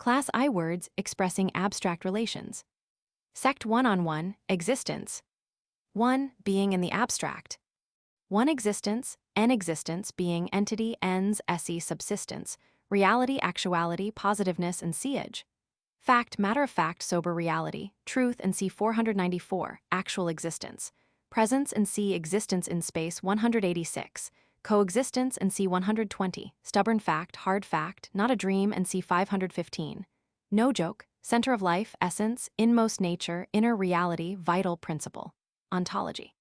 Class I words expressing abstract relations. Sect 1-on-1, existence. 1. Being in the abstract. 1. Existence, N existence being entity, ens, esse, subsistence, reality, actuality, positiveness, and seeage. Fact, matter of fact, sober reality, truth, and C 494, actual existence. Presence and C existence in space 186. Coexistence and C 120, stubborn fact, hard fact, not a dream and C 515. No joke, center of life, essence, inmost nature, inner reality, vital principle. Ontology.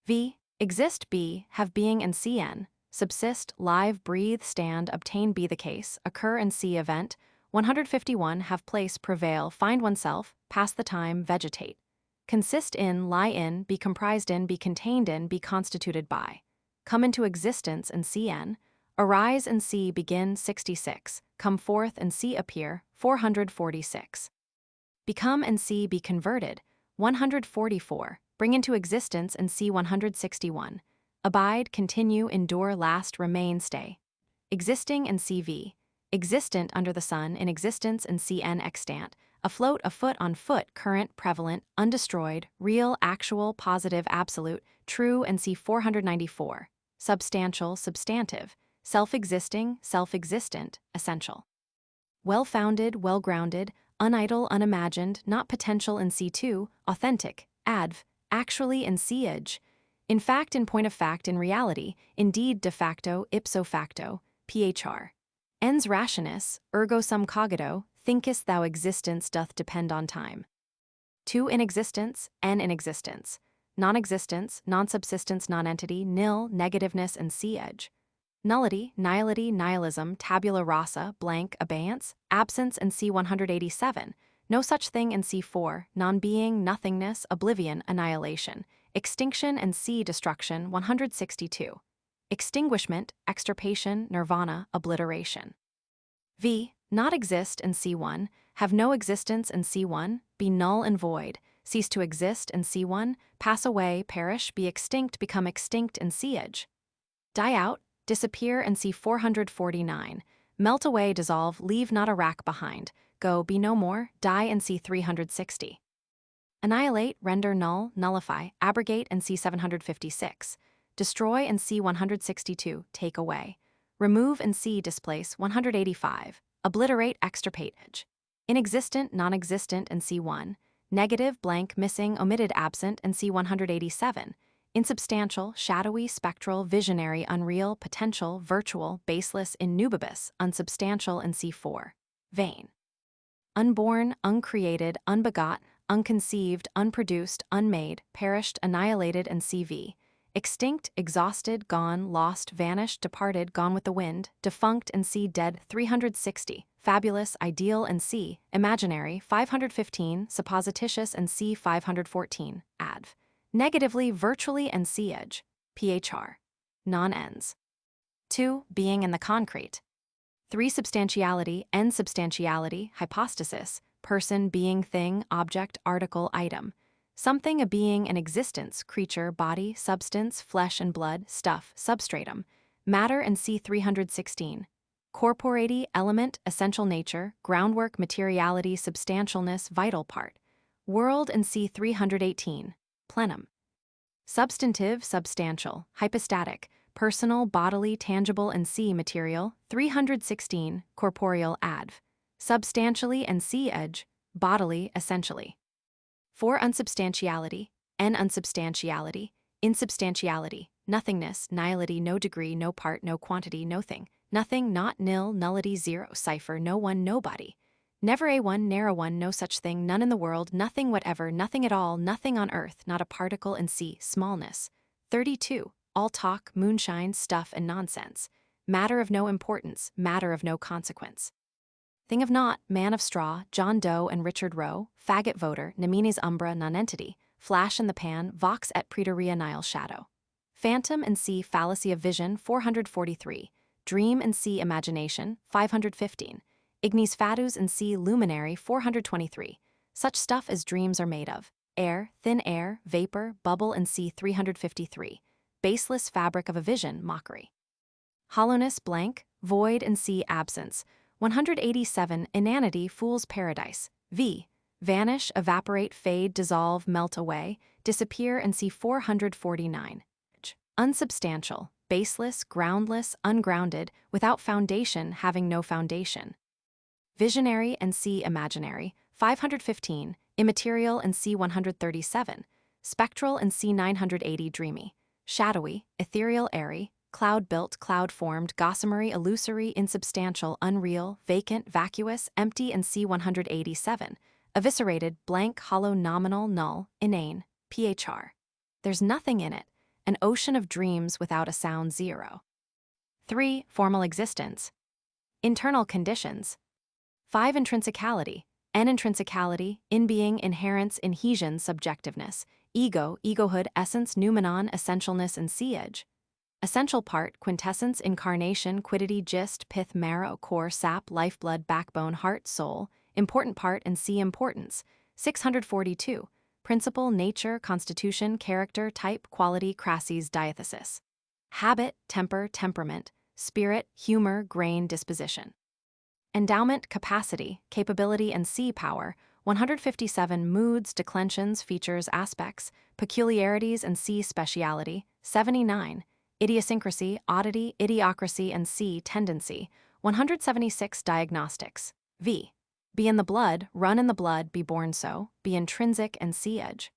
V. Exist, be, have being and CN, subsist, live, breathe, stand, obtain, be the case, occur and see event. 151 have place, prevail, find oneself, pass the time, vegetate. Consist in, lie in, be comprised in, be contained in, be constituted by. Come into existence and CN, arise and see begin 66, come forth and see appear 446. Become and see be converted 144, bring into existence and see 161. Abide, continue, endure, last, remain, stay. Existing and CV. Existent under the sun, in existence and CN extant, afloat, afoot, on foot, current, prevalent, undestroyed, real, actual, positive, absolute, true, and C 494. Substantial, substantive, self-existing, self-existent, essential. Well-founded, well-grounded, unidle, unimagined, not potential in C2, authentic, adv, actually in Siege. In fact, in point of fact, in reality, indeed, de facto, ipso facto, phr. Ens rationis, ergo sum cogito, thinkest thou existence doth depend on time. 2. In existence, n in existence. Non-existence, non-subsistence, non-entity, nil, negativeness, and C-edge. Nullity, nihility, nihilism, tabula rasa, blank, abeyance, absence, and C 187. No such thing in C4, non-being, nothingness, oblivion, annihilation. Extinction and C destruction 162. Extinguishment, extirpation, nirvana, obliteration. V. Not exist in C1, have no existence in C1, be null and void, cease to exist in C1, pass away, perish, be extinct, become extinct in Siege. Die out, disappear in C 449, melt away, dissolve, leave not a rack behind, go, be no more, die in C 360. Annihilate, render null, nullify, abrogate in C 756. Destroy in C 162, take away. Remove in C displace 185. Obliterate, extirpate. Inexistent, non-existent in C1. Negative, blank, missing, omitted, absent in C 187. Insubstantial, shadowy, spectral, visionary, unreal, potential, virtual, baseless, innubibus, unsubstantial in C4. Vain. Unborn, uncreated, unbegot, unconceived, unproduced, unmade, perished, annihilated in CV. Extinct, exhausted, gone, lost, vanished, departed, gone with the wind, defunct and C dead 360, fabulous, ideal and C, imaginary 515, supposititious and C 514, adv. Negatively, virtually and C-edge, phr. Non-ends. 2. Being in the concrete. 3. Substantiality, N substantiality, hypostasis, person, being, thing, object, article, item. Something, a being, an existence, creature, body, substance, flesh and blood, stuff, substratum, matter and C 316. Corporeity, element, essential nature, groundwork, materiality, substantialness, vital part. World and C 318. Plenum. Substantive, substantial, hypostatic, personal, bodily, tangible and C material, 316, corporeal, adv. Substantially and C edge, bodily, essentially. 4. Unsubstantiality, N unsubstantiality, insubstantiality, nothingness, nihility, no degree, no part, no quantity, no thing, nothing, not, nil, nullity, zero, cipher, no one, nobody. Never a one, narrow one, no such thing, none in the world, nothing whatever, nothing at all, nothing on earth, not a particle in C, smallness. 32. All talk, moonshine, stuff, and nonsense. Matter of no importance, matter of no consequence. Thing of naught, man of straw, John Doe and Richard Roe, faggot voter, nemines umbra nonentity, flash in the pan, vox et praeterea nihil shadow. Phantom and C fallacy of vision 443, dream and C imagination 515, ignis fatuus and C luminary 423, such stuff as dreams are made of, air, thin air, vapor, bubble and C 353, baseless fabric of a vision, mockery. Hollowness, blank, void and C absence, 187 Inanity fool's paradise. V. Vanish, evaporate, fade, dissolve, melt away, disappear, and see 449. Unsubstantial, baseless, groundless, ungrounded, without foundation, having no foundation. Visionary and see imaginary, 515, immaterial and see 137, spectral and see 980 dreamy, shadowy, ethereal airy, cloud-built, cloud-formed, gossamery, illusory, insubstantial, unreal, vacant, vacuous, empty and see 187, eviscerated, blank, hollow, nominal, null, inane, phr. There's nothing in it, an ocean of dreams without a sound zero. 3. Formal existence. Internal conditions. 5. Intrinsicality. N. Intrinsicality, in-being, inherence, inhesion, subjectiveness, ego, egohood, essence, noumenon, essentialness, and seeage. Essential part, quintessence, incarnation, quiddity, gist, pith, marrow, core, sap, lifeblood, backbone, heart, soul, important part, and see importance. 642. Principle, nature, constitution, character, type, quality, crassies, diathesis. Habit, temper, temperament, spirit, humor, grain, disposition. Endowment, capacity, capability, and see power, 157 moods, declensions, features, aspects, peculiarities, and see speciality, 79. Idiosyncrasy, oddity, idiocracy, and see tendency, 176 diagnostics. V. Be in the blood, run in the blood, be born so, be intrinsic and see edge.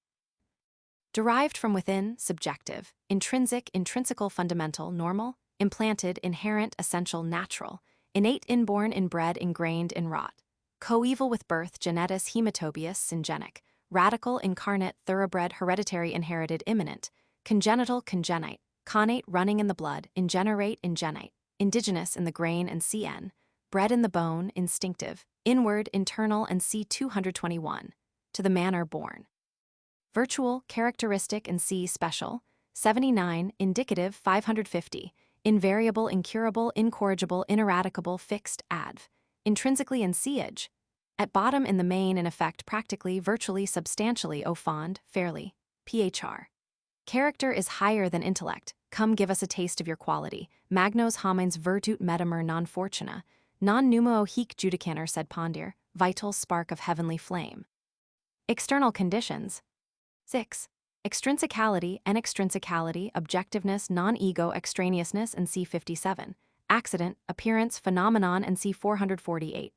Derived from within, subjective, intrinsic, intrinsical, fundamental, normal, implanted, inherent, essential, natural, innate, inborn, inbred, ingrained, inwrought, coeval with birth, genetis, hematobius, syngenic, radical, incarnate, thoroughbred, hereditary, inherited, imminent, congenital, congenite, connate, running in the blood, ingenerate, ingenite, indigenous in the grain and cn, bred in the bone, instinctive, inward, internal, and see 221, to the manner born. Virtual, characteristic, and see special, 79, indicative, 550, invariable, incurable, incorrigible, ineradicable, fixed, adv, intrinsically and seeage. At bottom in the main in effect practically, virtually, substantially, o fond, fairly, phr. Character is higher than intellect, come give us a taste of your quality, magnos homines virtut medimer non fortuna, non numo hic judicanter sed pondir, vital spark of heavenly flame. External conditions. 6. Extrinsicality, extrinsicality, objectiveness, non-ego, extraneousness, and C57. Accident, appearance, phenomenon, and C448.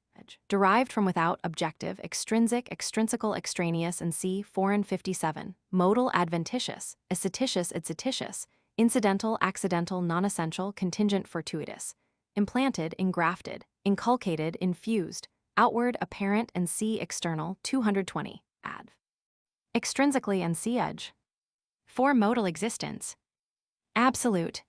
Derived from without, objective, extrinsic, extrinsical, extraneous, and C foreign 57. Modal, adventitious, acetitious, itsititious, incidental, accidental, non-essential, contingent, fortuitous. Implanted, engrafted, inculcated, infused, outward, apparent, and C external, 220. Adv. Extrinsically and see edge. 4. Modal existence. Absolute.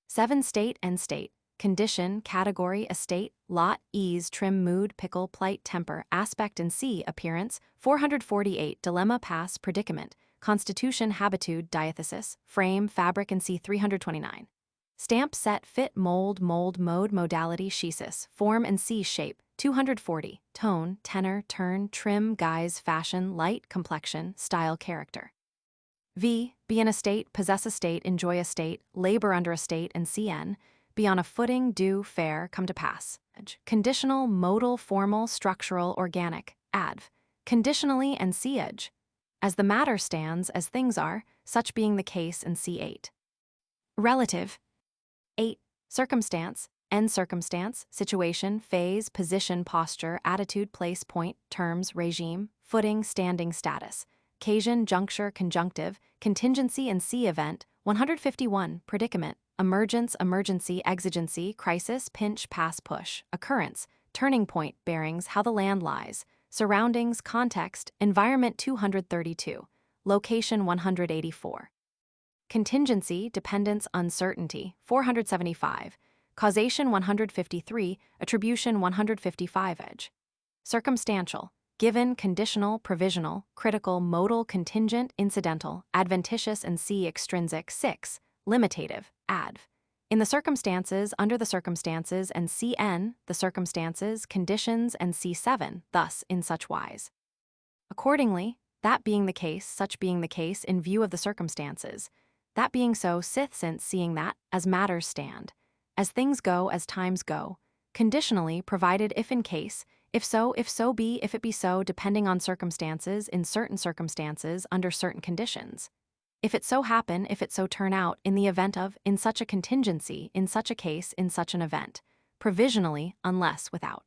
7. State and state. Condition, category, estate, lot, ease, trim, mood, pickle, plight, temper, aspect, and see appearance, 448. Dilemma, pass, predicament, constitution, habitude, diathesis, frame, fabric, and see 329. Stamp, set, fit, mold, mode, modality, schesis, form, and see shape, 240. Tone, tenor, turn, trim, guise, fashion, light, complexion, style, character. V. Be in a state, possess a state, enjoy a state, labor under a state, and cn. Be on a footing, do, fare, come to pass. Conditional, modal, formal, structural, organic, adv. Conditionally and see edge. As the matter stands, as things are, such being the case in C8. Relative. 8. Circumstance, end circumstance, situation, phase, position, posture, attitude, place, point, terms, regime, footing, standing, status, occasion, juncture, conjunctive, contingency, and see event, 151. Predicament, emergence, emergency, exigency, crisis, pinch, pass, push, occurrence, turning point, bearings, how the land lies, surroundings, context, environment, 232, location, 184. Contingency, dependence, uncertainty, 475, causation, 153, attribution, 155. Edge. Circumstantial, given, conditional, provisional, critical, modal, contingent, incidental, adventitious, and see extrinsic. 6. Limitative, adv. In the circumstances, under the circumstances, and cn, the circumstances, conditions, and c7, thus, in such wise. Accordingly, that being the case, such being the case, in view of the circumstances, that being so, sith since seeing that, as matters stand, as things go, as times go, conditionally provided if in case, if so be, if it be so, depending on circumstances, in certain circumstances, under certain conditions. If it so happen, if it so turn out, in the event of, in such a contingency, in such a case, in such an event. Provisionally, unless without.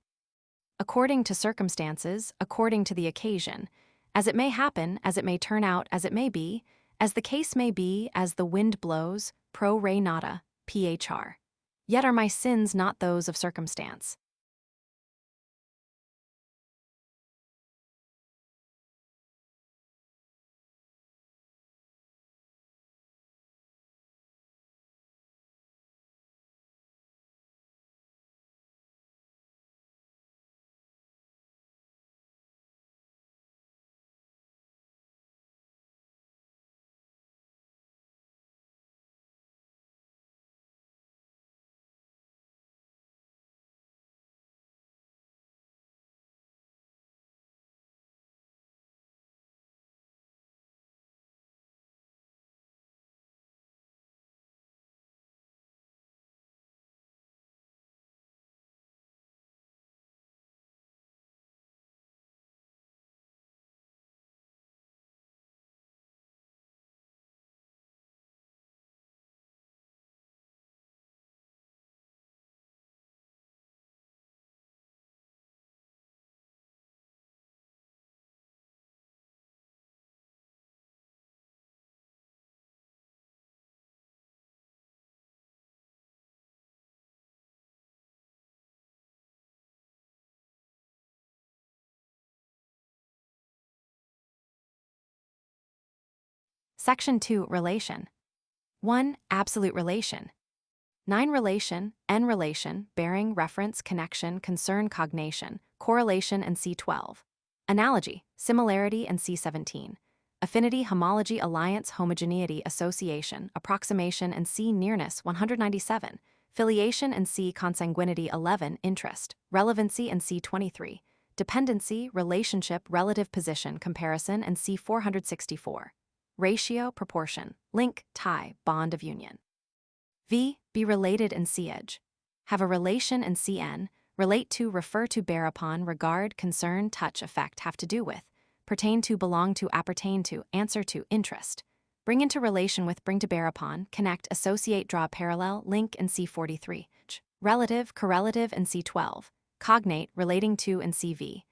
According to circumstances, according to the occasion. As it may happen, as it may turn out, as it may be, as the case may be, as the wind blows, pro re nata, phr. Yet are my sins not those of circumstance. Section 2. Relation. 1. Absolute relation. 9. Relation, N relation, bearing, reference, connection, concern, cognation, correlation, and C12. Analogy, similarity, and C17. Affinity, homology, alliance, homogeneity, association, approximation, and C nearness, 197. Filiation, and C consanguinity, 11. Interest, relevancy, and C23. Dependency, relationship, relative position, comparison, and C 464. Ratio, proportion, link, tie, bond of union. V. Be related and C-edge. Have a relation and CN, relate to, refer to, bear upon, regard, concern, touch, affect, have to do with, pertain to, belong to, appertain to, answer to, interest. Bring into relation with, bring to bear upon, connect, associate, draw parallel, link, and C43. Relative, correlative, and C12. Cognate, relating to, and CV.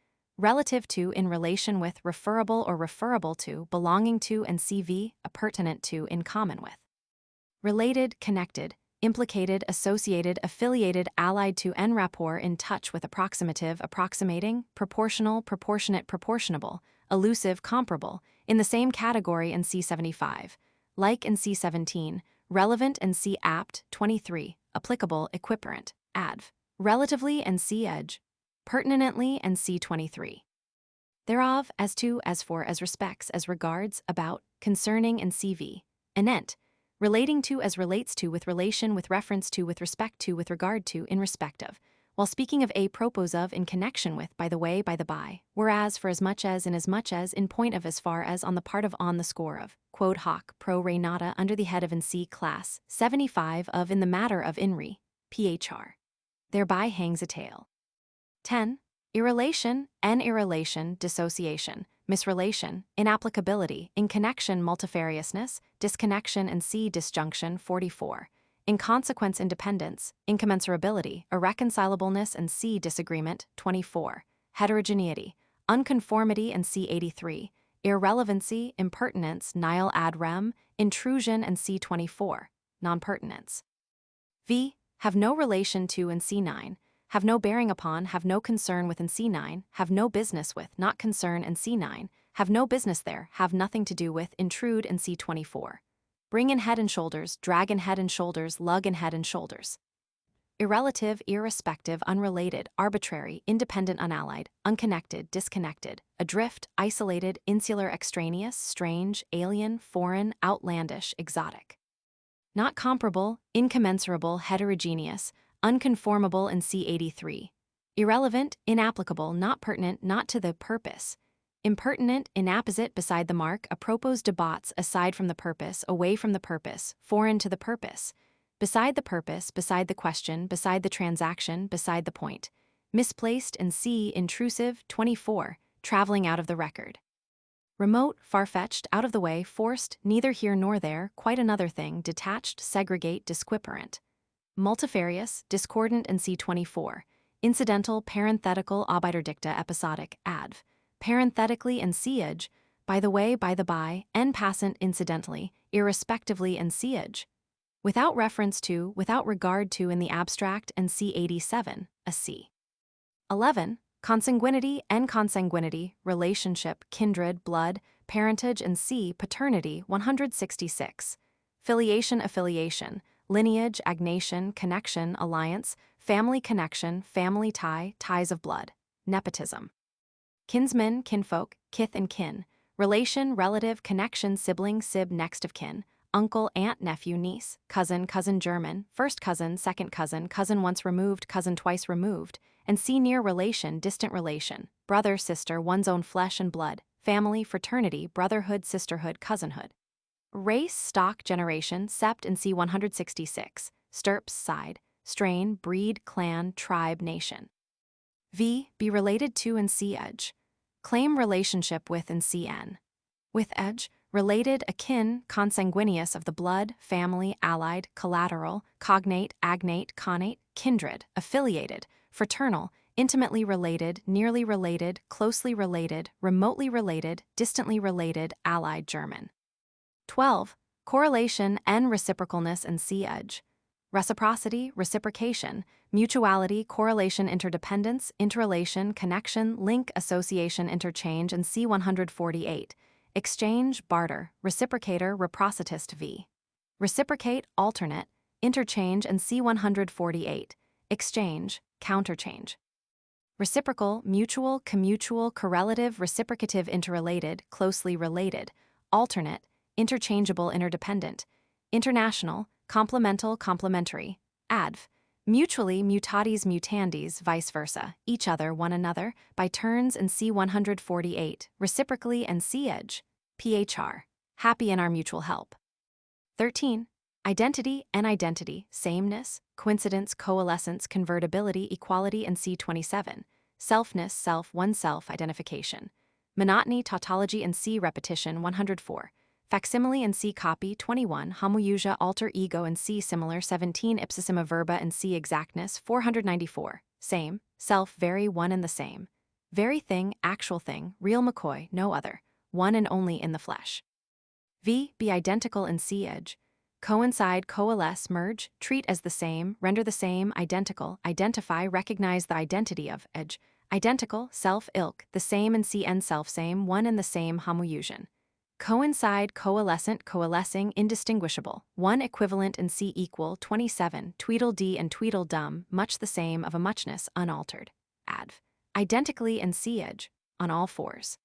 Relative to, in relation with, referable or referable to, belonging to, and CV, appurtenant to, in common with. Related, connected, implicated, associated, affiliated, allied to, en rapport, in touch with, approximative, approximating, proportional, proportionate, proportionable, elusive, comparable, in the same category in C75, like in C17, relevant and C apt, 23, applicable, equiparent, adv, relatively and C edge, pertinently and C23. Thereof, as to, as for, as respects, as regards, about, concerning, and CV, anent, relating to, as relates to, with relation, with reference to, with respect to, with regard to, in respect of, while speaking of a propos of, in connection with, by the way, by the by, whereas, for as much as, in point of, as far as, on the part of, on the score of, quod hoc, pro re nata, under the head of, in C class, 75 of, in the matter of, in re, phr. Thereby hangs a tale. 10. Irrelation, N irrelation, dissociation, misrelation, inapplicability, inconnection, multifariousness, disconnection, and C disjunction, 44. Inconsequence, independence, incommensurability, irreconcilableness, and C disagreement, 24. Heterogeneity, unconformity, and C 83. Irrelevancy, impertinence, nihil ad rem, intrusion, and C 24. Nonpertinence. V. Have no relation to, and C9. Have no bearing upon, have no concern with, and C9, have no business with, not concern, and C9, have no business there, have nothing to do with, intrude, and C24. Bring in head and shoulders, drag in head and shoulders, lug in head and shoulders. Irrelative, irrespective, unrelated, arbitrary, independent, unallied, unconnected, disconnected, adrift, isolated, insular, extraneous, strange, alien, foreign, outlandish, exotic. Not comparable, incommensurable, heterogeneous, unconformable, and C83. Irrelevant, inapplicable, not pertinent, not to the purpose. Impertinent, inapposite, beside the mark, apropos de bots, aside from the purpose, away from the purpose, foreign to the purpose. beside the purpose, beside the question, beside the transaction, beside the point. Misplaced and C. Intrusive, 24, traveling out of the record. Remote, far-fetched, out of the way, forced, neither here nor there, quite another thing, detached, segregate, disquiparent. Multifarious, discordant and C24. Incidental, parenthetical, obiterdicta, episodic, adv. Parenthetically and siege, by the way, by the by, en passant, incidentally, irrespectively and siege. Without reference to, without regard to in the abstract and C87, a C. 11. Consanguinity and consanguinity, relationship, kindred, blood, parentage and C. Paternity, 166. Filiation, affiliation, lineage, agnation, connection, alliance, family connection, family tie, ties of blood, nepotism. Kinsmen, kinfolk, kith and kin, relation, relative, connection, sibling, sib, next of kin, uncle, aunt, nephew, niece, cousin, cousin german, first cousin, second cousin, cousin once removed, cousin twice removed, and C. Near relation, distant relation, brother, sister, one's own flesh and blood, family, fraternity, brotherhood, sisterhood, cousinhood. Race, stock, generation, sept and C. 166, stirps, side, strain, breed, clan, tribe, nation. V. Be related to and C. Edge. Claim relationship with and CN. With edge, related, akin, consanguineous of the blood, family, allied, collateral, cognate, agnate, connate, kindred, affiliated, fraternal, intimately related, nearly related, closely related, remotely related, distantly related, allied German. 12. Correlation and reciprocalness and C. Edge. Reciprocity, reciprocation, mutuality, correlation, interdependence, interrelation, connection, link, association, interchange, and C. 148. Exchange, barter, reciprocator, reciprocitist v. Reciprocate, alternate, interchange, and C. 148. Exchange, counterchange. Reciprocal, mutual, commutual, correlative, reciprocative, interrelated, closely related, alternate, interchangeable, interdependent, international, complemental, complementary, adv. Mutually, mutatis mutandis, vice versa, each other, one another, by turns and C. 148, reciprocally and C. Edge, phr. Happy in our mutual help. 13. Identity and identity, sameness, coincidence, coalescence, convertibility, equality, and C. 27. Selfness, self, oneself, identification. Monotony, tautology, and C. Repetition, 104. Facsimile and C. Copy, 21. Homoousia, alter ego, and C. Similar, 17. Ipsissima verba and C. Exactness, 494. Same, self, very, one and the same. Very thing, actual thing, real McCoy, no other. One and only in the flesh. V. Be identical and C. Edge. Coincide, coalesce, merge, treat as the same, render the same, identical, identify, recognize the identity of, edge. Identical, self, ilk, the same and C. N. Self, same, one and the same, homoousion. Coincide, coalescent, coalescing, indistinguishable, one equivalent and C. Equal, 27, tweedledee and tweedledum, much the same of a muchness, unaltered, adv. Identically and C. Edge, on all fours.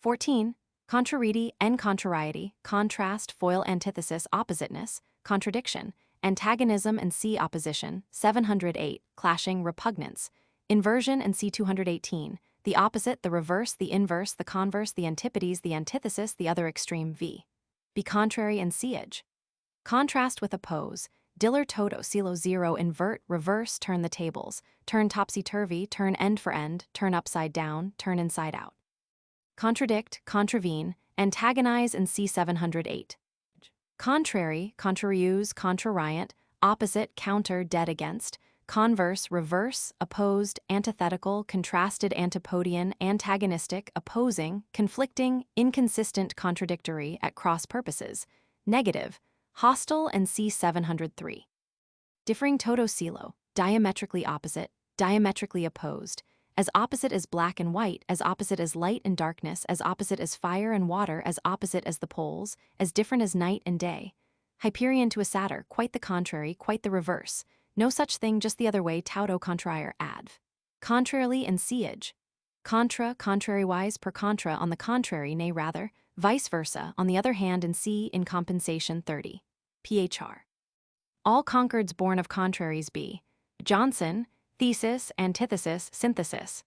14. Contrariety and contrariety, contrast, foil, antithesis, oppositeness, contradiction, antagonism and C. Opposition, 708, clashing, repugnance, inversion and C. 218, the opposite, the reverse, the inverse, the converse, the antipodes, the antithesis, the other extreme v. Be contrary and C. Edge. Contrast with oppose, diller toto, silo 0, invert, reverse, turn the tables, turn topsy-turvy, turn end for end, turn upside down, turn inside out. Contradict, contravene, antagonize and C. 708. Contrary, contrariuse, contrariant, opposite, counter, dead against, converse, reverse, opposed, antithetical, contrasted, antipodian, antagonistic, opposing, conflicting, inconsistent, contradictory, at cross purposes, negative, hostile and C. 703. Differing toto silo, diametrically opposite, diametrically opposed, as opposite as black and white, as opposite as light and darkness, as opposite as fire and water, as opposite as the poles, as different as night and day. Hyperion to a satyr, quite the contrary, quite the reverse. No such thing, just the other way, tauto contraire, adv. Contrarily and siege. Contra, contrariwise, per contra, on the contrary, nay rather, vice versa, on the other hand, and C. In compensation, 30. Phr. All concords born of contraries be. Johnson, thesis, antithesis, synthesis.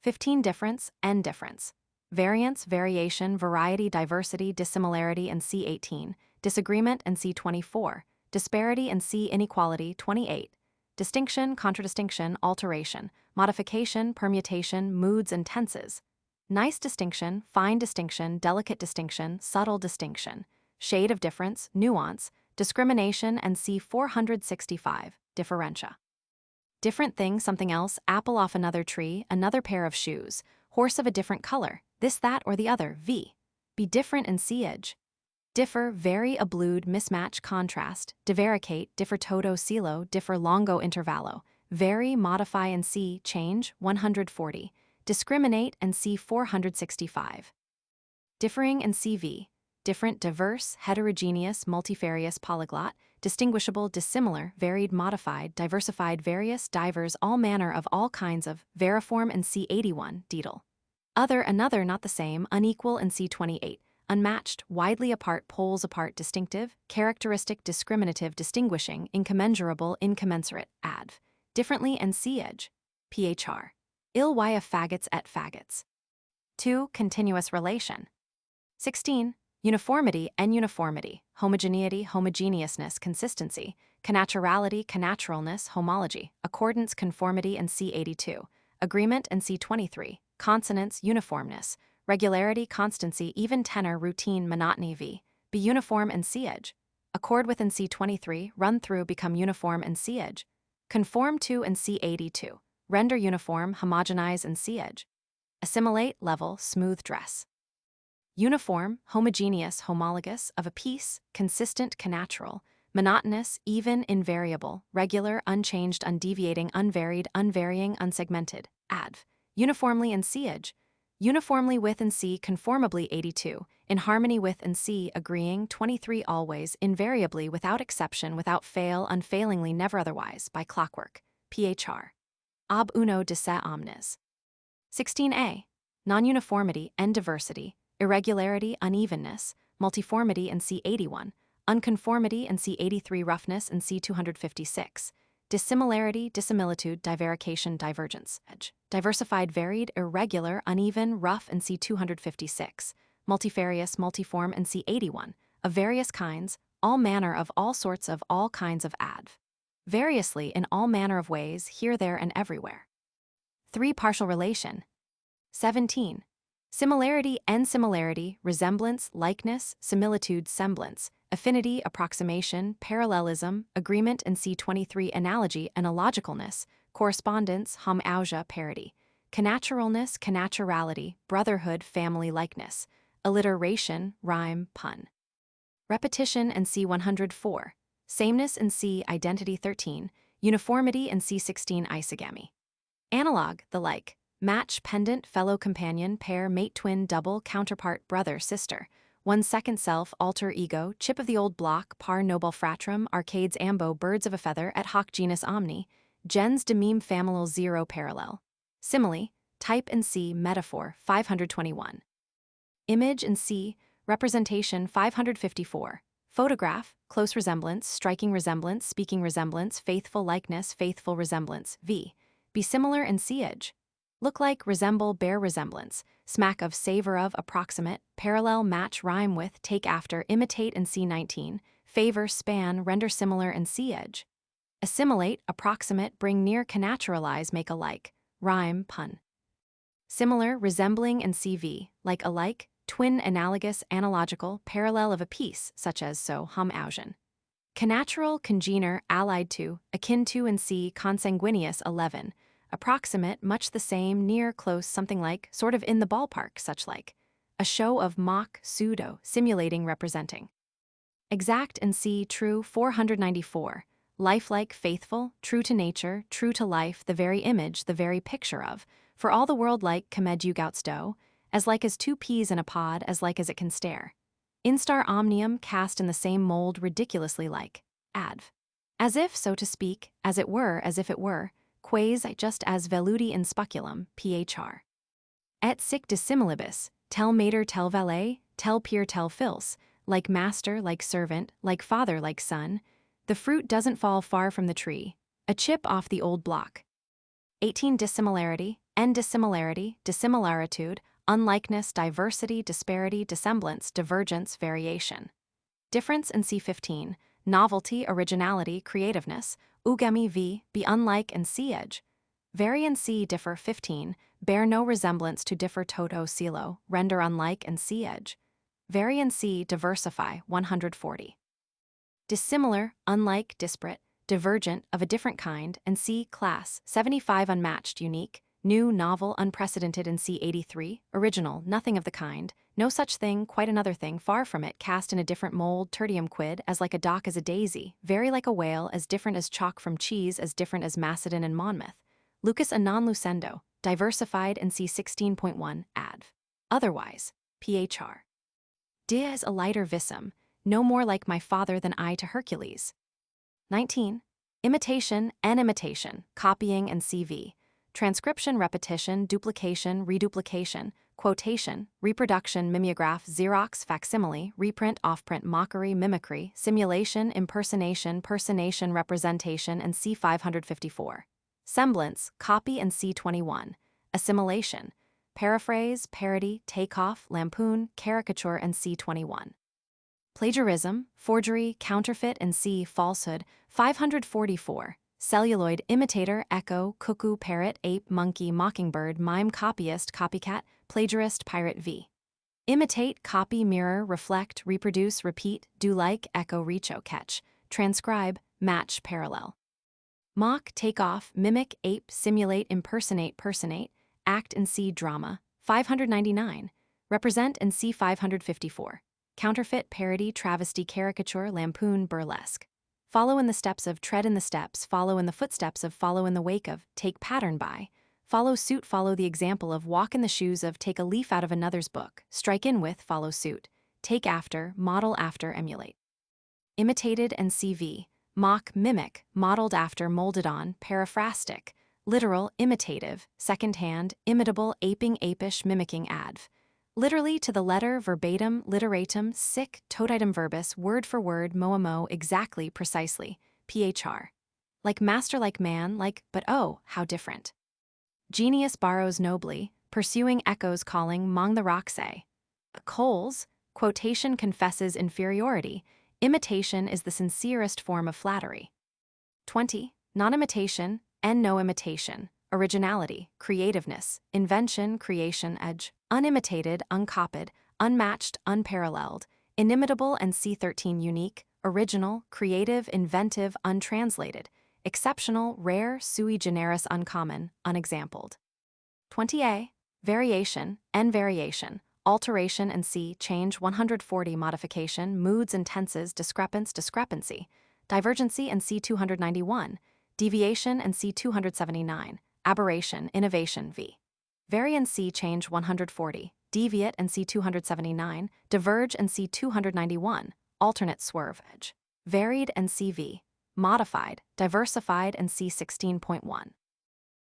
15. Difference and difference. Variance, variation, variety, diversity, dissimilarity, and C. 18. Disagreement and C. 24. disparity and C inequality 28, distinction, contradistinction, alteration, modification, permutation, moods and tenses, nice distinction, fine distinction, delicate distinction, subtle distinction, shade of difference, nuance, discrimination and C 465, differentia. Different thing, something else, apple off another tree, another pair of shoes, horse of a different color, this, that, or the other, v. Be different in siege. Differ, vary, ablude, mismatch, contrast, divaricate, differ toto silo, differ longo intervallo, vary, modify and C, change, 140, discriminate and C 465. Differing and CV, different, diverse, heterogeneous, multifarious, polyglot, distinguishable, dissimilar, varied, modified, diversified, various, divers, all manner of all kinds of, variform and C 81, deedle. Other, another, not the same, unequal and C 28, unmatched, widely apart, poles apart, distinctive, characteristic, discriminative, distinguishing, incommensurable, incommensurate, adv. Differently and C-edge, phr. Il y a faggots et faggots. 2. Continuous relation. 16. Uniformity and uniformity, homogeneity, homogeneousness, consistency, connaturality, connaturalness, homology, accordance, conformity and C82, agreement and C23, consonance, uniformness, regularity, constancy, even tenor, routine, monotony v. Be uniform and C-edge. Accord with and C23, run through, become uniform and C-edge. Conform to and C82, render uniform, homogenize and C-edge. Assimilate, level, smooth dress. Uniform, homogeneous, homologous, of a piece, consistent, connatural, monotonous, even, invariable, regular, unchanged, undeviating, unvaried, unvarying, unsegmented, adv. Uniformly and C-edge. Uniformly with and C, conformably 82, in harmony with and C, agreeing 23, always, invariably, without exception, without fail, unfailingly, never otherwise, by clockwork, phr. Ab uno disse omnes. 16a. Non-uniformity and diversity, irregularity, unevenness, multiformity and C81, unconformity and C83, roughness and C256. Dissimilarity, dissimilitude, divarication, divergence, edge. Diversified, varied, irregular, uneven, rough and C256. Multifarious, multiform and C81. Of various kinds, all manner of all sorts of all kinds of adv. Variously in all manner of ways, here, there and everywhere. 3. Partial relation. 17. Similarity and similarity, resemblance, likeness, similitude, semblance, affinity, approximation, parallelism, agreement and C23, analogy, analogicalness, correspondence, homausia, parity, connaturalness, connaturality, brotherhood, family likeness, alliteration, rhyme, pun. Repetition and C104, sameness and C identity 13, uniformity and C16 isogamy. Analog, the like, match, pendant, fellow companion, pair, mate, twin, double, counterpart, brother, sister, one's second self, alter ego, chip of the old block, par nobile fratrum, arcades ambo, birds of a feather, et hoc genus omni, gens de meme familial 0 parallel. Simile, type and C, metaphor, 521. Image and C, representation 554. Photograph, close resemblance, striking resemblance, speaking resemblance, faithful likeness, faithful resemblance, v. Be similar and C-edge. Look like, resemble, bear resemblance, smack of, savor of, approximate, parallel, match, rhyme with, take after, imitate and C19, favor, span, render similar and C-edge. Assimilate, approximate, bring near, connaturalize, make alike, rhyme, pun. Similar, resembling and CV, like alike, twin, analogous, analogical, parallel of a piece, such as so, homausian. Connatural, congener, allied to, akin to and C, consanguineous 11. Approximate, much the same, near, close, something like, sort of in the ballpark, such like. A show of mock, pseudo, simulating, representing. Exact and C, true, 494. Lifelike, faithful, true to nature, true to life, the very image, the very picture of. For all the world like, commed sto, as like as two peas in a pod, as like as it can stare. Instar omnium, cast in the same mold, ridiculously like. Adv. As if, so to speak, as it were, as if it were. Quaes, just as veludi in speculum, phr. Et sic dissimilibus, tel mater tel valet, tel peer tel fils, like master, like servant, like father, like son. The fruit doesn't fall far from the tree. A chip off the old block. 18. Dissimilarity, and dissimilarity, dissimilaritude, unlikeness, diversity, disparity, dissemblance, divergence, variation. Difference in C15, novelty, originality, creativeness, ugemi v, be unlike and see edge. Vary and see differ 15, bear no resemblance to differ toto silo, render unlike and see edge. Vary and see diversify 140. Dissimilar, unlike, disparate, divergent, of a different kind, and see class 75 unmatched, unique, new, novel, unprecedented, and see 83 original, nothing of the kind, no such thing, quite another thing, far from it, cast in a different mold, tertium quid, as like a dock as a daisy, very like a whale, as different as chalk from cheese, as different as Macedon and Monmouth. Lucas a non lucendo, diversified, and see 16.1 adv. Otherwise, phr. Dia is a lighter visum, no more like my father than I to Hercules. 19. Imitation and imitation, copying and CV. Transcription, repetition, duplication, reduplication, quotation, reproduction, mimeograph, Xerox, facsimile, reprint, offprint, mockery, mimicry, simulation, impersonation, personation, representation, and C554. Semblance, copy and C21. Assimilation, paraphrase, parody, takeoff, lampoon, caricature, and C21. Plagiarism, forgery, counterfeit, and C. falsehood, 544. Celluloid, imitator, echo, cuckoo, parrot, ape, monkey, mockingbird, mime, copyist, copycat, plagiarist, pirate v. Imitate, copy, mirror, reflect, reproduce, repeat, do like, echo, recho, catch, transcribe, match, parallel. Mock, take off, mimic, ape, simulate, impersonate, personate, act and C. drama, 599. Represent and C. 554. Counterfeit, parody, travesty, caricature, lampoon, burlesque. Follow in the steps of, tread in the steps, follow in the footsteps of, follow in the wake of, take pattern by, follow suit, follow the example of, walk in the shoes of, take a leaf out of another's book, strike in with, follow suit, take after, model after, emulate. Imitated and CV, mock, mimic, modeled after, molded on, paraphrastic, literal, imitative, second-hand, imitable, aping, apish, mimicking, adv. Literally to the letter, verbatim, literatum, sic, totitum verbis, word for word, mo, exactly, precisely, phr. Like master, like man, like, but oh, how different. Genius borrows nobly, pursuing echoes calling, mong the rock say. Coles, quotation confesses inferiority, imitation is the sincerest form of flattery. 20. Non-imitation, and no imitation. Originality, creativeness, invention, creation, edge, unimitated, uncopied, unmatched, unparalleled, inimitable and C13 unique, original, creative, inventive, untranslated, exceptional, rare, sui generis, uncommon, unexampled. 20a. Variation, and variation, alteration and C, change 140, modification, moods and tenses, discrepancy, divergency and C291, deviation and C279, aberration, innovation v. Vary and C, change 140, deviate and C279, diverge and C291, alternate, swerve, edge. Varied and CV, modified, diversified and C16.1.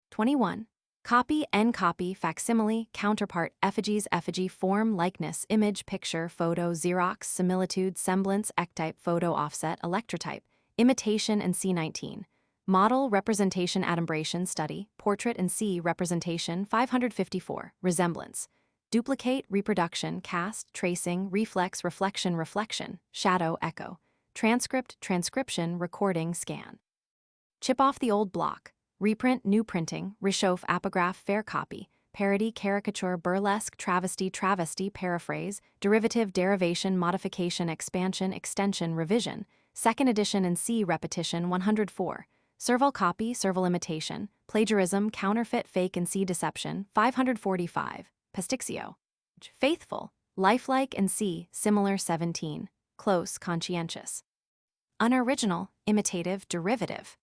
21. Copy and copy, facsimile, counterpart, effigies, effigy, form, likeness, image, picture, photo, Xerox, similitude, semblance, ectype, photo, offset, electrotype, imitation and C19. Model, representation, adumbration, study, portrait and C, representation, 554, resemblance. Duplicate, reproduction, cast, tracing, reflex, reflection, reflection, shadow, echo. Transcript, transcription, recording, scan. Chip off the old block. Reprint, new printing, rechauffe, apograph, fair copy, parody, caricature, burlesque, travesty, paraphrase, derivative, derivation, modification, expansion, extension, revision, second edition and C, repetition, 104. Serval copy, serval imitation, plagiarism, counterfeit, fake and C, deception, 545. Pasticcio. Faithful, lifelike and C, similar, 17. Close, conscientious. Unoriginal, imitative, derivative.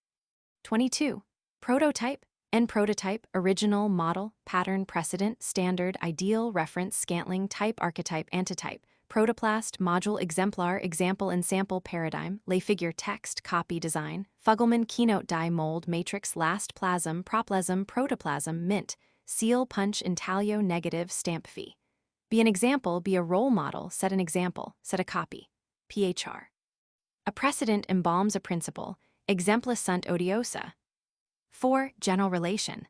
22. Prototype and prototype, original, model, pattern, precedent, standard, ideal, reference, scantling, type, archetype, antitype, protoplast, module, exemplar, example and sample, paradigm, lay figure, text, copy, design, Fuggelman, keynote, die, mold, matrix, last, plasm, proplasm, protoplasm, mint, seal, punch, intaglio, negative, stamp, fee. Be an example, be a role model, set an example, set a copy. phr. A precedent embalms a principle, exemplis sunt odiosa. 4. General relation.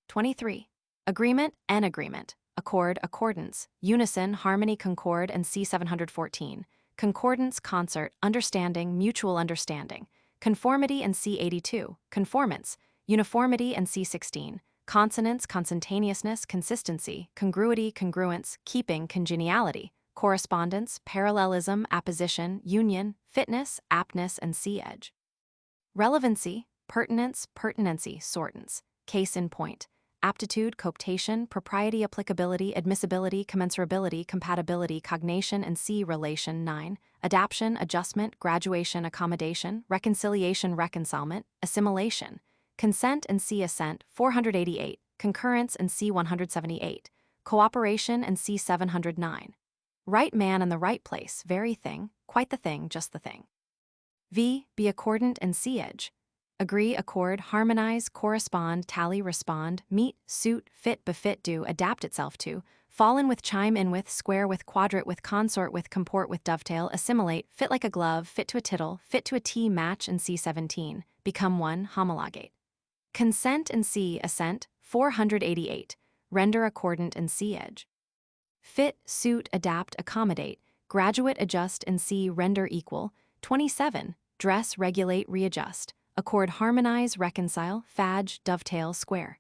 23. Agreement and agreement, accord, accordance, unison, harmony, concord, and C714. concordance, concert, understanding, mutual understanding, conformity and C82, conformance, uniformity and C16, consonance, consentaneousness, consistency, congruity, congruence, keeping, congeniality, correspondence, parallelism, apposition, union, fitness, aptness, and C-edge. Relevancy, pertinence, pertinency, sortance, case in point, aptitude, cooptation, propriety, applicability, admissibility, commensurability, compatibility, cognation, and C-relation 9, adaptation, adjustment, graduation, accommodation, reconciliation, reconcilement, assimilation, consent and C-assent 488, concurrence and C-178, cooperation and C-709. Right man in the right place, very thing, quite the thing, just the thing. V, be accordant and C-edge. Agree, accord, harmonize, correspond, tally, respond, meet, suit, fit, befit, do, adapt itself to, fall in with, chime in with, square with, quadrate with, consort with, comport with, dovetail, assimilate, fit like a glove, fit to a tittle, fit to a T, match and C-17, become one, homologate. Consent and C-assent 488, render accordant and C-edge. Fit, suit, adapt, accommodate, graduate, adjust, and C-render equal, 27, dress, regulate, readjust, accord, harmonize, reconcile, fadge, dovetail, square.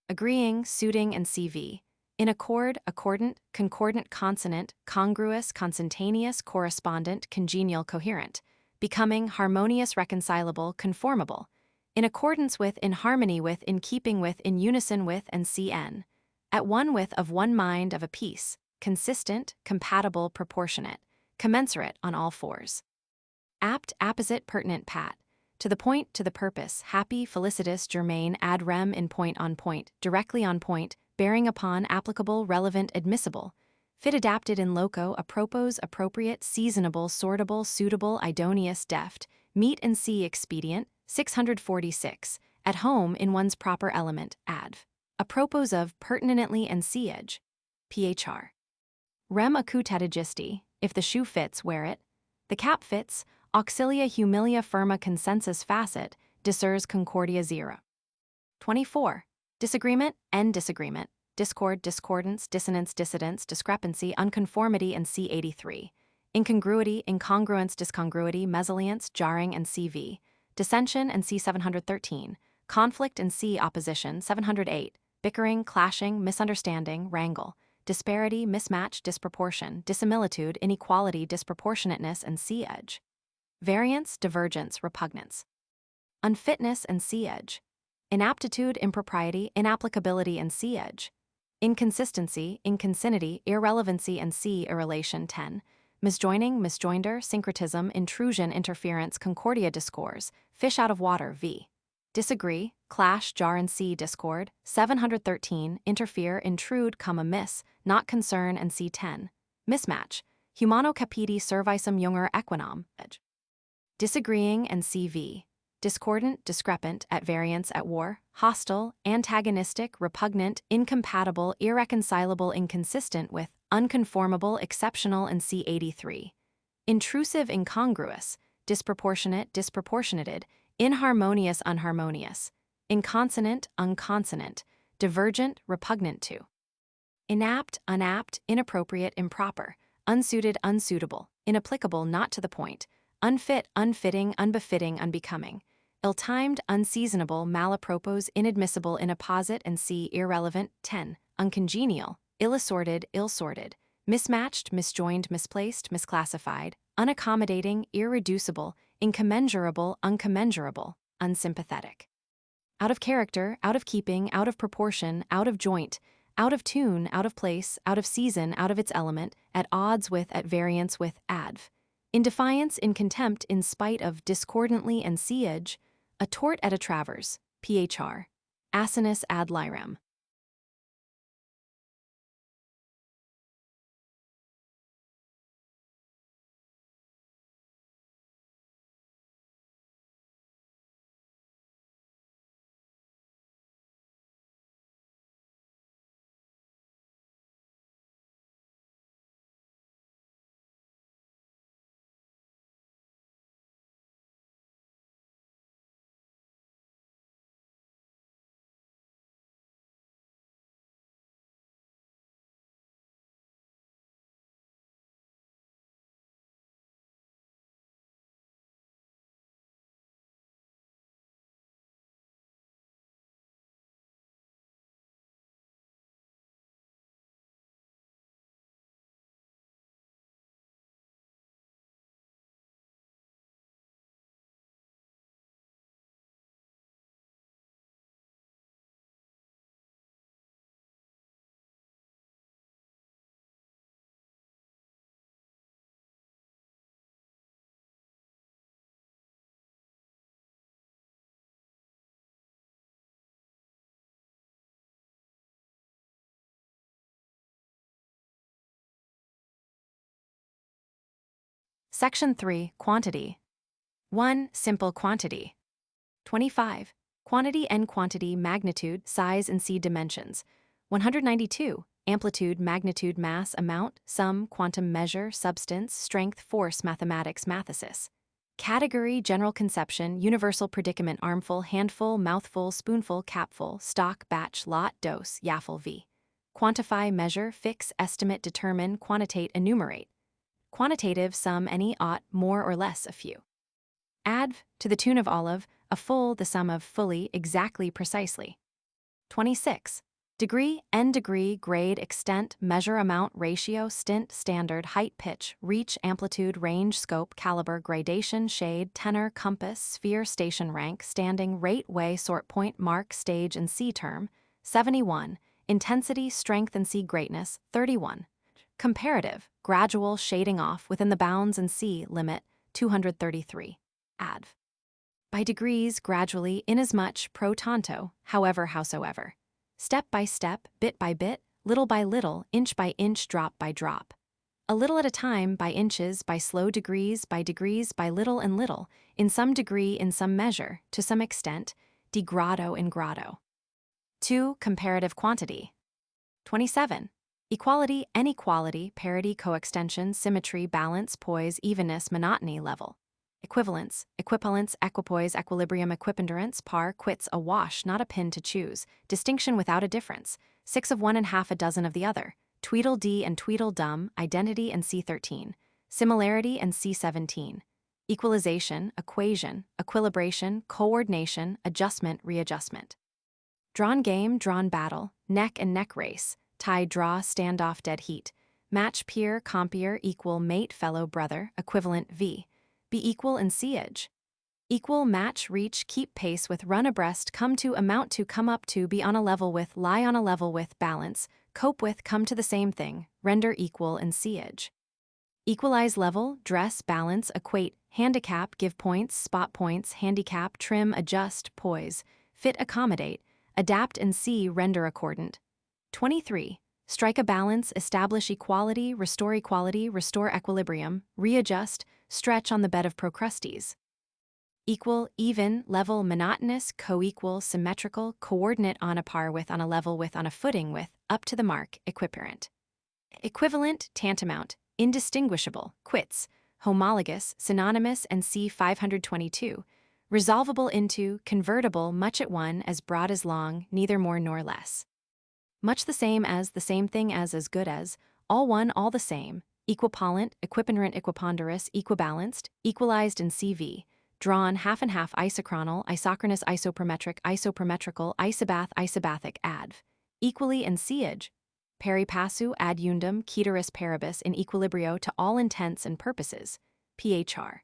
Agreeing, suiting, and CV. In accord, accordant, concordant, consonant, congruous, consentaneous, correspondent, congenial, coherent. Becoming, harmonious, reconcilable, conformable. In accordance with, in harmony with, in keeping with, in unison with, and CN. At one with, of one mind, of a piece, consistent, compatible, proportionate, commensurate on all fours. Apt, apposite, pertinent, pat. To the point, to the purpose, happy, felicitous, germane, ad rem, in point, directly on point, bearing upon, applicable, relevant, admissible. Fit, adapted, in loco, apropos, appropriate, seasonable, sortable, suitable, idoneous, deft. Meet and see, expedient, 646. At home, in one's proper element, adv. Apropos of, pertinently and C-edge. PHR. Rem acutatigisti, if the shoe fits, wear it. The cap fits, auxilia humilia firma consensus facet, disers concordia 0. 24. Disagreement, and disagreement, discord, discordance, dissonance, dissidence, discrepancy, unconformity, and C83. Incongruity, incongruence, discongruity, mesalliance, jarring, and CV. Dissension, and C713. Conflict, and C opposition, 708. Bickering, clashing, misunderstanding, wrangle. Disparity, mismatch, disproportion, dissimilitude, inequality, disproportionateness, and C-edge. Variance, divergence, repugnance. Unfitness and C-edge. Inaptitude, impropriety, inapplicability, and C-edge. Inconsistency, inconsinity, irrelevancy, and C-irrelation 10. Misjoining, misjoinder, syncretism, intrusion, interference, concordia, discourse, fish out of water, v. Disagree, clash, jar, and C, discord, 713, interfere, intrude, come amiss, not concern, and C10. Mismatch, humano capiti servisum junger equinam, edge. Disagreeing and CV. Discordant, discrepant, at variance, at war, hostile, antagonistic, repugnant, incompatible, irreconcilable, inconsistent with, unconformable, exceptional, and C83. Intrusive, incongruous, disproportionate, disproportionated, inharmonious, unharmonious, inconsonant, unconsonant, divergent, repugnant to. Inapt, unapt, inappropriate, improper, unsuited, unsuitable, inapplicable, not to the point, unfit, unfitting, unbefitting, unbecoming, ill-timed, unseasonable, malapropos, inadmissible, inapposite, and C irrelevant, 10, uncongenial, ill-assorted, ill-sorted, mismatched, misjoined, misplaced, misclassified, unaccommodating, irreducible, incommensurable, uncommensurable, unsympathetic. Out of character, out of keeping, out of proportion, out of joint, out of tune, out of place, out of season, out of its element, at odds with, at variance with, adv. In defiance, in contempt, in spite of, discordantly, and C-edge, a tort at a travers, PHR. Asinus ad lirem. Section 3, Quantity. 1. Simple quantity. 25. Quantity n quantity magnitude, size and c dimensions. 192. Amplitude, magnitude, mass, amount, sum, quantum measure, substance, strength, force, mathematics, mathesis. Category, general conception, universal predicament, armful, handful, mouthful, spoonful, capful, stock, batch, lot, dose, yaffle, v. Quantify, measure, fix, estimate, determine, quantitate, enumerate. Quantitative, some, any, ought, more or less, a few. Adv, to the tune of olive, a full, the sum of, fully, exactly, precisely. 26. Degree, n degree, grade, extent, measure, amount, ratio, stint, standard, height, pitch, reach, amplitude, range, scope, caliber, gradation, shade, tenor, compass, sphere, station, rank, standing, rate, way, sort, point, mark, stage, and C term. 71. Intensity, strength, and C greatness. 31. Comparative, gradual, shading off, within the bounds and C limit. 233. Adv. By degrees, gradually, inasmuch, pro tanto, however, howsoever. Step by step, bit by bit, little by little, inch by inch, drop by drop. A little at a time, by inches, by slow degrees, by little and little, in some degree, in some measure, to some extent, di grado in grado. 2. Comparative quantity. 27. Equality, inequality, parity, coextension, symmetry, balance, poise, evenness, monotony, level. Equivalence, equipoise, equilibrium, equiponderance, par, quits, a wash, not a pin to choose, distinction without a difference, 6 of one and half a dozen of the other, tweedledee and tweedledum, identity and C13, similarity and C17, equalization, equation, equilibration, coordination, adjustment, readjustment. Drawn game, drawn battle, neck and neck race, tie, draw, standoff, dead heat, match, peer, compeer, equal, mate, fellow, brother, equivalent, v. Be equal in siege. Equal, match, reach, keep pace with, run abreast, come to, amount to, come up to, be on a level with, lie on a level with, balance, cope with, come to the same thing, render equal in siege. Equalize, level, dress, balance, equate, handicap, give points, spot points, handicap, trim, adjust, poise, fit, accommodate, adapt and see, render accordant. 23. Strike a balance, establish equality, restore equilibrium, readjust, stretch on the bed of Procrustes. Equal, even, level, monotonous, co-equal, symmetrical, coordinate, on a par with, on a level with, on a footing with, up to the mark, equiparent. Equivalent, tantamount, indistinguishable, quits, homologous, synonymous, and C 522, resolvable into, convertible, much at one, as broad as long, neither more nor less. Much the same thing as good as, all one, all the same, equipollent, equiponderant, equiponderous, equibalanced, equalized in CV, drawn, half and half, isochronal, isochronous, isoprometric, isoprometrical, isobath, isobathic, adv, equally in siege, pari passu ad undum, ceteris paribus in equilibrio to all intents and purposes, phr.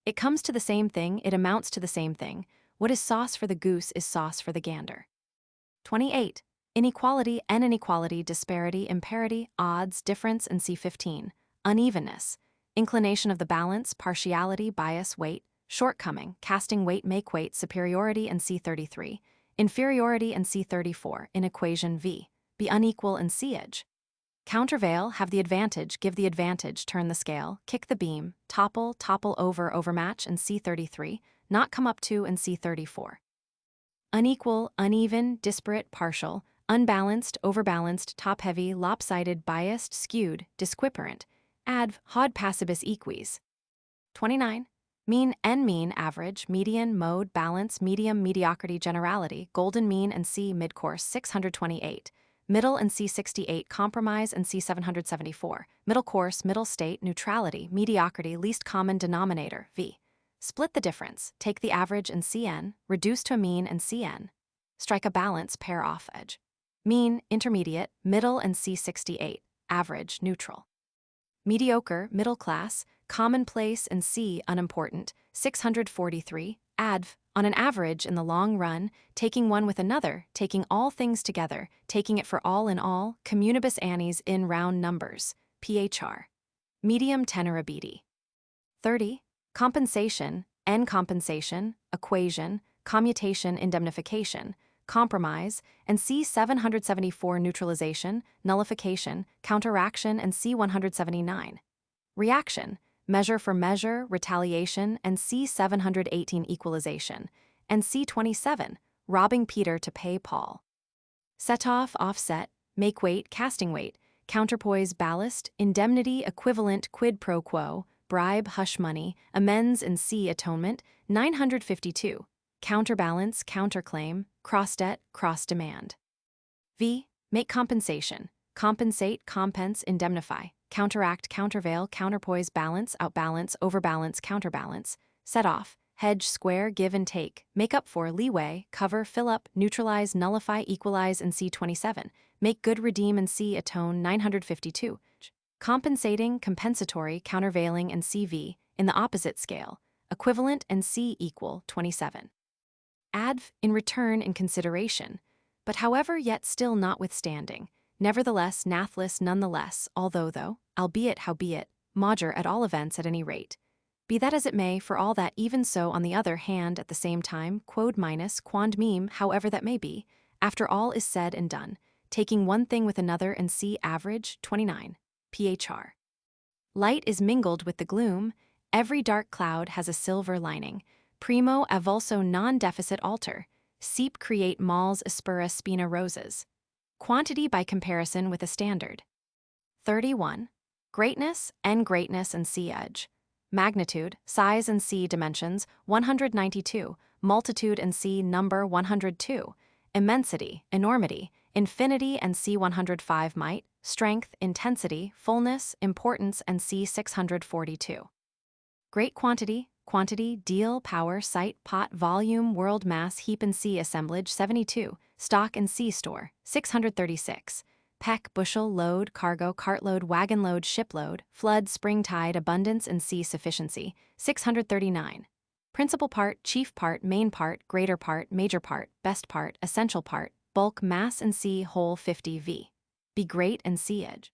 It comes to the same thing, it amounts to the same thing, what is sauce for the goose is sauce for the gander. 28. Inequality, n inequality, disparity, imparity, odds, difference, and C15, unevenness, inclination of the balance, partiality, bias, weight, shortcoming, casting weight, make weight, superiority, and C33, inferiority, and C34, in equation V, be unequal and siege. Countervail, have the advantage, give the advantage, turn the scale, kick the beam, topple, topple over, overmatch, and C33, not come up to, and C34. Unequal, uneven, disparate, partial, unbalanced, overbalanced, top-heavy, lopsided, biased, skewed, disquiparent, adv, hod passibus equis. 29. Mean, n mean, average, median, mode, balance, medium, mediocrity, generality, golden mean, and C midcourse 628, middle and C68, compromise and C774, middle course, middle state, neutrality, mediocrity, least common denominator, V. Split the difference, take the average and Cn, reduce to a mean and Cn. Strike a balance, pair off edge. Mean, intermediate, middle and C68, average, neutral. Mediocre, middle class, commonplace and C unimportant, 643, adv, on an average in the long run, taking one with another, taking all things together, taking it for all in all, communibus annis in round numbers, phr. Medium tenorabiti. 30. Compensation, n compensation, equation, commutation, indemnification, compromise, and C774 neutralization, nullification, counteraction, and C179. Reaction, measure for measure, retaliation, and C718 equalization, and C27, robbing Peter to pay Paul. Set off, offset, make weight, casting weight, counterpoise, ballast, indemnity, equivalent, quid pro quo, bribe, hush money, amends and C atonement, 952, counterbalance, counterclaim, cross-debt, cross-demand. V. Make compensation, compensate, compense, indemnify, counteract, countervail, counterpoise, balance, outbalance, overbalance, counterbalance, set off, hedge, square, give and take, make up for, leeway, cover, fill up, neutralize, nullify, equalize, and C27, make good, redeem, and C atone, 952. Compensating, compensatory, countervailing, and CV, in the opposite scale, equivalent, and C equal, 27. Adv, in return, in consideration, but however, yet still notwithstanding, nevertheless, nathless, nonetheless, although though, albeit, howbeit, maugre at all events at any rate. Be that as it may, for all that, even so, on the other hand, at the same time, quod minus, quond meme, however that may be, after all is said and done, taking one thing with another and see average, 29, phr. Light is mingled with the gloom, every dark cloud has a silver lining, primo avulso non deficit alter, seep create mals aspera spina roses. Quantity by comparison with a standard. 31. Greatness, n greatness and c edge. Magnitude, size and c dimensions, 192, multitude and c number 102, immensity, enormity, infinity and c 105 might, strength, intensity, fullness, importance and c 642. Great quantity, quantity, deal, power, site, pot, volume, world mass, heap and c assemblage 72, stock and c store 636. Peck, bushel, load, cargo, cartload, wagon load, shipload, flood, spring tide, abundance and sea sufficiency, 639. Principal part, chief part, main part, greater part, major part, best part, essential part, bulk, mass and sea whole 50 v. Be great and sea edge.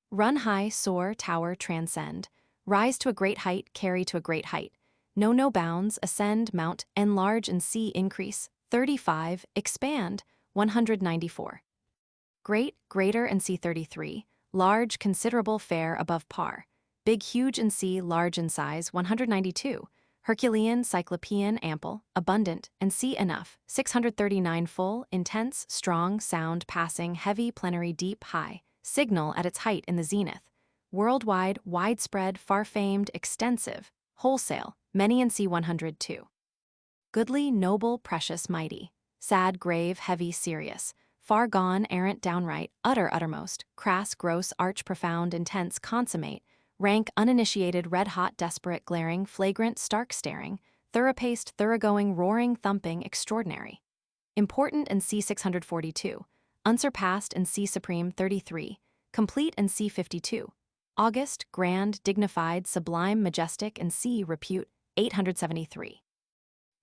Run high, soar, tower, transcend. Rise to a great height, carry to a great height. Know no bounds, ascend, mount, enlarge and sea increase, 35, expand, 194. Great, greater and C33, large, considerable, fair, above par. Big, huge and C, large in size, 192. Herculean, cyclopean, ample, abundant, and C enough, 639. Full, intense, strong, sound, passing, heavy, plenary, deep, high. Signal at its height in the zenith. Worldwide, widespread, far-famed, extensive. Wholesale, many and C 102. Goodly, noble, precious, mighty. Sad, grave, heavy, serious. Far gone, errant, downright, utter, uttermost, crass, gross, arch, profound, intense, consummate, rank, uninitiated, red-hot, desperate, glaring, flagrant, stark, staring, thorough-paced, thoroughgoing, roaring, thumping, extraordinary. Important and C 642, unsurpassed and C supreme 33, complete and C 52, august, grand, dignified, sublime, majestic and C repute 873.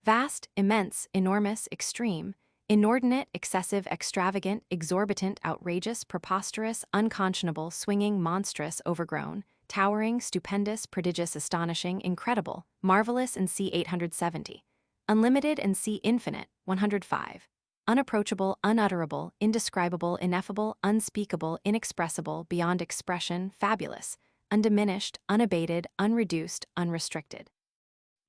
Vast, immense, enormous, extreme, inordinate, excessive, extravagant, exorbitant, outrageous, preposterous, unconscionable, swinging, monstrous, overgrown, towering, stupendous, prodigious, astonishing, incredible, marvelous and C 870. Unlimited and C infinite, 105. Unapproachable, unutterable, indescribable, ineffable, unspeakable, inexpressible, beyond expression, fabulous, undiminished, unabated, unreduced, unrestricted.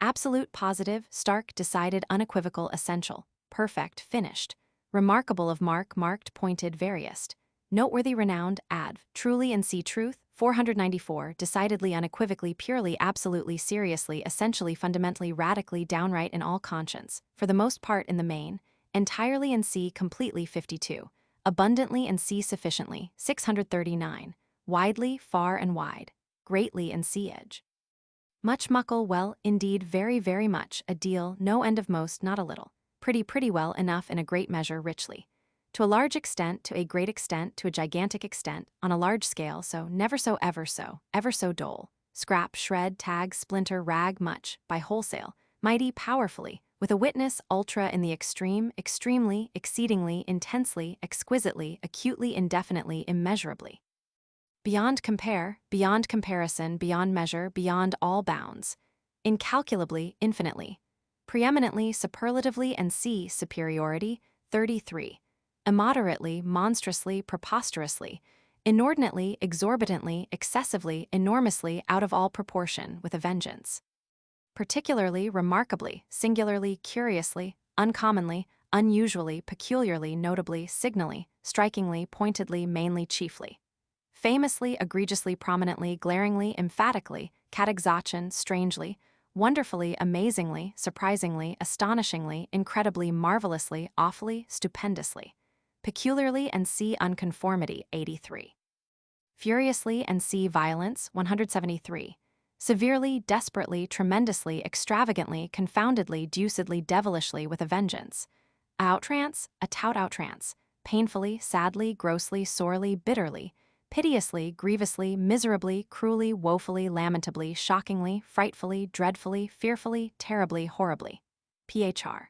Absolute, positive, stark, decided, unequivocal, essential, perfect, finished, remarkable of mark, marked, pointed, various, noteworthy, renowned, adv, truly and see truth, 494, decidedly, unequivocally, purely, absolutely, seriously, essentially, fundamentally, radically, downright in all conscience, for the most part in the main, entirely and see completely 52, abundantly and see sufficiently 639, widely, far and wide, greatly and see edge. Much muckle, well, indeed, very, very much, a deal, no end of most, not a little. Pretty well, enough, in a great measure, richly. To a large extent, to a great extent, to a gigantic extent, on a large scale, so, never so, ever so dole. Scrap, shred, tag, splinter, rag, much, by wholesale, mighty, powerfully, with a witness, ultra in the extreme, extremely, exceedingly, intensely, exquisitely, acutely, indefinitely, immeasurably. Beyond compare, beyond comparison, beyond measure, beyond all bounds. Incalculably, infinitely. Preeminently, superlatively and C superiority, 33. Immoderately, monstrously, preposterously, inordinately, exorbitantly, excessively, enormously, out of all proportion, with a vengeance. Particularly, remarkably, singularly, curiously, uncommonly, unusually, peculiarly, notably, signally, strikingly, pointedly, mainly, chiefly. Famously, egregiously, prominently, glaringly, emphatically, catexochon, strangely, wonderfully, amazingly, surprisingly, astonishingly, incredibly, marvelously, awfully, stupendously. Peculiarly and see unconformity, 83. Furiously and see violence, 173. Severely, desperately, tremendously, extravagantly, confoundedly, deucedly, devilishly, with a vengeance. Outrance, a tout outrance. Painfully, sadly, grossly, sorely, bitterly, piteously, grievously, miserably, cruelly, woefully, lamentably, shockingly, frightfully, dreadfully, fearfully, terribly, horribly. Phr.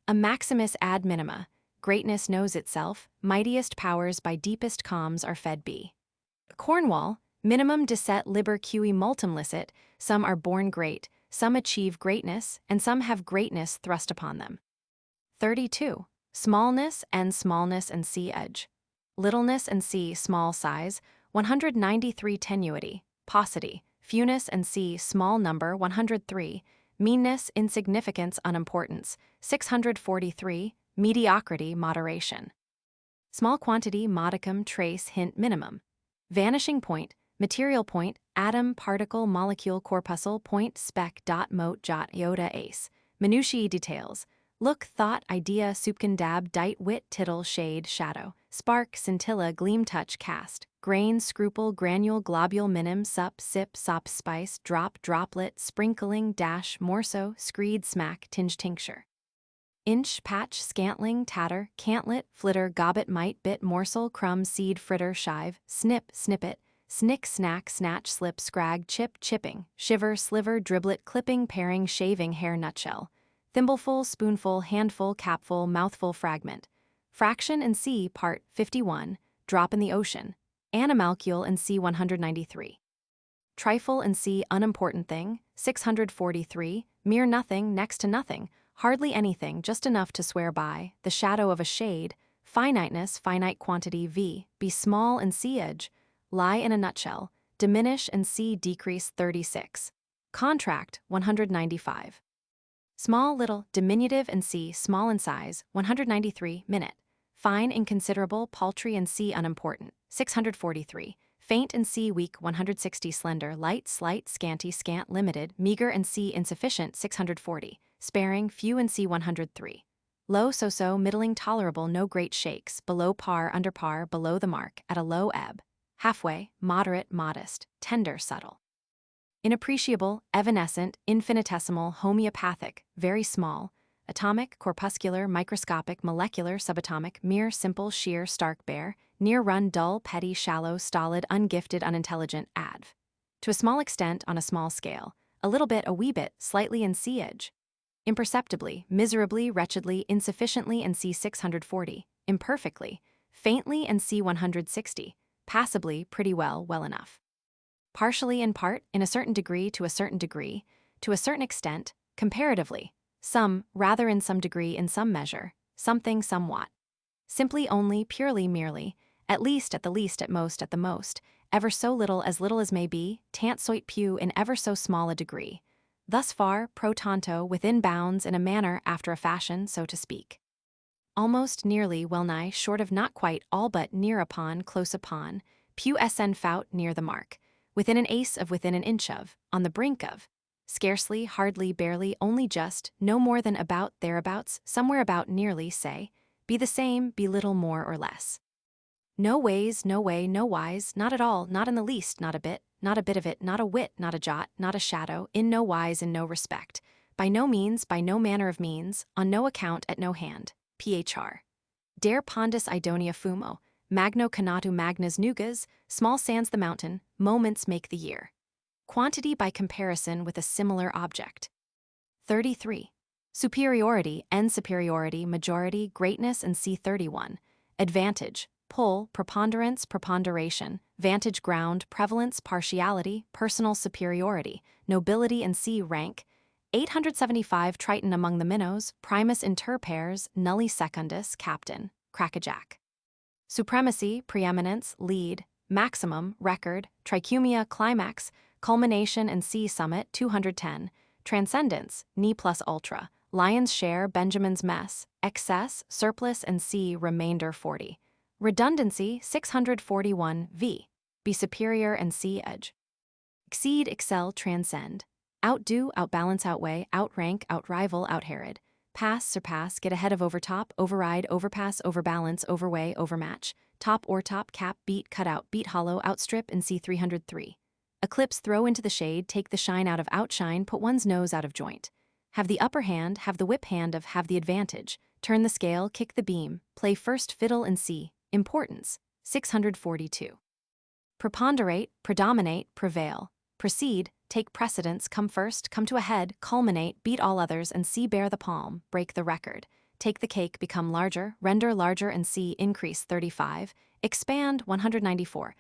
A maximus ad minima. Greatness knows itself, mightiest powers by deepest calms are fed be. Cornwall, minimum disset liber cui multum licet, some are born great, some achieve greatness, and some have greatness thrust upon them. 32. Smallness and see edge. Littleness and see small size, 193 tenuity, paucity, fewness and see small number, 103, meanness, insignificance, unimportance, 643, mediocrity, moderation. Small quantity, modicum, trace, hint, minimum. Vanishing point, material point, atom, particle, molecule, corpuscle, point, speck, dot, mote, jot, iota, ace. Minutiae details. Look, thought, idea, soupçon, dab, dite, wit, tittle, shade, shadow, spark, scintilla, gleam, touch, cast, grain, scruple, granule, globule, minim, sup, sip, sop, spice, drop, droplet, sprinkling, dash, morso, screed, smack, tinge, tincture. Inch, patch, scantling, tatter, cantlet, flitter, gobbet, mite, bit, morsel, crumb, seed, fritter, shive, snip, snippet, snick, snack, snatch, slip, scrag, chip, chipping, shiver, sliver, driblet, clipping, paring, shaving, hair, nutshell. Thimbleful, spoonful, handful, capful, mouthful, fragment. Fraction and C, part, 51, drop in the ocean. Animalcule and C, 193. Trifle and C, unimportant thing, 643, mere nothing, next to nothing, hardly anything, just enough to swear by, the shadow of a shade, finiteness, finite quantity v, be small and see edge, lie in a nutshell, diminish and see decrease 36. Contract, 195. Small, little, diminutive and see small in size, 193, minute. Fine, inconsiderable, paltry and see unimportant, 643. Faint and see weak, 160. Slender, light, slight, scanty, scant, limited, meager and see insufficient, 640. Sparing, few and see 103. Low, so-so, middling, tolerable, no great shakes, below par, under par, below the mark, at a low ebb. Halfway, moderate, modest, tender, subtle. Inappreciable, evanescent, infinitesimal, homeopathic, very small, atomic, corpuscular, microscopic, molecular, subatomic, mere, simple, sheer, stark, bare, near run, dull, petty, shallow, stolid, ungifted, unintelligent, adv. To a small extent, on a small scale, a little bit, a wee bit, slightly in C edge. Imperceptibly, miserably, wretchedly, insufficiently and C 640, imperfectly, faintly and C 160, passably, pretty well, well enough. Partially in part, in a certain degree, to a certain extent, comparatively, some, rather in some degree, in some measure, something, somewhat. Simply, only, purely, merely, at least, at the least, at the most, ever so little as may be, tant soit peu in ever so small a degree. Thus far, pro tanto, within bounds, in a manner, after a fashion, so to speak. Almost, nearly, well nigh, short of, not quite, all but, near upon, close upon, peu sn faut, near the mark, within an ace of, within an inch of, on the brink of, scarcely, hardly, barely, only just, no more than about, thereabouts, somewhere about, nearly, say, be the same, be little more or less. No ways, no way, no wise, not at all, not in the least, not a bit of it, not a whit, not a jot, not a shadow, in no wise, in no respect, by no means, by no manner of means, on no account, at no hand. Phr. Dare pondus Idonia fumo, magno canatu magnas nugas, small sands the mountain, moments make the year. Quantity by comparison with a similar object. 33. Superiority, N superiority, majority, greatness and C 31. Advantage, pull, preponderance, preponderation, vantage ground, prevalence, partiality, personal superiority, nobility and C rank. 875 Triton among the minnows, primus inter pares, nulli secundus, captain, crackajack. Supremacy, preeminence, lead, maximum, record, trichumia, climax, culmination and C summit 210, transcendence, ni plus ultra, lion's share, Benjamin's mess, excess, surplus and C remainder 40, redundancy 641 V, be superior and C edge, exceed, excel, transcend, outdo, outbalance, outweigh, outrank, outrival, outherod, pass, surpass, get ahead of, overtop, override, overpass, overbalance, overweigh, overmatch, top or top, cap, beat, cut out, beat hollow, outstrip and C 303. Eclipse, throw into the shade, take the shine out of, outshine, put one's nose out of joint. Have the upper hand, have the whip hand of, have the advantage, turn the scale, kick the beam, play first fiddle and C, importance, 642. Preponderate, predominate, prevail, proceed, take precedence, come first, come to a head, culminate, beat all others and C bear the palm, break the record, take the cake, become larger, render larger and C increase 35, expand 194,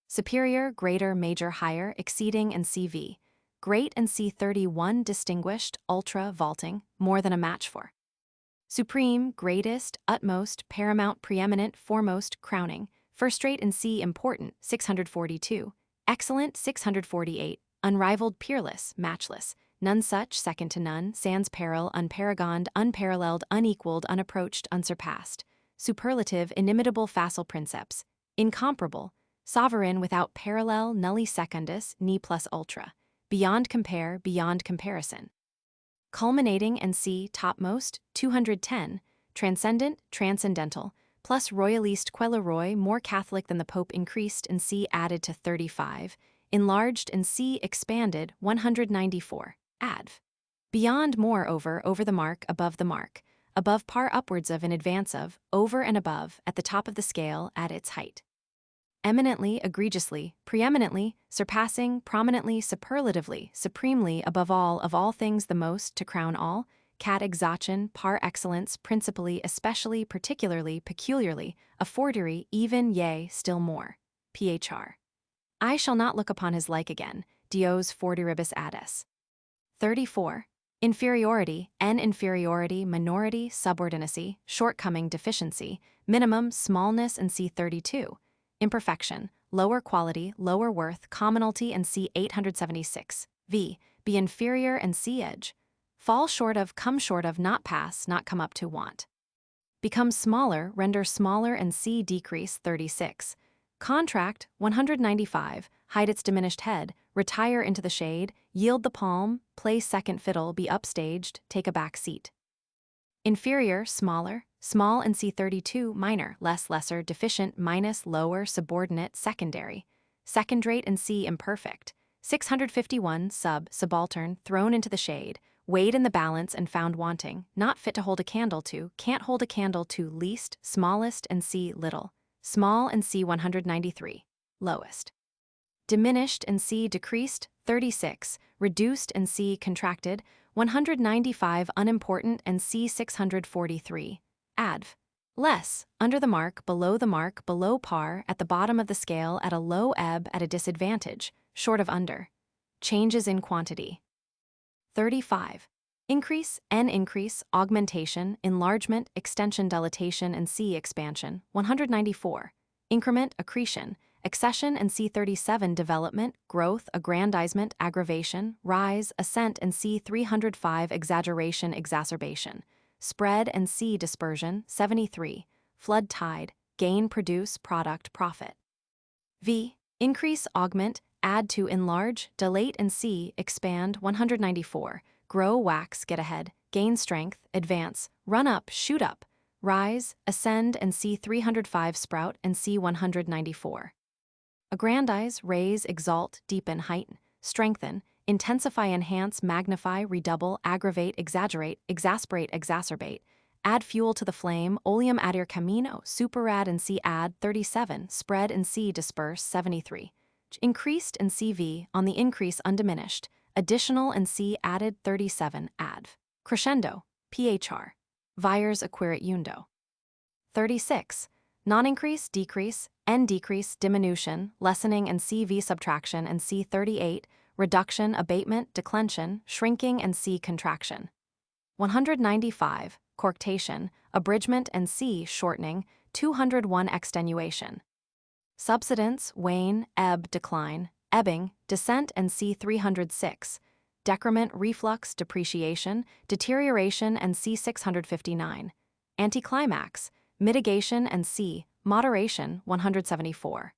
superior, greater, major, higher, exceeding and CV, great and C 31, distinguished, ultra, vaulting, more than a match for. Supreme, greatest, utmost, paramount, preeminent, foremost, crowning, first-rate and C important, 642, excellent, 648, unrivaled, peerless, matchless, none such, second to none, sans peril, unparagoned, unparalleled, unequaled, unapproached, unsurpassed, superlative, inimitable, facile princeps, incomparable, sovereign, without parallel, nulli secundus, ni plus ultra, beyond compare, beyond comparison. Culminating and C topmost, 210, transcendent, transcendental, plus royaliste Quelleroy, more Catholic than the Pope, increased and C added to 35, enlarged and C expanded 194, adv. Beyond, moreover, over the mark, above par, upwards of, in advance of, over and above, at the top of the scale, at its height. Eminently, egregiously, preeminently, surpassing, prominently, superlatively, supremely, above all, of all things the most, to crown all, cat exotion, par excellence, principally, especially, particularly, peculiarly, a fortiori, even, yea, still more. Phr. I shall not look upon his like again, Dios fortiribus addes. 34. Inferiority, inferiority, minority, subordinacy, shortcoming, deficiency, minimum, smallness and C 32. Imperfection, lower quality, lower worth, commonalty and C 876, v. Be inferior and C edge. Fall short of, come short of, not pass, not come up to, want. Become smaller, render smaller and C decrease 36. Contract, 195, hide its diminished head, retire into the shade, yield the palm, play second fiddle, be upstaged, take a back seat. Inferior, smaller, small and C 32, minor, less, lesser, deficient, minus, lower, subordinate, secondary. Second-rate and C imperfect. 651, subaltern, thrown into the shade, weighed in the balance and found wanting, not fit to hold a candle to, can't hold a candle to, least, smallest and C little, small and C 193, lowest. Diminished and C decreased, 36, reduced and C contracted, 195, unimportant and C 643, adv. Less, under the mark, below par, at the bottom of the scale, at a low ebb, at a disadvantage, short of under. Changes in quantity. 35. Increase, increase, augmentation, enlargement, extension, dilatation and C expansion, 194. Increment, accretion, accession and C 37, development, growth, aggrandizement, aggravation, rise, ascent and C 305, exaggeration, exacerbation, spread and C dispersion, 73, flood tide, gain, produce, product, profit. V. Increase, augment, add to, enlarge, dilate and C expand, 194, grow, wax, get ahead, gain strength, advance, run up, shoot up, rise, ascend and C 305, sprout and C 194. Aggrandize, raise, exalt, deepen, heighten, strengthen, intensify, enhance, magnify, redouble, aggravate, exaggerate, exasperate, exacerbate, add fuel to the flame, oleum adire camino, superad and C add, 37, spread and C disperse, 73. Increased and CV, on the increase undiminished, additional and C added, 37, adv. Crescendo, phr. Vires acquirit eundo. 36. Non-increase, decrease, N decrease, diminution, lessening and CV subtraction and C 38, reduction, abatement, declension, shrinking and C contraction. 195, corktation, abridgment and C shortening, 201 extenuation. subsidence, wane, ebb, decline, ebbing, descent, and c. 306, decrement, reflux, depreciation, deterioration, and c. 659, anticlimax, mitigation, and c. moderation, 174.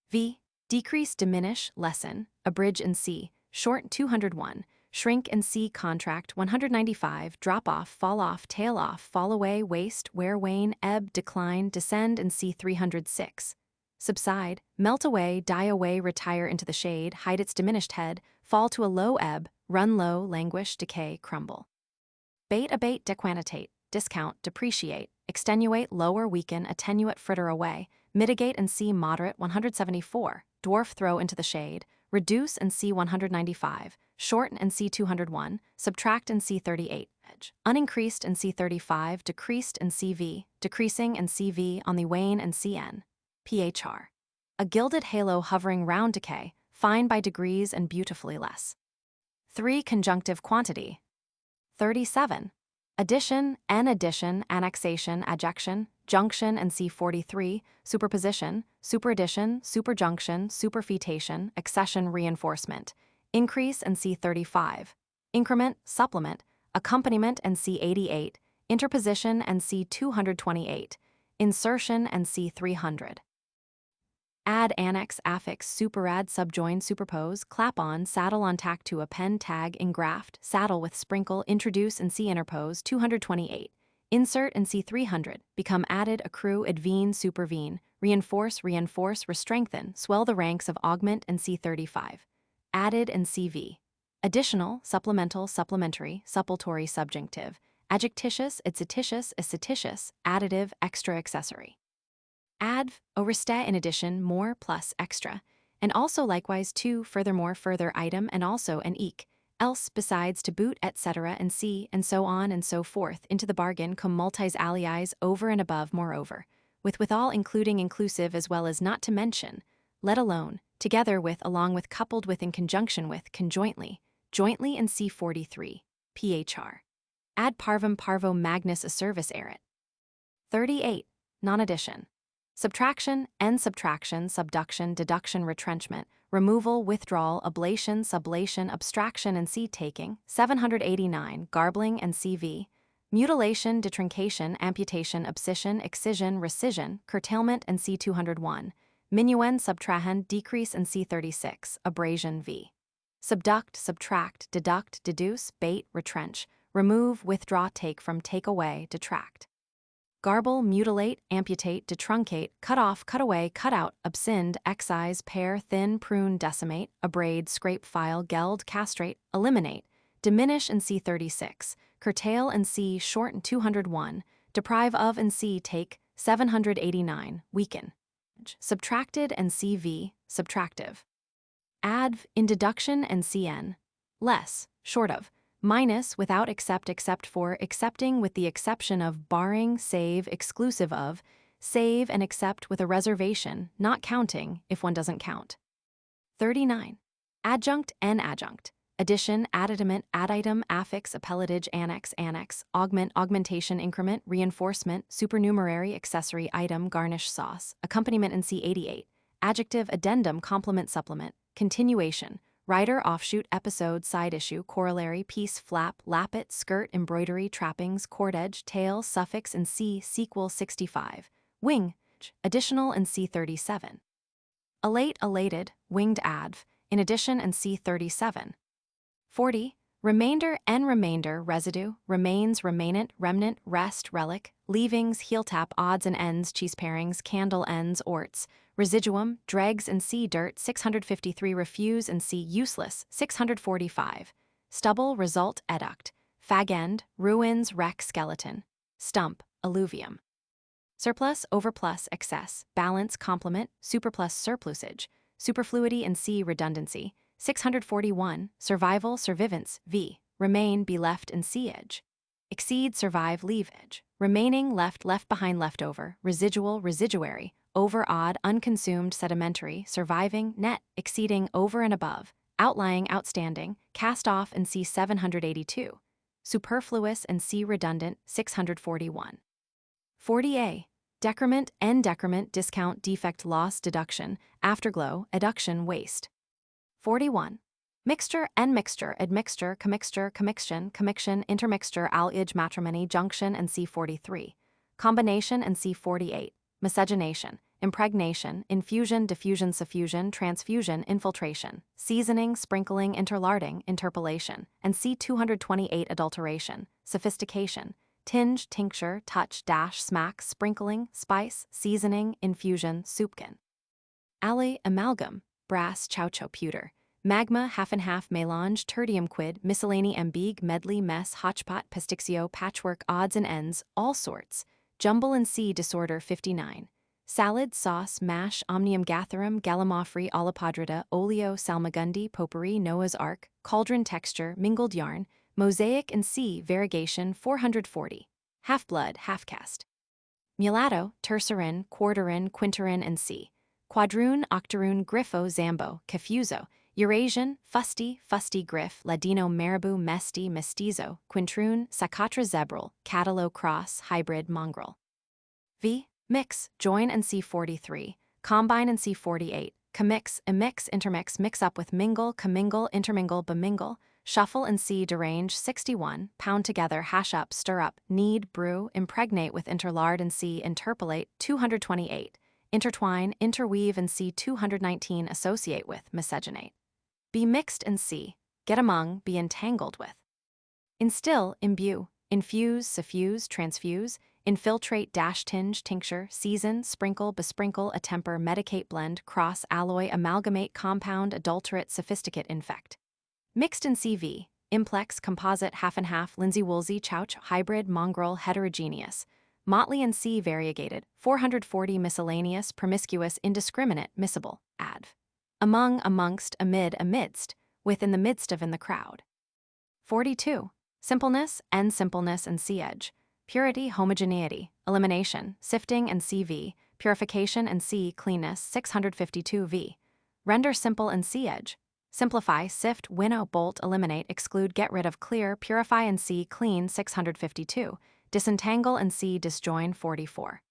V. Decrease, diminish, lessen, abridge, and c. short, 201, shrink, and c. contract, 195, drop off, tail off, fall away, waste, wear, wane, ebb, decline, descend, and c. 306. Subside, melt away, die away, retire into the shade, hide its diminished head, fall to a low ebb, run low, languish, decay, crumble. Bate, abate, dequantitate, discount, depreciate, extenuate, lower, weaken, attenuate, fritter away, mitigate, and c. moderate, 174, dwarf, throw into the shade, reduce, and c. 195, shorten, and c. 201, subtract, and c. 38, edge, unincreased, and c. 35, decreased, and cv, decreasing, and cv, on the wane, and cn, phr. A gilded halo hovering round decay, fine by degrees and beautifully less. 3. Conjunctive quantity. 37. Addition, annexation, adjection, junction, and c. 43, superposition, superaddition, superjunction, superfetation, accession, reinforcement, increase, and c. 35, increment, supplement, accompaniment, and c. 88, interposition, and c. 228, insertion, and c. 300. Add, annex, affix, superadd, subjoin, superpose, clap on, saddle on, tack to, append, tag, engraft, saddle with, sprinkle, introduce, and c. interpose, 228. Insert, and c. 300, become, added, accrue, advene, supervene, reinforce, restrengthen, swell the ranks of, augment, and c. 35. Added, and cv. Additional, supplemental, supplementary, suppletory, subjunctive, adjectitious, itsititious, additive, extra, accessory. Adv, oriste, in addition, more, plus, extra, and also likewise to, furthermore, further, item, and also, and eke, else, besides, to boot, etc., and see, and so on and so forth, into the bargain, cum multis aliis, over and above, moreover, with, withal, including, inclusive, as well as not to mention, let alone, together with, along with, coupled with, in conjunction with, conjointly, jointly, and c. 43, phr. Ad parvum, parvo, magnus, a service erit. 38. Non-addition. Subtraction, subtraction, subduction, deduction, retrenchment, removal, withdrawal, ablation, sublation, abstraction, and seed-taking, 789, garbling, and cv, mutilation, detrincation, amputation, abscission, excision, rescission, curtailment, and c. 201, minuen, subtrahend, decrease, and c. 36, abrasion v. Subduct, subtract, deduct, deduce, bait, retrench, remove, withdraw, take from, take away, detract. Garble, mutilate, amputate, detruncate, cut off, cut away, cut out, abscind, excise, pare, thin, prune, decimate, abrade, scrape, file, geld, castrate, eliminate, diminish, and c. 36, curtail, and c. shorten, 201, deprive of, and c. take, 789, weaken. Subtracted, and cv, subtractive. Adv, in deduction, and cn, less, short of, minus, without, except for, excepting, with the exception of, barring, save, exclusive of, save, and except with a reservation, not counting, if one doesn't count. 39. Adjunct, and adjunct. Addition, additament, additum, affix, appellage, annex, augment, augmentation, increment, reinforcement, supernumerary, accessory, item, garnish, sauce, accompaniment, and c. 88. Adjective, addendum, complement, supplement, continuation, rider, offshoot, episode, side issue, corollary, piece, flap, lappet, skirt, embroidery, trappings, cordedge, tail, suffix, and c. sequel, 65. Wing, additional, and c. 37. Elate, elated, winged adv, in addition, and c. 37. 40. Remainder, remainder, residue, remains, remainant, remnant, rest, relic, leavings, heel tap, odds and ends, cheese pairings, candle ends, orts, residuum, dregs, and c. dirt, 653. Refuse, and c. useless, 645. Stubble, result, educt, fag end, ruins, wreck, skeleton, stump, alluvium. Surplus, overplus, excess, balance, complement, superplus, surplusage, superfluity, and c. redundancy, 641. Survival, survivance, v. remain, be left, and c. edge. Exceed, survive, leave, edge. Remaining, left, left behind, leftover, residual, residuary, over, odd, unconsumed, sedimentary, surviving, net, exceeding, over and above, outlying, outstanding, cast off, and c. 782. Superfluous, and c. redundant, 641. 40a. decrement, end decrement, discount, defect, loss, deduction, afterglow, eduction, waste. 41. Mixture, mixture, admixture, commixtion, intermixture, alliage, matrimony, junction, and C43. Combination and C48. Miscegenation, impregnation, infusion, diffusion, suffusion, transfusion, infiltration, seasoning, sprinkling, interlarding, interpolation, and C228. Adulteration, sophistication, tinge, tincture, touch, dash, smack, sprinkling, spice, seasoning, infusion, soupkin. Alloy, amalgam, brass, chaucho, pewter. Magma, half and half, melange, tertium quid, miscellany, ambigue, medley, mess, hotchpot, pasticcio, patchwork, odds and ends, all sorts. Jumble and C disorder 59. Salad, sauce, mash, omnium gatherum, gallimaufry, olipadrida, oleo, salmagundi, potpourri, Noah's Ark, cauldron texture, mingled yarn, mosaic and C variegation 440. Half-blood, half-caste. Mulatto, tercerin, quarterin, quinterin and C. Quadroon, octoroon, griffo, zambo, cafuso, Eurasian, fusty, griff, Ladino, marabou, mesti, mestizo, quintroon, sacatra, zebral, catalo, cross, hybrid, mongrel. V. Mix, join and C43, combine and C48, commix, immix, intermix, mix up with mingle, commingle, intermingle, bemingle, shuffle and C derange 61, pound together, hash up, stir up, knead, brew, impregnate with interlard and C interpolate 228, intertwine, interweave and C 219, associate with, miscegenate. Be mixed and C, get among, be entangled with. Instill, imbue, infuse, suffuse, transfuse, infiltrate, dash, tinge, tincture, season, sprinkle, besprinkle, attemper, medicate, blend, cross, alloy, amalgamate, compound, adulterate, sophisticate, infect. Mixed and CV, implex, composite, half and half, linsey-woolsey, chouch, hybrid, mongrel, heterogeneous. Motley and C variegated, 440, miscellaneous, promiscuous, indiscriminate, miscible, adv. Among, amongst, amid, amidst, with, in the midst of, in the crowd. 42. Simpleness and C edge. Purity, homogeneity, elimination, sifting and CV, purification and C cleanness 652 V. Render simple and C edge. Simplify, sift, winnow, bolt, eliminate, exclude, get rid of, clear, purify and C clean 652. Disentangle and C disjoin 44.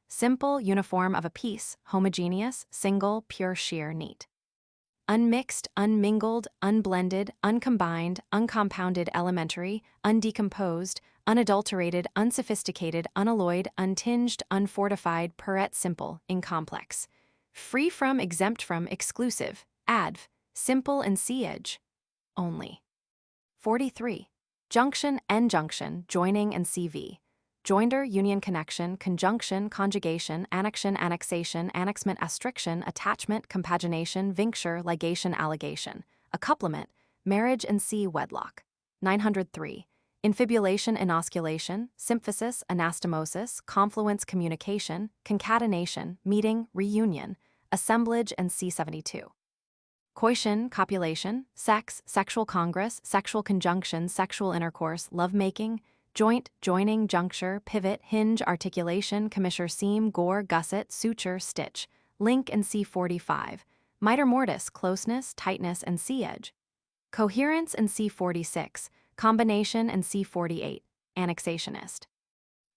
Simple, uniform of a piece, homogeneous, single, pure, sheer, neat. Unmixed, unmingled, unblended, uncombined, uncompounded, elementary, undecomposed, unadulterated, unsophisticated, unalloyed, untinged, unfortified, puret, simple, incomplex. Free from, exempt from, exclusive, adv, simple and C edge. Only. 43. Junction, junction, joining and CV. Joinder, union, connection, conjunction, conjugation, annexion, annexation, annexment, astriction, attachment, compagination, vincture, ligation, allegation. Accouplement, marriage and C wedlock. 903. Infibulation, inosculation, symphysis, anastomosis, confluence, communication, concatenation, meeting, reunion, assemblage and C72. Coition, copulation, sex, sexual congress, sexual conjunction, sexual intercourse, lovemaking, joint, joining, juncture, pivot, hinge, articulation, commissure, seam, gore, gusset, suture, stitch, link and C45, miter mortis, closeness, tightness and C-edge. Coherence and C46, combination and C48, annexationist.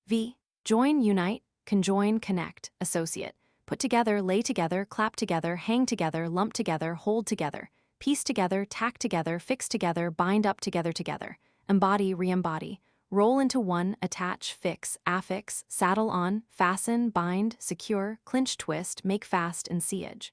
V. Join, unite, conjoin, connect, associate, put together, lay together, clap together, hang together, lump together, hold together, piece together, tack together, fix together, bind up together, embody, re-embody, roll into one, attach, fix, affix, saddle on, fasten, bind, secure, clinch, twist, make fast, and siege.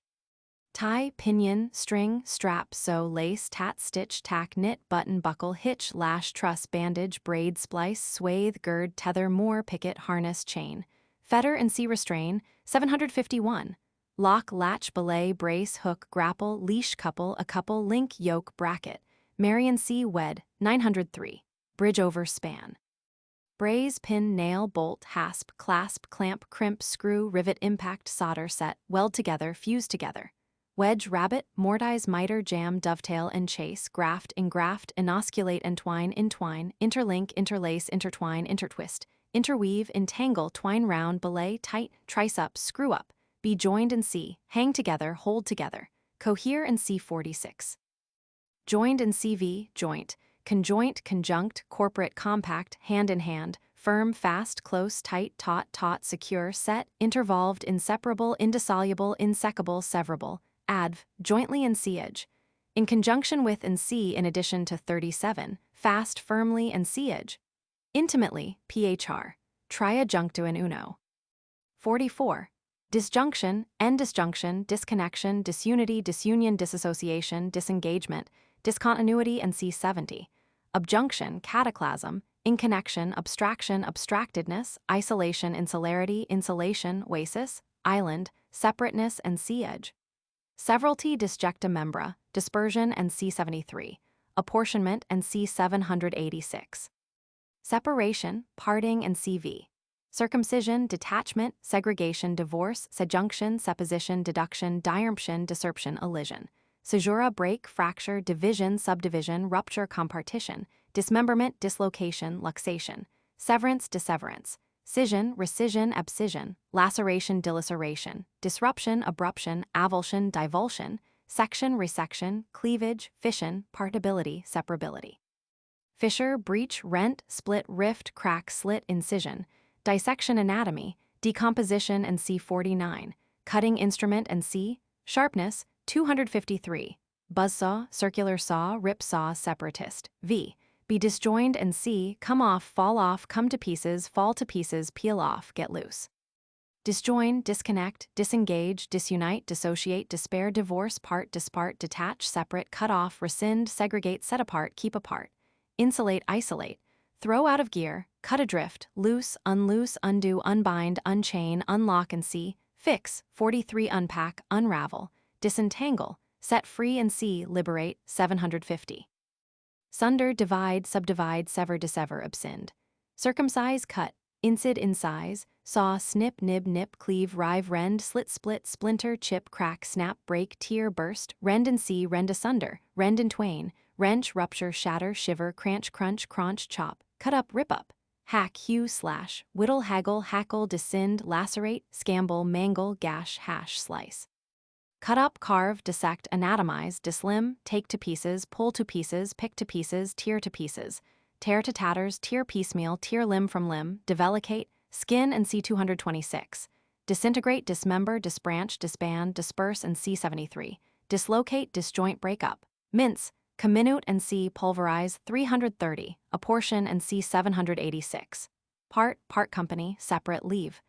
Tie, pinion, string, strap, sew, lace, tat, stitch, tack, knit, button, buckle, hitch, lash, truss, bandage, braid, splice, swathe, gird, tether, moor, picket, harness, chain. Fetter and see restrain, 751. Lock, latch, belay, brace, hook, grapple, leash, couple, a couple, link, yoke, bracket. Marry and see wed, 903. Bridge over, span. Braze, pin, nail, bolt, hasp, clasp, clamp, crimp, screw, rivet, impact, solder, set, weld together, fuse together. Wedge, rabbit, mortise, miter, jam, dovetail, and chase, graft, engraft, inosculate, entwine, intertwine, interlink, interlace, intertwine, intertwist, interweave, entangle, twine round, belay, tight, trice up, screw up, be joined and see, hang together, hold together, cohere and C46. Joined and CV, joint, conjoint, conjunct, corporate, compact, hand in hand, firm, fast, close, tight, taut, secure, set, intervolved, inseparable, indissoluble, inseparable, severable, adv, jointly and siege. In conjunction with and see in addition to 37, fast, firmly and siege. Intimately, phr, tria juncto in uno. 44. Disjunction, end disjunction, disconnection, disunity, disunion, disassociation, disengagement, discontinuity and C70. Objunction, cataclasm, inconnection, abstraction, abstractedness, isolation, insularity, insulation, oasis, island, separateness and siege. Severalty, disjecta membra, dispersion and C73. Apportionment and C786. Separation, parting and CV. Circumcision, detachment, segregation, divorce, sejunction, supposition, deduction, diumption, disruption, elision. Caesura, break, fracture, division, subdivision, rupture, compartition, dismemberment, dislocation, luxation. Severance, disseverance. Scission, rescission, abscission, laceration, dilaceration, disruption, abruption, avulsion, divulsion, section, resection, cleavage, fission, partability, separability. Fissure, breach, rent, split, rift, crack, slit, incision, dissection, anatomy, decomposition and C49, cutting instrument and C, sharpness, 253, buzzsaw, circular saw, rip saw, separatist, V, be disjoined and C, come off, come to pieces, fall to pieces, peel off, get loose. Disjoin, disconnect, disengage, disunite, dissociate, despair, divorce, part, dispart, detach, separate, cut off, rescind, segregate, set apart, keep apart. Insulate, isolate, throw out of gear, cut adrift, loose, unloose, undo, unbind, unchain, unlock and see, fix, 43 unpack, unravel, disentangle, set free and see, liberate, 750. Sunder, divide, subdivide, sever, dissever, abscind. Circumcise, cut, incide, incise, saw, snip, nip, cleave, rive, rend, slit, split, splinter, chip, crack, snap, break, tear, burst, rend and see, rend asunder, rend in twain, wrench, rupture, shatter, shiver, cranch, crunch, chop, cut up, rip up, hack, hew, slash, whittle, haggle, hackle, descend, lacerate, scamble, mangle, gash, hash, slice. Cut up, carve, dissect, anatomize, dislimb, take to pieces, pull to pieces, pick to pieces, tear to pieces, tear to tatters, tear piecemeal, tear limb from limb, devellicate, skin and C226, disintegrate, dismember, disbranch, disband, disperse and C73, dislocate, disjoint, break up, mince, comminute and C pulverize, 330, apportion and C 786. Part company, separate, leave.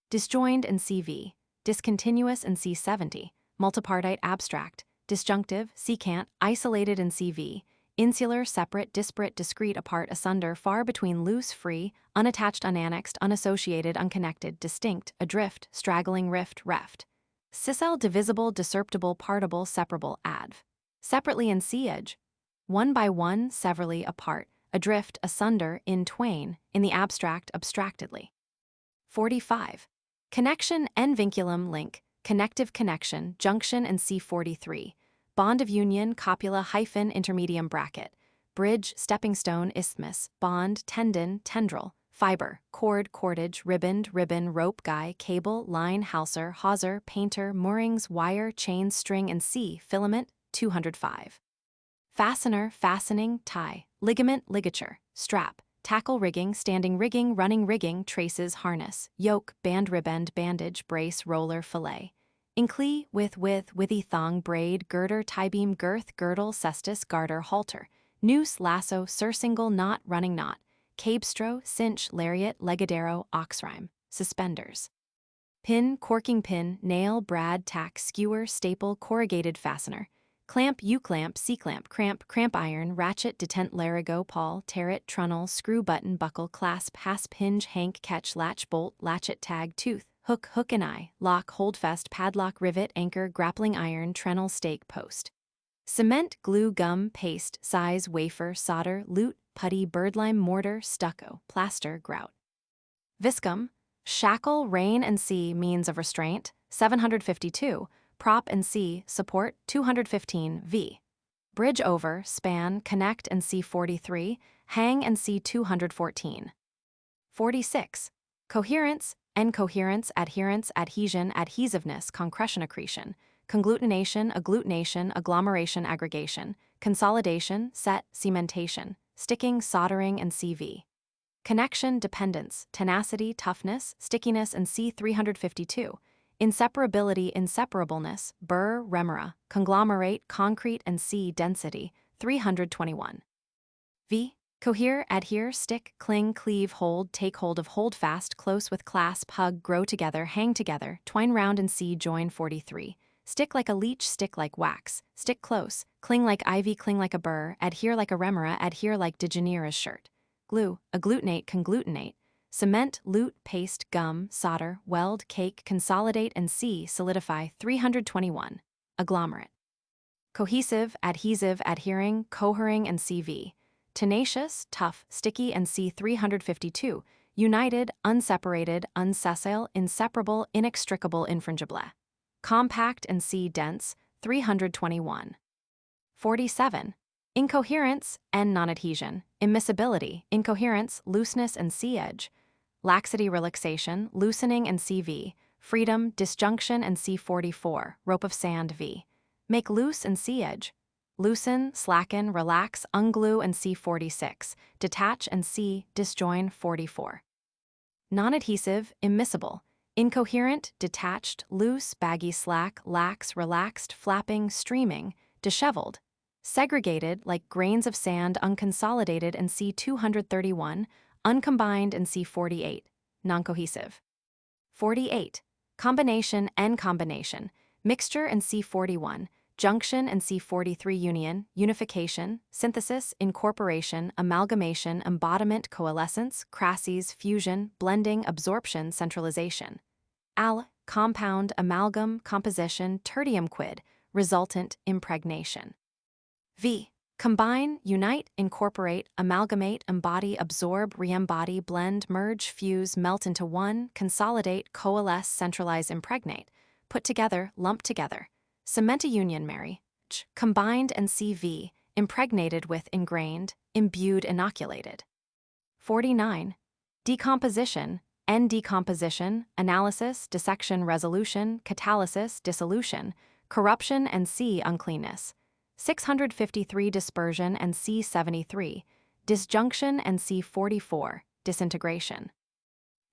Disjoined and CV, discontinuous and C 70, multipartite, abstract, disjunctive, secant, isolated and CV, insular, separate, disparate, discrete, apart, asunder, far between, loose, free, unattached, unannexed, unassociated, unconnected, distinct, adrift, straggling, rift, reft. Sicel, divisible, discerptible, partible, separable, adv. Separately and siege, one by one, severally, apart, adrift, asunder, in twain, in the abstract, abstractedly. 45. Connection, en vinculum, link, connective connection, junction and C43, bond of union, copula, hyphen, intermedium bracket, bridge, stepping stone, isthmus, bond, tendon, tendril, fiber, cord, cordage, ribbon, rope, guy, cable, line, hawser, painter, moorings, wire, chain, string and C, filament, 205. Fastener, fastening, tie, ligament, ligature, strap, tackle, rigging, standing rigging, running rigging, traces, harness, yoke, band, ribband, bandage, brace, roller, fillet. Inklee, withy, thong, braid, girder, tie-beam, girth, girdle, cestus, garter, halter, noose, lasso, surcingle, knot, running knot, cabestro, cinch, lariat, legadero, oxrime, suspenders. Pin, corking pin, nail, brad, tack, skewer, staple, corrugated fastener. Clamp, U-clamp, C-clamp, cramp iron, ratchet, detent, larigo, pawl, tarret, trunnel, screw, button, buckle, clasp, hasp, hinge, hank, catch, latch, bolt, latchet, tag, tooth, hook and eye, lock, holdfast, padlock, rivet, anchor, grappling iron, trennel, stake, post. Cement, glue, gum, paste, size, wafer, solder, lute, putty, birdlime, mortar, stucco, plaster, grout. Viscum, shackle, rein and C, means of restraint, 752, prop and C, support, 215, V. Bridge over, span, connect and C 43, hang and C 214. 46. Coherence, encoherence, adherence, adhesion, adhesiveness, concretion, accretion, conglutination, agglutination, agglomeration, aggregation, consolidation, set, cementation, sticking, soldering and CV. connection, dependence, tenacity, toughness, stickiness, and C. 352. Inseparability, inseparableness, burr, remora, conglomerate, concrete, and C. density, 321. V. Cohere, adhere, stick, cling, cleave, hold, take hold of, hold fast, close with, clasp, hug, grow together, hang together, twine round, and C. join, 43. Stick like a leech, stick like wax, stick close, cling like ivy, cling like a burr, adhere like a remora, adhere like degenera's shirt. Glue, agglutinate, conglutinate, cement, lute, paste, gum, solder, weld, cake, consolidate, and C. solidify, 321. Agglomerate. Cohesive, adhesive, adhering, cohering, and CV. Tenacious, tough, sticky, and C. 352. United, unseparated, unsessile, inseparable, inextricable, infringible. Compact, and C. dense, 321. 47. Incoherence, N. non-adhesion, immiscibility, incoherence, looseness, and C. edge. Laxity, relaxation, loosening, and CV. Freedom, disjunction, and C. 44. Rope of sand, V. Make loose, and C. edge. Loosen, slacken, relax, unglue, and C. 46. Detach, and C. disjoin, 44. Non-adhesive, immiscible. Incoherent, detached, loose, baggy, slack, lax, relaxed, flapping, streaming, disheveled. Segregated, like grains of sand, unconsolidated, and C. 231. Uncombined, and C. 48. Non-cohesive. 48. Combination, N. combination. Mixture, and C. 41. Junction, and C. 43. Union, unification, synthesis, incorporation, amalgamation, embodiment, coalescence, crassies, fusion, blending, absorption, centralization. Al, compound, amalgam, composition, tertium quid, resultant, impregnation. V. Combine, unite, incorporate, amalgamate, embody, absorb, re-embody, blend, merge, fuse, melt into one, consolidate, coalesce, centralize, impregnate, put together, lump together. Cement a union, marry. Combined, and CV, impregnated with, ingrained, imbued, inoculated. 49. Decomposition, N. decomposition, analysis, dissection, resolution, catalysis, dissolution, corruption, and C. uncleanness. 653. Dispersion, and C. 73. Disjunction, and C. 44. Disintegration.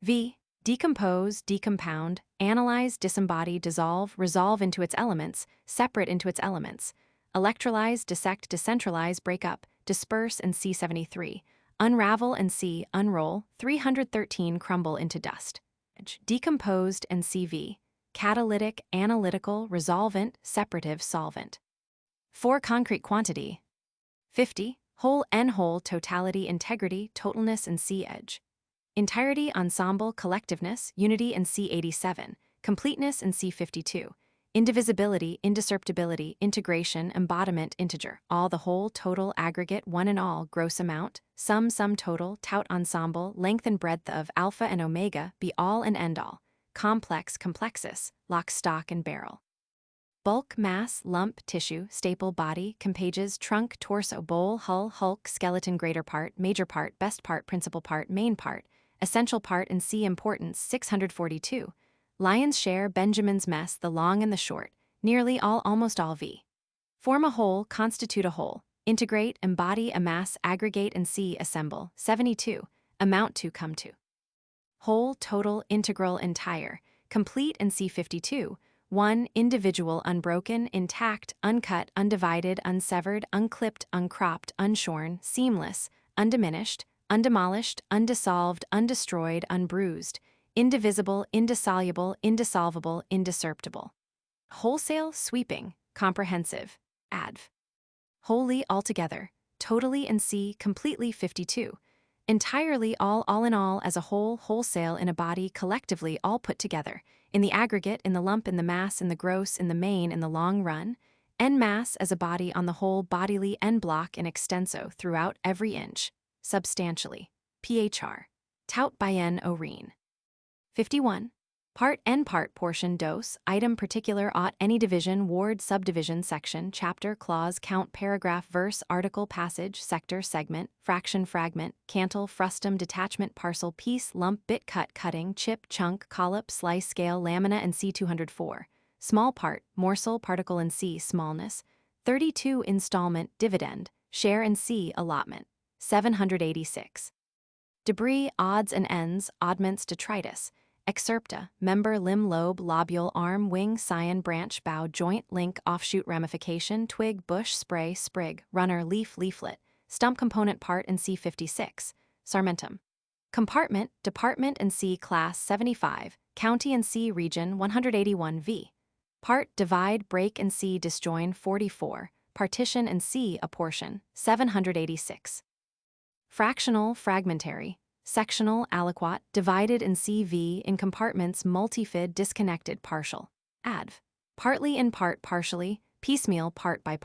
V. Decompose, decompound, analyze, disembody, dissolve, resolve into its elements, separate into its elements. Electrolyze, dissect, decentralize, break up, disperse, and C. 73. Unravel, and C. unroll, 313. Crumble into dust. Decomposed, and CV. Catalytic, analytical, resolvent, separative, solvent. 4. Concrete quantity. 50. Whole, N. whole, totality, integrity, totalness, and C. edge. Entirety, ensemble, collectiveness, unity, and C. 87. Completeness, and C. 52. Indivisibility, indiscerptibility, integration, embodiment, integer, all, the whole, total, aggregate, one and all, gross amount, sum total, tout, ensemble, length and breadth of, alpha and omega, be all and end all, complex, complexus, lock, stock, and barrel. Bulk, mass, lump, tissue, staple, body, compages, trunk, torso, bowl, hull, hulk, skeleton, greater part, major part, best part, principal part, main part, essential part, and C. importance, 642. Lion's share, Benjamin's mess, the long and the short, nearly all, almost all, V. Form a whole, constitute a whole, integrate, embody, amass, aggregate, and C. assemble, 72. Amount to, come to. Whole, total, integral, entire, complete, and C. 52. 1. Individual, unbroken, intact, uncut, undivided, unsevered, unclipped, uncropped, unshorn, seamless, undiminished, undemolished, undissolved, undestroyed, unbruised, indivisible, indissoluble, indissolvable, indiscerptible. Wholesale, sweeping, comprehensive, adv. Wholly, altogether, totally, and C. completely, 52. Entirely, all in all, as a whole, wholesale, in a body, collectively, all put together, in the aggregate, in the lump, in the mass, in the gross, in the main, in the long run, en masse as a body, on the whole, bodily, en bloc, in extenso, throughout, every inch, substantially, phr. Tout by en orine. 51. Part, en part, portion, dose, item, particular, ought, any division, ward, subdivision, section, chapter, clause, count, paragraph, verse, article, passage, sector, segment, fraction, fragment, cantle, frustum, detachment, parcel, piece, lump, bit, cut, cutting, chip, chunk, collop, slice, scale, lamina, and C. 204. Small part, morsel, particle, and C. smallness. 32. Installment, dividend, share, and C. allotment. 786. Debris, odds and ends, oddments, detritus. Excerpta, member, limb, lobe, lobule, arm, wing, scion, branch, bough, joint, link, offshoot, ramification, twig, bush, spray, sprig, runner, leaf, leaflet. Stump, component, part in C56. Sarmentum. Compartment, department in C class 75, county in C region 181 V. Part, divide, break in C disjoin 44, partition in C a portion 786. Fractional, fragmentary, sectional, aliquot, divided in CV in compartments multifid disconnected partial. Adv. Partly in part partially, piecemeal part by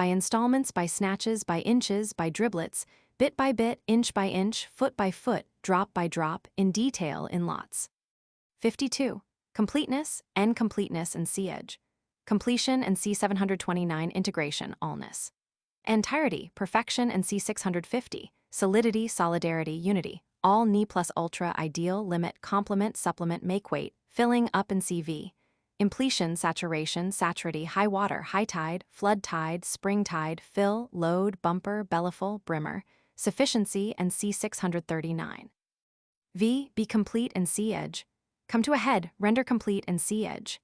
installments, by snatches, by inches, by driblets, bit by bit, inch by inch, foot by foot, drop by drop, in detail, in lots. 52. Completeness, and completeness in C-edge. Completion and C729 integration, allness. Entirety, perfection and C650, solidity, solidarity, unity, all ni plus ultra, ideal, limit, complement, supplement, make weight, filling up in CV. Impletion, saturation, saturity, high water, high tide, flood tide, spring tide, fill, load, bumper, belliful, brimmer, sufficiency and C639. V. Be complete in C-edge. Come to a head, render complete in C-edge.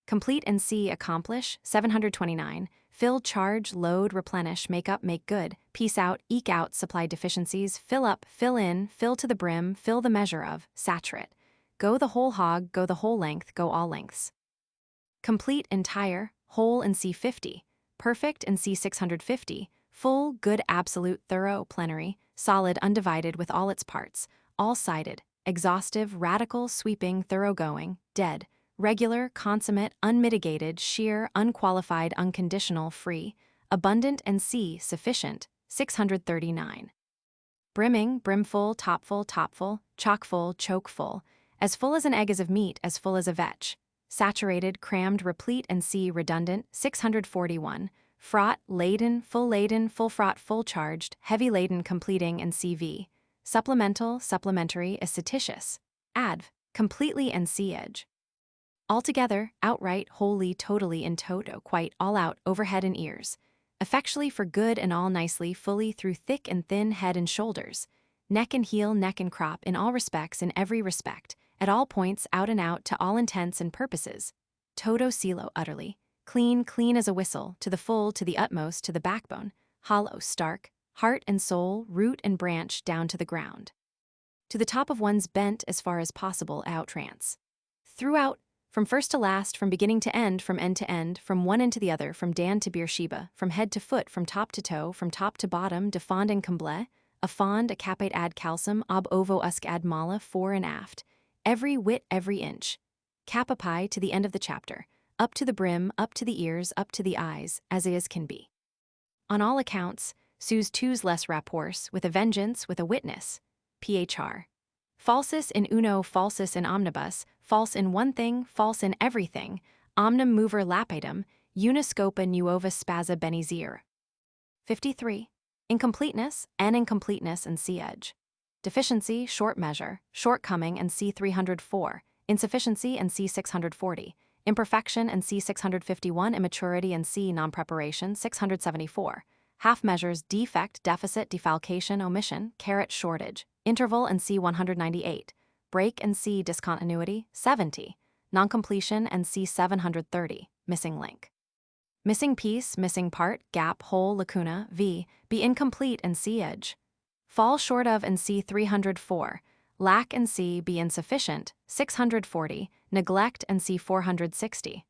Complete in C accomplish, 729, fill, charge, load, replenish, make up, make good, piece out, eke out, supply deficiencies, fill up, fill in, fill to the brim, fill the measure of, saturate. Go the whole hog, go the whole length, go all lengths. Complete, entire, whole in C50, perfect in C650, full, good, absolute, thorough, plenary, solid, undivided with all its parts, all-sided, exhaustive, radical, sweeping, thoroughgoing, dead, regular, consummate, unmitigated, sheer, unqualified, unconditional, free, abundant and C, sufficient, 639. Brimming, brimful, topful, chockful, chokeful, as full as an egg is of meat, as full as a vetch. Saturated, crammed, replete and C, redundant, 641. Fraught, laden, full fraught, full charged, heavy laden, completing and CV. Supplemental, supplementary, aescititious. Adv. Completely and C-edge. Altogether, outright, wholly, totally, in toto, quite, all out, overhead and ears. Effectually for good and all nicely, fully, through thick and thin, head and shoulders. Neck and heel, neck and crop, in all respects, in every respect, at all points, out and out, to all intents and purposes. Toto silo, utterly. Clean, clean as a whistle, to the full, to the utmost, to the backbone. Hollow, stark, heart and soul, root and branch, down to the ground. To the top of one's bent as far as possible, outrance. Throughout, from first to last, from beginning to end, from one end to the other, from Dan to Beersheba, from head to foot, from top to toe, from top to bottom, de fond and comble, a fond, a capite ad calcem, ob ovo usc ad mala, fore and aft, every whit, every inch. Capapi to the end of the chapter, up to the brim, up to the ears, up to the eyes, as is can be. On all accounts, sus tus les rapports, with a vengeance, with a witness. Phr. Falsus in uno, falsus in omnibus, false in one thing, false in everything, omnem mover lapidem, uniscopa nuova spasa benizir. 53. Incompleteness, and incompleteness and C-edge. Deficiency, short measure, shortcoming and C304, insufficiency and C640, imperfection and C651, immaturity and C non-preparation 674, half measures, defect, deficit, defalcation, omission, caret, shortage, interval and C198, break and C discontinuity 70, non-completion and C730, missing link. Missing piece, missing part, gap, hole, lacuna, V, be incomplete and C-edge. Fall short of and C304, lack and C be insufficient, 640, neglect and C460.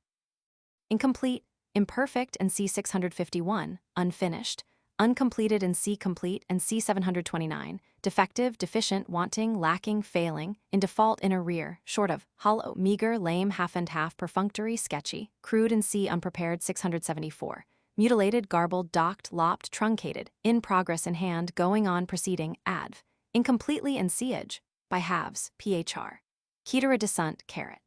Incomplete, imperfect and C651, unfinished, uncompleted and C complete and C729, defective, deficient, wanting, lacking, failing, in default, in arrear, short of, hollow, meager, lame, half and half, perfunctory, sketchy, crude and C unprepared 674, mutilated, garbled, docked, lopped, truncated, in progress, in hand, going on, proceeding, adv, incompletely and C-edge, by halves, phr. Ketera desunt, caret.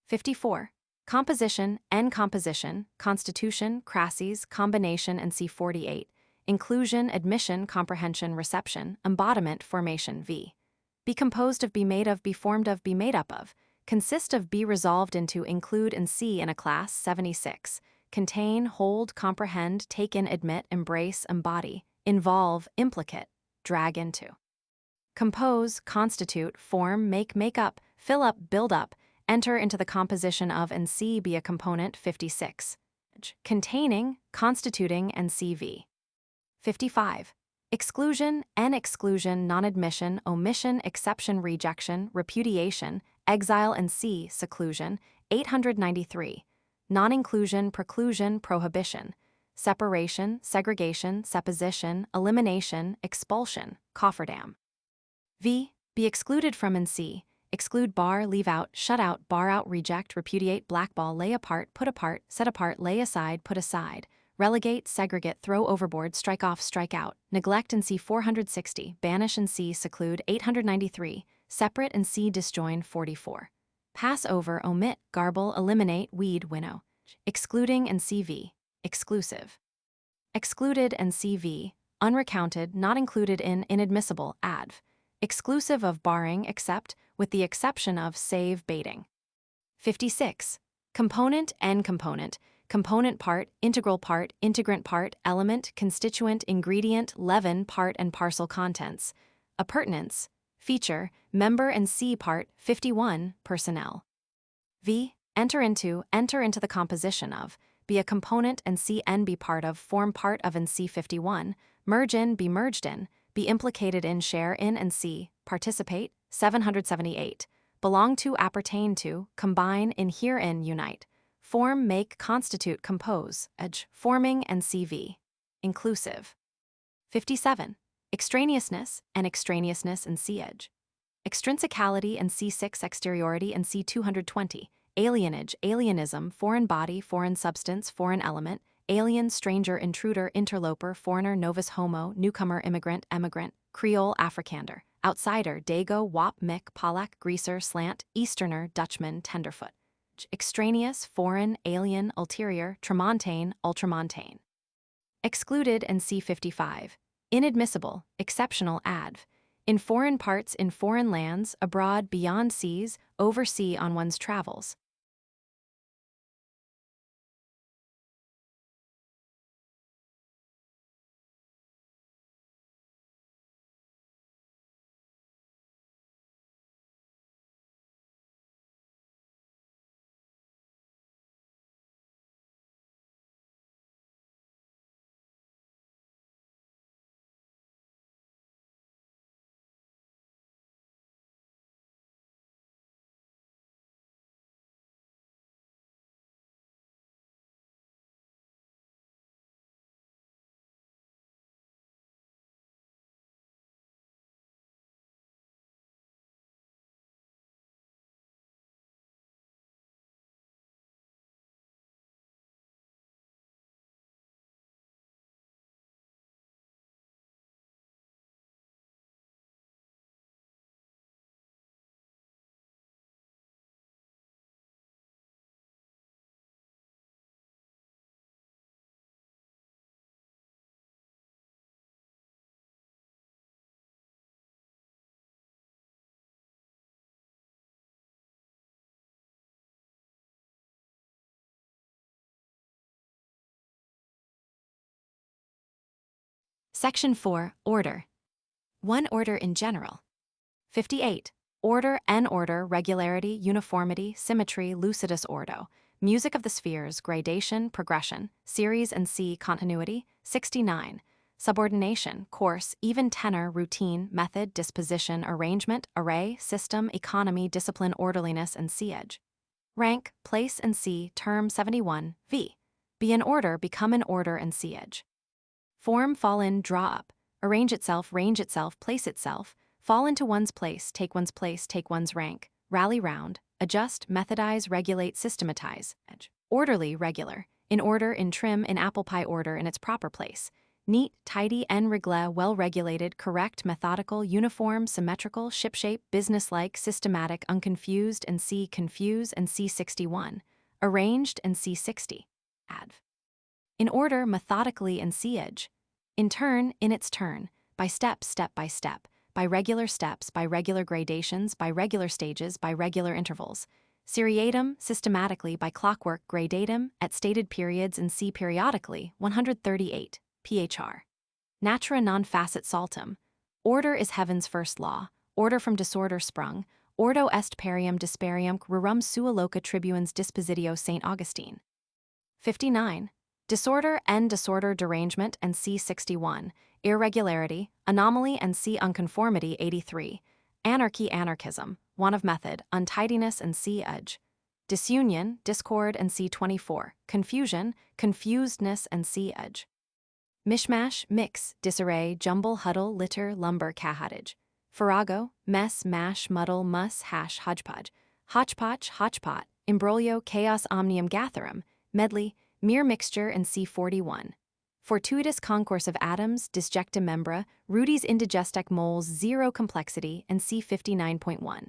54. Composition, and composition, constitution, crasses, combination and C48, inclusion, admission, comprehension, reception, embodiment, formation, V. Be composed of, be made of, be formed of, be made up of, consist of, be resolved into, include and C in a class 76, contain, hold, comprehend, take in, admit, embrace, embody, involve, implicate, drag into. compose, constitute, form, make up, fill up, build up, enter into the composition of and see be a component 56. Containing, constituting, and CV. 55. Exclusion, non-admission, omission, exception, rejection, repudiation, exile, and seclusion. 893. Non-inclusion, preclusion, prohibition, separation, segregation, supposition, elimination, expulsion, cofferdam. V. Be excluded from and see. Exclude, bar, leave out, shut out, bar out, reject, repudiate, blackball, lay apart, put apart, set apart, lay aside, put aside, relegate, segregate, throw overboard, strike off, strike out, neglect and see 460, banish and see seclude 893, separate and see disjoin 44. Pass over, omit, garble, eliminate, weed, winnow. Excluding and CV, exclusive. Excluded and CV, unrecounted, not included in, inadmissible, adv. Exclusive of barring, except, with the exception of save baiting. 56. Component, component part, integrant part, element, constituent, ingredient, leaven, part and parcel contents. Appurtenance, feature, member and C part, 51, personnel. V. Enter into the composition of, be a component and CN be part of, form part of and C51, merge in, be merged in, be implicated in, share in and see, participate, 778, belong to, appertain to, combine, in, herein, unite, form, make, constitute, compose, edge, forming and CV, inclusive. 57. Extraneousness and see edge. Extrinsicality and C6, exteriority and C220, alienage, alienism, foreign body, foreign substance, foreign element, alien, stranger, intruder, interloper, foreigner, novus homo, newcomer, immigrant, emigrant, Creole, Afrikander, outsider, dago, wop, mick, Polak, greaser, slant, Easterner, Dutchman, tenderfoot. Extraneous, foreign, alien, ulterior, tramontane, ultramontane. Excluded and C55. Inadmissible, exceptional, adv. In foreign parts, in foreign lands, abroad, beyond seas, oversea on one's travels. Section 4. Order. 1. Order in general. 58. Order, regularity, uniformity, symmetry, lucidus ordo, music of the spheres, gradation, progression, series and C, continuity. 69. Subordination, course, even tenor, routine, method, disposition, arrangement, array, system, economy, discipline, orderliness, and C edge. Rank, place and C, term 71, V. Be in order, become in order and C edge. Form, fall in, draw up, arrange itself, range itself, place itself, fall into one's place, take one's rank, rally round, adjust, methodize, regulate, systematize, edge. Orderly, regular, in order, in trim, in apple pie order in its proper place, neat, tidy, en règle, well-regulated, correct, methodical, uniform, symmetrical, shipshape, businesslike, systematic, unconfused, and C, confuse, and C61, arranged, and C60, adv. In order, methodically, and C edge. In turn, in its turn, by step, step by step, by regular steps, by regular gradations, by regular stages, by regular intervals. Seriatim, systematically, by clockwork, gradatum, at stated periods and C periodically, 138, phr. Natura non facet saltum, Order is heaven's first law, order from disorder sprung, ordo est parium disparium rerum sua loca tribuans dispositio St. Augustine. 59. Disorder and disorder derangement and c. 61. Irregularity, anomaly and c. unconformity 83. Anarchy anarchism, want of method, untidiness and c. edge. Disunion, discord and c. 24. Confusion, confusedness and c. edge. Mishmash, mix, disarray, jumble, huddle, litter, lumber, cahottage. Farrago, mess, mash, muddle, muss, hash, hodgepodge. Hodgepodge, hodgepot, imbroglio, chaos omnium gatherum, medley, mere mixture and c. 41. Fortuitous concourse of atoms, disjecta membra, rudis indigestec moles, zero complexity and c. 59.1.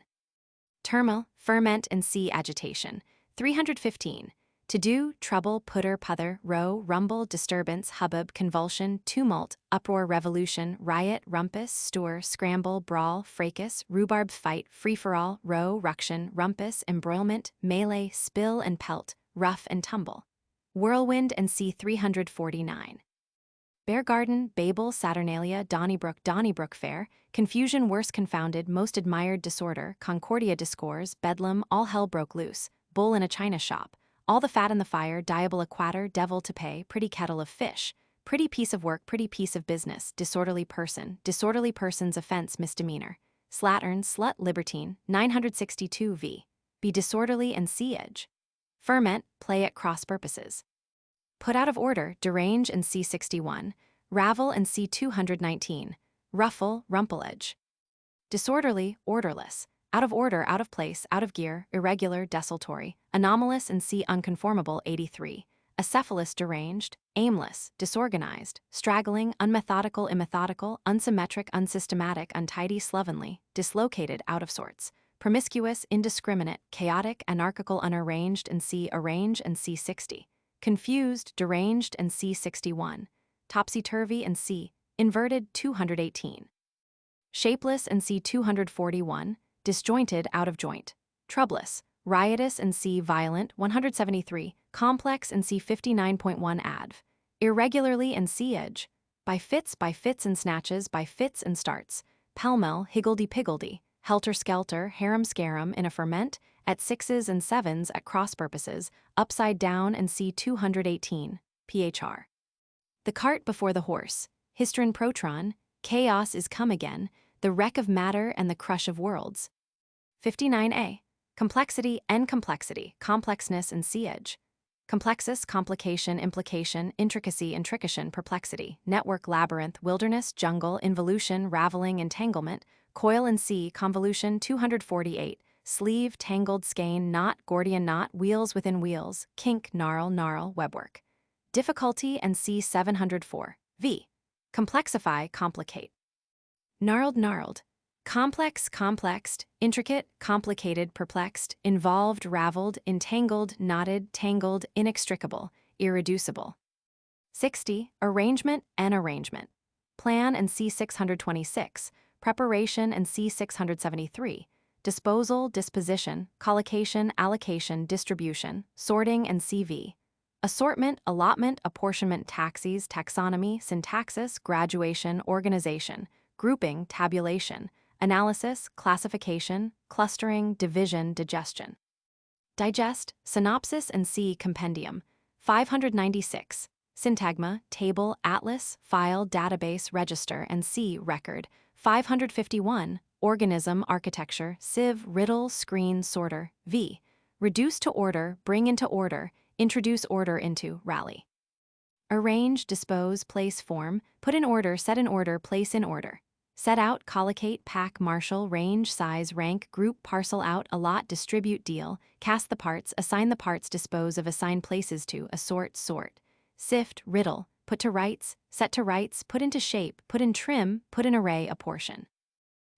Turmoil, ferment and c. agitation. 315. To do, trouble, putter, puther, row, rumble, disturbance, hubbub, convulsion, tumult, uproar, revolution, riot, rumpus, stir, scramble, brawl, fracas, rhubarb, fight, free-for-all, row, ruction, rumpus, embroilment, melee, spill and pelt, rough and tumble. Whirlwind and c. 349. Bear Garden, Babel, Saturnalia, Donnybrook Fair, confusion worse confounded, most admired disorder, Concordia discourse, bedlam, all hell broke loose, bull in a china shop, all the fat in the fire, diable a quatter, devil to pay, pretty kettle of fish, pretty piece of work, pretty piece of business, disorderly person's offense misdemeanor, slattern, slut, libertine, 962 v. Be disorderly and c. edge. Ferment, play at cross purposes. Put out of order, derange and c. 61, ravel and c. 219, ruffle, rumple edge. Disorderly, orderless, out of order, out of place, out of gear, irregular, desultory, anomalous and c. unconformable 83, acephalous, deranged, aimless, disorganized, straggling, unmethodical, immethodical, unsymmetric, unsystematic, untidy, slovenly, dislocated, out of sorts, promiscuous, indiscriminate, chaotic, anarchical, unarranged and c. arrange and c. 60. Confused, deranged and c. 61, topsy-turvy and c. inverted 218. Shapeless and c. 241, disjointed, out of joint, troublous, riotous and c. violent 173, complex and c. 59.1 adv, irregularly and c. edge, by fits and snatches, by fits and starts, pell-mell, higgledy-piggledy, helter-skelter, harum-scarum in a ferment, at sixes and sevens at cross purposes, upside down and c. 218, phr. The cart before the horse, hystron protron, chaos is come again, the wreck of matter and the crush of worlds. 59a. Complexity and complexity, complexness and c. edge. Complexus, complication, implication, intricacy, intrication, perplexity, network, labyrinth, wilderness, jungle, involution, raveling, entanglement, coil and c. convolution 248, sleeve, tangled, skein, knot, Gordian knot, wheels within wheels, kink, gnarl, webwork. Difficulty and c. 704, v. Complexify, complicate. Gnarled, complex, complexed, intricate, complicated, perplexed, involved, raveled, entangled, knotted, tangled, inextricable, irreducible. 60. Arrangement and arrangement. Plan and c. 626, preparation and c. 673, disposal, disposition, collocation, allocation, distribution, sorting and CV. Assortment, allotment, apportionment, taxes, taxonomy, syntaxis, graduation, organization, grouping, tabulation, analysis, classification, clustering, division, digestion. Digest, synopsis and c. compendium. 596. Syntagma, table, atlas, file, database, register and c. record. 551. Organism, architecture, sieve, riddle, screen, sorter, v. Reduce to order, bring into order, introduce order into, rally. Arrange, dispose, place, form, put in order, set in order, place in order. Set out, collocate, pack, marshal, range, size, rank, group, parcel out, allot, distribute, deal, cast the parts, assign the parts, dispose of, assign places to, assort, sort. Sift, riddle, put to rights, set to rights, put into shape, put in trim, put in array, apportion.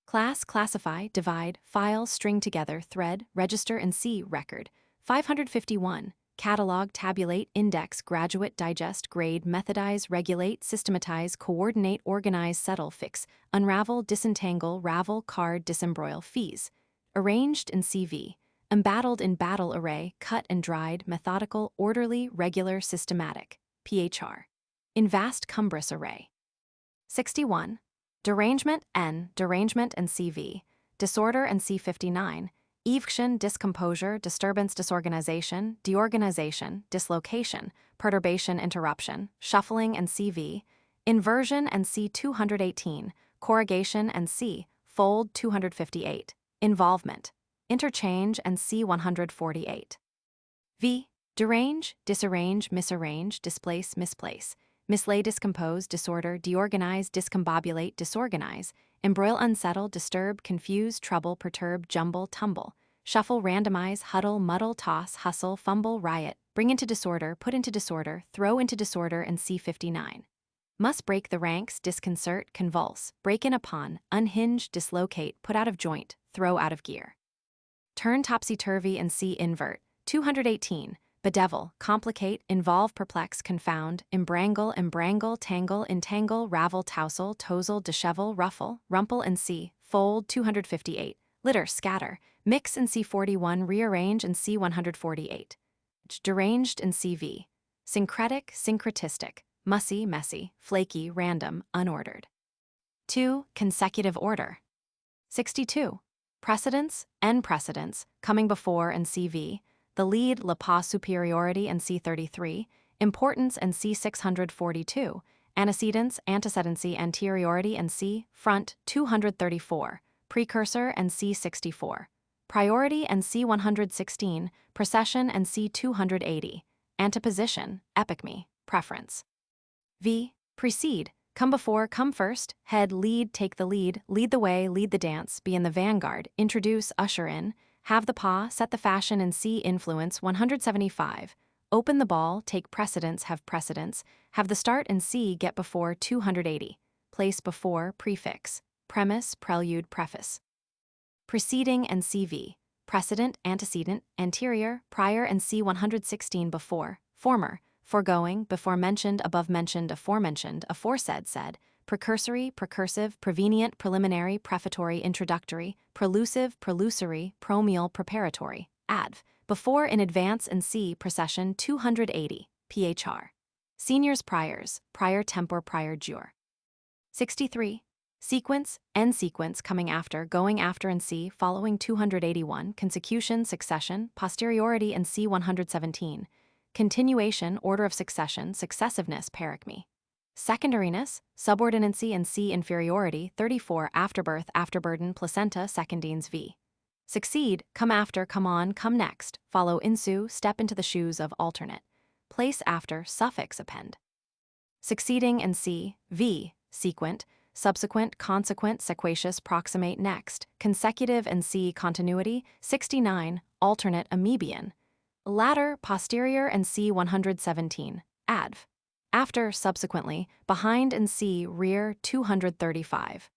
Class, classify, divide, file, string together, thread, register and c. record. 551. Catalog, tabulate, index, graduate, digest, grade, methodize, regulate, systematize, coordinate, organize, settle, fix, unravel, disentangle, ravel, card, disembroil, fees. Arranged in CV. Embattled in battle array, cut and dried, methodical, orderly, regular, systematic. PHR. In vast cumbrous array. 61. derangement N, derangement and CV, disorder and C59, evasion, discomposure, disturbance, disorganization, deorganization, dislocation, perturbation, interruption, shuffling and CV, inversion and C218, corrugation and C, fold 258, involvement, interchange and C148. V, derange, disarrange, misarrange, displace, misplace, mislay, discompose, disorder, deorganize, discombobulate, disorganize, embroil, unsettle, disturb, confuse, trouble, perturb, jumble, tumble, shuffle, randomize, huddle, muddle, toss, hustle, fumble, riot, bring into disorder, put into disorder, throw into disorder, and C59. Must break the ranks, disconcert, convulse, break in upon, unhinge, dislocate, put out of joint, throw out of gear. Turn topsy-turvy and C invert, 218, bedevil, complicate, involve, perplex, confound, embrangle, tangle, entangle, ravel, tousle, touzle, dishevel, ruffle, rumple and C, fold 258, litter, scatter, mix and C41, rearrange and C148. Deranged and CV, syncretic, syncretistic, mussy, messy, flaky, random, unordered. 2. Consecutive order. 62. Precedence, N precedence, coming before and CV, the lead, la pas superiority and C33, importance and C642, antecedence, antecedency, anteriority and C, front 234, precursor and C64, priority and C116, procession and C280, anteposition, epicme, preference. V, precede, come before, come first, head, lead the lead the way, lead the dance, be in the vanguard, introduce, usher in, have the pas, set the fashion and C influence 175, open the ball, take precedence, have the start and C get before 280, place before, prefix, premise, prelude, preface. Preceding and CV, precedent, antecedent, anterior, prior and C116 before, former, foregoing, before mentioned, above mentioned, aforementioned, aforesaid, said, precursory, precursive, prevenient, preliminary, prefatory, introductory, prelusive, prelusory, promeal, preparatory, adv, before, in advance and C, procession 280, phr. Seniors, priors, prior tempor, prior jure. 63. Sequence, N sequence, coming after, going after and C, following 281, consecution, succession, posteriority and C 117, continuation, order of succession, successiveness, paracmy. Secondariness, subordinacy and C inferiority, 34, afterbirth, afterburden, placenta, secondines v. Succeed, come after, come on, come next, follow, ensue, step into the shoes of, alternate. Place after, suffix append. Succeeding and C, v, sequent, subsequent, consequent, sequacious, proximate, next, consecutive and C, continuity, 69, alternate, amoebian. Latter, posterior and C 117, adv. After, subsequently, behind and C, rear 235.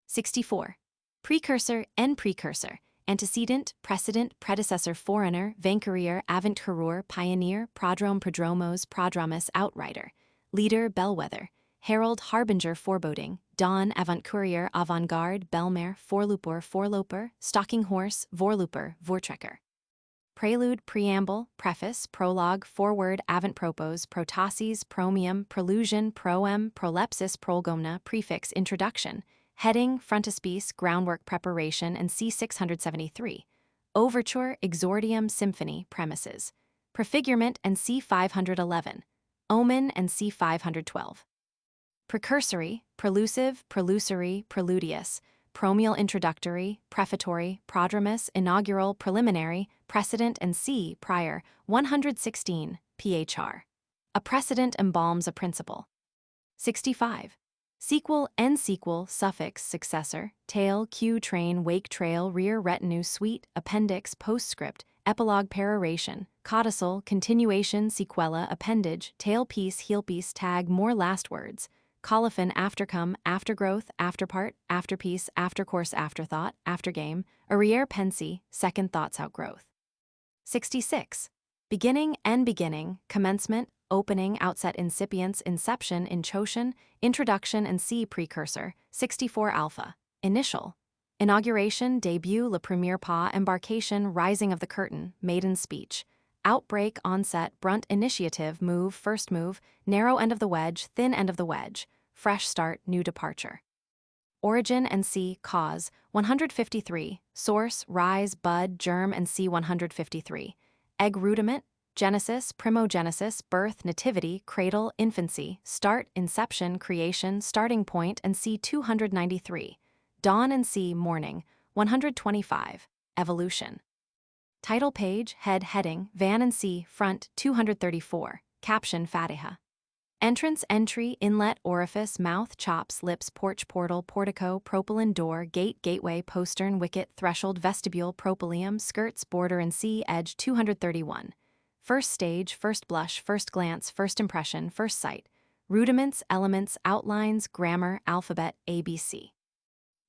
64. Precursor, N precursor, antecedent, precedent, predecessor, forerunner, vancourier, avant-coureur, pioneer, prodrome, prodromos, prodromus, outrider, leader, bellwether, herald, harbinger, foreboding, dawn, avant-courier, avant-garde, bellmare, forlooper, forloper, stalking horse, vorlooper, vortrekker. Prelude, preamble, preface, prologue, foreword, avant-propos, protasis, promium, prelusion, proem, prolepsis, prolegomena, prefix, introduction, heading, frontispiece, groundwork, preparation, and C673, overture, exordium, symphony, premises, prefigurement and C511, omen and C512. Precursory, prelusive, prelusory, preludius, promeal, introductory, prefatory, prodromus, inaugural, preliminary, precedent and C, prior, 116, phr. A precedent embalms a principle. 65. Sequel, N sequel, suffix, successor, tail, cue, train, wake, trail, rear, retinue, suite, appendix, postscript, epilogue, peroration, codicil, continuation, sequela, appendage, tailpiece, heelpiece, tag, more last words, colophon, aftercome, aftergrowth, afterpart, afterpiece, aftercourse, afterthought, aftergame, arriere pensée, second thoughts, outgrowth. 66. Beginning, N beginning, commencement, opening, outset, incipience, inception, inchotion, introduction and C precursor, 64 alpha, initial, inauguration, debut, le premier pas, embarcation, rising of the curtain, maiden speech, outbreak, onset, brunt, initiative, move, first move, narrow end of the wedge, thin end of the wedge, fresh start, new departure. origin and c. cause, 153, source, rise, bud, germ and c. 153, egg rudiment, genesis, primogenesis, birth, nativity, cradle, infancy, start, inception, creation, starting point and c. 293, dawn and c. morning, 125, evolution. Title page, head, heading, van and c. front, 234, caption, fatiha. Entrance, entry, inlet, orifice, mouth, chops, lips, porch, portal, portico, propylene, door, gate, gateway, postern, wicket, threshold, vestibule, propylaeum, skirts, border and c. edge, 231. First stage, first blush, first glance, first impression, first sight. Rudiments, elements, outlines, grammar, alphabet, ABC.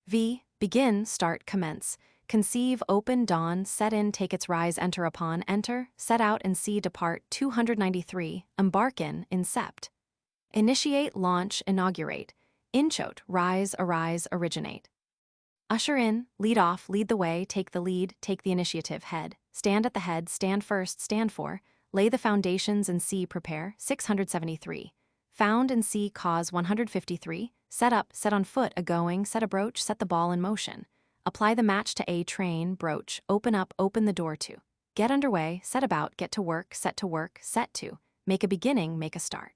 V. Begin, start, commence. Conceive, open, dawn, set in, take its rise, enter upon, enter, set out and see, depart, 293, embark in, incept. Initiate, launch, inaugurate. Inchoate, rise, arise, originate. Usher in, lead off, lead the way, take the lead, take the initiative, head. Stand at the head, stand first, stand for. Lay the foundations and see, prepare, 673. Found and see, cause, 153. Set up, set on foot, a-going, set a broach, set the ball in motion. Apply the match to a train, broach, open up, open the door to. Get underway, set about, get to work, set to. Make a beginning, make a start.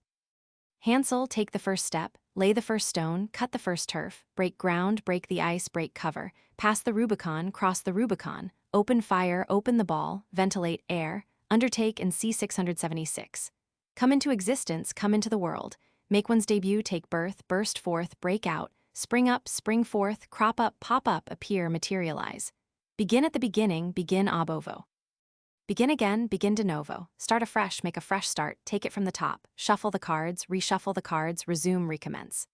Hansel, take the first step, lay the first stone, cut the first turf, break ground, break the ice, break cover, pass the Rubicon, cross the Rubicon, open fire, open the ball, ventilate air, undertake in C676. Come into existence, come into the world, make one's debut, take birth, burst forth, break out, spring up, spring forth, crop up, pop up, appear, materialize. Begin at the beginning, begin ab ovo. Begin again, begin de novo, start afresh, make a fresh start, take it from the top, shuffle the cards, reshuffle the cards, resume, recommence.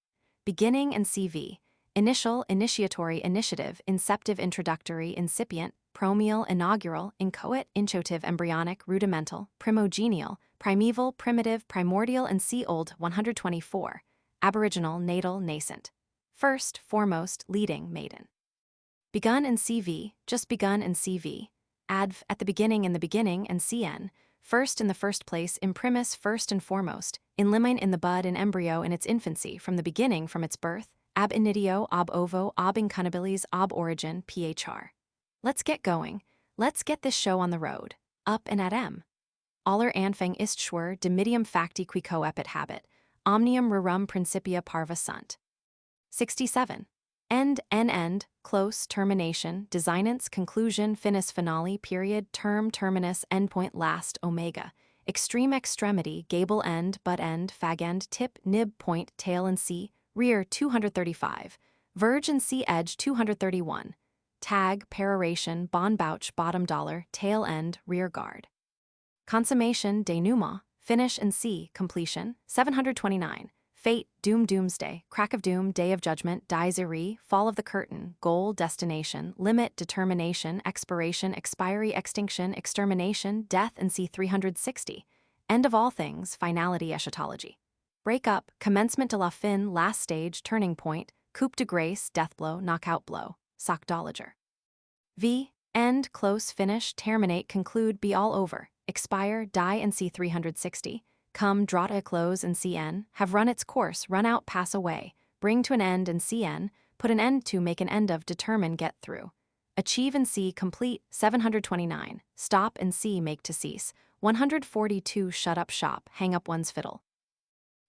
Beginning and CV, initial, initiatory, initiative, inceptive, introductory, incipient, promial, inaugural, inchoate, inchoative, embryonic, rudimental, primogenial, primeval, primitive, primordial and c. old, 124, aboriginal, natal, nascent. First, foremost, leading, maiden. Begun and CV, just begun and CV. Adv, at the beginning in the beginning and cn, first in the first place, imprimis, first and foremost, in limine in the bud and embryo in its infancy, from the beginning, from its birth, ab initio, ob ovo, ob incunabilis, ob origin, phr. Let's get going. Let's get this show on the road. Up and at m. Aller Anfang ist schwer, de medium facti qui coepit habet, omnium rerum principia parva sunt. 67. End, close, termination, designance, conclusion, finis, finale, period, term, terminus, endpoint, last, omega, extreme, extremity, gable end, butt end, fag end, tip, nib, point, tail and c, rear, 235, verge and c edge, 231, tag, peroration, bon bouch, bottom dollar, tail end, rear guard. Consummation, denouement, finish and c, completion, 729. Fate, doom, doomsday, crack of doom, day of judgment, die, fall of the curtain, goal, destination, limit, determination, expiration, expiry, extinction, extermination, death and c. 360. End of all things, finality, eschatology. Break up, commencement de la fin, last stage, turning point, coup de grace, death blow, knockout blow, sockdolager. V. End, close, finish, terminate, conclude, be all over, expire, die and c. 360. Come, draw to a close and cn, have run its course, run out, pass away, bring to an end and cn, put an end to, make an end of, determine, get through. Achieve and see, complete, 729, stop and see, make to cease, 142, shut up shop, hang up one's fiddle.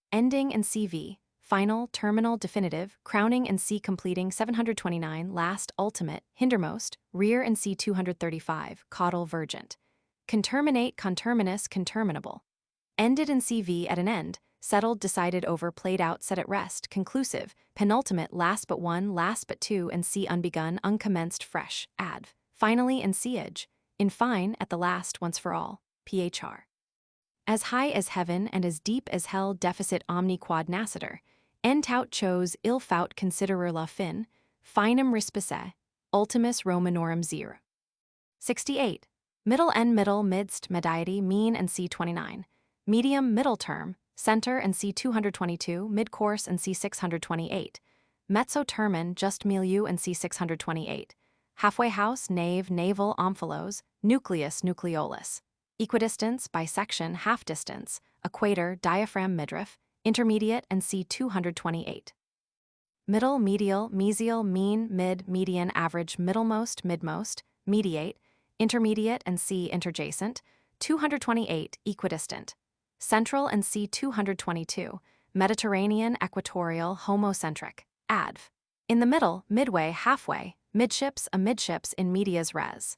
Ending and CV, final, terminal, definitive, crowning and c. completing, 729, last, ultimate, hindermost, rear and c. 235, caudal, vergent. Conterminate, conterminous, conterminable. Ended in CV at an end, settled, decided over, played out, set at rest, conclusive, penultimate, last but one, last but two and c. unbegun, uncommenced, fresh, adv. Finally and siege, in fine, at the last, once for all, phr. As high as heaven and as deep as hell, deficit omni quod nascitur, entout chose il faut considerer la fin, finem rispice, ultimus Romanorum 0. 68. Middle and middle, midst, mediety, mean and c. 29. Medium, middle term, center and c. 222, mid-course and c. 628. Mezzo termen, just milieu and c. 628. Halfway house, nave, navel, omphalos, nucleus, nucleolus. Equidistance, bisection, half distance, equator, diaphragm, midriff, intermediate and c. 228. middle, medial, mesial, mean, mid, median, average, middlemost, midmost, mediate, intermediate and C interjacent, 228 equidistant, central and C 222, Mediterranean, equatorial, homocentric, adv. In the middle, midway, halfway, midships, amidships in medias res.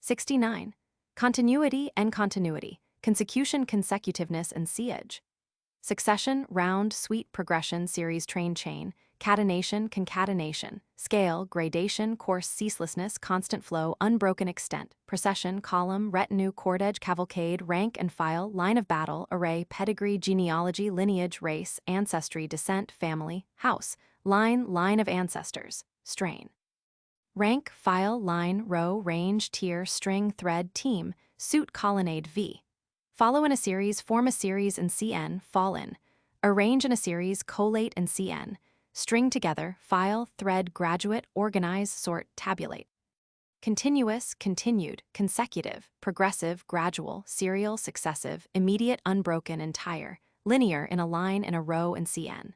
69. Continuity and continuity, consecution, consecutiveness and siege. Succession, round, sweet, progression, series, train, chain, catenation, concatenation, scale, gradation, course, ceaselessness, constant flow, unbroken extent, procession, column, retinue, cordage, cavalcade, rank and file, line of battle, array, pedigree, genealogy, lineage, race, ancestry, descent, family, house, line of ancestors, strain. Rank, file, line, row, range, tier, string, thread, team, suit, colonnade, v. Follow in a series, form a series in CN, fall in. Arrange in a series, collate in CN. String together, file, thread, graduate, organize, sort, tabulate. Continuous, continued, consecutive, progressive, gradual, serial, successive, immediate, unbroken, entire, linear in a line in a row in CN.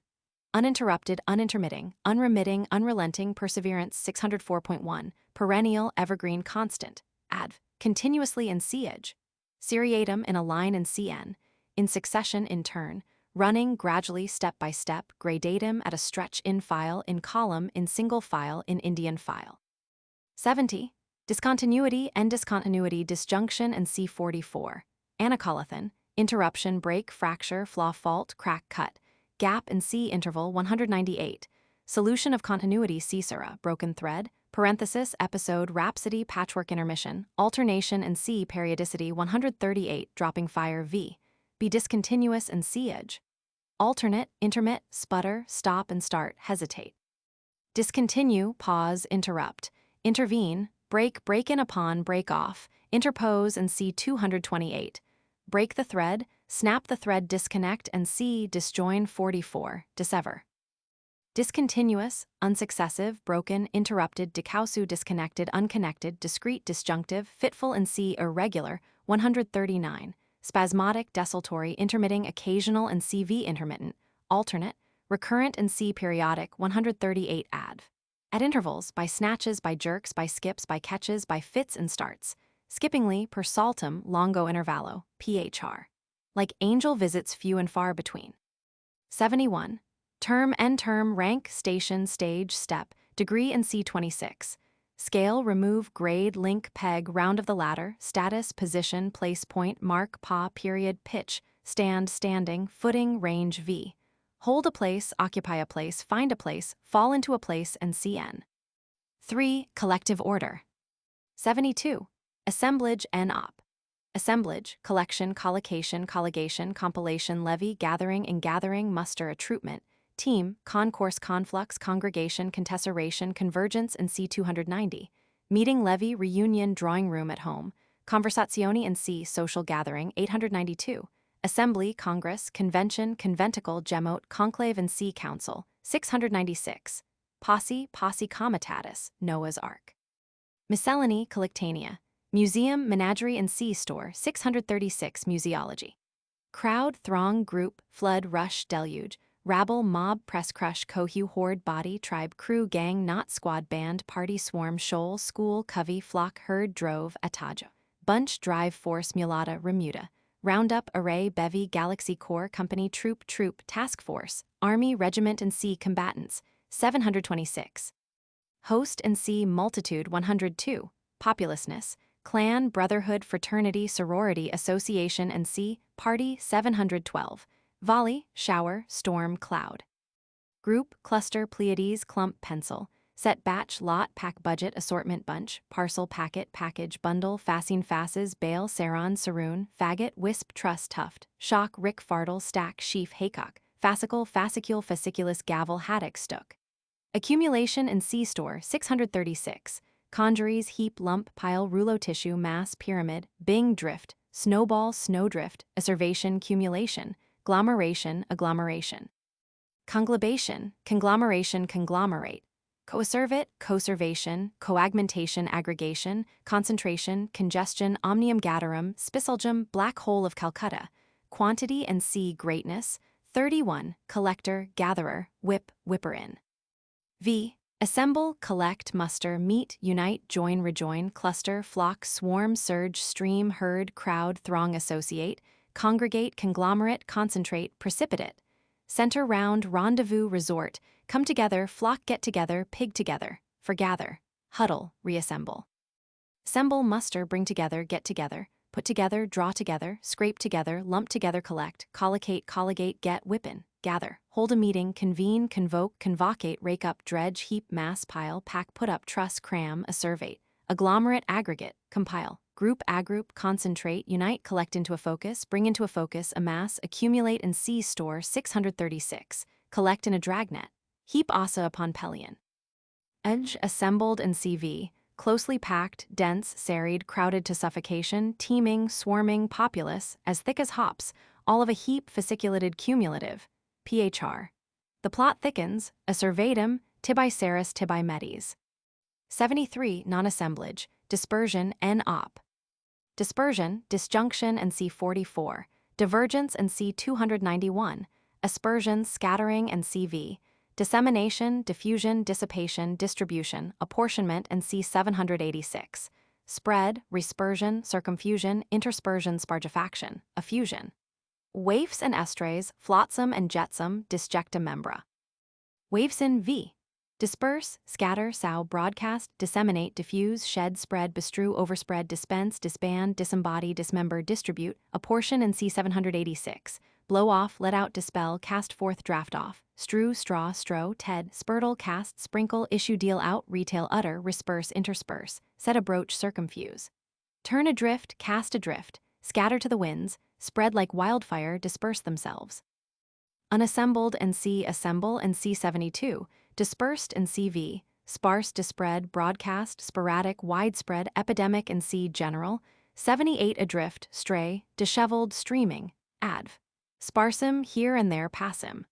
Uninterrupted, unintermitting, unremitting, unrelenting, perseverance 604.1, perennial, evergreen, constant, adv. Continuously in siege. Seriatim in a line in CN, in succession in turn, running gradually step by step, gradatum at a stretch in file, in column, in single file, in Indian file. 70. Discontinuity and discontinuity, disjunction and C44. Anacolothan, interruption, break, fracture, flaw, fault, crack, cut, gap in C interval 198. Solution of continuity, caesura, broken thread, parenthesis, episode, rhapsody, patchwork, intermission, alternation and C periodicity 138, dropping fire V. Be discontinuous and siege. Alternate, intermit, sputter, stop and start, hesitate. Discontinue, pause, interrupt, intervene, break, break in upon, break off, interpose and C 228. Break the thread, snap the thread, disconnect and C disjoin 44, dissever. Discontinuous, unsuccessive, broken, interrupted, decausu, disconnected, unconnected, discrete, disjunctive, fitful and C irregular 139. Spasmodic, desultory, intermitting, occasional and CV intermittent, alternate, recurrent and C periodic 138 adv. At intervals, by snatches, by jerks, by skips, by catches, by fits and starts. Skippingly, per saltum, longo intervallo, phr. Like angel visits few and far between. 71. Term, end term, rank, station, stage, step, degree and C26. Scale, remove, grade, link, peg, round of the ladder, status, position, place, point, mark, paw, period, pitch, stand, standing, footing, range, V. Hold a place, occupy a place, find a place, fall into a place, and CN. 3. Collective order. 72. Assemblage and op. Assemblage, collection, collocation, colligation, compilation, levy, gathering, ingathering, muster, attroupment, team, concourse, conflux, congregation, contessoration, convergence, and C290. Meeting, levy, reunion, drawing room at home, conversazione and C, social gathering, 892. Assembly, congress, convention, conventicle, gemote, conclave and C, council, 696. Posse, posse comitatus, Noah's Ark. Miscellany, collectania. Museum, menagerie and C, store, 636. Museology. Crowd, throng, group, flood, rush, deluge, rabble, mob, press, crush, cohue, horde, body, tribe, crew, gang, knot, squad, band, party, swarm, shoal, school, covey, flock, herd, drove, atajo. Bunch, drive, force, mulata, remuda. Roundup, array, bevy, galaxy, corps, company, troop, task force, army, regiment and C, combatants, 726. Host and C, multitude, 102. Populousness, clan, brotherhood, fraternity, sorority, association and C, party, 712. Volley, shower, storm, cloud. Group, cluster, Pleiades, clump, pencil. Set, batch, lot, pack, budget, assortment, bunch, parcel, packet, package, bundle, fascine, fasces, bale, saron, saroon, faggot, wisp, truss, tuft, shock, rick, fartle, stack, sheaf, haycock, fascicle, fascicule, fasciculus, gavel, haddock, stook. Accumulation and C store, 636. Congeries, heap, lump, pile, rouleau tissue, mass, pyramid, bing, drift, snowball, snowdrift, asservation, cumulation, agglomeration, agglomeration. Conglobation, conglomeration, conglomerate. Coacervate, coservation, coagmentation, aggregation, concentration, congestion, omnium gatherum, spicelgum, black hole of Calcutta. Quantity and C greatness, 31. Collector, gatherer, whip, whipper in. V. Assemble, collect, muster, meet, unite, join, rejoin, cluster, flock, swarm, surge, stream, herd, crowd, throng, associate, congregate, conglomerate, concentrate, precipitate. Center, round, rendezvous, resort, come together, flock, get together, pig together, forgather, huddle, reassemble. Assemble, muster, bring together, get together, put together, draw together, scrape together, lump together, collect, collocate, colligate, get, whippin, gather, hold a meeting, convene, convoke, convocate, rake up, dredge, heap, mass, pile, pack, put up, truss, cram, asseverate, agglomerate, aggregate, compile, group, agroup, concentrate, unite, collect into a focus, bring into a focus, amass, accumulate, and seize, store, 636, collect in a dragnet, heap asa upon Pelion. Edge, assembled, and CV, closely packed, dense, serried, crowded to suffocation, teeming, swarming, populous, as thick as hops, all of a heap, fasciculated, cumulative, phr. The plot thickens, acervatum, tibi seris tibi medes. 73. Non-assemblage, dispersion, n-op. Dispersion, disjunction, and C44, divergence, and C291, aspersion, scattering, and CV, dissemination, diffusion, dissipation, distribution, apportionment, and C786, spread, respersion, circumfusion, interspersion, spargifaction, effusion. Waifs and estrays, flotsam and jetsam, disjecta membra. Waves in V. Disperse, scatter, sow, broadcast, disseminate, diffuse, shed, spread, bestrew, overspread, dispense, disband, disembody, dismember, distribute, apportion, and C786, blow off, let out, dispel, cast forth, draft off, strew, straw, strow, ted, spurtle, cast, sprinkle, issue, deal out, retail, utter, disperse, intersperse, set a broach, circumfuse. Turn adrift, cast adrift, scatter to the winds, spread like wildfire, disperse themselves. Unassembled and C assemble and C72, dispersed and CV, sparse, dispread, broadcast, sporadic, widespread, epidemic and C general, 78 adrift, stray, disheveled, streaming, adv. Sparsum, here and there, passim.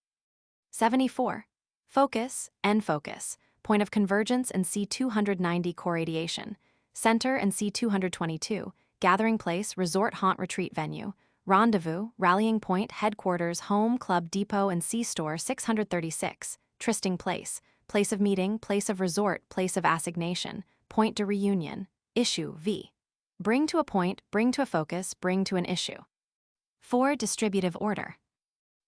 74. Focus, N focus, point of convergence and C290 corradiation, center and C222, gathering place, resort, haunt, retreat, venue, rendezvous, rallying point, headquarters, home, club, depot, and C-store 636, trysting place, place of meeting, place of resort, place of assignation, point de reunion, issue, V. Bring to a point, bring to a focus, bring to an issue. 4. Distributive order.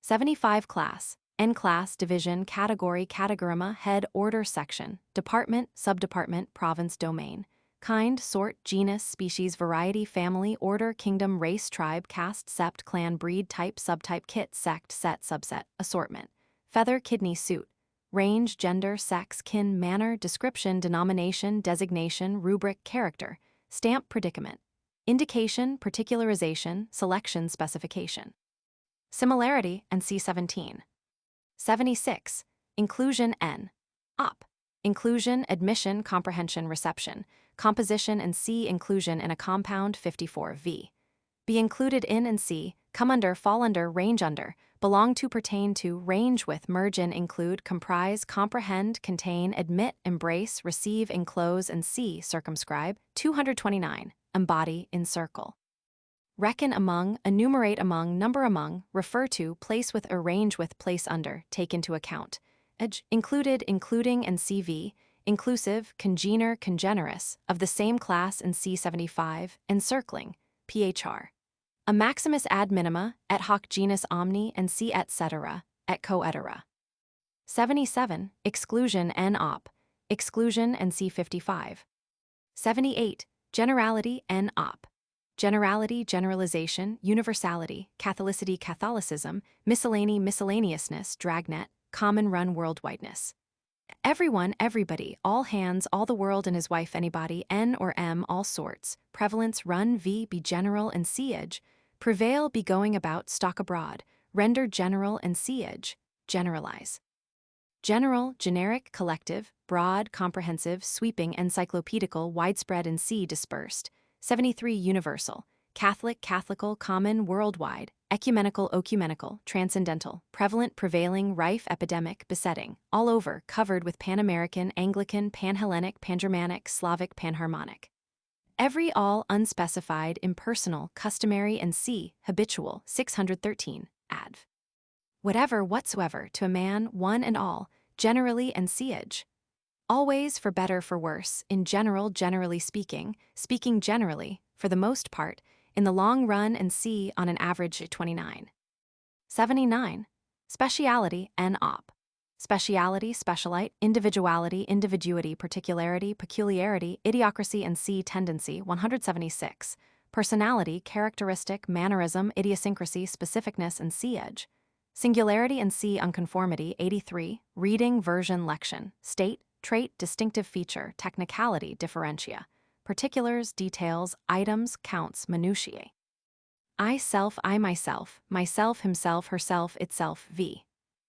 75. Class, N class, division, category, categorema, head, order, section, department, subdepartment, province, domain. Kind, sort, genus, species, variety, family, order, kingdom, race, tribe, caste, sept, clan, breed, type, subtype, kit, sect, set, subset, assortment. Feather, kidney, suit. Range, gender, sex, kin, manner, description, denomination, designation, rubric, character. Stamp, predicament. Indication, particularization, selection, specification. Similarity and C17. 76. Inclusion, N. Op. Inclusion, admission, comprehension, reception, composition, and C. Inclusion in a compound, 54 V. Be included in and C. Come under, fall under, range under, belong to, pertain to, range with, merge in, include, comprise, comprehend, contain, admit, embrace, receive, enclose, and C. Circumscribe, 229, embody, encircle. Reckon among, enumerate among, number among, refer to, place with, arrange with, place under, take into account. Included, including, and CV, inclusive, congener, congenerous, of the same class in C75, encircling, phr. A maximus ad minima, et hoc genus omni, and C et cetera, et coetera. 77. Exclusion, N op, exclusion, and C55. 78. Generality, N op. Generality, generalization, universality, catholicity, Catholicism, miscellany, miscellaneousness, dragnet, common run, worldwideness. Everyone, everybody, all hands, all the world and his wife, anybody, N or M, all sorts, prevalence, run, V, be general, and siege, prevail, be going about, stalk abroad, render general, and siege, generalize. General, generic, collective, broad, comprehensive, sweeping, encyclopedical, widespread, and C dispersed. 73. Universal, Catholic, catholical, common, worldwide, ecumenical, ocumenical, transcendental, prevalent, prevailing, rife, epidemic, besetting, all over, covered with Pan-American, Anglican, Pan-Hellenic, Pan-Germanic, Slavic, Pan-Harmonic. Every, all, unspecified, impersonal, customary, and C, habitual, 613, adv. Whatever, whatsoever, to a man, one and all, generally and siege. Always, for better, for worse, in general, generally speaking, speaking generally, for the most part, in the long run and see on an average 29. 79. Speciality and op. Speciality, specialite, individuality, individuity, particularity, peculiarity, idiocracy and see tendency 176. Personality, characteristic, mannerism, idiosyncrasy, specificness and see edge. Singularity and see unconformity 83. Reading, version, lection, state, trait, distinctive feature, technicality, differentia. Particulars, details, items, counts, minutiae. I self, I myself, myself, himself, herself, itself, v.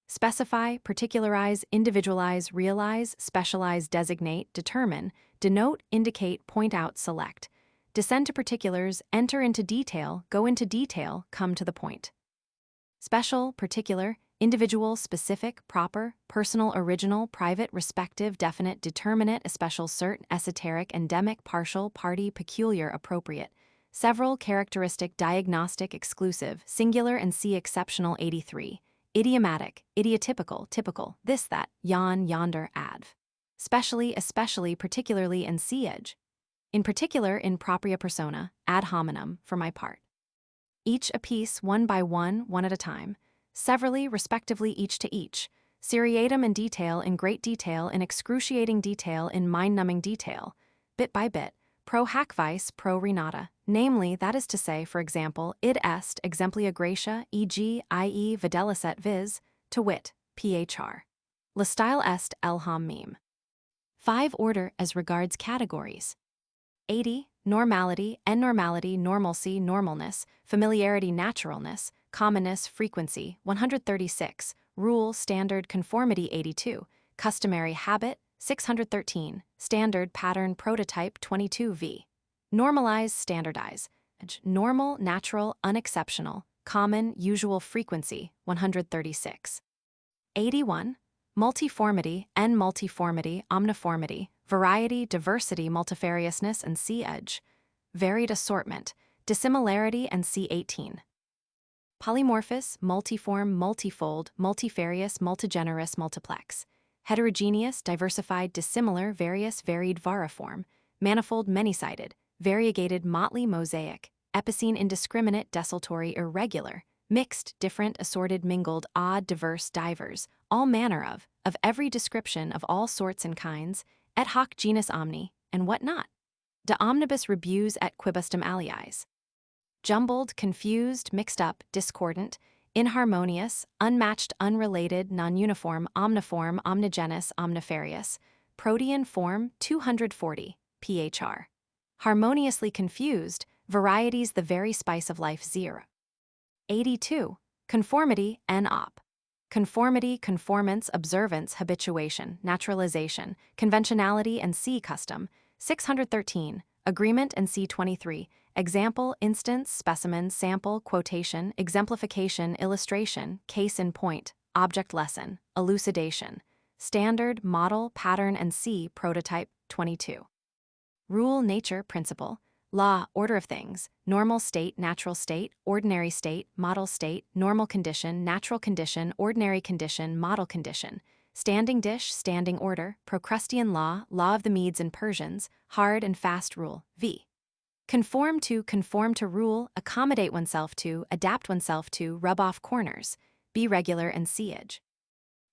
Specify, particularize, individualize, realize, specialize, designate, determine, denote, indicate, point out, select. Descend to particulars, enter into detail, go into detail, come to the point. Special, particular, individual, specific, proper, personal, original, private, respective, definite, determinate, especial, cert, esoteric, endemic, partial, party, peculiar, appropriate. Several, characteristic, diagnostic, exclusive, singular and see exceptional 83. Idiomatic, idiotypical, typical, this, that, yon, yonder, adv. Specially, especially, particularly and see edge. In particular, in propria persona, ad hominem, for my part. Each a piece, one by one at a time. Severally, respectively, each to each. Seriatim in detail, in great detail, in excruciating detail, in mind-numbing detail. Bit by bit. Pro hac vice, pro renata. Namely, that is to say, for example, id est, exemplia gratia, e.g., i.e., videlicet vis, to wit, phr. Le style est elham meme. 5. Order as regards categories. 80. Normality, normality, normalcy, normalness, familiarity, naturalness, commonness, frequency, 136. Rule, standard, conformity, 82. Customary habit, 613. Standard, pattern, prototype, 22v. Normalize, standardize. Normal, natural, unexceptional, common, usual, frequency, 136. 81. Multiformity, multiformity, omniformity, variety, diversity, multifariousness, and see edge. Varied assortment, dissimilarity, and see 18. Polymorphous, multiform, multifold, multifarious, multigenerous, multiplex. Heterogeneous, diversified, dissimilar, various, varied, variform. Manifold, many-sided, variegated, motley, mosaic. Epicene, indiscriminate, desultory, irregular. Mixed, different, assorted, mingled, odd, diverse, divers. All manner of every description of all sorts and kinds, et hoc genus omni, and what not. De omnibus rebus et quibusdem aliis. Jumbled, confused, mixed up, discordant, inharmonious, unmatched, unrelated, non-uniform, omniform, omnigenous, omnifarious. Protean form 240, phr. Harmoniously confused, varieties the very spice of life 0. 82. Conformity, op. Conformity, conformance, observance, habituation, naturalization, conventionality and see custom, 613. Agreement and see 23. Example, instance, specimen, sample, quotation, exemplification, illustration, case in point, object lesson, elucidation. Standard, model, pattern and see prototype, 22. Rule, nature, principle. Law, order of things, normal state, natural state, ordinary state, model state, normal condition, natural condition, ordinary condition, model condition. Standing dish, standing order, Procrustean law, law of the Medes and Persians, hard and fast rule, v. Conform to rule, accommodate oneself to, adapt oneself to, rub off corners, be regular and see edge.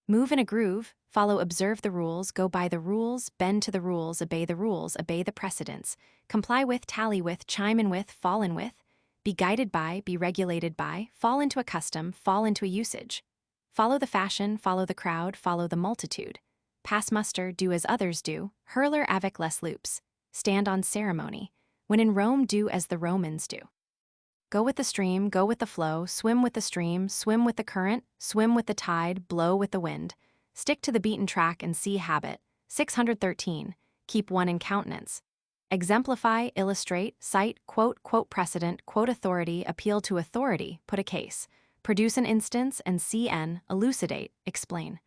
Move in a groove, follow, observe the rules, go by the rules, bend to the rules, obey the precedents, comply with, tally with, chime in with, fall in with, be guided by, be regulated by, fall into a custom, fall into a usage. Follow the fashion, follow the crowd, follow the multitude. Pass muster, do as others do, hurler avec les loops, stand on ceremony. When in Rome, do as the Romans do. Go with the stream, go with the flow, swim with the stream, swim with the current, swim with the tide, blow with the wind. Stick to the beaten track and see habit. 613. Keep one in countenance. Exemplify, illustrate, cite, quote precedent, quote authority, appeal to authority, put a case. Produce an instance and cn, elucidate, explain.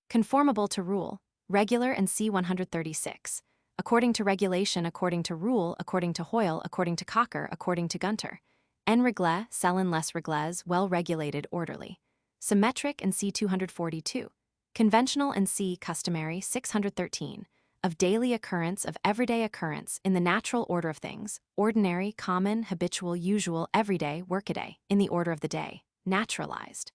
Conformable to rule, regular and see 136. According to regulation, according to rule, according to Hoyle, according to Cocker, according to Gunter. En regle, sellen les regles, well-regulated, orderly. Symmetric and C242. conventional and c. customary 613, of daily occurrence of everyday occurrence in the natural order of things, ordinary, common, habitual, usual, everyday, workaday, in the order of the day, naturalized.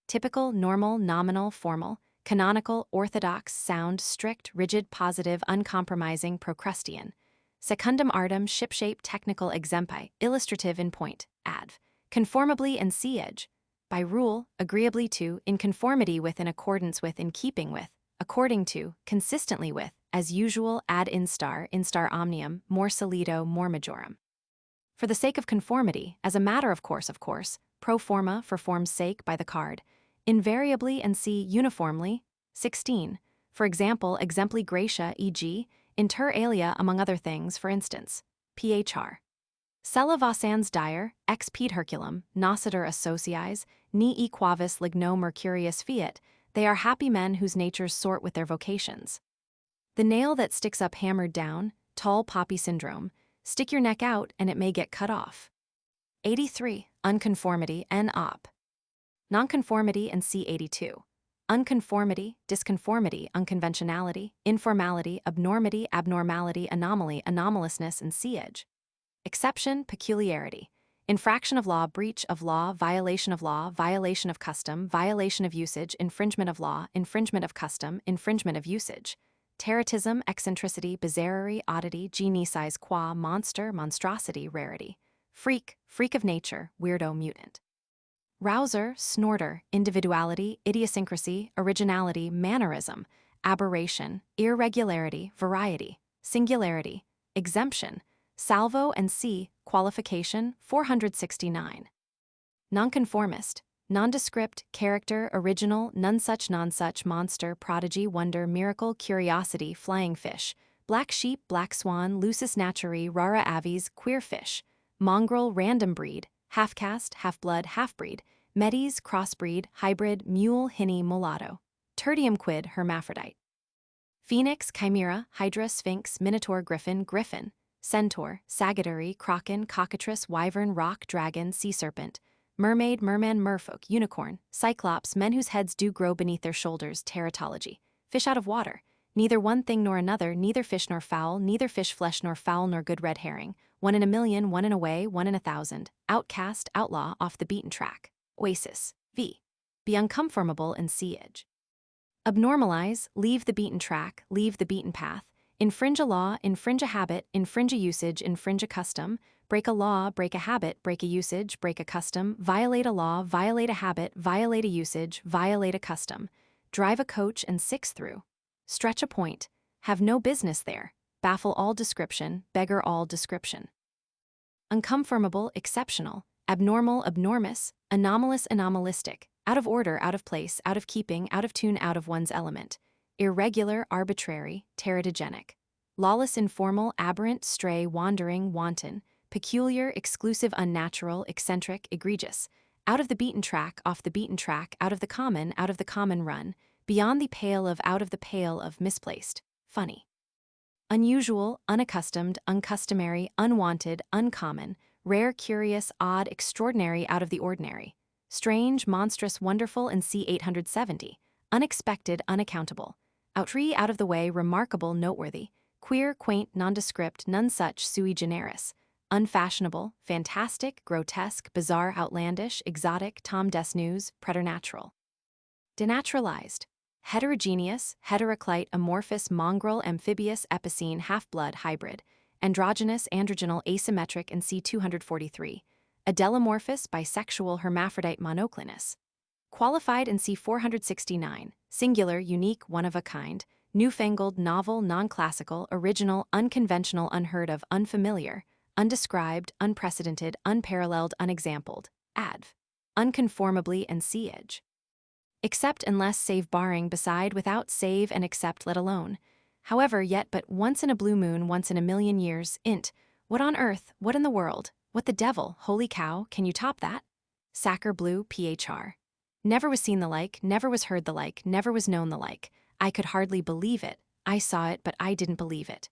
Typical, normal, nominal, formal, canonical, orthodox, sound, strict, rigid, positive, uncompromising, procrustean. Secundum artem, shipshape, technical, exempi, illustrative in point, adv. Conformably and siege. By rule, agreeably to, in conformity with, in accordance with, in keeping with, according to, consistently with, as usual, ad instar omnium, more solito, more majorum. For the sake of conformity, as a matter of course, pro forma, for form's sake, by the card, invariably and c. uniformly, 16. For example, exempli gratia, e.g., inter alia, among other things, for instance, phr. Sella vosans dire, ex pede Herculum, nocitur associis, ni equavis ligno mercurius fiat, they are happy men whose natures sort with their vocations. The nail that sticks up hammered down, tall poppy syndrome, stick your neck out and it may get cut off. 83. Unconformity, n op. Nonconformity and c. 82. Unconformity, disconformity, unconventionality, informality, abnormity, abnormality, anomaly, anomalousness, and siege. Exception, peculiarity. Infraction of law, breach of law, violation of custom, violation of usage, infringement of law, infringement of custom, infringement of usage. Terrorism, eccentricity, bizarrerie, oddity, genie size, qua, monster, monstrosity, rarity. Freak, freak of nature, weirdo, mutant. Rouser, snorter, individuality, idiosyncrasy, originality, mannerism, aberration, irregularity, variety, singularity, exemption, salvo and c. qualification, 469. Nonconformist, nondescript, character, original, none such, monster, prodigy, wonder, miracle, curiosity, flying fish, black sheep, black swan, lusus naturae, rara aves, queer fish, mongrel, random breed, half-caste, half-blood, half-breed, medes, crossbreed, hybrid, mule, hinny, mulatto, tertium quid, hermaphrodite. Phoenix, chimera, hydra, sphinx, minotaur, griffin, centaur, sagittary, kraken, cockatrice, wyvern, rock, dragon, sea serpent, mermaid, merman, merfolk, unicorn, cyclops, men whose heads do grow beneath their shoulders, teratology, fish out of water, neither one thing nor another, neither fish nor fowl, neither fish flesh nor fowl nor good red herring, one in a million, one in a way, one in 1,000, outcast, outlaw, off the beaten track, oasis, v. Be unconformable and siege. Abnormalize, leave the beaten track, leave the beaten path, infringe a law, infringe a habit, infringe a usage, infringe a custom, break a law, break a habit, break a usage, break a custom, violate a law, violate a habit, violate a usage, violate a custom, drive a coach and six through, stretch a point, have no business there, baffle all description, beggar all description. Unconformable, exceptional, abnormal, abnormous, anomalous, anomalistic, out of order, out of place, out of keeping, out of tune, out of one's element, irregular, arbitrary, teratogenic, lawless, informal, aberrant, stray, wandering, wanton, peculiar, exclusive, unnatural, eccentric, egregious, out of the beaten track, off the beaten track, out of the common run, beyond the pale of, out of the pale of, misplaced, funny. Unusual, unaccustomed, uncustomary, unwanted, uncommon, rare, curious, odd, extraordinary, out of the ordinary, strange, monstrous, wonderful, and c. 870, unexpected, unaccountable, outree, out of the way, remarkable, noteworthy, queer, quaint, nondescript, none such, sui generis, unfashionable, fantastic, grotesque, bizarre, outlandish, exotic, Tom Desnews, preternatural. Denaturalized. Heterogeneous, heteroclite, amorphous, mongrel, amphibious, epicene, half-blood, hybrid, androgynous, androgenal, asymmetric, and c. 243, adelomorphous, bisexual, hermaphrodite, monoclinous. Qualified in c. 469, singular, unique, one of a kind, newfangled, novel, non-classical, original, unconventional, unheard of, unfamiliar, undescribed, unprecedented, unparalleled, unexampled, adv. Unconformably and siege. Except unless save barring beside without save and except let alone. However, yet but once in a blue moon, once in a million years, int. What on earth, what in the world, what the devil, holy cow, can you top that? Sacker blue, phr. Never was seen the like, never was heard the like, never was known the like. I could hardly believe it. I saw it, but I didn't believe it.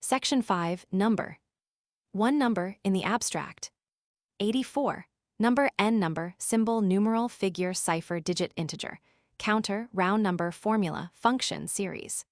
Section 5, Number. 1 number in the abstract. 84. Number n number, symbol, numeral, figure, cipher, digit, integer. Counter, round number, formula, function, series.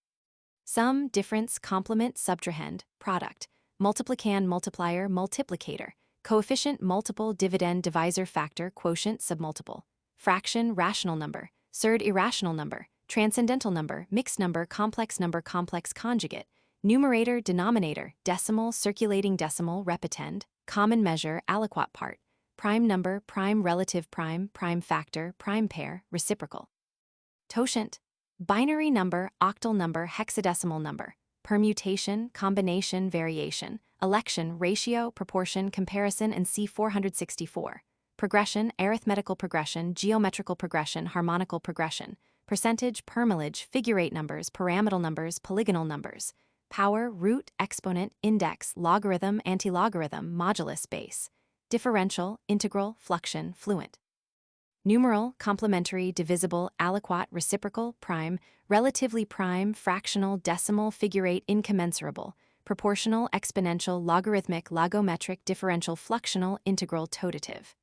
Sum, difference, complement, subtrahend, product. Multiplicand, multiplier, multiplicator. Coefficient, multiple, dividend, divisor, factor, quotient, submultiple. Fraction, rational number. Surd, irrational number. Transcendental number, mixed number, complex conjugate. Numerator, denominator, decimal, circulating decimal, repetend. Common measure, aliquot part. Prime number, prime relative prime, prime factor, prime pair, reciprocal. Totient. Binary number, octal number, hexadecimal number. Permutation, combination, variation. Election, ratio, proportion, comparison, and C464. Progression, arithmetical progression, geometrical progression, harmonical progression. Percentage, permalage, figure-8 numbers, pyramidal numbers, polygonal numbers. Power, root, exponent, index, logarithm, antilogarithm, modulus, base. Differential, integral, fluxion, fluent. Numeral, complementary, divisible, aliquot, reciprocal, prime, relatively prime, fractional, decimal, figure-8, incommensurable, proportional, exponential, logarithmic, logometric, differential, fluxional, integral, totative.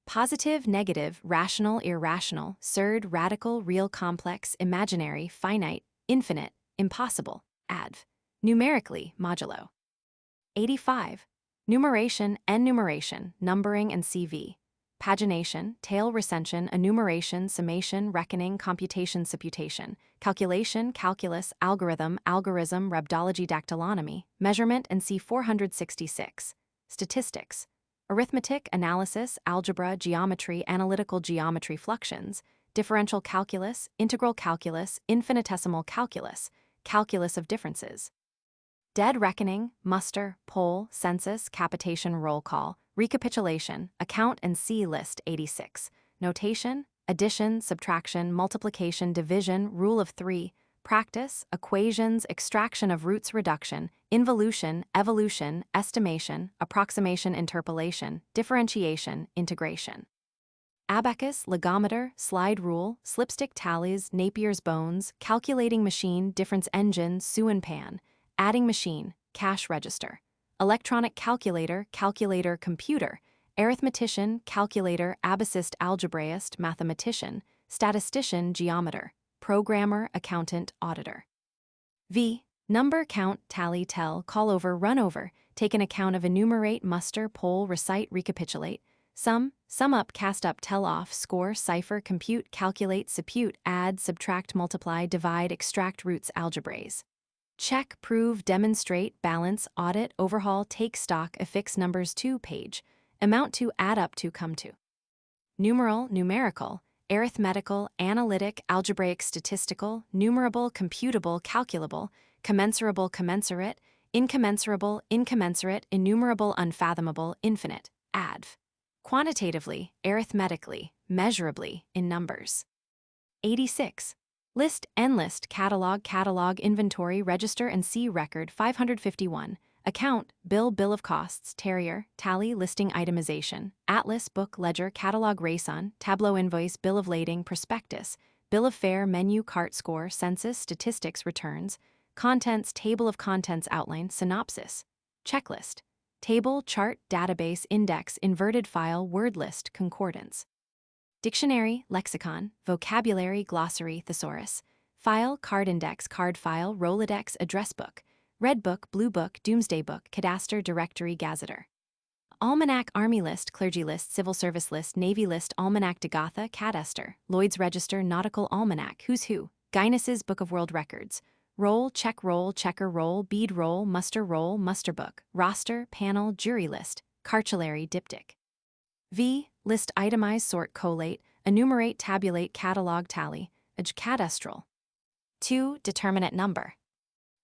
Positive, negative, rational, irrational, surd, radical, real, complex, imaginary, finite, infinite, impossible, adv. Numerically, modulo. 85. Numeration, enumeration, numbering, and CV. Pagination, tail, recension, enumeration, summation, reckoning, computation, supputation, calculation, calculus, algorithm, algorism, rhabdology, dactylonomy, measurement, and C466. Statistics. Arithmetic, analysis, algebra, geometry, analytical geometry, fluxions, differential calculus, integral calculus, infinitesimal calculus, calculus of differences. Dead reckoning, muster, poll, census, capitation, roll call, recapitulation, account, and see list. 86. Notation, addition, subtraction, multiplication, division, rule of 3, practice, equations, extraction of roots, reduction, involution, evolution, estimation, approximation, interpolation, differentiation, integration. Abacus, legometer, slide rule, slipstick tallies, Napier's bones, calculating machine, difference engine, Sue pan, adding machine, cash register. Electronic calculator, calculator, computer, arithmetician, calculator, abacist, algebraist, mathematician, statistician, geometer, programmer, accountant, auditor. V. Number, count, tally, tell, call over, run over, take an account of, enumerate, muster, poll, recite, recapitulate, sum up, cast up, tell off, score, cipher, compute, calculate, suppute, add, subtract, multiply, divide, extract roots, algebraize. Check, prove, demonstrate, balance, audit, overhaul, take stock, affix numbers to, page, amount to, add up to, come to. Numeral, numerical, arithmetical, analytic, algebraic, statistical, numerable, computable, calculable, commensurable, commensurate, incommensurable, incommensurate, innumerable, unfathomable, infinite, adv. Quantitatively, arithmetically, measurably, in numbers. 86. List, enlist, catalog, inventory, register, and see record. 551. Account, bill of costs, terrier, tally, listing, itemization, atlas, book, ledger, catalog, raison, tableau, invoice, bill of lading, prospectus, bill of fare, menu, cart, score, census, statistics, returns, contents, table of contents, outline, synopsis, checklist, table, chart, database, index, inverted file, word list, concordance. Dictionary, lexicon, vocabulary, glossary, thesaurus, file, card index, card file, Rolodex, address book, red book, blue book, doomsday book, cadaster, directory, gazetteer. Almanac, army list, clergy list, civil service list, navy list, almanac de Gotha, cadaster, Lloyd's Register, nautical almanac, who's who, Guinness's Book of World Records, roll, checker roll, bead roll, muster book, roster, panel, jury list, cartulary, diptych. V. List, itemize, sort, collate, enumerate, tabulate, catalog, tally, cadastral. 2. Determinate number.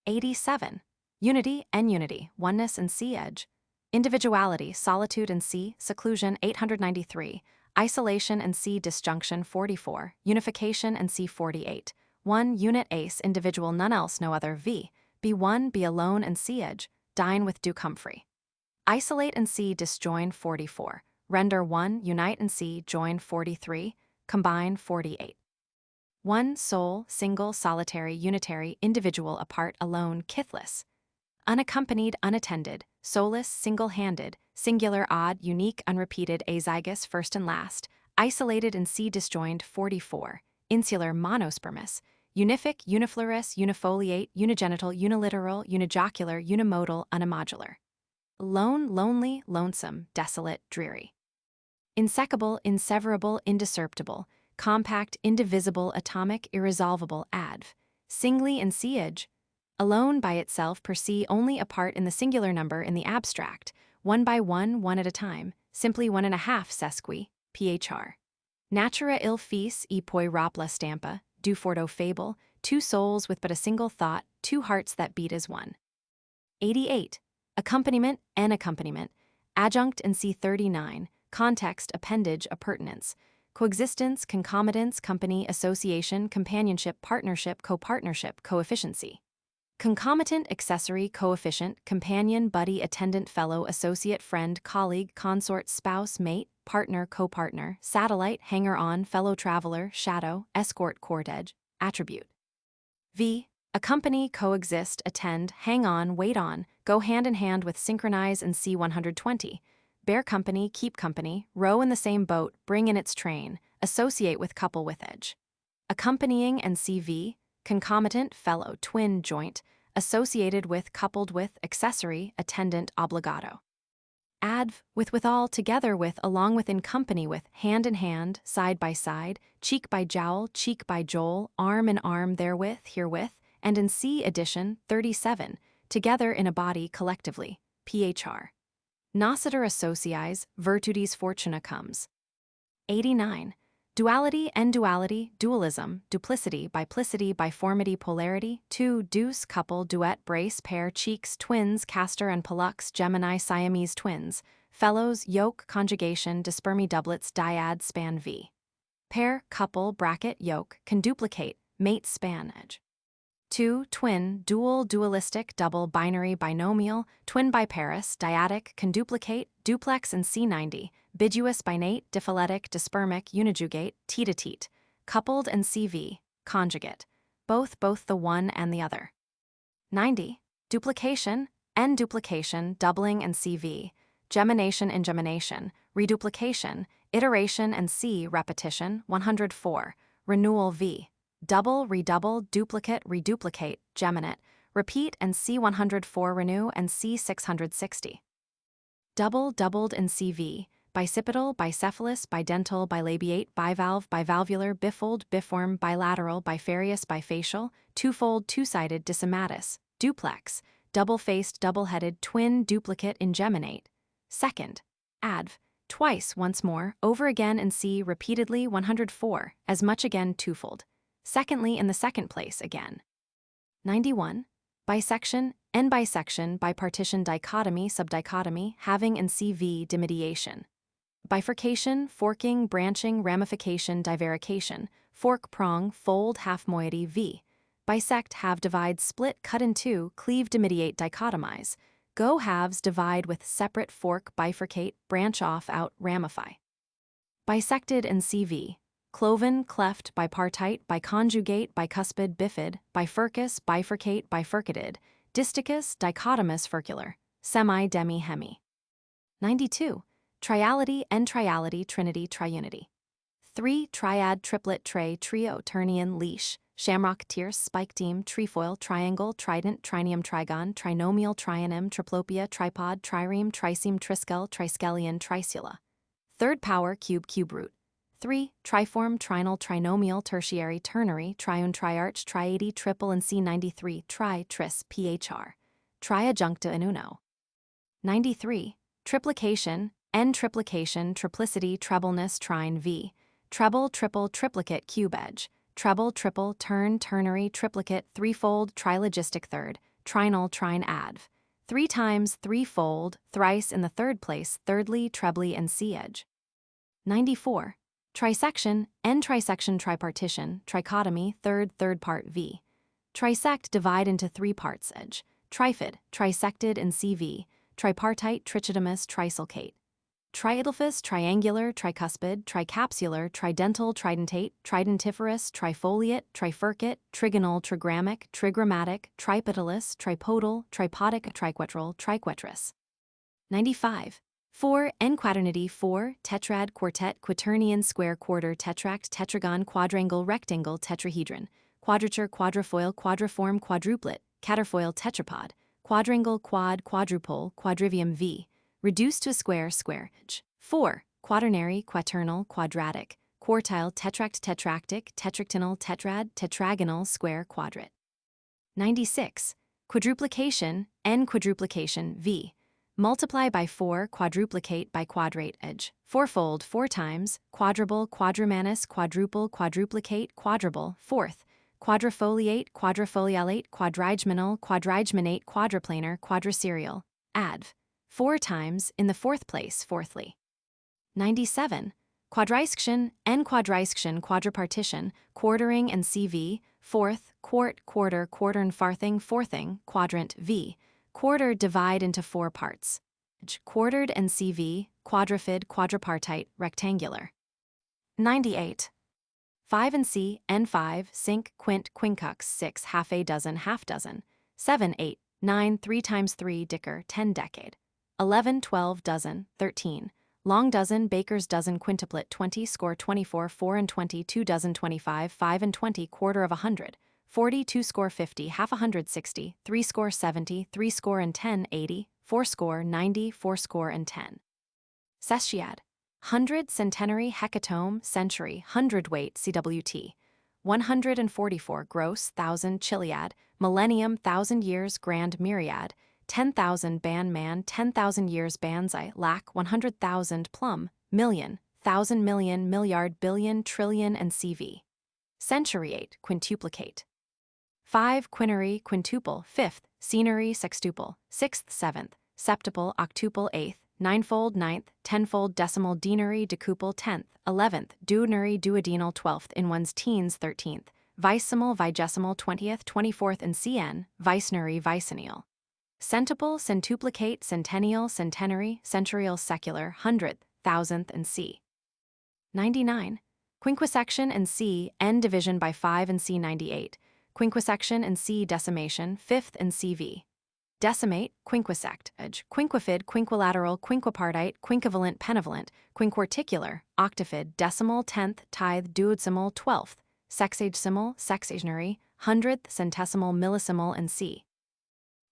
87. Unity, n-unity, oneness, and c-edge. Individuality, solitude, and c, seclusion. 893. Isolation and c, disjunction. 44. Unification and c, 48. 1. Unit, ace, individual, none else, no other. V. Be one, be alone, and c-edge. Dine with Duke Humphrey. Isolate and c, disjoin. 44. Render 1, unite and c, join. 43, combine. 48. 1. Sole, single, solitary, unitary, individual, apart, alone, kithless. unaccompanied, unattended, solus, single-handed, singular, odd, unique, unrepeated, azygous, first and last, isolated and C disjoined, 44, insular, monospermous, unific, uniflorous, unifoliate, unigenital, uniliteral, unijocular, unimodal, unimodular. Lone, lonely, lonesome, desolate, dreary. Inseparable, inseverable, indiscernible, compact, indivisible, atomic, irresolvable, adv. Singly and siege. Alone by itself per se, only apart in the singular number in the abstract, one by one, one at a time, simply 1.5 sesqui, phr. Natura il fis e poi rapla stampa, du fordo fable, two souls with but a single thought, two hearts that beat as one. 88. Accompaniment, an accompaniment, adjunct and C39, context, appendage, appurtenance, coexistence, concomitance, company, association, companionship, partnership, copartnership, coefficiency. Concomitant, accessory, coefficient, companion, buddy, attendant, fellow, associate, friend, colleague, consort, spouse, mate, partner, copartner, satellite, hanger-on, fellow traveler, shadow, escort, cortege, attribute. V. Accompany, coexist, attend, hang on, wait on, go hand in hand with, synchronize and C120. Bear company, keep company, row in the same boat, bring in its train, associate with, couple with, edge. Accompanying and CV, concomitant, fellow, twin, joint, associated with, coupled with, accessory, attendant, obligato. Adv, with, withal, together with, along with, in company with, hand in hand, side by side, cheek by jowl, cheek by jowl, arm in arm, therewith, herewith, and in C addition, 37, together in a body collectively, phr. Nocitur associis, virtutis fortuna comes. 89. Duality, n-duality, dualism, duplicity, biplicity, biformity, polarity, two, deuce, couple, duet, brace, pair, cheeks, twins, Castor and Pollux, Gemini, Siamese twins, fellows, yoke, conjugation, dispermi, doublets, dyad, span v. Pair, couple, bracket, yoke, can duplicate, mate, span, edge. 2. Twin, dual, dualistic, double, binary, binomial, twin biparous, dyadic, can duplicate, duplex and C90, biduous, binate, diphyletic, dispermic, unijugate, teat, coupled and CV, conjugate, both the one and the other. 90. Duplication, n-duplication, doubling and CV, gemination and gemination, reduplication, iteration and C, repetition, 104, renewal v. Double, redouble, duplicate, reduplicate, geminate, repeat and C104 renew and C660. Double, doubled and CV, bicipital, bicephalous, bidental, bilabiate, bivalve, bivalvular, bifold, biform, bilateral, bifarious, bifacial, twofold, two-sided, disematus, duplex, double-faced, double-headed, twin, duplicate, ingeminate. Second, adv, twice, once more, over again and C repeatedly, 104, as much again, twofold. Secondly, in the second place again. 91. Bisection, n bisection, bipartition, dichotomy, subdichotomy, having and CV, dimidiation. Bifurcation, forking, branching, ramification, divarication, fork, prong, fold, half moiety, v. Bisect, have, divide, split, cut in two, cleave, dimidiate, dichotomize. Go halves, divide with, separate, fork, bifurcate, branch off, out, ramify. Bisected and CV. Cloven, cleft, bipartite, biconjugate, bicuspid, bifid, bifurcus, bifurcate, bifurcated, disticus, dichotomous, furcular, semi, demi, hemi. 92. Triality, n-triality, trinity, triunity. 3. Triad, triplet, tray, trio, turnian, leash, shamrock, tierce, spike team, trefoil, triangle, trident, trinium, trigon, trinomial, trionym, triplopia, tripod, trireme, triceme, triskel, triskelion, trisula. Third power, cube, cube root. 3. Triform, trinal, trinomial, tertiary, ternary, triune, triarch, triady, triple and C93, tri, tris, phr. Triadjuncta in uno. 93. Triplication, n-triplication, triplicity, trebleness, trine, v. Treble, triple, triplicate, cube edge. Treble, triple, turn, ternary, triplicate, threefold, trilogistic third, trinal, trine, adv. 3 times, threefold, thrice in the third place, thirdly, trebly and C edge. 94. Trisection, n-trisection, tripartition, trichotomy, third part v. Trisect, divide into 3 parts edge. Trifid, trisected and CV, tripartite, trichotomous, trisulcate. triadelphous, triangular, tricuspid, tricapsular, tridental, tridentate, tridentiferous, trifoliate, trifurcate, trigonal, trigrammic, trigrammatic, tripetalous, tripodal, tripodic, triquetral, triquetrus. 95. 4. Enquaternity 4. Tetrad, quartet, quaternion, square, quarter, tetract, tetragon, quadrangle, rectangle, tetrahedron, quadrature, quadrifoil, quadriform, quadruplet, caterfoil, tetrapod, quadrangle, quad, quadrupole, quadrivium v. Reduced to a square, square. 4. Quaternary, quaternal, quadratic, quartile, tetract, tetractic, tetractinal, tetrad, tetragonal, square, quadrat. 96. Quadruplication, n quadruplication v. Multiply by 4, quadruplicate by quadrate edge. Fourfold 4 times, quadruple, quadrumanous, quadruple, quadruplicate, quadruple, fourth, quadrifoliate, quadrifoliolate, quadrigeminal, quadrigeminate, quadriplanar, quadriserial, adv. 4 times, in the fourth place, fourthly. 97. Quadrisction, n quadrisction, quadripartition, quartering and cv, fourth, quart, quarter, quartern, farthing, fourthing, quadrant v. Quarter divide into 4 parts. Quartered and cv, quadrifid, quadripartite, rectangular. 98. 5 and c, n5, cinque, quint, quincux, 6, half a dozen, half dozen. 7, 8, 9, 3 times 3, dicker, 10 decade. 11, 12, dozen, 13. Long dozen, baker's dozen, quintuplet, 20, score, 24, 4 and 20, 2 dozen, 25, 5 and 20, quarter of 100. 40, 2 score 50, half 160, 3 score 70, 3 score and 10, 80, 4 score 90, 4 score and 10. Sesquiad. Hundred, centenary, hecatomb, century, hundredweight, CWT. 144, gross, thousand, chiliad, millennium, thousand years, grand myriad, 10,000, ban man, 10,000 years, banzai, lac, 100,000, plum, million, thousand, million, milliard, billion, trillion, and CV. Centuriate, quintuplicate. 5. Quinary, quintuple, fifth, scenery, sextuple, sixth, seventh, septuple, octuple, eighth, ninefold, ninth, tenfold, decimal, denary, decuple, 10th, 11th, duodenary, duodenal, 12th, in one's teens, 13th, vicesimal, vigesimal, 20th, 24th, and cn, vicenary, vicennial. Centuple, centuplicate, centennial, centenary, centurial, secular, hundredth, thousandth, and c. 99. Quinquisection and c, n division by 5 and c 98. Quinquisection and c decimation, fifth and cv. Decimate, quinquisect, edge, quinquifid, quinquilateral, quinquipartite, quinquivalent, penevalent, quinquarticular, octafid, decimal, 10th, tithe, duodecimal, 12th, sexagesimal, sexagenary, hundredth, centesimal, millisimal, and c.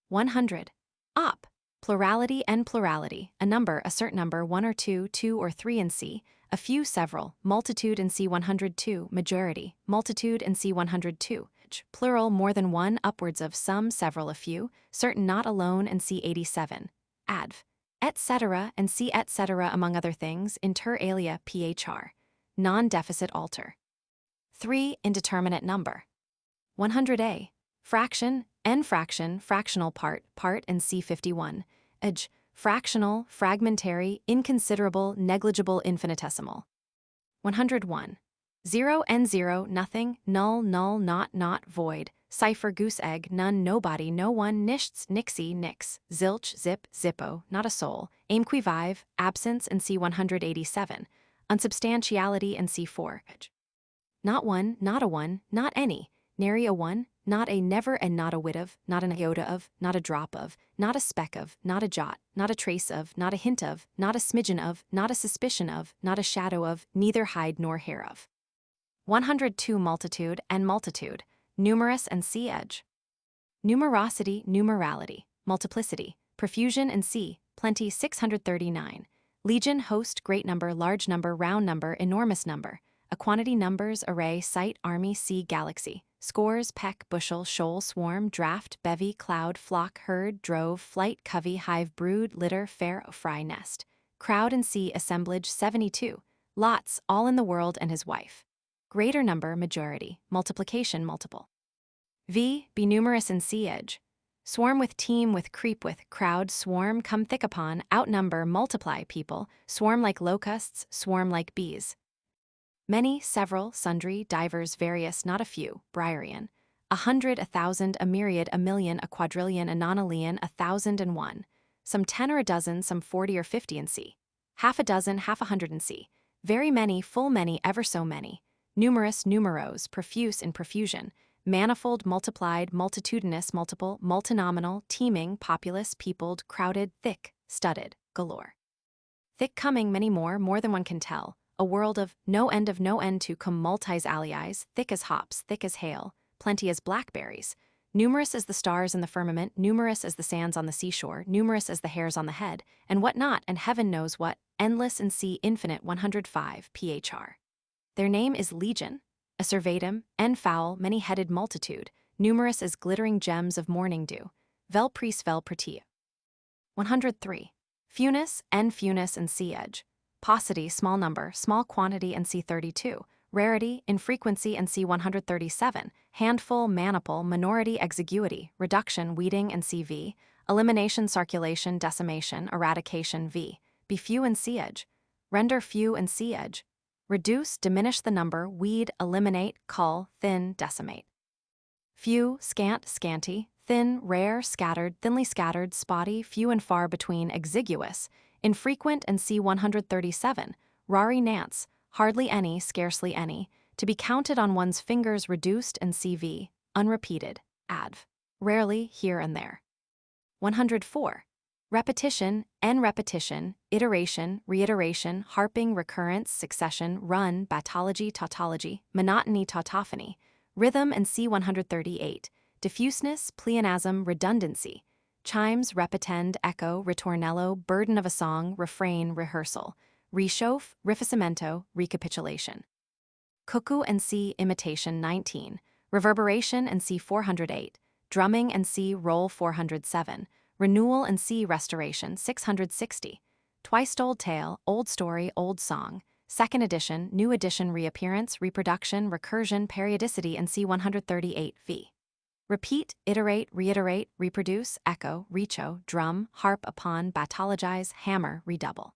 100. Op. Plurality and plurality, a number, a certain number, 1 or 2, 2 or 3 in c, a few, several, multitude in c 102, majority, multitude in c 102, plural, more than one, upwards of, some, several, a few, certain, not alone, and c 87, adv. Etc. and c etc. among other things, inter alia, phr. Non-deficit alter. 3. Indeterminate number. 100a. Fraction, n fraction, fractional part, part, and c 51, edge, fractional, fragmentary, inconsiderable, negligible, infinitesimal. 101. 0 and 0, nothing, null, null, not, void, cipher, goose egg, none, nobody, no one, nichts, nixie, nix, zilch, zip, zippo, not a soul, aim qui vive, absence, and c 187, unsubstantiality, and c 4, edge. Not one, not a one, not any, nary a one, not a never, and not a whit of, not an iota of, not a drop of, not a speck of, not a jot, not a trace of, not a hint of, not a smidgen of, not a suspicion of, not a shadow of, neither hide nor hair of. 102. Multitude and multitude, numerous and c edge. Numerosity, numerality, multiplicity, profusion and c, plenty, 639. Legion, host, great number, large number, round number, enormous number, a quantity, numbers, array, sight, army, sea, galaxy, scores, peck, bushel, shoal, swarm, draft, bevy, cloud, flock, herd, drove, flight, covey, hive, brood, litter, fair, fry, nest, crowd and sea, assemblage, 72, lots, all in the world and his wife. Greater number, majority, multiplication, multiple. V, be numerous and c edge. Swarm with, team with, creep with, crowd, swarm, come thick upon, outnumber, multiply, people, swarm like locusts, swarm like bees. Many, several, sundry, divers, various, not a few, Briarian. 100, 1,000, a myriad, a million, a quadrillion, a nonillion, 1,001. Some 10 or a dozen, some 40 or 50 in c. half a dozen, half a hundred and see. Very many, full many, ever so many. Numerous, numerose, profuse in profusion. Manifold, multiplied, multitudinous, multiple, multinominal, teeming, populous, peopled, crowded, thick, studded, galore. Thick coming, many more than one can tell. A world of no end to cum multis aliis, thick as hops, thick as hail, plenty as blackberries. Numerous as the stars in the firmament, numerous as the sands on the seashore, numerous as the hairs on the head, and what not, and heaven knows what, endless and sea infinite 105 phr. Their name is legion, a survetum, en foul, many-headed multitude, numerous as glittering gems of morning dew, vel pris vel pratia. 103. Fewness, en fewness and sea edge. Paucity, small number, small quantity and C32. Rarity, infrequency and C137. Handful, maniple, minority, exiguity. Reduction, weeding and CV. Elimination, circulation, decimation, eradication, V. Be few and sea edge. Render few and sea edge. Reduce, diminish the number, weed, eliminate, cull, thin, decimate. Few, scant, scanty, thin, rare, scattered, thinly scattered, spotty, few and far between, exiguous, infrequent and C137, rari nance, hardly any, scarcely any, to be counted on one's fingers, reduced and CV, unrepeated, adv. Rarely, here and there. 104. Repetition, en repetition, iteration, reiteration, harping, recurrence, succession, run, batology, tautology, monotony, tautophony, rhythm and C138, diffuseness, pleonasm, redundancy, chimes, repetend, echo, ritornello, burden of a song, refrain, rehearsal, rechauffe, rifacimento, recapitulation. Cuckoo and C imitation 19, reverberation and C 408, drumming and C roll 407, renewal and C restoration 660, twice-told tale, old story, old song, second edition, new edition, reappearance, reproduction, recursion, periodicity and C 138 v. Repeat, iterate, reiterate, reproduce, echo, recho, drum, harp upon, batologize, hammer, redouble.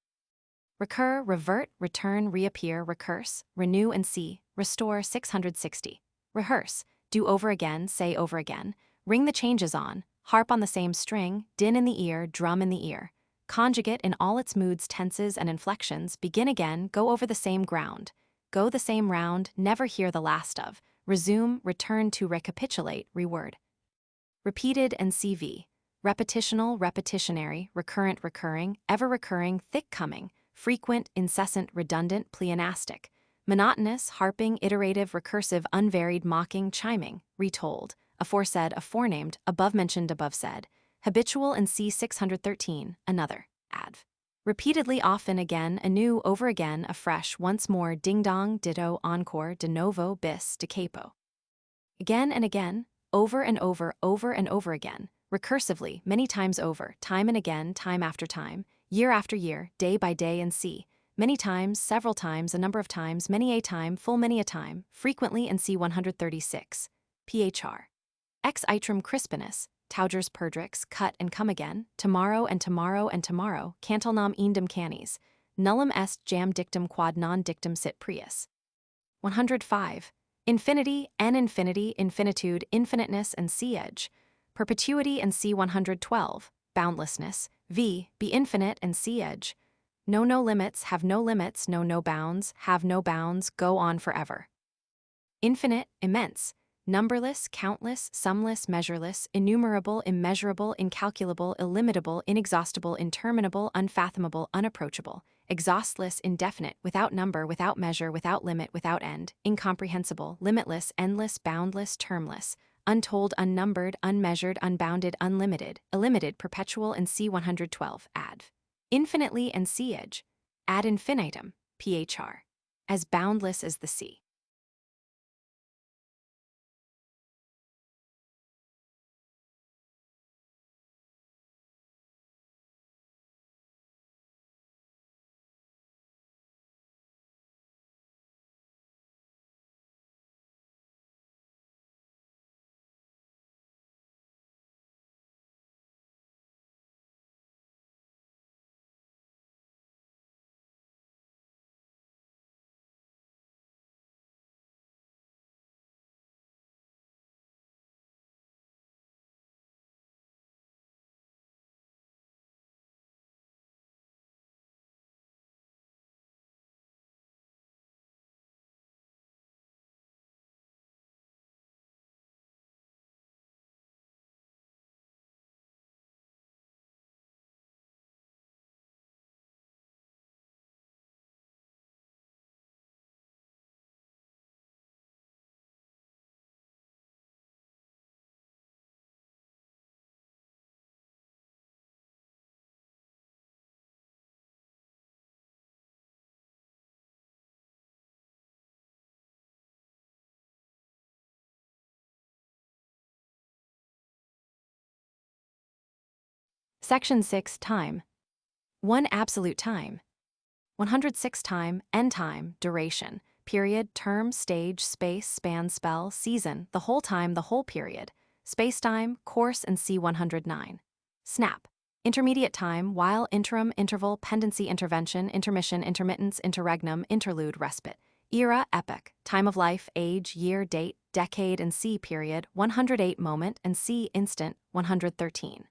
Recur, revert, return, reappear, recurse, renew and see, restore 660. Rehearse, do over again, say over again, ring the changes on, harp on the same string, din in the ear, drum in the ear. Conjugate in all its moods, tenses, and inflections, begin again, go over the same ground. Go the same round, never hear the last of. Resume, return to, recapitulate, reword. Repeated and CV. Repetitional, repetitionary, recurrent, recurring, ever recurring, thick coming, frequent, incessant, redundant, pleonastic. Monotonous, harping, iterative, recursive, unvaried, mocking, chiming, retold. Aforesaid, aforenamed, above-mentioned, above said. Habitual and C613, another, adv. Repeatedly, often, again, anew, over again, afresh, once more, ding-dong, ditto, encore, de novo, bis, de capo. Again and again, over and over again, recursively, many times over, time and again, time after time, year after year, day by day and see, many times, several times, a number of times, many a time, full many a time, frequently and C 136, phr. Ex itrum crispinus, taugers perdrix, cut and come again, tomorrow and tomorrow and tomorrow, cantelnam eandem canis, nullum est jam dictum quad non dictum sit prius. 105. Infinity, en infinity, infinitude, infiniteness and sea edge, perpetuity and C 112, boundlessness, v, be infinite and sea edge, no limits, have no limits, no bounds, have no bounds, go on forever. Infinite, immense, numberless, countless, sumless, measureless, innumerable, immeasurable, incalculable, illimitable, inexhaustible, interminable, unfathomable, unapproachable, exhaustless, indefinite, without number, without measure, without limit, without end, incomprehensible, limitless, endless, boundless, termless, untold, unnumbered, unmeasured, unbounded, unlimited, illimited, perpetual and C 112, adv. Infinitely and sea edge, ad infinitum, phr. As boundless as the sea. Section 6 Time. 1 Absolute time. 106 Time, end time, duration, period, term, stage, space, span, spell, season, the whole time, the whole period, space-time, course, and C109. Snap. Intermediate time, while, interim, interval, pendency, intervention, intermission, intermittence, interregnum, interlude, respite. Era, epoch, time of life, age, year, date, decade, and C period, 108 moment, and C instant, 113.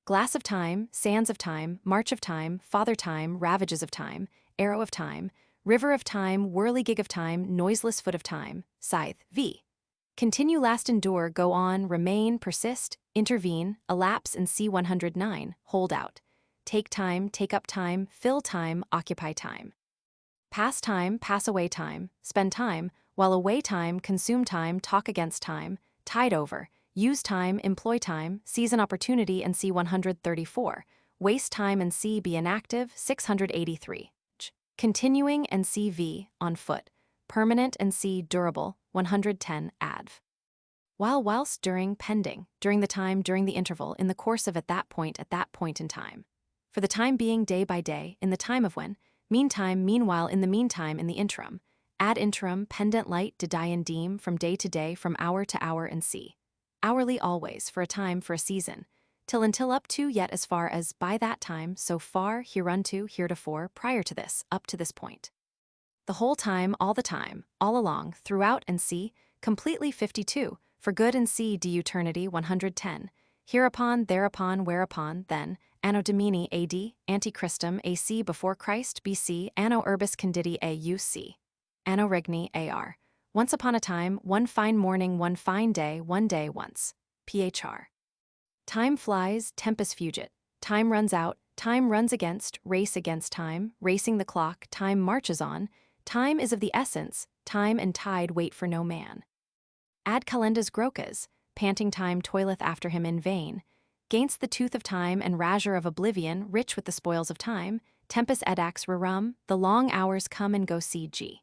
Glass of time, sands of time, march of time, father time, ravages of time, arrow of time, river of time, whirligig of time, noiseless foot of time, scythe, v. Continue, last, endure, go on, remain, persist, intervene, elapse, and C109, hold out. Take time, take up time, fill time, occupy time. Pass time, pass away time, spend time, while away time, consume time, talk against time, tide over, use time, employ time, seize an opportunity, and C134, waste time, and C be inactive, 683. Continuing, and CV, on foot, permanent, and C durable, 110, adv. While, whilst, during, pending, during the time, during the interval, in the course of, at that point in time. For the time being, day by day, in the time of when, meantime, meanwhile, in the meantime, in the interim, ad interim, pendant light, dedian deem, from day to day, from hour to hour, and C. Hourly, always, for a time, for a season, till until, up to, yet as far as, by that time, so far, hereunto, heretofore, prior to this, up to this point. The whole time, all along, throughout, and C, completely, 52, for good, and C eternity, 110, hereupon, thereupon, whereupon, then, Anno Domini AD, Antichristum AC before Christ BC, Anno Urbis Conditi AUC, Anno Regni AR. Once upon a time, one fine morning, one fine day, one day once. PHR. Time flies, tempus fugit. Time runs out, time runs against, race against time, racing the clock, time marches on. Time is of the essence, time and tide wait for no man. Ad calendas grocas, panting time toileth after him in vain. Gainst the tooth of time and razor of oblivion, rich with the spoils of time, tempus edax rerum, the long hours come and go. CG.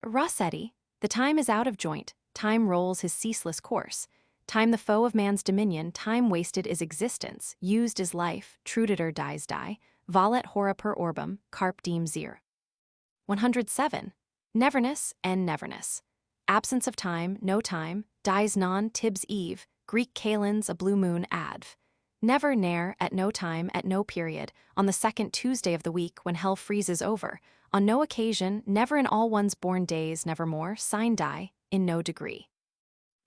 Rossetti, the time is out of joint, time rolls his ceaseless course. Time the foe of man's dominion, time wasted is existence, used is life, truditor dies die, volet hora per orbum, carpe diem zir. 107. Neverness and neverness. Absence of time, no time, dies non, Tibbs eve, Greek kalends, a blue moon, adv. Never, ne'er, at no time, at no period, on the second Tuesday of the week when hell freezes over, on no occasion, never in all one's born days, nevermore, sine die, in no degree.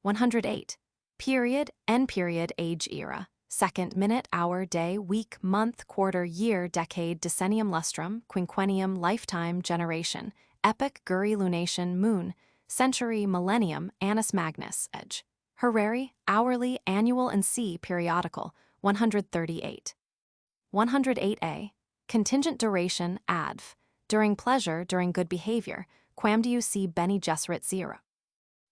108. Period, end period, age, era, second, minute, hour, day, week, month, quarter, year, decade, decennium, lustrum, quinquennium, lifetime, generation, epoch, guri, lunation, moon, century, millennium, annus magnus, edge. Horary, hourly, annual, and C periodical, 138. 108a. Contingent duration, adv. During pleasure, during good behavior, quam do you see Beni Gesserit 0.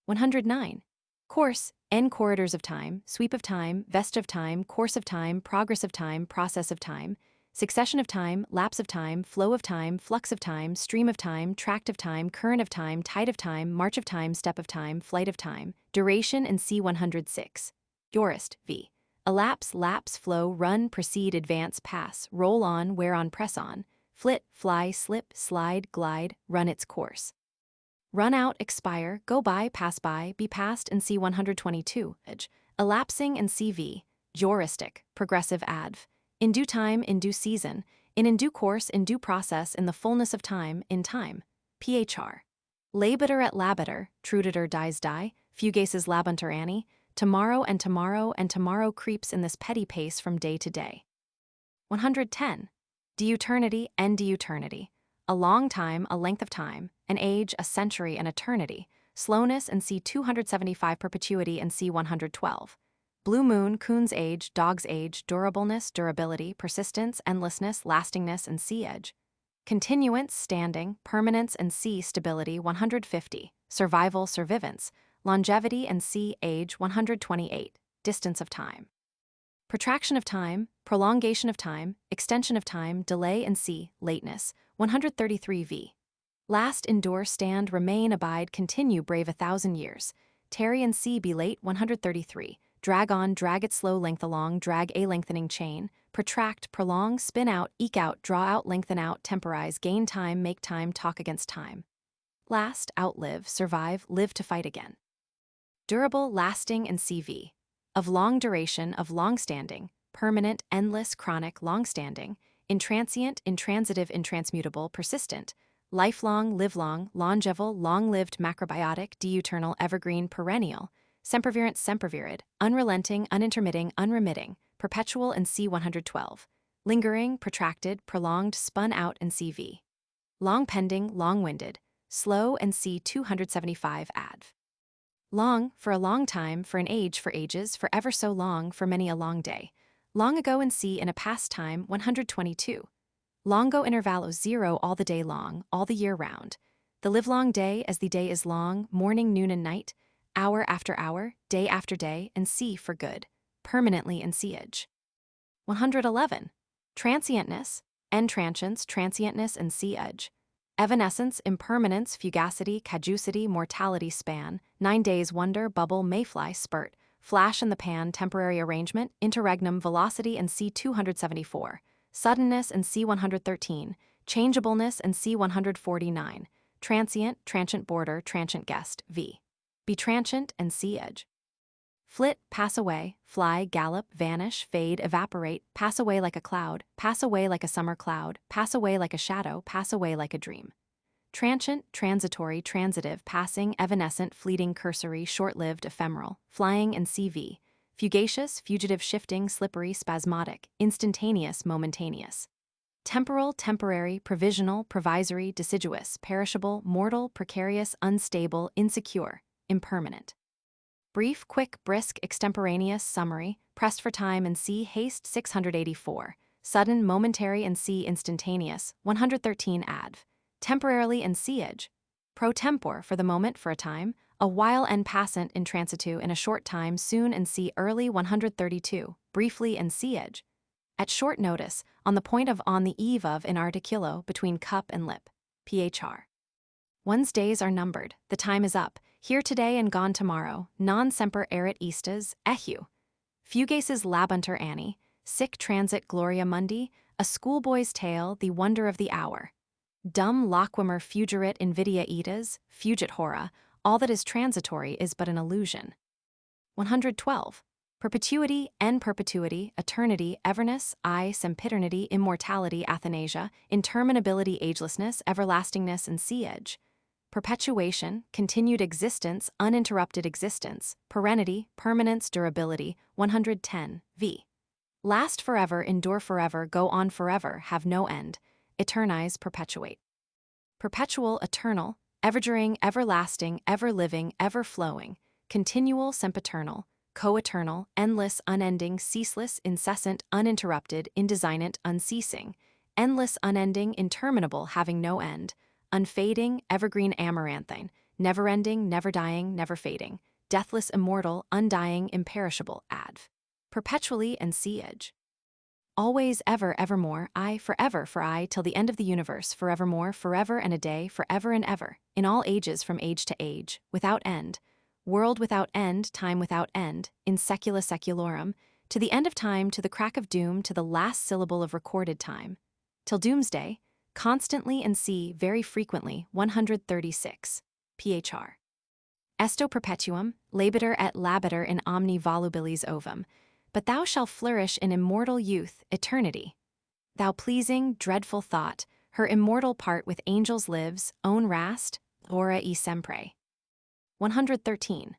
109. Course, n corridors of time, sweep of time, vest of time, course of time, progress of time, process of time, succession of time, lapse of time, flow of time, flux of time, stream of time, tract of time, current of time, tide of time, march of time, step of time, flight of time, duration, and C106. Eurist, v. Elapse, lapse, flow, run, proceed, advance, pass, roll on, wear on, press on, flit, fly, slip, slide, glide, run its course. Run out, expire, go by, be passed, and C122, edge. Elapsing, and CV, juristic, progressive adv. In due time, in due season, in due course, in due process, in the fullness of time, in time. PHR. Labeter et labeter, truditor dies die, fugaces labunter anni, tomorrow and tomorrow and tomorrow creeps in this petty pace from day to day. 110. Diuturnity and diuturnity. A long time, a length of time, an age, a century, an eternity, slowness, and C275 perpetuity, and C112. Blue moon, coon's age, dog's age, durableness, durability, persistence, endlessness, lastingness, and C edge. Continuance, standing, permanence, and C stability, 150. Survival, survivance, longevity, and C age, 128. Distance of time. Protraction of time, prolongation of time, extension of time, delay, and C lateness, 133 v. Last, endure, stand, remain, abide, continue, brave 1,000 years. Tarry and C be late, 133. Drag on, drag its slow length along, drag a lengthening chain, protract, prolong, spin out, eke out, draw out, lengthen out, temporize, gain time, make time, talk against time. Last, outlive, survive, live to fight again. Durable, lasting, and CV. Of long duration, of long-standing, permanent, endless, chronic, long-standing, intransient, intransitive, intransmutable, persistent, lifelong, livelong, longeval, long-lived, macrobiotic, diuturnal, evergreen, perennial, sempervirent, sempervirid, unrelenting, unintermitting, unremitting, perpetual, and C112, lingering, protracted, prolonged, spun out, and CV. Long pending, long-winded, slow, and C275 adv. Long, for a long time, for an age, for ages, for ever so long, for many a long day. Long ago and see in a past time, 122. Longo intervallo 0 all the day long, all the year round. The livelong day as the day is long, morning, noon, and night, hour after hour, day after day, and see for good, permanently and seeage. 111. Transientness, entransience, transientness, and sea-edge. Evanescence, impermanence, fugacity, caducity, mortality, span, 9 days wonder, bubble, mayfly, spurt, flash in the pan, temporary arrangement, interregnum, velocity, and C274, suddenness, and C113, changeableness, and C149, transient border, transient guest, V. Be transient and sea-edge. Flit, pass away, fly, gallop, vanish, fade, evaporate, pass away like a cloud, pass away like a summer cloud, pass away like a shadow, pass away like a dream. Transient, transitory, transitive, passing, evanescent, fleeting, cursory, short-lived, ephemeral, flying, and CV. Fugacious, fugitive, shifting, slippery, spasmodic, instantaneous, momentaneous. Temporal, temporary, provisional, provisory, deciduous, perishable, mortal, precarious, unstable, insecure, impermanent. Brief, quick, brisk, extemporaneous, summary, pressed for time and see haste 684, sudden, momentary and see instantaneous 113 adv. Temporarily and seeage. Pro tempore, for the moment, for a time, a while and passant in transitu in a short time, soon and see early 132, briefly and seeage. At short notice, on the point of, on the eve of, in articulo, between cup and lip, phr. One's days are numbered, the time is up, here today and gone tomorrow, non semper erit istas, ehu. Fugaces labunter Annie, sic transit gloria mundi, a schoolboy's tale, the wonder of the hour. Dum laquimer fugerit invidia itas, fugit hora, all that is transitory is but an illusion. 112. Perpetuity, en perpetuity, eternity, everness, sempiternity, immortality, athanasia, interminability, agelessness, everlastingness, and seeage. Perpetuation, continued existence, uninterrupted existence, perennity, permanence, durability, 110, v. Last forever, endure forever, go on forever, have no end, eternize, perpetuate. Perpetual, eternal, everduring, everlasting, ever-living, ever-flowing, continual, sempiternal, co-eternal, endless, unending, ceaseless, incessant, uninterrupted, indesignate, unceasing, endless, unending, interminable, having no end, unfading, evergreen, amaranthine, never-ending, never-dying, never-fading, deathless, immortal, undying, imperishable, adv. Perpetually and seeage. Always, ever, evermore, forever, for till the end of the universe, forevermore, forever and a day, forever and ever, in all ages from age to age, without end, world without end, time without end, in secula seculorum, to the end of time, to the crack of doom, to the last syllable of recorded time, till doomsday, constantly and very frequently, 136, phr. Esto perpetuum, labiter et labiter in omni volubilis ovum, but thou shalt flourish in immortal youth, eternity. Thou pleasing, dreadful thought, her immortal part with angels lives, own rast, ora e sempre. 113.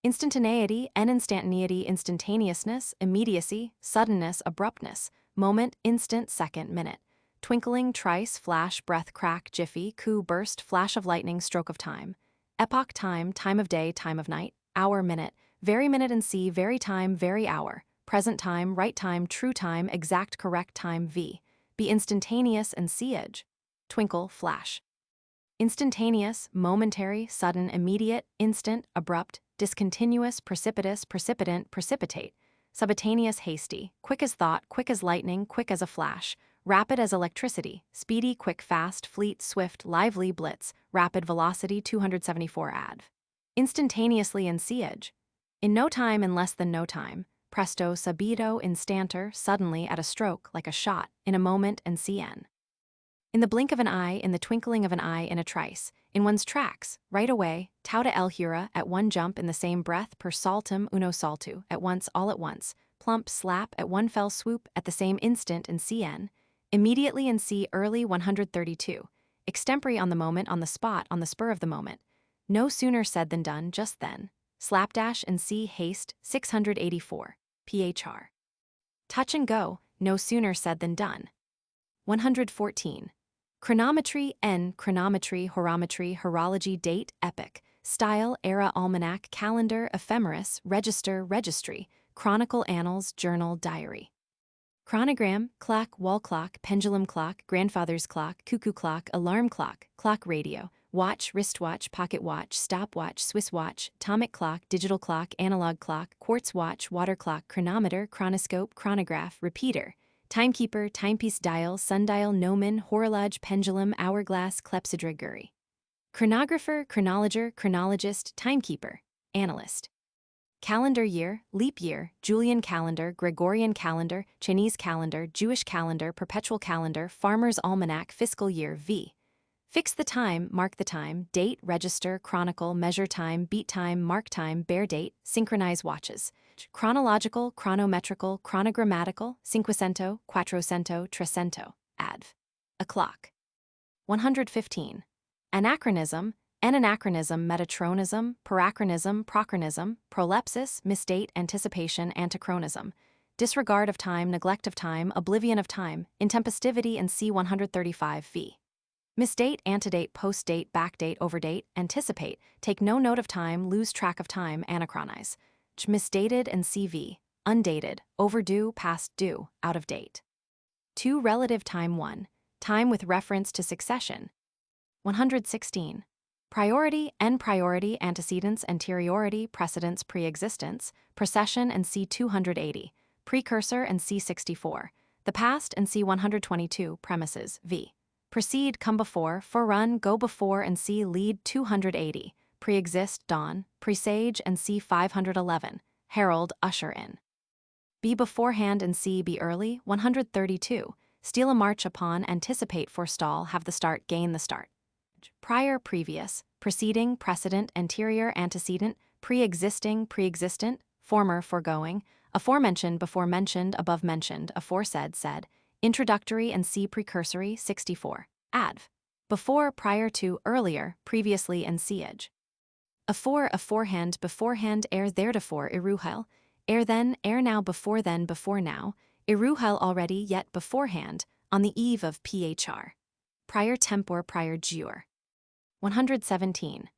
Instantaneity, instantaneity, instantaneousness, immediacy, suddenness, abruptness, moment, instant, second, minute, twinkling, trice, flash, breath, crack, jiffy, coup, burst, flash of lightning, stroke of time, epoch, time, time of day, time of night, hour, minute, very minute and see, very time, very hour, present time, right time, true time, exact, correct time, v. Be instantaneous and seeage. Twinkle, flash. Instantaneous, momentary, sudden, immediate, instant, abrupt, discontinuous, precipitous, precipitant, precipitate, subitaneous, hasty, quick as thought, quick as lightning, quick as a flash, rapid as electricity, speedy, quick, fast, fleet, swift, lively, blitz, rapid velocity, 274 adv. Instantaneously and seeage. In no time and less than no time, presto subito instanter, suddenly at a stroke, like a shot, in a moment and cn. In the blink of an eye, in the twinkling of an eye, in a trice, in one's tracks, right away, tauta el hura, at one jump, in the same breath, per saltum uno saltu, at once, all at once, plump, slap, at one fell swoop, at the same instant, in cn, immediately in c early 132, extempore on the moment, on the spot, on the spur of the moment, no sooner said than done, just then, slapdash and c haste, 684, phr. Touch and go, no sooner said than done. 114. Chronometry, chronometry, horometry, horology, date, epoch, style, era, almanac, calendar, ephemeris, register, registry, chronicle, annals, journal, diary. Chronogram, clock, wall clock, pendulum clock, grandfather's clock, cuckoo clock, alarm clock, clock radio, watch, wristwatch, pocket watch, stopwatch, Swiss watch, atomic clock, digital clock, analog clock, quartz watch, water clock, chronometer, chronoscope, chronograph, repeater, timekeeper, timepiece, dial, sundial, gnomon, horologe, pendulum, hourglass, clepsydra. Chronographer, chronologer, chronologist, timekeeper, analyst. Calendar year, leap year, Julian calendar, Gregorian calendar, Chinese calendar, Jewish calendar, perpetual calendar, farmer's almanac, fiscal year, v. Fix the time, mark the time, date, register, chronicle, measure time, beat time, mark time, bear date, synchronize watches. Chronological, chronometrical, chronogrammatical, cinquecento, quattrocento, trecento, adv. A clock. 115. Anachronism, anachronism, metatronism, parachronism, prochronism, prolepsis, misdate, anticipation, antichronism, disregard of time, neglect of time, oblivion of time, intempestivity, and c. 135 v. Misdate, antedate, postdate, backdate, overdate, anticipate, take no note of time, lose track of time, anachronize. Misdated and CV, undated, overdue, past due, out of date. 2. Relative time 1. Time with reference to succession. 116. Priority, priority, antecedents, anteriority, precedence, preexistence, precession and c. 280, precursor and c. 64, the past and c. 122, premises, v. Precede, come before, forerun, go before and c. lead, 280, preexist, dawn, presage and c. 511, herald, usher in. Be beforehand and c. be early, 132, steal a march upon, anticipate, forestall, have the start, gain the start. Prior, previous, preceding, precedent, anterior, antecedent, pre-existing, pre-existent, former, foregoing, aforementioned, before mentioned, above mentioned, aforesaid, said, introductory and c. precursory, 64, adv. Before, prior to, earlier, previously and siege. Afore, aforehand, beforehand, ere theretofore, iruhel, ere then, ere now, before then, before now, iruhel already, yet beforehand, on the eve of phr. Prior tempor, prior jure. 117.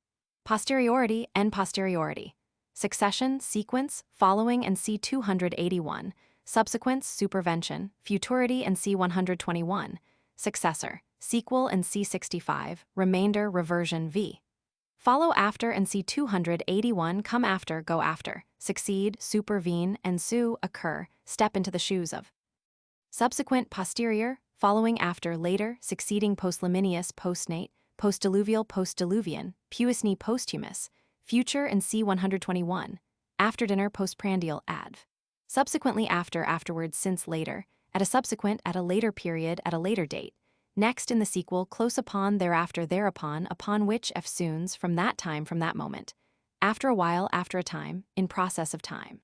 Posteriority and posteriority. Succession, sequence, following and c. 281, subsequence, supervention, futurity and c. 121, successor, sequel and c. 65, remainder, reversion v. Follow after and c. 281, come after, go after, succeed, supervene, ensue, occur, step into the shoes of. Subsequent, posterior, following after, later, succeeding, postluminous, postnate, postdiluvial, postdiluvian, puisne, posthumous, future and c. 121, after dinner, postprandial, adv. Subsequently, after, afterwards, since, later, at a subsequent, at a later period, at a later date, next in the sequel, close upon, thereafter, thereupon, upon which, eftsoons, from that time, from that moment, after a while, after a time, in process of time.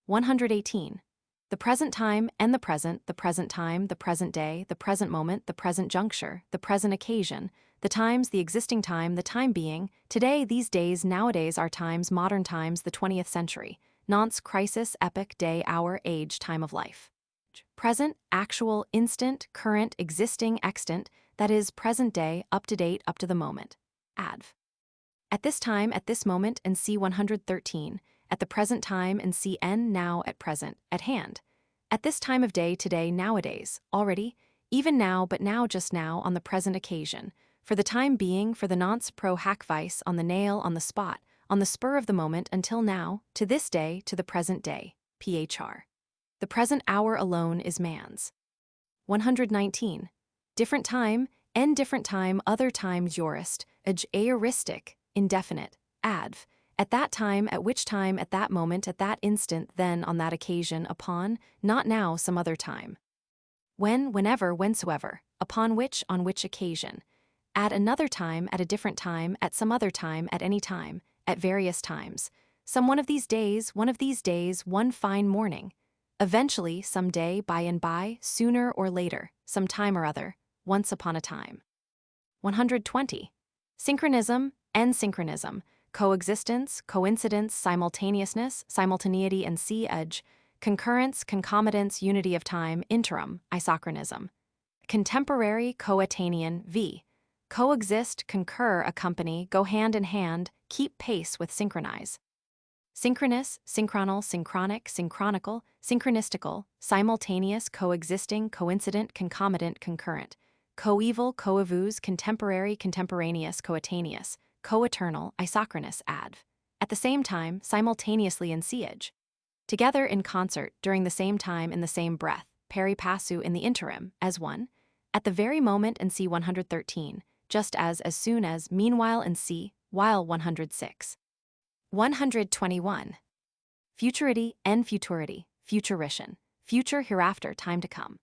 118. The present time and the present time, the present day, the present moment, the present juncture, the present occasion, the times, the existing time, the time being, today, these days, nowadays, our times, modern times, the 20th century, nonce, crisis, epoch, day, hour, age, time of life. Present, actual, instant, current, existing, extant, that is, present day, up to date, up to the moment. Adv. At this time, at this moment, and c. 113, at the present time, and cn, now, at present, at hand. At this time of day, today, nowadays, already, even now, but now, just now, on the present occasion, for the time being, for the nonce pro hac vice, on the nail, on the spot, on the spur of the moment, until now, to this day, to the present day, phr. The present hour alone is man's. 119. Different time, different time, other time, jurist, aoristic, indefinite, adv. At that time, at which time, at that moment, at that instant, then, on that occasion, upon, not now, some other time. When, whenever, whensoever, upon which occasion. At another time, at a different time, at some other time, at any time, at various times. Some one of these days, one fine morning. Eventually, some day, by and by, sooner or later, some time or other, once upon a time. 120. Synchronism, ensynchronism, coexistence, coincidence, simultaneousness, simultaneity and edge, concurrence, concomitance, unity of time, interim, isochronism. Contemporary, coetanean, coexist, concur, accompany, go hand in hand, keep pace with synchronize. Synchronous, synchronal, synchronic, synchronical, synchronistical, simultaneous, coexisting, coincident, concomitant, concurrent. Coeval, coevous, contemporary, contemporaneous, coetaneous, coeternal, isochronous, adv. At the same time, simultaneously in siege. Together in concert, during the same time in the same breath, peri passu in the interim, as one. At the very moment in c. 113, just as soon as, meanwhile in c. while 106. 121. Futurity, en futurity, futurition, future, hereafter, time to come.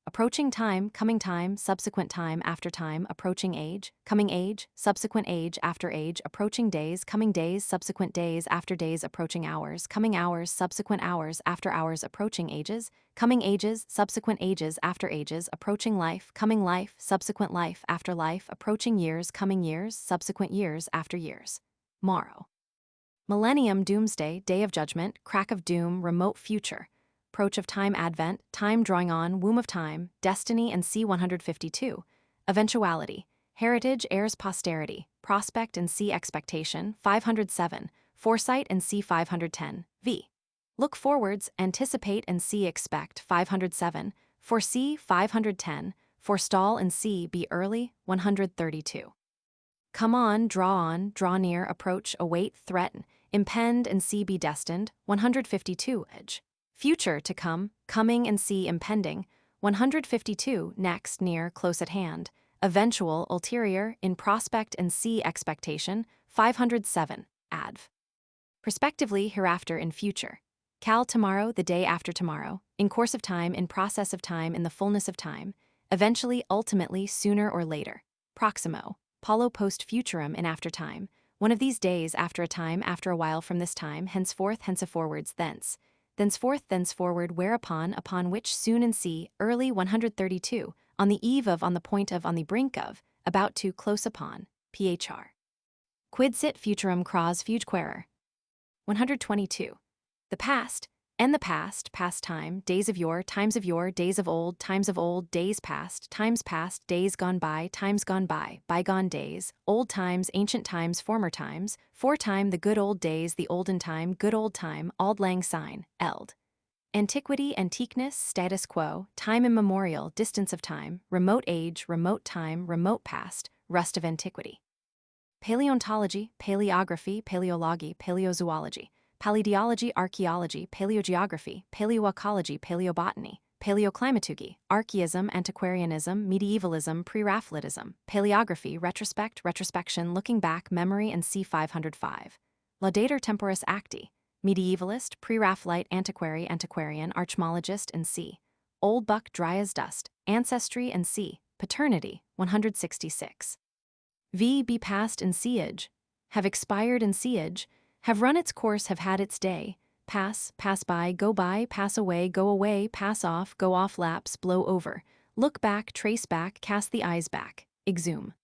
Approaching time, coming time, subsequent time, after time, approaching age, coming age, subsequent age, after age, approaching days, coming days, subsequent days, after days, approaching hours, coming hours, subsequent hours, after hours, approaching ages, coming ages, subsequent ages, after ages, approaching life, coming life, subsequent life, after life, approaching years, coming years, subsequent years, after years. Morrow. Millennium, doomsday, day of judgment, crack of doom, remote future. Approach of time, advent, time drawing on, womb of time, destiny and c. 152. Eventuality, heritage, heirs, posterity, prospect and c. expectation, 507. Foresight and c. 510. Look forwards, anticipate and c. expect, 507. Foresee, 510. Forestall and c. be early, 132. Come on, draw near, approach, await, threaten, impend and c. be destined, 152. Edge. Future, to come, coming and c. impending, 152. Next, near, close at hand, eventual, ulterior, in prospect and c. expectation, 507. Adv. Prospectively, hereafter, in future. Cal, tomorrow, the day after tomorrow, in course of time, in process of time, in the fullness of time, eventually, ultimately, sooner or later. Proximo, paulo post futurum, in after time, one of these days, after a time, after a while from this time, henceforth, henceforwards, thence. Thenceforth, thenceforward, whereupon, upon which, soon and see, early, 132, on the eve of, on the point of, on the brink of, about to, close upon, phr. Quid sit futurum cras fugequerer. 122. The past, and the past, past time, days of yore, times of yore, days of old, times of old, days past, days gone by, bygone days, old times, ancient times, former times, foretime, the good old days, the olden time, good old time, auld lang syne, eld. Antiquity, antiqueness, status quo, time immemorial, distance of time, remote age, remote time, remote past, rust of antiquity. Paleontology, paleography, paleology, paleozoology. Paleontology, archaeology, paleogeography, paleoecology, paleobotany, paleoclimatology, archaeism, antiquarianism, medievalism, pre-Raphaelitism, paleography, retrospect, retrospection, looking back, memory and c. 505. Laudator temporis acti, medievalist, pre-Raphaelite, antiquary, antiquarian, archmologist and c. Old buck dry as dust, ancestry and c. Paternity, 166. Be past in siege, have expired in siege, have run its course, have had its day, pass by, pass away, pass off, go off, lapse, blow over, look back, trace back, cast the eyes back, exhume.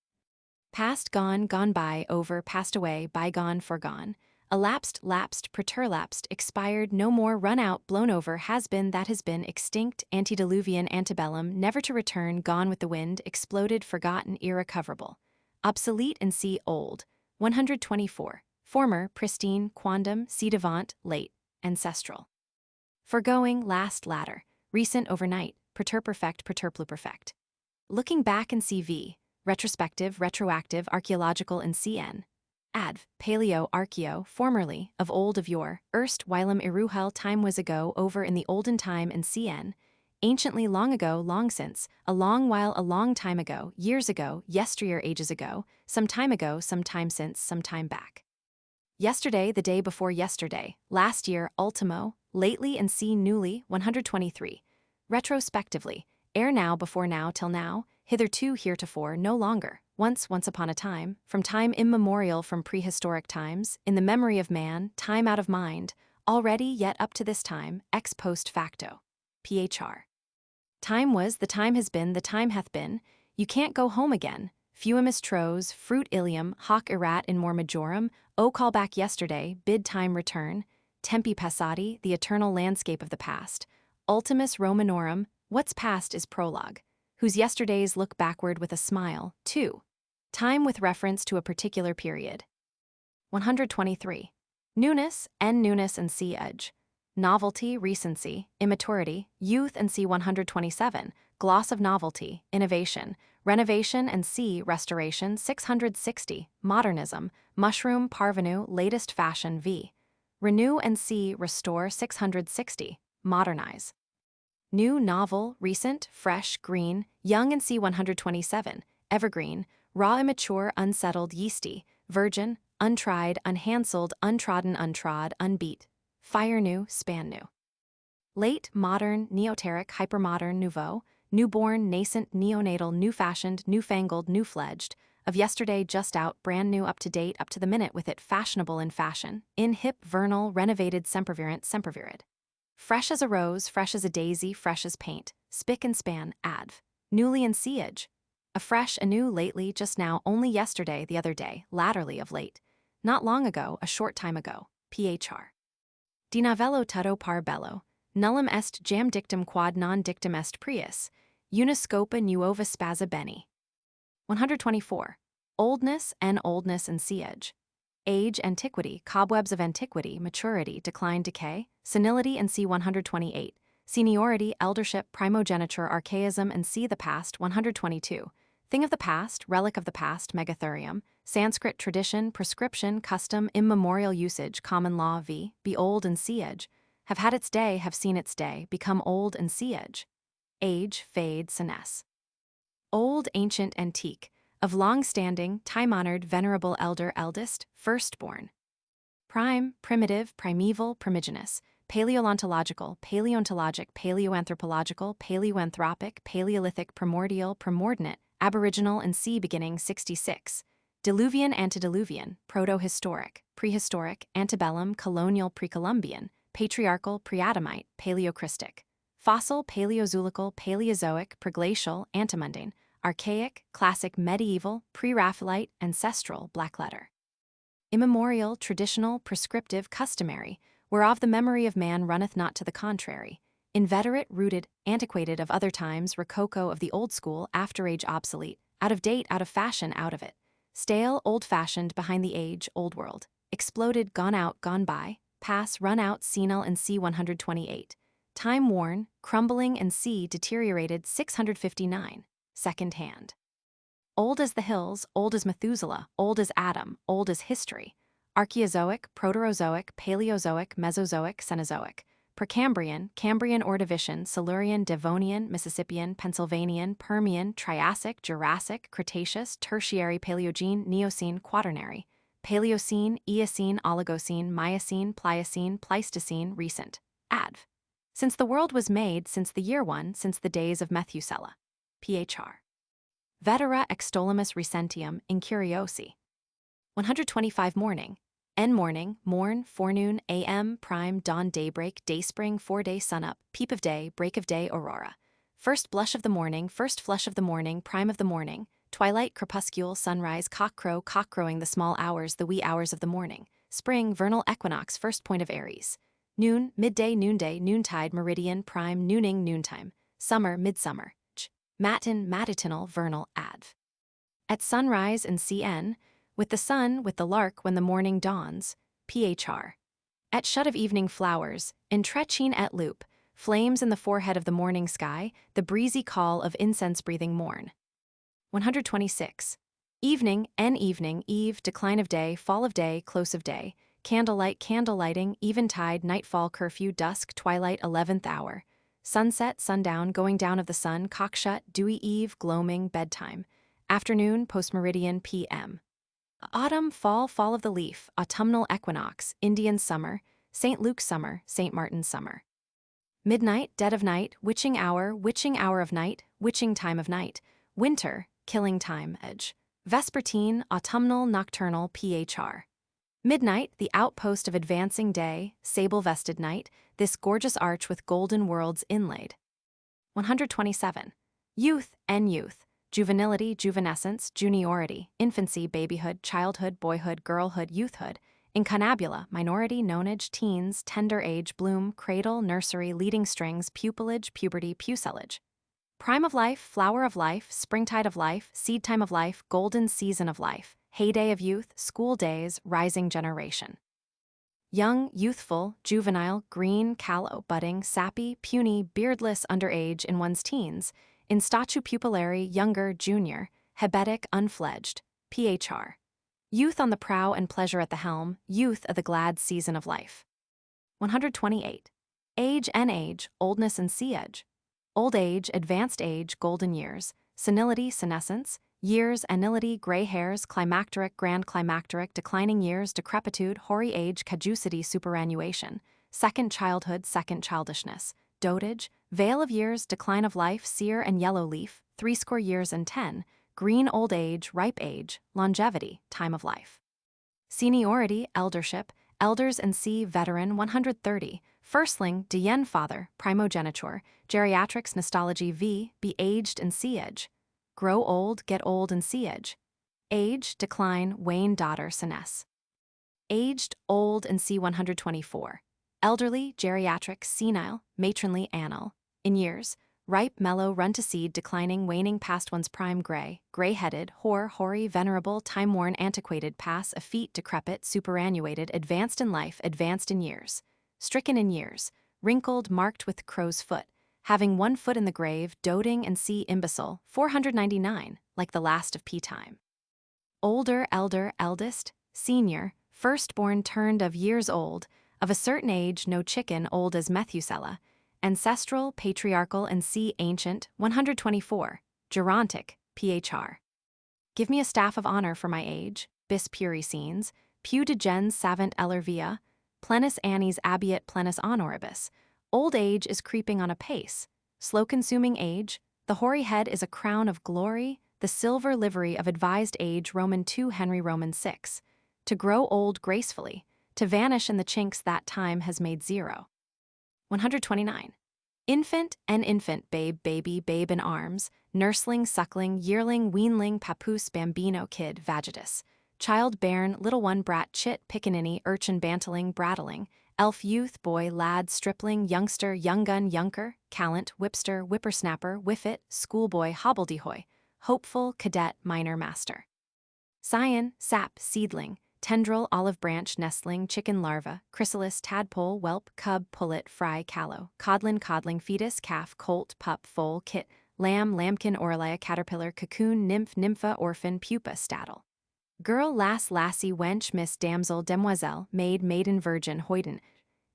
Past, gone by, over, passed away, bygone, forgone, elapsed, lapsed, preterlapsed, expired, no more, run out, blown over, has been, that has been, extinct, antediluvian, antebellum, never to return, gone with the wind, exploded, forgotten, irrecoverable. Obsolete and see old, 124. Former, pristine, quondam, ci devant, late, ancestral. Foregoing, last, latter, recent, overnight, preterperfect, preterpluperfect. Looking back in CV, retrospective, retroactive, archaeological in CN. Adv, paleo, archeo, formerly, of old, of yore, erst, whilom iruhel, time was ago, over in the olden time in CN. Anciently, long ago, long since, a long while, a long time ago, years ago, yesteryear, ages ago, some time since, some time back. Yesterday, the day before yesterday, last year, ultimo, lately and see newly, 123. Retrospectively, ere now, before now, till now, hitherto, heretofore, no longer, once upon a time, from time immemorial, from prehistoric times, in the memory of man, time out of mind, already, yet up to this time, ex post facto. Phr. Time was, the time has been, the time hath been, you can't go home again. Fuimus tros, fruit ilium, hoc erat in more majorum, O call back yesterday, bid time return, tempi passati, the eternal landscape of the past, ultimus Romanorum, what's past is prologue, whose yesterdays look backward with a smile, 2. Time with reference to a particular period. 123. Newness, n newness and c edge. Novelty, recency, immaturity, youth and c 127, gloss of novelty, innovation, renovation and c restoration 660, modernism, mushroom, parvenu, latest fashion v. Renew and c restore 660, modernize. New, novel, recent, fresh, green, young and c 127, evergreen, raw, immature, unsettled, yeasty, virgin, untried, unhandselled, untrodden, untrod, unbeat. Fire new, span new. Late, modern, neoteric, hypermodern, nouveau, newborn, nascent, neonatal, new-fashioned, newfangled, new-fledged, of yesterday just out, brand new, up to date, up to the minute with it, fashionable in fashion, in hip, vernal, renovated, sempervirent, sempervirid. Fresh as a rose, fresh as a daisy, fresh as paint, spick and span, adv. Newly in siege. Afresh, anew, lately, just now, only yesterday, the other day, latterly, of late. Not long ago, a short time ago, phr. Di novello tutto par bello, nullum est jam dictum quad non dictum est prius, uniscopa nuova spasa bene. 124. Oldness and siege. Age, antiquity, cobwebs of antiquity, maturity, decline, decay, senility and c 128, seniority, eldership, primogeniture, archaism and c the past 122. Thing of the past, relic of the past, megatherium, Sanskrit tradition, prescription, custom, immemorial usage, common law v. Be old and siege. Have had its day, have seen its day, become old and siege. Age, fade, senesce. Old, ancient, antique, of long-standing, time-honored, venerable, elder, eldest, firstborn. Prime, primitive, primeval, primigenous, paleontological, paleontologic, paleoanthropological, paleoanthropic, paleolithic, primordial, primordinate, aboriginal and c beginning 66. Diluvian, antediluvian, proto-historic, prehistoric, antebellum, colonial, precolumbian, patriarchal, preadamite, paleocristic. Fossil, paleozoical, paleozoic, preglacial, antemundane, archaic, classic, medieval, pre-Raphaelite, ancestral, black letter. Immemorial, traditional, prescriptive, customary, whereof the memory of man runneth not to the contrary. Inveterate, rooted, antiquated of other times, rococo of the old school, after age obsolete, out of date, out of fashion, out of it. Stale, old-fashioned, behind the age, old world. Exploded, gone out, gone by, pass, run out, senile and c 128. Time worn, crumbling and c deteriorated 659, second hand. Old as the hills, old as Methuselah, old as Adam, old as history. Archaeozoic, Proterozoic, Paleozoic, Mesozoic, Cenozoic. Precambrian, Cambrian, Ordovician, Silurian, Devonian, Mississippian, Pennsylvanian, Permian, Triassic, Jurassic, Cretaceous, Tertiary, Paleogene, Neocene, Quaternary. Paleocene, Eocene, Oligocene, Miocene, Pliocene, Pleistocene, recent. Adv. Since the world was made, since the year one, since the days of Methuselah. Phr. Vetera extolimus recentium incuriosi. 125 morning. Morning, morn, forenoon, am, prime, dawn, daybreak, dayspring, foreday, sunup, peep of day, break of day, aurora. First blush of the morning, first flush of the morning, prime of the morning, twilight, crepuscule, sunrise, cock crowing the small hours, the wee hours of the morning, spring, vernal equinox, first point of Aries. Noon, midday, noonday, noontide, meridian, prime, nooning, noontime, summer, midsummer, matin, matutinal, vernal, adv. At sunrise and cn, with the sun, with the lark when the morning dawns, phr. At shut of evening flowers, entrechin et loop, flames in the forehead of the morning sky, the breezy call of incense-breathing morn. 126. Evening, evening, eve, decline of day, fall of day, close of day, candlelight, candle lighting, eventide, nightfall, curfew, dusk, twilight, 11th hour, sunset, sundown, going down of the sun, cockshut, dewy eve, gloaming, bedtime, afternoon, postmeridian, p.m. Autumn, fall, fall of the leaf, autumnal equinox, Indian summer, St. Luke's summer, St. Martin's summer. Midnight, dead of night, witching hour of night, witching time of night, winter, killing time, edge. Vespertine, autumnal, nocturnal, phr. Midnight, the outpost of advancing day, sable-vested night, this gorgeous arch with golden worlds inlaid. 127. Youth, youth, juvenility, juvenescence, juniority, infancy, babyhood, childhood, boyhood, girlhood, youthhood, incunabula, minority, nonage, teens, tender age, bloom, cradle, nursery, leading strings, pupillage, puberty, pucelage. Prime of life, flower of life, springtide of life, seed time of life, golden season of life, heyday of youth, school days, rising generation. Young, youthful, juvenile, green, callow, budding, sappy, puny, beardless, underage in one's teens, in statu pupillary, younger, junior, hebetic, unfledged, phr. Youth on the prow and pleasure at the helm, youth of the glad season of life. 128. Age, oldness and sea-edge. Old age, advanced age, golden years, senility, senescence, years, anility, gray hairs, climacteric, grand climacteric, declining years, decrepitude, hoary age, caducity, superannuation, second childhood, second childishness, dotage, veil of years, decline of life, sere and yellow leaf, threescore years and 10, green old age, ripe age, longevity, time of life. Seniority, eldership, elders and see, veteran, 130, firstling, dien father, primogeniture, geriatrics, nostalgy v, be aged and see-edge. Grow old, get old and see-edge. Age, decline, wane, daughter, senesce. Aged, old and see 124. Elderly, geriatric, senile, matronly, anal. In years, ripe, mellow, run to seed, declining, waning past one's prime, gray-headed, hoary, venerable, time-worn, antiquated, pass, effete, decrepit, superannuated, advanced in life, advanced in years. Stricken in years, wrinkled, marked with crow's foot, having one foot in the grave, doting and see imbecile, 499, like the last of pea-time. Older, elder, eldest, senior, firstborn turned of years old, of a certain age, no chicken, old as Methuselah, ancestral, patriarchal and see ancient, 124, gerontic, phr. Give me a staff of honor for my age, bis puri scenes, piu de gens savant eller via, plenus annis abiet plenus honoribus. Old age is creeping on apace, slow-consuming age, the hoary head is a crown of glory, the silver livery of advised age Roman 2 Henry Roman 6, to grow old gracefully, to vanish in the chinks that time has made zero. 129. Infant, baby, babe in arms, nursling, suckling, yearling, weanling, papoose, bambino, kid, vagitus, child, bairn, little one, brat, chit, pickaninny, urchin, bantling, brattling, elf, youth, boy, lad, stripling, youngster, young gun, younker, callant, whipster, whippersnapper, whiffet, schoolboy, hobbledehoy, hopeful, cadet, minor, master. Scion, sap, seedling, tendril, olive branch, nestling, chicken larva, chrysalis, tadpole, whelp, cub, pullet, fry, callow, codling, fetus, calf, colt, pup, foal, kit, lamb, lambkin, aurelia, caterpillar, cocoon, nymph, nympha, orphan, pupa, staddle. Girl, lass, lassie, wench, miss, damsel, demoiselle, maid, maiden, virgin, hoyden.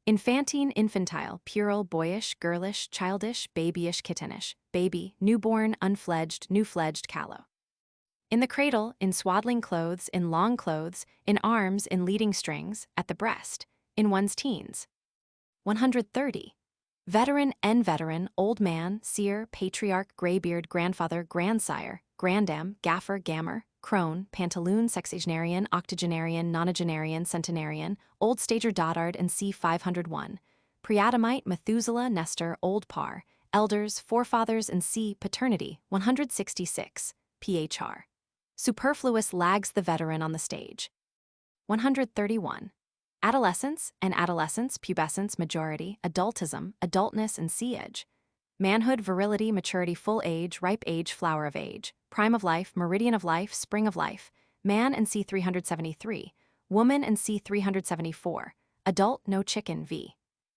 Infantine, infantile, puerile, boyish, girlish, childish, babyish, kittenish, baby, newborn, unfledged, new-fledged, callow. In the cradle, in swaddling clothes, in long clothes, in arms, in leading strings, at the breast, in one's teens. 130. Veteran, veteran, old man, seer, patriarch, graybeard, grandfather, grandsire, grandam, gaffer, gammer, crone, pantaloon, sexagenarian, octogenarian, nonagenarian, centenarian, old stager, dotard, and c. 501. Preadamite, Methuselah, Nestor, old par, elders, forefathers, and c. paternity, 166, phr. Superfluous lags the veteran on the stage. 131. Adolescence and adolescence, pubescence, majority, adultism, adultness, and sea-edge. Manhood, virility, maturity, full age, ripe age, flower of age, prime of life, meridian of life, spring of life, man and c. 373, woman and c. 374, adult, no chicken v.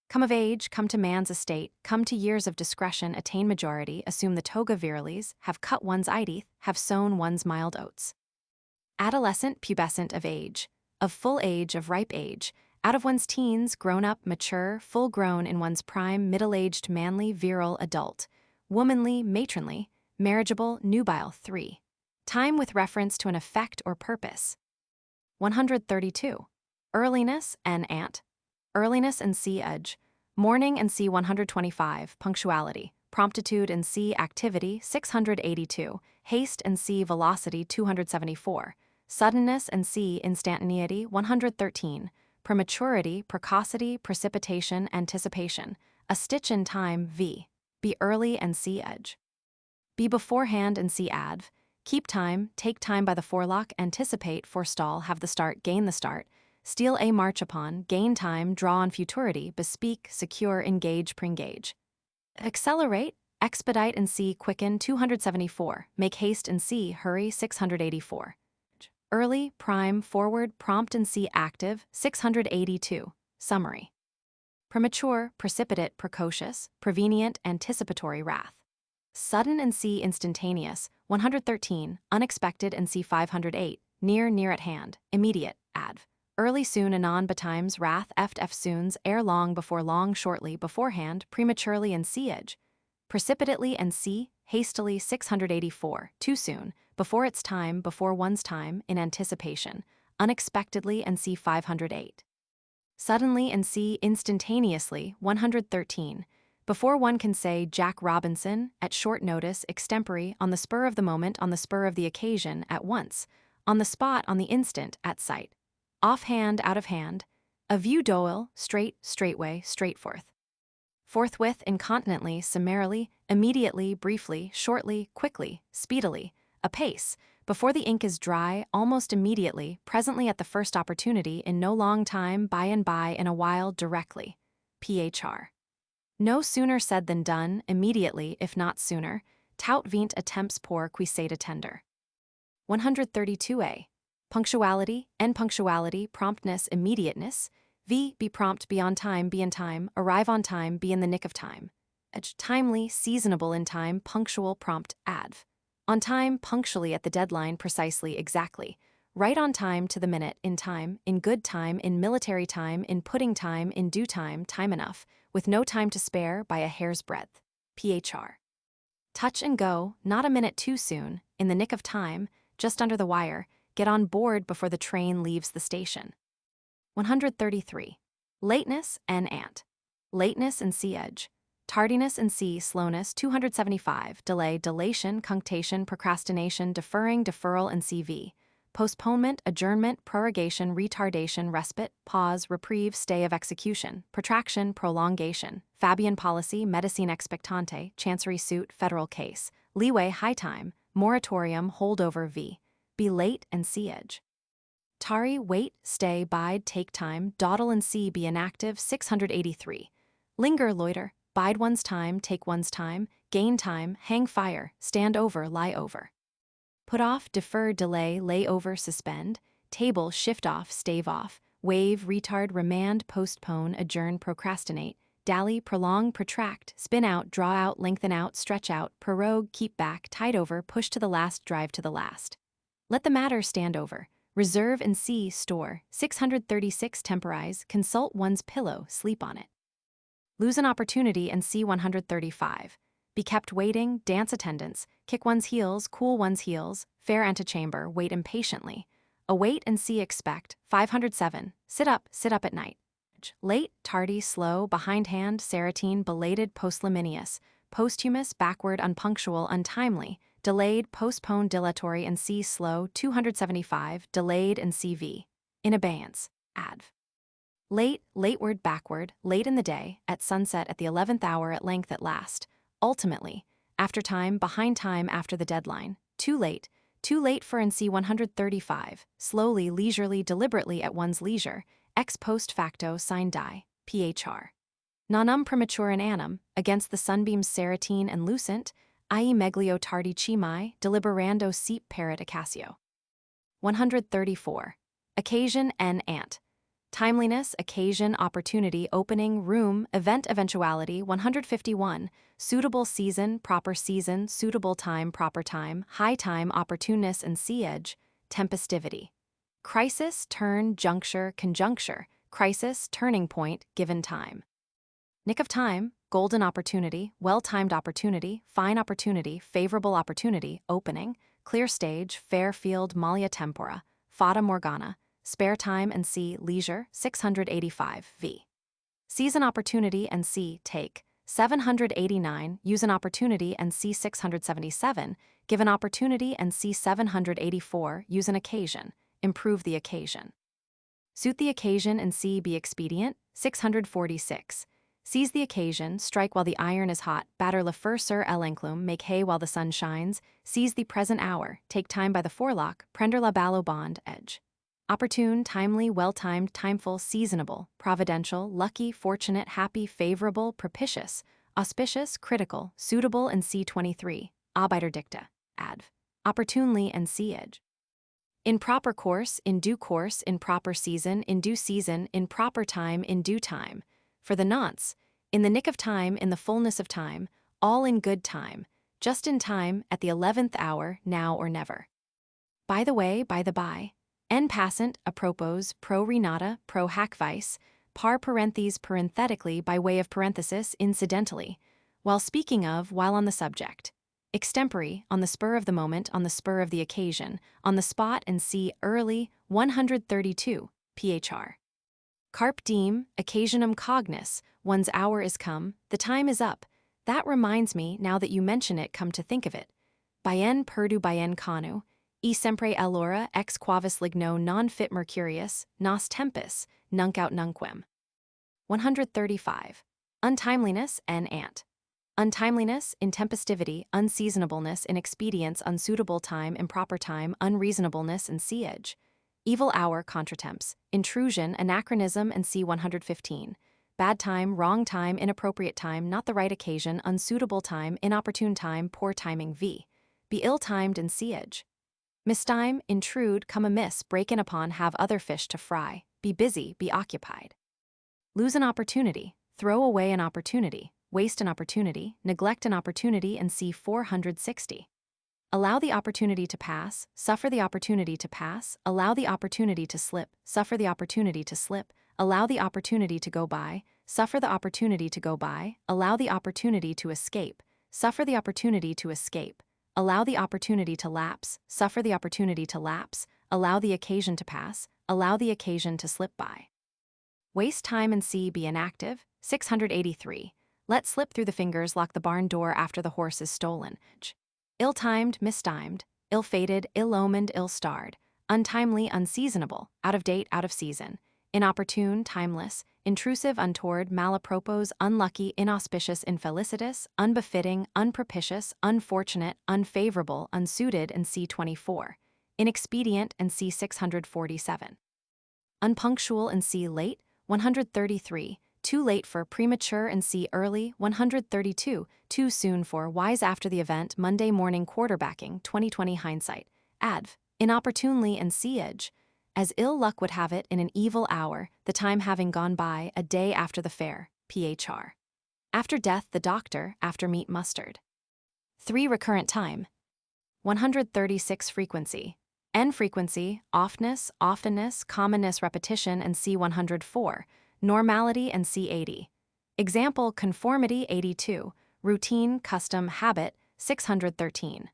Come of age, come to man's estate, come to years of discretion, attain majority, assume the toga virilis, have cut one's eyeteeth, have sown one's mild oats. Adolescent, pubescent of age, of full age, of ripe age, out of one's teens, grown up, mature, full grown in one's prime, middle-aged, manly, virile, adult, womanly, matronly, marriageable, nubile, 3. Time with reference to an effect or purpose. 132. Earliness and ant. Earliness and sea edge. Morning and sea 125. Punctuality. Promptitude and sea activity 682. Haste and sea velocity 274. Suddenness and sea instantaneity 113. Prematurity, precocity, precipitation, anticipation. A stitch in time v. Be early and sea edge. Be beforehand and see adv. Keep time, take time by the forelock, anticipate, forestall, have the start, gain the start. Steal a march upon, gain time, draw on futurity, bespeak, secure, engage, pringage. Accelerate, expedite and see quicken 274. Make haste and see hurry 684. Early, prime, forward, prompt and see active 682. Summary. Premature, precipitate, precocious, prevenient, anticipatory wrath. Sudden and see instantaneous 113. Unexpected and see 508. Near at hand, immediate, adv. Early soon anon betimes wrath eft soons ere long before long shortly beforehand prematurely and see edge. Precipitately and see hastily 684. Too soon, before its time, before one's time, in anticipation. Unexpectedly and see 508. Suddenly and see instantaneously 113. Before one can say Jack Robinson, at short notice, extempore, on the spur of the moment, on the spur of the occasion, at once, on the spot, on the instant, at sight. Offhand, out of hand, a view doel, straight, straightway, straightforth. Forthwith, incontinently, summarily, immediately, briefly, shortly, quickly, speedily, apace, before the ink is dry, almost immediately, presently at the first opportunity, in no long time, by and by, in a while, directly. Phr. No sooner said than done, immediately, if not sooner. Tout vient a temps pour qui sait attender. 132a. Punctuality, en punctuality, promptness, immediateness. V. Be prompt, be on time, be in time, arrive on time, be in the nick of time. Timely, seasonable in time, punctual, prompt, adv. On time, punctually at the deadline, precisely, exactly. Right on time, to the minute, in good time, in military time, in pudding time, in due time, time enough, with no time to spare, by a hair's breadth. Phr. Touch and go, not a minute too soon, in the nick of time, just under the wire, get on board before the train leaves the station. 133. Lateness and ant. Lateness and sea edge. Tardiness and sea slowness 275. Delay, dilation, cunctation, procrastination, deferring, deferral and CV. Postponement, adjournment, prorogation, retardation, respite, pause, reprieve, stay of execution, protraction, prolongation, Fabian policy, medicine expectante, chancery suit, federal case, leeway, high time, moratorium, holdover v. Be late and see edge. Tari, wait, stay, bide, take time, dawdle and see, be inactive 683. Linger, loiter, bide one's time, take one's time, gain time, hang fire, stand over, lie over. Put off, defer, delay, lay over, suspend, table, shift off, stave off, waive, retard, remand, postpone, adjourn, procrastinate, dally, prolong, protract, spin out, draw out, lengthen out, stretch out, prorogue, keep back, tide over, push to the last, drive to the last. Let the matter stand over. Reserve and see, store, 636 temporize, consult one's pillow, sleep on it. Lose an opportunity and see 135. Be kept waiting, dance attendance, kick one's heels, cool one's heels, fair antechamber, wait impatiently. Await and see expect, 507, sit up at night. Late, tardy, slow, behindhand, serotine, belated, postluminous, posthumous, backward, unpunctual, untimely, delayed, postponed, dilatory and see slow, 275, delayed and CV. In abeyance, adv. Late, lateward, backward, late in the day, at sunset at the 11th hour at length at last. Ultimately, after time, behind time after the deadline, too late for and see 135, slowly, leisurely, deliberately at one's leisure, ex post facto sine die, phr. Nonum premature in annum, against the sunbeams serotine and lucent, I.e. meglio tardi chimai, deliberando seep paret ocasio. 134. Occasion and ant. Timeliness, occasion, opportunity, opening, room, event, eventuality, 151, suitable season, suitable time, proper time, high time, opportuneness and sea edge, tempestivity. Crisis, turn, juncture, conjuncture, crisis, turning point, given time. Nick of time, golden opportunity, well-timed opportunity, fine opportunity, favorable opportunity, opening, clear stage, fair field, malia tempora, fata morgana, spare time and c. leisure, 685 v. Seize an opportunity and c. take, 789, use an opportunity and c. 677, give an opportunity and c. 784, use an occasion, improve the occasion. Suit the occasion and c. be expedient, 646. Seize the occasion, strike while the iron is hot, batter le fer sur l'enclume, make hay while the sun shines, seize the present hour, take time by the forelock, prendre la balle au bond, edge. Opportune, timely, well-timed, timeful, seasonable, providential, lucky, fortunate, happy, favorable, propitious, auspicious, critical, suitable and c23, Arbeiter dicta, adv. Opportunely and c. edge. In proper course, in due course, in proper season, in due season, in proper time, in due time. For the nonce, in the nick of time, in the fullness of time, all in good time, just in time, at the 11th hour, now or never. By the way, by the by. En passant, apropos, pro renata, pro hac vice, par parentheses parenthetically by way of parenthesis, incidentally, while speaking of, while on the subject. Extempore, on the spur of the moment, on the spur of the occasion, on the spot and see early, 132, phr. Carpe diem, occasionum cognis, one's hour is come, the time is up. That reminds me, now that you mention it, come to think of it. Bien perdu bien canu, e sempre allora ex quavis ligno non fit mercurius, nos tempus, nunc aut nunquem. 135. Untimeliness and ant. Untimeliness, intempestivity, unseasonableness, inexpedience, unsuitable time, improper time, unreasonableness and c-edge. Evil hour, contretemps, intrusion, anachronism and c. 115. Bad time, wrong time, inappropriate time, not the right occasion, unsuitable time, inopportune time, poor timing v. Be ill-timed and c-edge. Mistime, intrude, come amiss, break in upon, have other fish to fry, be busy, be occupied. Lose an opportunity, throw away an opportunity, waste an opportunity, neglect an opportunity and c. 460. Allow the opportunity to pass, suffer the opportunity to pass, allow the opportunity to slip, suffer the opportunity to slip, allow the opportunity to go by, suffer the opportunity to go by, allow the opportunity to escape, suffer the opportunity to escape, allow the opportunity to lapse, suffer the opportunity to lapse, allow the occasion to pass, allow the occasion to slip by. Waste time and c. be inactive, 683. Let slip through the fingers, lock the barn door after the horse is stolen. Ill-timed, mistimed, ill-fated, ill-omened, ill-starred, untimely, unseasonable, out of date, out of season, inopportune, timeless, intrusive, untoward, malapropos, unlucky, inauspicious, infelicitous, unbefitting, unpropitious, unfortunate, unfavorable, unsuited and c. 24, inexpedient and c. 647. Unpunctual and c. late, 133, too late for premature and c. early, 132, too soon for wise after the event, Monday morning quarterbacking, 2020 hindsight, adv. Inopportunely and c. edge. As ill luck would have it, in an evil hour, the time having gone by, a day after the fair, phr. After death the doctor, after meat mustard. 3. Recurrent time. 136. Frequency. N. Frequency, oftness, oftenness, commonness, repetition and c. 104. Normality and c. 80. Example, conformity, 82. Routine, custom, habit, 613.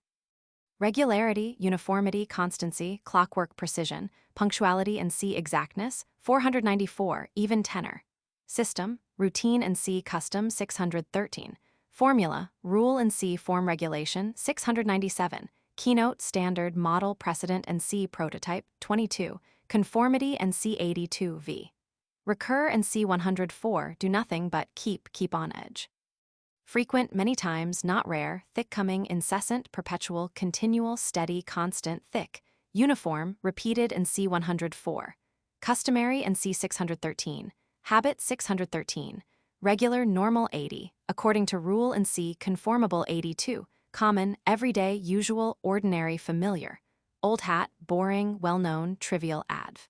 Regularity, uniformity, constancy, clockwork, precision, punctuality and c. exactness, 494. Even tenor. System, routine and c. custom, 613. Formula, rule and c. form regulation, 697. Keynote, standard, model, precedent and c. prototype, 22. Conformity and c. 82 v. Recur and c. 104. Do nothing but keep on edge. Frequent, many times, not rare, thick coming, incessant, perpetual, continual, steady, constant, thick. Uniform, repeated and c. 104. Customary and c. 613. Habit, 613. Regular, normal, 80. According to rule and c. conformable, 82. Common, everyday, usual, ordinary, familiar. Old hat, boring, well-known, trivial, adv.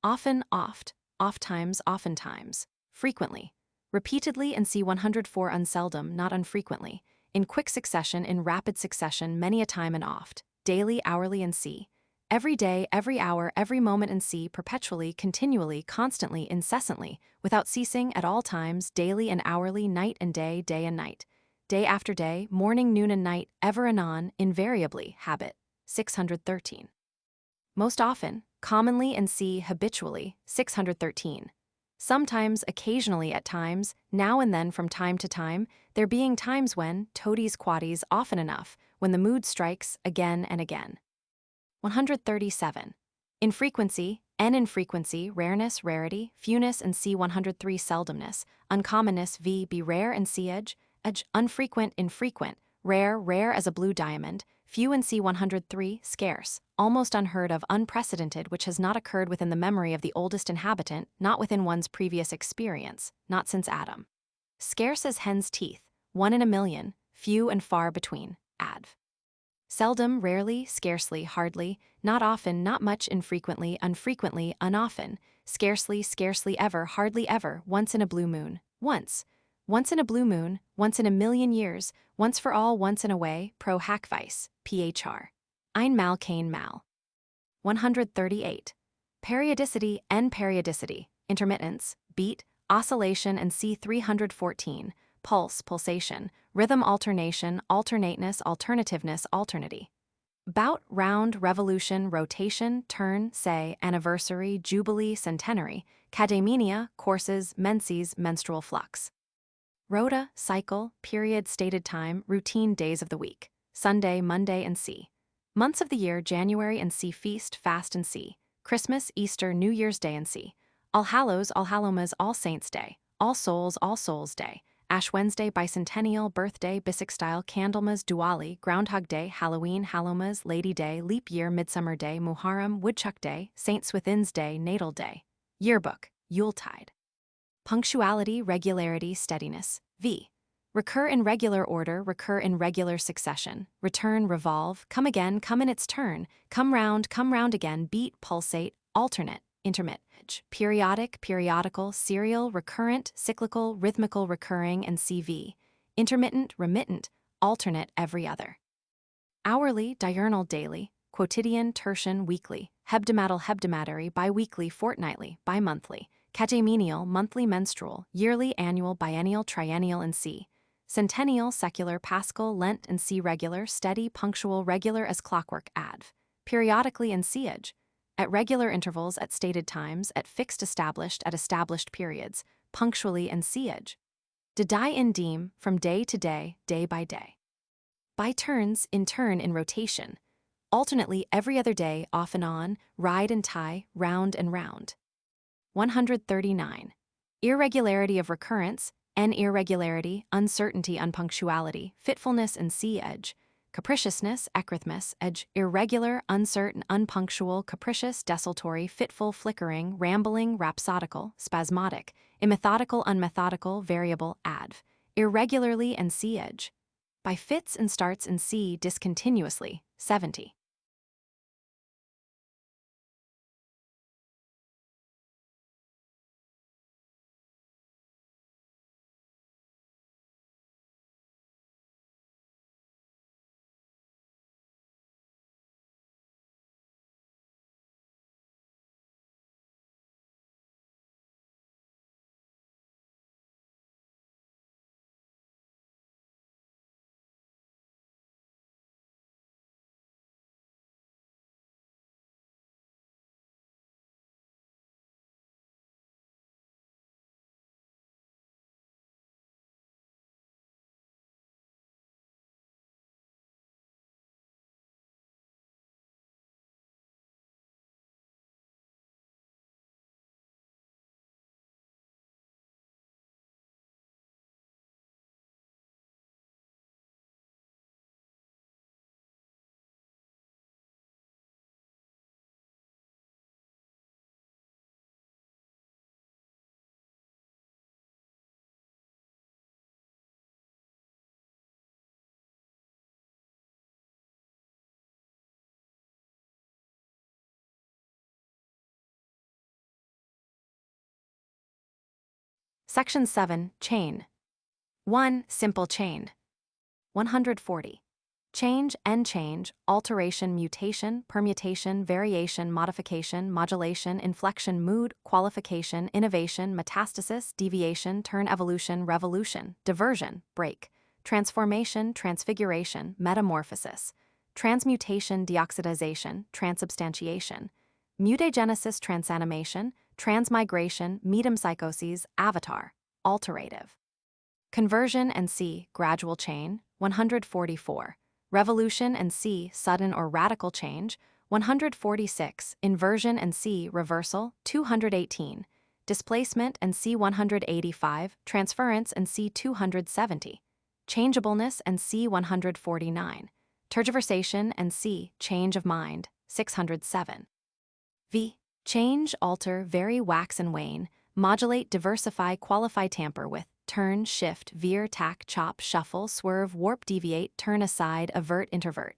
Often, oft, ofttimes, oftentimes. Frequently. Repeatedly and c. 104. Unseldom, not unfrequently. In quick succession, in rapid succession, many a time and oft. Daily, hourly and c. Every day, every hour, every moment and c. Perpetually, continually, constantly, incessantly, without ceasing, at all times, daily and hourly, night and day and night. Day after day, morning, noon and night, ever anon, invariably, habit, 613. Most often, commonly and see habitually, 613. Sometimes, occasionally at times, now and then from time to time, there being times when, toties quaties often enough, when the mood strikes again and again. 137. Infrequency, n infrequency, rareness, rarity, fewness and c 103 seldomness, uncommonness v be rare and c edge, unfrequent, infrequent, rare, rare as a blue diamond, few and c 103 scarce, almost unheard of, unprecedented, which has not occurred within the memory of the oldest inhabitant, not within one's previous experience, not since Adam. Scarce as hen's teeth, 1 in a million, few and far between, adv. Seldom, rarely, scarcely, hardly, not often, not much, infrequently, unfrequently, unoften, scarcely, scarcely ever, hardly ever, once in a blue moon, once in a blue moon, once in a million years, once for all, once in a way, pro hac vice, phr. Einmal kein Mal. 138. Periodicity, n periodicity, intermittence, beat, oscillation and c 314, pulse, pulsation, rhythm, alternation, alternateness, alternativeness, alternity. Bout, round, revolution, rotation, turn, say, anniversary, jubilee, centenary, cademenia, courses, menses, menstrual flux. Rota, cycle, period, stated time, routine, days of the week, Sunday, Monday and c. Months of the year, January and c. Feast, fast and c. Christmas, Easter, New Year's Day and c. All Hallows, All Hallomas, All Saints' Day, All Souls' Day, Ash Wednesday, Bicentennial, Birthday, Bissextile, Candlemas, Diwali, Groundhog Day, Halloween, Hallomas, Lady Day, Leap Year, Midsummer Day, Muharram, Woodchuck Day, Saint Swithin's Day, Natal Day. Yearbook, Yuletide. Punctuality, regularity, steadiness, v. Recur in regular order, recur in regular succession, return, revolve, come again, come in its turn, come round again, beat, pulsate, alternate, intermit, periodic, periodical, serial, recurrent, cyclical, rhythmical, recurring, and CV, intermittent, remittent, alternate, every other. Hourly, diurnal, daily, quotidian, tertian, weekly, hebdomadal, bi-weekly, fortnightly, bi-monthly, catemenial, monthly, menstrual, yearly, annual, biennial, triennial, and c. Centennial, secular, paschal, Lent, and c. Regular, steady, punctual, regular as clockwork, adv. Periodically and siege. At regular intervals, at stated times, at fixed established, at established periods, punctually and siege. De die in diem, from day to day, day by day. By turns, in turn, in rotation. Alternately every other day, off and on, ride and tie, round and round. 139. Irregularity of recurrence, n irregularity, uncertainty, unpunctuality, fitfulness and c edge. Capriciousness, ecrythmus, edge, irregular, uncertain, unpunctual, capricious, desultory, fitful, flickering, rambling, rhapsodical, spasmodic, immethodical, unmethodical, variable, adv. Irregularly and c edge. By fits and starts in c discontinuously, 70. Section 7, Chain. 1. Simple chain. 140. Change, n change, alteration, mutation, permutation, variation, modification, modulation, inflection, mood, qualification, innovation, metastasis, deviation, turn, evolution, revolution, diversion, break, transformation, transfiguration, metamorphosis, transmutation, deoxidization, transubstantiation, mutagenesis, transanimation, transmigration, metempsychoses, avatar, alterative. Conversion and C, gradual chain, 144. Revolution and C, sudden or radical change, 146. Inversion and C, reversal, 218. Displacement and C, 185. Transference and C, 270. Changeableness and C, 149. Tergiversation and C, change of mind, 607. V. Change, alter, vary, wax and wane, modulate, diversify, qualify, tamper with, turn, shift, veer, tack, chop, shuffle, swerve, warp, deviate, turn aside, avert, introvert.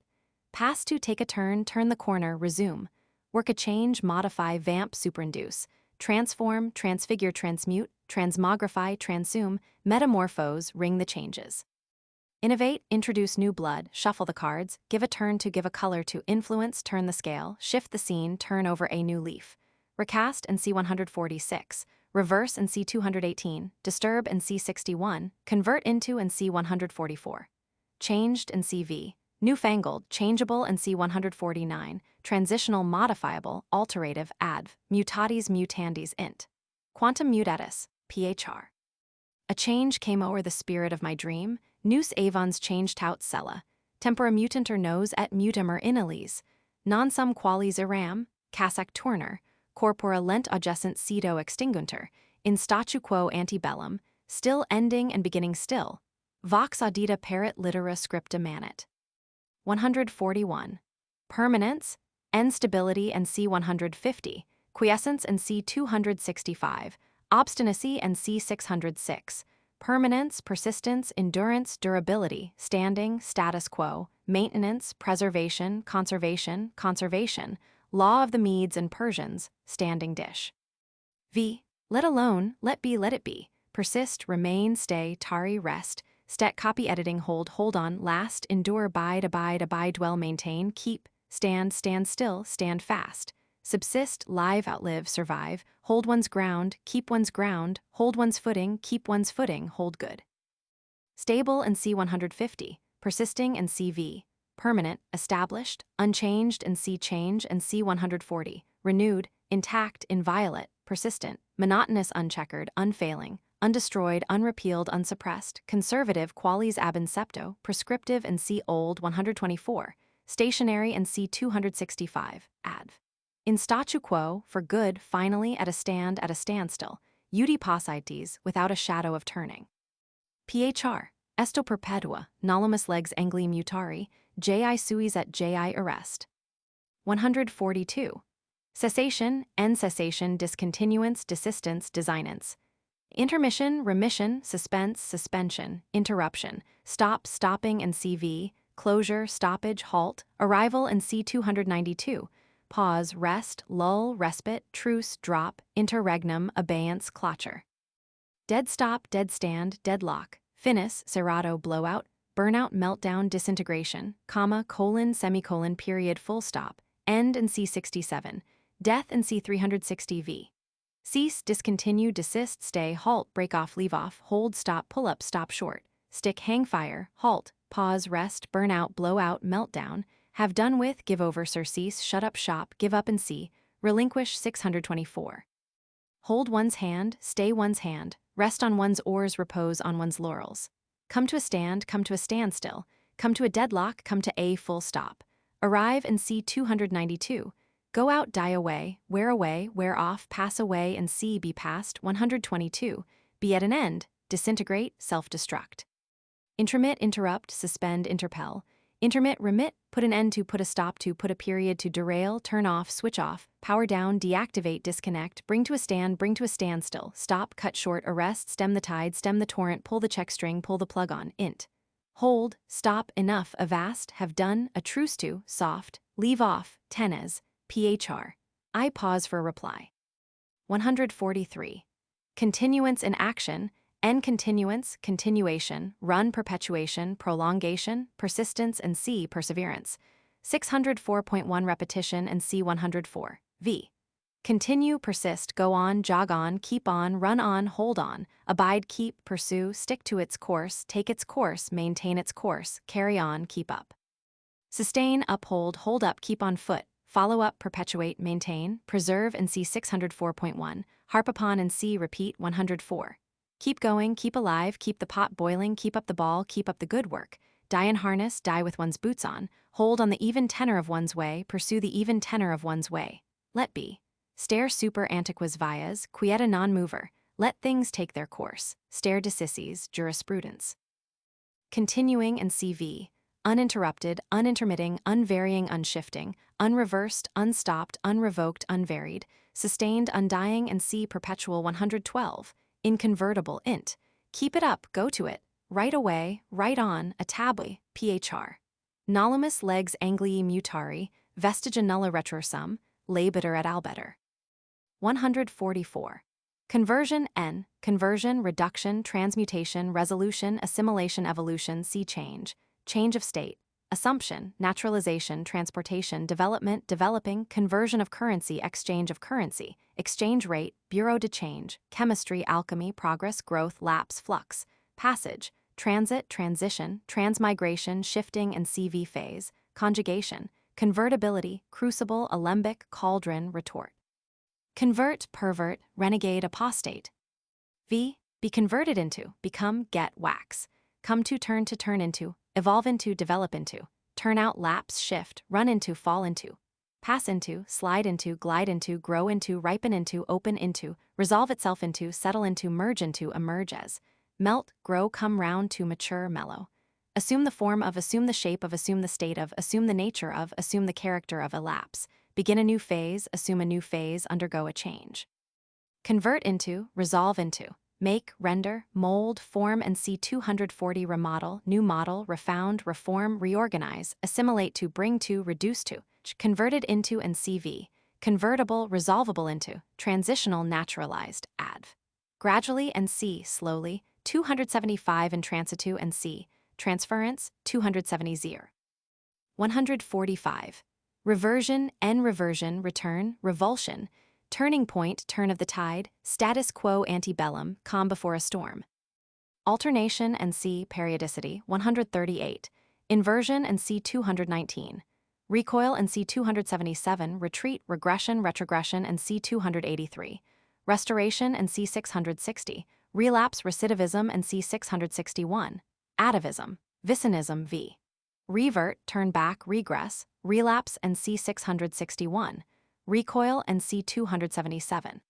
Pass to, take a turn, turn the corner, resume. Work a change, modify, vamp, superinduce. Transform, transfigure, transmute, transmogrify, transsume, metamorphose, ring the changes. Innovate, introduce new blood, shuffle the cards, give a turn to, give a color to, influence, turn the scale, shift the scene, turn over a new leaf. Recast and C146, reverse and C218, disturb and C61, convert into and C144. Changed and CV, newfangled, changeable and C149, transitional, modifiable, alterative, adv, mutatis mutandis int. Quantum mutatis, phr. A change came o'er the spirit of my dream, nous avons changed tout cella, tempora mutantur nos et mutamur inales, non sum qualis eram, cassac turner, corpora lent augessent cedo extinguntur, in statu quo ante bellum, still ending and beginning still, vox audita perit litera scripta manet. 141. Permanence, N stability and C150, quiescence and C265, obstinacy and C606, permanence, persistence, endurance, durability, standing, status quo, maintenance, preservation, conservation, conservation, law of the Medes and Persians, standing dish. V. Let alone, let be, let it be, persist, remain, stay, tarry, rest, stet, copy, editing, hold on, last, endure, abide, dwell, maintain, keep, stand, stand still, stand fast, subsist, live, outlive, survive, hold one's ground, keep one's ground, hold one's footing, keep one's footing, hold good. Stable and C150, persisting and CV, permanent, established, unchanged and C change and C140, renewed, intact, inviolate, persistent, monotonous, uncheckered, unfailing, undestroyed, unrepealed, unsuppressed, conservative, qualis ab incepto, prescriptive and C old 124, stationary and C 265, adv. In statu quo, for good, finally, at a standstill, iudi possidetes, without a shadow of turning. Phr. Esto perpetua, nolumus legs angli mutari, ji suis et ji arrest. 142. Cessation, en cessation, discontinuance, desistance, designance. Intermission, remission, suspense, suspension, interruption, stop, stopping and CV, closure, stoppage, halt, arrival and C292, pause, rest, lull, respite, truce, drop, interregnum, abeyance, clotcher. Dead stop, dead stand, deadlock, finis, serrato, blowout, burnout, meltdown, disintegration, comma, colon, semicolon, period, full stop, end and C67, death and C360V. Cease, discontinue, desist, stay, halt, break off, leave off, hold, stop, pull up, stop short, stick, hang fire, halt, pause, rest, burn out, blow out, meltdown, have done with, give over, surcease, shut up shop, give up and see, relinquish 624. Hold one's hand, stay one's hand, rest on one's oars, repose on one's laurels. Come to a stand, come to a standstill, come to a deadlock, come to a full stop. Arrive and see 292. Go out, die away, wear off, pass away and see be past 122. Be at an end, disintegrate, self-destruct. Intromit, interrupt, suspend, interpel. Intermit, remit, put an end to, put a stop to, put a period to, derail, turn off, switch off, power down, deactivate, disconnect, bring to a stand, bring to a standstill, stop, cut short, arrest, stem the tide, stem the torrent, pull the check string, pull the plug on, int. Hold, stop, enough, avast, have done, a truce to, soft, leave off, tenes, phr. I pause for a reply. 143. Continuance in action, N continuance, continuation, run, perpetuation, prolongation, persistence and C perseverance. 604.1 repetition and C104. V. Continue, persist, go on, jog on, keep on, run on, hold on, abide, keep, pursue, stick to its course, take its course, maintain its course, carry on, keep up. Sustain, uphold, hold up, keep on foot, follow up, perpetuate, maintain, preserve and see 604.1, harp upon and see, repeat 104. Keep going, keep alive, keep the pot boiling, keep up the ball, keep up the good work. Die in harness, die with one's boots on, hold on the even tenor of one's way, pursue the even tenor of one's way. Let be. Stare super antiquas vias, quieta non mover, let things take their course. Stare decisis, jurisprudence. Continuing and CV. Uninterrupted, unintermitting, unvarying, unshifting, unreversed, unstopped, unrevoked, unvaried, sustained, undying, and see perpetual 112. Inconvertible, int. Keep it up, go to it. Right away, right on, atabui, phr. Nolumus legs anglii mutari, vestigia nulla retrorsum, labiter et albeter. 144. Conversion, n, conversion, reduction, transmutation, resolution, assimilation, evolution, see change, change of state, assumption, naturalization, transportation, development, developing, conversion of currency, exchange rate, bureau de change, chemistry, alchemy, progress, growth, lapse, flux, passage, transit, transition, transmigration, shifting and CV phase, conjugation, convertibility, crucible, alembic, cauldron, retort. Convert, pervert, renegade, apostate. V. Be converted into, become, get, wax. Come to turn into, evolve into, develop into, turn out, lapse, shift, run into, fall into, pass into, slide into, glide into, grow into, ripen into, open into, resolve itself into, settle into, merge into, emerge as, melt, grow, come round to, mature, mellow. Assume the form of, assume the shape of, assume the state of, assume the nature of, assume the character of, elapse. Begin a new phase, assume a new phase, undergo a change. Convert into, resolve into, make, render, mold, form and see 240 remodel, new model, refound, reform, reorganize, assimilate to, bring to, reduce to, converted into and CV, convertible, resolvable into, transitional, naturalized, adv. Gradually and see, slowly, 275 in transitu and see, transference, 270 zir. 145. Reversion, n reversion, return, revulsion, turning point, turn of the tide, status quo antebellum, calm before a storm. Alternation and see, periodicity, 138. Inversion and see 219. Recoil and see 277, retreat, regression, retrogression and see 283. Restoration and see 660. Relapse, recidivism and see 661. Atavism, vicinism v. Revert, turn back, regress, relapse and see 661. Recoil and see 277.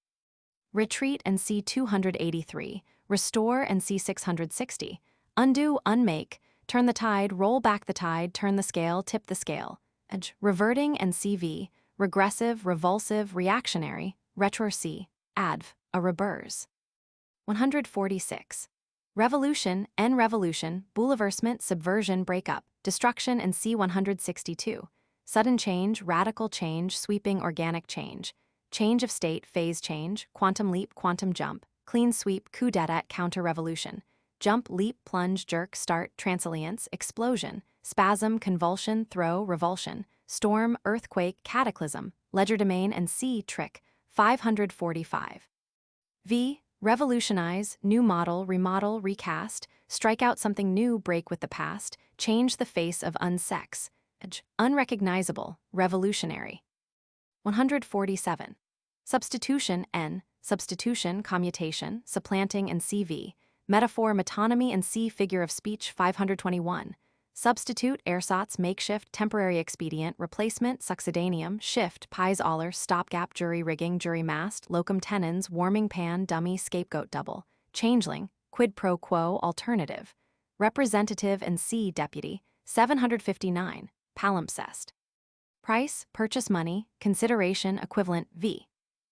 Retreat and see 283. Restore and see 660. Undo, unmake, turn the tide, roll back the tide, turn the scale, tip the scale. Edge, reverting and CV, regressive, revulsive, reactionary, retro c, adv, a reverse. 146. Revolution, n revolution, bouleversement, subversion, breakup, destruction and see 162. Sudden change, radical change, sweeping organic change, change of state, phase change, quantum leap, quantum jump, clean sweep, coup d'etat, counter-revolution, jump, leap, plunge, jerk, start, transalliance, explosion, spasm, convulsion, throw, revulsion, storm, earthquake, cataclysm, legerdemain and see, trick, 545. V. Revolutionize, new model, remodel, recast, strike out something new, break with the past, change the face of unsex, unrecognizable, revolutionary. 147. Substitution, n, substitution, commutation, supplanting and CV, metaphor, metonymy and see, figure of speech, 521. Substitute, ersatz, makeshift, temporary expedient, replacement, succedaneum, shift, pies aller, stopgap, jury rigging, jury mast, locum tenens, warming pan, dummy, scapegoat double, changeling, quid pro quo, alternative, representative and see, deputy, 759, palimpsest. Price, purchase money, consideration, equivalent, v.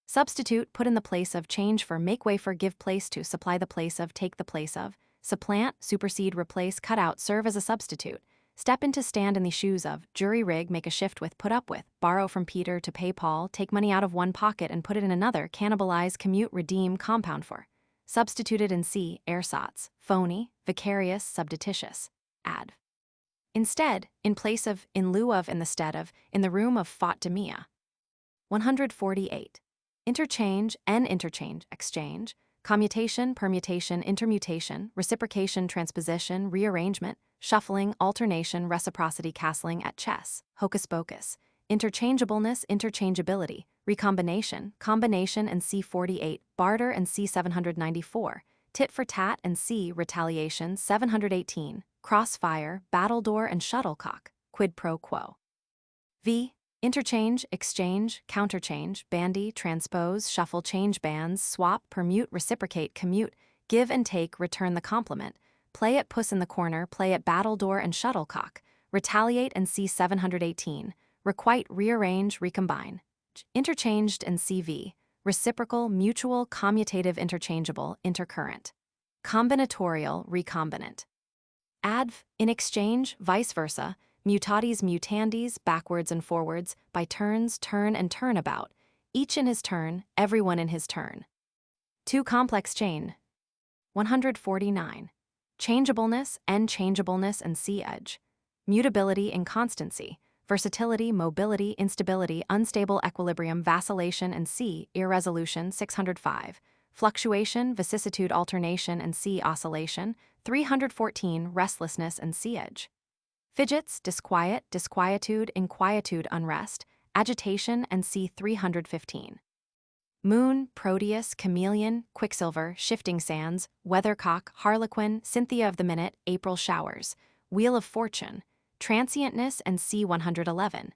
Substitute, put in the place of, change for, make way for, give place to, supply the place of, take the place of, supplant, supersede, replace, cut out, serve as a substitute, step into, stand in the shoes of, jury rig, make a shift with, put up with, borrow from Peter to pay Paul, take money out of one pocket and put it in another, cannibalize, commute, redeem, compound for. Substituted in C, ersatz, phony, vicarious, subdititious, adv. Instead, in place of, in lieu of, in the stead of, in the room of, fought demia. 148. Interchange, n interchange, exchange, commutation, permutation, intermutation, reciprocation, transposition, rearrangement, shuffling, alternation, reciprocity, castling at chess, hocus pocus, interchangeableness, interchangeability, recombination, combination and C48, barter and C794, tit for tat and C retaliation 718, crossfire, battledore and shuttlecock, quid pro quo. V. Interchange, exchange, counterchange, bandy, transpose, shuffle, change bands, swap, permute, reciprocate, commute, give and take, return the compliment, play at puss in the corner, play at battledore and shuttlecock, retaliate and C 718, requite, rearrange, recombine, interchanged and CV, reciprocal, mutual, commutative, interchangeable, intercurrent, combinatorial, recombinant. Adv, in exchange, vice versa, mutatis mutandis, backwards and forwards, by turns, turn and turnabout, each in his turn, everyone in his turn. 2. Complex chain. 149. Changeableness, N-changeableness and C-edge. Mutability, inconstancy, versatility, mobility, instability, unstable equilibrium, vacillation and C, irresolution 605. Fluctuation, vicissitude, alternation and C, oscillation 314, restlessness and C-edge. Fidgets, disquiet, disquietude, inquietude, unrest, agitation and C 315. Moon, Proteus, chameleon, quicksilver, shifting sands, weathercock, harlequin, Cynthia of the minute, April showers, wheel of fortune, transientness and C 111.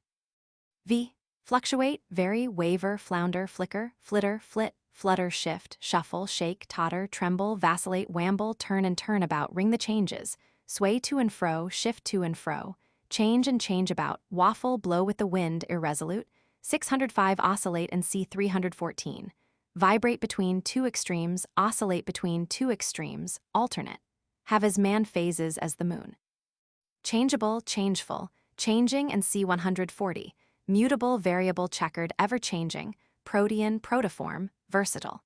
V. Fluctuate, vary, waver, flounder, flicker, flitter, flit, flutter, shift, shuffle, shake, totter, tremble, vacillate, wamble, turn and turnabout, ring the changes, sway to and fro, shift to and fro, change and change about, waffle, blow with the wind, irresolute, 605, oscillate and C 314. Vibrate between two extremes, oscillate between two extremes, alternate. Have as man phases as the moon. Changeable, changeful, changing and C 140. Mutable, variable, checkered, ever-changing, protean, protoform, versatile.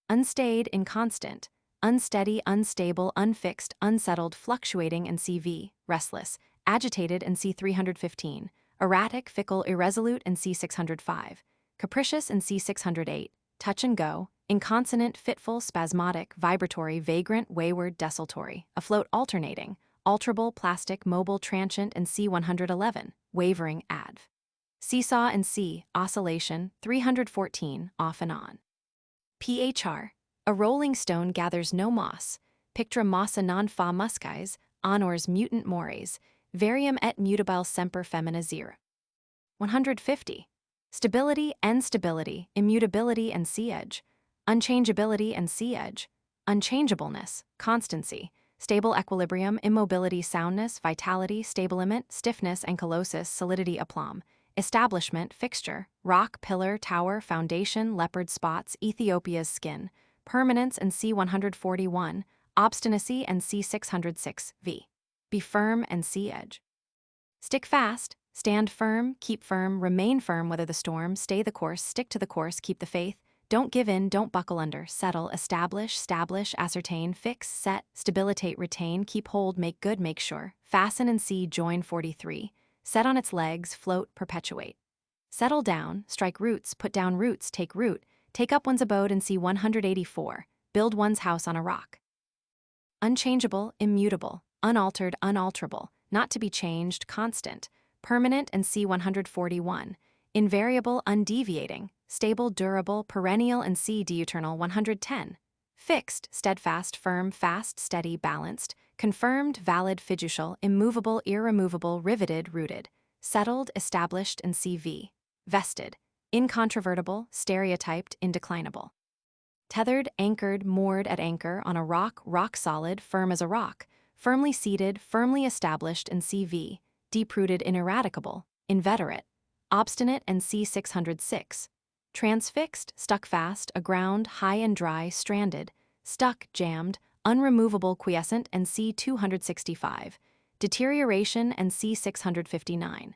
Unstayed, inconstant, unsteady, unstable, unfixed, unsettled, fluctuating and CV, restless, agitated and C 315, erratic, fickle, irresolute and C 605, capricious and C 608, touch and go, inconsonant, fitful, spasmodic, vibratory, vagrant, wayward, desultory, afloat, alternating, alterable, plastic, mobile, transient and C 111, wavering, adv. Seesaw and C, oscillation, 314, off and on. PHR, a rolling stone gathers no moss, pictra mossa non fa muscais, honors mutant mores, varium et mutabile semper femina zero. 150. Stability and stability, immutability and C-edge, unchangeability and C-edge, unchangeableness, constancy, stable equilibrium, immobility, soundness, vitality, stabiliment, stiffness, ankylosis, solidity, aplomb, establishment, fixture, rock, pillar, tower, foundation, leopard spots, Ethiopia's skin, permanence and C 141, obstinacy and C 606, V. Be firm and C-edge. Stick fast, stand firm, keep firm, remain firm, weather the storm, stay the course, stick to the course, keep the faith, don't give in, don't buckle under, settle, establish, ascertain, fix, set, stabilitate, retain, keep hold, make good, make sure, fasten and C, join 43, set on its legs, float, perpetuate. Settle down, strike roots, put down roots, take root, take up one's abode and C 184, build one's house on a rock. Unchangeable, immutable, unaltered, unalterable, not to be changed, constant, permanent and C 141, invariable, undeviating, stable, durable, perennial and C diuternal 110, fixed, steadfast, firm, fast, steady, balanced, confirmed, valid, fiducial, immovable, irremovable, riveted, rooted, settled, established and CV, vested, incontrovertible, stereotyped, indeclinable. Tethered, anchored, moored at anchor on a rock, rock solid, firm as a rock, firmly seated, firmly established and CV, deep-rooted, ineradicable, inveterate, obstinate and C 606, transfixed, stuck fast, aground, high and dry, stranded, stuck, jammed, unremovable, quiescent and C 265, deterioration and C 659.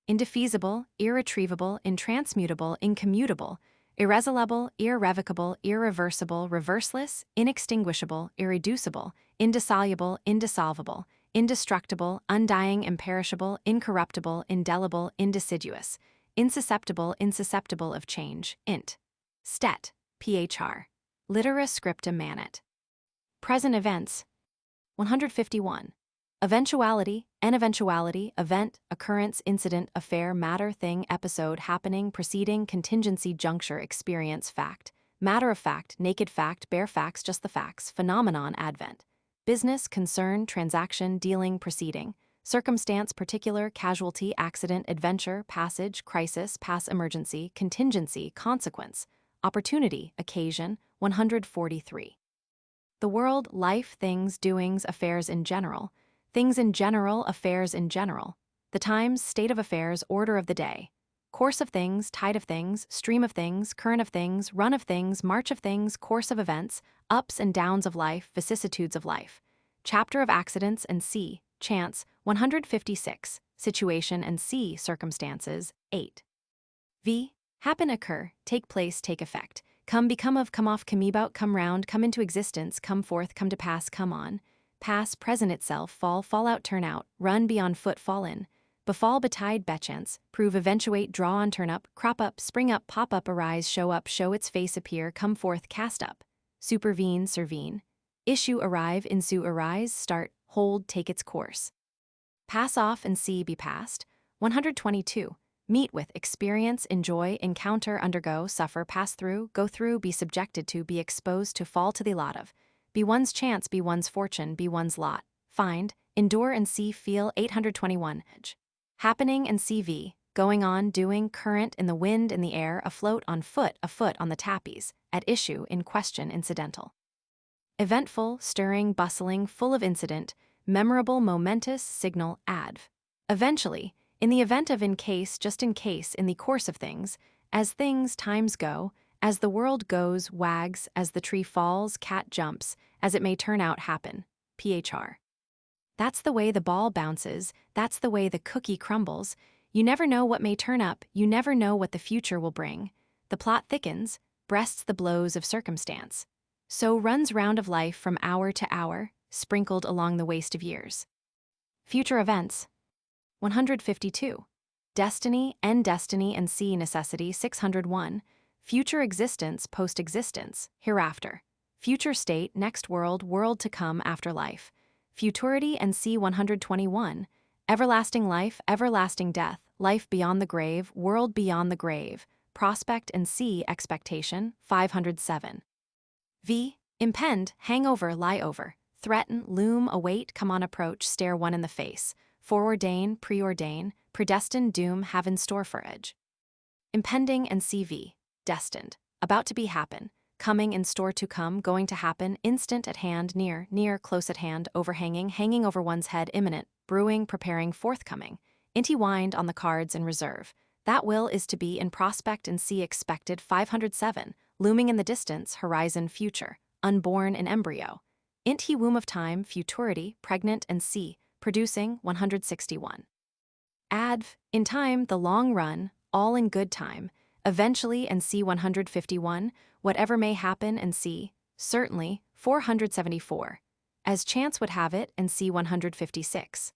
Indefeasible, irretrievable, intransmutable, incommutable, irresolable, irrevocable, irreversible, reverseless, inextinguishable, irreducible, indissoluble, indissolvable, indestructible, undying, imperishable, incorruptible, indelible, indeciduous, insusceptible of change, int. Stet, phr. Litera scripta manet. Present events. 151. Eventuality, an eventuality, event, occurrence, incident, affair, matter, thing, episode, happening, proceeding, contingency, juncture, experience, fact. Matter of fact, naked fact, bare facts, just the facts, phenomenon, advent. Business, concern, transaction, dealing, proceeding. Circumstance, particular, casualty, accident, adventure, passage, crisis, pass emergency, contingency, consequence. Opportunity, occasion, 143. The world, life, things, doings, affairs in general. Things in general, affairs in general. The times, state of affairs, order of the day. Course of things, tide of things, stream of things, current of things, run of things, march of things, course of events, ups and downs of life, vicissitudes of life. Chapter of accidents and C, chance, 156, situation and C, circumstances, 8. V, happen, occur, take place, take effect. Come, become of, come off, come about, come round, come into existence, come forth, come to pass, come on. Pass, present itself, fall, fall out, turn out, run, be on foot, fall in. Befall, betide, bechance, prove, eventuate, draw on, turn up, crop up, spring up, pop up, arise, show its face, appear, come forth, cast up. Supervene, survene. Issue, arrive, ensue, arise, start, hold, take its course. Pass off and see, be past. 122. Meet with, experience, enjoy, encounter, undergo, suffer, pass through, go through, be subjected to, be exposed to, fall to the lot of. Be one's chance, be one's fortune, be one's lot. Find, endure and see, feel, 821. Happening and CV, going on, doing, current, in the wind, in the air, afloat, on foot, afoot, on the tappies, at issue, in question, incidental. Eventful, stirring, bustling, full of incident, memorable, momentous, signal, adv. Eventually, in the event of, in case, just in case, in the course of things, as things, times go, as the world goes, wags, as the tree falls, cat jumps, as it may turn out, happen. PHR. That's the way the ball bounces, that's the way the cookie crumbles. You never know what may turn up, you never know what the future will bring. The plot thickens, breasts the blows of circumstance. So runs round of life from hour to hour, sprinkled along the waste of years. Future events. 152. Destiny, and C, necessity, 601. Future existence, post-existence, hereafter. Future state, next world, world to come, afterlife. Futurity and C, 121. Everlasting life, everlasting death, life beyond the grave, world beyond the grave. Prospect and C, expectation, 507. V, impend, hang over, lie over. Threaten, loom, await, come on, approach, stare one in the face. Foreordain, preordain, predestined, doom, have in store for edge. Impending and CV, destined, about to be happen, coming, in store to come, going to happen, instant, at hand, near, close at hand, overhanging, hanging over one's head, imminent, brewing, preparing, forthcoming. Inty wind on the cards in reserve. That will is to be, in prospect and see, expected, 507, looming in the distance, horizon, future, unborn, in embryo. Int he womb of time, futurity, pregnant and C, producing, 161. Adv, in time, the long run, all in good time, eventually and C, 151, whatever may happen and C, certainly, 474. As chance would have it and C, 156.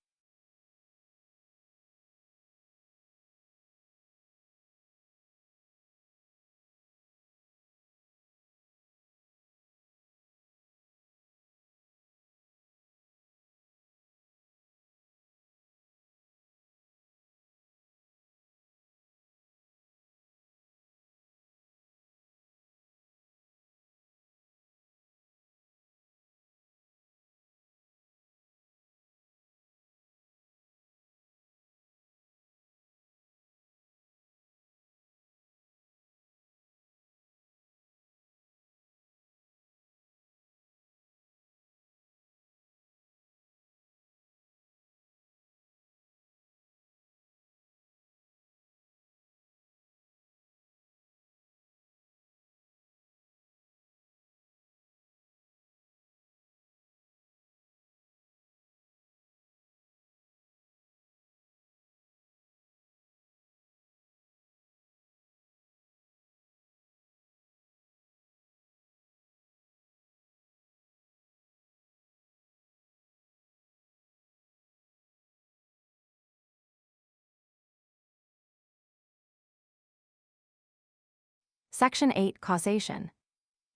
Section 8, causation.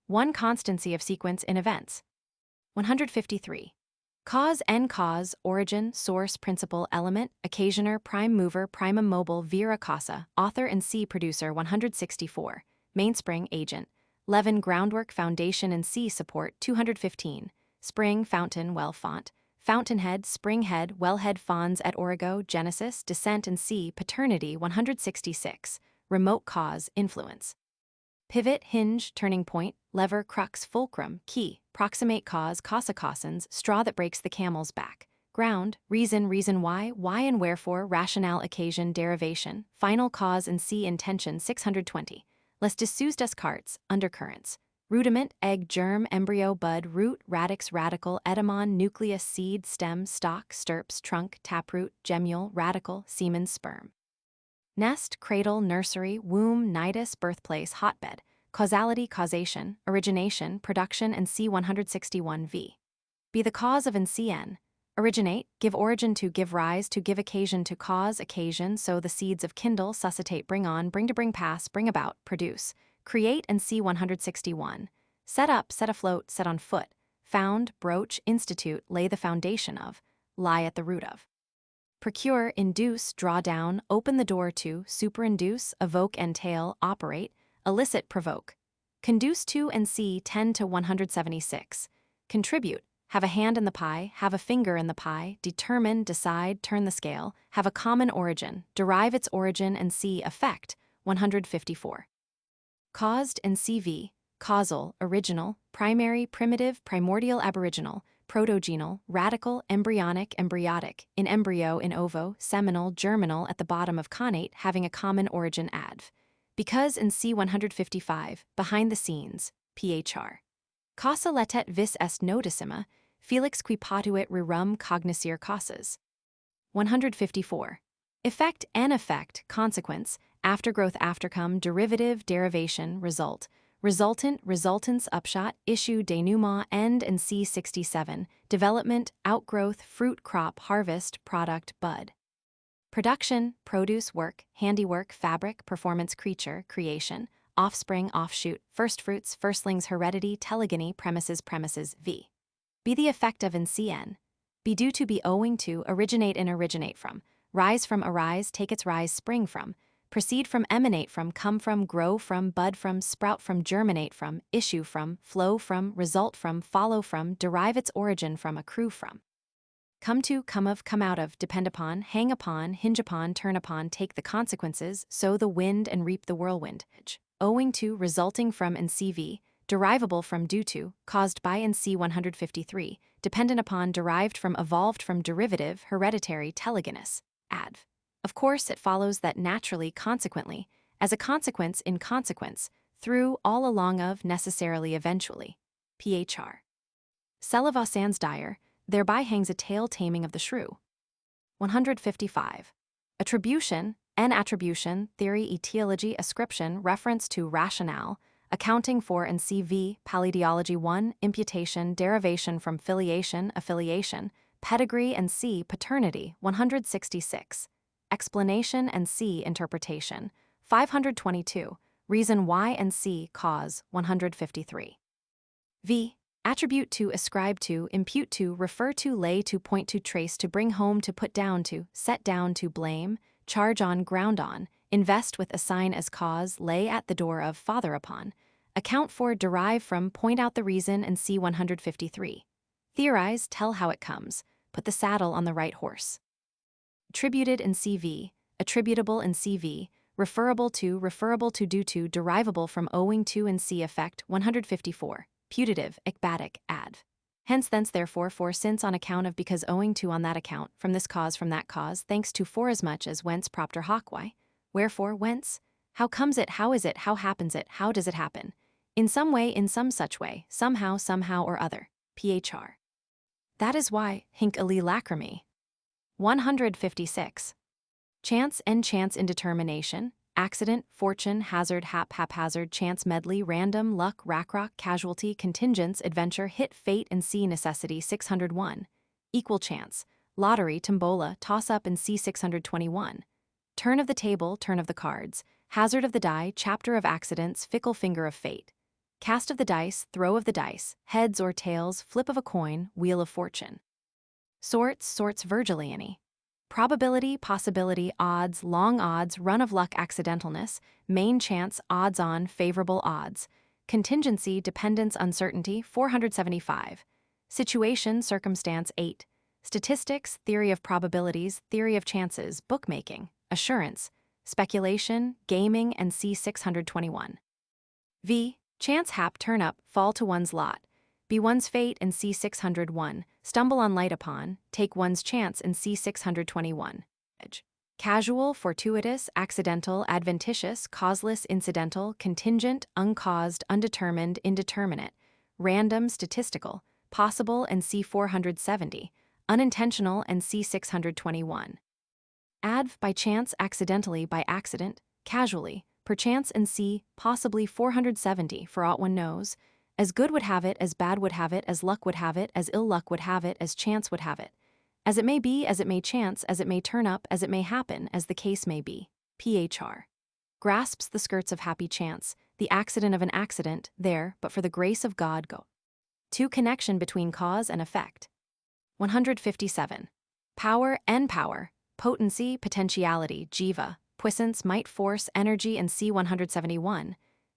One constancy of sequence in events. 153. Cause and cause, origin, source, principle, element, occasioner, prime mover, primum mobile, vera causa, author and C producer 164, mainspring, agent, leaven, groundwork, foundation and C support 215, spring, fountain, well, font, fountainhead, springhead, wellhead, fons et origo, genesis, descent and C paternity 166, remote cause, influence. Pivot, hinge, turning point, lever, crux, fulcrum, key, proximate cause, causa causans, straw that breaks the camel's back. Ground, reason, reason why and wherefore, rationale, occasion, derivation, final cause and C intention 620. Les dessous des cartes, undercurrents. Rudiment, egg, germ, embryo, bud, root, radix, radical, etymon, nucleus, seed, stem, stalk, stirps, trunk, taproot, gemule, radical, semen, sperm. Nest, cradle, nursery, womb, nidus, birthplace, hotbed, causality, causation, origination, production and C161v. Be the cause of and Cn. Originate, give origin to, give rise to, give occasion to, cause, occasion, sow the seeds of, kindle, suscitate, bring on, bring to, bring pass, bring about, produce, create and C161. Set up, set afloat, set on foot, found, broach, institute, lay the foundation of, lie at the root of. Procure, induce, draw down, open the door to, superinduce, evoke, entail, operate, elicit, provoke. Conduce to and C 10 to 176. Contribute, have a hand in the pie, have a finger in the pie, determine, decide, turn the scale, have a common origin, derive its origin and C effect 154. Caused and CV, causal, original, primary, primitive, primordial, aboriginal, protogenal, radical, embryonic, embryotic, in embryo, in ovo, seminal, germinal at the bottom of connate having a common origin adv. Because in C155, behind the scenes, phr. Causa letet vis est notissima, felix qui potuit rerum cognoscere causas. 154. Effect and effect, consequence, aftergrowth, aftercome, derivative, derivation, result, resultant, resultance, upshot, issue, denouement, end and C67, development, outgrowth, fruit, crop, harvest, product, bud. Production, produce, work, handiwork, fabric, performance, creature, creation, offspring, offshoot, firstfruits, firstlings, heredity, telegony, premises, v. Be the effect of and Cn. Be due to, be owing to, originate and originate from, rise from, arise, take its rise, spring from, proceed from, emanate from, come from, grow from, bud from, sprout from, germinate from, issue from, flow from, result from, follow from, derive its origin from, accrue from. Come to, come of, come out of, depend upon, hang upon, hinge upon, turn upon, take the consequences, sow the wind and reap the whirlwind. Owing to, resulting from and CV, derivable from, due to, caused by and C153, dependent upon, derived from, evolved from, derivative, hereditary, telegonous, adv. Of course, it follows that naturally, consequently, as a consequence, in consequence, through, all along of, necessarily, eventually. Phr. Selava sans dire, thereby hangs a tale taming of the shrew. 155. Attribution, an attribution, theory, etiology, ascription, reference to, rationale, accounting for and CV, paleontology 1, imputation, derivation from, filiation, affiliation, pedigree and C, paternity 166. Explanation and C, interpretation 522. Reason why and C, cause 153. V. Attribute to, ascribe to, impute to, refer to, lay to, point to, trace to, bring home to, put down to, set down to, blame, charge on, ground on, invest with, assign as cause, lay at the door of, father upon, account for, derive from, point out the reason and C 153. Theorize, tell how it comes, put the saddle on the right horse. Attributed in CV, attributable in CV, referable to, due to, derivable from, owing to and C effect 154. Putative, ecbatic, adv. Hence, thence, therefore, for, since, on account of, because, owing to, on that account, from this cause, from that cause, thanks to, forasmuch as, whence, propter hoc, why, wherefore, whence, how comes it, how is it, how happens it, how does it happen, in some way, in some such way, somehow, somehow or other, phr. That is why, hinc ali lacrimae. 156. Chance and chance indetermination, accident, fortune, hazard, haphazard, chance, medley, random, luck, rackrock, casualty, contingents, adventure, hit, fate and C necessity 601. Equal chance, lottery, tombola, toss-up and C 621. Turn of the table, turn of the cards, hazard of the die, chapter of accidents, fickle finger of fate. Cast of the dice, throw of the dice, heads or tails, flip of a coin, wheel of fortune. sorts Virgiliani. Probability, possibility, odds, long odds, run of luck, accidentalness, main chance, odds on, favorable odds. Contingency, dependence, uncertainty, 475. Situation, circumstance, 8. Statistics, theory of probabilities, theory of chances, bookmaking, assurance, speculation, gaming, and C 621. V. Chance, hap, turn up, fall to one's lot. Be one's fate in C 601, stumble on, light upon, take one's chance in C 621. Casual, fortuitous, accidental, adventitious, causeless, incidental, contingent, uncaused, undetermined, indeterminate, random, statistical, possible and C 470, unintentional and C 621. Adv, by chance, accidentally, by accident, casually, perchance and C, possibly 470 for aught one knows, as good would have it, as bad would have it, as luck would have it, as ill luck would have it, as chance would have it. As it may be, as it may chance, as it may turn up, as it may happen, as the case may be. PHR. Grasps the skirts of happy chance, the accident of an accident, there, but for the grace of God go. 2. Connection between cause and effect. 157. Power and power, potency, potentiality, jiva, puissance, might, force, energy, and C 171.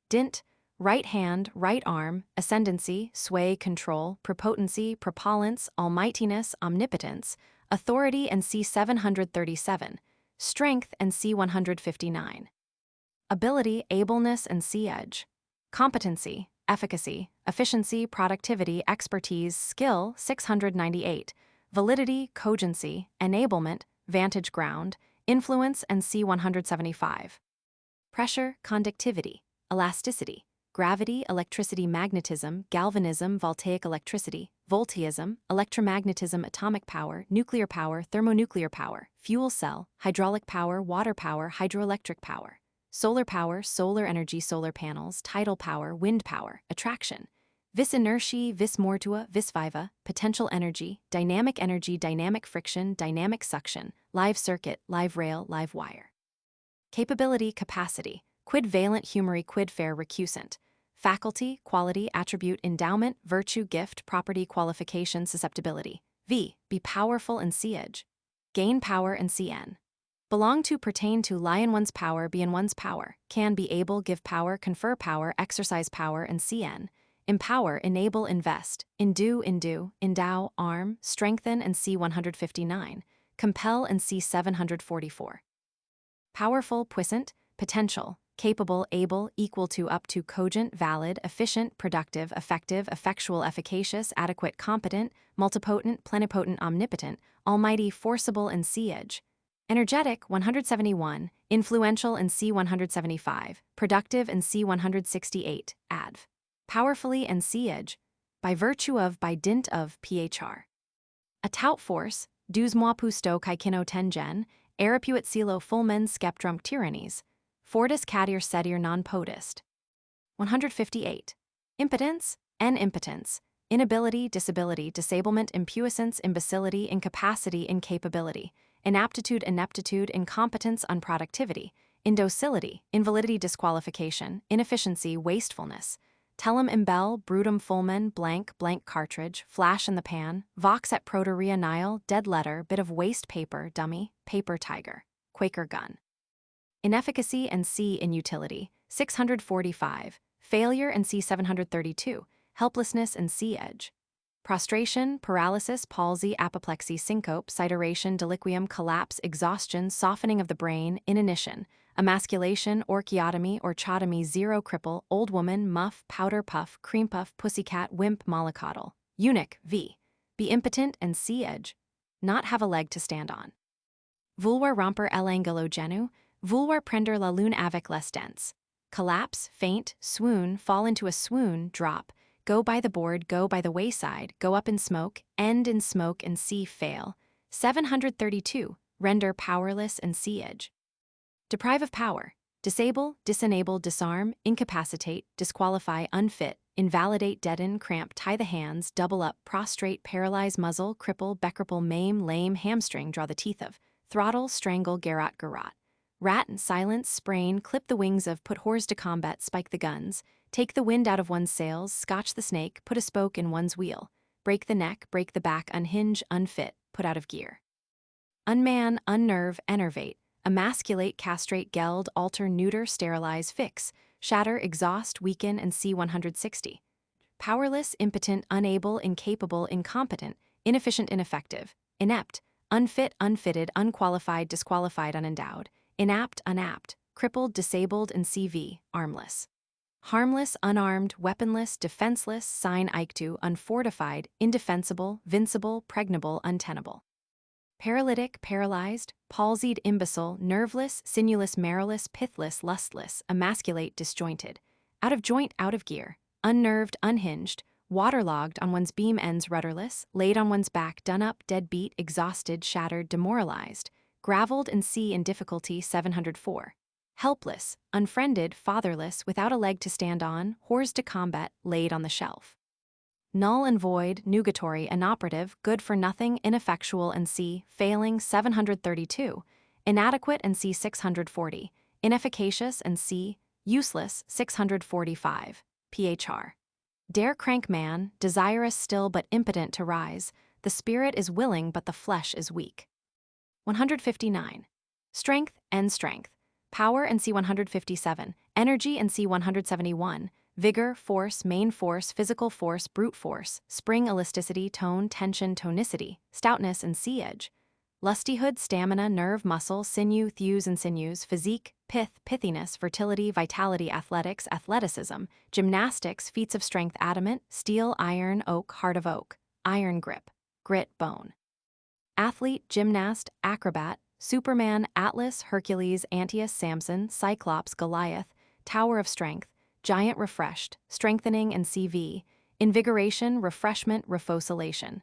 Dint, right hand, right arm, ascendancy, sway, control, prepotency, propellence, almightiness, omnipotence, authority, and C 737, strength, and C 159. Ability, ableness, and C edge. Competency, efficacy, efficiency, productivity, expertise, skill, 698, validity, cogency, enablement, vantage ground, influence, and C 175. Pressure, conductivity, elasticity, gravity, electricity, magnetism, galvanism, voltaic electricity, voltaism, electromagnetism, atomic power, nuclear power, thermonuclear power, fuel cell, hydraulic power, water power, hydroelectric power, solar power, solar energy, solar panels, tidal power, wind power, attraction, vis inertiae, vis mortua, vis viva, potential energy, dynamic friction, dynamic suction, live circuit, live rail, live wire. Capability, capacity, quid valent humori, quid fair recusant, faculty, quality, attribute, endowment, virtue, gift, property, qualification, susceptibility. V. Be powerful and C edge. Gain power and CN. Belong to, pertain to, lie in one's power, be in one's power, can, be able, give power, confer power, exercise power, and CN. Empower, enable, invest, endue, endow, arm, strengthen, and C 159, compel, and C 744. Powerful, puissant, potential, capable, able, equal to, up to, cogent, valid, efficient, productive, effective, effectual, efficacious, adequate, competent, multipotent, plenipotent, omnipotent, almighty, forcible, and C edge. Energetic, 171, influential, and C 175, productive, and C 168, adv. Powerfully and C edge, by virtue of, by dint of, PHR. A tout force, douze moi pusto kai kino ten gen, erapuit silo fulmen skeptrum tyrannies, fortis cadir sedir non potist. 158. Impotence, and impotence, inability, disability, disablement, impuissance, imbecility, incapacity, incapability, inaptitude, ineptitude, incompetence, unproductivity, indocility, invalidity, disqualification, inefficiency, wastefulness, tellum imbel, brutum fulmen, blank cartridge, flash in the pan, vox et proteria nihil, dead letter, bit of waste paper, dummy, paper tiger, Quaker gun. Inefficacy and C inutility, 645, failure and C 732, helplessness and C edge. Prostration, paralysis, palsy, apoplexy, syncope, sideration, deliquium, collapse, exhaustion, softening of the brain, inanition, emasculation, orchiotomy, orchotomy, zero, cripple, old woman, muff, powder puff, cream puff, pussycat, wimp, mollycoddle, eunuch, V. Be impotent and C edge. Not have a leg to stand on. Vulvar romper el angelo genu, vulvar prender la lune avec les dents. Collapse, faint, swoon, fall into a swoon, drop, go by the board, go by the wayside, go up in smoke, end in smoke and C fail. 732, render powerless and C edge. Deprive of power, disable, disenable, disarm, incapacitate, disqualify, unfit, invalidate, deaden, cramp, tie the hands, double up, prostrate, paralyze, muzzle, cripple, beckripple, maim, lame, hamstring, draw the teeth of, throttle, strangle, garrot, rat, silence, sprain, clip the wings of, put hors de combat, spike the guns, take the wind out of one's sails, scotch the snake, put a spoke in one's wheel, break the neck, break the back, unhinge, unfit, put out of gear. Unman, unnerve, enervate, emasculate, castrate, geld, alter, neuter, sterilize, fix, shatter, exhaust, weaken, and see 160. Powerless, impotent, unable, incapable, incompetent, inefficient, ineffective, inept, unfit, unfitted, unqualified, disqualified, unendowed, inapt, unapt, crippled, disabled, and CV, armless. Harmless, unarmed, weaponless, defenseless, sine ictu, unfortified, indefensible, vincible, pregnable, untenable. Paralytic, paralyzed, palsied, imbecile, nerveless, sinewless, marrowless, pithless, lustless, emasculate, disjointed, out of joint, out of gear, unnerved, unhinged, waterlogged, on one's beam ends rudderless, laid on one's back, done up, dead beat, exhausted, shattered, demoralized, graveled and sea in difficulty 704. Helpless, unfriended, fatherless, without a leg to stand on, hors de combat, laid on the shelf. Null and void, nugatory, inoperative, good for nothing, ineffectual and c. failing 732, inadequate and c. 640, inefficacious and c. useless 645, phr. Dare crank man, desirous still but impotent to rise, the spirit is willing but the flesh is weak. 159. Strength and strength, power and c. 157, energy and c. 171, vigor, force, main force, physical force, brute force, spring, elasticity, tone, tension, tonicity, stoutness and sea edge, lustihood, stamina, nerve, muscle, sinew, thews and sinews, physique, pith, pithiness, fertility, vitality, athletics, athleticism, gymnastics, feats of strength, adamant, steel, iron, oak, heart of oak, iron grip, grit, bone. Athlete, gymnast, acrobat, Superman, Atlas, Hercules, Antaeus, Samson, Cyclops, Goliath, tower of strength, giant, refreshed, strengthening and CV, invigoration, refreshment, refocillation.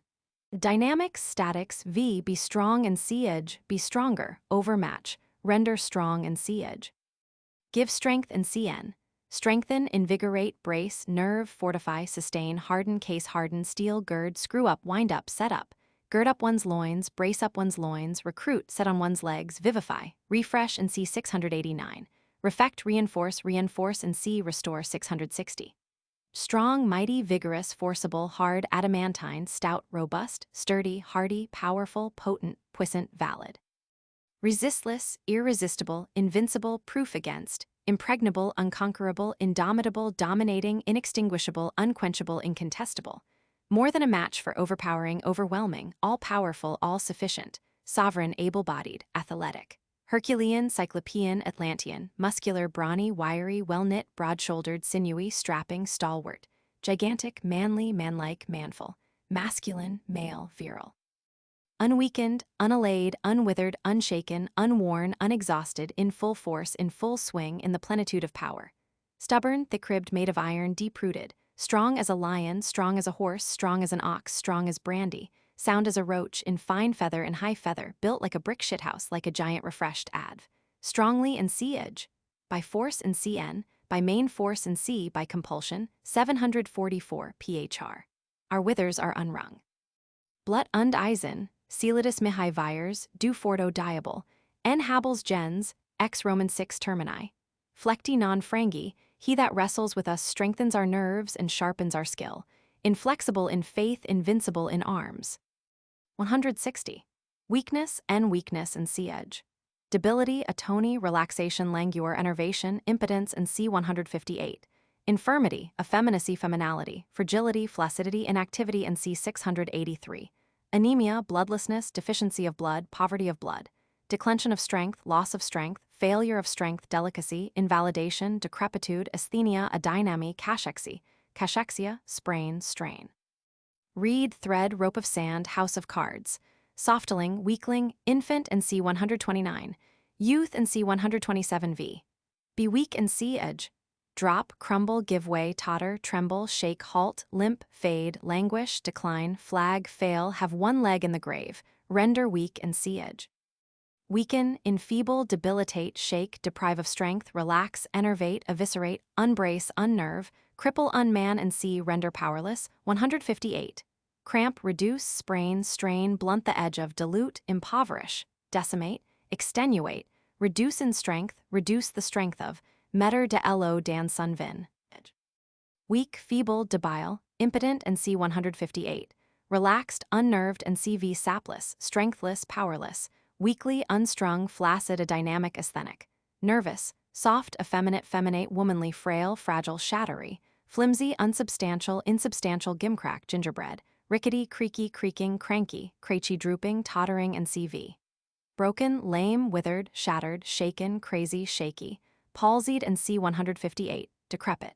Dynamics, statics, V, be strong and sea edge, be stronger, overmatch, render strong and sea edge. Give strength and CN, strengthen, invigorate, brace, nerve, fortify, sustain, harden, case, harden, steel, gird, screw up, wind up, set up, gird up one's loins, brace up one's loins, recruit, set on one's legs, vivify, refresh and see 689. Refect, reinforce, and see, restore 660. Strong, mighty, vigorous, forcible, hard, adamantine, stout, robust, sturdy, hardy, powerful, potent, puissant, valid. Resistless, irresistible, invincible, proof against, impregnable, unconquerable, indomitable, dominating, inextinguishable, unquenchable, incontestable. More than a match for overpowering, overwhelming, all-powerful, all-sufficient, sovereign, able-bodied, athletic. Herculean, Cyclopean, Atlantean, muscular, brawny, wiry, well-knit, broad-shouldered, sinewy, strapping, stalwart, gigantic, manly, manlike, manful, masculine, male, virile. Unweakened, unallayed, unwithered, unshaken, unworn, unexhausted, in full force, in full swing, in the plenitude of power. Stubborn, thick-ribbed, made of iron, deep-rooted, strong as a lion, strong as a horse, strong as an ox, strong as brandy, sound as a roach, in fine feather and high feather, built like a brick shithouse, like a giant refreshed adv. Strongly in sea edge, by force in CN, by main force in C, by compulsion, 744 phr. Our withers are unwrung. Blut und Eisen, Celadus mihi vires, du forto diable, en habels gens, ex Roman 6 termini. Flecti non frangi, he that wrestles with us strengthens our nerves and sharpens our skill. Inflexible in faith, invincible in arms. 160. Weakness and sea edge. Debility, atony, relaxation, languor, enervation, impotence, and c. 158. Infirmity, effeminacy, feminality, fragility, flaccidity, inactivity, and c. 683. Anemia, bloodlessness, deficiency of blood, poverty of blood. Declension of strength, loss of strength, failure of strength, delicacy, invalidation, decrepitude, asthenia, adynamy, cachexia, sprain, strain. Reed, thread, rope of sand, house of cards. Softling, weakling, infant and c. 129. Youth and c. 127v. Be weak and sea edge. Drop, crumble, give way, totter, tremble, shake, halt, limp, fade, languish, decline, flag, fail, have one leg in the grave, render weak and sea edge. Weaken, enfeeble, debilitate, shake, deprive of strength, relax, enervate, eviscerate, unbrace, unnerve, cripple, unman and see, render powerless, 158. Cramp, reduce, sprain, strain, blunt the edge of, dilute, impoverish, decimate, extenuate, reduce in strength, reduce the strength of, metter de lo dan sunvin. Weak, feeble, debile, impotent and c. 158. relaxed, unnerved, and CV sapless, strengthless, powerless, weakly, unstrung, flaccid, a dynamic aesthetic, nervous, soft, effeminate, feminate, womanly, frail, fragile, shattery, flimsy, unsubstantial, insubstantial, gimcrack, gingerbread, rickety, creaky, creaking, cranky, crachy, drooping, tottering, and CV. Broken, lame, withered, shattered, shaken, crazy, shaky, palsied, and C158, decrepit.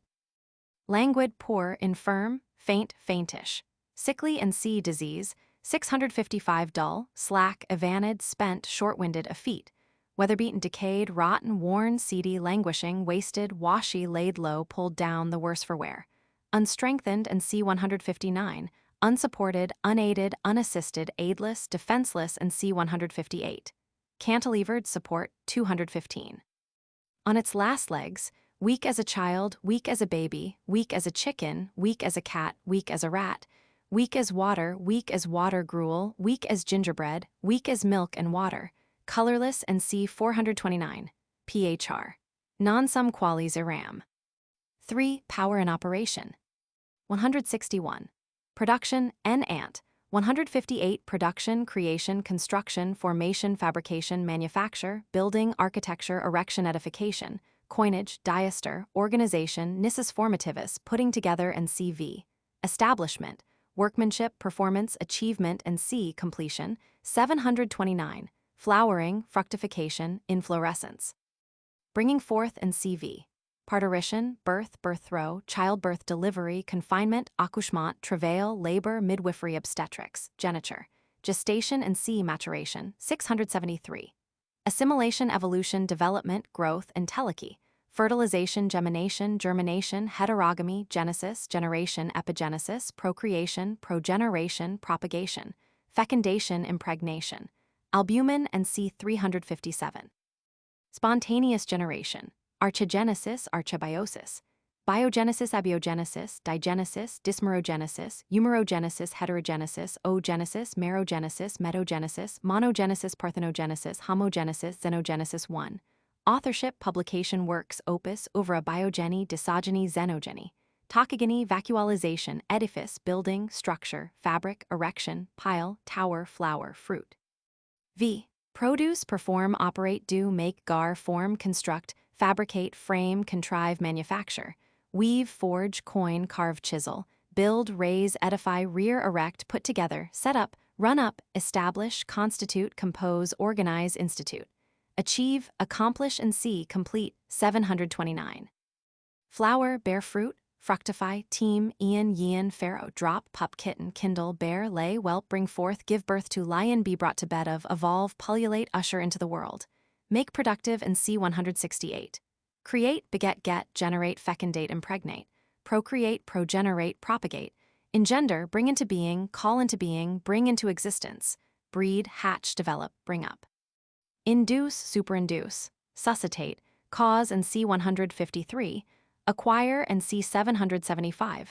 Languid, poor, infirm, faint, faintish. Sickly and C disease, 655 dull, slack, evanid, spent, short-winded, effete. Weather-beaten, decayed, rotten, worn, seedy, languishing, wasted, washy, laid low, pulled down, the worse for wear. Unstrengthened and C159, unsupported, unaided, unassisted, aidless, defenseless, and C158. Cantilevered, support, 215. On its last legs, weak as a child, weak as a baby, weak as a chicken, weak as a cat, weak as a rat, weak as water gruel, weak as gingerbread, weak as milk and water, colorless, and C429, PHR. Non-sum qualis eram. 3. Power and operation. 161. Production, ant. 158. Production, creation, construction, formation, fabrication, manufacture, building, architecture, erection, edification, coinage, diaster, organization, nisus formativus, putting together, and CV. Establishment, workmanship, performance, achievement, and C. Completion, 729. Flowering, fructification, inflorescence. Bringing forth, and CV. Parturition, birth, birththrow, childbirth, delivery, confinement, accouchement, travail, labor, midwifery, obstetrics, geniture, gestation, and C. Maturation, 673. Assimilation, evolution, development, growth, and telechy, fertilization, gemination, germination, heterogamy, genesis, generation, epigenesis, procreation, progeneration, propagation, fecundation, impregnation, albumin, and C357. Spontaneous generation, archegenesis, archebiosis, biogenesis, abiogenesis, digenesis, dysmerogenesis, eumerogenesis, heterogenesis, oogenesis, merogenesis, metagenesis, monogenesis, parthenogenesis, homogenesis, xenogenesis. 1. Authorship, publication, works, opus, oeuvre, biogeny, dysogeny, xenogeny, tachogeny, vacuolization, edifice, building, structure, fabric, erection, pile, tower, flower, fruit. V. Produce, perform, operate, do, make, gar, form, construct, fabricate, frame, contrive, manufacture, weave, forge, coin, carve, chisel, build, raise, edify, rear, erect, put together, set up, run up, establish, constitute, compose, organize, institute. Achieve, accomplish, and see, complete, 729. Flower, bear fruit, fructify, teem, eon, yean, pharaoh, drop, pup, kitten, kindle, bear, lay, whelp, bring forth, give birth to, lion, be brought to bed of, evolve, pullulate, usher into the world. Make productive, and C168. Create, beget, get, generate, fecundate, impregnate, procreate, progenerate, propagate, engender, bring into being, call into being, bring into existence, breed, hatch, develop, bring up. Induce, superinduce, suscitate, cause, and C153, acquire, and C775.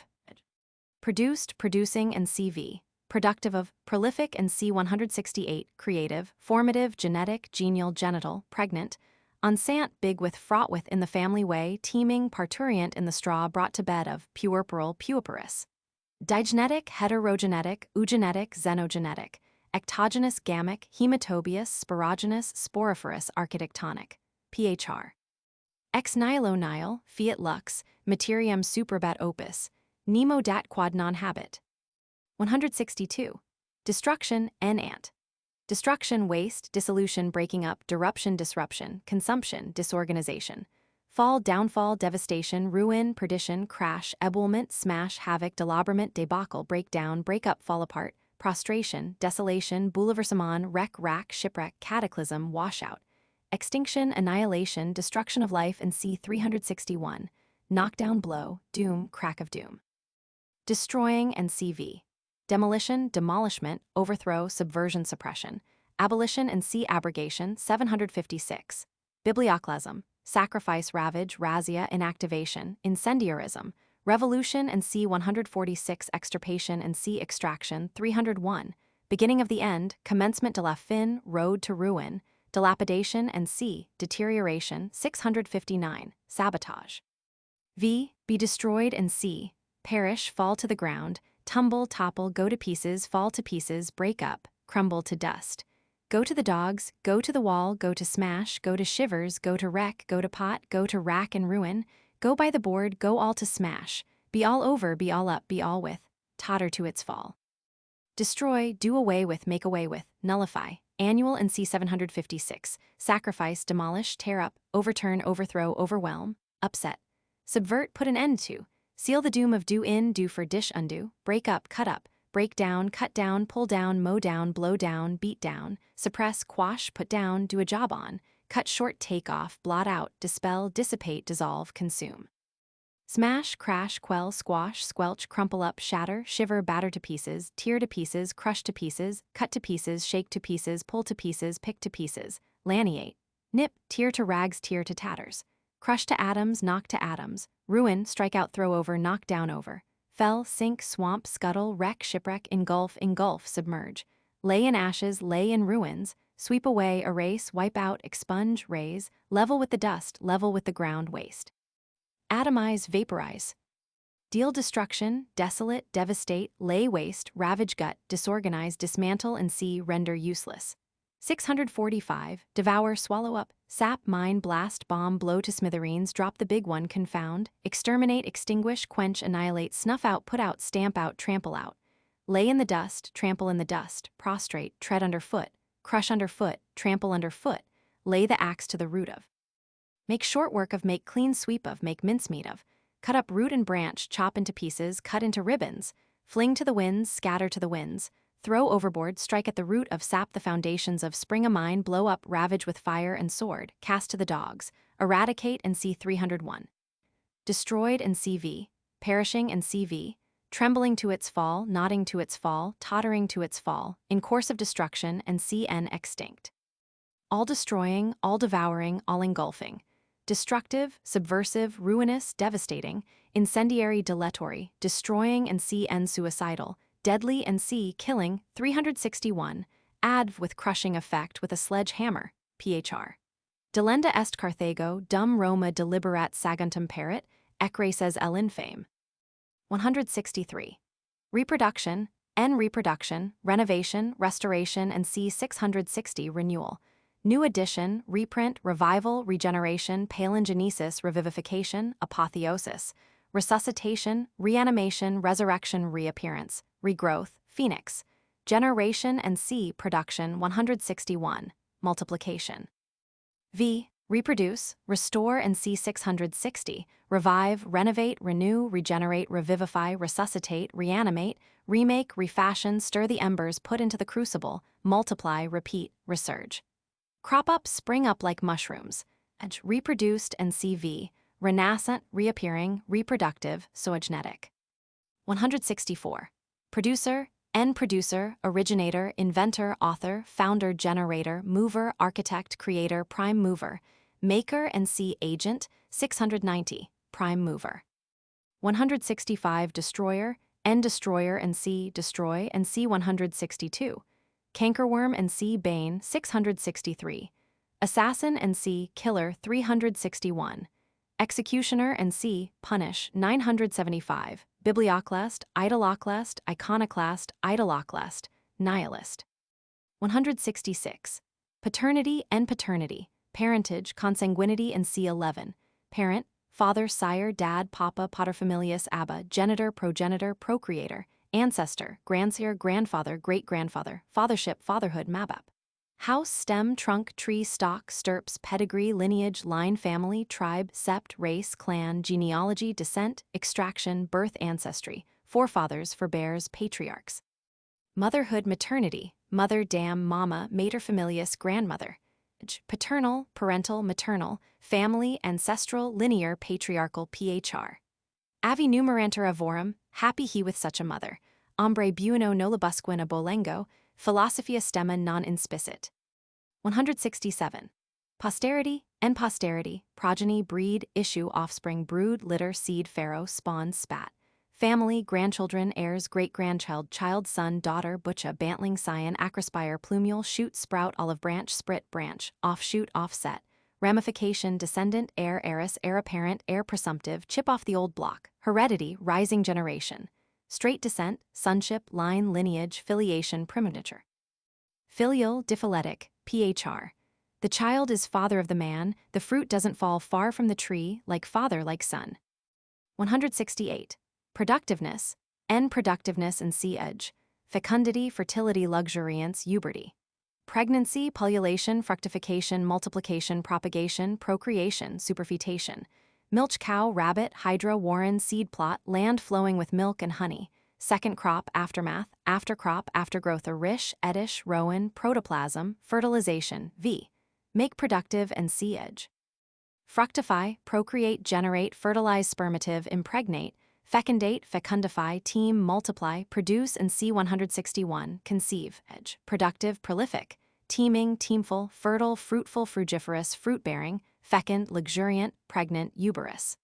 Produced, producing, and CV. Productive of, prolific, and C168, creative, formative, genetic, genial, genital, pregnant, unsant, big with, fraught with, in the family way, teeming, parturient, in the straw, brought to bed of, puerperal, puerperous. Digenetic, heterogenetic, eugenetic, xenogenetic, ectogenous, gamic, hematobious, sporogenous, sporiferous, architectonic, PHR. Ex nihilo nihil, fiat lux, materiam superbat opus, nemo dat quod non habet. 162. Destruction, ant. Destruction, waste, dissolution, breaking up, disruption, disruption, consumption, disorganization. Fall, downfall, devastation, ruin, perdition, crash, eboulement, smash, havoc, delabrement, debacle, breakdown, break up, fall apart, prostration, desolation, bouleversement, wreck, rack, shipwreck, cataclysm, washout. Extinction, annihilation, destruction of life, and C361. Knockdown, blow, doom, crack of doom. Destroying, and CV. Demolition, demolishment, overthrow, subversion, suppression. Abolition, and C. Abrogation, 756. Biblioclasm, sacrifice, ravage, razzia, inactivation, incendiarism. Revolution, and C146. Extirpation, and C. Extraction, 301. Beginning of the end, commencement de la fin, road to ruin. Dilapidation, and C. Deterioration, 659. Sabotage. V. Be destroyed, and C. Perish, fall to the ground, tumble, topple, go to pieces, fall to pieces, break up, crumble to dust. Go to the dogs, go to the wall, go to smash, go to shivers, go to wreck, go to pot, go to rack and ruin, go by the board, go all to smash, be all over, be all up, be all with, totter to its fall. Destroy, do away with, make away with, nullify, annual and C 756, sacrifice, demolish, tear up, overturn, overthrow, overwhelm, upset. Subvert, put an end to, seal the doom of do in, do for dish undo, break up, cut up, break down, cut down, pull down, mow down, blow down, beat down, suppress, quash, put down, do a job on, cut short, take off, blot out, dispel, dissipate, dissolve, consume. Smash, crash, quell, squash, squelch, crumple up, shatter, shiver, batter to pieces, tear to pieces, crush to pieces, cut to pieces, shake to pieces, pull to pieces, pick to pieces, laniate, nip, tear to rags, tear to tatters, crush to atoms, knock to atoms, ruin, strike out, throw over, knock down over, fell, sink, swamp, scuttle, wreck, shipwreck, engulf, engulf, submerge, lay in ashes, lay in ruins, sweep away, erase, wipe out, expunge, raise, level with the dust, level with the ground, waste. Atomize, vaporize. Deal destruction, desolate, devastate, lay waste, ravage gut, disorganize, dismantle, and see, render useless. 645, devour, swallow up, sap, mine, blast, bomb, blow to smithereens, drop the big one, confound, exterminate, extinguish, quench, annihilate, snuff out, put out, stamp out, trample out. Lay in the dust, trample in the dust, prostrate, tread underfoot, crush underfoot, trample underfoot, lay the axe to the root of. Make short work of, make clean sweep of, make mincemeat of, cut up root and branch, chop into pieces, cut into ribbons, fling to the winds, scatter to the winds, throw overboard, strike at the root of, sap the foundations of, spring a mine, blow up, ravage with fire and sword, cast to the dogs, eradicate and C 301. Destroyed and CV, perishing and CV, trembling to its fall, nodding to its fall, tottering to its fall, in course of destruction and CN extinct. All destroying, all devouring, all engulfing. Destructive, subversive, ruinous, devastating, incendiary, dilatory, destroying and CN suicidal, deadly and C killing, 361, adv with crushing effect with a sledgehammer, phr. Delenda est Carthago, dum Roma deliberat saguntum perit, ecraces el infame. 163. Reproduction, N reproduction, renovation, restoration, and C 660 renewal. New edition, reprint, revival, regeneration, palingenesis, revivification, apotheosis, resuscitation, reanimation, resurrection, reappearance, regrowth, phoenix, generation and C production 161, multiplication. V. Reproduce, restore and C 660, revive, renovate, renew, regenerate, revivify, resuscitate, reanimate, remake, refashion, stir the embers, put into the crucible, multiply, repeat, resurge. Crop up, spring up like mushrooms, reproduced and CV, renascent, reappearing, reproductive, zoogenetic. 164. Producer, N producer, originator, inventor, author, founder, generator, mover, architect, creator, prime mover, maker and C agent, 690, prime mover. 165. Destroyer, N destroyer and C destroy and C 162. Cankerworm and C bane, 663. Assassin and C killer, 361. Executioner and C punish, 975. Biblioclast, idoloclast, iconoclast, idoloclast, nihilist. 166. Paternity and paternity, parentage, consanguinity and C 11. Parent, father, sire, dad, papa, paterfamilias, abba, genitor, progenitor, procreator, ancestor, grandsire, grandfather, great-grandfather, fathership, fatherhood, mabap. House, stem, trunk, tree, stock, stirps, pedigree, lineage, line, family, tribe, sept, race, clan, genealogy, descent, extraction, birth, ancestry, forefathers, forbears, patriarchs. Motherhood, maternity, mother, dam, mama, materfamilias, grandmother. Paternal, parental, maternal, family, ancestral, linear, patriarchal, phr. Avi numeranter avorum, happy he with such a mother. Ombre buono nolibusquin abolengo, philosophia stemma non inspicit. 167. Posterity, and posterity, progeny, breed, issue, offspring, brood, litter, seed, pharaoh, spawn, spat. Family, grandchildren, heirs, great-grandchild, child, son, daughter, butcha, bantling, scion, acrospire, plumule, shoot, sprout, olive branch, sprit, branch, offshoot, offset. Ramification, descendant, heir, heiress, heir apparent, heir presumptive, chip off the old block, heredity, rising generation. straight descent, sonship, line, lineage, filiation, primogeniture. Filial, diphyletic, phr. The child is father of the man, the fruit doesn't fall far from the tree, like father, like son. 168. Productiveness, n productiveness and c edge. Fecundity, fertility, luxuriance, uberty. Pregnancy, pullulation, fructification, multiplication, propagation, procreation, superfetation. Milch cow, rabbit, hydra, warren, seed plot, land flowing with milk and honey. Second crop, aftermath, aftercrop, aftergrowth, rish, edish, rowan, protoplasm, fertilization, v. Make productive and c edge. Fructify, procreate, generate, fertilize, spermative, impregnate, fecundate, fecundify, teem, multiply, produce, and C161, conceive, edge, productive, prolific, teeming, teamful, fertile, fruitful, frugiferous, fruit-bearing, fecund, luxuriant, pregnant, uberous.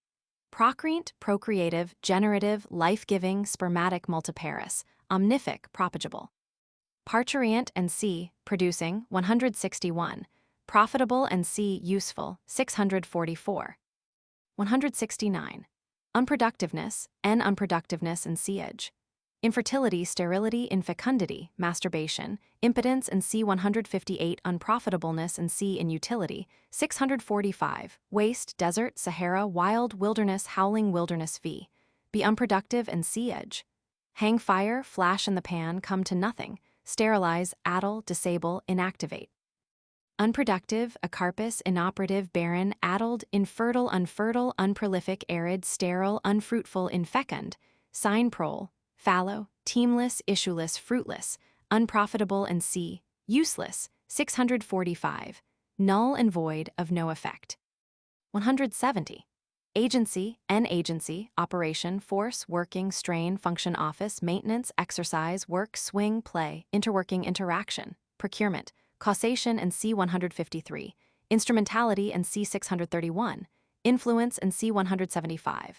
Procreant, procreative, generative, life-giving, spermatic, multiparous, omnific, propageable. Parturient and c, producing, 161. Profitable and c, useful, 644. 169. Unproductiveness, n unproductiveness and c edge. Infertility, sterility, infecundity, masturbation, impotence and c 158. Unprofitableness and c inutility, 645. Waste, desert, Sahara, wild, wilderness, howling wilderness v. Be unproductive and c edge. Hang fire, flash in the pan, come to nothing, sterilize, addle, disable, inactivate. Unproductive, acarpous, inoperative, barren, addled, infertile, unfertile, unprolific, arid, sterile, unfruitful, infecund, sign prole, fallow, teamless, issueless, fruitless, unprofitable and c, useless, 645, null and void, of no effect. 170. Agency, n agency, operation, force, working, strain, function, office, maintenance, exercise, work, swing, play, interworking, interaction, procurement, causation and C153, instrumentality and C631, influence and C175,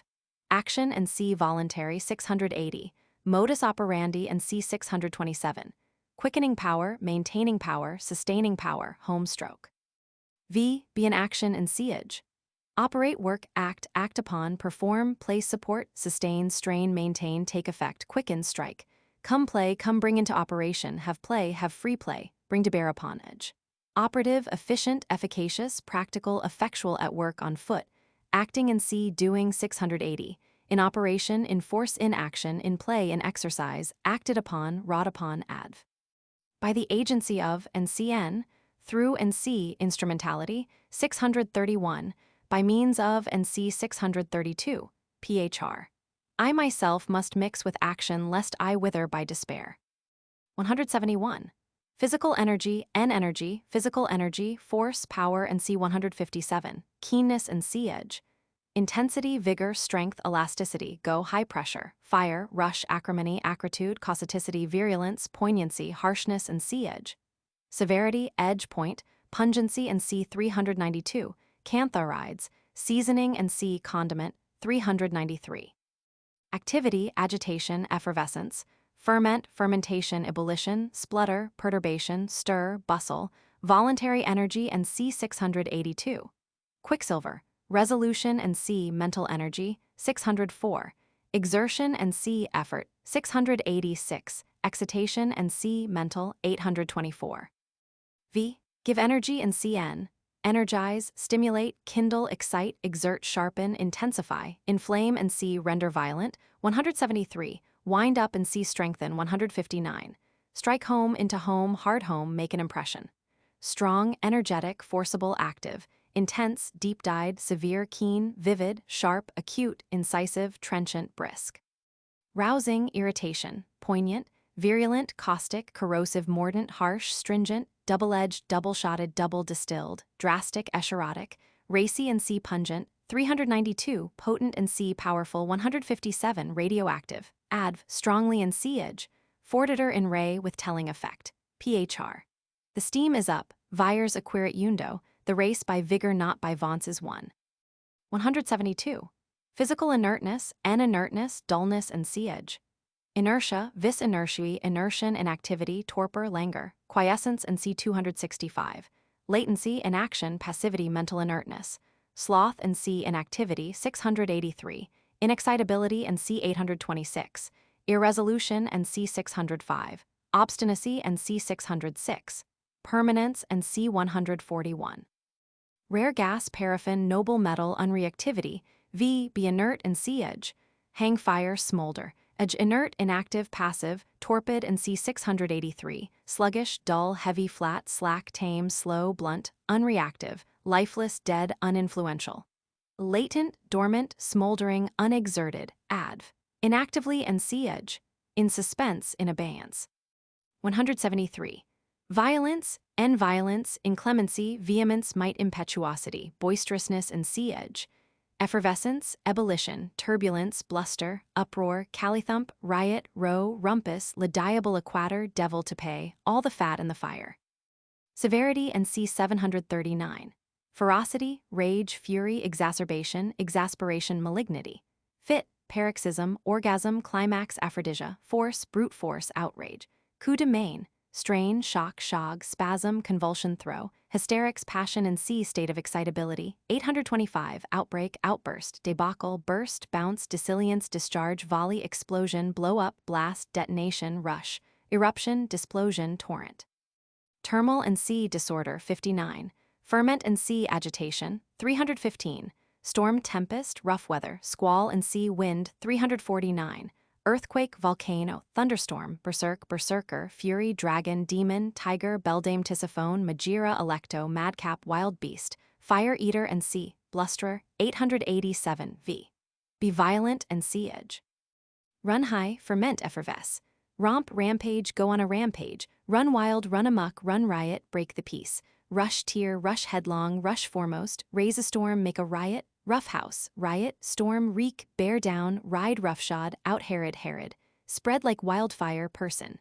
action and C voluntary 680, modus operandi and C627, quickening power, maintaining power, sustaining power, home stroke. V, be an action and C edge. Operate, work, act, act upon, perform, place, support, sustain, strain, maintain, take effect, quicken, strike. Come play, come bring into operation, have play, have free play, bring to bear upon edge. Operative, efficient, efficacious, practical, effectual, at work, on foot, acting and c, doing 680, in operation, in force, in action, in play, in exercise, acted upon, wrought upon, adv. By the agency of and cn, through and c, instrumentality, 631, by means of and c 632, phr. I myself must mix with action lest I wither by despair. 171. Physical energy, physical energy, force, power, and C157, keenness and C edge. Intensity, vigor, strength, elasticity, go, high pressure, fire, rush, acrimony, acritude, causaticity, virulence, poignancy, harshness, and C edge. Severity, edge, point, pungency, and C392, cantharides, seasoning, and C condiment, 393. Activity, agitation, effervescence, ferment, fermentation, ebullition, splutter, perturbation, stir, bustle, voluntary energy, and C682. Quicksilver, resolution, and C mental energy, 604. Exertion and C effort, 686. Excitation and C mental, 824. V, give energy and CN. Energize, stimulate, kindle, excite, exert, sharpen, intensify, inflame and C render violent, 173. Wind up and C strengthen, 159. Strike home, into home, hard home, make an impression. Strong, energetic, forcible, active, intense, deep-dyed, severe, keen, vivid, sharp, acute, incisive, trenchant, brisk. Rousing, irritation, poignant, virulent, caustic, corrosive, mordant, harsh, stringent, double-edged, double-shotted, double-distilled, drastic, eschorotic, racy and C pungent, 392, potent and C powerful, 157, radioactive, adv, strongly and C edge, fortiter in re with telling effect, phr. The steam is up, vires acquirit eundo, the race by vigor not by vaunts is won. 172. Physical inertness, n inertness, dullness and C edge. Inertia, vis inertiae, inertion, inactivity, torpor, languor, quiescence and C265. Latency, inaction, passivity, mental inertness. Sloth and C inactivity, 683. Inexcitability and C826. irresolution and C605, obstinacy and C606, permanence and C141. Rare gas, paraffin, noble metal, unreactivity, V, be inert and C-edge, hang fire, smolder, edge, inert, inactive, passive, torpid and C683, sluggish, dull, heavy, flat, slack, tame, slow, blunt, unreactive, lifeless, dead, uninfluential. Latent, dormant, smoldering, unexerted, adv, inactively and C-edge, in suspense, in abeyance. 173. Violence, violence, inclemency, vehemence, might, impetuosity, boisterousness and C-edge, effervescence, ebullition, turbulence, bluster, uproar, callithump, riot, row, rumpus, lediable equator, devil to pay, all the fat in the fire. Severity and C739. Ferocity, rage, fury, exacerbation, exasperation, malignity. Fit, paroxysm, orgasm, climax, aphrodisia, force, brute force, outrage. Coup de main, strain, shock, shog, spasm, convulsion, throw, hysterics, passion and C, state of excitability. 825, outbreak, outburst, debacle, burst, bounce, disilience, discharge, volley, explosion, blow up, blast, detonation, rush, eruption, displosion, torrent. Turmoil and C, disorder. 59. Ferment and C, agitation. 315. Storm, tempest, rough weather, squall and C, wind. 349. Earthquake, volcano, thunderstorm, berserk, berserker, fury, dragon, demon, tiger, beldame, tisiphone, magira, electo, madcap, wild beast, fire eater and C, blusterer. 887 V. Be violent and C, edge. Run high, ferment, effervesce. Romp, rampage, go on a rampage, run wild, run amok, run riot, break the peace, rush tear, rush headlong, rush foremost, raise a storm, make a riot, roughhouse, riot, storm, reek, bear down, ride roughshod, out Herod, spread like wildfire, person.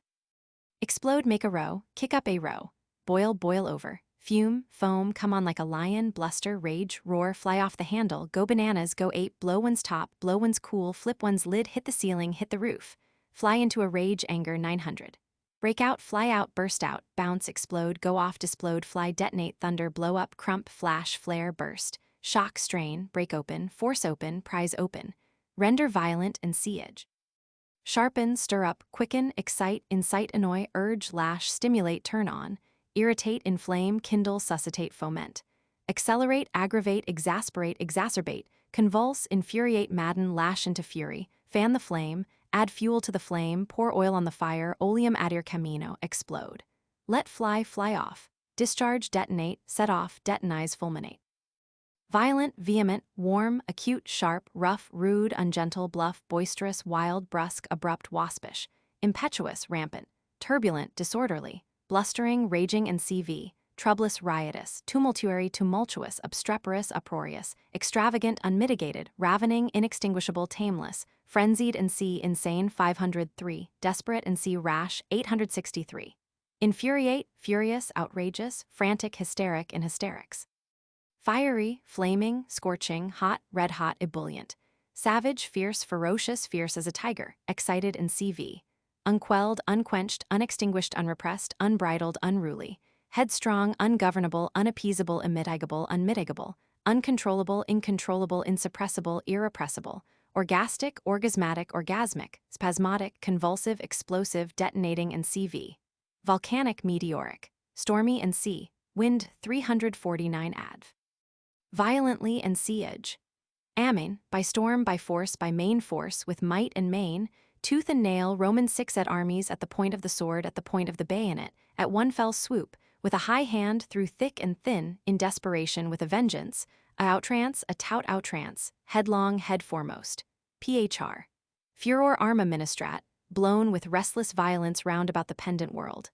Explode, make a row, kick up a row, boil, boil over, fume, foam, come on like a lion, bluster, rage, roar, fly off the handle, go bananas, go ape, blow one's top, blow one's cool, flip one's lid, hit the ceiling, hit the roof. Fly into a rage, anger. 900. Break out, fly out, burst out, bounce, explode, go off, displode, fly, detonate, thunder, blow up, crump, flash, flare, burst, shock, strain, break open, force open, prize open, render violent and C-edge. Sharpen, stir up, quicken, excite, incite, annoy, urge, lash, stimulate, turn on, irritate, inflame, kindle, suscitate, foment. Accelerate, aggravate, exasperate, exacerbate, convulse, infuriate, madden, lash into fury, fan the flame, add fuel to the flame, pour oil on the fire, oleum adire camino, explode. Let fly, fly off. Discharge, detonate, set off, detonize, fulminate. Violent, vehement, warm, acute, sharp, rough, rude, ungentle, bluff, boisterous, wild, brusque, abrupt, waspish. Impetuous, rampant. Turbulent, disorderly. Blustering, raging and CV. Troublous, riotous. Tumultuary, tumultuous, obstreperous, uproarious. Extravagant, unmitigated. Ravening, inextinguishable, tameless. Frenzied and C, insane. 503. Desperate and C, rash. 863. Infuriate, furious, outrageous, frantic, hysteric, in hysterics. Fiery, flaming, scorching, hot, red hot, ebullient. Savage, fierce, ferocious, fierce as a tiger, excited and CV. Unquelled, unquenched, unextinguished, unrepressed, unbridled, unruly. Headstrong, ungovernable, unappeasable, unmitigable, uncontrollable, incontrollable, insuppressible, irrepressible. Orgastic, orgasmatic, orgasmic, spasmodic, convulsive, explosive, detonating and CV. Volcanic, meteoric. Stormy and C. Wind. 349 adv. Violently and C-edge. Amen, by storm, by force, by main force, with might and main, tooth and nail, Roman 6 at armies, at the point of the sword, at the point of the bayonet, at one fell swoop, with a high hand, through thick and thin, in desperation, with a vengeance, a outrance, a tout outrance, headlong, head foremost. Phr. Furor arma ministrat, blown with restless violence round about the pendant world.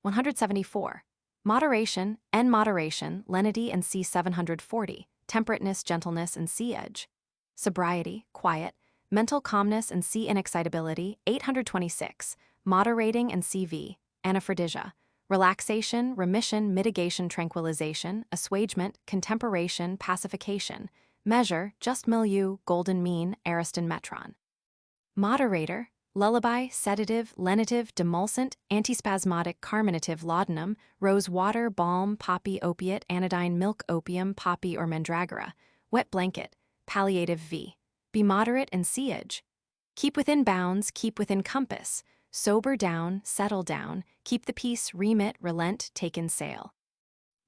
174. Moderation, moderation, lenity and C 740, temperateness, gentleness and C-edge. Sobriety, quiet, mental calmness and C inexcitability. 826, moderating and CV, anaphrodisia, relaxation, remission, mitigation, tranquilization, assuagement, contemperation, pacification, measure, just milieu, golden mean, ariston metron. Moderator, lullaby, sedative, lenitive, demulcent, antispasmodic, carminative, laudanum, rose water, balm, poppy, opiate, anodyne, milk, opium, poppy or mandragora, wet blanket, palliative V. Be moderate and C-edge. Keep within bounds, keep within compass. Sober down, settle down, keep the peace, remit, relent, take in sail.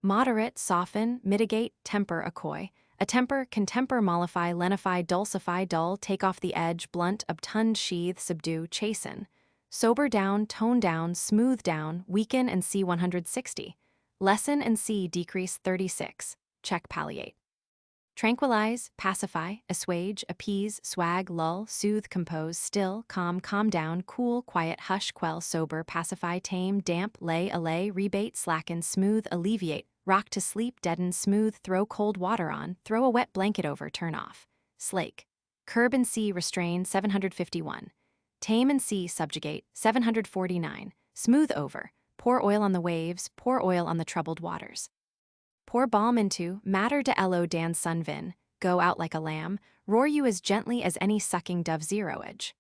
Moderate, soften, mitigate, temper, accoy. A temper, contemper, mollify, lenify, dulcify, dull, take off the edge, blunt, obtund, sheathe, subdue, chasten. Sober down, tone down, smooth down, weaken and see 160. Lessen and see decrease 36. Check palliate. Tranquilize, pacify, assuage, appease, swag, lull, soothe, compose, still, calm, calm down, cool, quiet, hush, quell, sober, pacify, tame, damp, lay, allay, rebate, slacken, smooth, alleviate, rock to sleep, deaden, smooth, throw cold water on, throw a wet blanket over, turn off. Slake. Curb and see, restrain, 751. Tame and see, subjugate, 749. Smooth over, pour oil on the waves, pour oil on the troubled waters. Pour balm into, matter de elo dan sunvin, go out like a lamb, roar you as gently as any sucking dove zero edge.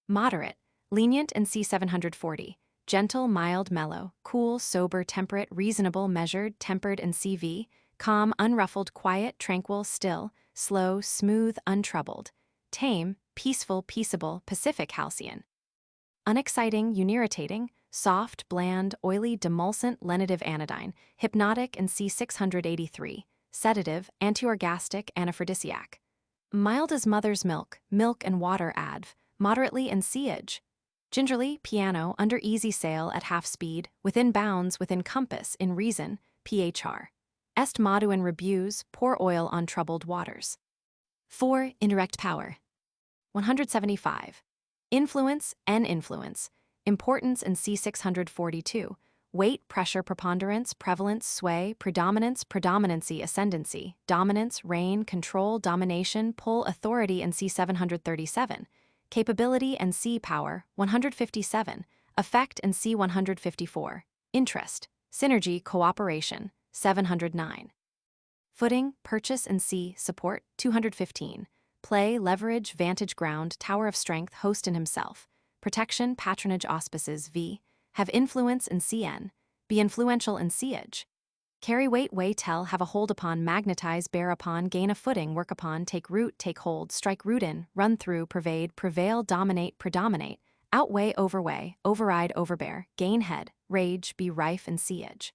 Moderate, lenient and see 740. Gentle, mild, mellow, cool, sober, temperate, reasonable, measured, tempered and CV, calm, unruffled, quiet, tranquil, still, slow, smooth, untroubled. Tame, peaceful, peaceable, pacific, halcyon. Unexciting, unirritating, soft, bland, oily, demulcent, lenitive, anodyne, hypnotic and C683, sedative, antiorgastic, anaphrodisiac. Mild as mother's milk, milk and water adv, moderately and siege. Gingerly, piano, under easy sail at half speed, within bounds, within compass, in reason, phr. Est modu and rebuse, pour oil on troubled waters. 4. Indirect power. 175. Influence, influence. Importance and C642. Weight, pressure, preponderance, prevalence, sway, predominance, predominancy, ascendancy, dominance, reign, control, domination, pull, authority and C737. Capability and C power, 157. Effect and C154. Interest, synergy, cooperation, 709. Footing, purchase and C, support, 215. Play, leverage, vantage ground, tower of strength, host in himself. Protection, patronage, auspices, v. Have influence in CN. Be influential in siege. Carry weight, weigh, tell, have a hold upon, magnetize, bear upon, gain a footing, work upon, take root, take hold, strike root in, run through, pervade, prevail, dominate, predominate, outweigh, overweigh, override, overbear, gain head, rage, be rife in siege.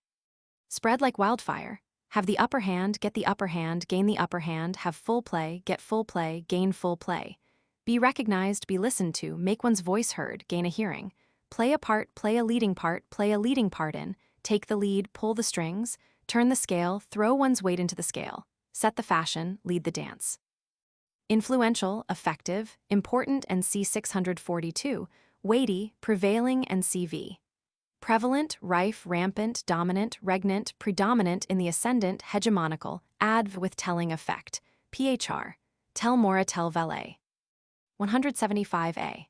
Spread like wildfire. Have the upper hand, get the upper hand, gain the upper hand, have full play, get full play, gain full play. Be recognized, be listened to, make one's voice heard, gain a hearing. Play a part, play a leading part in, take the lead, pull the strings, turn the scale, throw one's weight into the scale, set the fashion, lead the dance. Influential, effective, important and C642, weighty, prevailing and CV. Prevalent, rife, rampant, dominant, regnant, predominant in the ascendant, hegemonical, adv with telling effect, phr. Tell mora tell valet. 175a.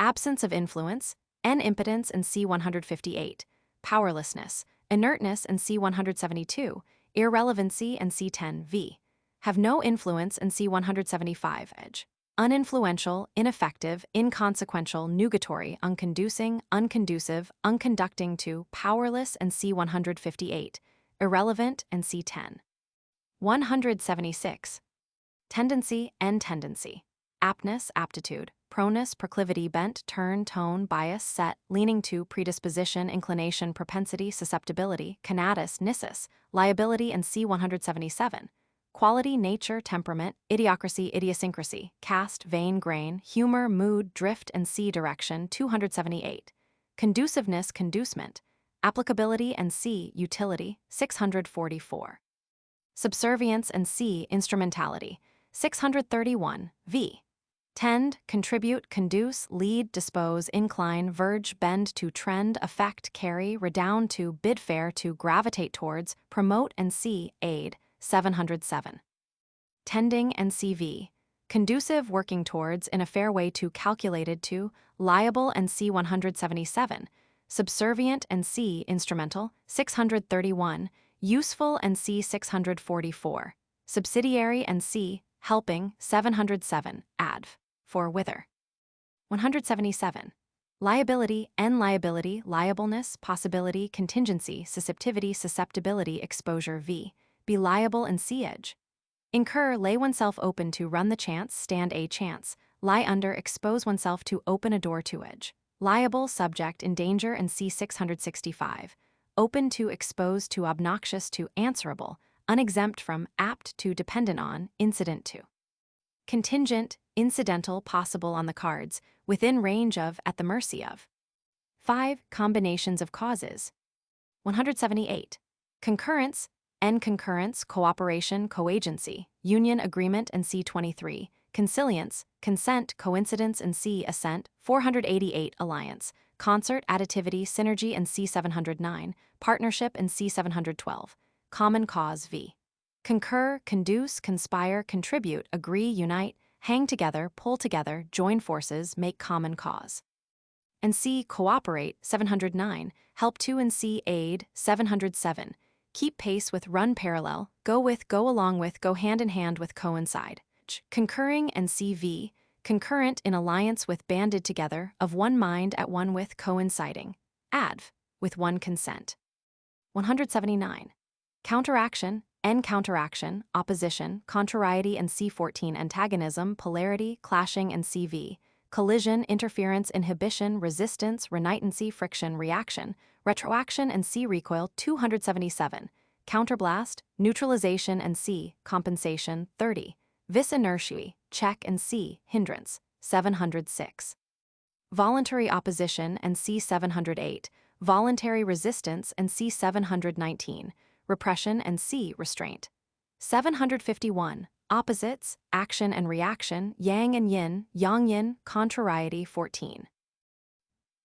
Absence of influence, n impotence and C158. Powerlessness, inertness and C172. Irrelevancy and C10v. Have no influence and C175 edge. Uninfluential, ineffective, inconsequential, nugatory, unconducing, unconducive, unconducting to, powerless and C158. Irrelevant and C10. 176. Tendency and tendency. Aptness, aptitude, proneness, proclivity, bent, turn, tone, bias, set, leaning to, predisposition, inclination, propensity, susceptibility, conatus, nissus, liability and C177. Quality, nature, temperament, idiocracy, idiosyncrasy, caste, vein, grain, humor, mood, drift and C direction, 278. Conduciveness, conducement, applicability and C utility, 644. Subservience and C instrumentality, 631, v. Tend, contribute, conduce, lead, dispose, incline, verge, bend to, trend, affect, carry, redound to, bid fair to, gravitate towards, promote and C aid, 707. Tending and CV. Conducive, working towards, in a fair way to, calculated to, liable and C177. Subservient and C instrumental, 631. Useful and C644. Subsidiary and C helping, 707. Adv. For whither. 177. Liability, liability, liableness, possibility, contingency, susceptivity, susceptibility, exposure v. Be liable and C edge. Incur, lay oneself open to, run the chance, stand a chance, lie under, expose oneself to, open a door to edge. Liable, subject, in danger, and c. 665. Open to, exposed to, obnoxious to, answerable, unexempt from, apt to, dependent on, incident to. Contingent, incidental, possible, on the cards, within range of, at the mercy of. 5. Combinations of causes. 178. Concurrence, N. Concurrence, cooperation, coagency, union, agreement, and c. 23. Consilience, consent, coincidence, and c. Assent. 488. Alliance, concert, additivity, synergy, and c. 709. Partnership, and c. 712. Common cause v. Concur, conduce, conspire, contribute, agree, unite, hang together, pull together, join forces, make common cause. And c. Cooperate, 709. Help to, and c. Aid, 707. Keep pace with, run parallel, go with, go along with, go hand in hand with, coincide. Concurring, and c. V. Concurrent, in alliance with, banded together, of one mind, at one with, coinciding. Adv. With one consent. 179. Counteraction, N. Counteraction, opposition, contrariety, and c. 14. Antagonism, polarity, clashing, and c. V. Collision, interference, inhibition, resistance, renitency, friction, reaction, retroaction, and c. Recoil. 277. Counterblast, neutralization, and c. Compensation. 30. Vis inertiae, check, and c. Hindrance. 706. Voluntary opposition, and c. 708. Voluntary resistance, and c. 719. Repression, and c. Restraint. 751. Opposites, action and reaction, yang and yin, yang-yin, contrariety. 14.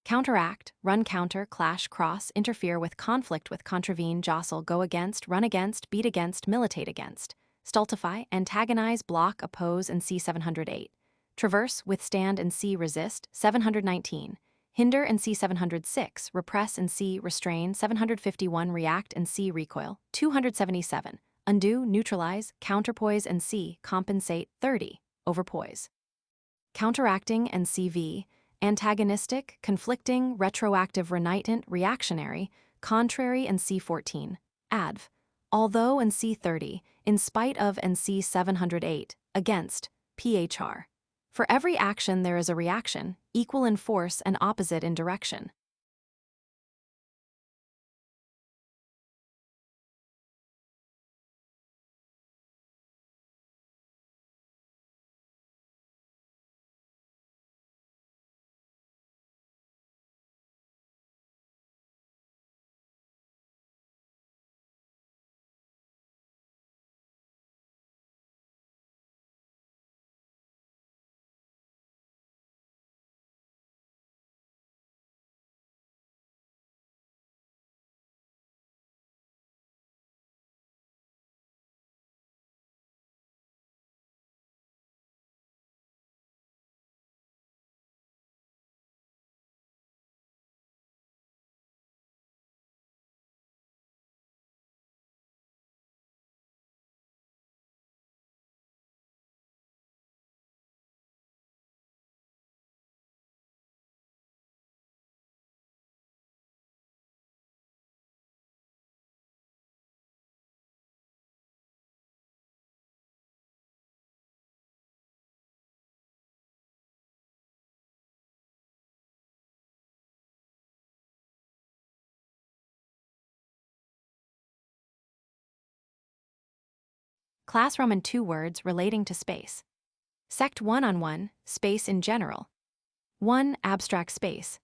Counteract, run counter, clash, cross, interfere with, conflict with, contravene, jostle, go against, run against, beat against, militate against. Stultify, antagonize, block, oppose, and c. 708. Traverse, withstand, and c. Resist. 719. Hinder, and c. 706. Repress, and c. Restrain. 751. React, and c. Recoil. 277. Undo, neutralize, counterpoise, and c. Compensate. 30. Overpoise. Counteracting, and cv. Antagonistic, conflicting, retroactive, renitent, reactionary, contrary, and c. 14. Adv. Although, and c. 30. In spite of, and c. 708. Against. Phr. For every action there is a reaction, equal in force and opposite in direction. Class Roman 2 words relating to space. Sect 1-on-1, space in general. 1. Abstract space.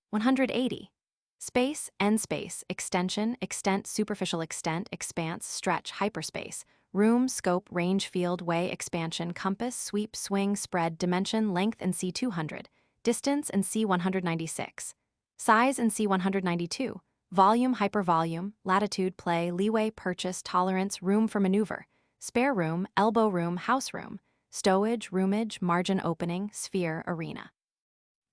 180. Space, n-space, extension, extent, superficial extent, expanse, stretch, hyperspace, room, scope, range, field, way, expansion, compass, sweep, swing, spread, dimension, length, and c. 200, distance, and c. 196, size, and c. 192, volume, hypervolume, latitude, play, leeway, purchase, tolerance, room for maneuver, spare room, elbow room, house room, stowage, roomage, margin opening, sphere, arena.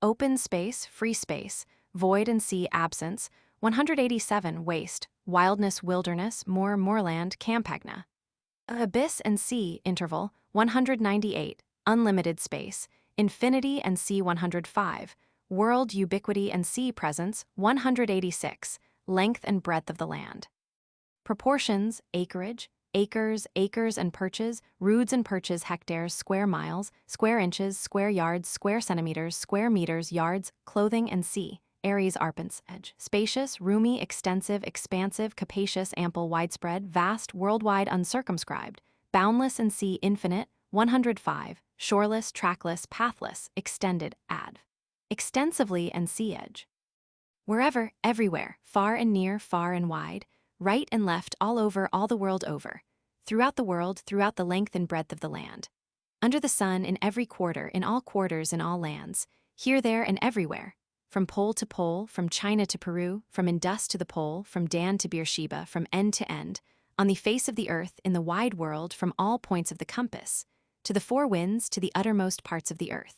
Open space, free space, void, and c. Absence. 187. Waste, wildness, wilderness, moor, moorland, campagna. Abyss, and c. Interval. 198. Unlimited space, infinity, and c. 105. World, ubiquity, and c. Presence. 186. Length and breadth of the land. Proportions, acreage, acres, acres and perches, roods and perches, hectares, square miles, square inches, square yards, square centimeters, square meters, yards, clothing and sea. Aries, arpents, edge. Spacious, roomy, extensive, expansive, capacious, ample, widespread, vast, worldwide, uncircumscribed. Boundless and sea, infinite. 105. Shoreless, trackless, pathless, extended, adv. Extensively and sea edge. Wherever, everywhere, far and near, far and wide, right and left, all over, all the world over. Throughout the world, throughout the length and breadth of the land. Under the sun, in every quarter, in all quarters, in all lands. Here, there, and everywhere. From pole to pole, from China to Peru, from Indus to the pole, from Dan to Beersheba, from end to end, on the face of the earth, in the wide world, from all points of the compass, to the four winds, to the uttermost parts of the earth.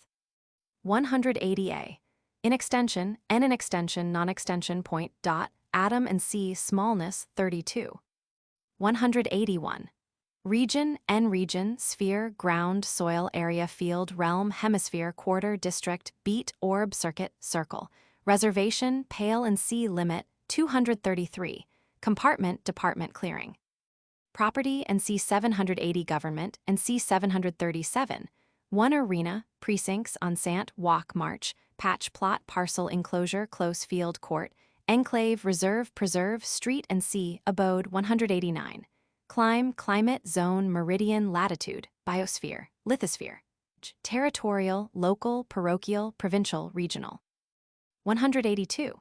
180a. In extension, n in extension, non-extension, point, dot, atom and c, smallness, 32. 181. Region, n region, sphere, ground, soil, area, field, realm, hemisphere, quarter, district, beat, orb, circuit, circle. Reservation, pale and sea limit, 233. Compartment, department, clearing. Property and c 780 government and c 737. 1 arena, precincts, enceinte, walk, march, patch, plot, parcel, enclosure, close field, court, enclave, reserve, preserve, street and sea, abode. 189. Clime, climate, zone, meridian, latitude, biosphere, lithosphere. Territorial, local, parochial, provincial, regional. 182.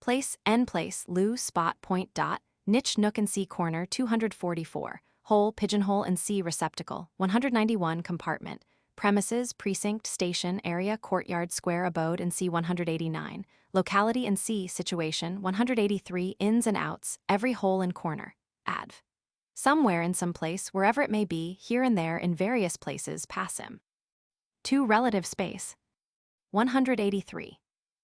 Place, n place, lieu, spot, point, dot, niche, nook and sea, corner. 244. Hole, pigeonhole and sea, receptacle. 191. Compartment. Premises, precinct, station, area, courtyard, square, abode and sea. 189. Locality and sea, situation. 183. Ins and outs, every hole and corner. Adv. Somewhere in some place, wherever it may be, here and there, in various places, passim. 2. Relative space. 183.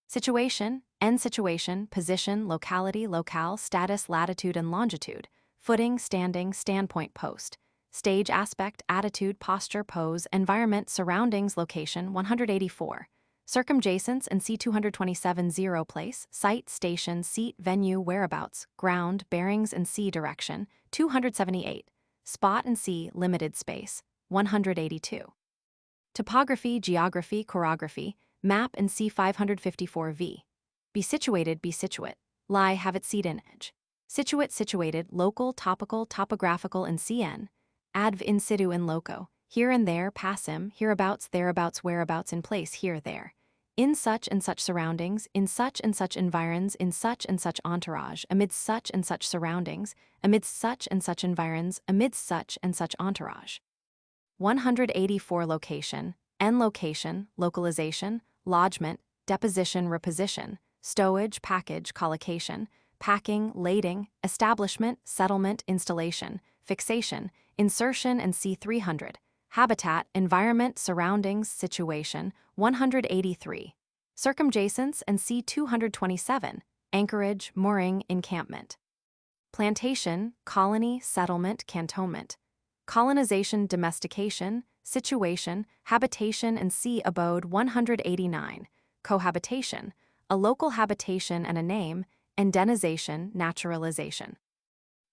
Situation, n situation, position, locality, locale, status, latitude and longitude, footing, standing, standpoint, post, stage, aspect, attitude, posture, pose, environment, surroundings, location. 184. Circumjacence and c 227. 0 place, site, station, seat, venue, whereabouts, ground, bearings and c direction. 278. Spot and c limited space. 182. Topography, geography, chorography, map and c 554. V. Be situated, be situate. Lie, have its seat in edge. Situate, situated, local, topical, topographical and cn. Adv. In situ, in loco. Here and there, passim, hereabouts, thereabouts, whereabouts, in place, here, there. In such and such surroundings, in such and such environs, in such and such entourage, amidst such and such surroundings, amidst such and such environs, amidst such and such entourage. 184. Location, n location, localization, lodgement, deposition, reposition, stowage, package, collocation, packing, lading, establishment, settlement, installation, fixation, insertion and c 300. Habitat, environment, surroundings, situation. 183. Circumjacence and c 227. Anchorage, mooring, encampment. Plantation, colony, settlement, cantonment. Colonization, domestication, situation, habitation and c abode. 189. Cohabitation, a local habitation and a name, endenization, naturalization.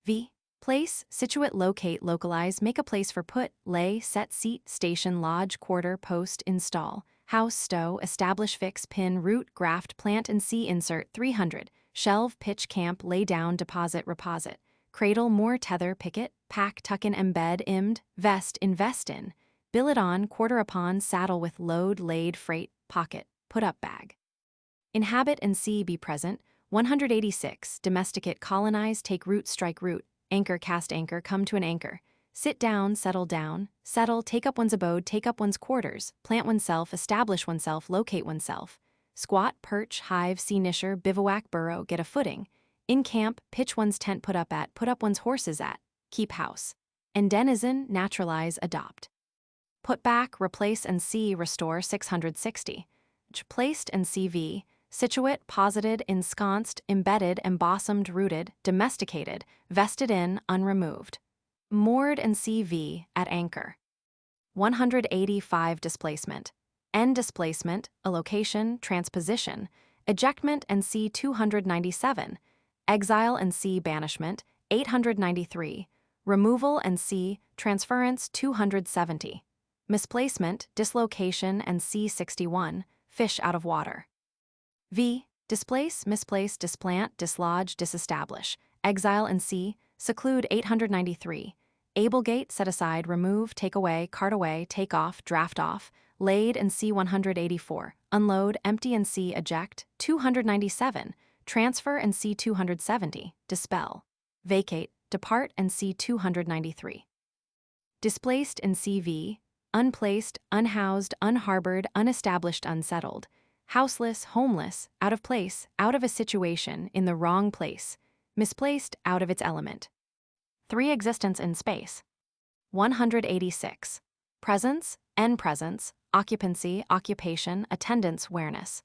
V. Place, situate, locate, localize, make a place for put, lay, set, seat, station, lodge, quarter, post, install, house, stow, establish, fix, pin, root, graft, plant and c insert. 300. Shelve, pitch, camp, lay down, deposit, reposit. Cradle, moor, tether, picket, pack, tuck in, embed, immed, vest, invest in. Billet on, quarter upon, saddle with load, laid, freight, pocket, put up bag. Inhabit and c be present. 186. Domesticate, colonize, take root, strike root. Anchor, cast anchor, come to an anchor. Sit down, settle, take up one's abode, take up one's quarters, plant oneself, establish oneself, locate oneself. Squat, perch, hive, sea nisher, bivouac, burrow, get a footing. In camp, pitch one's tent, put up one's horses at, keep house. Endenizen, naturalize, adopt. Put back, replace and c restore. 660. Placed and cv. Situate, posited, ensconced, embedded, embossomed, rooted, domesticated, vested in, unremoved. Moored and cv, at anchor. 185. Displacement. N displacement, a location, transposition, ejectment and c 297. Exile and c banishment. 893. removal and C, transference 270. Misplacement, dislocation and C 61, fish out of water. V, displace, misplace, displant, dislodge, disestablish, exile and C, seclude 893. Ablegate, set aside, remove, take away, cart away, take off, draft off, laid and C 184, unload, empty and C eject, 297, transfer and C 270, dispel, vacate, depart and C 293. Displaced and CV, unplaced, unhoused, unharbored, unestablished, unsettled, houseless, homeless, out of place, out of a situation, in the wrong place, misplaced, out of its element. 3. Existence in space. 186. Presence, presence, occupancy, occupation, attendance, awareness.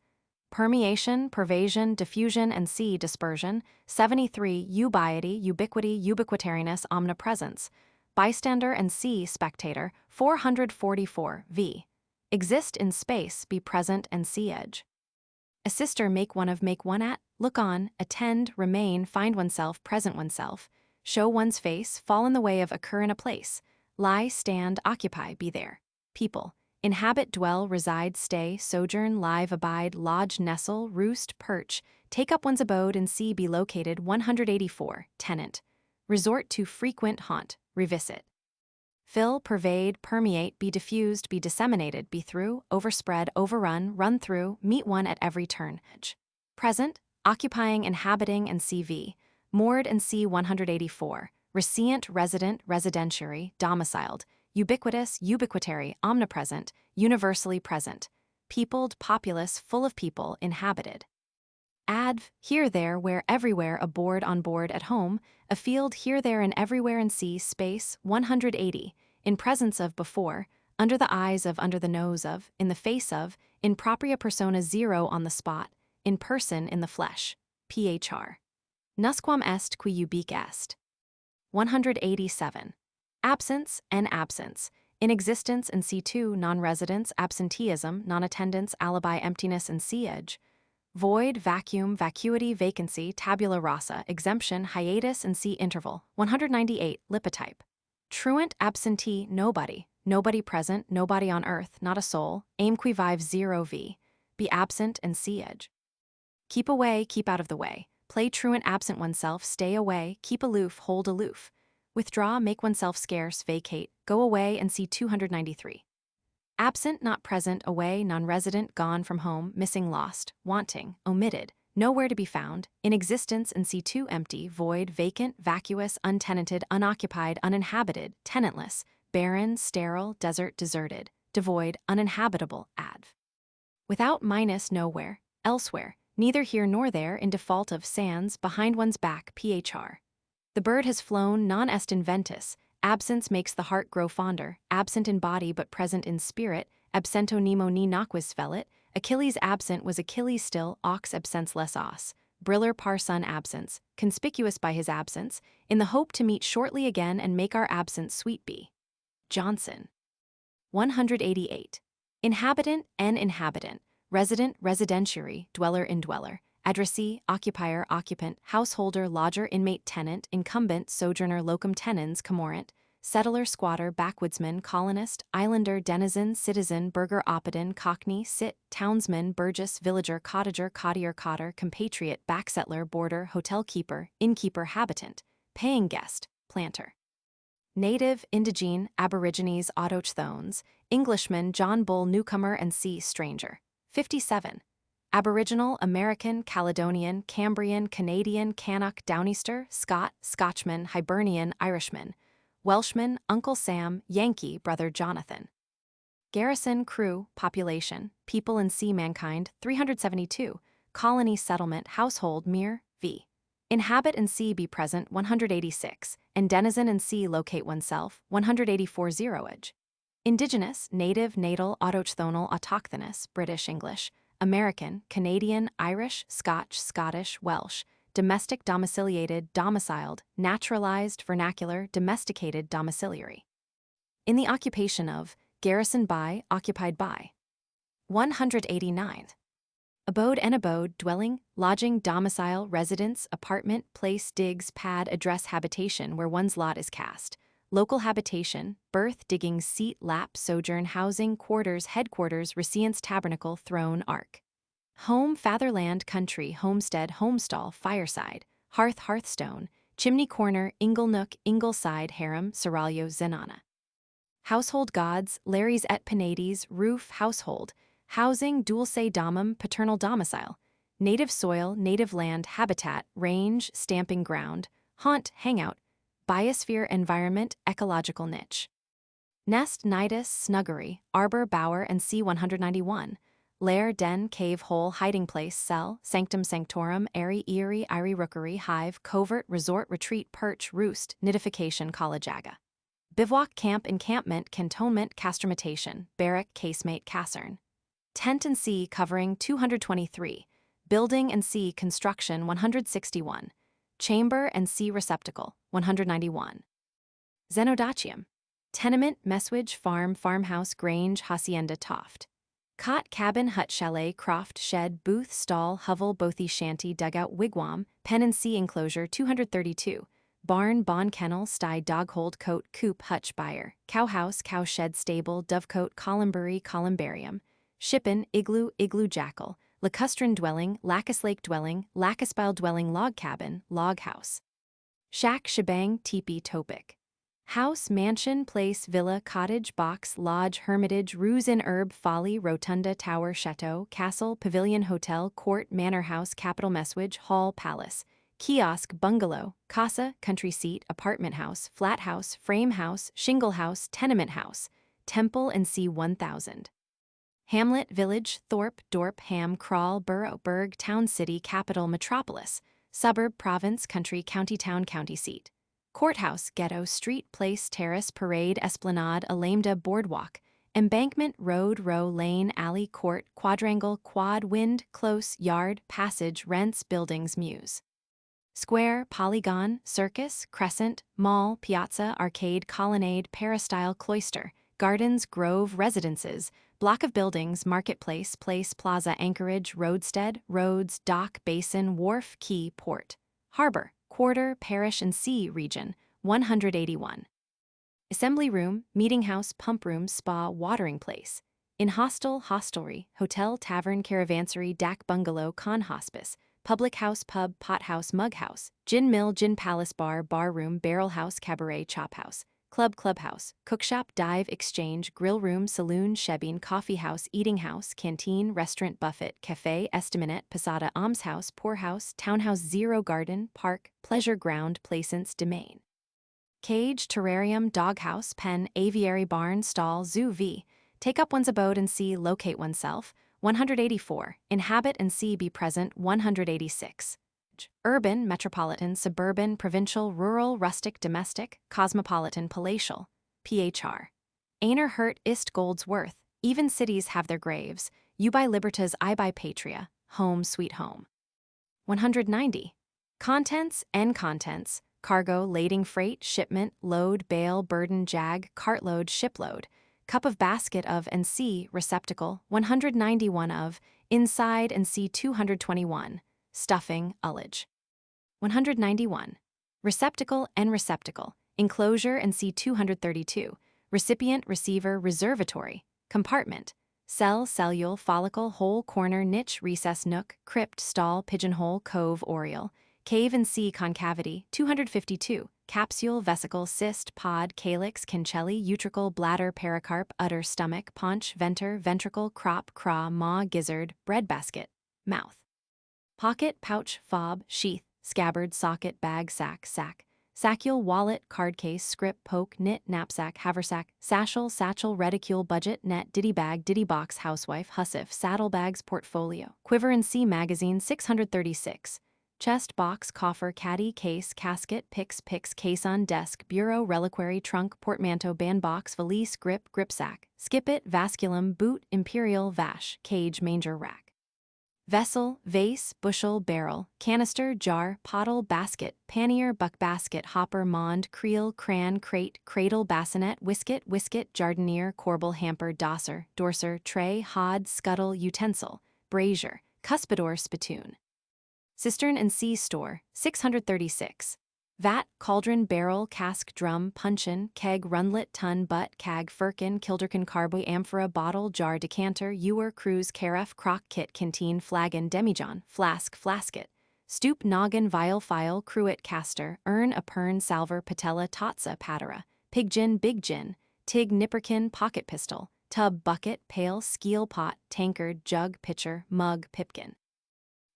Permeation, pervasion, diffusion, and C, dispersion. 73. Ubiety, ubiquity, ubiquitariness, omnipresence. Bystander and C, spectator. 444. V. Exist in space, be present and see edge. Assister, make one of, make one at, look on, attend, remain, find oneself, present oneself, show one's face, fall in the way of, occur in a place, lie, stand, occupy, be there. People, inhabit, dwell, reside, stay, sojourn, live, abide, lodge, nestle, roost, perch, take up one's abode and see, be located. 184. Tenant, resort to, frequent, haunt, revisit. Fill, pervade, permeate, be diffused, be disseminated, be through, overspread, overrun, run through, meet one at every turn. Edge. Present, occupying, inhabiting, and CV. Moored and C 184. Recient, resident, residentiary, domiciled. Ubiquitous, ubiquitary, omnipresent, universally present. Peopled, populous, full of people, inhabited. Adv, here, there, where, everywhere, aboard, on board, at home, afield, here, there, and everywhere, and see, space. 180. In presence of, before, under the eyes of, under the nose of, in the face of, in propria persona 0, on the spot, in person, in the flesh. Phr. Nusquam est qui ubique est. 187. Absence, absence. Inexistence and C2, non-residence, absenteeism, non-attendance, alibi, emptiness and C-edge. Void, vacuum, vacuity, vacancy, tabula rasa, exemption, hiatus and C interval. 198. Lipotype. Truant, absentee, nobody, nobody present, nobody on earth, not a soul, aim qui vive 0 v. Be absent and C edge. Keep away, keep out of the way. Play truant, absent oneself, stay away, keep aloof, hold aloof. Withdraw, make oneself scarce, vacate, go away and see 293. Absent, not present, away, non-resident, gone from home, missing, lost, wanting, omitted, nowhere to be found, in existence and C2 empty, void, vacant, vacuous, untenanted, unoccupied, uninhabited, tenantless, barren, sterile, desert, deserted, devoid, uninhabitable, adv. Without, minus, nowhere, elsewhere, neither here nor there, in default of, sans, behind one's back, phr. The bird has flown, non est inventus. Absence makes the heart grow fonder, absent in body but present in spirit, absento nemo ni naquis velit, Achilles absent was Achilles still, ox absens less os, briller par sun absence, conspicuous by his absence, in the hope to meet shortly again and make our absence sweet be. Johnson. 188. Inhabitant, inhabitant, resident, residentiary, dweller, indweller, addressee, occupier, occupant, householder, lodger, inmate, tenant, incumbent, sojourner, locum tenens, commorant, settler, squatter, backwoodsman, colonist, islander, denizen, citizen, burgher, oppidan, cockney, cit, townsman, burgess, villager, cottager, cottier, cotter, compatriot, backsettler, boarder, hotel keeper, innkeeper, habitant, paying guest, planter. Native, indigene, aborigines, autochthones, Englishman, John Bull, newcomer, and C, stranger. 57. Aboriginal, American, Caledonian, Cambrian, Canadian, Canuck, Downeaster, Scot, Scotchman, Hibernian, Irishman, Welshman, Uncle Sam, Yankee, Brother Jonathan. Garrison, crew, population, people and sea mankind, 372. Colony, settlement, household, mere, v. Inhabit and see, be present, 186. And denizen and see, locate oneself, 184. Zeroage. Indigenous, native, natal, autochthonal, autochthonous, British, English, American, Canadian, Irish, Scotch, Scottish, Welsh, domestic, domiciliated, domiciled, naturalized, vernacular, domesticated, domiciliary. In the occupation of, garrisoned by, occupied by. 189. Abode and abode, dwelling, lodging, domicile, residence, apartment, place, digs, pad, address, habitation, where one's lot is cast. Local habitation, birth, diggings, seat, lap, sojourn, housing, quarters, headquarters, residence, tabernacle, throne, ark. Home, fatherland, country, homestead, homestall, fireside, hearth, hearthstone, chimney corner, inglenook, ingleside, harem, seraglio, zenana. Household gods, lares et penates, roof, household, housing, dulce domum, paternal domicile, native soil, native land, habitat, range, stamping ground, haunt, hangout, biosphere, environment, ecological niche. Nest, nidus, snuggery, arbor, bower, and C191. Lair, den, cave, hole, hiding place, cell, sanctum, sanctorum, eyrie, rookery, hive, covert, resort, retreat, perch, roost, nidification, college-aga. Bivouac, camp, encampment, cantonment, castramatation, barrack, casemate, caserne. Tent and sea covering 223. Building and sea construction 161. Chamber and sea receptacle 191. Xenodacium. Tenement, messuage, farm, farmhouse, grange, hacienda, toft. Cot, cabin, hut, chalet, croft, shed, booth, stall, hovel, bothy, shanty, dugout, wigwam, pen and sea enclosure 232. Barn, bawn, kennel, sty, doghold, cote, coop, hutch, byre, cowhouse, cowshed, stable, dovecote, columbury, columbarium, shippen, igloo, igloo, jackal, lacustrine dwelling, lacus lake dwelling, lacuspile dwelling, log cabin, log house. Shack, shebang, teepee, topic. House, mansion, place, villa, cottage, box, lodge, hermitage, ruse in herb, folly, rotunda, tower, chateau, castle, pavilion, hotel, court, manor house, capital, messuage, hall, palace. Kiosk, bungalow, casa, country seat, apartment house, flat house, frame house, shingle house, tenement house, temple and C 1000. Hamlet, village, thorpe, dorp, ham, crawl, borough, burg, town, city, capital, metropolis, suburb, province, country, county, town, county seat. Courthouse, ghetto, street, place, terrace, parade, esplanade, alameda, boardwalk, embankment, road, row, lane, alley, court, quadrangle, quad, wind, close, yard, passage, rents, buildings, muse. Square, polygon, circus, crescent, mall, piazza, arcade, colonnade, peristyle, cloister, gardens, grove, residences, block of buildings, marketplace, place, plaza, anchorage, roadstead, roads, dock, basin, wharf, quay, port. Harbor, quarter, parish and sea region, 181. Assembly room, meeting house, pump room, spa, watering place. In hostel, hostelry, hotel, tavern, caravansary, dak, bungalow, con hospice. Public house, pub, pot house, mug house, gin mill, gin palace, bar, bar room, barrel house, cabaret, chop house, club, clubhouse, cookshop, dive, exchange, grill room, saloon, shebeen, coffee house, eating house, canteen, restaurant, buffet, cafe, estaminet, posada, almshouse, poorhouse, townhouse, zero, garden, park, pleasure ground, placence, domain. Cage, terrarium, doghouse, pen, aviary, barn, stall, zoo, v. Take up one's abode and see, locate oneself, 184. Inhabit and see, be present, 186. Urban, metropolitan, suburban, provincial, rural, rustic, domestic, cosmopolitan, palatial, phr. Einer hurt ist gold's worth, even cities have their graves, you buy libertas, I buy patria, home sweet home. 190. Contents, N contents, cargo, lading, freight, shipment, load, bale, burden, jag, cartload, shipload. Cup of basket of and C receptacle 191 of inside and C 221 stuffing ullage 191 receptacle and receptacle enclosure and C 232 recipient receiver reservatory compartment cell cellule follicle hole corner niche recess nook crypt stall pigeonhole cove oriole cave and C concavity 252 capsule, vesicle, cyst, pod, calyx, cancelli, utricle, bladder, pericarp, udder, stomach, paunch, venter, ventricle, crop, craw, maw, gizzard, breadbasket, mouth. Pocket, pouch, fob, sheath, scabbard, socket, bag, sack, saccule, wallet, card case, script, poke, knit, knapsack, haversack, satchel, reticule, budget, net, ditty bag, ditty box, housewife, hussif, saddlebags, portfolio, quiver and sea magazine 636. Chest, box, coffer, caddy, case, casket, pix, case on desk, bureau, reliquary, trunk, portmanteau, bandbox, valise, grip, gripsack, skipet, vasculum, boot, imperial, vash, cage, manger, rack. Vessel, vase, bushel, barrel, canister, jar, pottle, basket, pannier, buckbasket, hopper, mond, creel, cran, crate, cradle, bassinet, whisket, jardinier, corbel, hamper, dosser, dorser, tray, hod, scuttle, utensil, brazier, cuspidor spittoon. Cistern and sea store, 636. Vat, cauldron, barrel, cask, drum, puncheon, keg, runlet, tun, butt, kag, firkin, kilderkin, carboy, amphora, bottle, jar, decanter, ewer, cruise, carafe, crock, kit, canteen, flagon, demijohn, flask, flasket. Stoop, noggin, vial, file, cruet, caster, urn, apern, salver, patella, tatsa, patera. Pig gin, big gin. Tig, nipperkin, pocket pistol. Tub, bucket, pail, skeel, pot, tankard, jug, pitcher, mug, pipkin.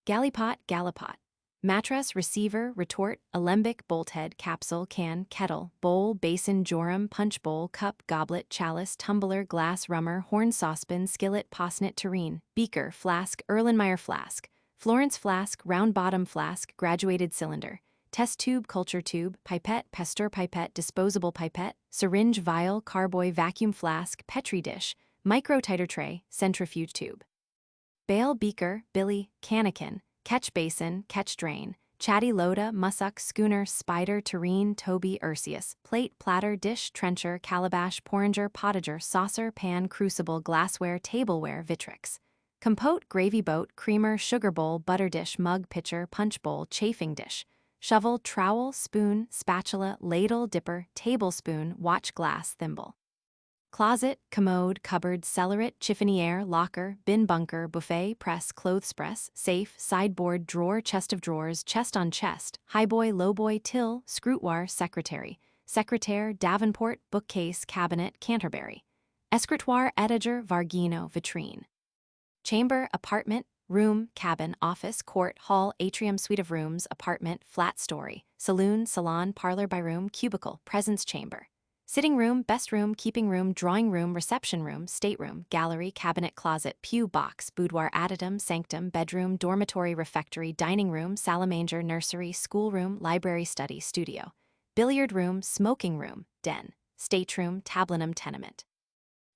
Gallipot, gallipot. Mattress, receiver, retort, alembic, bolthead, capsule, can, kettle, bowl, basin, jorum, punch bowl, cup, goblet, chalice, tumbler, glass, rummer, horn, saucepan, skillet, posnet, tureen, beaker, flask, Erlenmeyer flask, Florence flask, round bottom flask, graduated cylinder, test tube, culture tube, pipette, Pasteur pipette, disposable pipette, syringe, vial, carboy, vacuum flask, Petri dish, micro titer tray, centrifuge tube. Bale, beaker, billy, cannikin, catch basin, catch drain, chatty loda, mussuk, schooner, spider, tureen, toby, urseus, plate, platter, dish, trencher, calabash, porringer, potager, saucer, pan, crucible, glassware, tableware, vitrix. Compote, gravy boat, creamer, sugar bowl, butter dish, mug, pitcher, punch bowl, chafing dish. Shovel, trowel, spoon, spatula, ladle, dipper, tablespoon, watch glass, thimble. Closet, commode, cupboard, cellaret, chiffonier, locker, bin bunker, buffet, press, clothes press, safe, sideboard, drawer, chest of drawers, chest on chest, highboy, lowboy, till, scrutoire, secretary, secretaire, davenport, bookcase, cabinet, Canterbury. Escritoire, etager, vargino, vitrine. Chamber, apartment, room, cabin, office, court, hall, atrium, suite of rooms, apartment, flat story, saloon, salon, parlor by room, cubicle, presence chamber. Sitting room, best room, keeping room, drawing room, reception room, stateroom, gallery, cabinet, closet, pew, box, boudoir, addendum, sanctum, bedroom, dormitory, refectory, dining room, salamanger, nursery, schoolroom, library, study, studio. Billiard room, smoking room, den, stateroom, tablinum, tenement.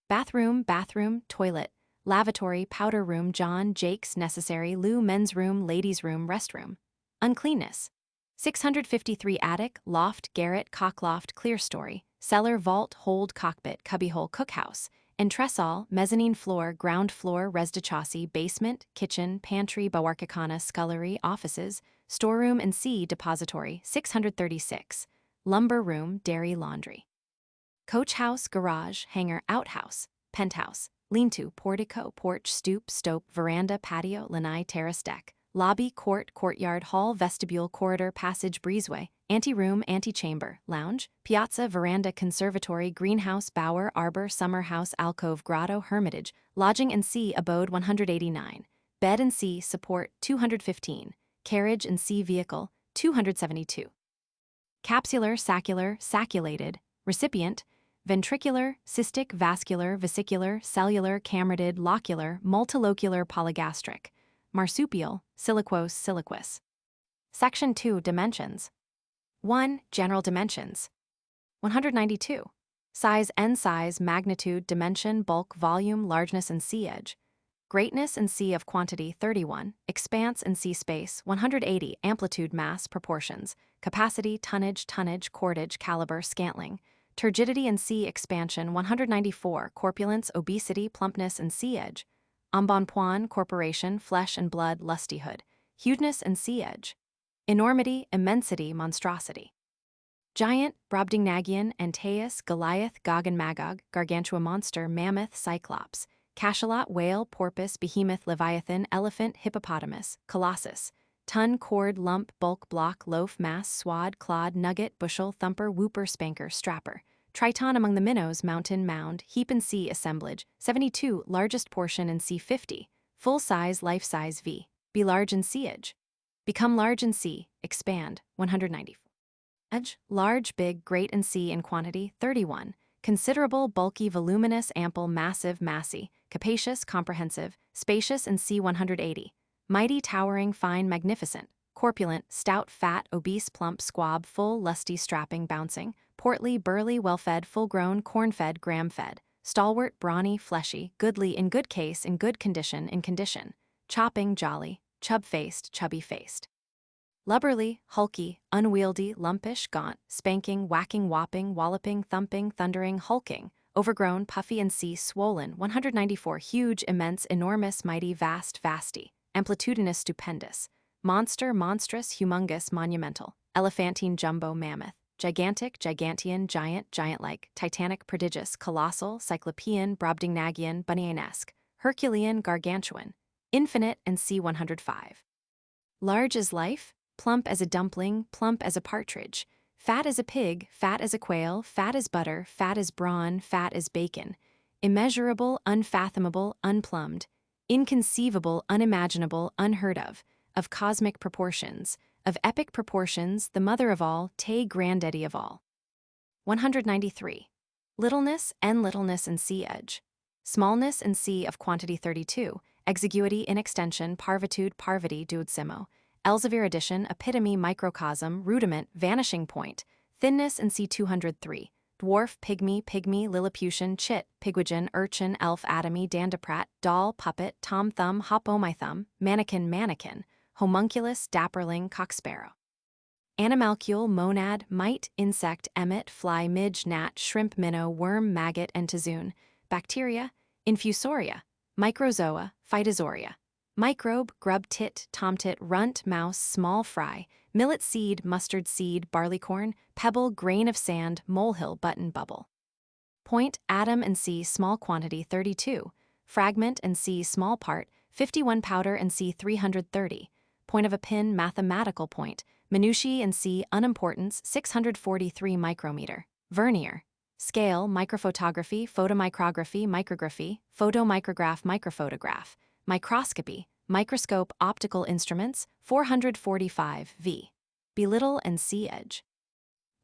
Bathroom, toilet, lavatory, powder room, John, Jake's, necessary, loo, men's room, ladies' room, restroom. Uncleanness. 653 attic, loft, garret, cockloft, clear story, cellar, vault, hold, cockpit, cubbyhole, cookhouse, entresol, mezzanine floor, ground floor, rez-de-chaussee, basement, kitchen, pantry, bawarkakana, scullery, offices, storeroom and sea depository, 636, lumber room, dairy, laundry. Coach house, garage, hangar, outhouse, penthouse, lean-to, portico, porch, stoop, stope, veranda, patio, lanai, terrace, deck. Lobby, court, courtyard, hall, vestibule, corridor, passage, breezeway, anteroom, antechamber, lounge, piazza, veranda, conservatory, greenhouse, bower, arbor, summer house, alcove, grotto, hermitage, lodging and sea, abode 189, bed and sea, support 215, carriage and sea vehicle 272. Capsular, saccular, sacculated, recipient, ventricular, cystic, vascular, vesicular, cellular, cameratid, locular, multilocular, polygastric. Marsupial, siliquose, siliquus. Section 2, Dimensions. 1. General dimensions. 192. Size, n size, magnitude, dimension, bulk, volume, largeness and sea edge. Greatness and sea of quantity, 31. Expanse and sea space, 180. Amplitude, mass, proportions. Capacity, tonnage, cordage, caliber, scantling. Turgidity and sea expansion, 194. Corpulence, obesity, plumpness and sea edge. Embonpoint, corporation, flesh and blood, lustihood. Hugeness and sea edge. Enormity, immensity, monstrosity. Giant, Brobdingnagian, Antaeus, Goliath, Gog and Magog, Gargantua monster, mammoth, cyclops. Cachalot, whale, porpoise, behemoth, leviathan, elephant, hippopotamus, colossus. Ton, cord, lump, bulk, block, loaf, mass, swad, clod, nugget, bushel, thumper, whooper, spanker, strapper. Triton among the minnows, mountain, mound, heap and sea assemblage, 72, largest portion in sea 50, full size, life size V, be large in sea edge. Become large in sea, expand, 194. Edge, large, big, great in sea in quantity, 31, considerable, bulky, voluminous, ample, massive, massy, capacious, comprehensive, spacious in sea 180, mighty, towering, fine, magnificent, corpulent, stout, fat, obese, plump, squab, full, lusty, strapping, bouncing, portly, burly, well-fed, full-grown, corn-fed, gram-fed, stalwart, brawny, fleshy, goodly, in good case, in good condition, in condition, chopping, jolly, chub-faced, chubby-faced. Lubberly, hulky, unwieldy, lumpish, gaunt, spanking, whacking, whopping, walloping, thumping, thundering, hulking, overgrown, puffy and sea, swollen, 194, huge, immense, enormous, mighty, vast, vasty, amplitudinous stupendous, monster monstrous humongous monumental, elephantine jumbo mammoth, gigantic gigantean giant giant-like, titanic prodigious colossal cyclopean brobdingnagian bunyanesque, Herculean gargantuan, infinite and C105. Large as life, plump as a dumpling, plump as a partridge, fat as a pig, fat as a quail, fat as butter, fat as brawn, fat as bacon, immeasurable, unfathomable, unplumbed, inconceivable, unimaginable, unheard of cosmic proportions, of epic proportions, the mother of all, te granddaddy of all. 193. Littleness and C edge. Smallness and C of quantity 32, exiguity in extension, parvitude, parvity, duodecimo, Elsevier addition, epitome, microcosm, rudiment, vanishing point, thinness and C 203, dwarf, pygmy, Lilliputian, chit, pigwidgeon, urchin, elf, atomy, dandaprat, doll, puppet, tom thumb, hop o' my thumb, mannequin, homunculus, dapperling, cocksparrow. Animalcule, monad, mite, insect, emmet, fly, midge, gnat, shrimp, minnow, worm, maggot, entozoon, bacteria, infusoria, microzoa, phytozoria, microbe, grub, tit, tomtit, runt, mouse, small fry, millet seed, mustard seed, barleycorn, pebble, grain of sand, molehill, button, bubble. Point, atom and C small quantity 32, fragment and C small part 51, powder and C 330, point of a pin, mathematical point, minutiae and C unimportance 643 micrometer, vernier, scale, microphotography, photomicrography, micrography, photomicrograph, microphotograph, microscopy, microscope, optical instruments 445 v. Belittle and C edge.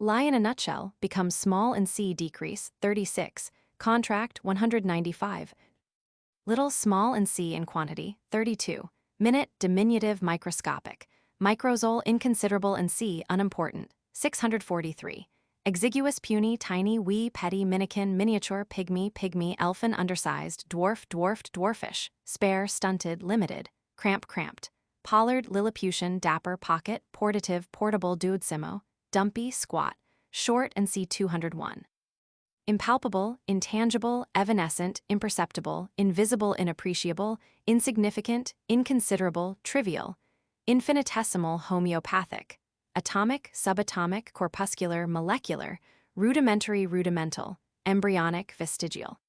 Lie in a nutshell, become small and C decrease 36, contract 195. Little, small and C in quantity 32, minute, diminutive, microscopic, microzole, inconsiderable and C unimportant 643. Exiguous, puny, tiny, wee, petty, minikin, miniature, pygmy, elfin, undersized, dwarfed, dwarfish, spare, stunted, limited, cramped, pollard, Lilliputian, dapper, pocket, portative, portable, duodecimo, dumpy, squat, short and C 201. Impalpable, intangible, evanescent, imperceptible, invisible, inappreciable, insignificant, inconsiderable, trivial, infinitesimal, homeopathic, atomic, subatomic, corpuscular, molecular, rudimentary, rudimental, embryonic, vestigial.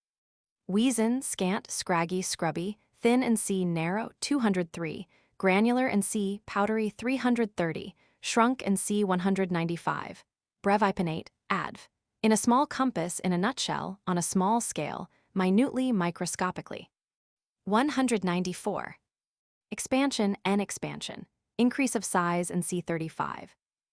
Weazen, scant, scraggy, scrubby, thin and C narrow 203, granular and C powdery 330, shrunk and C 195, brevipinnate, adv. In a small compass, in a nutshell, on a small scale, minutely, microscopically. 194. Expansion and expansion, increase of size and C35.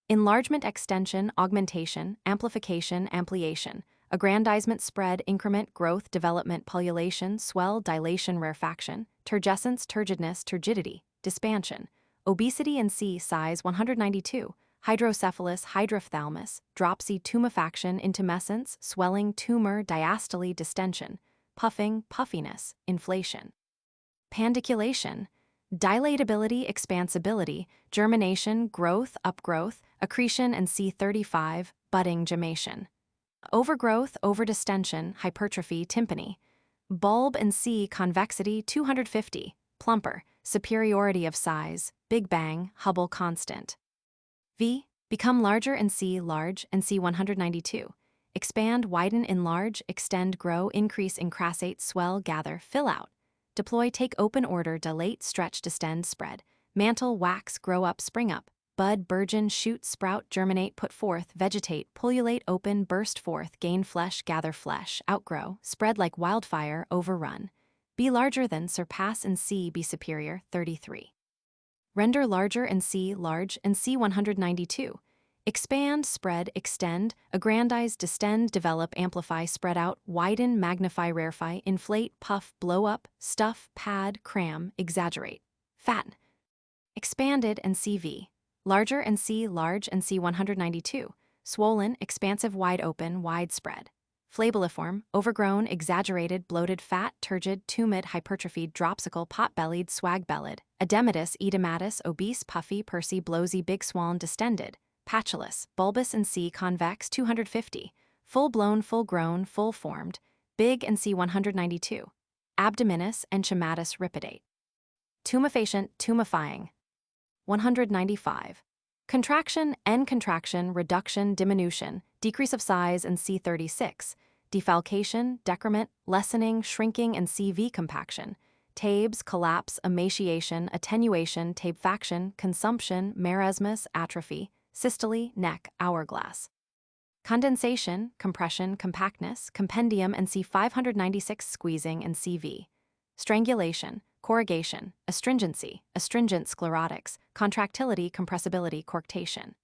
Enlargement, extension, augmentation, amplification, ampliation, aggrandizement, spread, increment, growth, development, pullulation, swell, dilation, rarefaction, turgescence, turgidness, turgidity, dispansion, obesity and C size 192, hydrocephalus, hydrophthalmus, dropsy, tumefaction, intumescence, swelling, tumor, diastole, distension, puffing, puffiness, inflation. Pandiculation, dilatability, expansibility, germination, growth, upgrowth, accretion and C35, budding, gemation. Overgrowth, overdistension, hypertrophy, tympany. Bulb and C convexity 250, plumper, superiority of size, Big Bang, Hubble constant. V. Become larger and C large and C 192. Expand, widen, enlarge, extend, grow, increase, encrassate, swell, gather, fill out. Deploy, take, open, order, dilate, stretch, distend, spread. Mantle, wax, grow up, spring up. Bud, burgeon, shoot, sprout, germinate, put forth, vegetate, pullulate, open, burst forth, gain flesh, gather flesh, outgrow, spread like wildfire, overrun. Be larger than, surpass and C be superior 33. Render larger and C large and C 192. Expand, spread, extend, aggrandize, distend, develop, amplify, spread out, widen, magnify, rarefy, inflate, puff, blow up, stuff, pad, cram, exaggerate. Fatten. Expanded and CV. Larger and C large and C 192. Swollen, expansive, wide open, widespread. Flabelliform, overgrown, exaggerated, bloated, fat, turgid, tumid, hypertrophied, dropsical, pot-bellied, swag-bellied, edematous, edematus, obese, puffy, pursy, blowsy, big swollen, distended, patulous, bulbous and C convex 250, full-blown, full-grown, full-formed, big and C 192, abdominis, enchematus, ripidate. tumefacient, tumefying. 195. Contraction, N contraction, reduction, diminution, decrease of size, and C36. Defalcation, decrement, lessening, shrinking, and CV compaction. Tabes, collapse, emaciation, attenuation, tabefaction, consumption, marasmus, atrophy, systole, neck, hourglass. Condensation, compression, compactness, compendium, and C596, squeezing, and CV. Strangulation, corrugation, astringency, astringent, sclerotics, contractility, compressibility, corktation.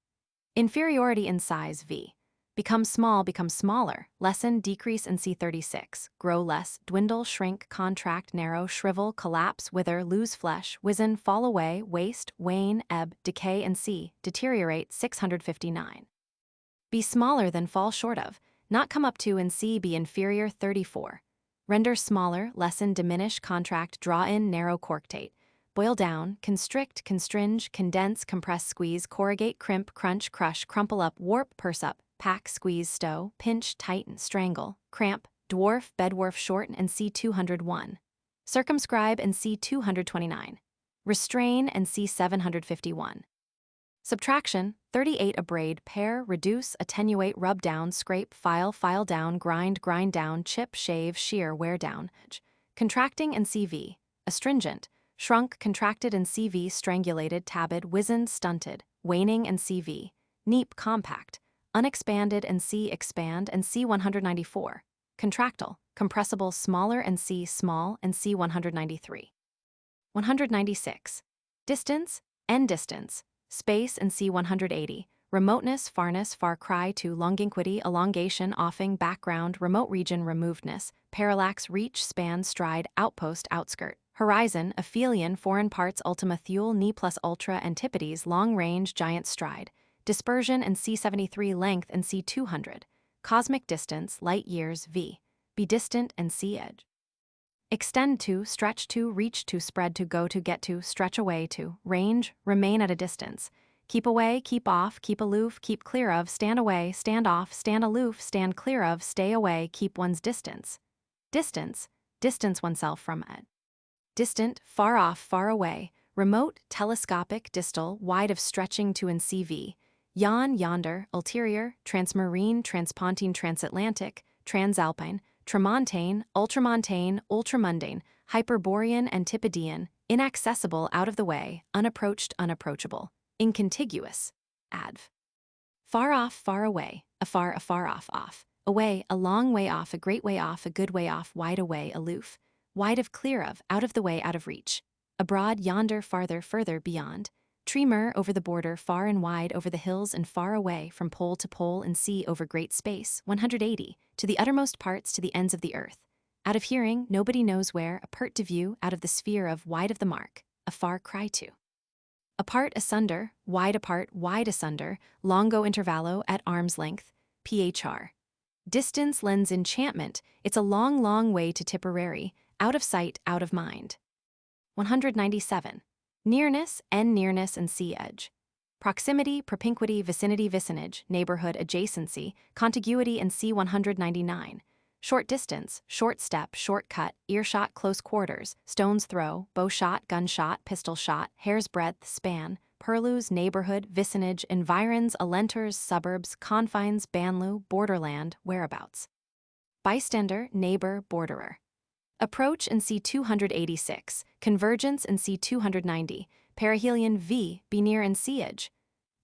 Inferiority in size, V. Become small, become smaller, lessen, decrease in C36, grow less, dwindle, shrink, contract, narrow, shrivel, collapse, wither, lose flesh, wizen, fall away, waste, wane, ebb, decay, and C, deteriorate. 659. Be smaller than, fall short of, not come up to, and C, be inferior. 34. Render smaller, lessen, diminish, contract, draw in, narrow, corktate. Boil down, constrict, constringe, condense, compress, squeeze, corrugate, crimp, crunch, crush, crumple up, warp, purse up, pack, squeeze, stow, pinch, tighten, strangle, cramp, dwarf, bedwarf, shorten, and C. 201. Circumscribe, and C. 229. Restrain, and C. 751. Subtraction, 38. Abrade, pare, reduce, attenuate, rub down, scrape, file, file down, grind, grind down, chip, shave, shear, wear down. Contracting, and CV. Astringent, shrunk, contracted, and CV. Strangulated, tabid, wizened, stunted, waning, and CV. Neap, compact, unexpanded, and C. Expand, and C. 194. Contractile, compressible, smaller, and C. Small, and C. 193. 196. Distance, N distance, space, and C. 180. Remoteness, farness, far cry to, longinquity, elongation, offing, background, remote region, removedness, parallax, reach, span, stride, outpost, outskirt, horizon, aphelion, foreign parts, ultima thule, knee plus ultra, antipodes, long range, giant stride, dispersion, and C. 73. Length, and C. 200. Cosmic distance, light years, V. Be distant, and C. Edge. Extend to, stretch to, reach to, spread to, go to, get to, stretch away to, range, remain at a distance. Keep away, keep off, keep aloof, keep clear of, stand away, stand off, stand aloof, stand clear of, stay away, keep one's distance. Distance, distance oneself from it. Distant, far off, far away, remote, telescopic, distal, wide of, stretching to, and CV. Yon, yonder, ulterior, transmarine, transpontine, transatlantic, transalpine, tramontane, ultramontane, ultramundane, hyperborean, antipodean, inaccessible, out of the way, unapproached, unapproachable, incontiguous, adv. Far off, far away, afar, afar off, away, a long way off, a great way off, a good way off, wide away, aloof, wide of, clear of, out of the way, out of reach, abroad, yonder, farther, further, beyond, tremor, over the border, far and wide, over the hills and far away, from pole to pole, and sea, over great space. 180. To the uttermost parts, to the ends of the earth. Out of hearing, nobody knows where, apart to view, out of the sphere of, wide of the mark, a far cry to. Apart, asunder, wide asunder, longo intervallo, at arm's length, phr. Distance lends enchantment, it's a long, long way to Tipperary, out of sight, out of mind. 197. Nearness, N nearness, and C edge. Proximity, propinquity, vicinity, vicinage, neighborhood, adjacency, contiguity, and C. 199. Short distance, short step, shortcut, earshot, close quarters, stone's throw, bow shot, gunshot, pistol shot, hair's breadth, span, purlieus, neighborhood, vicinage, environs, alenters, suburbs, confines, banlieue, borderland, whereabouts. Bystander, neighbor, borderer. Approach, and C. 286, convergence, and C. 290, perihelion, V, be near, and C edge.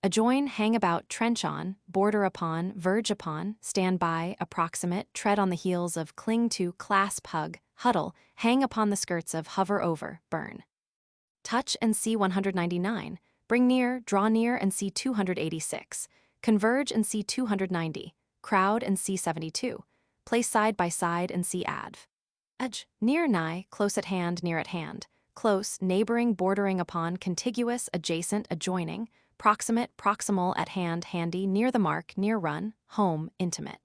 Adjoin, hang about, trench on, border upon, verge upon, stand by, approximate, tread on the heels of, cling to, clasp, hug, huddle, hang upon the skirts of, hover over, burn. Touch, and C. 199, bring near, draw near, and C. 286, converge, and C. 290, crowd, and C. 72, place side by side, and C. adv. Edge, near, nigh, close at hand, near at hand, close, neighboring, bordering upon, contiguous, adjacent, adjoining, proximate, proximal, at hand, handy, near the mark, near run, home, intimate.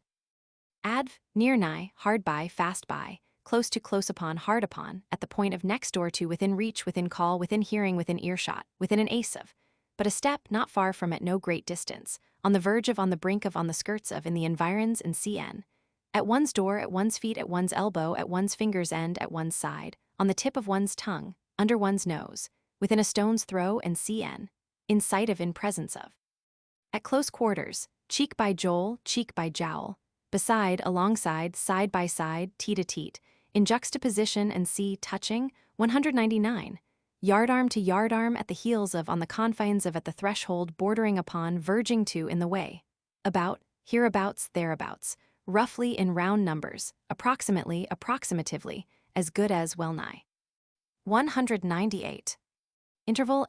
Adv, near, nigh, hard by, fast by, close to, close upon, hard upon, at the point of, next door to, within reach, within call, within hearing, within earshot, within an ace of, but a step, not far from, at no great distance, on the verge of, on the brink of, on the skirts of, in the environs, in CN. At one's door, at one's feet, at one's elbow, at one's finger's end, at one's side, on the tip of one's tongue, under one's nose, within a stone's throw and cn, in sight of in presence of. At close quarters, cheek by jowl, cheek by jowl, beside, alongside, side by side, teat to teat, in juxtaposition and see touching, 199. Yardarm to yardarm at the heels of, on the confines of, at the threshold, bordering upon, verging to, in the way. About, hereabouts, thereabouts, roughly in round numbers, approximately, approximatively, as good as well nigh. 198. Interval,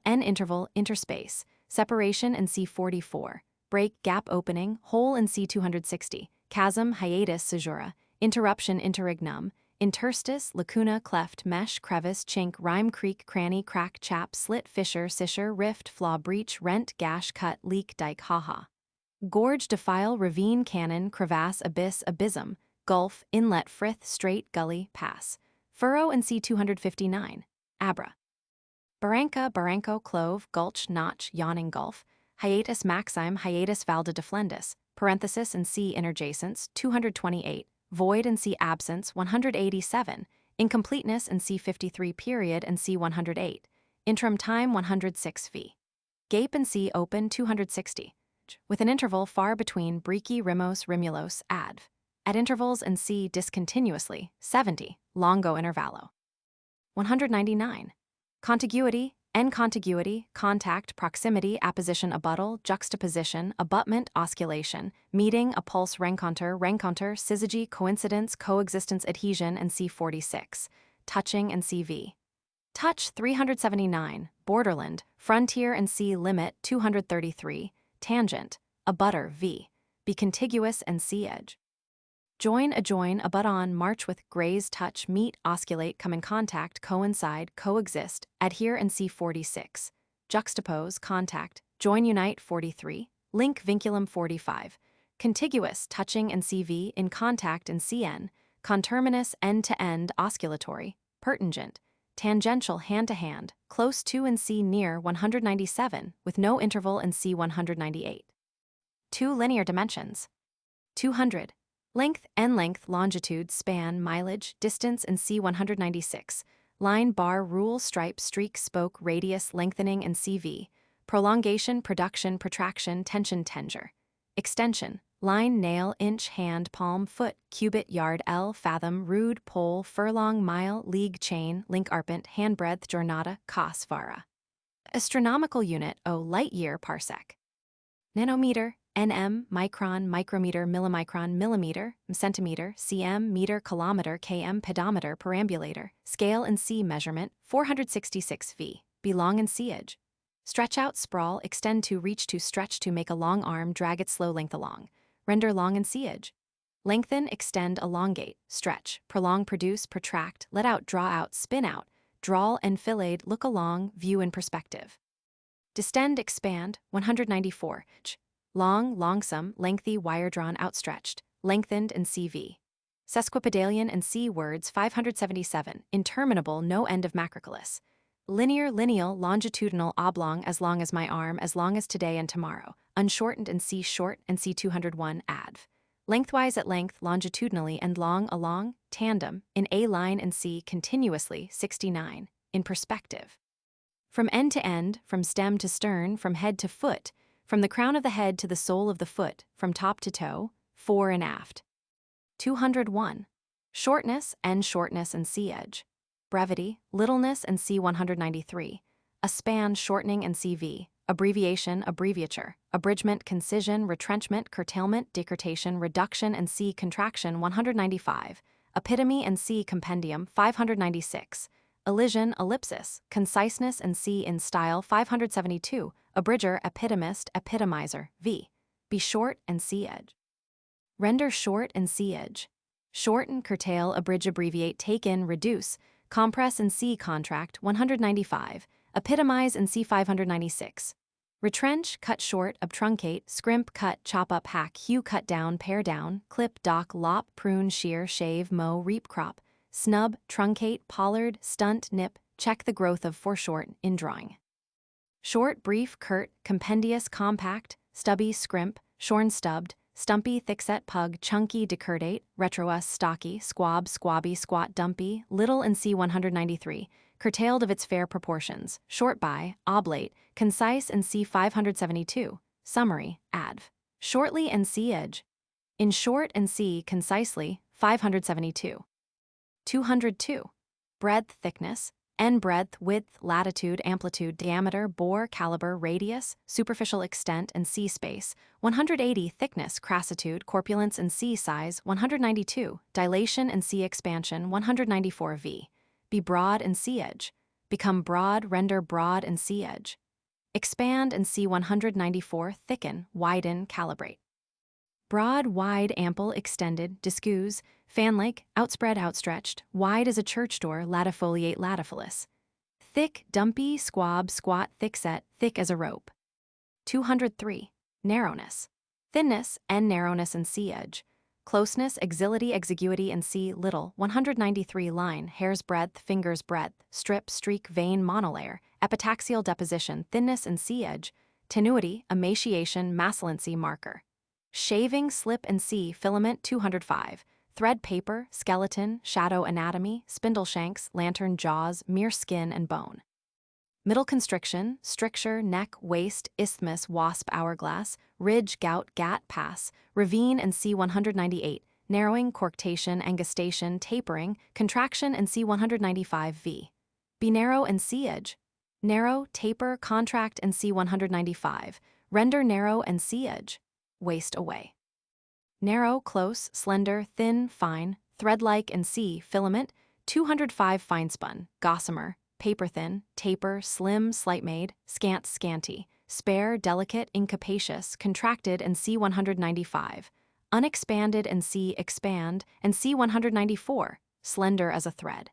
interspace, separation and C44, break, gap opening, hole in C260, chasm, hiatus, caesura, interruption, interregnum, interstice, lacuna, cleft, mesh, crevice, chink, rime, creek, cranny, crack, chap, slit, fissure, scissure, rift, flaw, breach, rent, gash, cut, leak, dike, haha. Gorge, defile, ravine, canon, crevasse, abyss, abysm, gulf, inlet, frith, strait, gully, pass. Furrow in C259, abra. Barranca, barranco, clove, gulch, notch, yawning gulf, hiatus maxime, hiatus valda deflendus, parenthesis and C interjacence, 228, void and C absence, 187, incompleteness and C 53 period and C 108, interim time 106 v. Gape and C open 260, with an interval far between brici, rimos, rimulos, adv. At intervals and C discontinuously, 70, longo intervallo. 199. Contiguity, contiguity, contact, proximity, apposition, abuttal, juxtaposition, abutment, osculation, meeting, a pulse, rencontre, syzygy, coincidence, coexistence, adhesion, and C46, touching and CV. Touch 379, borderland, frontier and C limit 233, tangent, abutter V, be contiguous and C edge. Join, adjoin, abut on, march with, graze, touch, meet, osculate, come in contact, coincide, coexist, adhere and C46, juxtapose, contact, join, unite 43, link, vinculum 45, contiguous, touching and CV, in contact and CN, conterminous, end-to-end, osculatory, pertingent, tangential, hand-to-hand, close to and C near 197, with no interval and C 198. 2 linear dimensions. 200. Length, length, longitude, span, mileage, distance and C 196, line, bar, rule, stripe, streak, spoke, radius, lengthening and CV, prolongation, production, protraction, tension, tensure, extension, line, nail, inch, hand, palm, foot, cubit, yard, ell, fathom, rood, pole, furlong, mile, league, chain, link, arpent, handbreadth, giornata, cos, vara. Astronomical unit, light year, parsec. Nanometer, nm, micron, micrometer, millimicron, millimeter, centimeter, cm, meter, kilometer, km, pedometer, perambulator, scale and C measurement, 466 v, belong and siege. Stretch out, sprawl, extend to, reach to, stretch to, make a long arm, drag its slow length along, render long and siege. Lengthen, extend, elongate, stretch, prolong, produce, protract, let out, draw out, spin out, drawl, enfilade, look along, view in perspective. Distend, expand, 194, long, longsome, lengthy, wire-drawn, outstretched, lengthened and CV. Sesquipedalian and C words 577, interminable, no end of macrocolis. Linear, lineal, longitudinal, oblong, as long as my arm, as long as today and tomorrow, unshortened and C short and C 201, adv. Lengthwise at length, longitudinally and long, along, tandem, in A line and C continuously, 69, in perspective. From end to end, from stem to stern, from head to foot, from the crown of the head to the sole of the foot, from top to toe, fore and aft. 201. Shortness and C edge. Brevity, littleness and C 193. A span, shortening and CV. Abbreviation, abbreviature. Abridgment, concision, retrenchment, curtailment, decurtation, reduction and C contraction 195. Epitome and C compendium 596. Elision, ellipsis, conciseness and C in style 572. Abridger, epitomist, epitomizer, v. Be short and C edge. Render short and C edge. Shorten, curtail, abridge, abbreviate, take in, reduce, compress and C contract 195. Epitomize and C 596. Retrench, cut short, obtruncate, scrimp, cut, chop up, hack, hew, cut down, pare down, clip, dock, lop, prune, shear, shave, mow, reap, crop, snub, truncate, pollard, stunt, nip, check the growth of foreshort, in drawing. Short, brief, curt, compendious, compact, stubby, scrimp, shorn, stubbed, stumpy, thickset, pug, chunky, decurdate, retrous, stocky, squab, squabby, squat, dumpy, little and C 193, curtailed of its fair proportions, short by, oblate, concise and c. 572, summary, adv. Shortly and c. edge. In short and c. concisely, 572. 202. Breadth, thickness, n. Breadth, width, latitude, amplitude, diameter, bore, caliber, radius, superficial extent, and c. Space. 180. Thickness, crassitude, corpulence, and c. Size. 192. Dilation and c. Expansion. 194. V. Be broad and c. Edge. Become broad, render broad and c. Edge. Expand and c. 194. Thicken, widen, calibrate. Broad, wide, ample, extended, discuse, fan-like, outspread, outstretched, wide as a church door, latifoliate, latifolious. Thick, dumpy, squab, squat, thickset, thick as a rope. 203. Narrowness. Thinness, n. Narrowness and c. Edge. Closeness, exility, exiguity, and c. Little. 193. Line, hair's breadth, finger's breadth, strip, streak, vein, monolayer, epitaxial deposition, thinness and c. Edge. Tenuity, emaciation, massilency, marker. Shaving, slip and c. Filament. 205. Thread paper, skeleton, shadow anatomy, spindle shanks, lantern jaws, mere skin and bone. Middle constriction, stricture, neck, waist, isthmus, wasp, hourglass, ridge, gout, gat, pass, ravine and c. 198. Narrowing, corktation, angustation, tapering, contraction and c. 195. V. Be narrow and c. Edge. Narrow, taper, contract and c. 195. Render narrow and c. Edge. Waste away. Narrow, close, slender, thin, fine, thread-like and c. Filament. 205. Finespun, gossamer, paper-thin, taper, slim, slight-made, scant, scanty, spare, delicate, incapacious, contracted and c. 195. Unexpanded and c. Expand and c. 194. Slender as a thread.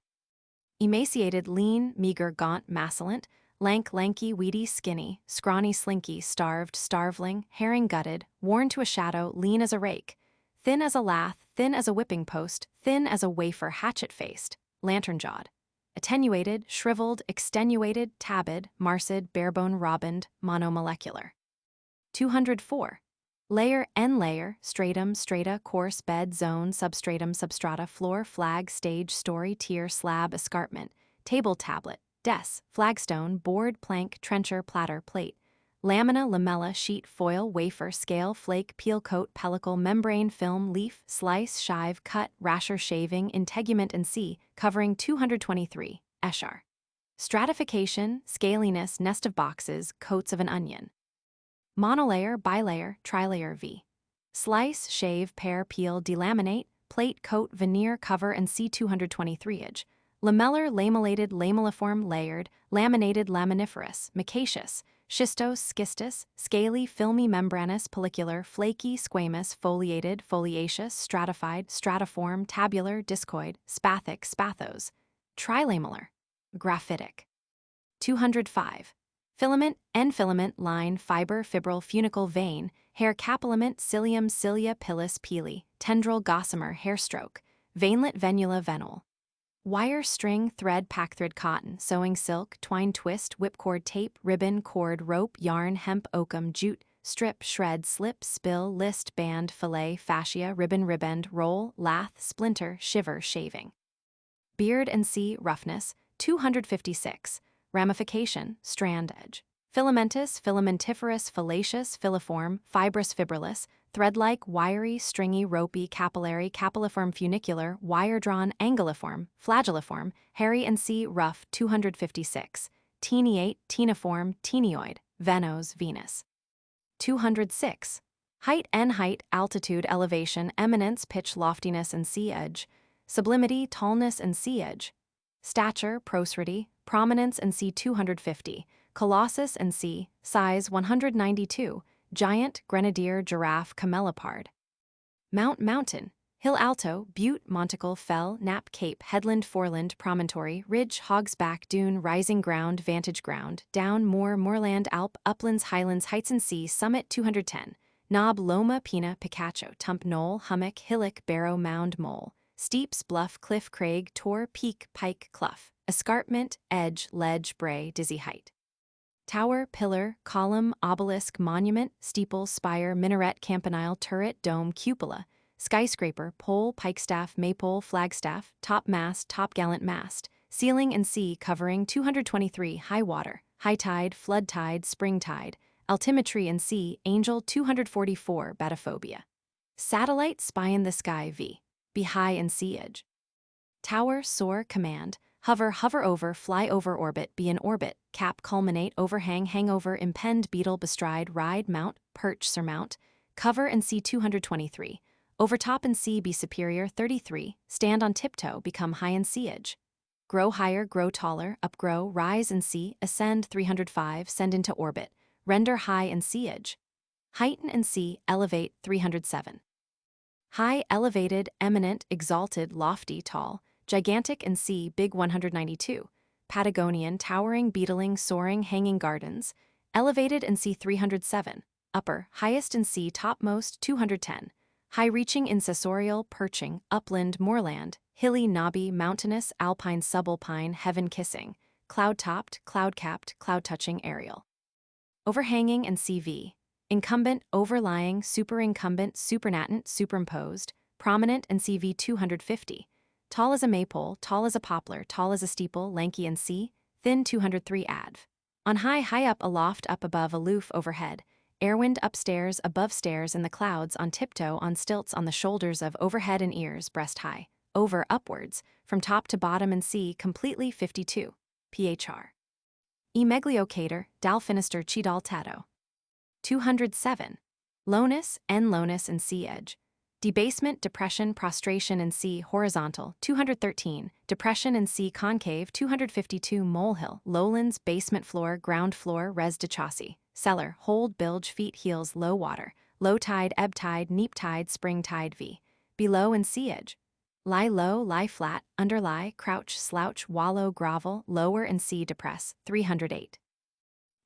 Emaciated, lean, meager, gaunt, masculent, lank, lanky, weedy, skinny, scrawny, slinky, starved, starveling, herring-gutted, worn to a shadow, lean as a rake, thin as a lath, thin as a whipping post, thin as a wafer, hatchet-faced, lantern-jawed, attenuated, shriveled, extenuated, tabid, marcid, barebone, robined, monomolecular. 204. Layer, n. Layer, stratum, strata, course, bed, zone, substratum, substrata, floor, flag, stage, story, tier, slab, escarpment, table, tablet, des, flagstone, board, plank, trencher, platter, plate, lamina, lamella, sheet, foil, wafer, scale, flake, peel, coat, pellicle, membrane, film, leaf, slice, shive, cut, rasher, shaving, integument and c. Covering. 223. Eshar. Stratification, scaliness, nest of boxes, coats of an onion. Monolayer, bilayer, trilayer. V. Slice, shave, pare, peel, delaminate, plate, coat, veneer, cover and c. 223. Edge. Lamellar, lamellated, lamelliform, layered, laminated, laminiferous, micaceous, schistose, schistous, scaly, filmy, membranous, pellicular, flaky, squamous, foliated, foliaceous, stratified, stratiform, tabular, discoid, spathic, spathos, trilamellar, graphitic. 205. Filament, end filament, line, fiber, fibril, funicle, vein, hair, capillament, cilium, cilia, pilus, pili, tendril, gossamer, hair stroke, veinlet, venula, venule. Wire, string, thread, packthread, cotton, sewing, silk, twine, twist, whipcord, tape, ribbon, cord, rope, yarn, hemp, oakum, jute, strip, shred, slip, spill, list, band, fillet, fascia, ribbon, riband, roll, lath, splinter, shiver, shaving. Beard and c. Roughness. 256. Ramification, strand edge. Filamentous, filamentiferous, fallacious, filiform, fibrous, fibrillous, thread-like, wiry, stringy, ropey, capillary, capilliform, funicular, wire-drawn, anguilliform, flagelliform, hairy and c. Rough. 256. Teeniate, teeniform, teenioid, venos, venous. 206. Height, n. Height, altitude, elevation, eminence, pitch, loftiness and c. Edge, sublimity, tallness and c. Edge, stature, prosody, prominence and c. 250. Colossus and c. Size. 192. Giant, grenadier, giraffe, camelopard. Mount, mountain, hill, alto, butte, monticle, fell, nap, cape, headland, foreland, promontory, ridge, hogsback, dune, rising ground, vantage ground, down, moor, moorland, alp, uplands, highlands, heights and sea. Summit. 210. Knob, loma, pina, picacho, tump, knoll, hummock, hillock, barrow, mound, mole, steeps, bluff, cliff, crag, tor, peak, pike, clough, escarpment, edge, ledge, brae, dizzy height. Tower, pillar, column, obelisk, monument, steeple, spire, minaret, campanile, turret, dome, cupola, skyscraper, pole, pikestaff, maypole, flagstaff, topmast, topgallant mast, ceiling and sea covering 223, high water, high tide, flood tide, spring tide, altimetry and sea, angel 244, batophobia. Satellite, spy in the sky, v. Be high in sea edge. Tower, soar, command, hover, hover over, fly over, orbit, be in orbit, cap, culminate, overhang, hangover, impend, beetle, bestride, ride, mount, perch, surmount, cover and see 223, overtop and see, be superior 33, stand on tiptoe, become high in sea edge. Grow higher, grow taller, upgrow, rise and see, ascend 305, send into orbit, render high in sea edge. Heighten and see, elevate 307. High, elevated, eminent, exalted, lofty, tall, gigantic and sea, big 192, Patagonian, towering, beetling, soaring, hanging gardens, elevated and sea 307, upper, highest and sea, topmost 210, high-reaching, insessorial, perching, upland, moorland, hilly, knobby, mountainous, alpine, subalpine, heaven-kissing, cloud-topped, cloud-capped, cloud-touching, aerial. Overhanging and CV, incumbent, overlying, superincumbent, supernatant, superimposed, prominent and CV 250, tall as a maypole, tall as a poplar, tall as a steeple, lanky and C, thin 203 adv. On high, high up, aloft, up above, aloof, overhead, airwind, upstairs, above stairs, in the clouds, on tiptoe, on stilts, on the shoulders of, overhead and ears, breast high, over, upwards, from top to bottom and C, completely 52, phr. Emegliocator, dalfinister, chidal tato. 207. Lowness, N lowness and C edge. Debasement, depression, prostration and C horizontal 213, depression and C concave 252, molehill, lowlands, basement floor, ground floor, res de chassis, cellar, hold, bilge, feet, heels, low water, low tide, ebb tide, neap tide, spring tide v. Below and C edge. Lie low, lie flat, underlie, crouch, slouch, wallow, grovel, lower and C depress 308.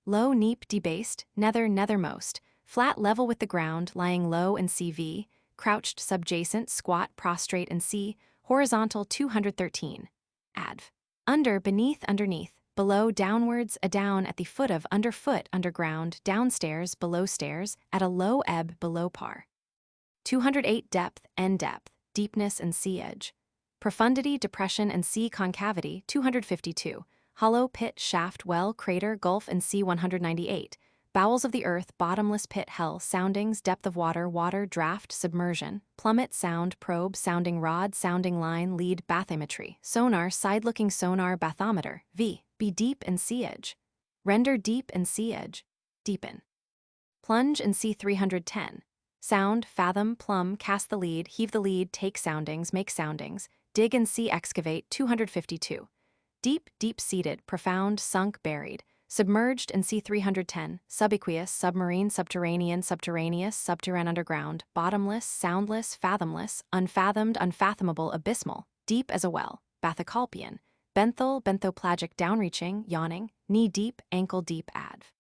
Low, neap, debased, nether, nethermost, flat, level with the ground, lying low and CV, crouched, subjacent, squat, prostrate and C, horizontal 213. Adv. Under, beneath, underneath, below, downwards, adown, at the foot of, underfoot, underground, downstairs, below stairs, at a low ebb, below par. 208. Depth, N depth, deepness and C edge. Profundity, depression and C concavity 252. Hollow, pit, shaft, well, crater, gulf and C 198. Bowels of the earth, bottomless pit, hell, soundings, depth of water, water, draft, submersion, plummet, sound, probe, sounding rod, sounding line, lead, bathymetry, sonar, side-looking sonar, bathymeter, V, be deep and sea edge. Render deep and sea edge. Deepen. Plunge and C 310. Sound, fathom, plumb, cast the lead, heave the lead, take soundings, make soundings, dig and see, excavate 252. Deep, deep-seated, profound, sunk, buried, submerged and C 310, subaqueous, submarine, subterranean, subterraneous, subterranean, underground, bottomless, soundless, fathomless, unfathomed, unfathomable, abysmal, deep as a well, bathycolpian, benthal, benthopelagic, downreaching, yawning, knee-deep, ankle-deep, adv.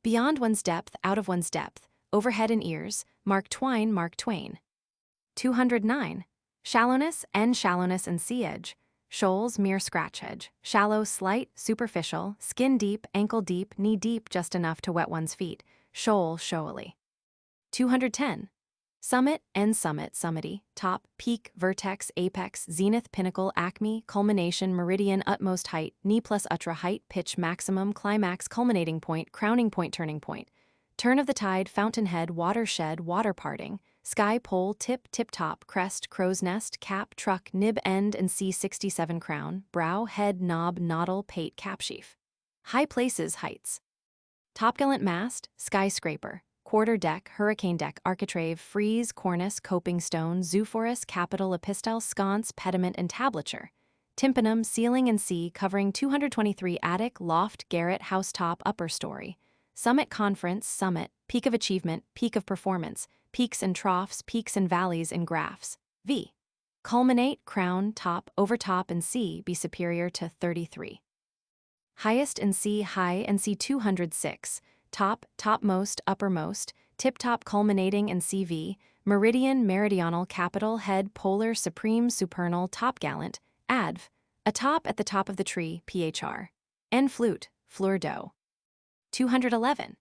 Beyond one's depth, out of one's depth, overhead and ears, Mark Twain, Mark Twain. 209. Shallowness, N shallowness and C edge. Shoals, mere scratch edge, shallow, slight, superficial, skin deep, ankle deep, knee deep, just enough to wet one's feet, shoal, showily. 210. Summit, N summit, summity, top, peak, vertex, apex, zenith, pinnacle, acme, culmination, meridian, utmost height, knee plus ultra height, pitch, maximum, climax, culminating point, crowning point, turning point. Turn of the tide, fountainhead, watershed, water parting, sky, pole, tip, tip-top, crest, crow's nest, cap, truck, nib, end, and C67 crown, brow, head, knob, noddle, pate, capsheaf. High places, heights. Topgallant mast, skyscraper, quarter deck, hurricane deck, architrave, frieze, cornice, coping stone, zoophorus, capital, epistle, sconce, pediment, entablature. Tympanum, ceiling and C covering 223, attic, loft, garret, housetop, upper story. Summit, conference, summit, peak of achievement, peak of performance, peaks and troughs, peaks and valleys in graphs. V. Culminate, crown, top, overtop and C be superior to 33. Highest in C, high and C 206, top, topmost, uppermost, tip-top, culminating and CV, meridian, meridional, capital, head, polar, supreme, supernal, topgallant, adv. Atop, at the top of the tree, phr. N flute, fleur d'eau. 211.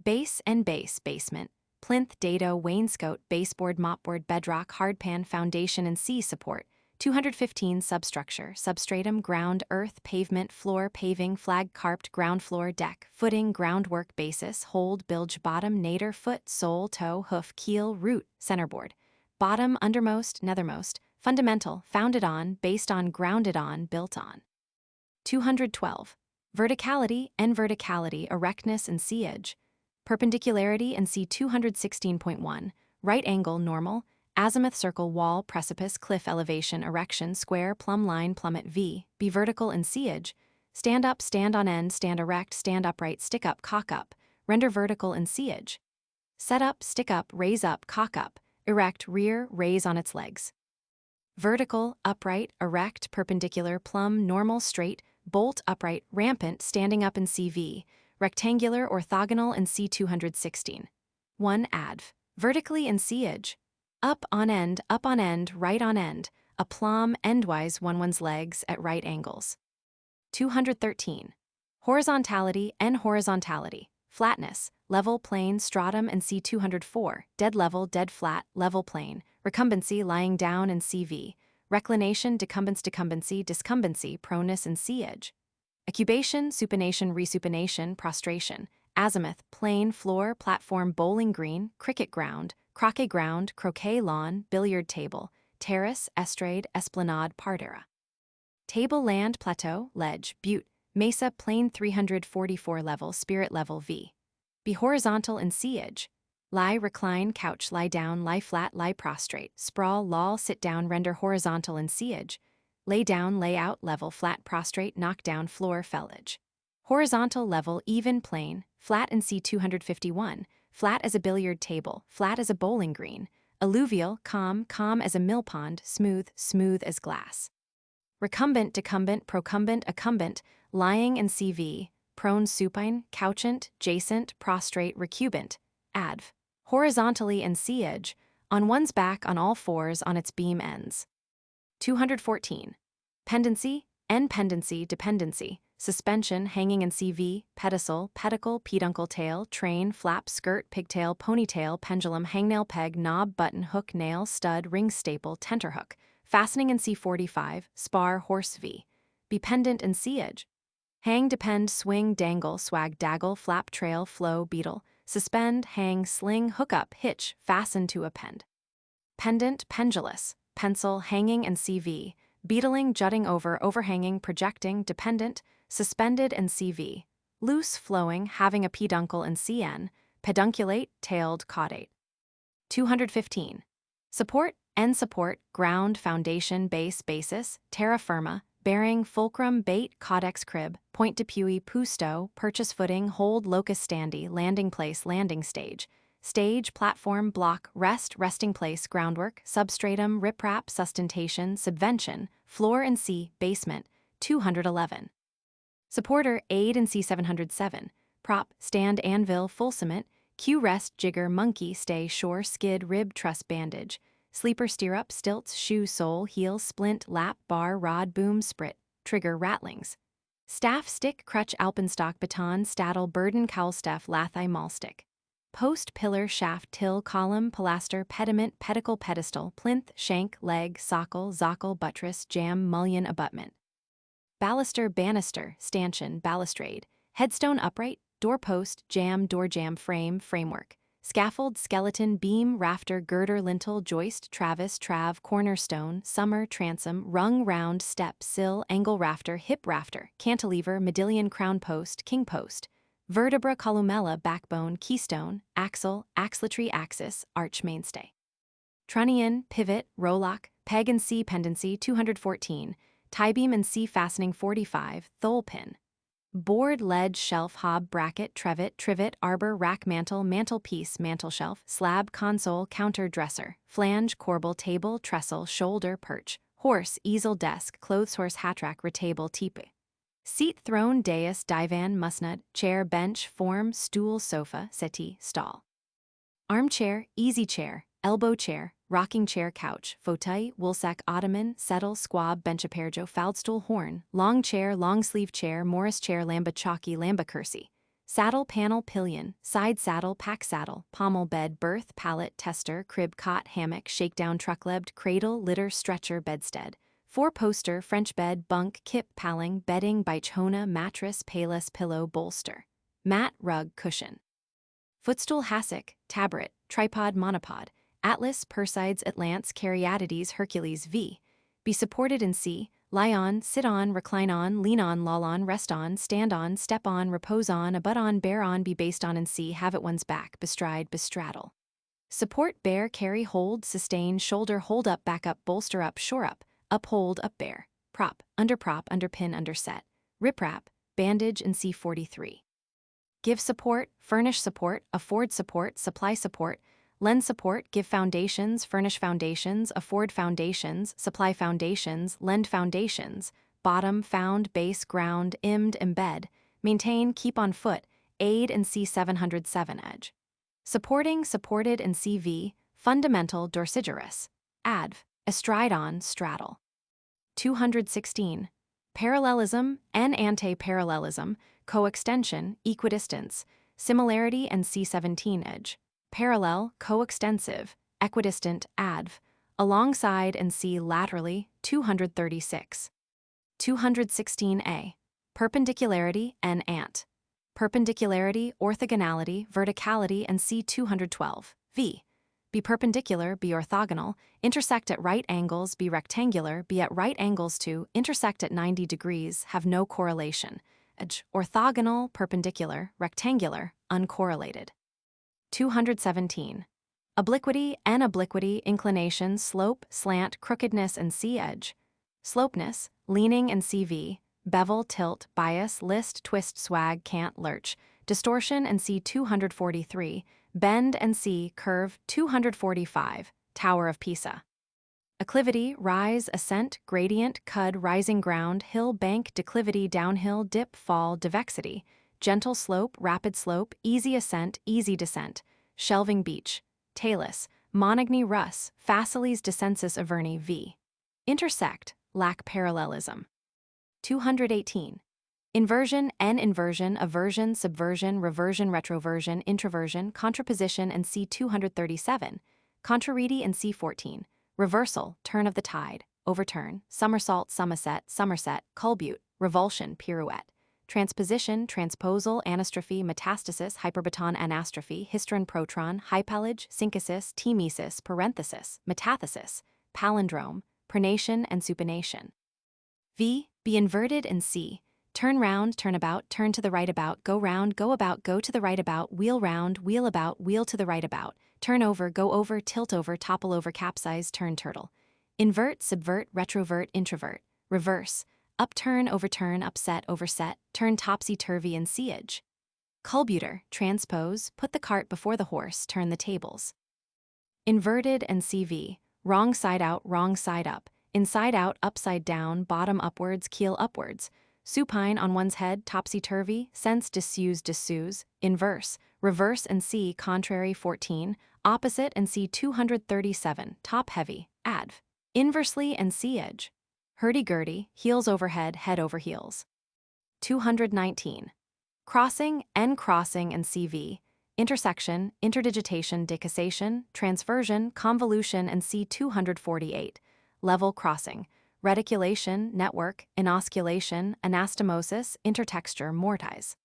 Base and base, basement, plinth, dado, wainscot, baseboard, mopboard, bedrock, hardpan, foundation and C support, 215 substructure, substratum, ground, earth, pavement, floor, paving, flag, carped, ground floor, deck, footing, groundwork, basis, hold, bilge, bottom, nadir, foot, sole, toe, hoof, keel, root, centerboard, bottom, undermost, nethermost, fundamental, founded on, based on, grounded on, built on. 212. Verticality, enverticality, erectness and seeage. Perpendicularity and see 216.1. Right angle, normal, azimuth, circle, wall, precipice, cliff, elevation, erection, square, plumb line, plummet, V, be vertical and seeage. Stand up, stand on end, stand erect, stand upright, stick up, cock up, render vertical and seeage. Set up, stick up, raise up, cock up, erect, rear, raise on its legs. Vertical, upright, erect, perpendicular, plumb, normal, straight, bolt, upright, rampant, standing up in CV, rectangular, orthogonal in C216. 1. Adv. Vertically in seeage. Up on end, right on end, aplomb, endwise, one's legs at right angles. 213. Horizontality, en horizontality, flatness, level, plane, stratum and C204, dead level, dead flat, level plane, recumbency, lying down and CV, reclination, decumbency, discumbency, proneness and seeage. Accubation, supination, resupination, prostration, azimuth, plane, floor, platform, bowling green, cricket ground, croquet lawn, billiard table, terrace, estrade, esplanade, parterre. Table, land, plateau, ledge, butte, mesa, plain 344 level, spirit level V. Be horizontal in seeage. Lie, recline, couch, lie down, lie flat, lie prostrate, sprawl, loll, sit down, render horizontal in seeage. Lay down, lay out, level, flat, prostrate, knock down, floor, fellage. Horizontal, level, even, plane, flat in C251, flat as a billiard table, flat as a bowling green, alluvial, calm as a mill pond, smooth as glass. Recumbent, decumbent, procumbent, accumbent, lying in CV, prone, supine, couchant, jacent, prostrate, recubant, adv. Horizontally in seeage, on one's back on all fours on its beam ends. 214. Pendency, en pendency, dependency, suspension, hanging in CV, pedicel, pedicle, peduncle, tail, train, flap, skirt, pigtail, ponytail, pendulum, hangnail, peg, knob, button, hook, nail, stud, ring, staple, tenterhook, fastening in C45, spar, horse V, be pendant in seeage. Hang, depend, swing, dangle, swag, daggle, flap, trail, flow, beetle, suspend, hang, sling, hook up, hitch, fasten to append. Pendant, pendulous, pencil, hanging and CV, beetling, jutting over, overhanging, projecting, dependent, suspended and CV, loose, flowing, having a peduncle and CN, pedunculate, tailed, caudate. 215. Support, en support, ground, foundation, base, basis, terra firma, bearing, fulcrum, bait, caudex, crib, point depuy, pusto, purchase footing, hold, locus standi, landing place, landing stage, stage, platform, block, rest, resting place, groundwork, substratum, riprap, sustentation, subvention, floor and C, basement, 211. Supporter, aid in C707, prop, stand, anvil, full cement, cue, rest, jigger, monkey, stay, shore, skid, rib, truss, bandage, sleeper, stirrup, stilts, shoe, sole, heel, splint, lap, bar, rod, boom, sprit, trigger, rattlings. Staff, stick, crutch, alpenstock, baton, staddle, burden, cowlstaff, lathai, maulstick. Post, pillar, shaft, till, column, pilaster, pediment, pedicle, pedestal, plinth, shank, leg, socle, zocle, buttress, jamb, mullion, abutment. Baluster, banister, stanchion, balustrade, headstone, upright, doorpost, jamb, door jamb, frame, framework. Scaffold, skeleton, beam, rafter, girder, lintel, joist, travis, trav, cornerstone, summer, transom, rung, round, step, sill, angle, rafter, hip rafter, cantilever, modillion, crown post, king post, vertebra, columella, backbone, keystone, axle, axletree, axis, arch, mainstay. Trunnion, pivot, rowlock, peg and C pendency 214, tie-beam and C fastening 45, thole pin. Board, ledge, shelf, hob, bracket, trivet, arbor, rack, mantle, mantelpiece, mantelshelf, slab, console, counter, dresser, flange, corbel, table, trestle, shoulder, perch, horse, easel, desk, clothes horse, hatrack, retable, teepee. Seat, throne, dais, divan, musnud, chair, bench, form, stool, sofa, settee, stall. Armchair, easy chair, elbow chair, rocking chair, couch, fauteuil, woolsack, ottoman, settle, squab, benchaperjo, faldstool, horn, long chair, long sleeve chair, morris chair, lamba chalky, lamba cursi. Saddle, panel, pillion, side saddle, pack saddle, pommel, bed, berth, pallet, tester, crib, cot, hammock, shakedown, trucklebed, cradle, litter, stretcher, bedstead. Four-poster, French bed, bunk, kip, paling, bedding, bichona, mattress, palas, pillow, bolster. Mat, rug, cushion. Footstool, hassock, tabret, tripod, monopod. Atlas, Persides, Atlants, Caryatides, Hercules, v. Be supported in C. Lie on, sit on, recline on, lean on, loll on, rest on, stand on, step on, repose on, abut on, bear on, be based on, and C. Have at one's back, bestride, bestraddle. Support, bear, carry, hold, sustain, shoulder, hold up, back up, bolster up, shore up, uphold, up, bear. Prop, underpin, underset. Riprap, bandage, and C43. Give support, furnish support, afford support, supply support, lend support, give foundations, furnish foundations, afford foundations, supply foundations, lend foundations, bottom, found, base, ground, embed, maintain, keep on foot, aid, and C707 edge. Supporting, supported, and CV, fundamental, dorsigerous. Adv, astride on, straddle. 216. Parallelism and anti-parallelism, coextension, equidistance, similarity, and C17 edge. Parallel, coextensive, equidistant, adv, alongside, and C laterally, 236. 216a. Perpendicularity and ant. Perpendicularity, orthogonality, verticality, and C 212. V. Be perpendicular, be orthogonal, intersect at right angles, be rectangular, be at right angles to, intersect at 90 degrees, have no correlation. Edge, orthogonal, perpendicular, rectangular, uncorrelated. 217. Obliquity and obliquity, inclination, slope, slant, crookedness, and C edge. Slopeness, leaning, and CV, bevel, tilt, bias, list, twist, swag, cant, lurch, distortion, and C 243, bend, and C curve, 245, Tower of Pisa. Acclivity, rise, ascent, gradient, cud, rising ground, hill, bank, declivity, downhill, dip, fall, divexity, gentle slope, rapid slope, easy ascent, easy descent, shelving beach, talus, monogny, rus, facilis, descensus, averni, v. Intersect, lack parallelism. 218. Inversion and inversion, aversion, subversion, reversion, retroversion, introversion, contraposition, and C 237, contrariety, and C 14, reversal, turn of the tide, overturn, somersault, somerset, culbute, revulsion, pirouette, transposition, transposal, anastrophe, metastasis, hyperbaton, anastrophe, histron, protron, hypalage, synthesis, temesis, parenthesis, metathesis, palindrome, pronation, and supination. V. Be inverted, and C. Turn round, turn about, turn to the right about, go round, go about, go to the right about, wheel round, wheel about, wheel to the right about, turn over, go over, tilt over, topple over, capsize, turn turtle. Invert, subvert, retrovert, introvert, reverse, upturn, overturn, upset, overset, turn topsy-turvy, and siege. Culbuter, transpose, put the cart before the horse, turn the tables. Inverted, and CV, wrong side out, wrong side up, inside out, upside down, bottom upwards, keel upwards, supine on one's head, topsy-turvy, sense disuse, inverse, reverse, and C contrary 14, opposite, and C 237, top-heavy, adv. Inversely, and C edge. Hurdy-gurdy, heels overhead, head over heels. 219. Crossing, and CV, intersection, interdigitation, decussation, transversion, convolution, and C 248, level crossing, reticulation, network, inosculation, anastomosis, intertexture, mortise.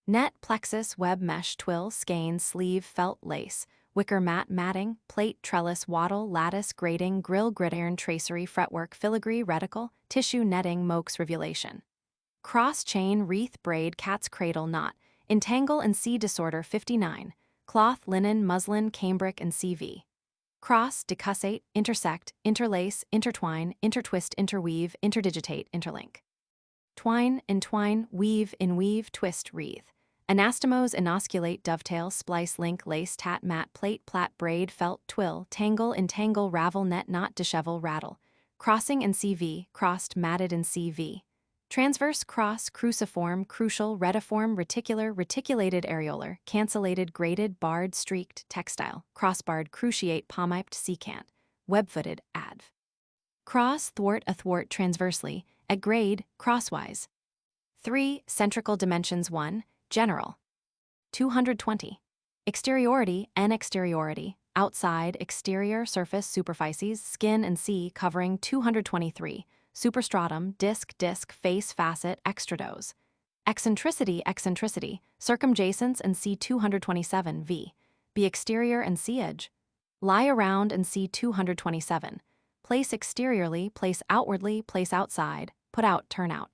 Net, plexus, web, mesh, twill, skein, sleeve, felt, lace, wicker mat, matting, plate, trellis, wattle, lattice, grating, grill, gridiron, tracery, fretwork, filigree, reticle, tissue, netting, mokes, rivulation. Cross, chain, wreath, braid, cat's cradle, knot, entangle, and C disorder 59, cloth, linen, muslin, cambric, and CV. Cross, decussate, intersect, interlace, intertwine, intertwist, interweave, interdigitate, interlink. Twine, entwine, weave, inweave, twist, wreath. Anastomose, inosculate, dovetail, splice, link, lace, tat, mat, plate, plait, braid, felt, twill, tangle, entangle, ravel, net, knot, dishevel, rattle. Crossing, and CV, crossed, matted, and CV. Transverse, cross, cruciform, crucial, retiform, reticular, reticulated, areolar, cancellated, graded, barred, streaked, textile, crossbarred, cruciate, palmiped, secant, web-footed, adv. Cross, thwart, athwart, transversely, at grade, crosswise. 3. Centrical dimensions 1, general. 220. Exteriority and exteriority, outside, exterior, surface, superficies, skin, and C covering 223. superstratum, disc, face, facet, extradose. Eccentricity, circumjacence and see 227 v. Be exterior and see edge. Lie around and see 227. Place exteriorly, place outwardly, place outside, put out, turn out.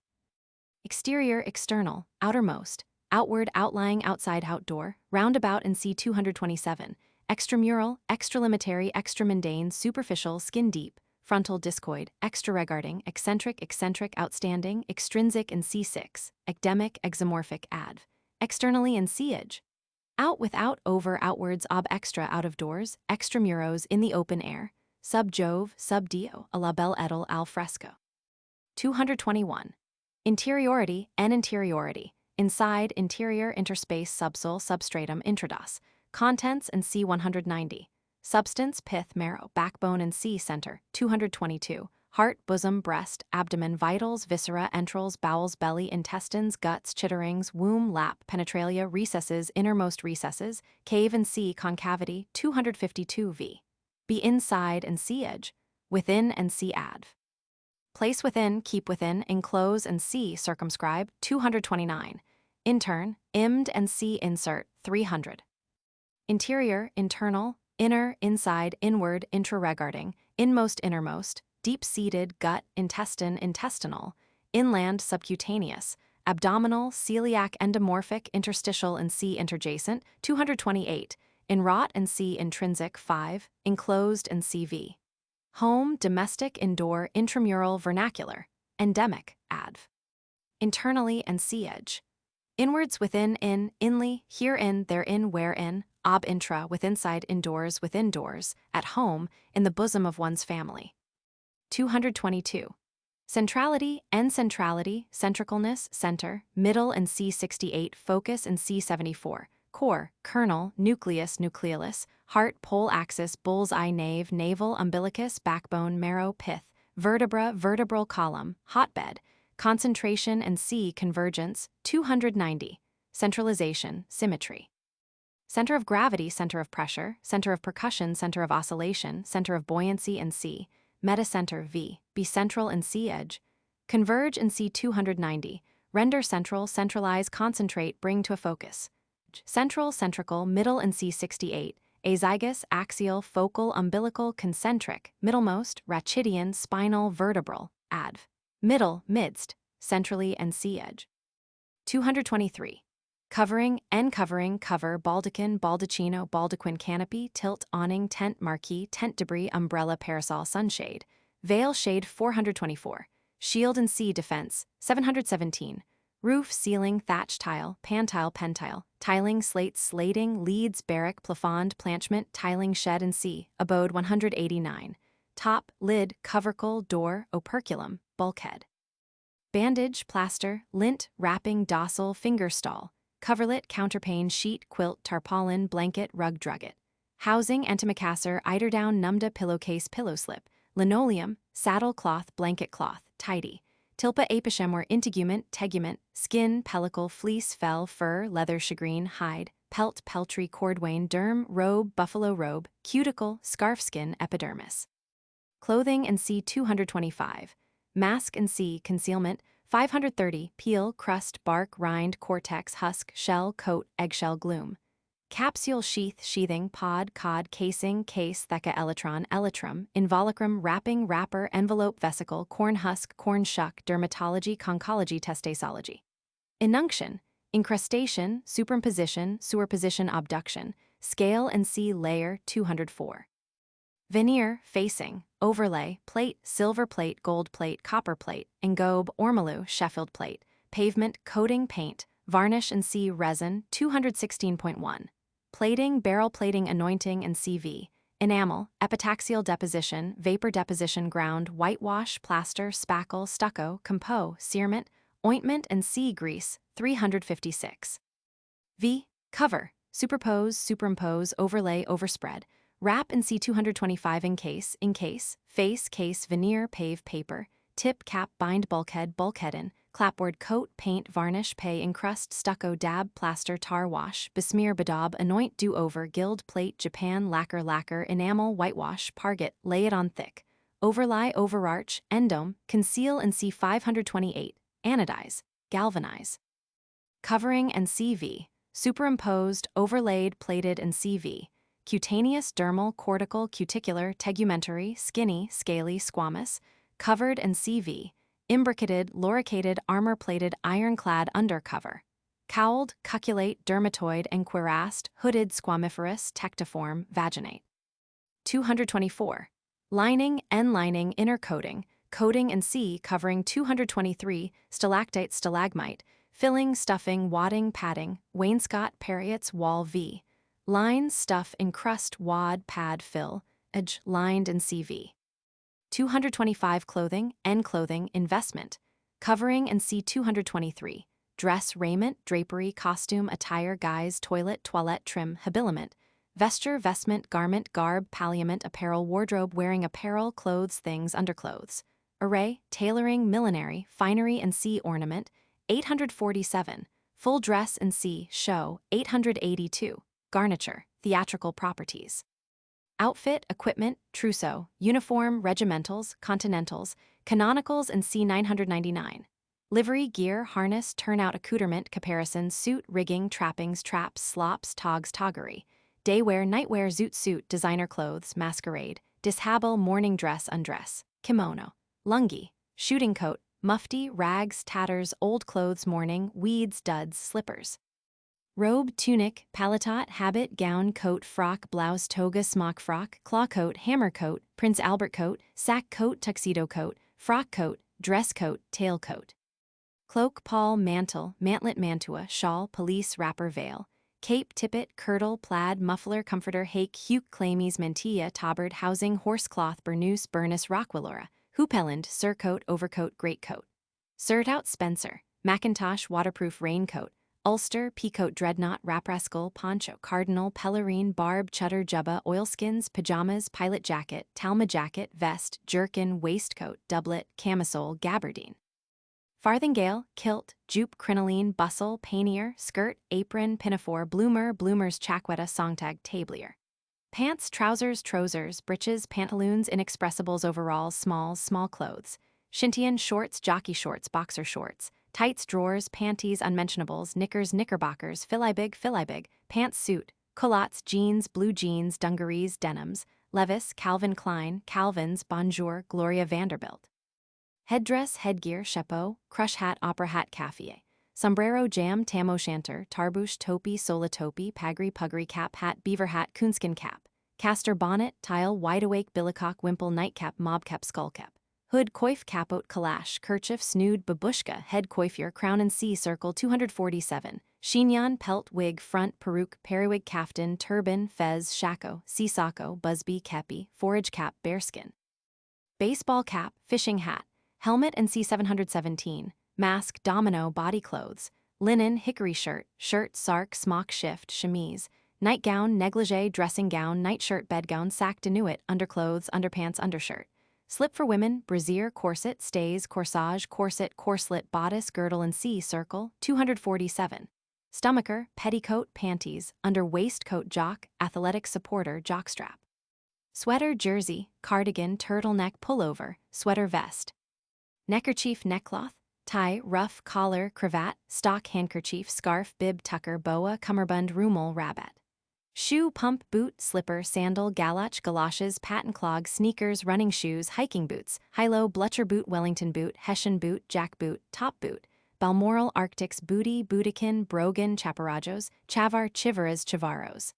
Exterior, external, outermost, outward, outlying, outside, outdoor, roundabout and see 227. Extramural, extralimitary, extramundane, superficial, skin deep, frontal, discoid, extraregarding, eccentric, outstanding, extrinsic and C6, ecdemic, exomorphic, adv. Externally and see edge. Out, without, over, outwards, ob extra, out of doors, extramuros, in the open air, sub Jove, sub Dio, a la belle edel al fresco. 221. Interiority and interiority, inside, interior, interspace, subsole, substratum, intrados, contents and C 190. Substance, pith, marrow, backbone and C center, 222. Heart, bosom, breast, abdomen, vitals, viscera, entrails, bowels, belly, intestines, guts, chitterings, womb, lap, penetralia, recesses, innermost recesses, cave and C concavity, 252 v. Be inside and C edge, within and C adv. Place within, keep within, enclose and C circumscribe, 229. Intern, imd and C insert, 300. Interior, internal, inner, inside, inward, intraregarding, inmost, innermost, deep-seated, gut, intestine, intestinal, inland, subcutaneous, abdominal, celiac, endomorphic, interstitial and C interjacent, 228. Inwrought and C intrinsic, 5. Enclosed and CV. Home, domestic, indoor, intramural, vernacular, endemic, adv. Internally and C edge. Inwards, within, in, inly, herein, therein, wherein, ob intra, with inside, indoors, within doors, at home, in the bosom of one's family. 222. Centrality and centrality, centricalness, center, middle and C68, focus and C74, core, kernel, nucleus, nucleolus, heart, pole axis, bull's eye, nave, navel, umbilicus, backbone, marrow, pith, vertebra, vertebral column, hotbed, concentration and C convergence, 290. Centralization, symmetry. Center of gravity, center of pressure, center of percussion, center of oscillation, center of buoyancy and C. Metacenter V, be central and C edge. Converge and C 290. Render central, centralize, concentrate, bring to a focus. Central, centrical, middle and C 68. Azygous, axial, focal, umbilical, concentric, middlemost, rachidian, spinal, vertebral, adv. Middle, midst, centrally and C edge. 223. Covering, covering, cover, baldachin, baldacchino, baldaquin, canopy, tilt, awning, tent, marquee, tent debris, umbrella, parasol, sunshade. Veil, shade, 424. Shield and C defense, 717. Roof, ceiling, thatch tile, pantile, pentile, tiling, slate, slating, leads, barrack, plafond, planchment, tiling, shed and C, abode, 189. Top, lid, covercle, door, operculum, bulkhead. Bandage, plaster, lint, wrapping, docile, finger stall. Coverlet, counterpane, sheet, quilt, tarpaulin, blanket, rug, drugget. Housing, antimacassar, eiderdown, numda, pillowcase, pillow slip. Linoleum, saddle cloth, blanket cloth, tidy. Tilpa, apichem or integument, tegument, skin, pellicle, fleece, fell, fur, leather, shagreen, hide, pelt, peltry, cordwain, derm, robe, buffalo robe, cuticle, scarfskin, epidermis. Clothing and C 225. Mask and C concealment, 530, peel, crust, bark, rind, cortex, husk, shell, coat, eggshell, gloom. Capsule, sheath, sheathing, pod, cod, casing, case, theca, elytron, elytrum, involucrum, wrapping, wrapper, envelope, vesicle, corn husk, corn shuck, dermatology, conchology, testasology. Inunction, incrustation, superimposition, superposition, obduction, scale and C layer, 204. Veneer, facing, overlay, plate, silver plate, gold plate, copper plate, engobe, ormolu, Sheffield plate, pavement, coating, paint, varnish and C resin, 216.1. Plating, barrel plating, anointing and CV, enamel, epitaxial deposition, vapor deposition, ground, whitewash, plaster, spackle, stucco, compo, cearment, ointment and C grease, 356. V, cover, superpose, superimpose, overlay, overspread. Wrap and C 225 encase, face, case, veneer, pave, paper, tip, cap, bind, bulkhead, bulkheadin, clapboard, coat, paint, varnish, pay, encrust, stucco, dab, plaster, tar, wash, besmear, bedaub, anoint, do over, gild, plate, Japan, lacquer, enamel, whitewash, parget, lay it on thick, overlie, overarch, endome, conceal and C 528, anodize, galvanize. Covering and CV, superimposed, overlaid, plated and CV, cutaneous, dermal, cortical, cuticular, tegumentary, skinny, scaly, squamous, covered and CV, imbricated, loricated, armor-plated, ironclad undercover, cowled, cuculate, dermatoid and cuirassed, hooded, squamiferous, tectiform, vaginate. 224. Lining, end-lining, inner coating, coating and C covering 223, stalactite, stalagmite, filling, stuffing, wadding, padding, wainscot, pariettes, wall V. Lines, stuff, encrust, wad, pad, fill, edge, lined and CV. 225. Clothing, end clothing, investment, covering and C 223, dress, raiment, drapery, costume, attire, guise, toilet, toilette, trim, habiliment, vesture, vestment, garment, garb, palliament, apparel, wardrobe, wearing apparel, clothes, things, underclothes, array, tailoring, millinery, finery and C ornament, 847, full dress and C show, 882, garniture, theatrical properties. Outfit, equipment, trousseau, uniform, regimentals, continentals, canonicals and C 999. Livery, gear, harness, turnout, accoutrement, caparison, suit, rigging, trappings, traps, slops, togs, toggery. Daywear, nightwear, zoot suit, designer clothes, masquerade, dishabille, morning dress, undress, kimono, lungi, shooting coat, mufti, rags, tatters, old clothes, mourning, weeds, duds, slippers. Robe, tunic, paletot, habit, gown, coat, frock, blouse, toga, smock frock, claw coat, hammer coat, Prince Albert coat, sack coat, tuxedo coat, frock coat, dress coat, tail coat. Cloak, pall, mantle, mantlet, mantua, shawl, pelisse, wrapper, veil. Cape, tippet, kirtle, plaid, muffler, comforter, hake, huke, chlamys, mantilla, tabard, housing, horsecloth, burnous, burnous, rockwillora, hoopelland, surcoat, overcoat, greatcoat. Surtout, spencer, mackintosh, waterproof, raincoat, ulster, peacoat, dreadnought, raprascal, poncho, cardinal, pelerine, barb, chutter, jubba, oilskins, pajamas, pilot jacket, talma jacket, vest, jerkin, waistcoat, doublet, camisole, gabardine. Farthingale, kilt, jupe, crinoline, bustle, pannier, skirt, apron, pinafore, bloomer, bloomers, chaqueta, songtag, tablier. Pants, trousers, breeches, pantaloons, inexpressibles, overalls, smalls, small clothes. Shintian, shorts, jockey shorts, boxer shorts. Tights, drawers, panties, unmentionables, knickers, knickerbockers, filibig, pants, suit, culottes, jeans, blue jeans, dungarees, denims, Levis, Calvin Klein, Calvin's, Bonjour, Gloria Vanderbilt. Headdress, headgear, chapeau, crush hat, opera hat, caffier. Sombrero, jam, tam o' shanter, tarbouche, topi, sola topi, pagri, puggery, cap, hat, beaver hat, coonskin cap. Castor bonnet, tile, wide-awake, billycock, wimple, nightcap, mobcap, skullcap. Hood, coif, capote, calash, kerchief, snood, babushka, head coiffure, crown and C circle 247. Chignon, pelt, wig, front, peruke, periwig, caftan, turban, fez, shako, sisako, busby, kepi, forage cap, bearskin. Baseball cap, fishing hat. Helmet and C 717, mask, domino, body clothes, linen, hickory shirt, sark, smock, shift, chemise, nightgown, negligee, dressing gown, nightshirt, bedgown, sac de nuit, underclothes, underpants, undershirt. Slip for women, brassiere, corset, stays, corsage, corset, corselet, bodice, girdle and C circle, 247. Stomacher, petticoat, panties, under waistcoat, jock, athletic supporter, jockstrap. Sweater, jersey, cardigan, turtleneck, pullover, sweater, vest. Neckerchief, neckcloth, tie, ruff, collar, cravat, stock, handkerchief, scarf, bib, tucker, boa, cummerbund, rumal, rabat. Shoe, pump, boot, slipper, sandal, galoch, galoshes, patent clog, sneakers, running shoes, hiking boots, high-low, blucher boot, Wellington boot, Hessian boot, jack boot, top boot, Balmoral, Arctics, booty, bootkin, brogan, chaparajos, chavar, chivaras, chavaros.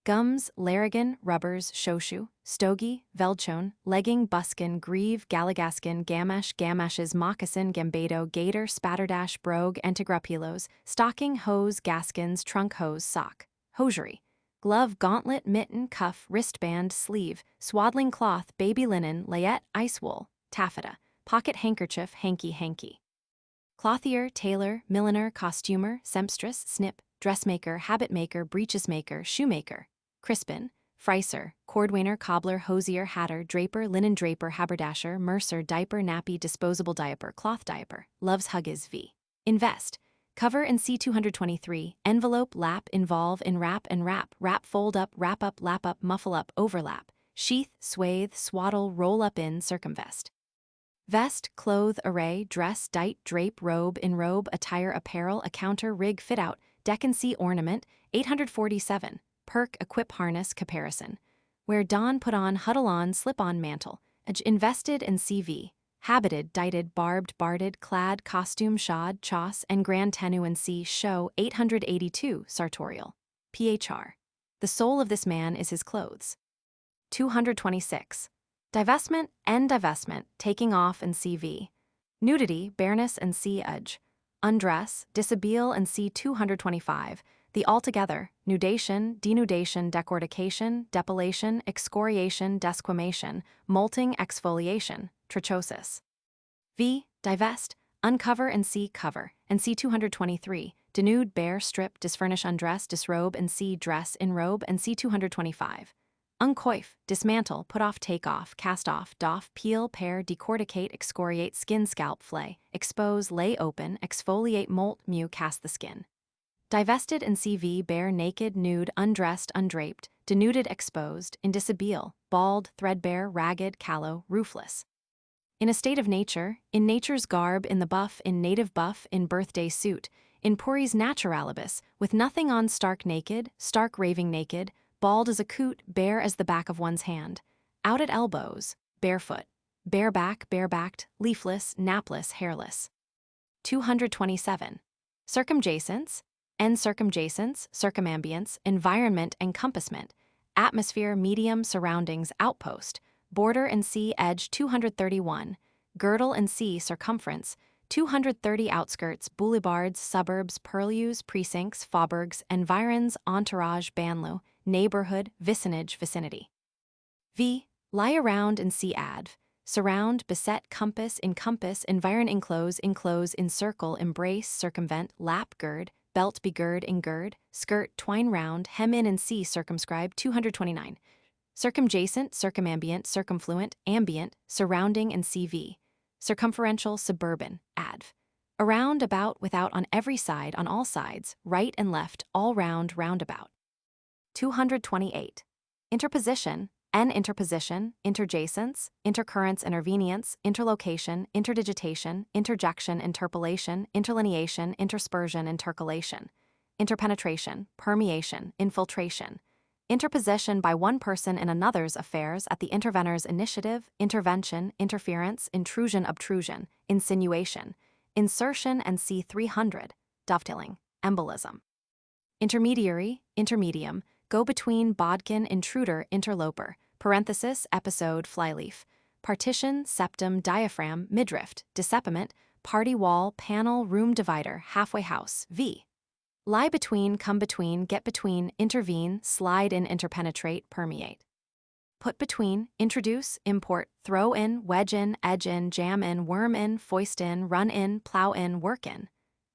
Gums, larigan, rubbers, shoshu, stogie, velchone, legging, buskin, greave, galligaskin, gamash, gamashes, moccasin, gambado, gaiter, spatterdash, brogue, entigrapilos, stocking, hose, gaskins, trunk hose, sock, hosiery. Glove, gauntlet, mitten, cuff, wristband, sleeve, swaddling cloth, baby linen, layette, ice wool, taffeta, pocket handkerchief, hanky. Clothier, tailor, milliner, costumer, sempstress, snip, dressmaker, habit maker, breeches maker, shoemaker. Crispin, fricer, cordwainer, cobbler, hosier, hatter, draper, linen draper, haberdasher, mercer, diaper, nappy, disposable diaper, cloth diaper, loves huggies v. Invest. Cover and C 223, envelope, lap, involve, enwrap and wrap, wrap, fold up, wrap up, lap up, muffle up, overlap. sheath, swathe, swaddle, roll up in, circumvest. Vest, clothe, array, dress, dight, drape, robe, enrobe, attire, apparel, encounter, rig, fit out, deck and see, ornament, 847, perk, equip, harness, caparison. Wear, don, put on, huddle on, slip on, mantle, invested and CV, habited, dighted, barbed, barded, clad, costume, shod, choss, and grand tenue and see, show, 882, sartorial. PHR. The soul of this man is his clothes. 226. Divestment and divestment, taking off and CV. Nudity, bareness and see edge. Undress, dishabille and see 225. The altogether, nudation, denudation, decortication, depilation, excoriation, desquamation, molting, exfoliation, trichosis. V. Divest, uncover and see cover, and see 223. Denude, bare, strip, disfurnish, undress, disrobe and see dress, enrobe, and see 225. Uncoif, dismantle, put off, take off, cast off, doff, peel, pare, decorticate, excoriate, skin, scalp, flay, expose, lay open, exfoliate, molt, mew, cast the skin. Divested and CV, bare, naked, nude, undressed, undraped, denuded, exposed, in dishabille, bald, threadbare, ragged, callow, roofless. In a state of nature, in nature's garb, in the buff, in native buff, in birthday suit, in puris naturalibus, with nothing on, stark naked, stark raving naked, bald as a coot, bare as the back of one's hand, out at elbows, barefoot, bareback, barebacked, leafless, napless, hairless. 227. Circumjacents, encircumjacents, circumambience, environment, encompassment, atmosphere, medium, surroundings, outpost, border and sea, edge, 231, girdle and sea, circumference, 230, outskirts, boulevards, suburbs, purlieus, precincts, faubourgs, environs, entourage, banlieue, neighborhood, vicinage, vicinity. V. Lie around and see adv. Surround, beset, compass, encompass, environ, enclose, encircle, embrace, circumvent, lap, gird, belt, begird, engird, skirt, twine round, hem in and see, circumscribe, 229. Circumjacent, circumambient, circumfluent, ambient, surrounding and CV. Circumferential, suburban, adv. Around, about, without, on every side, on all sides, right and left, all round, roundabout. 228. Interposition, interposition, interjacence, intercurrence, intervenience, interlocation, interdigitation, interjection, interpolation, interlineation, interspersion, intercalation, interpenetration, permeation, infiltration, interposition by one person in another's affairs at the intervenor's initiative, intervention, interference, intrusion, obtrusion, insinuation, insertion and C 300, dovetailing, embolism. Intermediary, intermedium, go-between, bodkin, intruder, interloper, parenthesis, episode, flyleaf, partition, septum, diaphragm, midriff, decepiment, party wall, panel, room divider, halfway house, V. Lie between, come between, get between, intervene, slide in, interpenetrate, permeate. Put between, introduce, import, throw in, wedge in, edge in, jam in, worm in, foist in, run in, plow in, work in.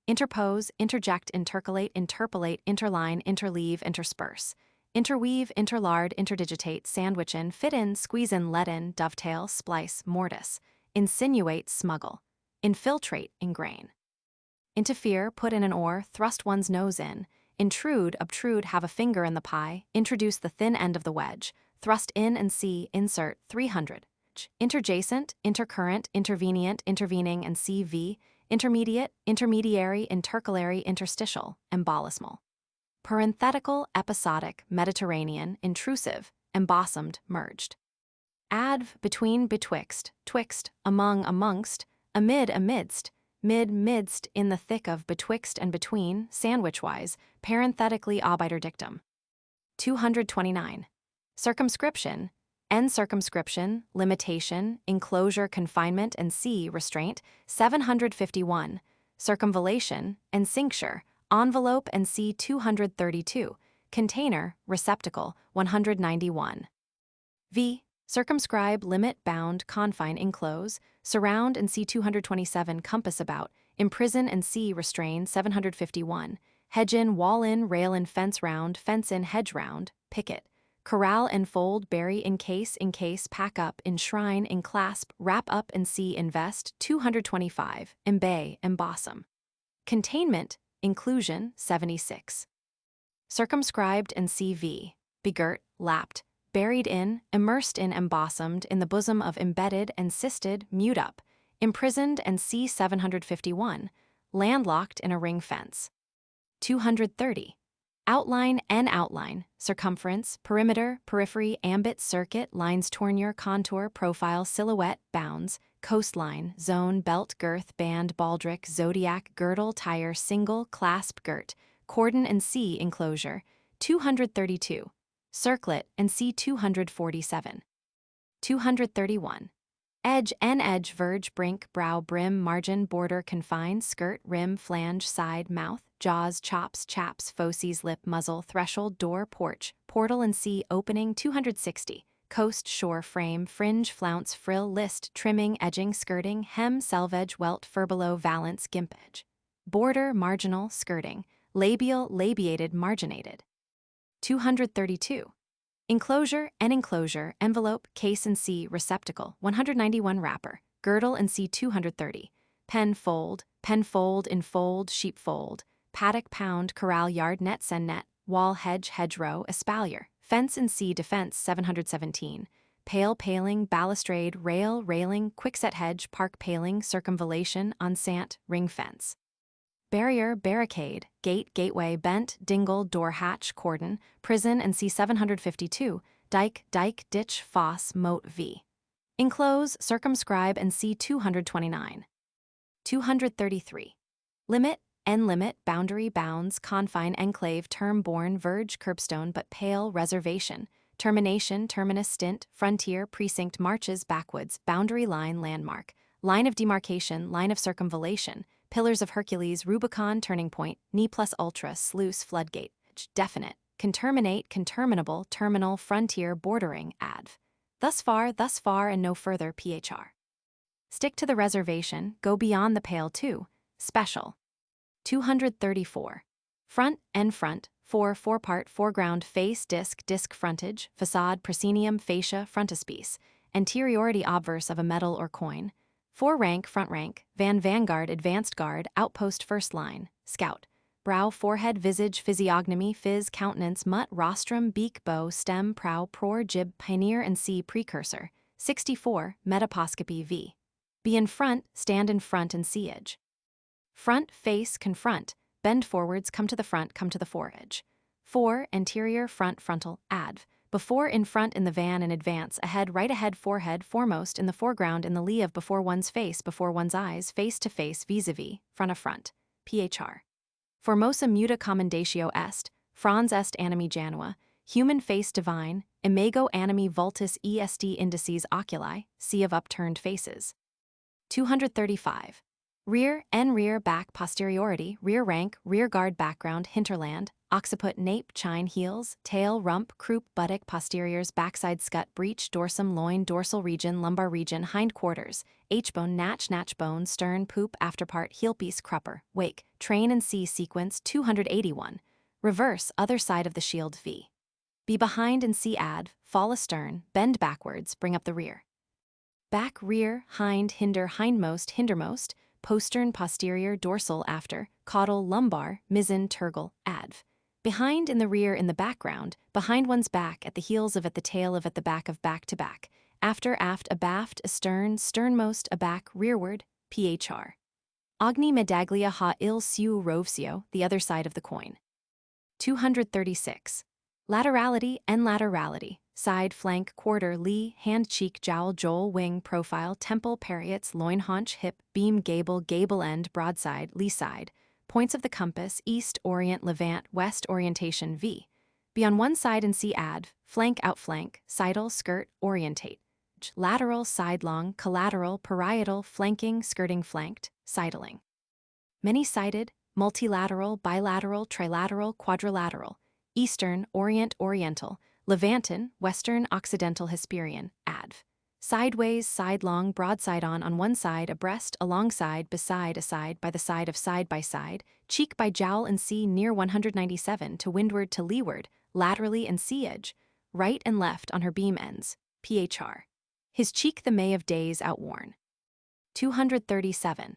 Interpose, interject, intercalate, interpolate, interline, interleave, intersperse. Interweave, interlard, interdigitate, sandwich in, fit in, squeeze in, let in, dovetail, splice, mortise. Insinuate, smuggle. Infiltrate, ingrain. Interfere, put in an oar, thrust one's nose in. Intrude, obtrude, have a finger in the pie, introduce the thin end of the wedge. Thrust in and see, insert, 300. Interjacent, intercurrent, intervenient, intervening, and CV. Intermediate, intermediary, intercalary, interstitial, embolismal. Parenthetical, episodic, Mediterranean, intrusive, embosomed, merged. Adv, between, betwixt, twixt, among, amongst, amid, amidst, mid, midst, in the thick of, betwixt and between, sandwich-wise, parenthetically obiter dictum. 229. Circumscription, encircumscription, limitation, enclosure, confinement, and C, restraint, 751. Circumvallation, encincture, envelope, and C, 232. Container, receptacle, 191. V. Circumscribe, limit, bound, confine, enclose, surround, and C, 227. Compass about, imprison, and C, restrain, 751. Hedge in, wall in, rail in, fence in, hedge round, picket. Corral, enfold, bury, encase, pack up, enshrine, enclasp, wrap up, and see, invest, 225, embay, embosom. Containment, inclusion, 76. Circumscribed and CV, begirt, lapped, buried in, immersed in, embosomed in the bosom of, embedded, encysted, mewed up, imprisoned, and c. 751, landlocked in a ring fence. 230. Outline and outline, circumference, perimeter, periphery, ambit, circuit, lines, tournure, contour, profile, silhouette, bounds, coastline, zone, belt, girth, band, baldric, zodiac, girdle, tire, single, clasp, girt, cordon, and c. enclosure. 232. Circlet, and c. 247. 231. Edge, edge, verge, brink, brow, brim, margin, border, confine, skirt, rim, flange, side, mouth, jaws, chops, chaps, facies, lip, muzzle, threshold, door, porch, portal, and c. opening. 260. Coast, shore, frame, fringe, flounce, frill, list, trimming, edging, skirting, hem, selvage, welt, furbelow, valance, gimp edge. Border, marginal, skirting, labial, labiated, marginated. 232. Enclosure, enclosure, envelope, case, and c. receptacle. 191. Wrapper, girdle, and c. 230. Pen, fold, enfold, sheepfold, paddock, pound, corral, yard, net, send, net, wall, hedge, hedgerow, espalier, fence, and c. defense. 717. Pale, paling, balustrade, rail, railing, quickset, hedge, park, paling, circumvallation, enceinte, ring fence. Barrier, barricade, gate, gateway, bent, dingle, door hatch, cordon, prison, and c. 752, dike, ditch, fosse, moat, v. Enclose, circumscribe, and c. 229. 233. Limit, limit, boundary, bounds, confine, enclave, term, bourne, verge, curbstone, but pale, reservation, termination, terminus, stint, frontier, precinct, marches, backwoods, boundary line, landmark, line of demarcation, line of circumvallation, pillars of Hercules, Rubicon, turning point, knee plus ultra, sluice, floodgate, definite, conterminate, conterminable, terminal, frontier, bordering, adv. Thus far, and no further, phr. Stick to the reservation, go beyond the pale too, special. 234. Front, end front, forepart, foreground, face, disc frontage, facade, proscenium, fascia, frontispiece, anteriority obverse of a medal or coin, fore rank, front rank, vanguard, advanced guard, outpost, first line, scout, brow, forehead, visage, physiognomy, phys, countenance, mutt, rostrum, beak, bow, stem, prow, pror, jib, pioneer, and c. precursor. 64. Metaposcopy v. Be in front, stand in front, and see edge. Front, face, confront, bend forwards, come to the front, come to the fore edge. 4. Anterior, front, frontal, adv. Before, in front, in the van, in advance, ahead, right ahead, forehead, foremost, in the foreground, in the lee of, before one's face, before one's eyes, face to face, vis-a-vis, front of front, phr. Formosa muta commendatio est, frans est animi janua, human face divine, imago animi vultus est indices oculi, sea of upturned faces. 235. Rear, rear, back, posteriority, rear rank, rear guard, background, hinterland, occiput, nape, chine, heels, tail, rump, croup, buttock, posteriors, backside, scut, breech, dorsum, loin, dorsal region, lumbar region, hindquarters, h-bone, natch bone, stern, poop, afterpart, heelpiece, crupper, wake, train, and c. sequence. 281. Reverse, other side of the shield v. Be behind and see adv, fall astern, bend backwards, bring up the rear. Back, rear, hind, hinder, hindmost, hindermost, postern, posterior, dorsal, after, caudal, lumbar, mizzen, tergal, adv. Behind, in the rear, in the background, behind one's back, at the heels of, at the tail of, at the back of, back to back, after, aft, abaft, astern, sternmost, aback, rearward, phr. Agni medaglia ha il siu rovsio, the other side of the coin. 236. Laterality and laterality, side, flank, quarter, lee, hand, cheek, jowl, joel, wing, profile, temple, parietes, loin, haunch, hip, beam, gable, gable end, broadside, lee side, points of the compass, east, orient, levant, west, orientation v. Be on one side and see adv, flank, outflank, sidle, skirt, orientate, lateral, sidelong, collateral, parietal, flanking, skirting, flanked, sidling. Many-sided, multilateral, bilateral, trilateral, quadrilateral, eastern, orient, oriental, levantin, western, occidental, Hesperian, adv. Sideways, sidelong, broadside on one side, abreast, alongside, beside, aside, by the side of, side by side, cheek by jowl and sea near 197 to windward to leeward, laterally and sea edge, right and left on her beam ends, phr. His cheek the May of days outworn. 237.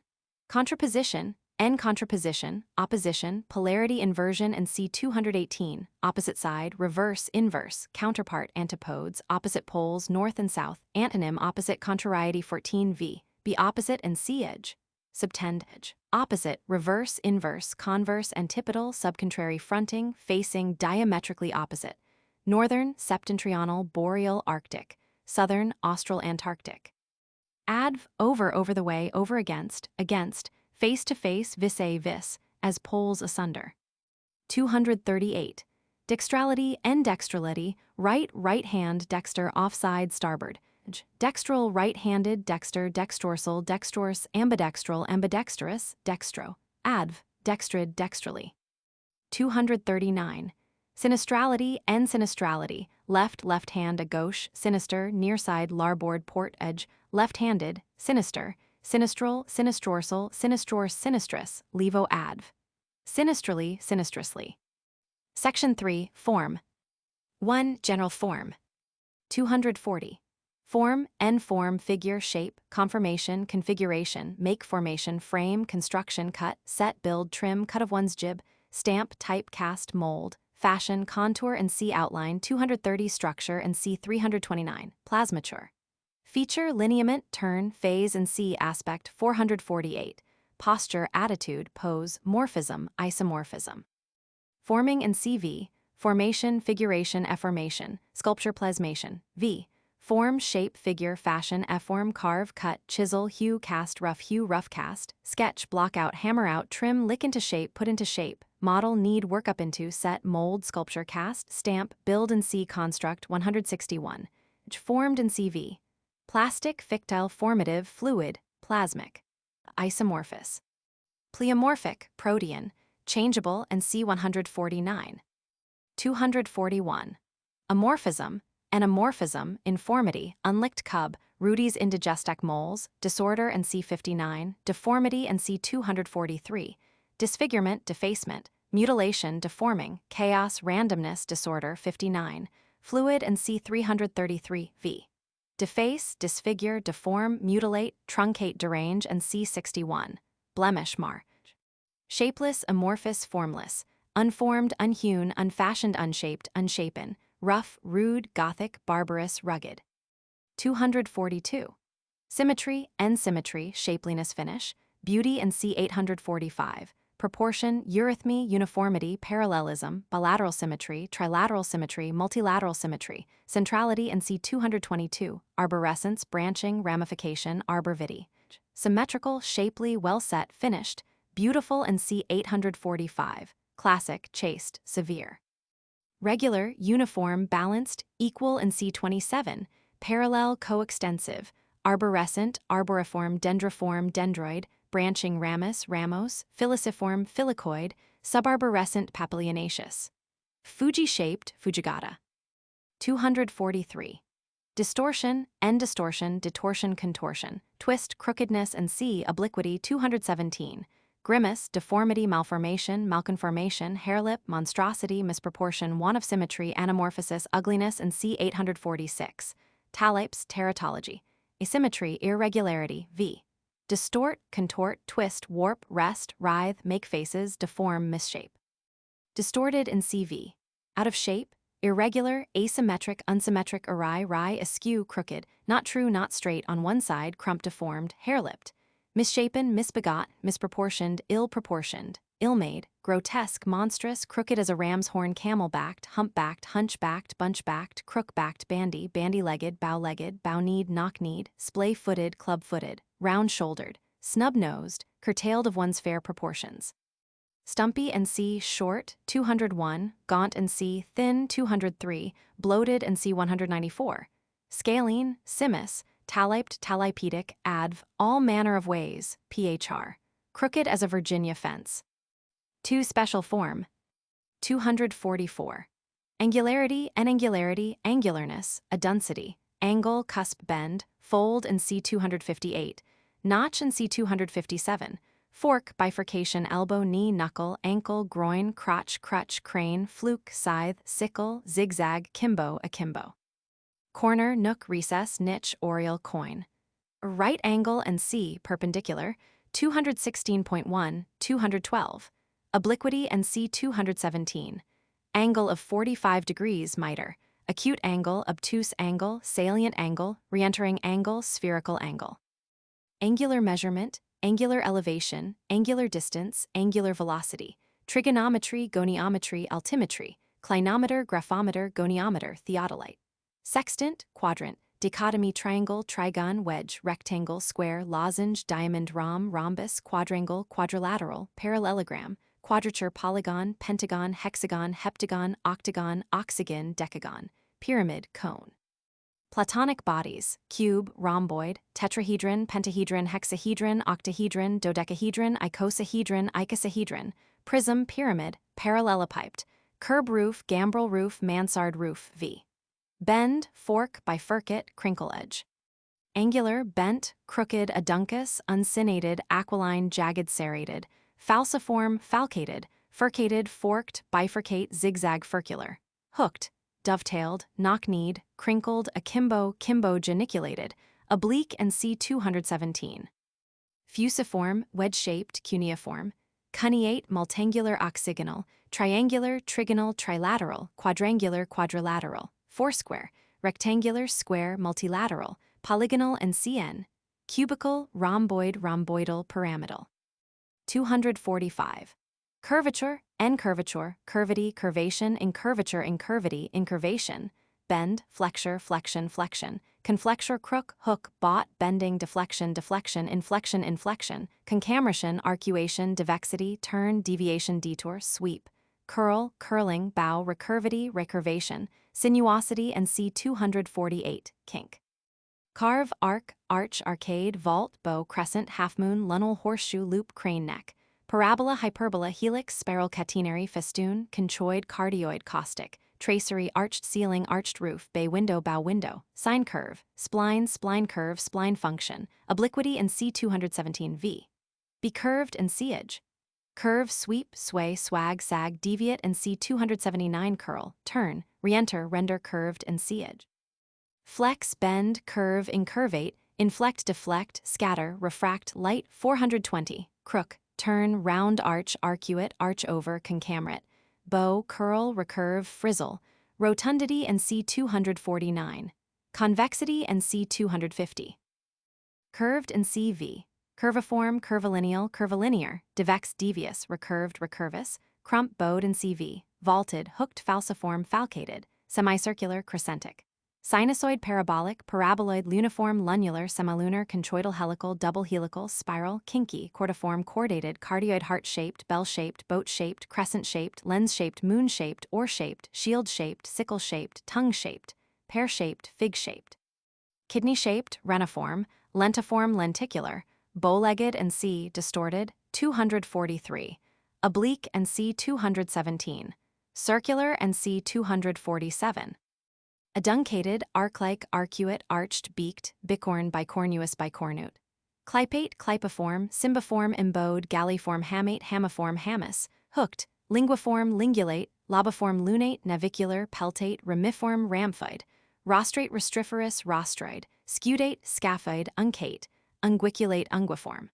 Contraposition, N contraposition, opposition, polarity inversion and C 218, opposite side, reverse, inverse, counterpart, antipodes, opposite poles, north and south, antonym, opposite, contrariety 14v, be opposite and C edge. Subtend edge. Opposite, reverse, inverse, converse, antipodal, subcontrary, fronting, facing, diametrically opposite. Northern, septentrional, boreal, Arctic. Southern, austral, Antarctic. Adv, over the way, over against, face to face, vis, as poles asunder. 238. Dextrality and dextrality, right hand, dexter, offside, starboard. Dextral, right-handed, dexter, dextrorsal, dextrorse, ambidextral, ambidextrous, dextro. Adv, dextrid, dextrally. 239. Sinistrality and sinistrality, left hand, a gauche, sinister, near side, larboard, port edge, left-handed, sinister, sinistral, sinistrorsal, sinistrorse, sinistrus, levo adv. Sinistrally, sinistrously. Section 3, Form. 1. General form. 240. Form, form, figure, shape, conformation, configuration, make, formation, frame, construction, cut, set, build, trim, cut of one's jib, stamp, type, cast, mold, fashion, contour and C outline. 230. Structure and C 329, plasmature. Feature, lineament, turn, phase and C aspect. 448. Posture, attitude, pose, morphism, isomorphism. Forming and CV, formation, figuration, efformation, sculpture, plasmation, V. Form, shape, figure, fashion, F-form, carve, cut, chisel, hue, cast, rough cast, sketch, block out, hammer out, trim, lick into shape, put into shape, model, knead, work up into, set, mold, sculpture, cast, stamp, build and see, construct. 161. Formed and CV. Plastic, fictile, formative, fluid, plasmic. Isomorphous. Pleomorphic, protean, changeable and C 149. 241. Amorphism, anamorphism, informity, unlicked cub, Rudy's indigestac moles, disorder and C 59, deformity and C 243, disfigurement, defacement, mutilation, deforming, chaos, randomness, disorder. 59, fluid and C 333, v. Deface, disfigure, deform, mutilate, truncate, derange and C 61, blemish, mar. Shapeless, amorphous, formless, unformed, unhewn, unfashioned, unshaped, unshapen, rough, rude, Gothic, barbarous, rugged. 242. Symmetry, symmetry, shapeliness, finish, beauty and C 845, proportion, eurythmy, uniformity, parallelism, bilateral symmetry, trilateral symmetry, multilateral symmetry, centrality and C 222, arborescence, branching, ramification, arborvitae. Symmetrical, shapely, well set, finished, beautiful and C 845, classic, chaste, severe. Regular, uniform, balanced, equal and C 27, parallel, coextensive, arborescent, arboriform, dendriform, dendroid, branching, ramus, ramos, filiciform, filicoid, subarborescent, papilionaceous. Fuji-shaped, fujigata. 243. Distortion, distortion, detortion, contortion, twist, crookedness and C obliquity. 217. Grimace, deformity, malformation, malconformation, hairlip, monstrosity, misproportion, want of symmetry, anamorphosis, ugliness and C 846. Talypes, teratology. Asymmetry, irregularity, v. Distort, contort, twist, warp, rest, writhe, make faces, deform, misshape. Distorted in CV. Out of shape, irregular, asymmetric, unsymmetric, awry, askew, crooked, not true, not straight, on one side, crump, deformed, hair-lipped. Misshapen, misbegot, misproportioned, ill-proportioned, ill-made, grotesque, monstrous, crooked as a ram's horn, camel-backed, humpbacked, hunchbacked, bunchbacked, crook-backed, bandy-legged, bow-kneed, knock-kneed, splay-footed, club-footed, round-shouldered, snub-nosed, curtailed of one's fair proportions. Stumpy and C short, 201, gaunt and C thin, 203, bloated and C 194. Scalene, simus, talyped, talypedic, adv, all manner of ways, phr. Crooked as a Virginia fence. 2. Special form. 244. Angularity, angularness, aduncity, angle, cusp, bend, fold and C 258, notch and C 257, fork, bifurcation, elbow, knee, knuckle, ankle, groin, crotch, crutch, crane, fluke, scythe, sickle, zigzag, kimbo, akimbo. Corner, nook, recess, niche, oriel, coin. Right angle and C perpendicular, 216.1, 212. Obliquity and C 217. Angle of 45 degrees miter. Acute angle, obtuse angle, salient angle, reentering angle, spherical angle. Angular measurement, angular elevation, angular distance, angular velocity. Trigonometry, goniometry, altimetry. Clinometer, graphometer, goniometer, theodolite. Sextant, quadrant. Dichotomy, triangle, trigon, wedge, rectangle, square, lozenge, diamond, rhombus, quadrangle, quadrilateral, parallelogram, quadrature, polygon, pentagon, hexagon, heptagon, octagon, oxygon, decagon, pyramid, cone. Platonic bodies: cube, rhomboid, tetrahedron, pentahedron, hexahedron, octahedron, dodecahedron, icosahedron, prism, pyramid, parallelepiped, curb roof, gambrel roof, mansard roof, V. Bend, fork, bifurcate, crinkle edge. Angular, bent, crooked, aduncus, uncinated, aquiline, jagged, serrated, falciform, falcated, furcated, forked, bifurcate, zigzag, furcular, hooked, dovetailed, knock-kneed, crinkled, akimbo, kimbo, geniculated, oblique, and C 217. Fusiform, wedge-shaped, cuneiform, cuneate, multangular, oxygonal, triangular, trigonal, trilateral, quadrangular, quadrilateral, foursquare, rectangular, square, multilateral, polygonal, and CN, cubical, rhomboid, rhomboidal, pyramidal. 245. Curvature, encurvature, curvity, curvation, incurvature, incurvity, incurvation, bend, flexure, flexion, flexion, conflexure, crook, hook, bot, bending, deflection, deflection, inflection, inflection, concamration, arcuation, divexity, turn, deviation, detour, sweep, curl, curling, bow, recurvity, recurvation, sinuosity, and C 248, kink. Carve, arc, arch, arcade, vault, bow, crescent, half-moon, lunnel, horseshoe, loop, crane neck, parabola, hyperbola, helix, spiral, catenary, festoon, conchoid, cardioid, caustic, tracery, arched ceiling, arched roof, bay window, bow window, sine curve, spline, spline curve, spline function, obliquity, and C 217 V. Be curved and C edge. Curve, sweep, sway, swag, sag, deviate, and C 279 curl, turn, reenter, render, curved, and C edge. Flex, bend, curve, incurvate, inflect, deflect, scatter, refract, light, 420, crook, turn, round, arch, arcuate, arch over, concamerate, bow, curl, recurve, frizzle, rotundity, and C 249, convexity, and C 250. Curved and CV, curviform, curvilineal, curvilinear, divex, devious, recurved, recurvous, crump, bowed, and CV, vaulted, hooked, falciform, falcated, semicircular, crescentic. Sinusoid, parabolic, paraboloid, luniform, lunular, semilunar, conchoidal, helical, double helical, spiral, kinky, cordiform, chordated, cardioid, heart-shaped, bell-shaped, boat-shaped, crescent-shaped, lens-shaped, moon-shaped, oar-shaped, shield-shaped, sickle-shaped, tongue-shaped, pear-shaped, fig-shaped. Kidney-shaped, reniform, lentiform, lenticular, bow-legged, and C, distorted, 243. Oblique, and C 217. Circular, and C 247. Aduncated, arc-like, arcuate, arched, beaked, bicorn, bicornuous, bicornute. Clipate, clipiform, cymbiform, embowed, galliform, hamate, hamiform, hamus, hooked, linguiform, lingulate, lobiform, lunate, navicular, peltate, ramiform, rhamphoid, rostrate, rostriferous, rostroid, scudate, scaphoid, uncate, unguiculate, unguiform.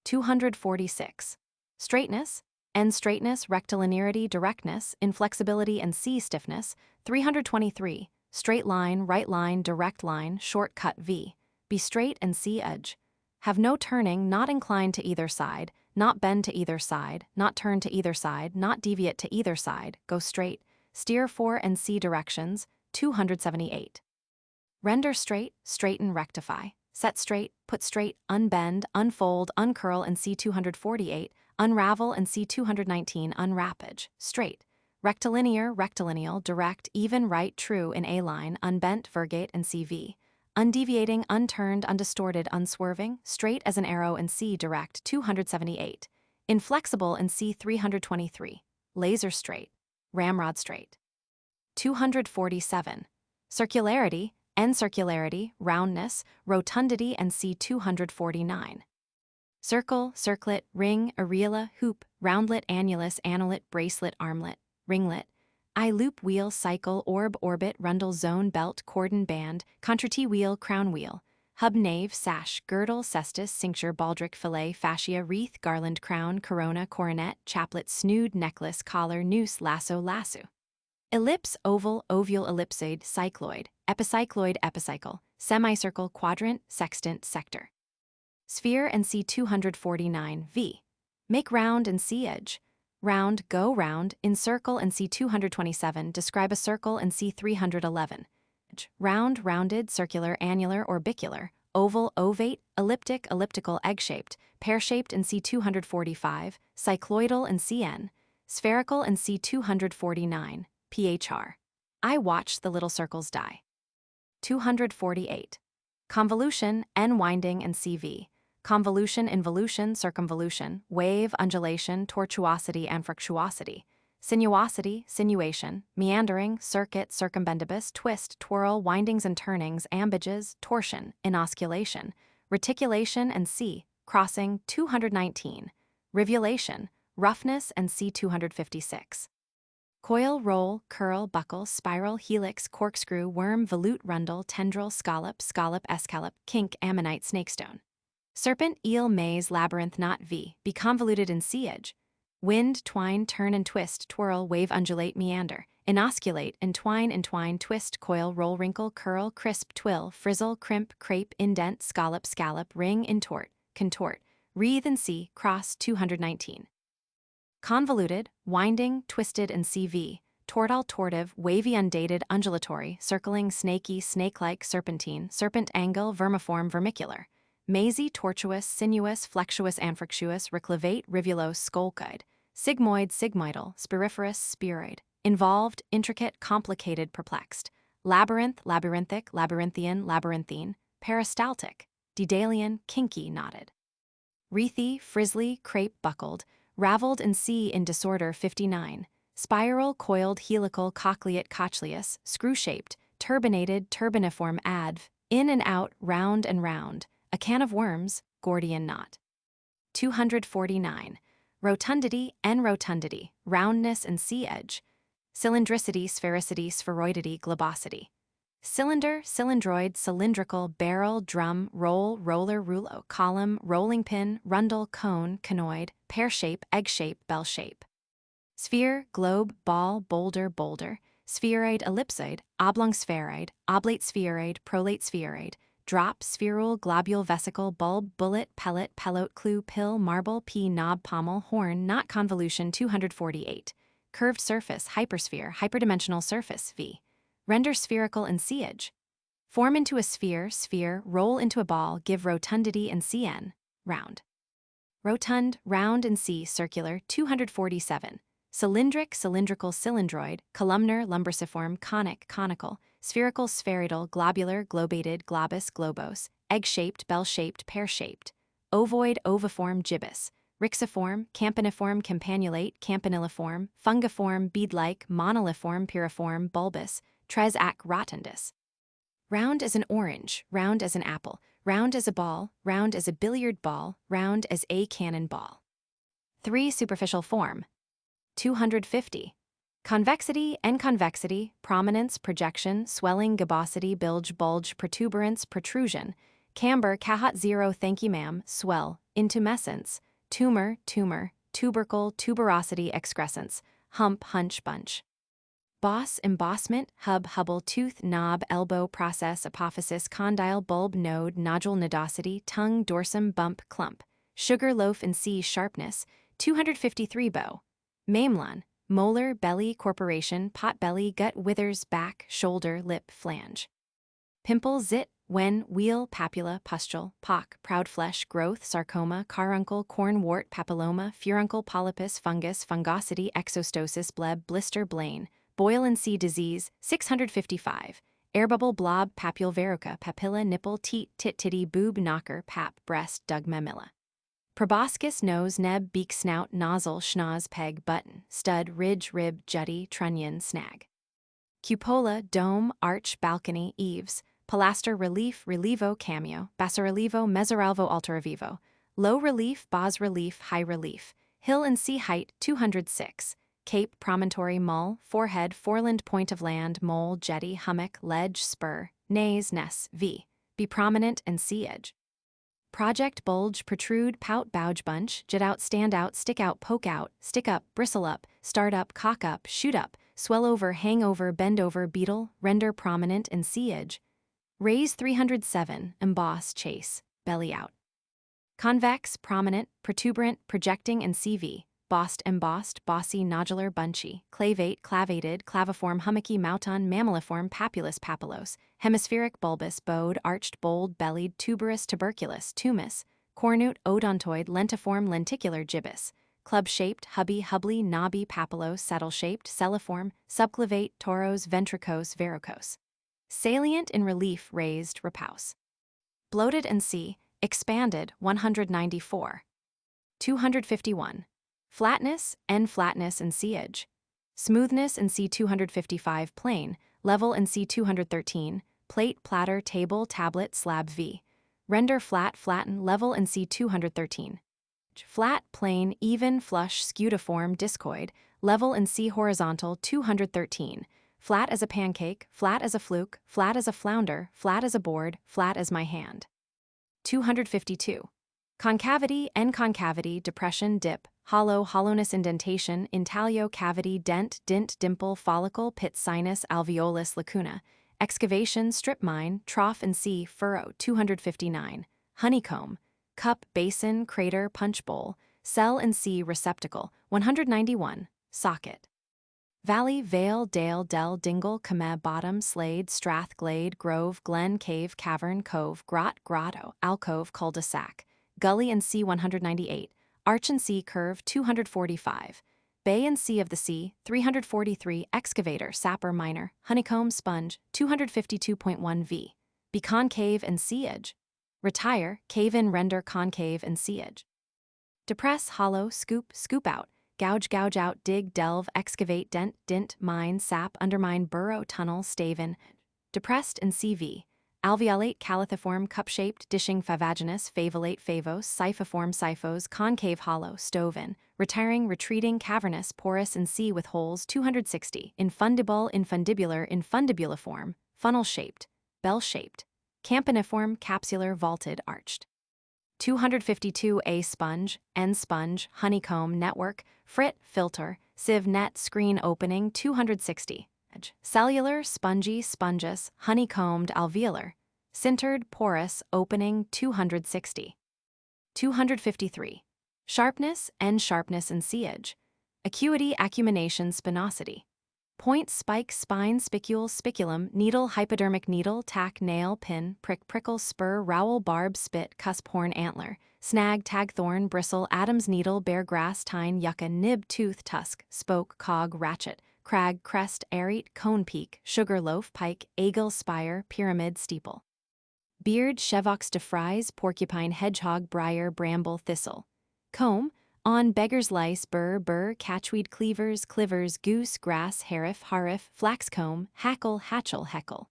246. Straightness, N straightness, rectilinearity, directness, inflexibility, and C stiffness, 323. Straight line, right line, direct line, shortcut V. Be straight and C edge. Have no turning, not inclined to either side, not bend to either side, not turn to either side, not deviate to either side, go straight, steer 4 and C directions, 278. Render straight, straighten, rectify, set straight, put straight, unbend, unfold, uncurl, and C 248, unravel, and C 219, unwrappage, straight. Rectilinear, rectilineal, direct, even, right, true in A line, unbent, virgate, and CV. Undeviating, unturned, undistorted, unswerving, straight as an arrow, and C direct, 278. Inflexible, and C 323. Laser straight. Ramrod straight. 247. Circularity, N circularity, roundness, rotundity, and C 249. Circle, circlet, ring, areola, hoop, roundlet, annulus, annulate, bracelet, armlet, ringlet, eye, loop, wheel, cycle, orb, orbit, rundle, zone, belt, cordon, band, contratee, wheel, crown wheel, hub, nave, sash, girdle, cestus, cincture, baldric, fillet, fascia, wreath, garland, crown, corona, coronet, chaplet, snood, necklace, collar, noose, lasso, lasso. Ellipse, oval, ovule, ellipsoid, cycloid, epicycloid, epicycle, semicircle, quadrant, sextant, sector. Sphere and see 249 v. Make round and see edge. Round, go round, in circle and see 227, describe a circle and see 311. Round, rounded, circular, annular, orbicular, oval, ovate, elliptic, elliptical, egg-shaped, pear-shaped and see 245, cycloidal and cn, spherical and see 249, phr. I watched the little circles die. 248. Convolution, n winding and cv. Convolution, involution, circumvolution, wave, undulation, tortuosity and fructuosity. Sinuosity, sinuation, meandering, circuit, circumbendibus, twist, twirl, windings and turnings, ambages, torsion, inosculation, reticulation and c. Crossing, 219. Rivulation, roughness and c. 256. Coil, roll, curl, buckle, spiral, helix, corkscrew, worm, volute, rundle, tendril, scallop, escallop, kink, ammonite, snakestone. Serpent, eel, maze, labyrinth, knot, v. Be convoluted in sea edge. Wind, twine, turn and twist, twirl, wave, undulate, meander. Inosculate, entwine, twist, coil, roll, wrinkle, curl, crisp, twill, frizzle, crimp, crepe, indent, scallop, ring, intort, contort. Wreathe and see, cross, 219. Convoluted, winding, twisted and cv. Tortal, tortive, wavy, undated, undulatory, circling, snaky, snake-like, serpentine, serpent, angle, vermiform, vermicular. Mazy, tortuous, sinuous, flexuous, anfructuous, reclivate, rivulose, scolcoid. Sigmoid, sigmoidal, spiriferous, spheroid. Involved, intricate, complicated, perplexed. Labyrinth, labyrinthic, labyrinthian, labyrinthine. Peristaltic, Daedalian, kinky, knotted. Wreathy, frizzly, crepe, buckled. Raveled and C in disorder 59. Spiral, coiled, helical, cochleate, cochleus, screw-shaped, turbinated, turbiniform, adv. In and out, round and round. A can of worms, Gordian knot. 249. Rotundity, n rotundity, roundness and C edge. Cylindricity, sphericity, spheroidity, globosity. Cylinder, cylindroid, cylindrical, barrel, drum, roll, roller, rouleau, column, rolling pin, rundle, cone, conoid, pear shape, egg shape, bell shape. Sphere, globe, ball, boulder, spheroid, ellipsoid, oblong spheroid, oblate spheroid, prolate spheroid, drop, spherule, globule, vesicle, bulb, bullet, pellet, pellote, clue, pill, marble, pea, knob, pommel, horn, knot, convolution. 248. Curved surface, hypersphere, hyperdimensional surface, v. Render spherical and C edge. Form into a sphere, roll into a ball, give rotundity and cn, round. Rotund, round and C, circular. 247. Cylindric, cylindrical, cylindroid, columnar, lumbriciform, conic, conical, spherical, spheroidal, globular, globated, globus, globose, egg-shaped, bell-shaped, pear-shaped. Ovoid, oviform, gibbous. Rixiform, campaniform, campanulate, campaniliform, fungiform, bead-like, moniliform, piriform, bulbous, Tresac rotundus. Round as an orange, round as an apple, round as a ball, round as a billiard ball, round as a cannon ball. 3. Superficial form. 250. Convexity, convexity, prominence, projection, swelling, gibbosity, bilge, bulge, protuberance, protrusion, camber, cahat 0, thank you ma'am, swell, intumescence, tumor, tubercle, tuberosity, excrescence, hump, hunch, bunch. Boss, embossment, hub, hubble, tooth, knob, elbow, process, apophysis, condyle, bulb, node, nodule, nodosity, tongue, dorsum, bump, clump. Sugar, loaf and C, sharpness. 253. Bow. Mamelon, molar, belly, corporation, pot belly, gut, withers, back, shoulder, lip, flange. Pimple, zit, wen, wheel, papula, pustule, pock, proud flesh, growth, sarcoma, caruncle, corn wart, papilloma, furuncle, polypus, fungus, fungosity, exostosis, bleb, blister, blane. Boil and see disease. 655. Air bubble, blob, papule, verruca, papilla, nipple, teat, tit, titty, boob, knocker, pap, breast, dug, mamilla. Proboscis, nose, neb, beak, snout, nozzle, schnoz, peg, button, stud, ridge, rib, jutty, trunnion, snag. Cupola, dome, arch, balcony, eaves, pilaster, relief, relievo, cameo, bassarelivo, mesoralvo, altorevivo. Low relief, bas relief, high relief. Hill and sea height. 206. Cape, promontory, mull, forehead, foreland, point of land, mole, jetty, hummock, ledge, spur, naze, ness, v. be prominent and siege. Project, bulge, protrude, pout, bouge, bunch, jet out, stand out, stick out, poke out, stick up, bristle up, start up, cock up, shoot up, swell over, hang over, bend over, beetle, render prominent and siege. Raise 307, emboss, chase, belly out. Convex, prominent, protuberant, projecting and CV, bossed, embossed, bossy, nodular, bunchy, clavate, clavated, claviform, hummocky, mouton, mammaliform, papulous, papilos, hemispheric, bulbous, bowed, arched, bold, bellied, tuberous, tuberculous, tumous, cornute, odontoid, lentiform, lenticular, gibbous, club-shaped, hubby, hubbly, knobby, papilos, saddle-shaped, celliform, subclavate, toros, ventricose, varicose. Salient in relief, raised, repousse. Bloated and C, expanded, 194. 251. Flatness, N flatness and siege. Smoothness and C 255 plain, level and C 213, plate, platter, table, tablet, slab V. Render flat, flatten, level and C 213. Flat, plane, even, flush, scudiform, discoid, level and C horizontal 213. Flat as a pancake, flat as a fluke, flat as a flounder, flat as a board, flat as my hand. 252. Concavity, N-concavity, depression, dip, hollow, hollowness, indentation, intaglio, cavity, dent, dint, dimple, follicle, pit, sinus, alveolus, lacuna, excavation, strip mine, trough and C, furrow, 259. Honeycomb, cup, basin, crater, punch bowl, cell and C, receptacle, 191. Socket. Valley, vale, dale, dell, dingle, combe, bottom, slade, strath, glade, grove, glen, cave, cavern, cove, grot, grotto, alcove, cul-de-sac, gully and C 198, arch and C curve 245, bay and C of the sea 343, excavator, sapper, miner, honeycomb, sponge 252.1 v, be concave and siege, retire, cave in, render concave and siege, depress, hollow, scoop, scoop out, gouge, gouge out, dig, delve, excavate, dent, dint, mine, sap, undermine, burrow, tunnel, staven, depressed and CV, alveolate, calithiform, cup-shaped, dishing, favaginous, favolate, favos, siphiform, siphos, concave, hollow, stove in, retiring, retreating, cavernous, porous and C with holes 260, infundibule, infundibular, infundibuliform, funnel-shaped, bell-shaped, campaniform, capsular, vaulted, arched. 252. A sponge, N sponge, honeycomb, network, frit, filter, sieve, net, screen, opening 260. Cellular, spongy, spongeous, honeycombed, alveolar, sintered, porous, opening 260. 253. Sharpness, N sharpness and siege. Acuity, acumination, spinosity. Point, spike, spine, spicule, spiculum, needle, hypodermic needle, tack, nail, pin, prick, prickle, spur, rowel, barb, spit, cusp, horn, antler, snag, tag, thorn, bristle, Adam's needle, bear, grass, tine, yucca, nib, tooth, tusk, spoke, cog, ratchet, crag, crest, arete, cone, peak, sugar loaf, pike, eagle, spire, pyramid, steeple. Beard, chevox, defrise, porcupine, hedgehog, briar, bramble, thistle. Comb, on, beggar's lice, burr, catchweed, cleavers, clivers, goose, grass, harif, harif, flaxcomb, hackle, hatchel, heckle.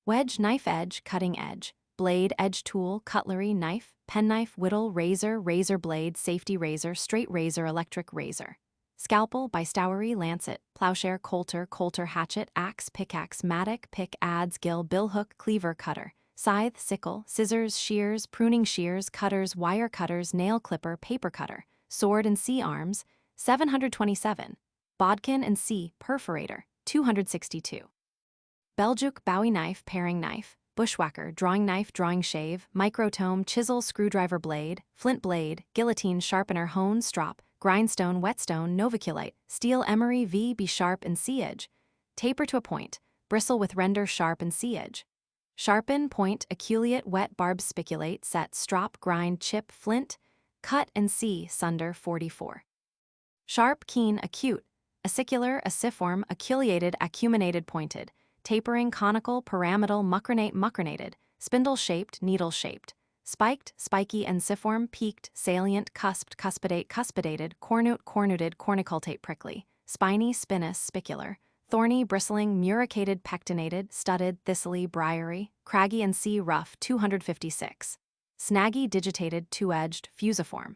Wedge, knife edge, cutting edge, blade, edge tool, cutlery, knife, penknife, whittle, razor, razor blade, safety razor, straight razor, electric razor. Scalpel, bystowery, lancet, plowshare, coulter, hatchet, axe, pickaxe, mattock, pick, adze, gill, billhook, cleaver, cutter. Scythe, sickle, scissors, shears, pruning shears, cutters, wire cutters, nail clipper, paper cutter. Sword and C arms, 727. Bodkin and C, perforator, 262. Belgique, bowie knife, paring knife, bushwhacker, drawing knife, drawing shave, microtome, chisel, screwdriver blade, flint blade, guillotine, sharpener, hone, strop, grindstone, whetstone, novaculite, steel, emery, V, be sharp and siege. Taper to a point, bristle with render, sharp and siege. Sharpen, point, aculeate, wet, barb, spiculate, set, strop, grind, chip, flint, cut and C, sunder 44. Sharp, keen, acute, acicular, aciform, aculeated, acuminated, pointed, tapering, conical, pyramidal, mucronated, spindle-shaped, needle-shaped, spiked, spiky, ensiform, peaked, salient, cusped, cuspidate, cuspidated, cornuted, corniculate, prickly, spiny, spinous, spicular, thorny, bristling, muricated, pectinated, studded, thistly, briary, craggy and C, rough 256. Snaggy, digitated, two-edged, fusiform.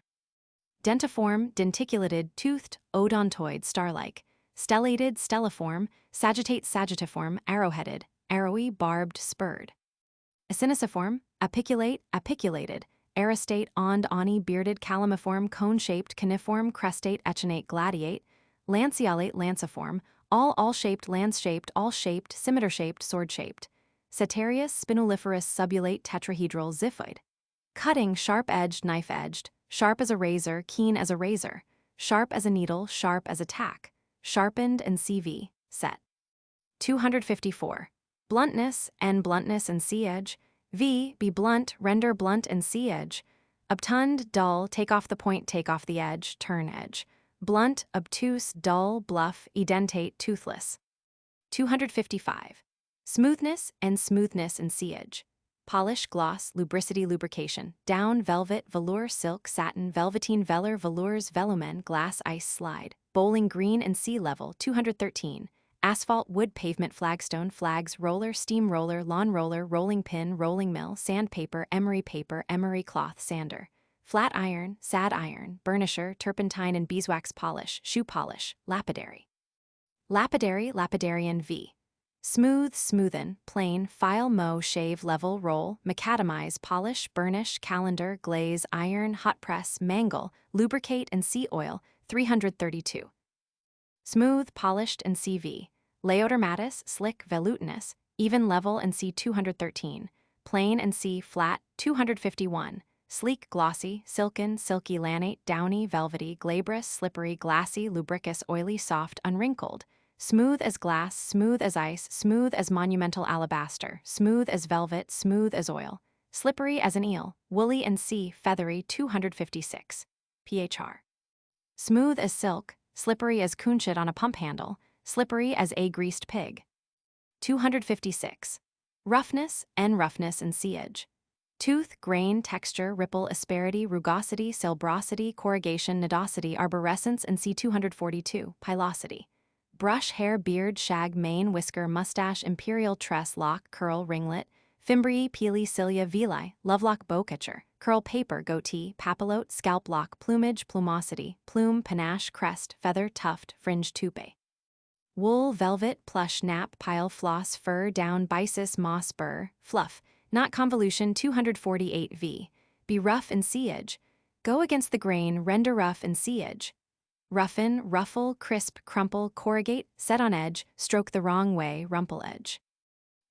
Dentiform, denticulated, toothed, odontoid, star-like, stellated, stelliform, sagittate, sagittatiform, arrowheaded, arrowy, barbed, spurred. Aciniciform, apiculate, apiculated, aristate, ond, bearded, calamiform, cone-shaped, coniform, crestate, echinate, gladiate, lanceolate, lanciform, all-shaped, lance-shaped, all-shaped, scimitar-shaped, sword-shaped, Ceterius, spinuliferous, subulate, tetrahedral, xiphoid. Cutting, sharp-edged, knife-edged, sharp as a razor, keen as a razor, sharp as a needle, sharp as a tack, sharpened and CV, set. 254. Bluntness, and bluntness and sea-edge, be blunt, render blunt and sea-edge, obtund, dull, take off the point, take off the edge, turn edge, blunt, obtuse, dull, bluff, edentate, toothless. 255. Smoothness and sea-edge, polish, gloss, lubricity, lubrication, down, velvet, velour, silk, satin, velveteen, velour, velours, velumen, glass, ice, slide, bowling green and sea level. 213. Asphalt, wood, pavement, flagstone, flags, roller, steam roller, lawn roller, rolling pin, rolling mill, sandpaper, emery cloth, sander, flat iron, sad iron, burnisher, turpentine and beeswax polish, shoe polish, lapidary. Lapidary, lapidarian v. Smooth, smoothen, plain, file, mow, shave, level, roll, macadamize, polish, burnish, calendar, glaze, iron, hot press, mangle, lubricate and sea oil. 332. Smooth, polished and CV. Laodermatis, slick, velutinous, even, level and C. 213. Plain and C. flat. 251. Sleek, glossy, silken, silky, lanate, downy, velvety, glabrous, slippery, glassy, lubricous, oily, soft, unwrinkled. Smooth as glass, smooth as ice, smooth as monumental alabaster, smooth as velvet, smooth as oil. Slippery as an eel, woolly and C. feathery. 256. PHR. Smooth as silk, slippery as cunchit on a pump handle, slippery as a greased pig. 256. Roughness and sea-edge. Tooth, grain, texture, ripple, asperity, rugosity, salbrosity, corrugation, nidosity, arborescence and C. 242. Pilosity. Brush, hair, beard, shag, mane, whisker, mustache, imperial tress, lock, curl, ringlet, fimbrii, peely, cilia, villi, lovelock, bowcatcher, curl, paper, goatee, papillote, scalp lock, plumage, plumosity, plume, panache, crest, feather, tuft, fringe, toupee. Wool, velvet, plush, nap, pile, floss, fur, down, byssus, moss, burr, fluff, knot, convolution. 248 v. Be rough and sea-edge. Go against the grain, render rough and sea-edge. Roughen, ruffle, crisp, crumple, corrugate, set on edge, stroke the wrong way, rumple edge.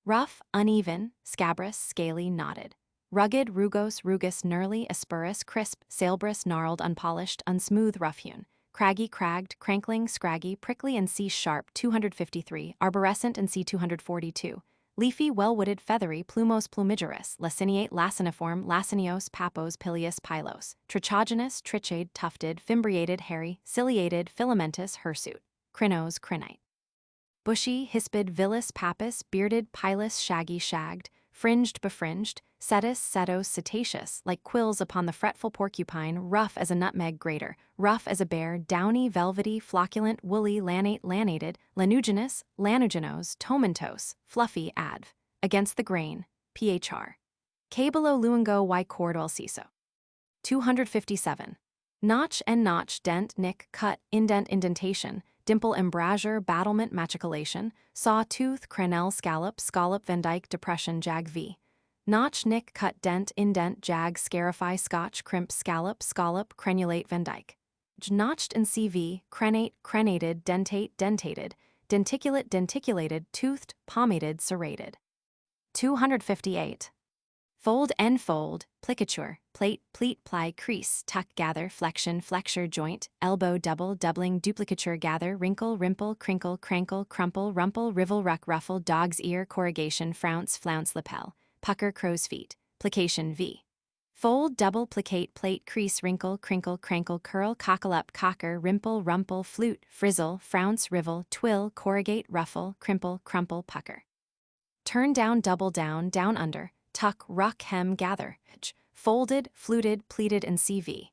Rough, uneven, scabrous, scaly, knotted. Rugged, rugose, rugus, knurly, asperous, crisp, sailbrous, gnarled, unpolished, unsmooth, rough-hewn. Craggy, cragged, crankling, scraggy, prickly and C. sharp. 253. Arborescent and C. 242. Leafy, well-wooded, feathery, plumose, plumigerous, laciniate, laciniform, laciniose, papose, pileus, pylos, trichogenous, trichade, tufted, fimbriated, hairy, ciliated, filamentous, hirsute, crinose, crinite. Bushy, hispid, villus, pappus, bearded, pilous, shaggy, shagged, fringed, befringed, setus, setos, cetaceous, like quills upon the fretful porcupine, rough as a nutmeg grater, rough as a bear, downy, velvety, flocculent, woolly, lanate, lanated, lanuginous, lanuginose, tomentose, fluffy, adv. Against the grain, PHR. Cabelo luengo y cord alciso. 257. Notch and notch, dent, nick, cut, indent, indentation, dimple, embrasure, battlement, machicolation, saw, tooth, crenelle, scallop, Van Dyke, depression, jag v. Notch, nick, cut, dent, indent, jag, scarify, scotch, crimp, scallop, crenulate, Van Dyke. Notched and CV, crenate, crenated, dentate, dentated, denticulate, denticulated, toothed, pomaded, serrated. 258. Fold, enfold, plicature, plate, pleat, ply, crease, tuck, gather, flexion, flexure, joint, elbow, double, doubling, duplicature, gather, wrinkle, rimple, crinkle, crankle, crumple, rumple, rivel, ruck, ruffle, dog's ear, corrugation, flounce, lapel, pucker, crow's feet, plication v. Fold, double, plicate, plate, crease, wrinkle, crinkle, crankle, curl, cockle up, cocker, rimple, rumple, flute, frizzle, flounce, rivel, twill, corrugate, ruffle, crimple, crumple, pucker. Turn down, double down, down under, tuck, ruck, hem, gather, folded, fluted, pleated and CV.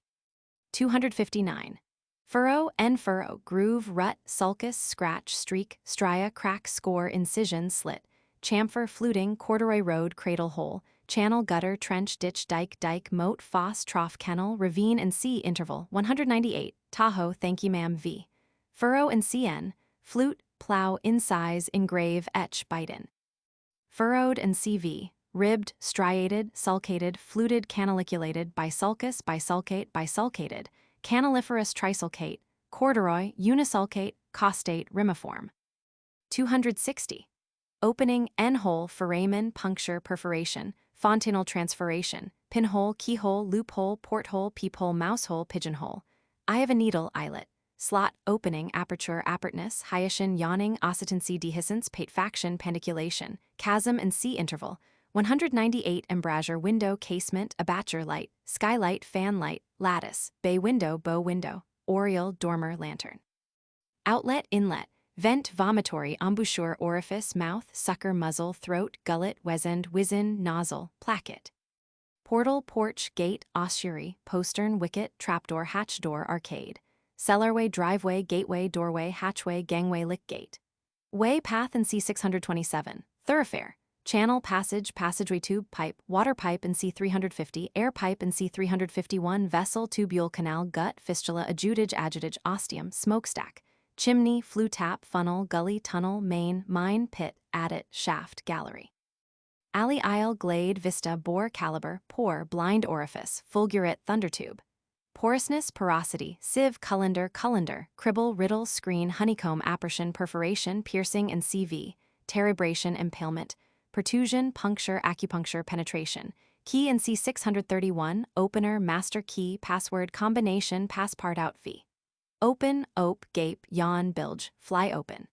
259. Furrow, furrow, groove, rut, sulcus, scratch, streak, stria, crack, score, incision, slit, chamfer, fluting, corduroy road, cradle hole, channel, gutter, trench, ditch, dike, moat, foss, trough, kennel, ravine and C interval. 198. Tahoe, thank you ma'am v. Furrow and CN, flute, plow, incise, engrave, etch, bite in. Furrowed and CV, ribbed, striated, sulcated, fluted, canaliculated, bisulcus, bisulcate, bisulcated, canaliferous, trisulcate, corduroy, unisulcate, caustate, rimiform. 260. Opening, n-hole, foramen, puncture, perforation, fontanel, transforation, pinhole, keyhole, loophole, porthole, peephole, mousehole, pigeonhole. Eye of a needle, eyelet. Slot, opening, aperture, apertness, hyacin, yawning, occitancy, dehiscence, patefaction, pandiculation, chasm and sea interval. 198. Embrasure, window, casement, abature light, skylight, fan light, lattice, bay window, bow window, oriel, dormer, lantern. Outlet, inlet, vent, vomitory, embouchure, orifice, mouth, sucker, muzzle, throat, gullet, wesend, wizen, nozzle, placket. Portal, porch, gate, ossuary, postern, wicket, trapdoor, hatch door, arcade. Cellarway, driveway, gateway, doorway, hatchway, gangway, lick gate. Way, path and C627. Thoroughfare. Channel, passage, passageway, tube, pipe, water pipe and C350, air pipe and C351, vessel, tubule, canal, gut, fistula, adjutage, adjutage, ostium, smokestack. Chimney, flue tap, funnel, gully, tunnel, main, mine, pit, adit, shaft, gallery. Alley, aisle, glade, vista, bore, caliber, pore, blind orifice, fulgurate, thundertube. Porousness, porosity, sieve, colander, cribble, riddle, screen, honeycomb, appertion, perforation, piercing and CV, terebration, impalement, pertusion, puncture, acupuncture, penetration. Key and C631, opener, master key, password, combination, passpart out fee. Open, ope, gape, yawn, bilge, fly open.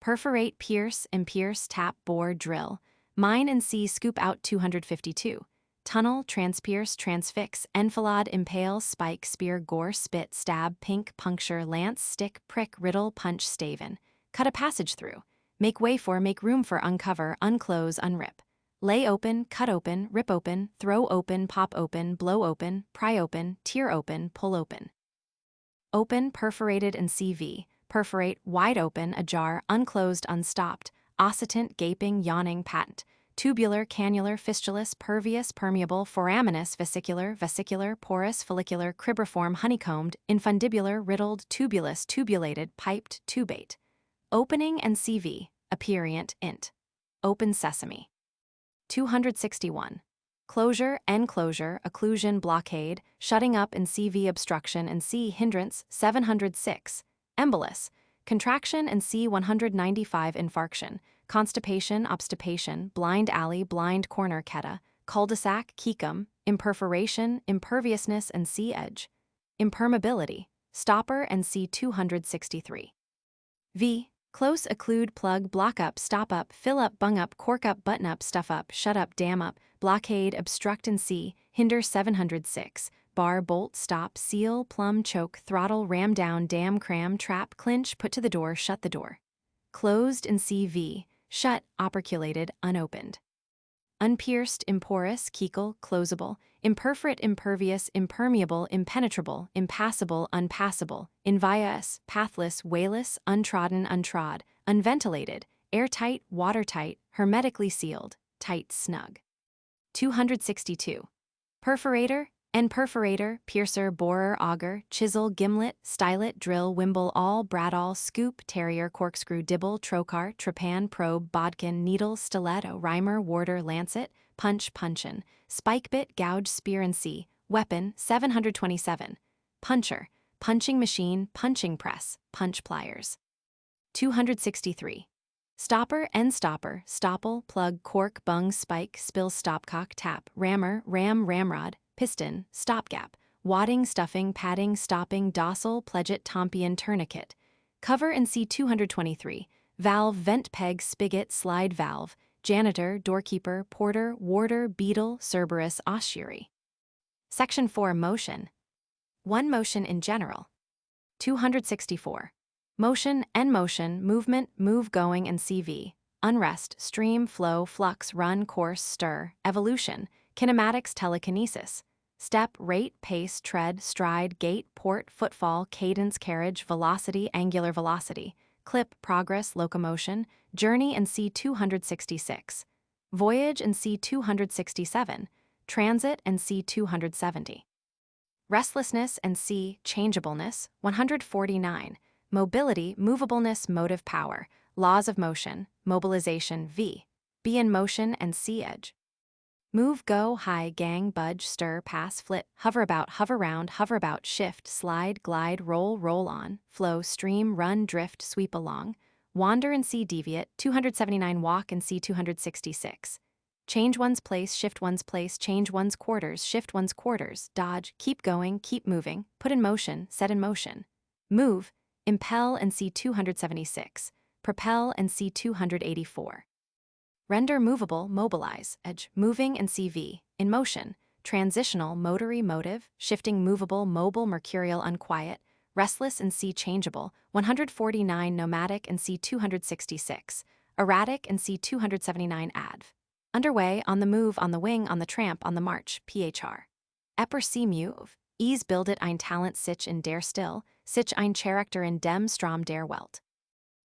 Perforate, pierce, impierce, tap, bore, drill. Mine and see, scoop out 252. Tunnel, transpierce, transfix, enfilade, impale, spike, spear, gore, spit, stab, pink, puncture, lance, stick, prick, riddle, punch, staven. Cut a passage through. Make way for, make room for, uncover, unclose, unrip. Lay open, cut open, rip open, throw open, pop open, blow open, pry open, tear open, pull open. Open, perforated and CV, perforate, wide open, ajar, unclosed, unstopped, occitant, gaping, yawning, patent, tubular, cannular, fistulous, pervious, permeable, foraminous, vesicular, porous, follicular, cribriform, honeycombed, infundibular, riddled, tubulous, tubulated, piped, tubate. Opening and CV, aperient, int. Open sesame. 261. Closure, enclosure, occlusion, blockade, shutting up and CV, obstruction and C, hindrance, 706. Embolus, contraction and C, 195. Infarction, constipation, obstipation, blind alley, blind corner, keta, cul-de-sac, caecum, imperforation, imperviousness and C, edge. Impermeability, stopper and C, 263. V. Close, occlude, plug, block up, stop up, fill up, bung up, cork up, button up, stuff up, shut up, dam up, blockade, obstruct and C, hinder, 706, bar, bolt, stop, seal, plumb, choke, throttle, ram down, dam, cram, trap, clinch, put to the door, shut the door. Closed and CV, shut, operculated, unopened. Unpierced, imporous, caecal, closable, imperforate, impervious, impermeable, impenetrable, impassable, unpassable, invious, pathless, wayless, untrodden, untrod, unventilated, airtight, watertight, hermetically sealed, tight, snug. 262. Perforator, perforator, piercer, borer, auger, chisel, gimlet, stylet, drill, wimble, awl, bradawl, scoop, terrier, corkscrew, dibble, trocar, trepan, probe, bodkin, needle, stiletto, rhymer, warder, lancet, punch, punchin, spike bit, gouge, spear and C, weapon, 727. Puncher, punching machine, punching press, punch pliers. 263. Stopper, end stopper, stopple, plug, cork, bung, spike, spill, stopcock, tap, rammer, ram, ramrod, piston, stopgap, wadding, stuffing, padding, stopping, docile, pledget, tompion, tourniquet. Cover and C, 223. Valve, vent peg, spigot, slide valve, janitor, doorkeeper, porter, warder, beetle, Cerberus, ossuary. Section 4. Motion. 1. Motion in general. 264. Motion, N motion, movement, move, going and CV. Unrest, stream, flow, flux, run, course, stir, evolution, kinematics, telekinesis. Step, rate, pace, tread, stride, gait, port, footfall, cadence, carriage, velocity, angular velocity, clip, progress, locomotion, journey and C, 266. Voyage and C, 267. Transit and C, 270. Restlessness and C, changeableness, 149. Mobility, movableness, motive power, laws of motion, mobilization V. Be in motion and C, edge. Move, go, high, gang, budge, stir, pass, flit, hover about, hover round, hover about, shift, slide, glide, roll, roll on, flow, stream, run, drift, sweep along, wander and see, deviate, 279, walk and see, 266. Change one's place, change one's quarters, shift one's quarters, dodge, keep going, keep moving, put in motion, set in motion. Move, impel and see, 276. Propel and see, 284. Render, movable, mobilize, edge, moving and CV, in motion, transitional, motory, motive, shifting, movable, mobile, mercurial, unquiet, restless and C changeable, 149, nomadic and C 266, erratic and C 279, adv. Underway, on the move, on the wing, on the tramp, on the march, PHR. Epper C move, ease bildet ein Talent sich in der still, sich ein Charakter in dem Strom der Welt.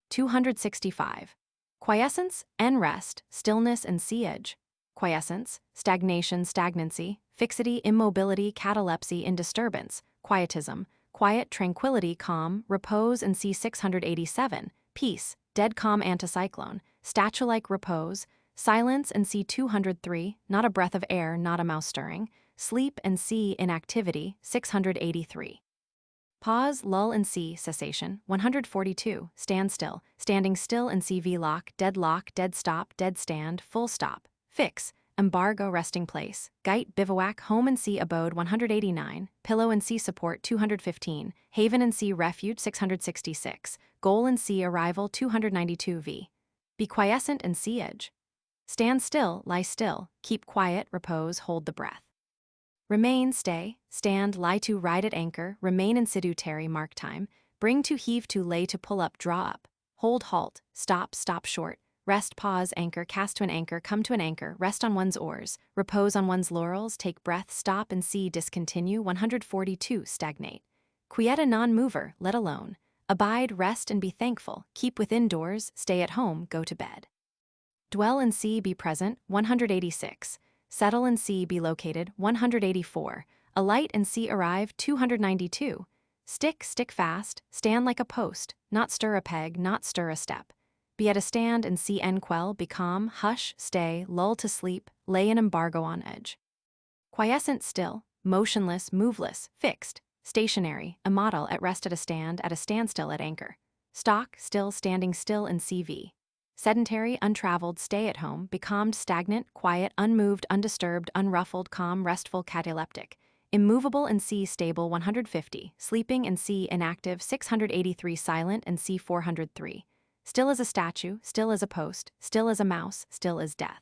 265. Quiescence, en rest, stillness and siege. Quiescence, stagnation, stagnancy, fixity, immobility, catalepsy, in disturbance, quietism, quiet, tranquility, calm, repose and C 687, peace, dead calm, anticyclone, statue-like repose, silence and C 203, not a breath of air, not a mouse stirring, sleep and C inactivity, 683. Pause, lull and C cessation, 142, stand still, standing still and C lock, dead stop, dead stand, full stop, fix, embargo, resting place, geit, bivouac, home and C abode, 189, pillow and C support, 215, haven and C refuge, 666, goal and C arrival, 292 v. Be quiescent and C edge. Stand still, lie still, keep quiet, repose, hold the breath. Remain, stay, stand, lie to, ride at anchor, remain in situ, tarry, mark time, bring to, heave to, lay to, pull up, draw up, hold, halt, stop, stop short, rest, pause, anchor, cast to an anchor, come to an anchor, rest on one's oars, repose on one's laurels, take breath, stop and see, discontinue, 142, stagnate. Quieta, non-mover, let alone. Abide, rest and be thankful, keep within doors, stay at home, go to bed. Dwell and see, be present, 186. Settle and see, be located, 184. Alight and see, arrive, 292. Stick, stick fast, stand like a post, not stir a peg, not stir a step. Be at a stand and see, quell, be calm, hush, stay, lull to sleep, lay an embargo on edge. Quiescent, still, motionless, moveless, fixed, stationary, a model, at rest, at a standstill, at anchor. Stock, still, standing still and CV. Sedentary, untraveled, stay at home, becalmed, stagnant, quiet, unmoved, undisturbed, unruffled, calm, restful, cataleptic. Immovable and C stable, 150, sleeping and C inactive, 683, silent and C 403. Still as a statue, still as a post, still as a mouse, still as death.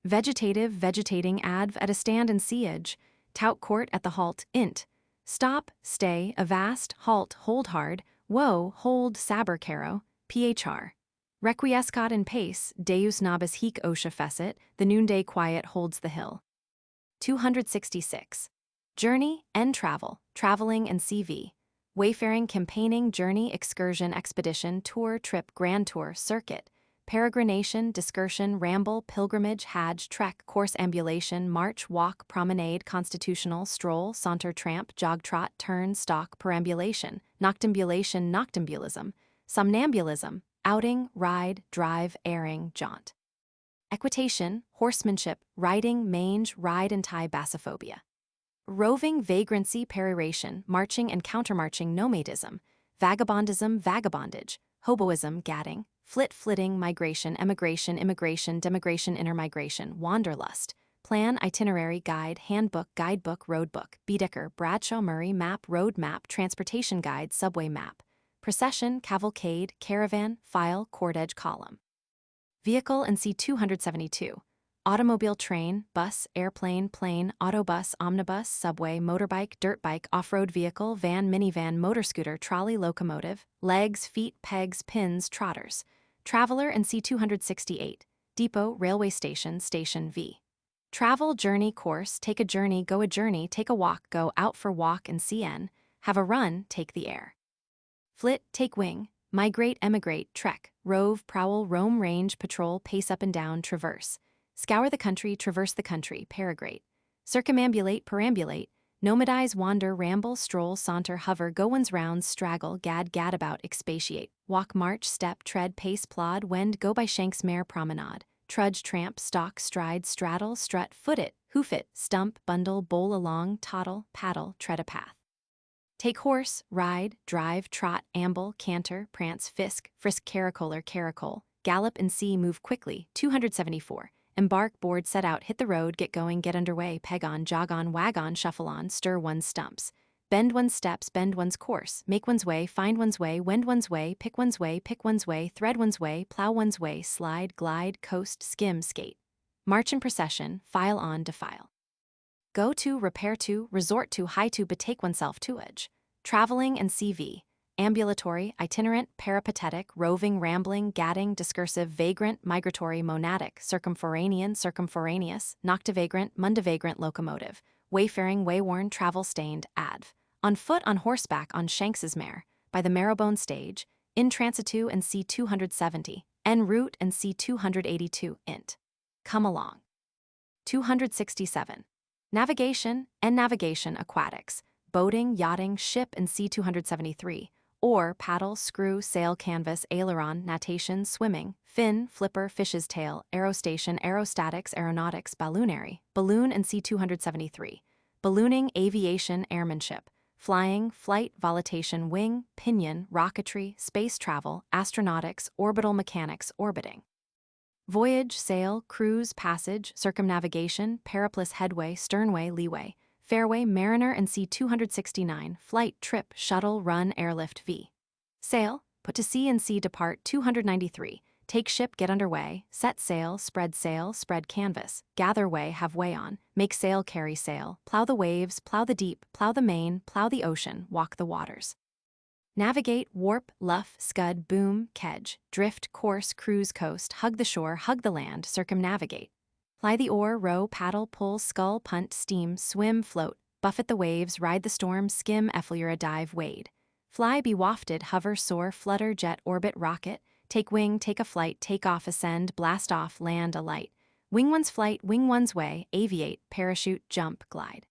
Vegetative, vegetating, adv, at a stand and C edge, tout court, at the halt, int. Stop, stay, avast, halt, hold hard, woe, hold, saber caro, phr. Requiescat in pace, deus nobis hic oscia fecit, the noonday quiet holds the hill. 266. Journey, and travel, traveling and CV. Wayfaring, campaigning, journey, excursion, expedition, tour, trip, grand tour, circuit. Peregrination, discursion, ramble, pilgrimage, hajj, trek, course, ambulation, march, walk, promenade, constitutional, stroll, saunter, tramp, jog, trot, turn, stalk, perambulation, noctambulation, noctambulism, somnambulism, outing, ride, drive, airing, jaunt. Equitation, horsemanship, riding, mange, ride and tie, bassophobia. Roving, vagrancy, peroration, marching and countermarching, nomadism, vagabondism, vagabondage, hoboism, gadding, flit, flitting, migration, emigration, immigration, demigration, intermigration, wanderlust, plan, itinerary, guide, handbook, guidebook, roadbook, Baedeker, Bradshaw, Murray, map, road map, transportation guide, subway map. Procession, cavalcade, caravan, file, cordage, column. Vehicle and C 272. Automobile, train, bus, airplane, plane, autobus, omnibus, subway, motorbike, dirt bike, off-road vehicle, van, minivan, motor scooter, trolley, locomotive, legs, feet, pegs, pins, trotters. Traveler and C 268. Depot, railway station, station V. Travel, journey, course, take a journey, go a journey, take a walk, go out for walk and CN. Have a run, take the air. Flit, take wing, migrate, emigrate, trek, rove, prowl, roam, range, patrol, pace up and down, traverse. Scour the country, traverse the country, peregrate. Circumambulate, perambulate, nomadize, wander, ramble, stroll, saunter, hover, go one's rounds, straggle, gad about, expatiate, walk, march, step, tread, pace, plod, wend, go by Shanks, mare, promenade, trudge, tramp, stalk, stride, straddle, strut, foot it, hoof it, stump, bundle, bowl along, toddle, paddle, tread a path. Take horse, ride, drive, trot, amble, canter, prance, frisk, caracole, gallop and see, move quickly. 274. Embark, board, set out, hit the road, get going, get underway, peg on, jog on, wag on, shuffle on, stir one's stumps. Bend one's steps, bend one's course, make one's way, find one's way, wend one's way, pick one's way, thread one's way, plow one's way, slide, glide, coast, skim, skate. March in procession, file on, defile. Go to, repair to, resort to, hie to, betake oneself to edge. Traveling and CV. Ambulatory, itinerant, peripatetic, roving, rambling, gadding, discursive, vagrant, migratory, monadic, circumforanean, circumforaneous, noctivagrant, mundivagrant, locomotive. Wayfaring, wayworn, travel-stained, adv. On foot, on horseback, on Shanks's mare, by the Marrowbone stage, in transitu and C 270, en route and C 282, int. Come along. 267. Navigation and navigation aquatics, boating, yachting, ship and C 273, oar, paddle, screw, sail, canvas, aileron, natation, swimming, fin, flipper, fish's tail, aerostation, aerostatics, aeronautics, balloonary, balloon and C 273, ballooning, aviation, airmanship, flying, flight, volitation, wing, pinion, rocketry, space travel, astronautics, orbital mechanics, orbiting. Voyage, sail, cruise, passage, circumnavigation, periplus, headway, sternway, leeway, fairway, mariner and C 269, flight, trip, shuttle, run, airlift, v. Sail, put to sea and sea, depart. 293, take ship, get underway, set sail, spread canvas, gather way, have way on, make sail, carry sail, plow the waves, plow the deep, plow the main, plow the ocean, walk the waters. Navigate, warp, luff, scud, boom, kedge, drift, course, cruise, coast, hug the shore, hug the land, circumnavigate. Ply the oar, row, paddle, pull, scull, punt, steam, swim, float, buffet the waves, ride the storm, skim, effleura, dive, wade. Fly, be wafted, hover, soar, flutter, jet, orbit, rocket, take wing, take a flight, take off, ascend, blast off, land, alight. Wing one's flight, wing one's way, aviate, parachute, jump, glide.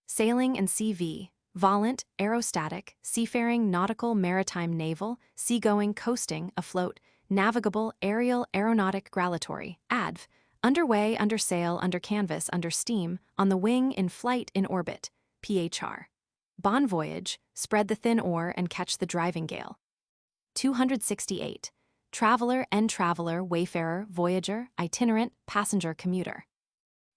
Sailing and CV. Volant, aerostatic, seafaring, nautical, maritime, naval, seagoing, coasting, afloat, navigable, aerial, aeronautic, gravitatory, adv. Underway, under sail, under canvas, under steam, on the wing, in flight, in orbit, phr. Bon voyage, spread the thin oar and catch the driving gale. 268. Traveler and traveler, wayfarer, voyager, itinerant, passenger, commuter.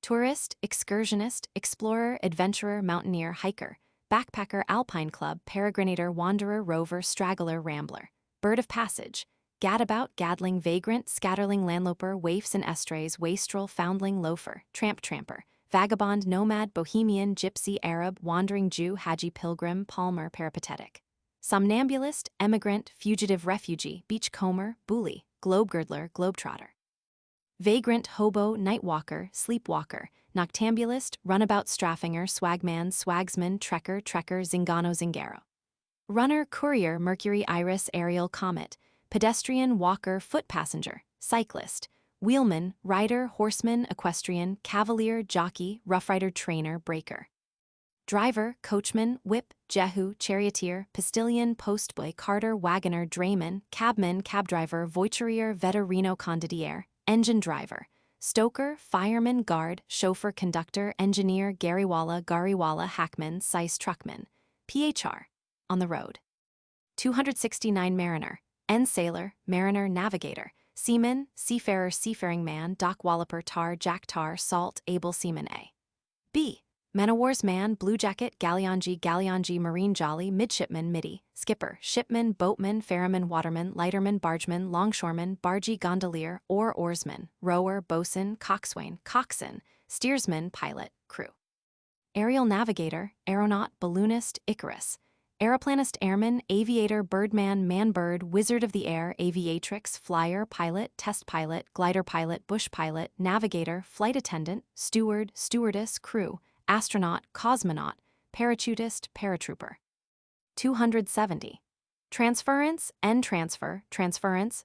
Tourist, excursionist, explorer, adventurer, mountaineer, hiker, backpacker, alpine club, peregrinator, wanderer, rover, straggler, rambler. Bird of passage, gadabout, gadling, vagrant, scatterling, landloper, waifs and estrays, wastrel, foundling, loafer, tramper, vagabond, nomad, bohemian, gypsy, Arab, wandering Jew, haji, pilgrim, palmer, peripatetic. Somnambulist, emigrant, fugitive, refugee, beachcomber, bully, globegirdler, globetrotter. Vagrant, hobo, nightwalker, sleepwalker, noctambulist, runabout, straffinger, swagman, swagsman, trekker, zingano, zingaro. Runner, courier, Mercury, Iris, aerial, comet, pedestrian, walker, foot passenger, cyclist, wheelman, rider, horseman, equestrian, cavalier, jockey, rough rider, trainer, breaker. Driver, coachman, whip, jehu, charioteer, postilion, postboy, carter, wagoner, drayman, cabman, cab driver, voiturier, vetterino, condottiere, engine driver, stoker, fireman, guard, chauffeur, conductor, engineer, gariwala, hackman, sice, truckman, phr. On the road. 269 mariner, sailor, mariner, navigator, seaman, seafarer, seafaring man, dock walloper, tar, jack tar, salt, able seaman a. B. Man o' war's man, blue jacket, galliongy, marine jolly, midshipman, middy, skipper, shipman, boatman, ferryman, waterman, lighterman, bargeman, longshoreman, bargee, gondolier, oarsman, rower, bosun, coxswain, coxswain, steersman, pilot, crew. Aerial navigator, aeronaut, balloonist, Icarus. Aeroplanist, airman, aviator, birdman, man-bird, wizard of the air, aviatrix, flyer, pilot, test pilot, glider pilot, bush pilot, navigator, flight attendant, steward, stewardess, crew, astronaut, cosmonaut, parachutist, paratrooper. 270. Transference and transference,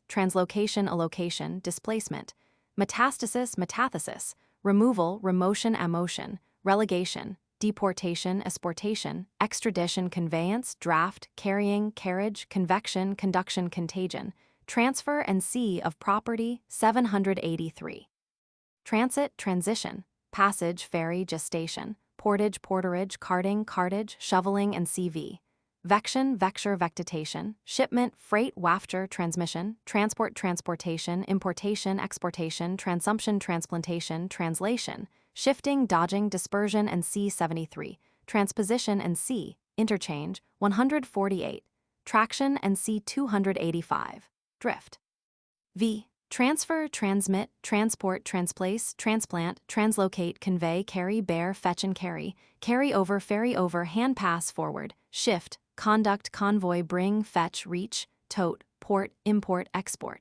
translocation, allocation, displacement, metathesis, removal, remotion, amotion, relegation, deportation, exportation, extradition, conveyance, draft, carrying, carriage, convection, conduction, contagion, transfer and sea of property, 783. Transit, transition, passage, ferry, gestation, portage, porterage, carting, cartage, shoveling, and CV. Vection, vecture, vectitation, shipment, freight, wafture, transmission, transport, transportation, importation, exportation, transumption, transplantation, translation, shifting, dodging, dispersion, and C73, transposition and C, interchange, 148, traction and C285, drift. V. Transfer, transmit, transport, transplace, transplant, translocate, convey, carry, bear, fetch and carry over, ferry over, hand pass, forward, shift, conduct, convoy, bring, fetch, reach, tote, port, import, export.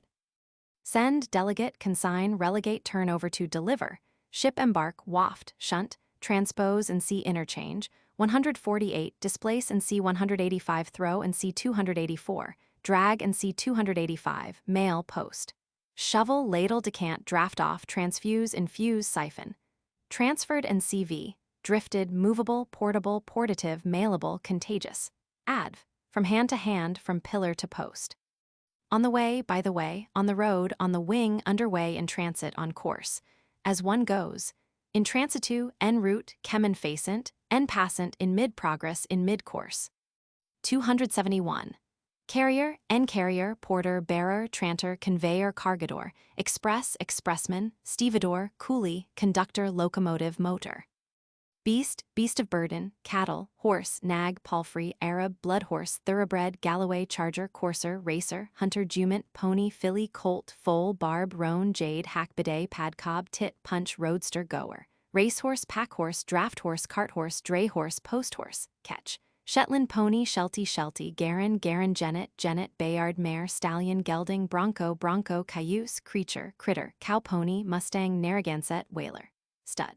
Send, delegate, consign, relegate, turn over to, deliver, ship, embark, waft, shunt, transpose and see interchange, 148, displace and see 185, throw and see 284, drag and see 285, mail, post. Shovel, ladle, decant, draft off, transfuse, infuse, siphon. Transferred and CV, drifted, movable, portable, portative, mailable, contagious. Adv, from hand to hand, from pillar to post. On the way, by the way, on the road, on the wing, underway, in transit, on course. As one goes. In transitu, en route, chem en facent, en passant, in mid-progress, in mid-course. 271. Carrier, en carrier, porter, bearer, tranter, conveyor, cargador, express, expressman, stevedore, coolie, conductor, locomotive, motor. Beast, beast of burden, cattle, horse, nag, palfrey, Arab, blood horse, thoroughbred, Galloway, charger, courser, racer, hunter, jument, pony, filly, colt, foal, barb, roan, jade, hack, bidet, padcob, tit, punch, roadster, goer, racehorse, pack horse, draft horse, cart horse, dray horse, post horse, catch. Shetland pony, sheltie, sheltie, Garin, jennet, jennet, Bayard mare, stallion, gelding, bronco, bronco, cayuse, creature, critter, cow pony, mustang, Narragansett, whaler. Stud.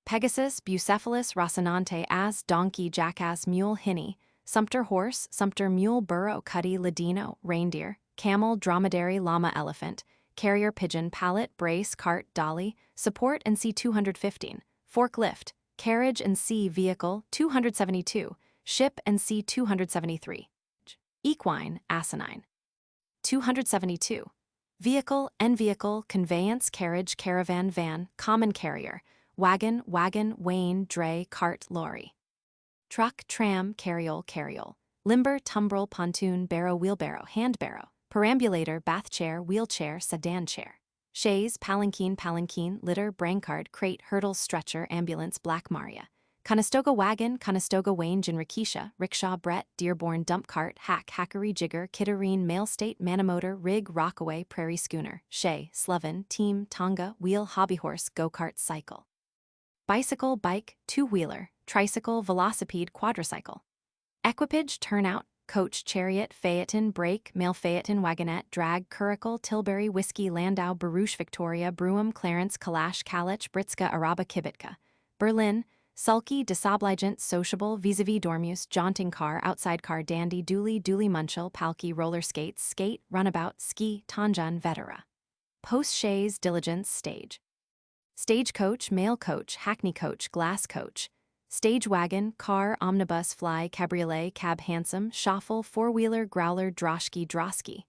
Pegasus, Bucephalus, Rocinante, ass, donkey, jackass, mule, hinny, sumpter horse, sumpter mule, burro, cuddy, ladino, reindeer, camel, dromedary, llama, elephant, carrier, pigeon, pallet, brace, cart, dolly, support and C215, forklift, carriage and C vehicle, 272, ship and C273. Equine, asinine. 272. Vehicle, vehicle, conveyance, carriage, caravan, van, common carrier, wagon, wagon, wain, dray, cart, lorry. Truck, tram, carriole, carriole. Limber, tumbrel, pontoon, barrow, wheelbarrow, hand barrow, perambulator, bath chair, wheelchair, sedan chair. Chaise, palanquin, palanquin, litter, brancard, crate, hurdle, stretcher, ambulance, black Maria. Conestoga wagon, Conestoga wain, jinrikisha, rickshaw, Brett, Dearborn, dump cart, hack, hackery, jigger, kitterine, mail state, manomotor, rig, rockaway, prairie schooner, shay, sloven, team, tonga, wheel, hobbyhorse, go-kart, cycle. Bicycle, bike, two-wheeler, tricycle, velocipede, quadricycle. Equipage, turnout, coach, chariot, phaeton, brake, mail phaeton, wagonette, drag, curricle, tilbury, whiskey, landau, barouche, Victoria, brougham, clarence, calash, calach, britska, araba, kibitka. Berlin, sulky, disobligent, sociable, vis-a-vis, dormuse, jaunting car, outside car, dandy, dually, dually, munchel, palki, roller skates, skate, runabout, ski, tanjan, vetera. Post-chaise, diligence, stage. Stagecoach, mail coach, hackney coach, glass coach. Stage wagon, car, omnibus, fly, cabriolet, cab, hansom, shuffle, four-wheeler, growler, droshky, drosky.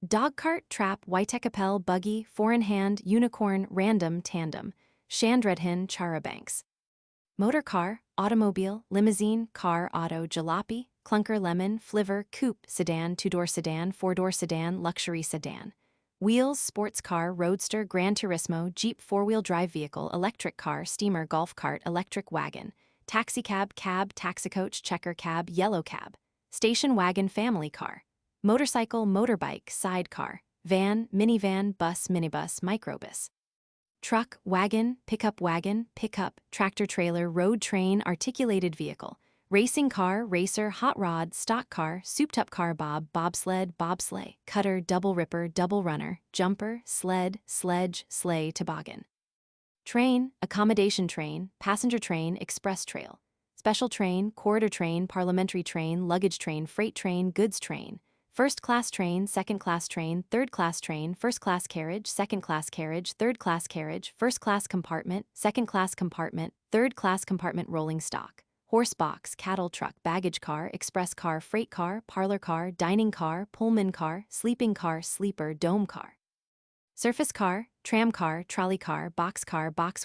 Dogcart, trap, Whitekapel, buggy, four-in-hand, unicorn, random, tandem. Chandredhin, charabanks. Motor car, automobile, limousine, car, auto, jalopy, clunker, lemon, flivver, coupe, sedan, two-door sedan, four-door sedan, luxury sedan. Wheels, sports car, roadster, Gran Turismo, Jeep, four-wheel drive vehicle, electric car, steamer, golf cart, electric wagon. Taxicab, cab, taxicoach, checker cab, yellow cab. Station wagon, family car. Motorcycle, motorbike, sidecar. Van, minivan, bus, minibus, microbus. Truck, wagon, pickup, tractor trailer, road train, articulated vehicle. Racing car, racer, hot rod, stock car, souped-up car, bobsled, bobsleigh, cutter, double ripper, double runner, jumper, sled, sledge, sleigh, toboggan. Train, accommodation train, passenger train, express trail. Special train, corridor train, parliamentary train, luggage train, freight train, goods train. First-class train, second-class train, third-class train, first-class carriage, second-class carriage, third-class carriage, first-class compartment, second-class compartment, third-class compartment, rolling stock. horse box, cattle truck, baggage car, express car, freight car, parlor car, dining car, Pullman car, sleeping car, sleeper, dome car. Surface car, tram car, trolley car, box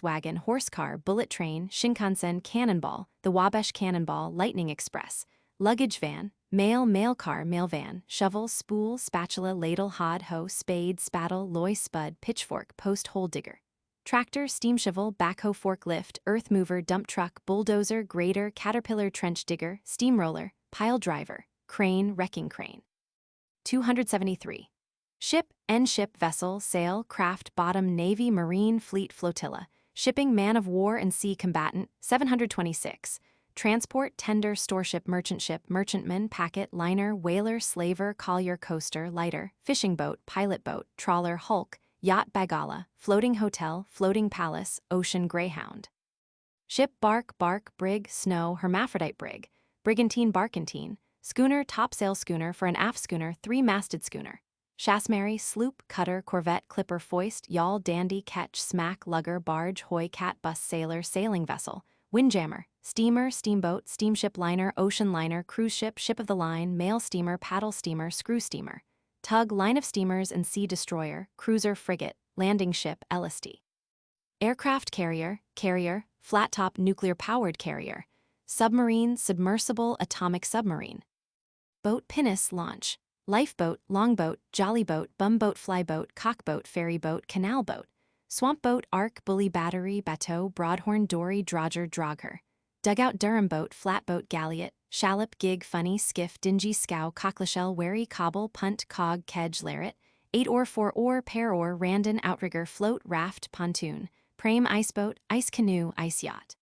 wagon, horse car, bullet train, Shinkansen, cannonball, the Wabash cannonball, lightning express, luggage van, mail car, mail van, shovel, spool, spatula, ladle, hod, hoe, spade, spattle, loy, spud, pitchfork, post hole digger. Tractor, steam shovel, backhoe, forklift, earth mover, dump truck, bulldozer, grader, caterpillar, trench digger, steamroller, pile driver, crane, wrecking crane. 273. Ship, ship, vessel, sail, craft, bottom, navy, marine, fleet, flotilla, shipping, man of war and sea combatant. 726. Transport, tender, storeship, merchant ship, merchantman, packet, liner, whaler, slaver, collier, coaster, lighter, fishing boat, pilot boat, trawler, hulk, yacht, bagala, floating hotel, floating palace, ocean greyhound. Ship, bark, brig, snow, hermaphrodite brig, brigantine, barkentine, schooner, topsail schooner for an aft schooner, three-masted schooner. Chassemarry, sloop, cutter, corvette, clipper, foist, yawl, dandy, ketch, smack, lugger, barge, hoy, cat, bus, sailor, sailing vessel, windjammer, steamer, steamboat, steamship, liner, ocean liner, cruise ship, ship of the line, mail steamer, paddle steamer, screw steamer, tug, line of steamers and sea destroyer, cruiser, frigate, landing ship, LSD. Aircraft carrier, flat-top nuclear-powered carrier, submarine, submersible, atomic submarine. Boat, pinnace, launch. Lifeboat, longboat, jollyboat, bumboat, flyboat, cockboat, ferryboat, canal boat, swamp boat, ark, bully, battery, bateau, broadhorn, dory, drogher, drogher, dugout, Durham boat, flatboat, galliot, shallop, gig, funny, skiff, dingy, scow, cockleshell, wherry, cobble, punt, cog, kedge, lariat, 8-oar, 4-oar, pair-oar, randon, outrigger, float, raft, pontoon, prame, iceboat, ice canoe, ice yacht.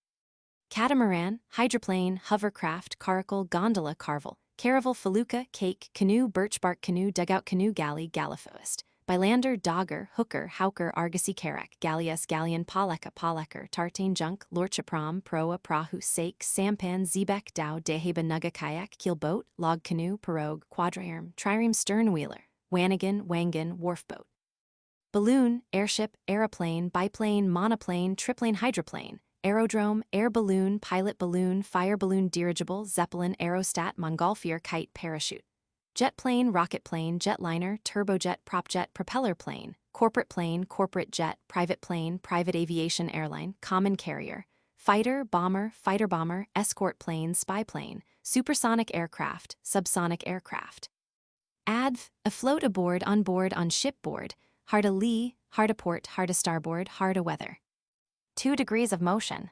Catamaran, hydroplane, hovercraft, caracal, gondola, carvel, caravel, felucca, cake, canoe, birch bark canoe, dugout canoe, galley, gallifoist, bylander, dogger, hooker, howker, argosy, carrack, galleas, galleon, paleka, tartane, junk, lorcha, prom, proa, prahu, sake, sampan, zebek, dow, deheba, nugga, kayak, keel boat, log canoe, pirogue, quadrarm, trireme, stern wheeler, wanigan, wangan, wharf boat. Balloon, airship, aeroplane, biplane, monoplane, triplane, hydroplane, aerodrome, air balloon, pilot balloon, fire balloon, dirigible, zeppelin, aerostat, montgolfier, kite, parachute. Jet plane, rocket plane, jetliner, turbojet, propjet, propeller plane, corporate jet, private aviation airline, common carrier, fighter bomber, escort plane, spy plane, supersonic aircraft, subsonic aircraft. Adv, afloat, aboard, on board, on shipboard, hard a lee, hard a port, hard a starboard, hard a weather. 2 degrees of motion.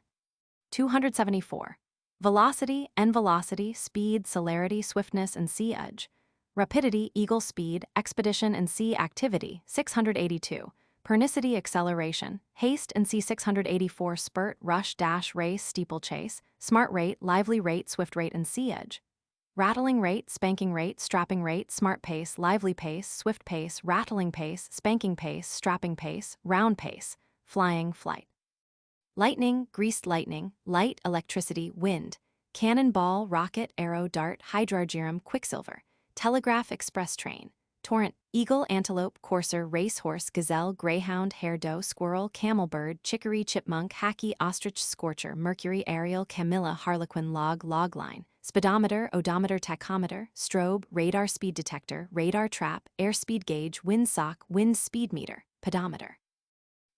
274. Velocity, velocity, speed, celerity, swiftness, and sea edge. Rapidity, eagle speed, expedition and sea activity, 682. Pernicity, acceleration, haste and sea 684, spurt, rush, dash, race, steeplechase, smart rate, lively rate, swift rate, and sea edge. Rattling rate, spanking rate, strapping rate, smart pace, lively pace, swift pace, rattling pace, spanking pace, strapping pace, round pace, flying, flight. Lightning, greased lightning, light, electricity, wind, cannonball, rocket, arrow, dart, hydrargyrum, quicksilver, telegraph, express train, torrent, eagle, antelope, courser, racehorse, gazelle, greyhound, haredoe, squirrel, camelbird, chicory, chipmunk, hackey, ostrich, scorcher, mercury, ariel, camilla, harlequin, log line, speedometer, odometer, tachometer, strobe, radar, speed detector, radar trap, airspeed gauge, windsock, wind speed meter, pedometer.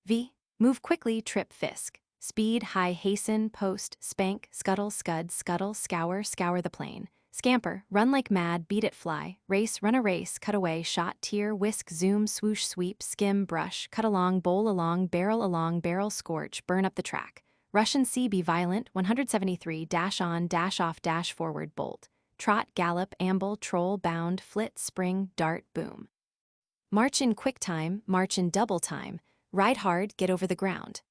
V. Move quickly, trip, fisk. Speed, high, hasten, post, spank, scuttle, scud, scuttle, scour, scour the plane. Scamper, run like mad, beat it, fly. Race, run a race, cut away, shot, tear, whisk, zoom, swoosh, sweep, skim, brush, cut along, bowl along, barrel, scorch, burn up the track. Russian sea, be violent, 173, dash on, dash off, dash forward, bolt. Trot, gallop, amble, troll, bound, flit, spring, dart, boom. March in quick time, march in double time. Ride hard, get over the ground.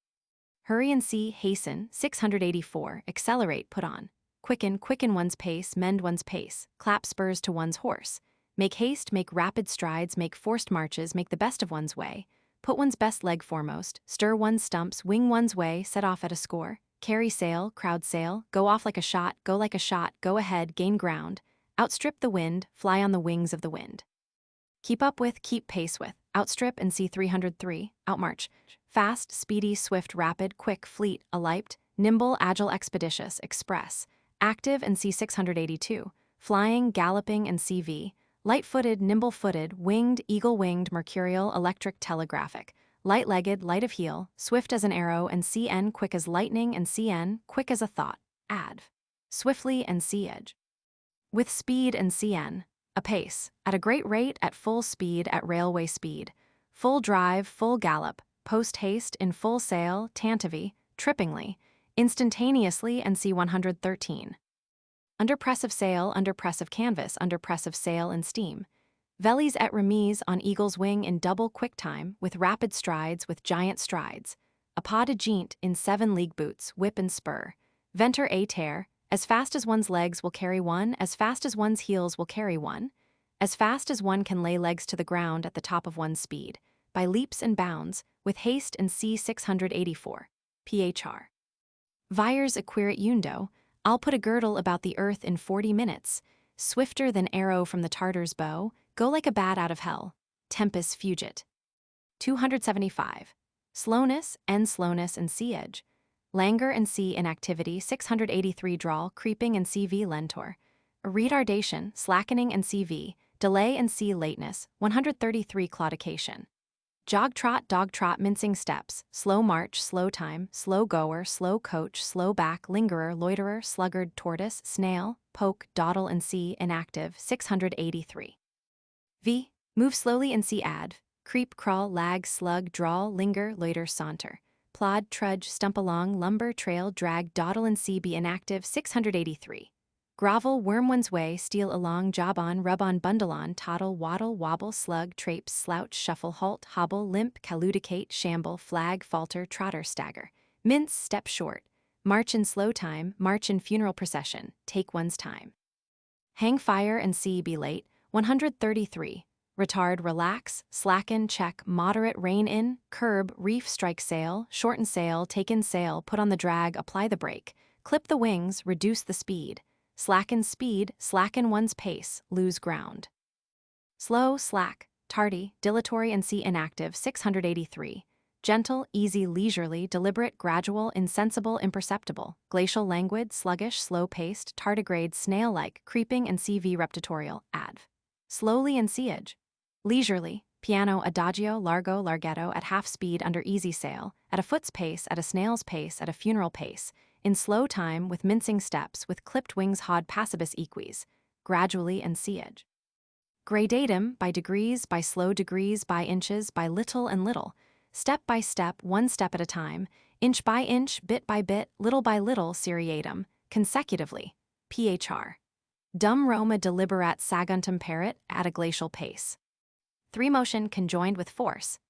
Hurry and see, hasten, 684, accelerate, put on. Quicken one's pace, mend one's pace, clap spurs to one's horse. Make haste, make rapid strides, make forced marches, make the best of one's way. Put one's best leg foremost, stir one's stumps, wing one's way, set off at a score. Carry sail, crowd sail, go off like a shot, go ahead, gain ground. Outstrip the wind, fly on the wings of the wind. Keep up with, keep pace with, outstrip and see 303, outmarch. Fast, speedy, swift, rapid, quick, fleet, alight, nimble, agile, expeditious, express. active and C 682, flying, galloping and CV, light-footed, nimble-footed, winged, eagle-winged, mercurial, electric, telegraphic, light-legged, light of heel, swift as an arrow and CN, quick as lightning and CN, quick as a thought, adv, swiftly and C-edge. With speed and CN, apace, at a great rate, at full speed, at railway speed, full drive, full gallop, post-haste, in full sail, tantivy, trippingly, instantaneously and C113. Under press of sail, under press of canvas, under press of sail and steam. Velis et remise on eagle's wing in double quick time, with rapid strides, with giant strides. A pas de géant in 7 league boots, whip and spur. Venter a terre, as fast as one's legs will carry one, as fast as one's heels will carry one. As fast as one can lay legs to the ground at the top of one's speed. By leaps and bounds, with haste and C 684. PHR. Vires acquirit eundo, I'll put a girdle about the earth in 40 minutes. Swifter than arrow from the Tartar's bow, go like a bat out of hell. Tempus fugit. 275. Slowness and C-edge. Languor and C inactivity 683 drawl, creeping and CV lentor. Retardation, slackening and CV, delay and C lateness 133 claudication. Jog trot, mincing steps, slow march, slow time, slow goer, slow coach, slow back, lingerer, loiterer, sluggard, tortoise, snail, poke, dawdle and C inactive 683. V. Move slowly and C adv, creep, crawl, lag, slug, drawl, linger, loiter, saunter. Plod, trudge, stump along, lumber, trail, drag, dawdle and C be inactive 683. Grovel, worm one's way, steal along, job on, rub on, bundle on, toddle, waddle, wobble, slug, traipse, slouch, shuffle, halt, hobble, limp, caludicate, shamble, flag, falter, trotter, stagger. Mince, step short. March in slow time, march in funeral procession, take one's time. Hang fire and C be late, 133. Retard, relax, slacken, check, moderate, rein in, curb, reef, strike sail, shorten sail, take in sail, put on the drag, apply the brake, clip the wings, reduce the speed. Slacken speed, slacken one's pace, lose ground. Slow, slack, tardy, dilatory and C inactive 683. Gentle, easy, leisurely, deliberate, gradual, insensible, imperceptible, glacial, languid, sluggish, slow-paced, tardigrade, snail-like, creeping and CV reptitorial, adv. Slowly and C-edge. Leisurely, piano, adagio, largo, larghetto, at half speed under easy sail, at a foot's pace, at a snail's pace, at a funeral pace, in slow time, with mincing steps, with clipped wings hod passibus equis, gradually and C-edge. Gradatum, by degrees, by slow degrees, by inches, by little and little, step by step, one step at a time, inch by inch, bit by bit, little by little, seriatim, consecutively, PHR. Dum Roma deliberat saguntum paret, at a glacial pace. 3 motion conjoined with force.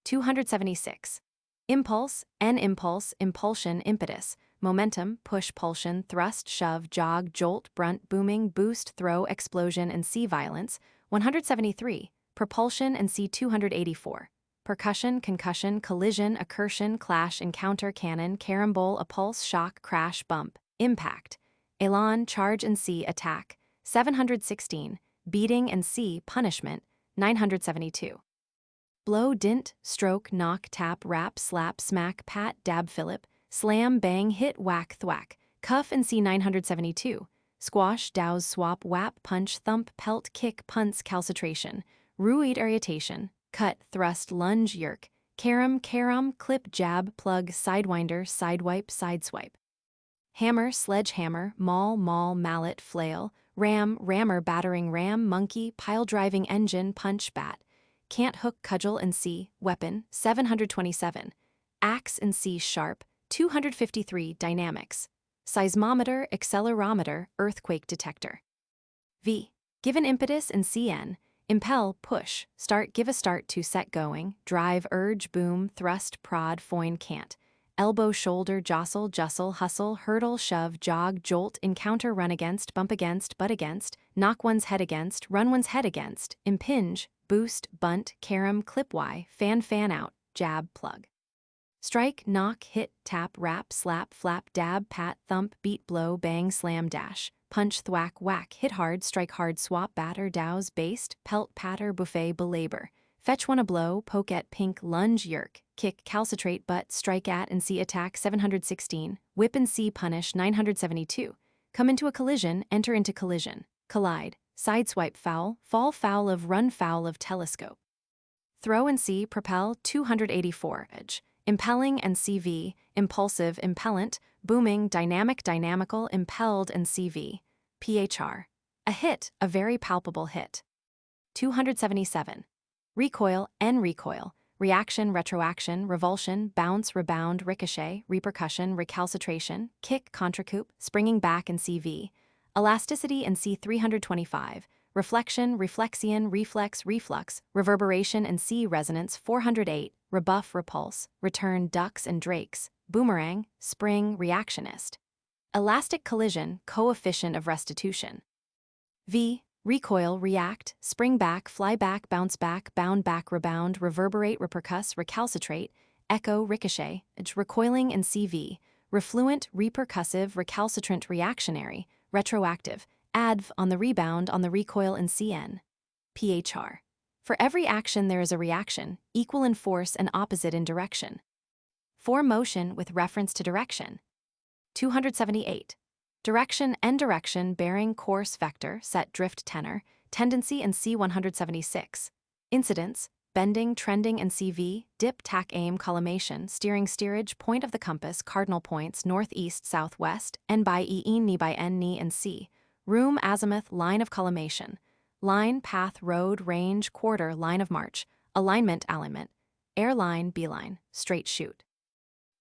276. Impulse, impulse, impulsion, impetus, momentum, push, pulsion, thrust, shove, jog, jolt, brunt, booming, boost, throw, explosion, and C violence, 173, propulsion and C 284, percussion, concussion, collision, accursion, clash, encounter, cannon, carambole, a pulse, shock, crash, bump, impact, elan, charge and C attack, 716, beating and C punishment, 972. Blow, dint, stroke, knock, tap, rap, slap, smack, pat, dab, fillip, slam, bang, hit, whack, thwack, cuff and C 972, squash, douse, swap, whap, punch, thump, pelt, kick, punts, calcitration, ruide, irritation, cut, thrust, lunge, yerk, carom, clip, jab, plug, sidewinder, sidewipe, sideswipe. Hammer, sledgehammer, maul, mallet, flail, ram, rammer, battering ram, monkey, pile driving engine, punch, bat, can't hook, cudgel and C, weapon, 727, axe and C, sharp, 253, dynamics, seismometer, accelerometer, earthquake detector. V. Give an impetus and CN, impel, push, start, give a start to set going, drive, urge, boom, thrust, prod, foin, cant, elbow, shoulder, jostle, justle, hustle, hurdle, shove, jog, jolt, encounter, run against, bump against, butt against, knock one's head against, run one's head against, impinge, boost, bunt, carom, clip Y, fan out, jab, plug. Strike, knock, hit, tap, rap, slap, flap, dab, pat, thump, beat, blow, bang, slam, dash, punch, thwack, whack, hit hard, strike hard, swap, batter, douse, baste, pelt, patter, buffet, belabor, fetch one a blow, poke at, pink, lunge, yerk, kick, calcitrate, butt, strike at and C attack 716, whip and C punish 972, come into a collision, enter into collision, collide, sideswipe foul, fall foul of, run foul of, telescope. Throw and see, propel, 284, edge, impelling and CV, impulsive, impellant, booming, dynamic, dynamical, impelled and CV, PHR. A hit, a very palpable hit. 277. Recoil, recoil, reaction, retroaction, revulsion, bounce, rebound, ricochet, repercussion, recalcitration, kick, contracoup, springing back and CV. Elasticity and C325. Reflection, reflexion, reflex, reflux, reverberation and C resonance 408, rebuff, repulse, return, ducks and drakes, boomerang, spring, reactionist. Elastic collision, coefficient of restitution. V, recoil, react, spring back, fly back, bounce back, bound back, rebound, reverberate, repercuss, recalcitrate, echo, ricochet, recoiling and CV, refluent, repercussive, recalcitrant, reactionary, retroactive, adv, on the rebound, on the recoil and CN. PHR. For every action there is a reaction, equal in force and opposite in direction. For motion with reference to direction. 278. Direction and direction, bearing, course, vector, set, drift, tenor, tendency and C176. Incidence, bending, trending and CV, dip, tack, aim, collimation, steering, steerage, point of the compass, cardinal points, northeast, southwest, N by E, ni by N, ni and C. Room, azimuth, line of collimation. Line, path, road, range, quarter, line of march. Alignment, alignment. Airline, beeline, straight shoot.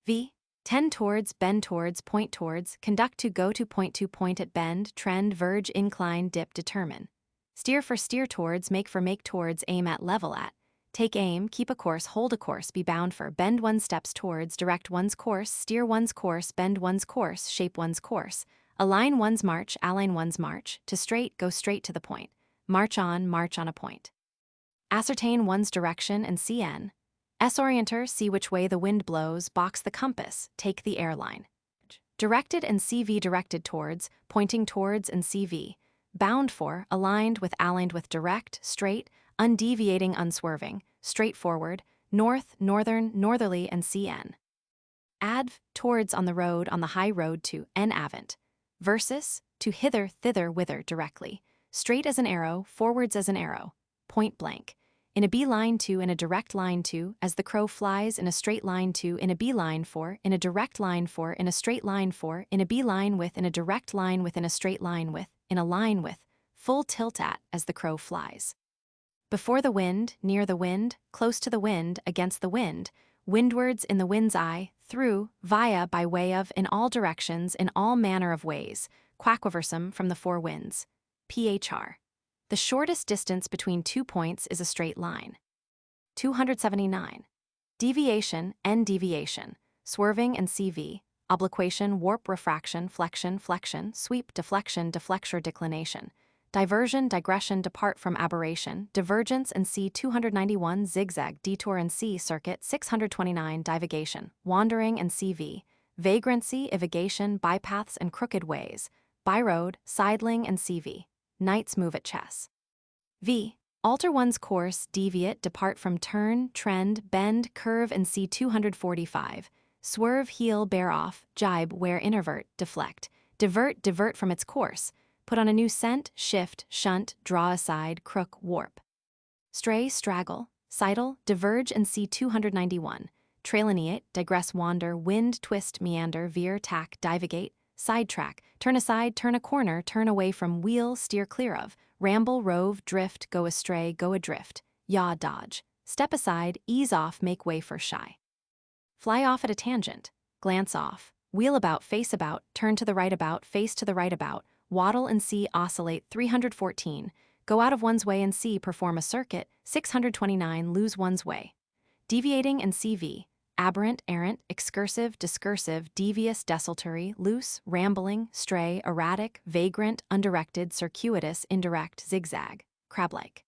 V. Tend towards, bend towards, point towards, conduct to, go to, point at, bend, trend, verge, incline, dip, determine. Steer for, steer towards, make for, make towards, aim at, level at. Take aim, keep a course, hold a course, be bound for, bend one's steps towards, direct one's course, steer one's course, bend one's course, shape one's course. Align one's march, align one's march, to straight, go straight to the point. March on a point. Ascertain one's direction and CN. S-orienter, see which way the wind blows, box the compass, take the airline. Directed and CV, directed towards, pointing towards and CV. Bound for, aligned with, direct, straight, undeviating, unswerving, straightforward, north, northern, northerly and CN. Adv, towards, on the road, on the high road to, N avant. Versus, to hither, thither, whither, directly. Straight as an arrow, forwards as an arrow. Point blank. In a beeline to, in a direct line to, as the crow flies, in a straight line to, in a beeline for, in a direct line for, in a straight line for, in a beeline with, in a direct line with, in a straight line with, in a line with, full tilt at, as the crow flies. Before the wind, near the wind, close to the wind, against the wind, windwards, in the wind's eye, through, via, by way of, in all directions, in all manner of ways, quaquiversum, from the four winds. PHR. The shortest distance between 2 points is a straight line. 279. Deviation and deviation, swerving and CV, obliquation, warp, refraction, flexion, flexion, sweep, deflection, deflexure, declination. Diversion, digression, depart from aberration, divergence and C 291, zigzag, detour and C circuit 629, divagation, wandering and CV, vagrancy, evagation, bypaths and crooked ways, byroad, sideling and CV, knights move at chess. V. Alter one's course, deviate, depart from turn, trend, bend, curve and C 245, swerve, heel, bear off, jibe, wear, intervert, deflect, divert from its course, put on a new scent, shift, shunt, draw aside, crook, warp. Stray, straggle, sidle, diverge and C 291, traileneate, digress, wander, wind, twist, meander, veer, tack, divagate, sidetrack, turn aside, turn a corner, turn away from, wheel, steer clear of, ramble, rove, drift, go astray, go adrift, yaw, dodge, step aside, ease off, make way for, shy. Fly off at a tangent, glance off, wheel about, face about, turn to the right about, face to the right about, waddle and C oscillate 314, go out of one's way and C perform a circuit 629, lose one's way. Deviating and CV, aberrant, errant, excursive, discursive, devious, desultory, loose, rambling, stray, erratic, vagrant, undirected, circuitous, indirect, zigzag, crab-like.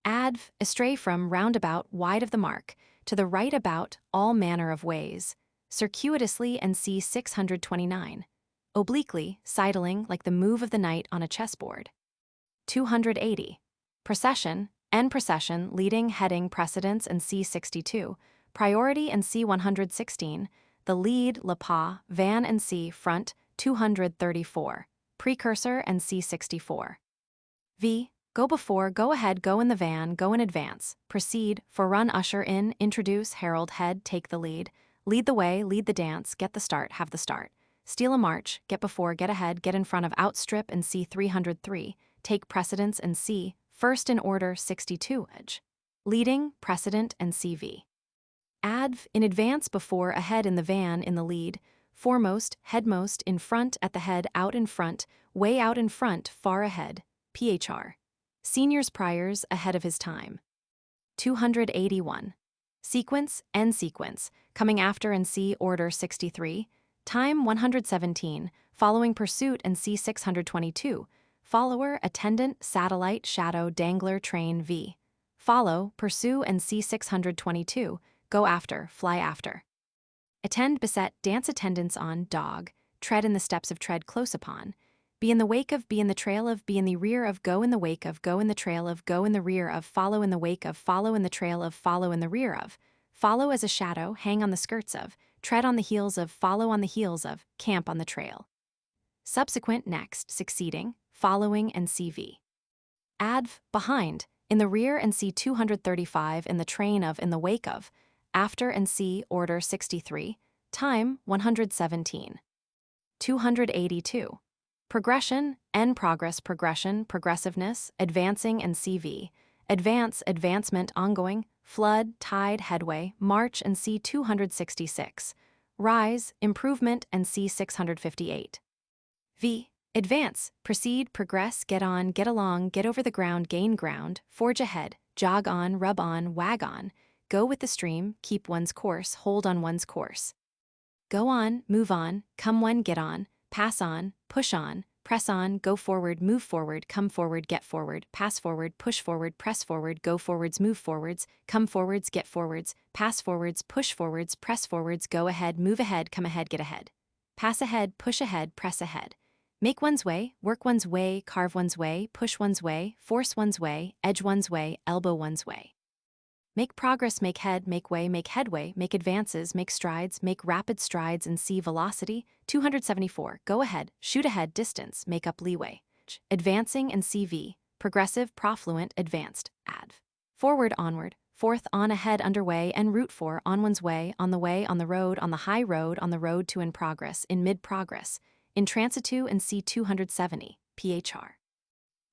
Adv, astray from, roundabout, wide of the mark, to the right about, all manner of ways, circuitously and C 629. Obliquely, sidling like the move of the knight on a chessboard. 280. Procession, and procession, leading, heading, precedence and C62, priority and C116, the lead, le pas, van and C front, 234, precursor and C64. V. Go before, go ahead, go in the van, go in advance, proceed, forerun, usher in, introduce, herald, head, take the lead the way, lead the dance, get the start, have the start, steal a march, get before, get ahead, get in front of, outstrip and C303, take precedence and C, first in order 62 edge, leading, precedent and CV. Adv, in advance, before, ahead, in the van, in the lead, foremost, headmost, in front, at the head, out in front, way out in front, far ahead, PHR. Seniors priors, ahead of his time. 281. Sequence, end sequence, coming after and C order 63, time 117, following pursuit and C 622, follower, attendant, satellite, shadow, dangler, train V. Follow, pursue and C 622, go after, fly after. Attend, beset, dance attendance on, dog, tread in the steps of, tread close upon, be in the wake of, be in the trail of, be in the rear of, go in the wake of, go in the trail of, go in the rear of, follow in the wake of, follow in the trail of, follow in the rear of, follow as a shadow, hang on the skirts of, tread on the heels of, follow on the heels of, camp on the trail. Subsequent, next, succeeding, following and CV. Adv, behind, in the rear and C 235 in the train of, in the wake of, after and C order 63, time 117. 282. Progression, N progress, progression, progressiveness, advancing and CV, advance, advancement, ongoing, flood, tide, headway, march and C 266, rise, improvement and C 658. V. Advance, proceed, progress, get on, get along, get over the ground, gain ground, forge ahead, jog on, rub on, wag on, go with the stream, keep one's course, hold on one's course. Go on, move on, come one, get on, pass on, push on, press on, go forward, move forward, come forward, get forward, pass forward, push forward, press forward, go forwards, move forwards, come forwards, get forwards, pass forwards, push forwards, press forwards, go ahead, move ahead, come ahead, get ahead. Pass ahead, push ahead, press ahead. Make one's way, work one's way, carve one's way, push one's way, force one's way, edge one's way, elbow one's way. Make progress, make head, make way, make headway, make advances, make strides, make rapid strides and see velocity. 274. Go ahead, shoot ahead, distance, make up leeway. Advancing and CV, progressive, profluent, advanced, adv. Forward, onward, forth, on, ahead, underway, en route for, on one's way, on the road, on the high road, on the road to, in progress, in mid-progress, in transitu and C 270, PHR.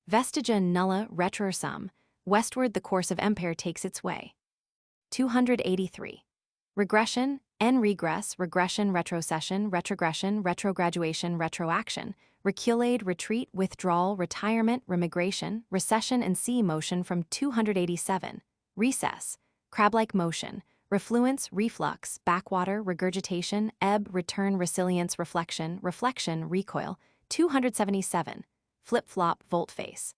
Vestigia nulla retrosum, westward the course of empire takes its way. 283. Regression, en regress, regression, retrocession, retrogression, retrograduation, retroaction, reculade, retreat, withdrawal, retirement, remigration, recession and C motion from 287. Recess, crab-like motion, refluence, reflux, backwater, regurgitation, ebb, return, resilience, reflection, reflection, recoil. 277. Flip-flop, volte-face.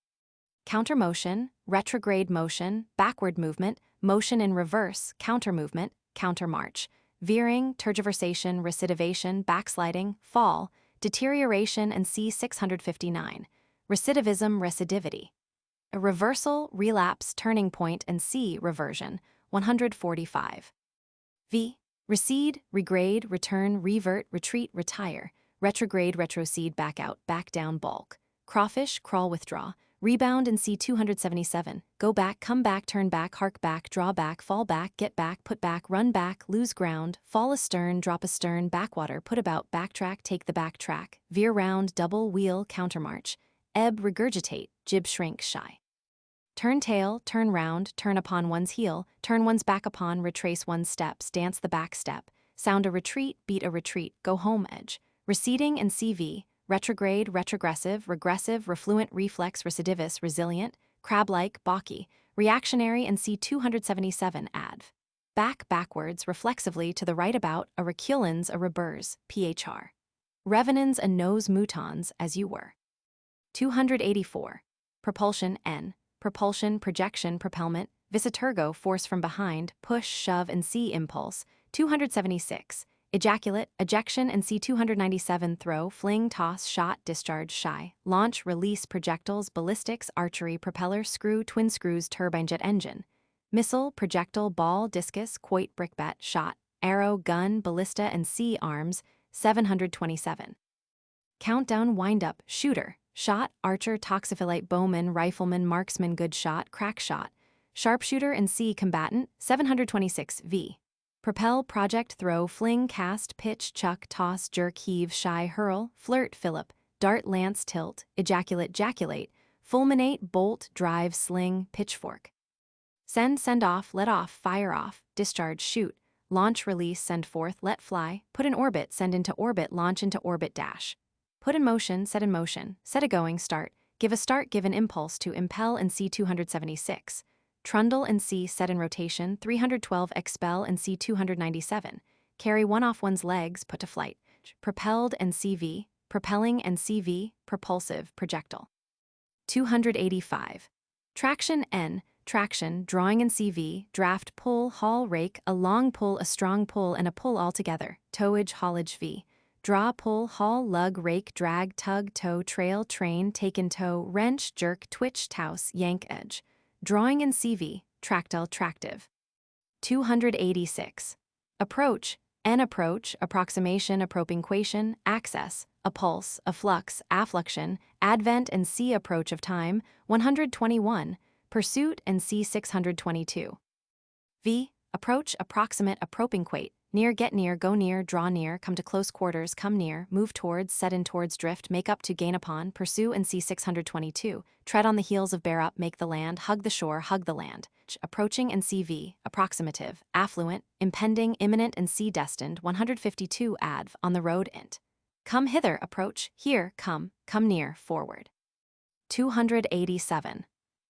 Counter-motion, retrograde motion, backward movement, motion in reverse, counter-movement, counter-march, veering, tergiversation, recidivation, backsliding, fall, deterioration and C 659, recidivism, recidivity. A reversal, relapse, turning point and C reversion, 145. V. Recede, regrade, return, revert, retreat, retire, retrograde, retrocede, back out, back down, bulk, crawfish, crawl, withdraw, rebound and C 277, go back, come back, turn back, hark back, draw back, fall back, get back, put back, run back, lose ground, fall astern, drop astern, backwater, put about, backtrack, take the back track, veer round, double, wheel, countermarch, ebb, regurgitate, jib, shrink, shy. Turn tail, turn round, turn upon one's heel, turn one's back upon, retrace one's steps, dance the back step, sound a retreat, beat a retreat, go home edge, receding and CV, retrograde, retrogressive, regressive, refluent, reflex, recidivous, resilient, crab-like, balky, reactionary and C 277 adv. Back, backwards, reflexively to the right about, a reculans, a reburs, PHR. Revenants and nose moutons, as you were. 284. Propulsion, N. Propulsion, projection, propelment, visiturgo, force from behind, push, shove and C impulse. 276. Ejaculate, ejection and C 297 throw, fling, toss, shot, discharge, shy, launch, release, projectiles, ballistics, archery, propeller, screw, twin screws, turbine jet engine, missile, projectile, ball, discus, quoit, brickbat, shot, arrow, gun, ballista and C arms, 727. countdown, wind-up, shooter, shot, archer, toxophilite, bowman, rifleman, marksman, good shot, crack shot, sharpshooter and C, combatant, 726 v. Propel, project, throw, fling, cast, pitch, chuck, toss, jerk, heave, shy, hurl, flirt, fillip, dart, lance, tilt, ejaculate, jaculate, fulminate, bolt, drive, sling, pitchfork. Send, send off, let off, fire off, discharge, shoot, launch, release, send forth, let fly, put in orbit, send into orbit, launch into orbit, dash. Put in motion, set a going, start, give an impulse to impel and C 276. Trundle and C, set in rotation, 312, expel and C 297. Carry one off one's legs, put to flight. Propelled and CV, propelling and CV, propulsive, projectile. 285. Traction N, traction, drawing and CV, draft, pull, haul, rake, a long pull, a strong pull, and a pull altogether, towage, haulage V. Draw, pull, haul, lug, rake, drag, tug, tow, trail, train, take in tow, wrench, jerk, twitch, touse, yank, edge. Drawing and CV, tractile, tractive. 286. Approach, N, approach, approximation, appropinquation, access, a pulse, a flux, affluxion, advent and C, approach of time, 121, pursuit and C 622. V, approach, approximate, appropinquate, near, get near, go near, draw near, come to close quarters, come near, move towards, set in towards, drift, make up to, gain upon, pursue and C 622, tread on the heels of, bear up, make the land, hug the shore, hug the land, approaching and CV, approximative, affluent, impending, imminent and C destined, 152 adv, on the road int. Come hither, approach, here, come near, forward. 287.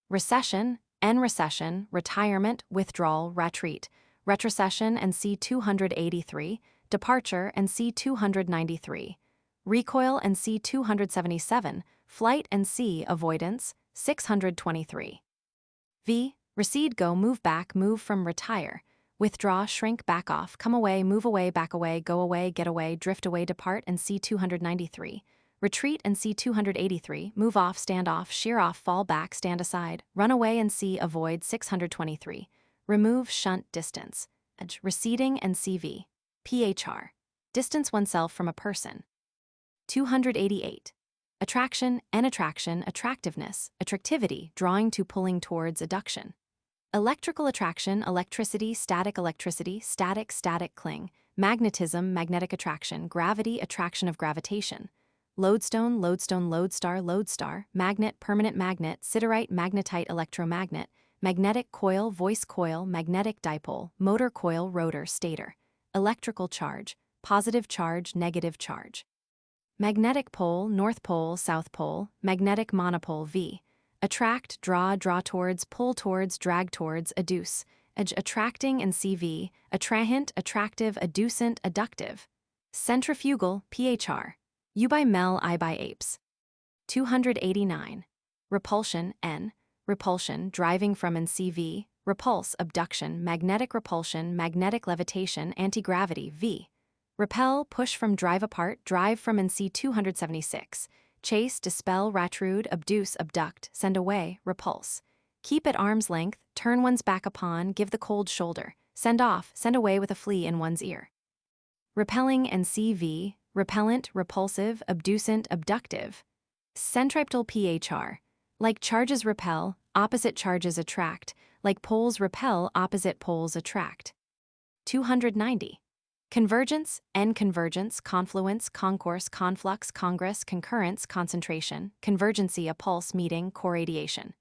Recession, N, recession, retirement, withdrawal, retreat, retrocession and C 283, departure and C 293, recoil and C 277, flight and C, avoidance, 623. V, recede, go, move back, move from, retire, withdraw, shrink, back off, come away, move away, back away, go away, get away, drift away, depart and C 293, retreat and C 283, move off, stand off, sheer off, fall back, stand aside, run away and C, avoid, 623, remove, shunt, distance, edge, receding and CV, PHR, distance oneself from a person. 288. Attraction, N, attraction, attractiveness, attractivity, drawing to, pulling towards, adduction. Electrical attraction, electricity, static, static, cling, magnetism, magnetic attraction, gravity, attraction of gravitation. Lodestone, lodestar, magnet, permanent magnet, siderite, magnetite, electromagnet, magnetic coil, voice coil, magnetic dipole, motor coil, rotor, stator. Electrical charge, positive charge, negative charge. Magnetic pole, north pole, south pole, magnetic monopole V. Attract, draw towards, pull towards, drag towards, adduce, edge, attracting and CV, attrahent, attractive, adducent, adductive. Centrifugal, PHR. U by Mel, I by apes. 289. Repulsion, N, repulsion, driving from and CV, repulse, abduction, magnetic repulsion, magnetic levitation, anti-gravity V. Repel, push from, drive apart, drive from and C 276. Chase, dispel, ratrude, abduce, abduct, send away, repulse. Keep at arm's length, turn one's back upon, give the cold shoulder, send off, send away with a flea in one's ear. Repelling and CV, repellent, repulsive, abducent, abductive. Centripetal PHR. Like charges repel, opposite charges attract, like poles repel, opposite poles attract. 290. Convergence, N, convergence, confluence, concourse, conflux, congress, concurrence, concentration, convergency, a pulse, meeting, corradiation.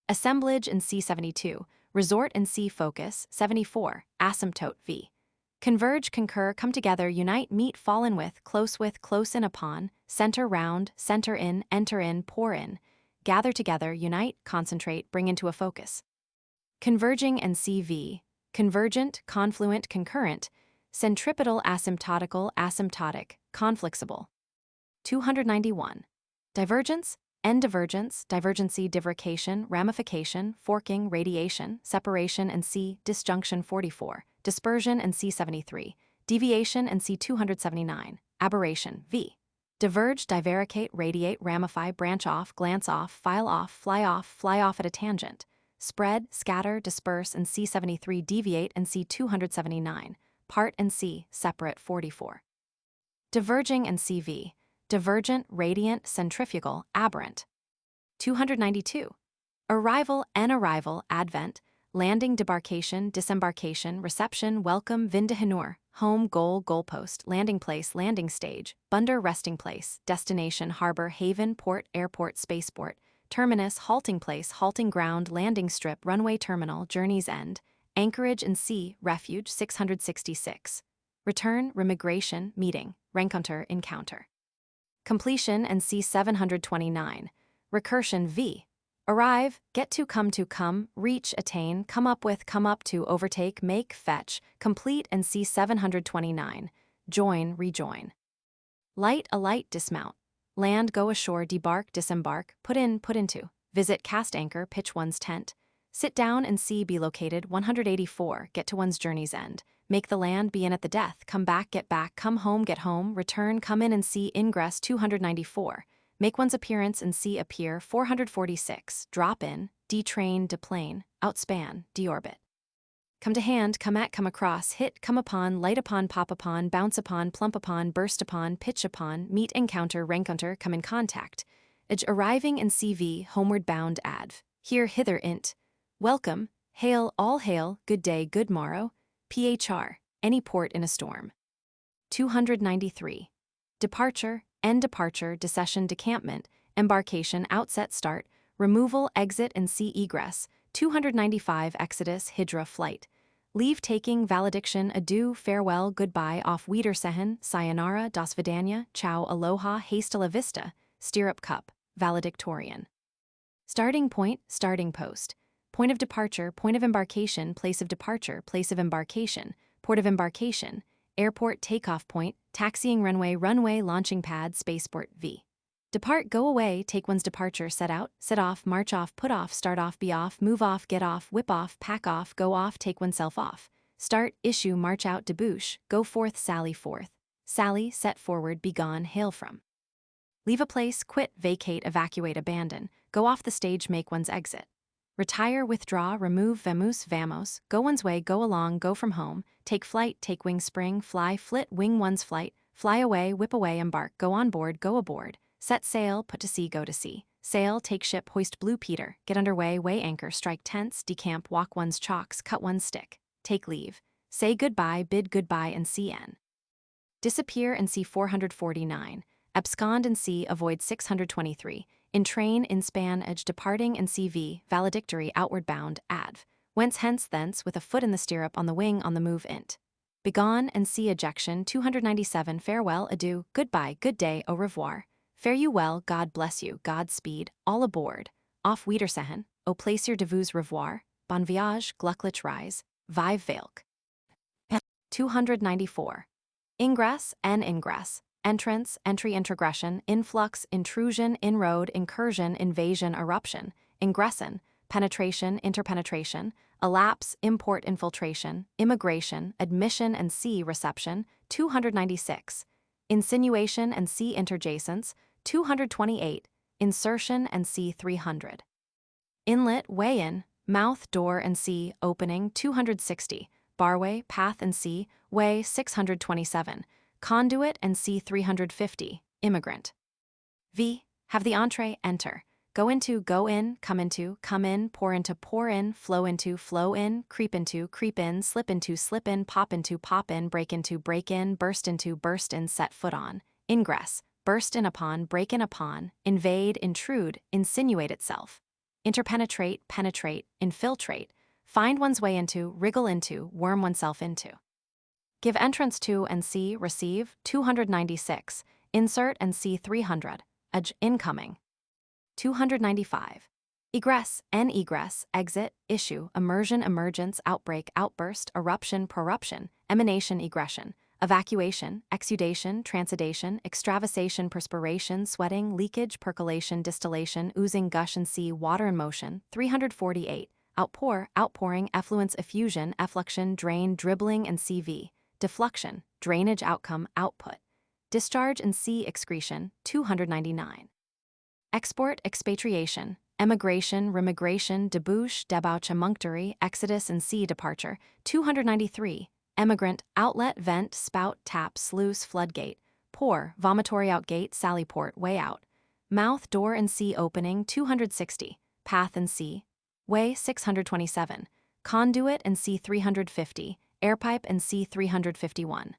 Assemblage and C 72, resort and C focus, 74, asymptote V. Converge, concur, come together, unite, meet, fall in with, close in upon, center round, center in, enter in, pour in, gather together, unite, concentrate, bring into a focus. Converging and CV, convergent, confluent, concurrent, centripetal, asymptotical, asymptotic, conflixible. 291. Divergence, N, divergence, divergency, divarication, ramification, forking, radiation, separation and C, disjunction 44, dispersion and C 73, deviation and C 279, aberration V. Diverge, divaricate, radiate, ramify, branch off, glance off, fly off at a tangent. Spread, scatter, disperse and C 73, deviate and C 279. Part and C, separate 44. Diverging and CV, divergent, radiant, centrifugal, aberrant. 292. Arrival and arrival, advent, landing, debarkation, disembarkation, reception, welcome, vindehinur, home, goal, goalpost, landing place, landing stage, bunder, resting place, destination, harbor, haven, port, airport, spaceport, terminus, halting place, halting ground, landing strip, runway, terminal, journey's end, anchorage and sea, refuge, 666. Return, remigration, meeting, rencounter, encounter. Completion and C 729. Recursion V. Arrive, get to, come, reach, attain, come up with, come up to, overtake, make, fetch, complete and C 729. Join, rejoin. Light, alight, dismount. Land, go ashore, debark, disembark, put in, put into. Visit, cast anchor, pitch one's tent. Sit down and see, be located, 184, get to one's journey's end. Make the land, be in at the death, come back, come home, get home, return, come in and see, ingress, 294. Make one's appearance and see, appear, 446, drop in, detrain, deplane, outspan, deorbit. Come to hand, come at, come across, hit, come upon, light upon, pop upon, bounce upon, plump upon, burst upon, pitch upon, meet, encounter, rencounter, come in contact. Arriving and CV, homeward bound, adv. Here, hither, int. Welcome, hail, all hail, good day, good morrow. PHR, any port in a storm. 293. Departure, end, departure, decession, decampment, embarkation, outset, start, removal, exit and sea, egress. 295. Exodus, hijra, flight. Leave taking, valediction, adieu, farewell, goodbye, auf Wiedersehen, sayonara, das vidania, ciao, aloha, hasta la vista, stirrup cup, valedictorian. Starting point, starting post. Point of departure, point of embarkation, place of departure, place of embarkation, port of embarkation, airport, takeoff point, taxiing runway, runway, launching pad, spaceport, V. Depart, go away, take one's departure, set out, set off, march off, put off, start off, be off, move off, get off, whip off, pack off, go off, take oneself off. Start, issue, march out, debouche, go forth, sally forth. Sally, set forward, be gone, hail from. Leave a place, quit, vacate, evacuate, abandon, go off the stage, make one's exit. Retire, withdraw, remove, vamoose, vamos, go one's way, go along, go from home, take flight, take wing, spring, fly, flit, wing one's flight, fly away, whip away, embark, go on board, go aboard, set sail, put to sea, go to sea, sail, take ship, hoist blue Peter, get underway, weigh anchor, strike tents, decamp, walk one's chalks, cut one's stick, take leave, say goodbye, bid goodbye and CN. Disappear and see 449, abscond and see, avoid 623, entrain, inspan, edge, departing and CV, valedictory, outward bound, adv. Whence, hence, thence, with a foot in the stirrup, on the wing, on the move, int. Begone and see, ejection, 297, farewell, adieu, goodbye, good day, au revoir. Fare you well, God bless you, God speed, all aboard. Auf Wiedersehen, au plaisir de vous revoir, bon voyage, glucklich reise, vive Velk. 294. Ingress and ingress. Entrance, entry, introgression, influx, intrusion, inroad, incursion, invasion, eruption, ingression, penetration, interpenetration, elapse, import, infiltration, immigration, admission and sea, reception, 296. Insinuation and sea, interjacence, 228. Insertion and sea, 300. Inlet, way in, mouth, door and sea, opening, 260. Barway, path and sea, way, 627. Conduit and C 350, immigrant. V. Have the entree, enter. Go into, go in, come in, pour in, flow in, creep in, slip in, pop in, break in, burst in, set foot on, ingress, burst in upon, break in upon, invade, intrude, insinuate itself. Interpenetrate, penetrate, infiltrate, find one's way into, wriggle into, worm oneself into. Give entrance to and see, receive, 296, insert and see, 300, incoming. 295. Egress, exit, issue, immersion, emergence, outbreak, outburst, eruption, proruption, emanation, egression, evacuation, exudation, transudation, extravasation, perspiration, sweating, leakage, percolation, distillation, oozing, gush and see, water in motion, 348, outpour, outpouring, effluence, effusion, effluxion, drain, dribbling and CV. Defluction, drainage, outcome, output. Discharge and sea, excretion, 299. Export, expatriation, emigration, remigration, debouche, debauch, emunctory, exodus and sea, departure, 293. Emigrant, outlet, vent, spout, tap, sluice, floodgate, pour, vomitory out gate, sally port, way out. Mouth, door and sea opening, 260. Path and sea. Way, 627. Conduit and sea, 350. Airpipe and sea, 351.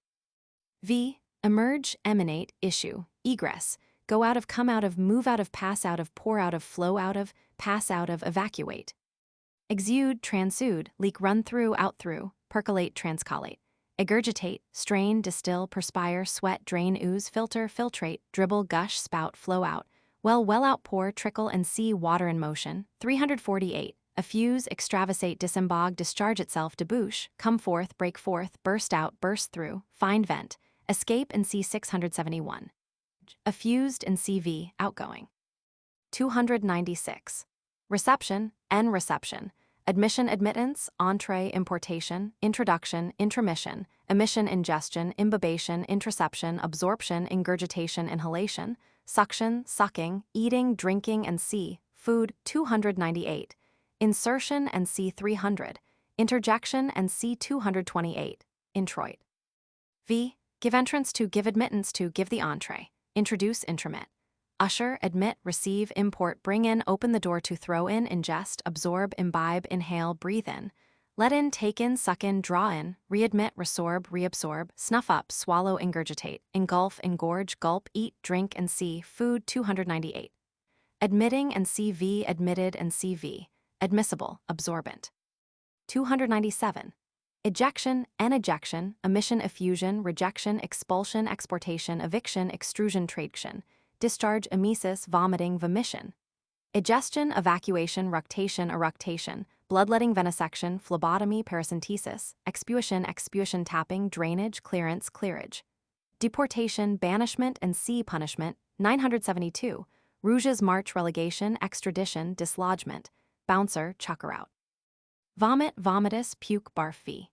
V. Emerge, emanate, issue, egress. Go out of, come out of, move out of, pass out of, pour out of, flow out of, pass out of, evacuate. Exude, transude, leak, run through, out through, percolate, transcollate. Egurgitate, strain, distill, perspire, sweat, drain, ooze, filter, filtrate, dribble, gush, spout, flow out. Well out, pour, trickle and see, water in motion. 348. Effuse, extravasate, disembog, discharge itself, debouche, come forth, break forth, burst out, burst through, find vent. Escape and see, 671. Effused and CV, outgoing. 296. Reception, and reception. Admission, admittance, entree, importation, introduction, intromission, emission, ingestion, imbibation, intraception, absorption, ingurgitation, inhalation, suction, sucking, eating, drinking and see, food. 298. Insertion and see, 300. Interjection and see, 228. Introit. V. Give entrance to, give admittance to, give the entree. Introduce, intromit. Usher, admit, receive, import, bring in, open the door to, throw in, ingest, absorb, imbibe, inhale, breathe in. Let in, take in, suck in, draw in, readmit, resorb, reabsorb, snuff up, swallow, ingurgitate, engulf, engorge, gulp, eat, drink and see, food. 298. Admitting and CV, admitted and CV. Admissible, absorbent. 297. Ejection and ejection, emission, effusion, rejection, expulsion, exportation, eviction, extrusion, traction. Discharge, emesis, vomiting, vomition. Egestion, evacuation, ructation, eructation, bloodletting, venesection, phlebotomy, paracentesis, expuation, expusion, tapping, drainage, clearance, clearage. Deportation, banishment and sea punishment. 972. Rouges, march, relegation, extradition, dislodgement. Bouncer, chucker out. Vomit, vomitus, puke, barf, fee.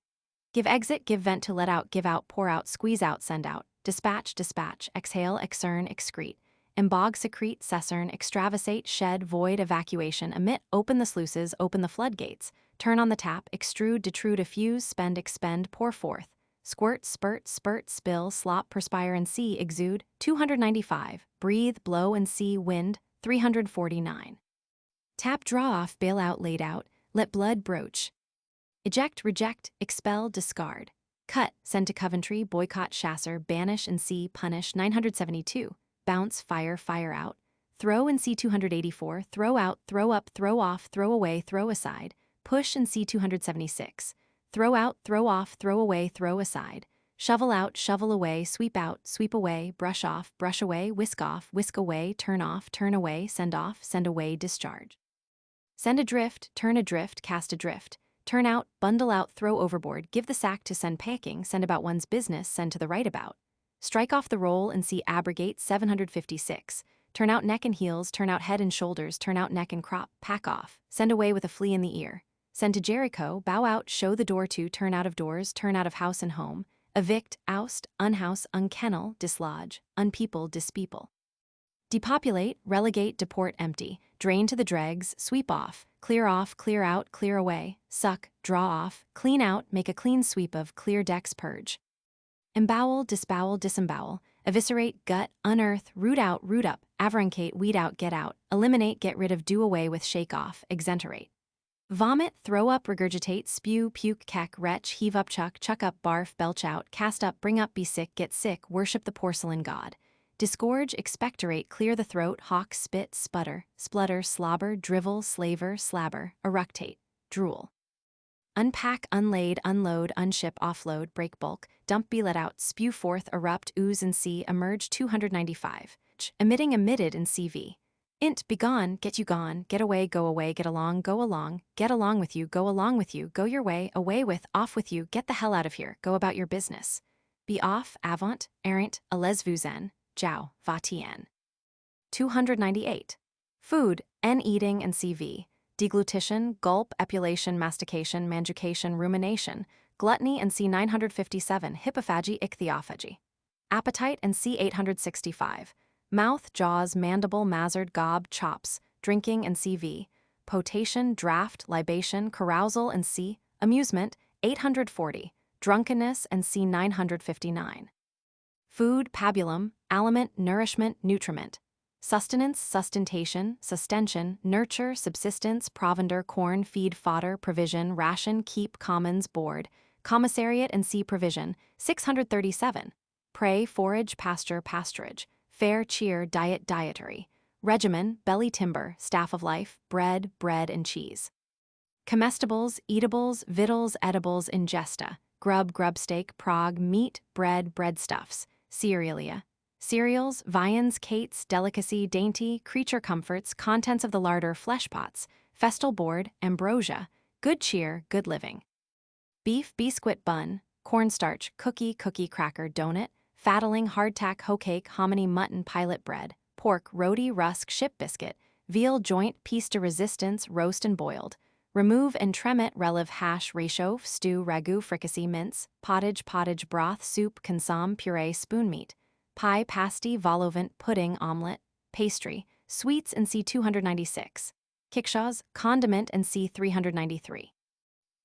Give exit, give vent to let out, give out, pour out, squeeze out, send out. Dispatch, dispatch, exhale, exern, excrete. Embog, secrete, cessern, extravasate, shed, void, evacuation, emit, open the sluices, open the floodgates, turn on the tap, extrude, detrude, effuse, spend, expend, pour forth, squirt, spurt, spill, slop, perspire and see, exude. 295. Breathe, blow and see, wind. 349. Tap, draw off, bail out, laid out, let blood broach. Eject, reject, expel, discard. Cut, send to Coventry, boycott, chasser, banish and see, punish. 972. Bounce, fire out. Throw and see, 284. Throw out, throw up, throw off, throw away, throw aside. Push and see, 276. Throw out, throw off, throw away, throw aside. Shovel out, shovel away, sweep out, sweep away, brush off, brush away, whisk off, whisk away, turn off, turn away, send off, send away, discharge. Send adrift, turn adrift, cast adrift. Turn out, bundle out, throw overboard, give the sack to send packing, send about one's business, send to the right about. Strike off the roll and see, abrogate. 756. Turn out neck and heels, turn out head and shoulders, turn out neck and crop, pack off. Send away with a flea in the ear. Send to Jericho, bow out, show the door to, turn out of doors, turn out of house and home. Evict, oust, unhouse, unkennel, dislodge, unpeople, dispeople. Depopulate, relegate, deport, empty, drain to the dregs, sweep off, clear out, clear away, suck, draw off, clean out, make a clean sweep of, clear decks, purge. Embowel, disembowel, eviscerate, gut, unearth, root out, root up, averancate, weed out, get out, eliminate, get rid of, do away with, shake off, exenterate. Vomit, throw up, regurgitate, spew, puke, keck, retch, heave up, chuck up, barf, belch out, cast up, bring up, be sick, get sick, worship the porcelain god. Disgorge, expectorate, clear the throat, hawk, spit, sputter, splutter, slobber, drivel, slaver, slabber, eructate, drool. Unpack, unlade, unload, unship, offload, break bulk, dump, be let out, spew forth, erupt, ooze and see, emerge. 295. Emitting, emitted in CV. Int, be gone, get you gone, get away, go away, get along with you, go your way, away with, off with you, get the hell out of here, go about your business. Be off, avant, errant, allez vous en, jiao, va-t'en. 298. Food, en eating and CV. Deglutition, gulp, epulation, mastication, manducation, rumination, gluttony and C 957, hypophagy, ichthyophagy. Appetite and C 865. Mouth, jaws, mandible, mazzard, gob, chops, drinking and CV. Potation, draught, libation, carousal and C. Amusement, 840. Drunkenness and C 959. Food, pabulum, aliment, nourishment, nutriment. Sustenance, sustentation, sustention, nurture, subsistence, provender, corn, feed, fodder, provision, ration, keep, commons, board, commissariat and sea provision. 637. Prey, forage, pasture, pasturage. Fare, cheer, diet, dietary. Regimen, belly timber, staff of life, bread, bread and cheese. Comestibles, eatables, victuals, edibles, ingesta. Grub, grubstake, prog, meat, bread, breadstuffs. Cerealia. Cereals, viands, cates, delicacy, dainty, creature comforts, contents of the larder, flesh pots, festal board, ambrosia, good cheer, good living. Beef, biscuit, bun, cornstarch, cookie, cookie, cracker, donut, fattling, hardtack, hoe cake, hominy, mutton, pilot bread, pork, roti, rusk, ship biscuit, veal, joint, piece de resistance, roast and boiled. Remove entremet, relive, hash, réchauffe, stew, ragout, fricassee, mince, pottage, broth, soup, consomme, puree, spoon meat. Pie, pasty, vol au vent, pudding, omelette, pastry, sweets and C 296. Kickshaws, condiment and C 393.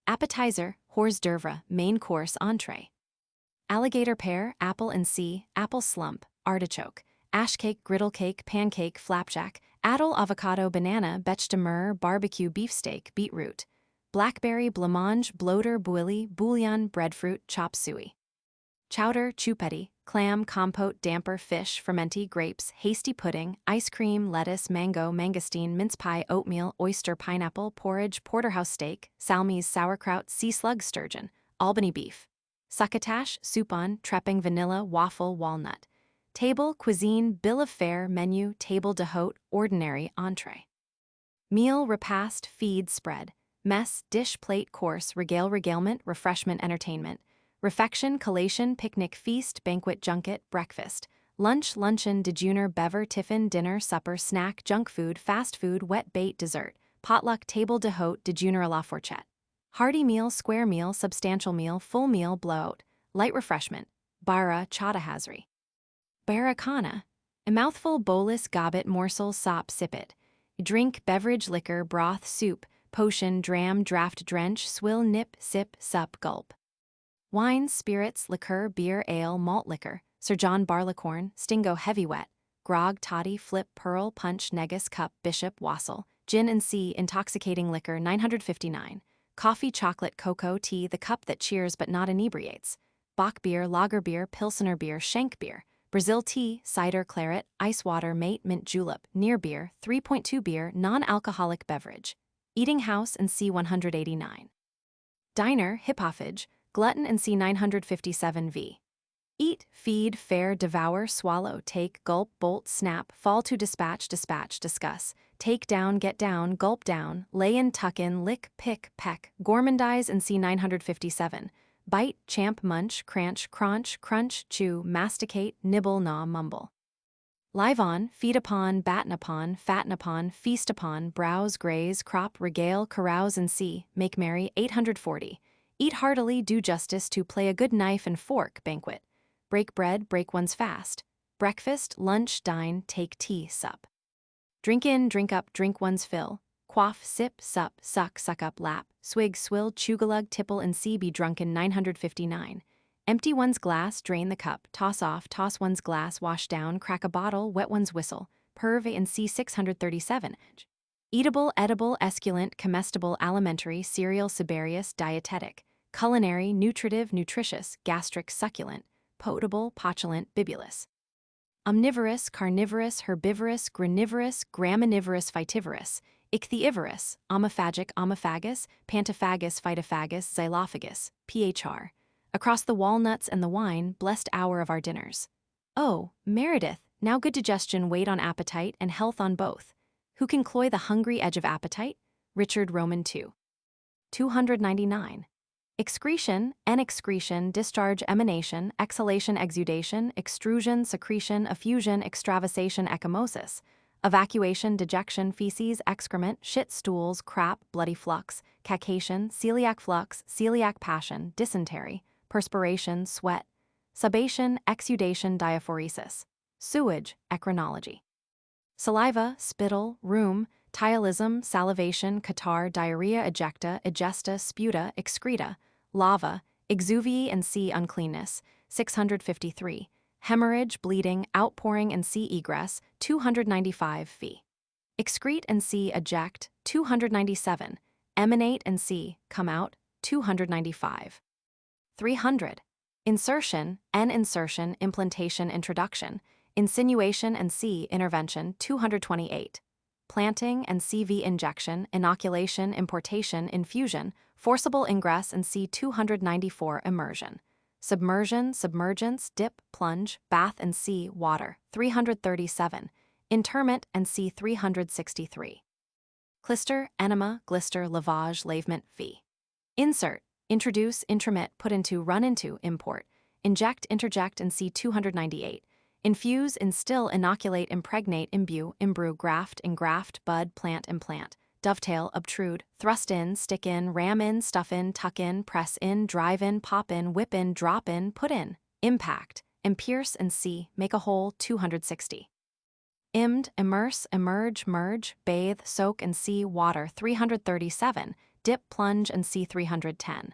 Appetizer, hors d'oeuvre, main course, entree. Alligator pear, apple and C, apple slump, artichoke, ash cake, griddle cake, pancake, flapjack, addle, avocado, banana, bêche de mer, barbecue, beefsteak, beetroot. Blackberry, blancmange, bloater, bouilli, bouillon, breadfruit, chop suey. Chowder, chupetty, clam, compote, damper, fish, fermenty, grapes, hasty pudding, ice cream, lettuce, mango, mangosteen, mince pie, oatmeal, oyster, pineapple, porridge, porterhouse steak, salmis, sauerkraut, sea slug, sturgeon, Albany beef. Succotash, soupon, trepping, vanilla, waffle, walnut. Table, cuisine, bill of fare, menu, table d'hôte, ordinary, entree. Meal, repast, feed, spread. Mess, dish, plate, course, regale, regalement, refreshment, entertainment. Refection, collation, picnic, feast, banquet, junket, breakfast. Lunch, luncheon, dejeuner, bever, tiffin, dinner, supper, snack, junk food, fast food, wet bait, dessert. Potluck, table d'hôte, dejeuner à la fourchette. Hearty meal, square meal, substantial meal, full meal, blowout. Light refreshment. Bara, chadahazri. Barakana. A mouthful, bolus, gobbet, morsel, sop, sippet. Drink, beverage, liquor, broth, soup, potion, dram, draught, drench, swill, nip, sip, sup, gulp. Wines, spirits, liqueur, beer, ale, malt liquor, Sir John Barleycorn, Stingo, heavy wet, grog, toddy, flip, pearl, punch, negus, cup, bishop, wassail, gin and sea, intoxicating liquor. 959. Coffee, chocolate, cocoa, tea, the cup that cheers but not inebriates. Bock beer, lager beer, pilsener beer, shank beer. Brazil tea, cider, claret, ice water, mate, mint julep, near beer, 3.2 beer, non-alcoholic beverage. Eating house and C 189. Diner, hipophage, glutton and C 957 v. Eat, feed, fare, devour, swallow, take, gulp, bolt, snap, fall to dispatch, dispatch, discuss, take down, get down, gulp down, lay in, tuck in, lick, pick, peck, gourmandize and C 957. Bite, champ, munch, cranch, crunch, crunch, chew, masticate, nibble, gnaw, mumble. Live on, feed upon, batten upon, fatten upon, feast upon, browse, graze, crop, regale, carouse and see, make merry. 840. Eat heartily, do justice to play a good knife and fork, banquet. Break bread, break one's fast. Breakfast, lunch, dine, take tea, sup. Drink in, drink up, drink one's fill. Quaff, sip, sup, suck, suck up, lap, swig, swill, chugalug, tipple and see, be drunken. 959. Empty one's glass, drain the cup, toss off, toss one's glass, wash down, crack a bottle, wet one's whistle. Perv and C 637. Eatable, edible, esculent, comestible, alimentary, cereal, sibarious, dietetic, culinary, nutritive, nutritious, gastric, succulent, potable, potulent, bibulous. Omnivorous, carnivorous, herbivorous, granivorous, graminivorous, phytivorous, ichthyivorous, omophagic, omophagus, pantophagus, phytophagus, xylophagus, phr. Across the walnuts and the wine, blessed hour of our dinners. Oh, Meredith, now good digestion wait on appetite and health on both. Who can cloy the hungry edge of appetite? Richard Roman II. 299. Excretion, excretion, discharge, emanation, exhalation, exudation, extrusion, secretion, effusion, extravasation, ecchymosis, evacuation, dejection, feces, excrement, shit, stools, crap, bloody flux, cacation, celiac flux, celiac passion, dysentery, perspiration, sweat, subation, exudation, diaphoresis, sewage, echronology. Saliva, spittle, rheum, tylism, salivation, catarrh, diarrhea, ejecta, egesta, sputa, excreta, lava, exuvii and C uncleanness. 653. hemorrhage, bleeding, outpouring and see egress, 295 v. Excrete and see eject, 297. Emanate and see come out, 295. 300. Insertion, insertion, implantation, introduction, insinuation and see intervention, 228. Planting and CV injection, inoculation, importation, infusion, forcible ingress and see 294 immersion. Submersion, submergence, dip, plunge, bath and see water, 337. Interment and see 363. Clister, enema, glister, lavage, lavement, v. Insert, introduce, intromit, put into, run into, import, inject, interject and see 298. Infuse, instill, inoculate, impregnate, imbue, imbrue, graft, engraft, bud, plant, implant, dovetail, obtrude, thrust in, stick in, ram in, stuff in, tuck in, press in, drive in, pop in, whip in, drop in, put in, impact, impierce and see, make a hole, 260. Immed, immerse, emerge, merge, bathe, soak and see water, 337, dip, plunge and see 310.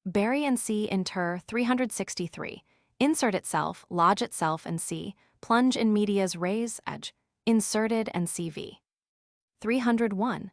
Bury and see inter, 363. Insert itself, lodge itself and see, plunge in medias res, edge, inserted and CV. 301.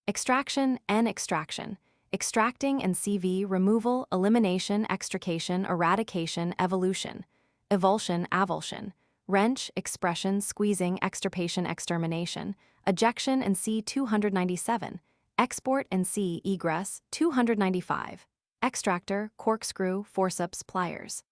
Extraction and extraction, extracting and CV, removal, elimination, extrication, eradication, evolution, evulsion, avulsion, wrench, expression, squeezing, extirpation, extermination, ejection and see 297, export and see egress, 295, extractor, corkscrew, forceps, pliers.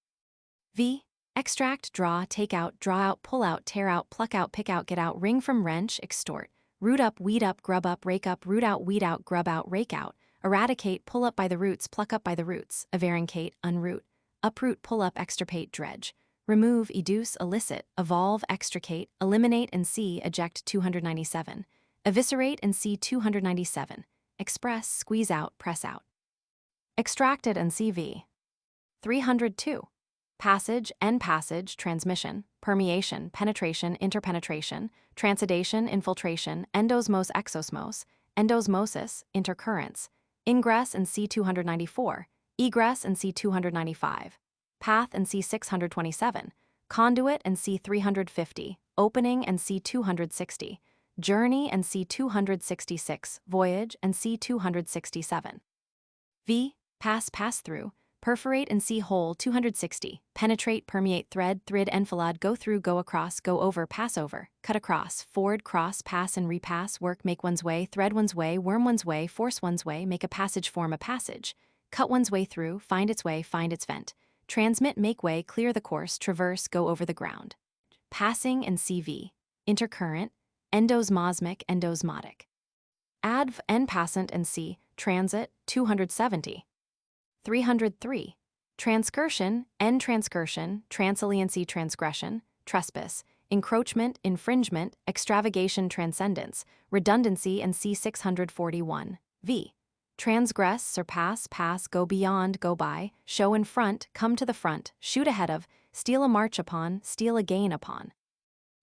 V. Extract, draw, take out, draw out, pull out, tear out, pluck out, pick out, get out, wring from, wrench, extort, root up, weed up, grub up, rake up, root out, weed out, grub out, rake out, eradicate, pull up by the roots, pluck up by the roots, evaricate, unroot, uproot, pull up, extirpate, dredge, remove, educe, elicit, evolve, extricate, eliminate and see, eject 297, eviscerate and see 297, express, squeeze out, press out. Extracted and CV. 302. Passage, end passage, transmission, permeation, penetration, interpenetration, transidation, infiltration, endosmose, exosmose, endosmosis, intercurrence, ingress and C294, egress and C295, path and C627, conduit and C350, opening and C260, journey and C266, voyage and C267. V. Pass through, perforate and see hole, 260, penetrate, permeate, thread, enfilade, go through, go across, go over, pass over, cut across, ford, cross, pass and repass, work, make one's way, thread one's way, worm one's way, force one's way, make a passage, form a passage, cut one's way through, find its way, find its vent, transmit, make way, clear the course, traverse, go over the ground. Passing and CV, intercurrent, endosmosmic, endosmotic. Adv, en passant and see, transit, 270. 303. Transcursion, transcursion, transaliency, transgression, trespass, encroachment, infringement, extravagation, transcendence, redundancy and C641. V. Transgress, surpass, pass, go beyond, go by, show in front, come to the front, shoot ahead of, steal a march upon, steal a gain upon.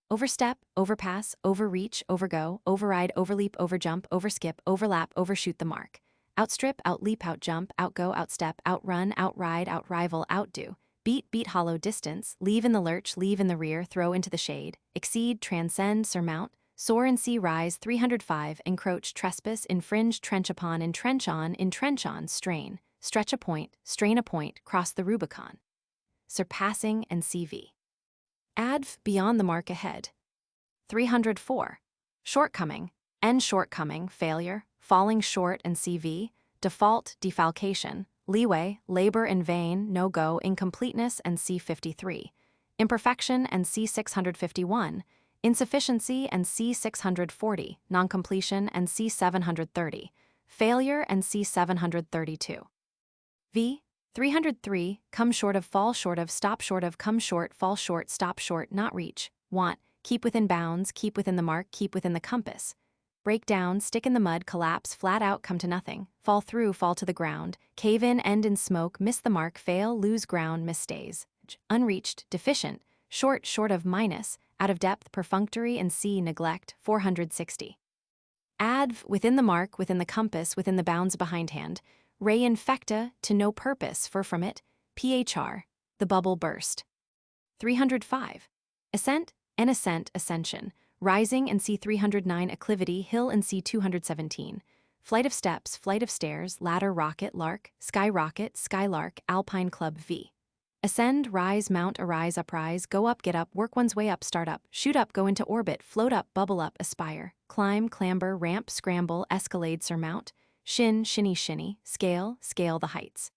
Overstep, overpass, overreach, overgo, override, overleap, overjump, overskip, overlap, overshoot the mark. Outstrip, outleap, outjump, outgo, outstep, outrun, outride, outrival, outdo, beat, hollow, distance, leave in the lurch, leave in the rear, throw into the shade, exceed, transcend, surmount, soar and see, rise, 305, encroach, trespass, infringe, trench upon, entrench on, strain, stretch a point, strain a point, cross the Rubicon. Surpassing and CV. Adv, beyond the mark ahead. 304. Shortcoming, shortcoming, failure, falling short and CV, default, defalcation, leeway, labor in vain, no-go, incompleteness and C53, imperfection and C651, insufficiency and C640, non-completion and C730, failure and C732. V. 303, come short of, fall short of, stop short of, come short, fall short, stop short, not reach, want, keep within bounds, keep within the mark, keep within the compass. Break down, stick in the mud, collapse, flat out, come to nothing, fall through, fall to the ground, cave in, end in smoke, miss the mark, fail, lose ground, miss stays. Unreached, deficient, short of, minus, out of depth, perfunctory and C, neglect, 460. Adv, within the mark, within the compass, within the bounds behindhand, re infecta, to no purpose, for from it, phr, the bubble burst. 305. Ascent and ascent, ascension. Rising and C 309, acclivity, hill and C 217. Flight of steps, flight of stairs, ladder, rocket, lark, skyrocket, skylark, alpine club V. Ascend, rise, mount, arise, uprise, go up, get up, work one's way up, start up, shoot up, go into orbit, float up, bubble up, aspire, climb, clamber, ramp, scramble, escalade, surmount, shin, shinny, shinny, scale, scale the heights.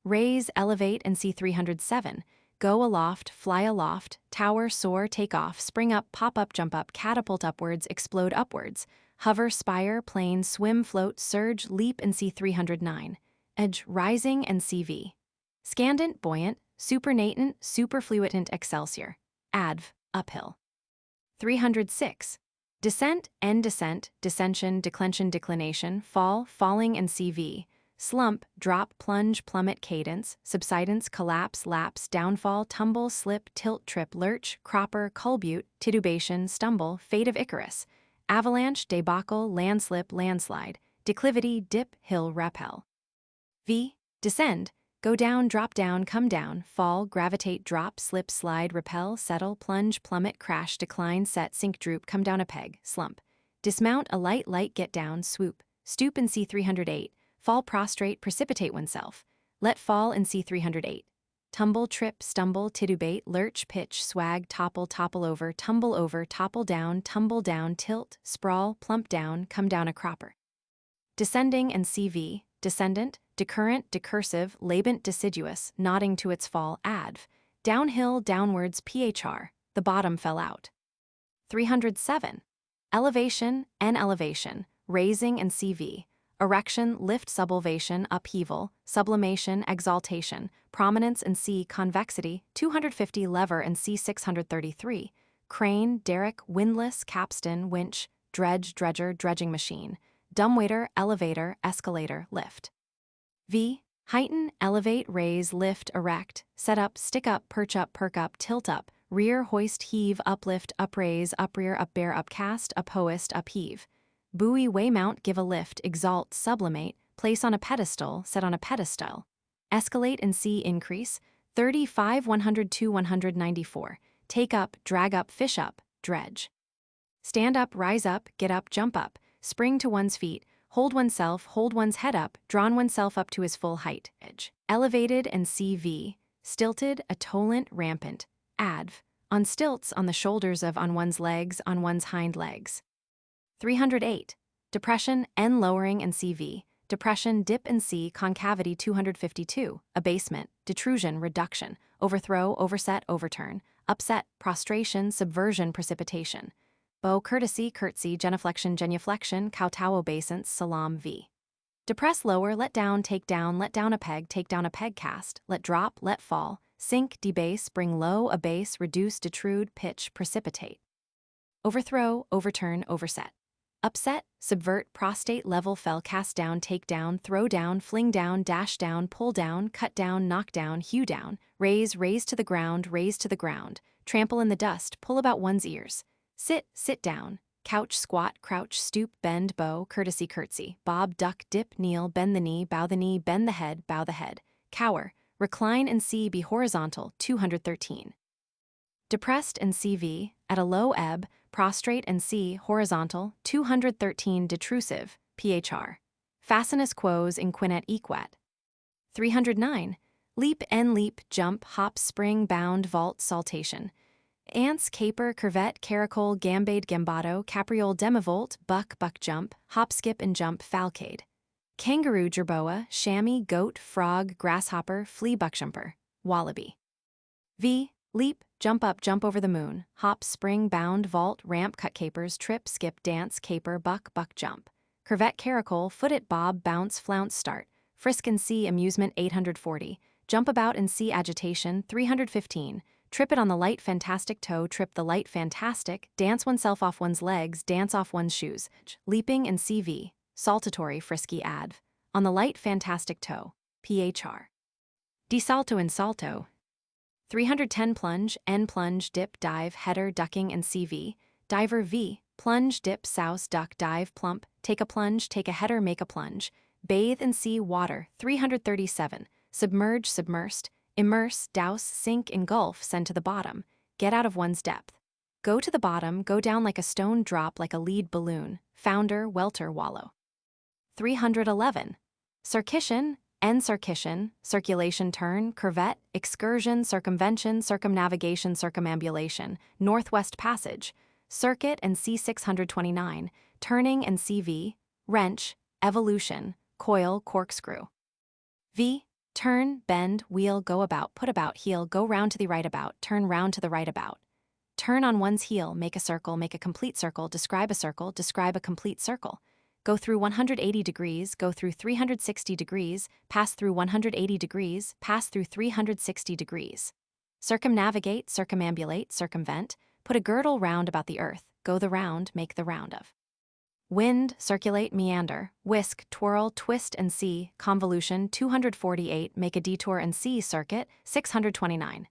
Raise, elevate, and C 307. Go aloft, fly aloft, tower, soar, take off, spring up, pop up, jump up, catapult upwards, explode upwards, hover, spire, plane, swim, float, surge, leap, and C 309. Edge, rising, and CV. Scandent, buoyant, supernatant, superfluitant, excelsior. Adv, uphill. 306. Descent, end, descent, dissension, declension, declination, fall, falling, and CV. Slump, drop, plunge, plummet, cadence, subsidence, collapse, lapse, downfall, tumble, slip, tilt, trip, lurch, cropper, culbute, titubation, stumble, fate of Icarus. Avalanche, debacle, landslip, landslide, declivity, dip, hill, rappel. V. Descend, go down, drop down, come down, fall, gravitate, drop, slip, slide, repel, settle, plunge, plummet, crash, decline, set, sink, droop, come down a peg, slump. Dismount, alight, light, get down, swoop, stoop in C 308, fall, prostrate, precipitate oneself, let fall in C 308. Tumble, trip, stumble, titubate, lurch, pitch, swag, topple, topple over, topple down, tilt, sprawl, plump down, come down a cropper. Descending and CV, descendant, decurrent, decursive, labent, deciduous, nodding to its fall, adv. Downhill, downwards, phr, the bottom fell out. 307. Elevation and elevation, raising and CV. Erection, lift, subelevation, upheaval, sublimation, exaltation, prominence and C convexity, 250 lever and C 633, crane, derrick, windlass, capstan, winch, dredge, dredger, dredging machine, dumbwaiter, elevator, escalator, lift. V. Heighten, elevate, raise, lift, erect, set up, stick up, perk up, tilt up, rear, hoist, heave, uplift, upraise, uprear, upbear, upcast, uphoist, upheave. Buoy, weigh, mount, give a lift, exalt, sublimate, place on a pedestal, set on a pedestal. Escalate and C increase, 35 102 194. Take up, drag up, fish up, dredge. Stand up, rise up, get up, jump up, spring to one's feet, hold oneself, hold one's head up, drawn oneself up to his full height, edge. Elevated and CV, stilted, atollant, rampant, adv. On stilts, on the shoulders of, on one's legs, on one's hind legs. 308. Depression, N lowering and CV. Depression, dip and C, concavity 252. Abasement, detrusion, reduction, overthrow, overset, overturn, upset, prostration, subversion, precipitation. Bow, courtesy, curtsy, genuflection, genuflection, kowtow, obeisance, salam V. Depress, lower, let down a peg, cast, let drop, let fall, sink, debase, bring low, abase, reduce, detrude, pitch, precipitate. Overthrow, overturn, overset. Upset, subvert, prostate, level, fell, cast down, take down, throw down, fling down, dash down, pull down, cut down, knock down, hew down, raise to the ground, trample in the dust, pull about one's ears. Sit down, couch, squat, crouch, stoop, bend, bow, courtesy, curtsy, bob, duck, dip, kneel, bend the knee, bend the head, bow the head, cower, recline and C be horizontal, 213. Depressed and CV, at a low ebb, prostrate and C horizontal, 213 detrusive, phr. Facinus quos inquinet equat. 309. Leap and leap, jump, hop, spring, bound, vault, saltation. Ants, caper, curvet, caracole, gambade, gambado, capriole, demivolt, buck, jump, hop, skip and jump, falcade. Kangaroo, jerboa, chamois, goat, frog, grasshopper, flea, buckjumper, wallaby. V. Leap, jump up, jump over the moon, hop, spring, bound, vault, ramp, cut capers, trip, skip, dance, caper, buck, jump. Curvet, caracole, foot it, bob, bounce, flounce, start. Frisk and see, amusement, 840. Jump about and see, agitation, 315. Trip it on the light, fantastic toe, trip the light, fantastic. Dance oneself off one's legs, dance off one's shoes. Leaping and CV, saltatory, frisky, adv. On the light, fantastic toe, phr. Desalto and salto. 310 plunge, N plunge, dip, dive, header, ducking and CV, diver V, plunge, dip, souse, duck, dive, plump, take a plunge, take a header, make a plunge, bathe and see water, 337, submerge, submersed, Immerse, douse, sink, engulf, send to the bottom, get out of one's depth. Go to the bottom, go down like a stone, drop like a lead balloon, founder, welter, wallow. 311. Circation, encircation, circulation, turn, curvet, excursion, circumvention, circumnavigation, circumambulation, northwest passage, circuit and C629, turning and CV, wrench, evolution, coil, corkscrew. V, turn, bend, wheel, go about, put about, heel, go round to the right about, turn round to the right about. Turn on one's heel, make a circle, make a complete circle, describe a complete circle. Go through 180 degrees, go through 360 degrees, pass through 180 degrees, pass through 360 degrees. Circumnavigate, circumambulate, circumvent, put a girdle round about the earth, go the round, make the round of. Wind, circulate, meander, whisk, twirl, twist and see, convolution, 248, make a detour and see, circuit, 629.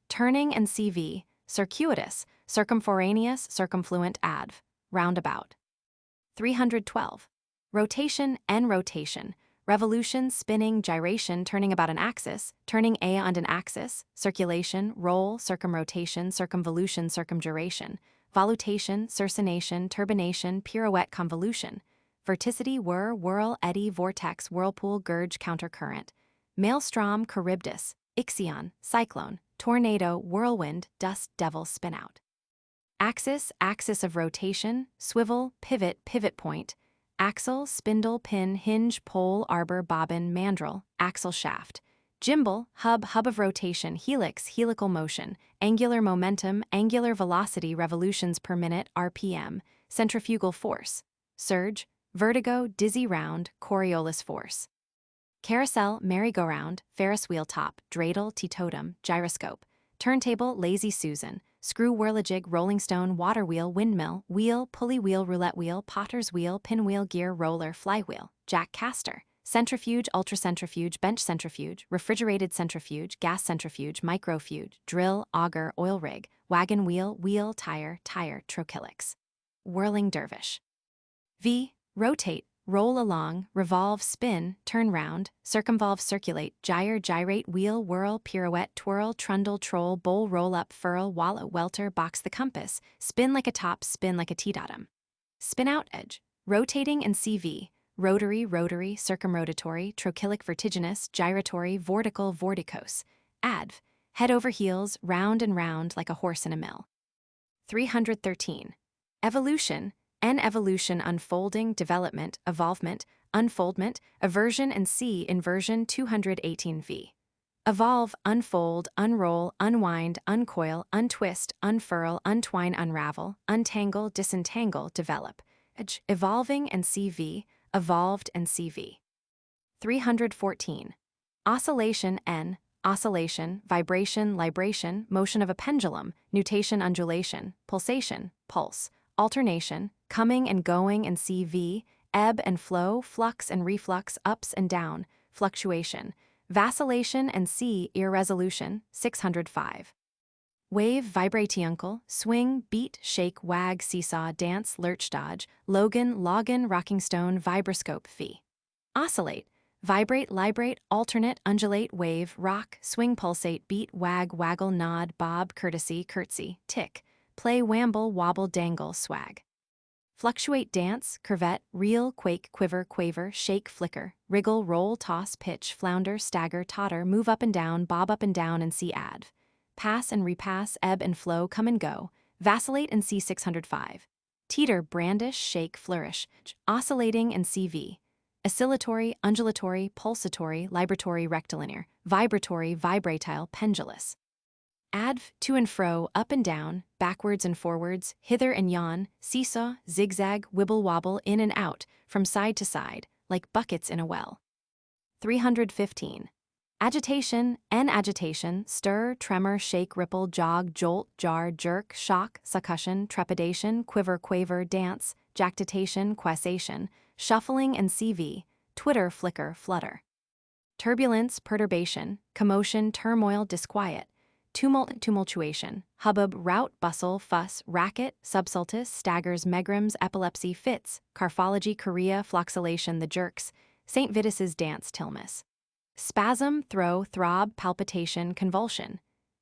Turning and CV, circuitous, circumforaneous, circumfluent, adv, roundabout. 312. Rotation and rotation, revolution, spinning, gyration, turning about an axis, turning a on an axis, circulation, roll, circumrotation, circumvolution, circumduration, volutation, circination, turbination, pirouette, convolution, verticity, whir, whirl, eddy, vortex, whirlpool, gurge, countercurrent, maelstrom, charybdis, ixion, cyclone, tornado, whirlwind, dust, devil, spinout. Axis, axis of rotation, swivel, pivot, pivot point, axle, spindle, pin, hinge, pole, arbor, bobbin, mandrel, axle shaft, gimbal, hub, hub of rotation, helix, helical motion, angular momentum, angular velocity, revolutions per minute, RPM, centrifugal force, surge, vertigo, dizzy round, Coriolis force. Carousel, merry-go-round, Ferris wheel top, dreidel, teetotum, gyroscope, turntable, lazy Susan, screw, whirligig, rolling stone, water wheel, windmill, wheel, pulley wheel, roulette wheel, potter's wheel, pinwheel, gear, roller, flywheel, jack caster, centrifuge, ultracentrifuge, bench centrifuge, refrigerated centrifuge, gas centrifuge, microfuge, drill, auger, oil rig, wagon wheel, wheel, tire, tire, trochilics. Whirling dervish. V, rotate, roll along, revolve, spin, turn round, circumvolve, circulate, gyre, gyrate, wheel, whirl, pirouette, twirl, trundle, troll, bowl, roll up, furl, wallow, welter, box the compass, spin like a top, spin like a T-datum. Spin out, edge, rotating and CV, rotary, rotary, circumrotatory, trochilic, vertiginous, gyratory, vortical, vorticose, adv, head over heels, round and round like a horse in a mill. 313. Evolution, N evolution, unfolding, development, evolvement, unfoldment, aversion and C inversion, 218v. Evolve, unfold, unroll, unwind, uncoil, untwist, unfurl, untwine, unravel, untangle, disentangle, develop. Evolving and CV, evolved and CV. 314. Oscillation, N, oscillation, vibration, libration, motion of a pendulum, nutation, undulation, pulsation, pulse, alternation, coming and going and CV, ebb and flow, flux and reflux, ups and down, fluctuation, vacillation and C irresolution, 605. Wave, vibrationcle, swing, beat, shake, wag, seesaw, dance, lurch, dodge, logan, login, rocking stone, vibroscope, phi. Oscillate, vibrate, librate, alternate, undulate, wave, rock, swing, pulsate, beat, wag, waggle, nod, bob, courtesy, curtsy, tick, play, wamble, wobble, dangle, swag. Fluctuate, dance, curvet, reel, quake, quiver, quaver, shake, flicker, wriggle, roll, toss, pitch, flounder, stagger, totter, move up and down, bob up and down and see adv. Pass and repass, ebb and flow, come and go, vacillate and see 605. Teeter, brandish, shake, flourish, oscillating and CV. Oscillatory, undulatory, pulsatory, libratory, rectilinear, vibratory, vibratile, pendulous. Adv, to and fro, up and down, backwards and forwards, hither and yon, seesaw, zigzag, wibble wobble, in and out, from side to side, like buckets in a well. 315. Agitation, N agitation, stir, tremor, shake, ripple, jog, jolt, jar, jerk, shock, succussion, trepidation, quiver, quaver, dance, jactitation, quassation, shuffling and CV, twitter, flicker, flutter. Turbulence, perturbation, commotion, turmoil, disquiet, tumult, tumultuation, hubbub, rout, bustle, fuss, racket, subsultus, staggers, megrims, epilepsy, fits, carphology, chorea, floxillation, the jerks, St. Vitus's dance, Tilmas. spasm, throw, throb, palpitation, convulsion.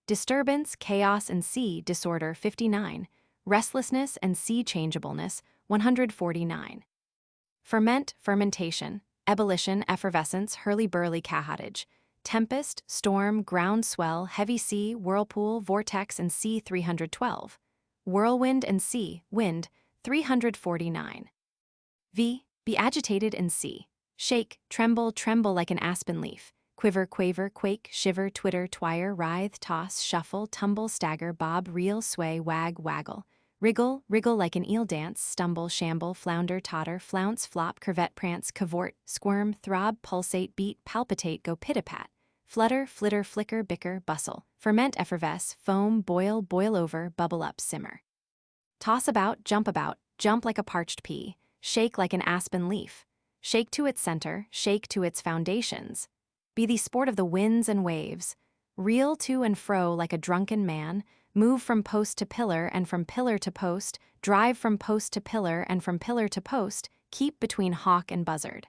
Disturbance, chaos, and sea disorder 59. Restlessness and sea changeableness 149. Ferment, fermentation, ebullition, effervescence, hurly-burly, cahotage. Tempest, storm, ground swell, heavy sea, whirlpool, vortex, and sea 312. Whirlwind and sea, wind 349. Be agitated and sea. Shake, tremble, tremble like an aspen leaf. Quiver, quaver, quake, shiver, twitter, twire, writhe, toss, shuffle, tumble, stagger, bob, reel, sway, wag, waggle. Wriggle, wriggle like an eel, dance, stumble, shamble, flounder, totter, flounce, flop, curvet, prance, cavort, squirm, throb, pulsate, beat, palpitate, go pit-a-pat. Flutter, flitter, flicker, bicker, bustle. Ferment, effervesce, foam, boil, boil over, bubble up, simmer. Toss about, jump like a parched pea. Shake like an aspen leaf. Shake to its center, shake to its foundations. Be the sport of the winds and waves. Reel to and fro like a drunken man. Move from post to pillar and from pillar to post. Drive from post to pillar and from pillar to post. Keep between hawk and buzzard.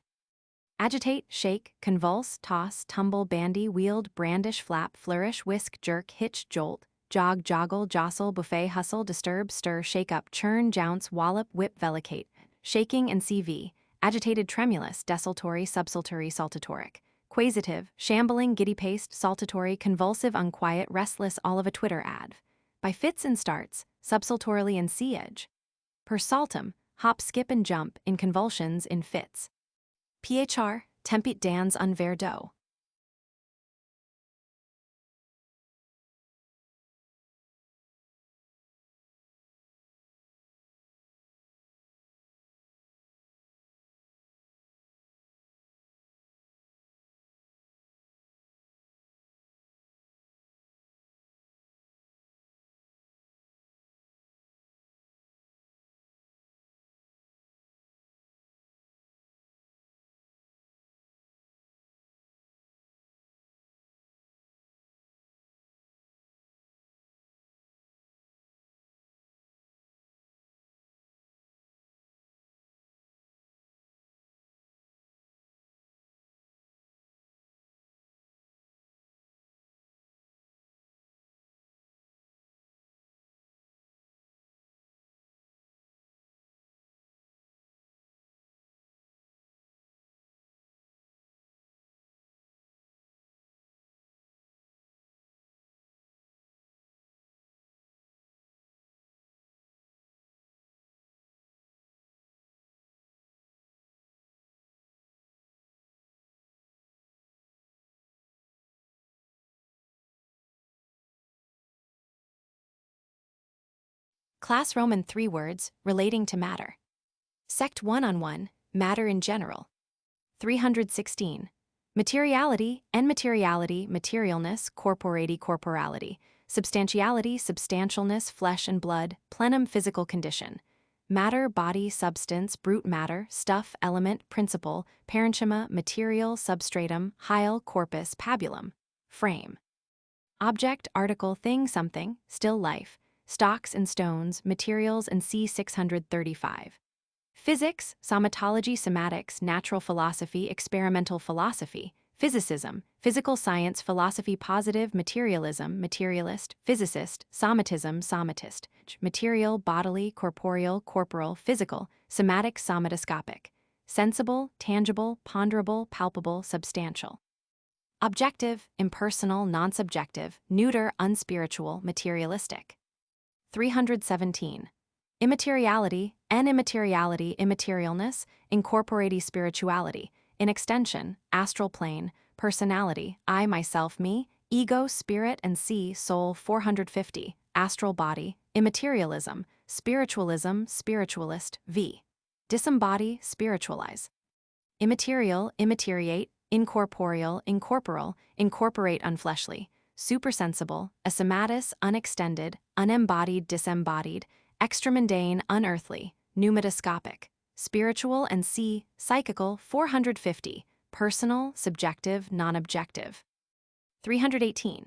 Agitate, shake, convulse, toss, tumble, bandy, wield, brandish, flap, flourish, whisk, jerk, hitch, jolt. Jog, joggle, jostle, buffet, hustle, disturb, stir, shake up, churn, jounce, wallop, whip, vellicate. Shaking and CV. Agitated, tremulous, desultory, subsultory, saltatoric. Quasitive, shambling, giddy paced, saltatory, convulsive, unquiet, restless, all of a Twitter adv. By fits and starts, subsultorily and sea edge. Per saltum, hop, skip, and jump, in convulsions, in fits. Phr, tempit dans un verre d'eau. Class Roman 3 words relating to matter. Sect 1 matter in general. 316. Materiality, enmateriality, materialness, corporati, corporality. Substantiality, substantialness, flesh and blood, plenum, physical condition. Matter, body, substance, brute matter, stuff, element, principle, parenchyma, material, substratum, hyle, corpus, pabulum. Frame. Object, article, thing, something, still life. Stocks and stones, materials, and C 635. Physics, somatology, somatics, natural philosophy, experimental philosophy, physicism, physical science, philosophy, positive, materialism, materialist, physicist, somatism, somatist, material, bodily, corporeal, corporal, physical, somatic, somatoscopic, sensible, tangible, ponderable, palpable, substantial. Objective, impersonal, non-subjective, neuter, unspiritual, materialistic. 317. Immateriality, immateriality, immaterialness, incorporati spirituality, in extension, astral plane, personality, I, myself, me, ego, spirit, and C, soul 450, astral body, immaterialism, spiritualism, spiritualist, V. Disembody, spiritualize. Immaterial, immateriate, incorporeal, incorporeal, incorporate unfleshly, supersensible, asomatus, unextended, unembodied, disembodied, extramundane, unearthly, pneumatoscopic, spiritual and C, psychical 450, personal, subjective, non-objective. 318.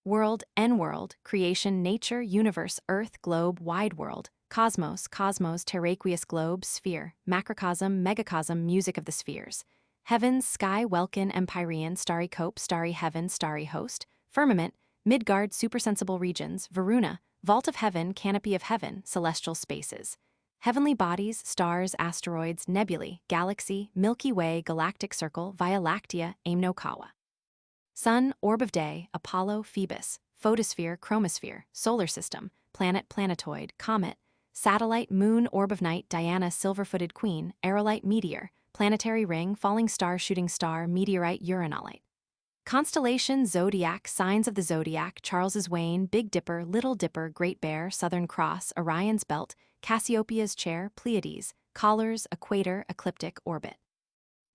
World, n-world, creation, nature, universe, earth, globe, wide world, cosmos, cosmos, terraqueous globe, sphere, macrocosm, megacosm, music of the spheres. Heavens, sky, welkin, empyrean, starry cope, starry heaven, starry host. Firmament, Midgard, supersensible regions, Varuna, vault of heaven, canopy of heaven, celestial spaces. Heavenly bodies, stars, asteroids, nebulae, galaxy, Milky Way, galactic circle, Via Lactea, Amnokawa. Sun, orb of day, Apollo, Phoebus, photosphere, chromosphere, solar system, planet, planetoid, comet, satellite, moon, orb of night, Diana, silver-footed queen, aerolite, meteor, planetary ring, falling star, shooting star, meteorite, uranolite. Constellation, zodiac, signs of the zodiac, Charles's Wain, Big Dipper, Little Dipper, Great Bear, Southern Cross, Orion's Belt, Cassiopeia's Chair, Pleiades, collars, equator, ecliptic, orbit.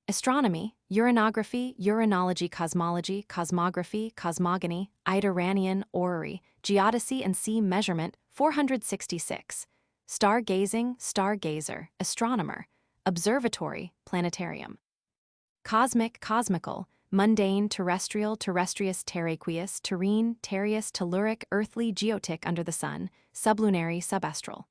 Astronomy, uranography, uranology, cosmology, cosmography, cosmogony, Iranian, orrery, geodesy and sea measurement, 466. Stargazing, stargazer, astronomer, observatory, planetarium. Cosmic, cosmical, mundane, terrestrial, terrestrius, terraqueous, terrene, terreus, telluric, earthly, geotic, under the sun, sublunary, subastral.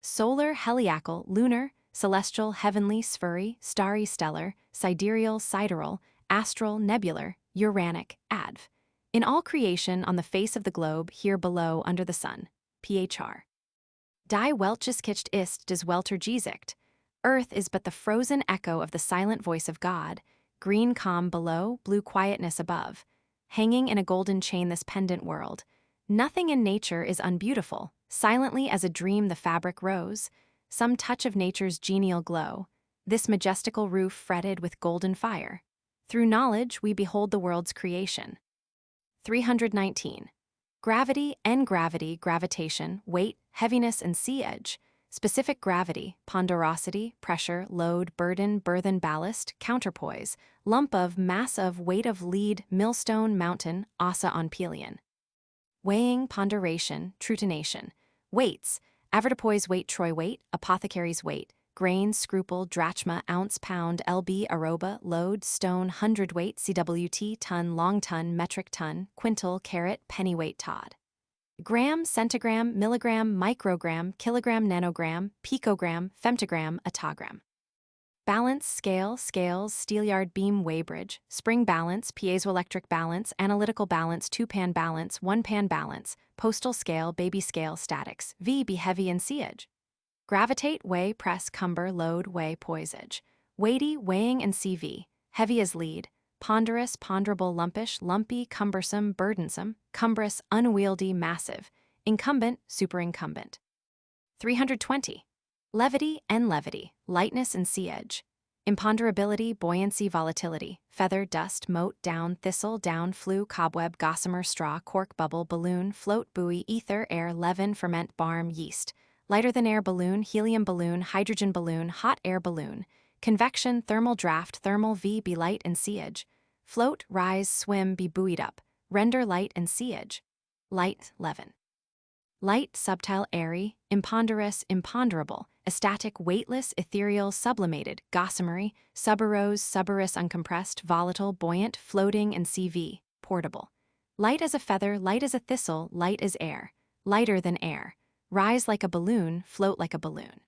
Solar, heliacal, lunar, celestial, heavenly, sphery, starry, stellar, sidereal, sidereal, astral, nebular, uranic, adv. In all creation on the face of the globe, here below, under the sun. Phr. Die Weltgeskicht ist des Weltergesicht. Earth is but the frozen echo of the silent voice of God. Green calm below, blue quietness above. Hanging in a golden chain this pendant world. Nothing in nature is unbeautiful. Silently as a dream the fabric rose. Some touch of nature's genial glow. This majestical roof fretted with golden fire. Through knowledge we behold the world's creation. 319. Gravity, gravity, gravitation, weight, heaviness and sea edge. Specific gravity, ponderosity, pressure, load, burden, burthen, ballast, counterpoise, lump of, mass of, weight of, lead, millstone, mountain, ossa on pelion. Weighing, ponderation, trutination. Weights, avoirdupois weight, troy weight, apothecary's weight, grain, scruple, drachma, ounce, pound, lb, arroba, load, stone, hundredweight, cwt, ton, long ton, metric ton, quintal, carat, pennyweight, tod. Gram, centigram, milligram, microgram, kilogram, nanogram, picogram, femtogram, attogram. Balance, scale, scales, steelyard beam, weighbridge, spring balance, piezoelectric balance, analytical balance, two-pan balance, one-pan balance, postal scale, baby scale, statics, V be heavy and siege. Gravitate, weigh, press, cumber, load, weigh, poisage. Weighty, weighing and CV, heavy as lead, ponderous, ponderable, lumpish, lumpy, cumbersome, burdensome, cumbrous, unwieldy, massive, incumbent, superincumbent. 320. Levity and levity, lightness and sea edge. Imponderability, buoyancy, volatility, feather, dust, mote, down, thistle, down, flue, cobweb, gossamer, straw, cork, bubble, balloon, float, buoy, ether, air, leaven, ferment, barm, yeast. Lighter than air balloon, helium balloon, hydrogen balloon, hot air balloon. Convection, thermal draft, thermal V be light and sea edge. Float, rise, swim, be buoyed up. Render light and sea edge. Light, leaven. Light, subtile, airy, imponderous, imponderable, ecstatic, weightless, ethereal, sublimated, gossamery, subarose, subarous, uncompressed, volatile, buoyant, floating, and CV, portable. Light as a feather, light as a thistle, light as air. Lighter than air. Rise like a balloon, float like a balloon.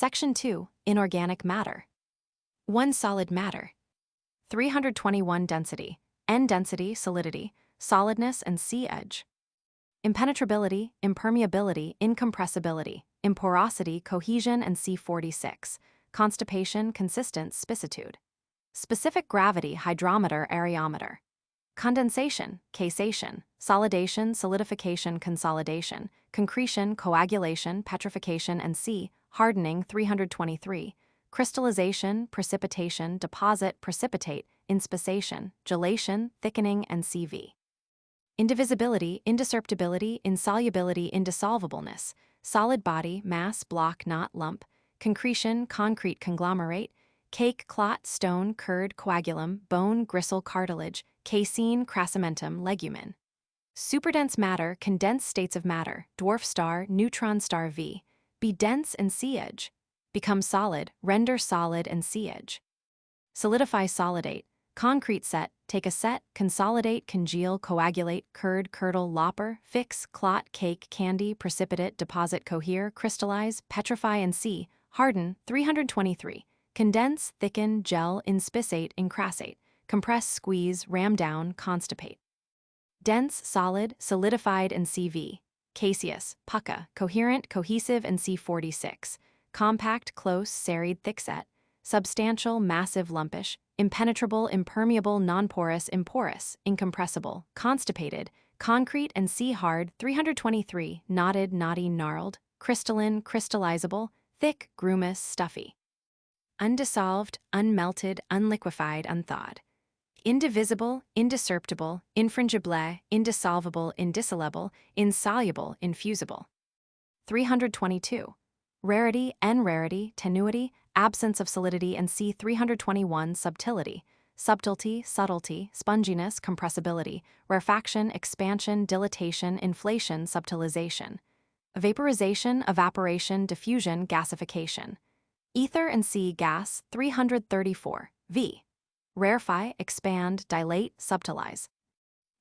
Section 2, inorganic matter. 1 solid matter. 321 density, N density, solidity, solidness and sea edge. Impenetrability, impermeability, incompressibility, imporosity, cohesion and C46, constipation, consistence, spicitude. Specific gravity, hydrometer, areometer. Condensation, cassation, solidation, solidification, consolidation, concretion, coagulation, petrification and C, hardening 323, crystallization, precipitation, deposit, precipitate, inspissation, gelation, thickening and CV. Indivisibility, indiscerptibility, insolubility, indissolvableness, solid body, mass, block, knot, lump, concretion, concrete, conglomerate, cake, clot, stone, curd, coagulum, bone, gristle, cartilage, casein, crassamentum, legumin. Superdense matter, condensed states of matter, dwarf star, neutron star V, be dense and sea edge, become solid, render solid and sea edge. Solidify, solidate, concrete set, take a set, consolidate, congeal, coagulate, curd, curdle, lopper, fix, clot, cake, candy, precipitate, deposit, cohere, crystallize, petrify and sea, harden 323, condense, thicken, gel, inspissate, encrassate, compress, squeeze, ram down, constipate. Dense, solid, solidified and CV, caseous, pucca, coherent, cohesive and C46, compact, close, serried, thickset, substantial, massive, lumpish, impenetrable, impermeable, nonporous, imporous, incompressible, constipated, concrete and C-hard 323, knotted, knotty, gnarled, crystalline, crystallizable, thick, grumous, stuffy. Undissolved, unmelted, unliquefied, unthawed. Indivisible, indiscerptible, infringible, indissolvable, indissoluble, insoluble, infusible. 322. Rarity, N-rarity, tenuity, absence of solidity and C321 subtility, subtlety, subtlety, sponginess, compressibility, rarefaction, expansion, dilatation, inflation, subtilization. Vaporization, evaporation, diffusion, gasification. Ether and C gas 334, V. Rarefy, expand, dilate, subtilize.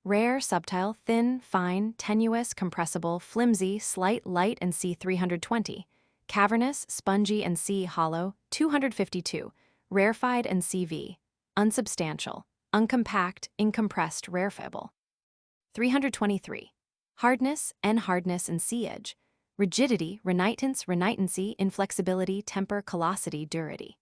Rare, subtile, thin, fine, tenuous, compressible, flimsy, slight, light and C320. Cavernous, spongy and C hollow 252. Rarefied and CV. Unsubstantial, uncompact, incompressed, rarefiable. 323. Hardness, N hardness and C edge. Rigidity, renitence, renitency, inflexibility, temper, callosity, durity.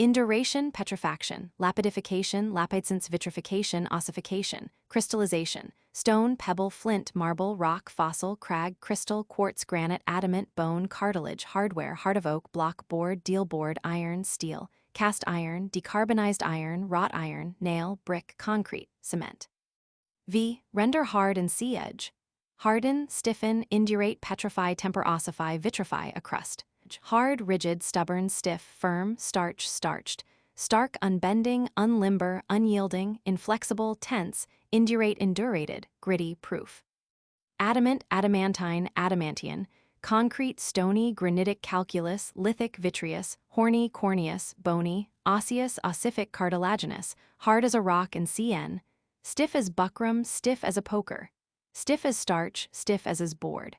Induration, petrifaction, lapidification, lapidescence, vitrification, ossification, crystallization, stone, pebble, flint, marble, rock, fossil, crag, crystal, quartz, granite, adamant, bone, cartilage, hardware, heart of oak, block, board, deal board, iron, steel, cast iron, decarbonized iron, wrought iron, nail, brick, concrete, cement. V. Render hard and sea edge. Harden, stiffen, indurate, petrify, temper, ossify, vitrify, a crust. Hard, rigid, stubborn, stiff, firm, starch, starched. Stark, unbending, unlimber, unyielding, inflexible, tense, indurate, indurated, gritty, proof. Adamant, adamantine, adamantian. Concrete, stony, granitic, calculus, lithic, vitreous, horny, corneous, bony, osseous, ossific, cartilaginous, hard as a rock and CN. Stiff as buckram, stiff as a poker. Stiff as starch, stiff as is board.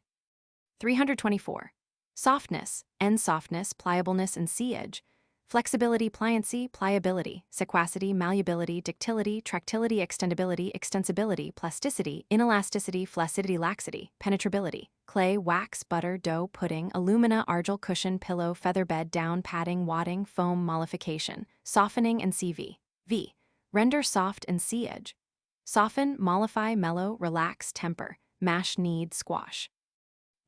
324. Softness, N softness, pliableness and C edge. Flexibility, pliancy, pliability, sequacity, malleability, ductility, tractility, extendability, extensibility, plasticity, inelasticity, flaccidity, laxity, penetrability, clay, wax, butter, dough, pudding, alumina, argil, cushion, pillow, featherbed, down, padding, wadding, foam, mollification, softening and CV. V. Render soft and C edge. Soften, mollify, mellow, relax, temper, mash, knead, squash.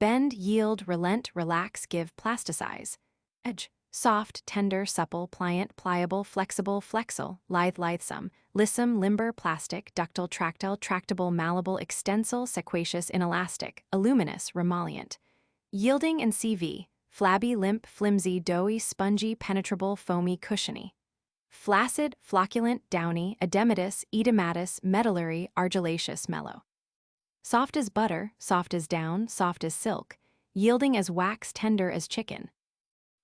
Bend, yield, relent, relax, give, plasticize. Edge. Soft, tender, supple, pliant, pliable, flexible, flexile, lithe, lithesome, lissome, limber, plastic, ductile, tractile, tractable, malleable, extensile, sequacious, inelastic, aluminous, remollient. Yielding and CV. Flabby, limp, flimsy, doughy, spongy, penetrable, foamy, cushiony. Flaccid, flocculent, downy, edematous, edematous, medullary, argillaceous, mellow. Soft as butter, soft as down, soft as silk, yielding as wax, tender as chicken.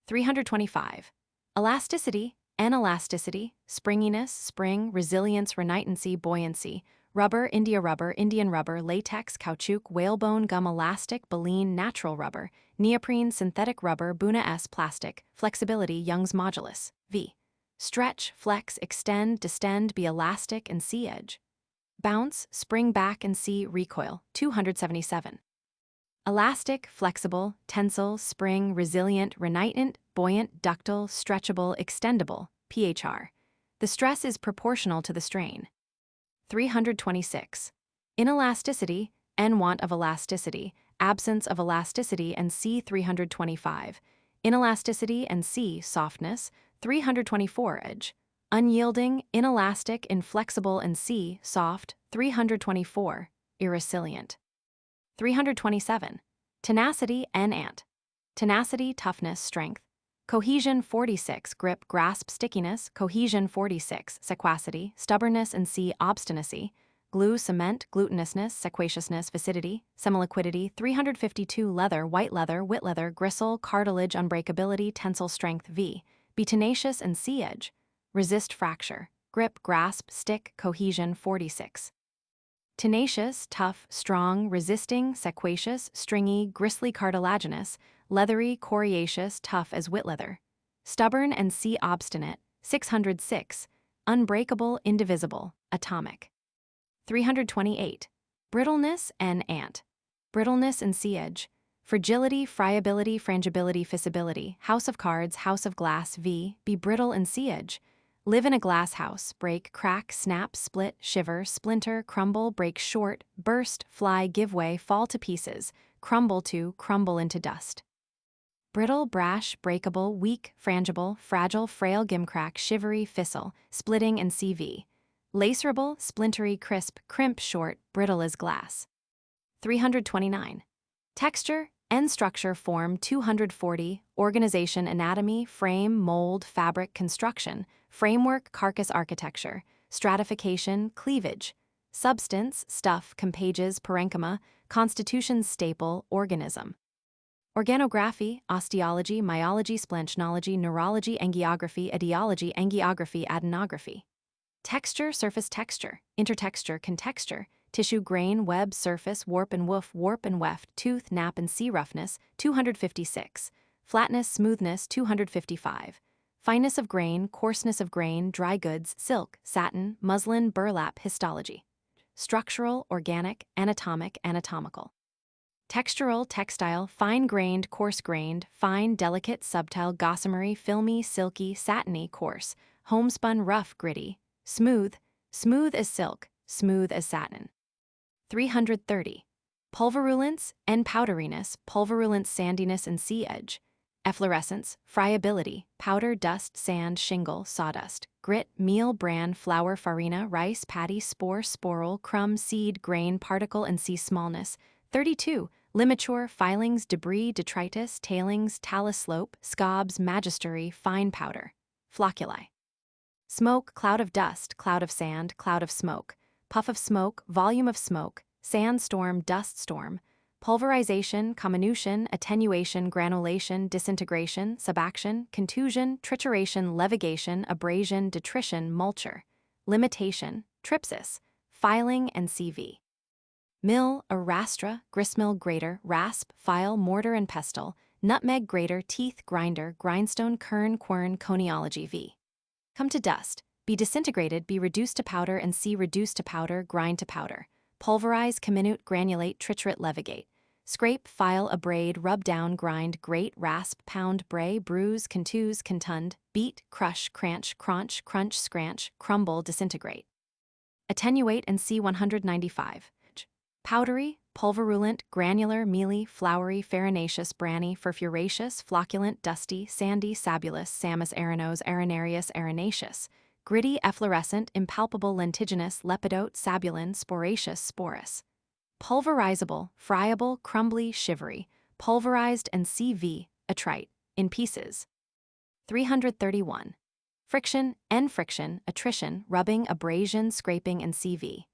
325. Elasticity, anelasticity, springiness, spring, resilience, renitency, buoyancy, rubber, India rubber, Indian rubber, latex, caoutchouc, whalebone, gum, elastic, baleen, natural rubber, neoprene, synthetic rubber, Buna S, plastic, flexibility, Young's modulus, V. Stretch, flex, extend, distend, be elastic, and see edge. Bounce, spring back and see recoil, 277. Elastic, flexible, tensile, spring, resilient, renitent, buoyant, ductile, stretchable, extendable, PHR. The stress is proportional to the strain. 326. Inelasticity, N want of elasticity, absence of elasticity, and C 325. Inelasticity and C softness, 324 edge. Unyielding, inelastic, inflexible, and C soft, 324, irresilient. 327. Tenacity, N ant. Tenacity, toughness, strength. Cohesion 46, grip, grasp, stickiness. Cohesion 46, sequacity, stubbornness, and C obstinacy. Glue, cement, glutinousness, sequaciousness, viscidity. Semiliquidity 352, leather, white leather, wit leather, gristle, cartilage, unbreakability, tensile strength V. Be tenacious and C edge. Resist fracture. Grip, grasp, stick. Cohesion 46. Tenacious, tough, strong, resisting, sequacious, stringy, gristly, cartilaginous, leathery, coriaceous, tough as whit leather. Stubborn and C obstinate, 606. Unbreakable, indivisible, atomic. 328. Brittleness, N ant. Brittleness and C edge. Fragility, friability, frangibility, fissibility, house of cards, house of glass, V. Be brittle and C edge. Live in a glass house, break, crack, snap, split, shiver, splinter, crumble, break short, burst, fly, give way, fall to pieces, crumble to, crumble into dust. Brittle, brash, breakable, weak, frangible, fragile, frail, gimcrack, shivery, fissile, splitting, and CV. Lacerable, splintery, crisp, crimp, short, brittle as glass. 329. Texture, N structure, form, 240, organization, anatomy, frame, mold, fabric, construction, framework, carcass architecture, stratification, cleavage, substance, stuff, compages, parenchyma, constitution, staple, organism. Organography, osteology, myology, splanchnology, neurology, angiography, etiology, adenography. Texture, surface texture, intertexture, contexture, tissue, grain, web, surface, warp and weft, tooth, nap, and sea roughness, 256. Flatness, smoothness, 255. Fineness of grain, coarseness of grain, dry goods, silk, satin, muslin, burlap, histology. Structural, organic, anatomic, anatomical. Textural, textile, fine-grained, coarse-grained, fine, delicate, subtile, gossamery, filmy, silky, satiny, coarse, homespun, rough, gritty, smooth, smooth as silk, smooth as satin. 330. Pulverulence, N powderiness, pulverulence, sandiness, and sea edge. Efflorescence, friability, powder, dust, sand, shingle, sawdust, grit, meal, bran, flour, farina, rice, patty, spore, sporule, crumb, seed, grain, particle, and sea smallness. 32. Limature, filings, debris, detritus, tailings, talus slope, scobs, magistery, fine powder. Flocculi. Smoke, cloud of dust, cloud of sand, cloud of smoke, puff of smoke, volume of smoke, sandstorm, dust storm, pulverization, comminution, attenuation, granulation, disintegration, subaction, contusion, trituration, levigation, abrasion, detrition, multure, limitation, tripsis, filing, and CV. Mill, arastra, gristmill, grater, rasp, file, mortar and pestle, nutmeg, grater, teeth, grinder, grindstone, kern, quern, coniology v. Come to dust, be disintegrated, be reduced to powder, and see reduced to powder, grind to powder, pulverize, comminute, granulate, triturate, levigate, scrape, file, abrade, rub down, grind, grate, rasp, pound, bray, bruise, contuse, contund, beat, crush, cranch, crunch, scranch, crumble, disintegrate. Attenuate and see 195. Powdery, pulverulent, granular, mealy, floury, farinaceous, branny, furfuraceous, flocculent, dusty, sandy, sabulous, samus, arenose, arenarius, aranaceous, gritty, efflorescent, impalpable, lentiginous, lepidote, sabulin, sporaceous, sporous. Pulverizable, friable, crumbly, shivery, pulverized, and CV, attrite, in pieces. 331. Friction, friction, attrition, rubbing, abrasion, scraping, and CV.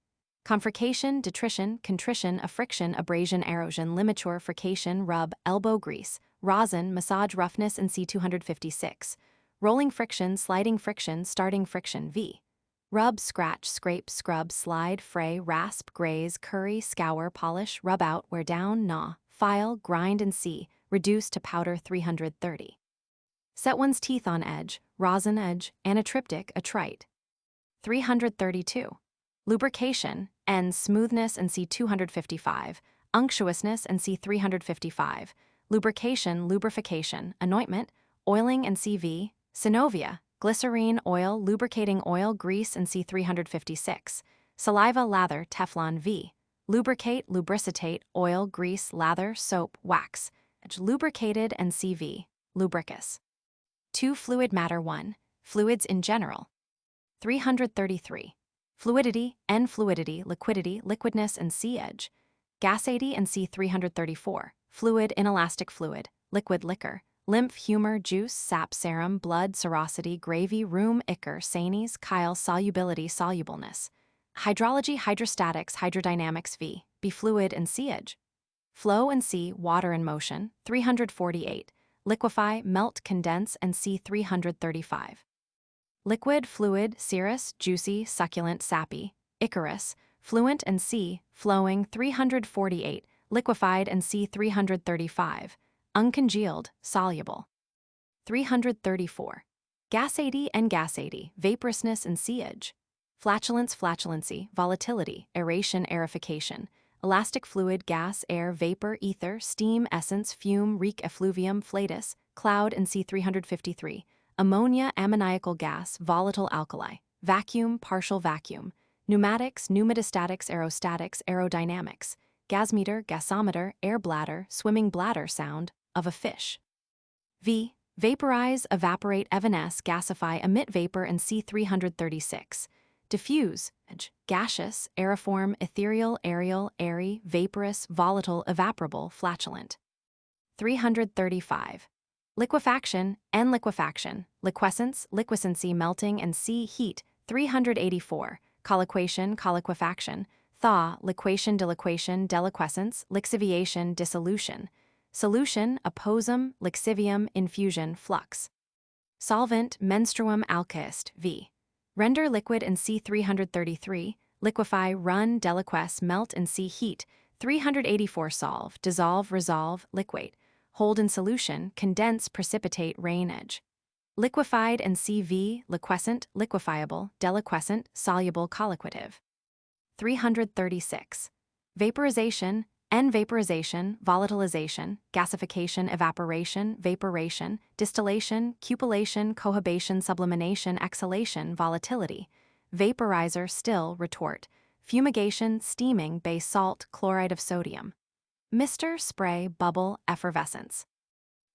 Confrication, detrition, contrition, affriction, abrasion, erosion, limature, frication, rub, elbow grease, rosin, massage, roughness, and C256. Rolling friction, sliding friction, starting friction, V. Rub, scratch, scrape, scrub, slide, fray, rasp, graze, curry, scour, polish, rub out, wear down, gnaw, file, grind and see, reduce to powder 330. Set one's teeth on edge, rosin edge, anatriptic, attrite. 332. Lubrication, N, smoothness and C 255, unctuousness and C 355, lubrication, lubrification, anointment, oiling and CV, synovia, glycerine, oil, lubricating oil, grease and C 356, saliva, lather, Teflon V, lubricate, lubricitate, oil, grease, lather, soap, wax, lubricated and CV, lubricus. 2. Fluid matter 1. Fluids in general. 333. Fluidity, N, fluidity, liquidity, liquidness and C edge. Gasity and C 334. Fluid, inelastic fluid, liquid, liquor, lymph, humor, juice, sap, serum, blood, serosity, gravy, rheum, ichor, sanies, chyle, solubility, solubleness. Hydrology, hydrostatics, hydrodynamics V, be fluid and C edge. Flow and C, water in motion, 348. Liquefy, melt, condense and C 335. Liquid, fluid, serous, juicy, succulent, sappy, ichorous, fluent and C, flowing, 348, liquefied and C 335, uncongealed, soluble. 334. Gasady and gasady, vaporousness and C edge. Flatulence, flatulency, volatility, aeration, aerification, elastic fluid, gas, air, vapor, ether, steam, essence, fume, reek, effluvium, flatus, cloud and C 353. Ammonia, ammoniacal gas, volatile alkali, vacuum, partial vacuum, pneumatics, pneumatostatics, aerostatics, aerodynamics, gasmeter, gasometer, air bladder, swimming bladder sound of a fish. V. Vaporize, evaporate, evanesce, gasify, emit vapor and C 336. Diffuse, gaseous, aeriform, ethereal, aerial, airy, vaporous, volatile, evaporable, flatulent. 335. Liquefaction, N, liquefaction, liquescence, liquescency, melting and C, heat, 384. Colliquation, colliquefaction, thaw, liquation, deliquation, deliquescence, lixiviation, dissolution. Solution, apposum, lixivium, infusion, flux. Solvent, menstruum, alkahest, V. Render liquid and C 333, liquefy, run, deliquesce, melt and C, heat, 384. Solve, dissolve, resolve, liquate. Hold in solution, condense, precipitate, rain edge. Liquefied and CV, liquescent, liquefiable, deliquescent, soluble, colliquative. 336. Vaporization, N, vaporization, volatilization, gasification, evaporation, vaporation, distillation, cupellation, cohibation, sublimation, exhalation, volatility. Vaporizer, still, retort. Fumigation, steaming, base salt, chloride of sodium. Mister, spray, bubble, effervescence.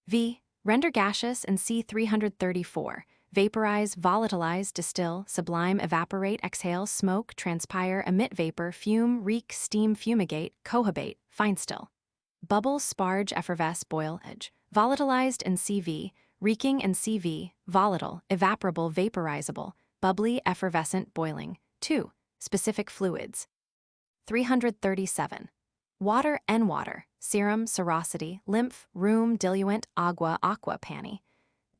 V. Render gaseous and C 334. Vaporize, volatilize, distill, sublime, evaporate, exhale, smoke, transpire, emit vapor, fume, reek, steam, fumigate, cohibate, fine still. Bubble, sparge, effervesce, boil, edge. Volatilized and CV, reeking and CV, volatile, evaporable, vaporizable, bubbly, effervescent, boiling. 2. Specific fluids. 337. Water and water, serum, serosity, lymph, rheum, diluent, agua, aqua, panny.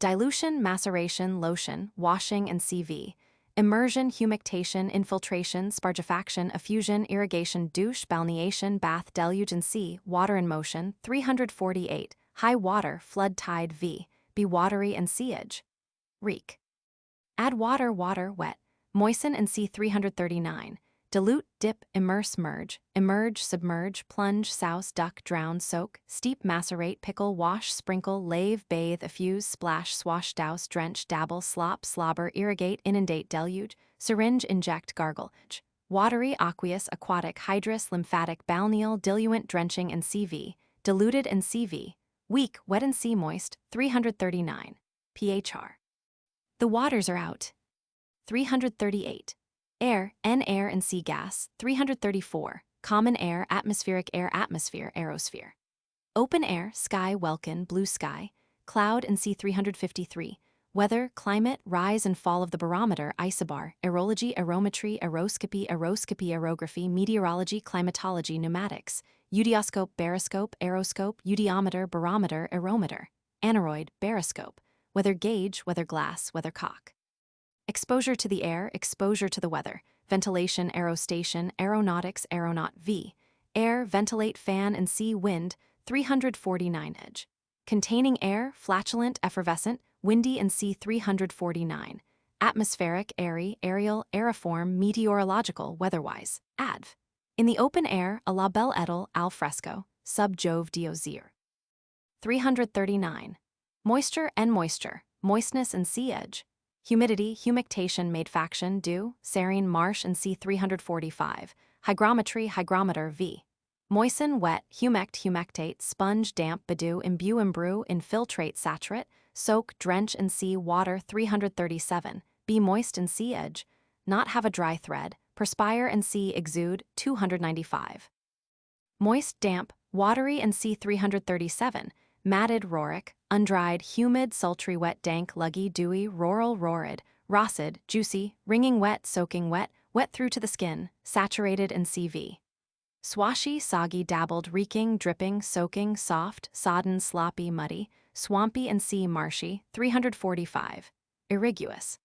Dilution, maceration, lotion, washing and CV. Immersion, humectation, infiltration, spargifaction, effusion, irrigation, douche, balneation, bath, deluge and C. Water in motion, 348. High water, flood, tide, V. Be watery and C edge. Reek. Add water, water, wet. Moisten and C 339. Dilute, dip, immerse, merge, emerge, submerge, plunge, souse, duck, drown, soak, steep, macerate, pickle, wash, sprinkle, lave, bathe, effuse, splash, swash, douse, drench, dabble, slop, slobber, irrigate, inundate, deluge, syringe, inject, gargle. Watery, aqueous, aquatic, hydrous, lymphatic, balneal, diluent, drenching and CV, diluted and CV, weak, wet and sea moist, 339. pHr. The waters are out. 338. Air, N, air and C gas, 334. Common air, atmospheric air, atmosphere, aerosphere. Open air, sky, welkin, blue sky, cloud and C 353. Weather, climate, rise and fall of the barometer, isobar, aerology, aerometry, aeroscopy, aerography, meteorology, climatology, pneumatics, udioscope, baroscope, aeroscope, udiometer, barometer, aerometer, aneroid, baroscope, weather gauge, weather glass, weathercock. exposure to the air, exposure to the weather, ventilation, aerostation, aeronautics, aeronaut v, air, ventilate, fan, and sea, wind, 349 edge. Containing air, flatulent, effervescent, windy, and sea, 349. Atmospheric, airy, aerial, aeriform, meteorological, weatherwise, adv. In the open air, a la belle edel, al fresco, sub Jove diosir. 339. Moisture and moisture, moistness and sea edge. Humidity, humectation, made faction, dew, serene, marsh, and sea, 345. Hygrometry, hygrometer, v. Moisten, wet, humect, humectate, sponge, damp, bedew, imbue, imbrue, infiltrate, saturate, soak, drench, and sea, water, 337. Be moist and sea edge. Not have a dry thread, perspire and sea, exude, 295. Moist, damp, watery, and sea, 337. Matted, roric, undried, humid, sultry, wet, dank, luggy, dewy, rural, rorid, rossid, juicy, wringing wet, soaking wet, wet through to the skin, saturated, and CV. Swashy, soggy, dabbled, reeking, dripping, soaking, soft, sodden, sloppy, muddy, swampy, and sea, marshy, 345. Irriguous.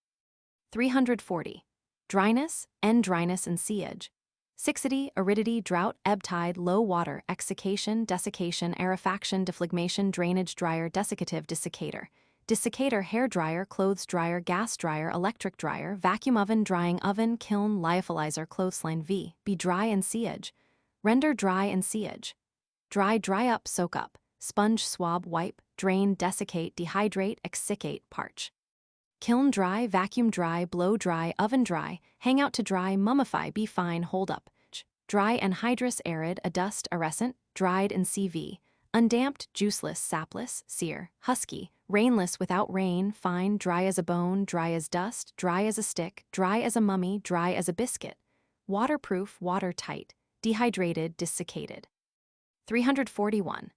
340. Dryness, and dryness and seeage. Siccity, aridity, drought, ebb tide, low water, exsication, desiccation, aerifaction, defligmation, drainage, dryer, desiccative, desiccator. Desiccator, hair dryer, clothes dryer, gas dryer, electric dryer, vacuum oven, drying oven, kiln, lyophilizer, clothesline v. Be dry and seeage. Render dry and seeage. Dry, dry up, soak up. Sponge, swab, wipe, drain, desiccate, dehydrate, exsiccate, parch. Kiln dry, vacuum dry, blow dry, oven dry, hang out to dry, mummify, be fine, hold up. Dry, anhydrous, arid, adust, arrescent, dried and CV. Undamped, juiceless, sapless, sear, husky, rainless, without rain, fine, dry as a bone, dry as dust, dry as a stick, dry as a mummy, dry as a biscuit. Waterproof, watertight, dehydrated, desiccated. 341.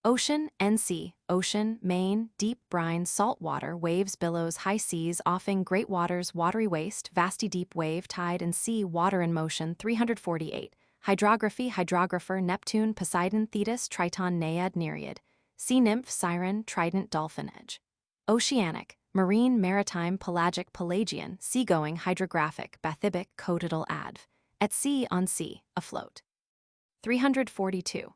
Ocean, NC, ocean, main, deep brine, salt water, waves, billows, high seas, offing, great waters, watery waste, vasty deep wave, tide, and sea, water in motion, 348. Hydrography, hydrographer, Neptune, Poseidon, Thetis, Triton, Naiad, Nereid. Sea nymph, siren, trident, dolphin, edge. Oceanic, marine, maritime, pelagic, Pelagian, seagoing, hydrographic, bathybic, cotidal, adv. At sea, on sea, afloat. 342.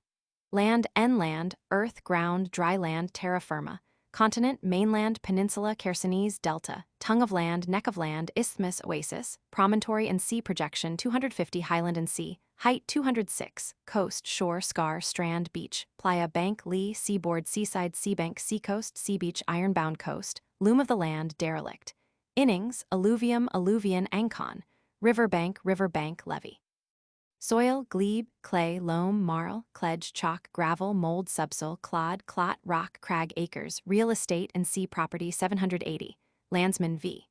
Land, land, earth, ground, dry land, terra firma. Continent, mainland, peninsula, Chersonese, delta. Tongue of land, neck of land, isthmus, oasis. Promontory and sea projection, 250. Highland and sea. Height, 206. Coast, shore, scar, strand, beach. Playa, bank, lee, seaboard, seaside, seabank, seacoast, sea beach, ironbound coast. Loom of the land, derelict. Innings, alluvium, alluvian, ancon. River bank, levee. Soil, glebe, clay, loam, marl, cledge, chalk, gravel, mold, subsoil, clod, clot, rock, crag, acres, real estate and sea property, 780. Landsman v.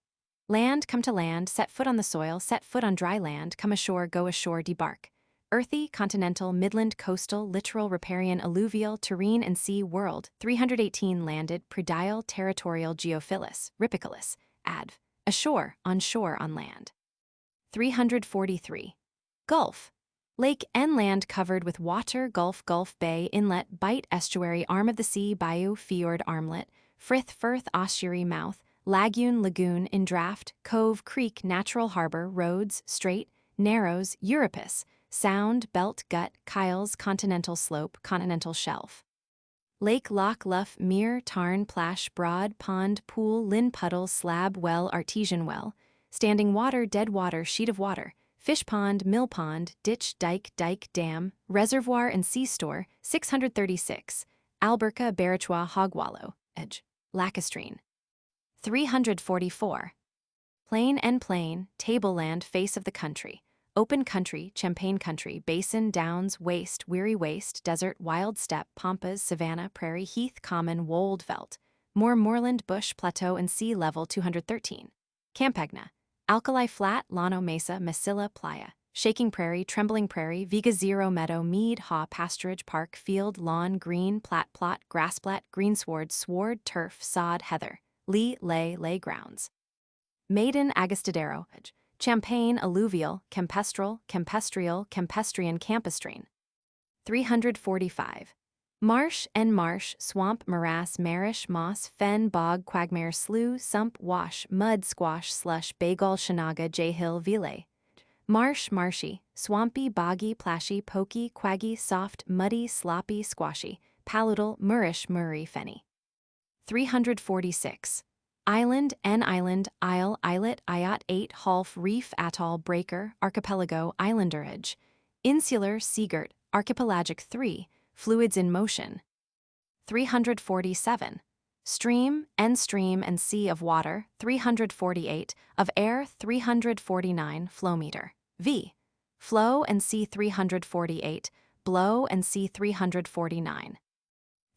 Land, come to land, set foot on the soil, set foot on dry land, come ashore, go ashore, debark. Earthy, continental, midland, coastal, littoral, riparian, alluvial, terrene and sea, world, 318. Landed, predial, territorial, geophilus, ripicolous, adv. Ashore, on shore, on land. 343. Gulf. Lake and land covered with water, gulf, gulf, bay, inlet, bight, estuary, arm of the sea, bayou, fjord, armlet, frith, firth, ossuary, mouth, lagoon, lagoon, indraft, cove, creek, natural harbor, roads, strait, narrows, Euripus, sound, belt, gut, Kyles, continental slope, continental shelf. Lake, loch, luff, mere, tarn, plash, broad, pond, pool, linn, puddle, slab, well, artesian well, standing water, dead water, sheet of water, fish pond, mill pond, ditch, dike, dam, reservoir and sea store, 636. Alberca, Barachois, hog-wallow, edge, lacustrine. 344. Plain and plain, tableland, face of the country, open country, champaign country, basin, downs, waste, weary waste, desert, wild steppe, pampas, savanna, prairie, heath, common, wold veldt, moor, moorland, bush, plateau, and sea level, 213. Campagna. Alkali flat, llano, mesa, mesilla, playa, shaking prairie, trembling prairie, viga, zero, meadow, mead, haw, pasturage, park, field, lawn, green, plat, plot, grass plat, greensward, sward, turf, sod, heather, lea, lay grounds. Maiden, agastadero, champaign, alluvial, campestral, campestrial, campestrian, campestrine. 345. Marsh and marsh, swamp, morass, marish, moss, fen, bog, quagmire, slough, sump, wash, mud, squash, slush, bagel, shanaga, jayhill, vile. Marsh, marshy, swampy, boggy, plashy, pokey, quaggy, soft, muddy, sloppy, squashy, paludal, murish, murray, fenny. 346. Island, isle, islet, iot, 8, half, reef, atoll, breaker, archipelago, islanderage. Insular, seagirt, archipelagic 3, fluids in motion. 347. Stream and sea of water, 348, of air, 349, flow meter. V. Flow and sea 348, blow and sea 349.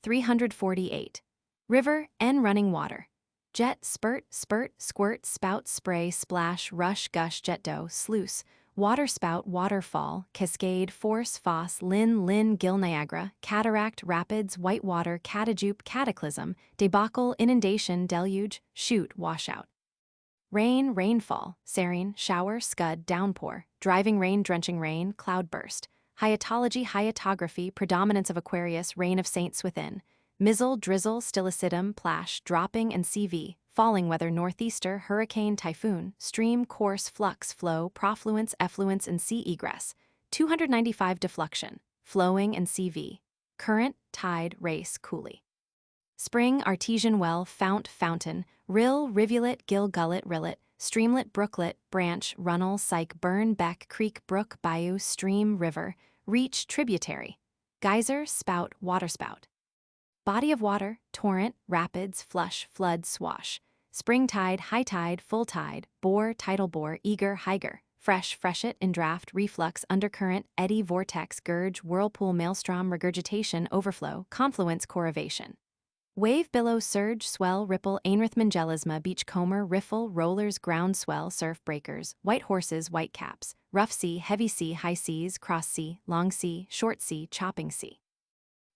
348. River and running water. Jet, spurt, squirt, spout, spray, splash, rush, gush, jet dough, sluice, water spout, waterfall, cascade, force, foss, lin, gill, Niagara, cataract, rapids, whitewater, catajupe, cataclysm, debacle, inundation, deluge, chute, washout. Rain, rainfall, serene, shower, scud, downpour, driving rain, drenching rain, cloudburst, hyetology, hyetography, predominance of Aquarius, reign of saints within, mizzle, drizzle, stilicidum, plash, dropping and CV, falling weather, northeaster, hurricane, typhoon, stream, course, flux, flow, profluence, effluence and sea egress, 295 defluction, flowing and CV, current, tide, race, coulee. Spring, artesian well, fount, fountain, rill, rivulet, gill, gullet, rillet, streamlet, brooklet, branch, runnel, syke, burn, beck, creek, brook, bayou, stream, river, reach, tributary, geyser, spout, waterspout. Body of water, torrent, rapids, flush, flood, swash, spring tide, high tide, full tide, bore, tidal bore, eager, higer, fresh, freshet, indraft, reflux, undercurrent, eddy, vortex, gurge, whirlpool, maelstrom, regurgitation, overflow, confluence, corrivation. Wave, billow, surge, swell, ripple, ainrithmangelisma, beachcomber, riffle, rollers, ground swell, surf breakers, white horses, whitecaps, rough sea, heavy sea, high seas, cross sea, long sea, short sea, chopping sea.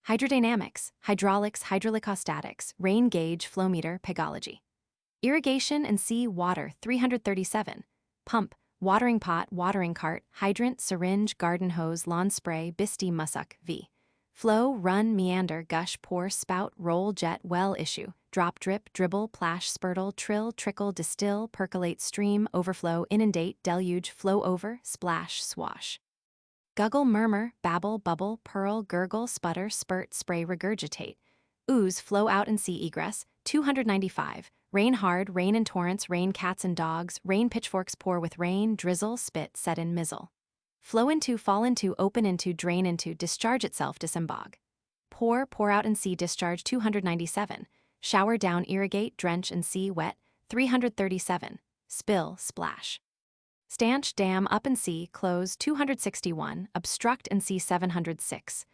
Hydrodynamics, hydraulics, hydraulicostatics, rain gauge, flow meter, pegology. Irrigation and sea water, 337. Pump, watering pot, watering cart, hydrant, syringe, garden hose, lawn spray, bisty, mussuk, v. Flow, run, meander, gush, pour, spout, roll, jet, well, issue, drop, drip, dribble, plash, spurtle, trill, trickle, distill, percolate, stream, overflow, inundate, deluge, flow over, splash, swash. Guggle, murmur, babble, bubble, purl, gurgle, sputter, spurt, spray, regurgitate. Ooze, flow out and sea egress, 295. Rain hard, rain in torrents, rain cats and dogs, rain pitchforks pour with rain, drizzle, spit, set in mizzle. Flow into, fall into, open into, drain into, discharge itself, disembog. Pour out and sea discharge, 297. Shower down, irrigate, drench and sea wet, 337. Spill, splash. Stanch, dam, up and sea, close, 261, obstruct and sea, 706.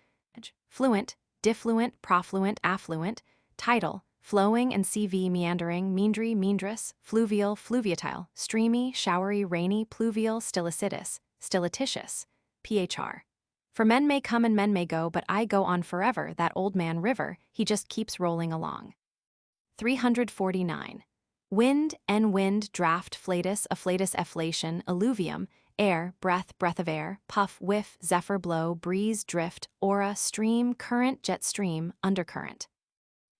Fluent, diffluent, profluent, affluent, tidal, flowing and CV, meandering, meandry, meandrous, fluvial, fluviatile, streamy, showery, rainy, pluvial, stilicidus, stilititious, phr. For men may come and men may go, but I go on forever, that old man river, he just keeps rolling along. 349. Wind, wind, draft, flatus, afflatus, efflation, alluvium, air, breath, breath of air, puff, whiff, zephyr, blow, breeze, drift, aura, stream, current, jet stream, undercurrent.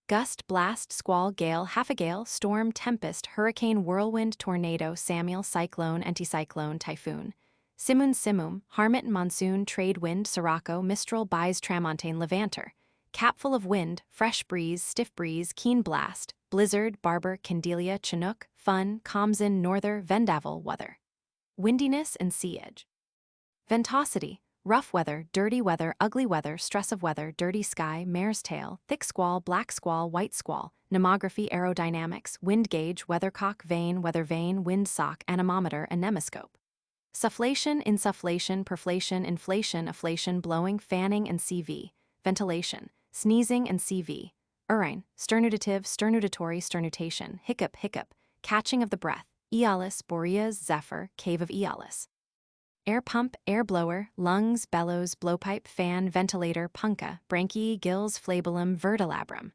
Gust, blast, squall, gale, half a gale, storm, tempest, hurricane, whirlwind, tornado, Samuel, cyclone, anticyclone, typhoon. Simoon, simum, harmot, monsoon, trade wind, sirocco, mistral, bise, tramontane, levanter. Capful of wind, fresh breeze, stiff breeze, keen blast, blizzard, barber, candelia, chinook, fun, calmsin, norther, vendaval, weather. Windiness and sea edge. Ventosity, rough weather, dirty weather, ugly weather, stress of weather, dirty sky, mare's tail, thick squall, black squall, white squall, nomography, aerodynamics, wind gauge, weathercock, vane, weather vane, wind sock, anemometer, anemoscope. Sufflation, insufflation, perflation, inflation, afflation, blowing, fanning and CV, ventilation, sneezing and CV, urine, sternudative, sternudatory, sternutation, hiccup, hiccup, catching of the breath, Aeolus, Boreas, Zephyr, cave of Aeolus. Air pump, air blower, lungs, bellows, blowpipe, fan, ventilator, punka, branchiae, gills, flabellum, vertilabrum.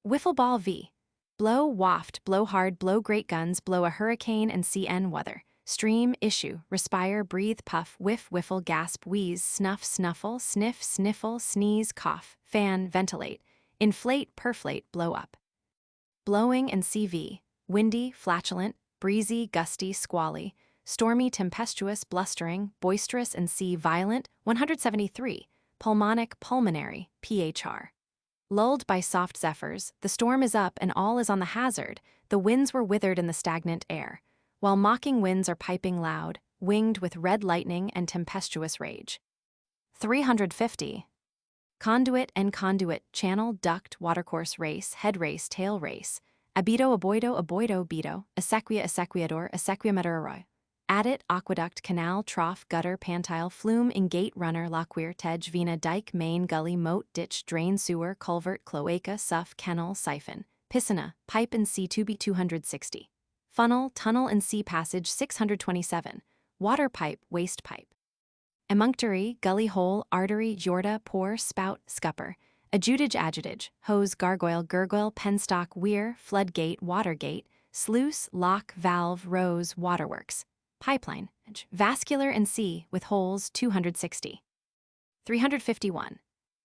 Wiffle ball v. Blow, waft, blow hard, blow great guns, blow a hurricane and CN weather, stream, issue, respire, breathe, puff, whiff, whiffle, gasp, wheeze, snuff, snuffle, sniff, sniffle, sneeze, cough, fan, ventilate, inflate, perflate, blow up. Blowing and CV, windy, flatulent, breezy, gusty, squally, stormy, tempestuous, blustering, boisterous, and C, violent. 173, pulmonic, pulmonary, PHR. Lulled by soft zephyrs, the storm is up and all is on the hazard, the winds were withered in the stagnant air, while mocking winds are piping loud, winged with red lightning and tempestuous rage. 350. Conduit and conduit, channel, duct, watercourse, race, head race, tail race, abito, aboido, aboido, beto, acequia, acequiador, acequiameteoroi. Adit, aqueduct, canal, trough, gutter, pantile, flume, ingate, runner, lockweir, tedge, vena, dike, main, gully, moat, ditch, drain, sewer, culvert, cloaca, sough, kennel, siphon, piscina, pipe and sea tube 260. Funnel, tunnel and sea passage 627. Water pipe, waste pipe. Emunctory, gully hole, artery, jorda, pore, spout, scupper. Adjutage, adjutage, hose, gargoyle, gurgoyle, penstock, weir, floodgate, watergate, sluice, lock, valve, rose, waterworks. Pipeline, vascular and sea, with holes 260. 351.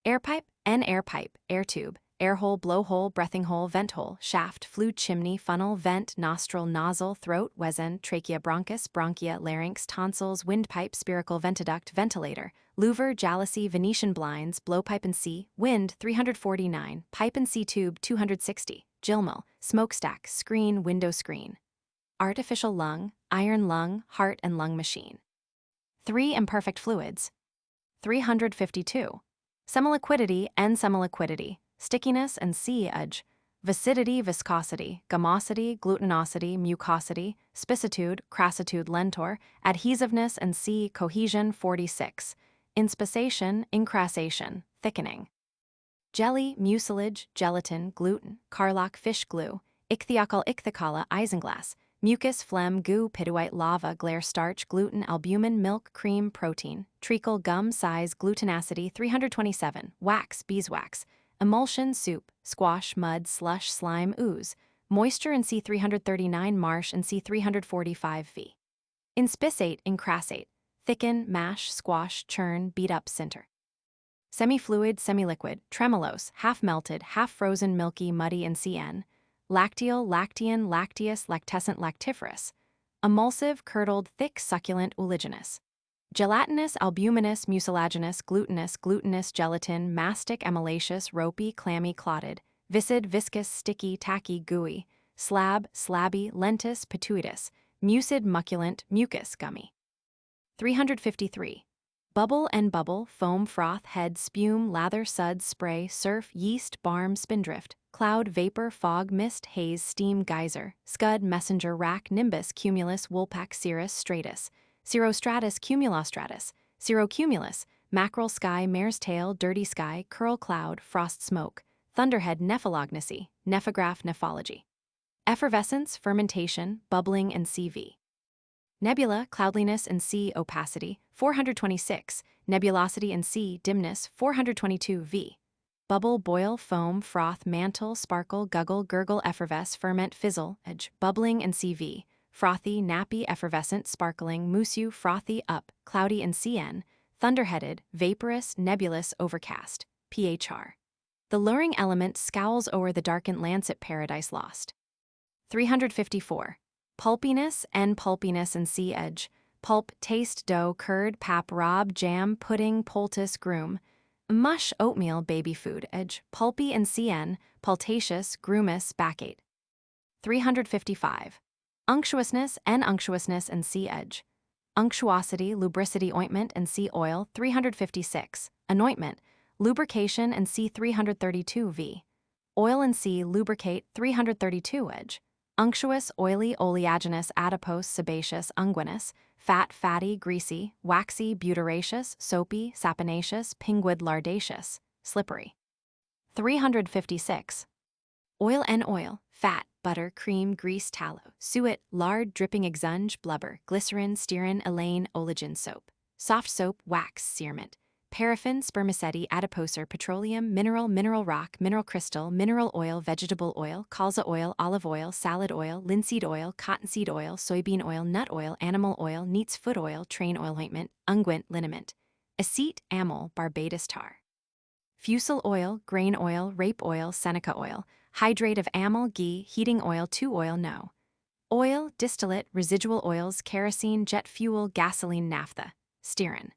Airpipe, airpipe, air tube, air hole, blowhole, breathing hole, vent hole, shaft, flue, chimney, funnel, vent, nostril, nozzle, throat, wezen, trachea, bronchus, bronchia, larynx, tonsils, windpipe, spiracle, ventiduct, ventilator, louver, jalousie, Venetian blinds, blowpipe and sea, wind 349, pipe and sea tube 260, Gilmal, smokestack, screen, window screen. Artificial lung, iron lung, heart and lung machine. 3 imperfect fluids. 352. Semiliquidity and semiliquidity, stickiness and sea edge, viscidity, viscosity, gumosity, glutinosity, mucosity, spicitude, crassitude, lentor, adhesiveness and sea cohesion 46, inspissation, incrassation, thickening. Jelly, mucilage, gelatin, gluten, carlock, fish glue, ichthyocol, ichthycola, isinglass, mucus, phlegm, goo, piduite, lava, glare, starch, gluten, albumin, milk, cream, protein, treacle, gum, size, glutenacity 327, wax, beeswax, emulsion, soup, squash, mud, slush, slime, ooze, moisture in C339, marsh and C345V. Inspissate, incrassate, thicken, mash, squash, churn, beat up, sinter. Semifluid, semiliquid, tremulose, half-melted, half-frozen, milky, muddy and CN. Lacteal, lactean, lacteous, lactescent, lactiferous. Emulsive, curdled, thick, succulent, uliginous. Gelatinous, albuminous, mucilaginous, glutinous, glutinous, gelatin, mastic, amylaceous, ropey, clammy, clotted, viscid, viscous, sticky, tacky, gooey, slab, slabby, lentus, pituitous, mucid, muculent, mucus, gummy. 353. Bubble and bubble, foam, froth, head, spume, lather, suds, spray, surf, yeast, barm, spindrift, cloud, vapor, fog, mist, haze, steam, geyser, scud, messenger, rack, nimbus, cumulus, woolpack, cirrus, stratus, cirrostratus, cumulostratus, cirrocumulus, mackerel, sky, mare's tail, dirty sky, curl, cloud, frost, smoke, thunderhead, nephalognacy, nephograph, nephology. Effervescence, fermentation, bubbling and CV. Nebula, cloudliness and sea opacity, 426, nebulosity and sea dimness, 422 V. Bubble, boil, foam, froth, mantle, sparkle, guggle, gurgle, effervesce, ferment, fizzle, edge, bubbling and CV, frothy, nappy, effervescent, sparkling, moussu, frothy, up, cloudy and CN, thunderheaded, vaporous, nebulous, overcast, PHR. The luring element scowls o'er the darkened lancet paradise lost. 354. Pulpiness and sea edge, pulp, taste, dough, curd, pap, rob, jam, pudding, poultice, groom, mush, oatmeal, baby food, edge, pulpy and CN, pultaceous, grumous, backate. 355. Unctuousness and sea edge, unctuosity, lubricity, ointment and sea oil, 356, anointment, lubrication and C332 V, oil and sea, lubricate, 332 edge. Unctuous, oily, oleaginous, adipose, sebaceous, unguinous, fat, fatty, greasy, waxy, butyracous, soapy, saponaceous, pinguid, lardaceous, slippery. 356. Oil and oil, fat, butter, cream, grease, tallow, suet, lard, dripping, exunge, blubber, glycerin, stearin, elaine, oleagen, soap, soft soap, wax, cearment, paraffin, spermaceti, adipocere, petroleum, mineral rock, mineral crystal, mineral oil, vegetable oil, colza oil, olive oil, salad oil, linseed oil, cottonseed oil, soybean oil, nut oil, animal oil, neat's foot oil, train oil, ointment, unguent, liniment, aceite, amyl, Barbados tar, fusel oil, grain oil, rape oil, Seneca oil, hydrate of amyl, ghee, heating oil, 2 oil, no. Oil, distillate, residual oils, kerosene, jet fuel, gasoline, naphtha, stearin.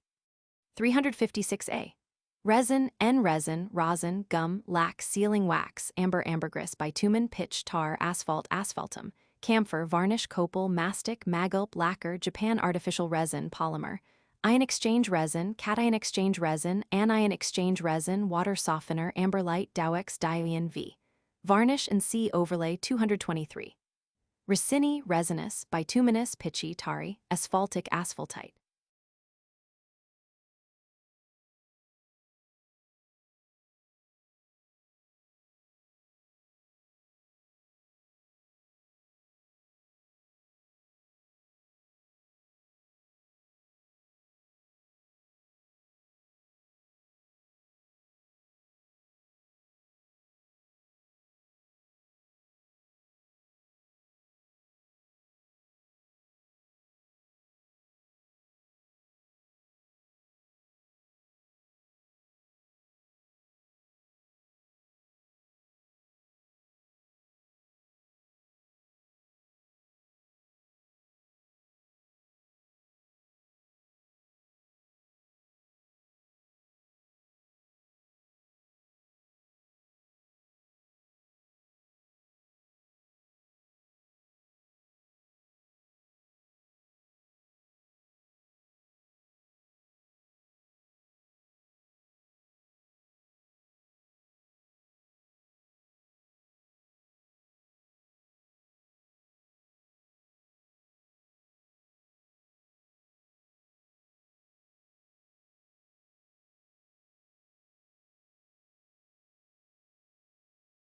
356a. Resin, N-resin, rosin, gum, lac, sealing wax, amber, ambergris, bitumen, pitch, tar, asphalt, asphaltum, camphor, varnish, copal, mastic, magulp, lacquer, Japan, artificial resin, polymer, ion exchange resin, cation exchange resin, anion exchange resin, water softener, amberlite, Dowex, diene v. Varnish and C overlay 223. Resini, resinous, bituminous, pitchy, tarry, asphaltic, asphaltite.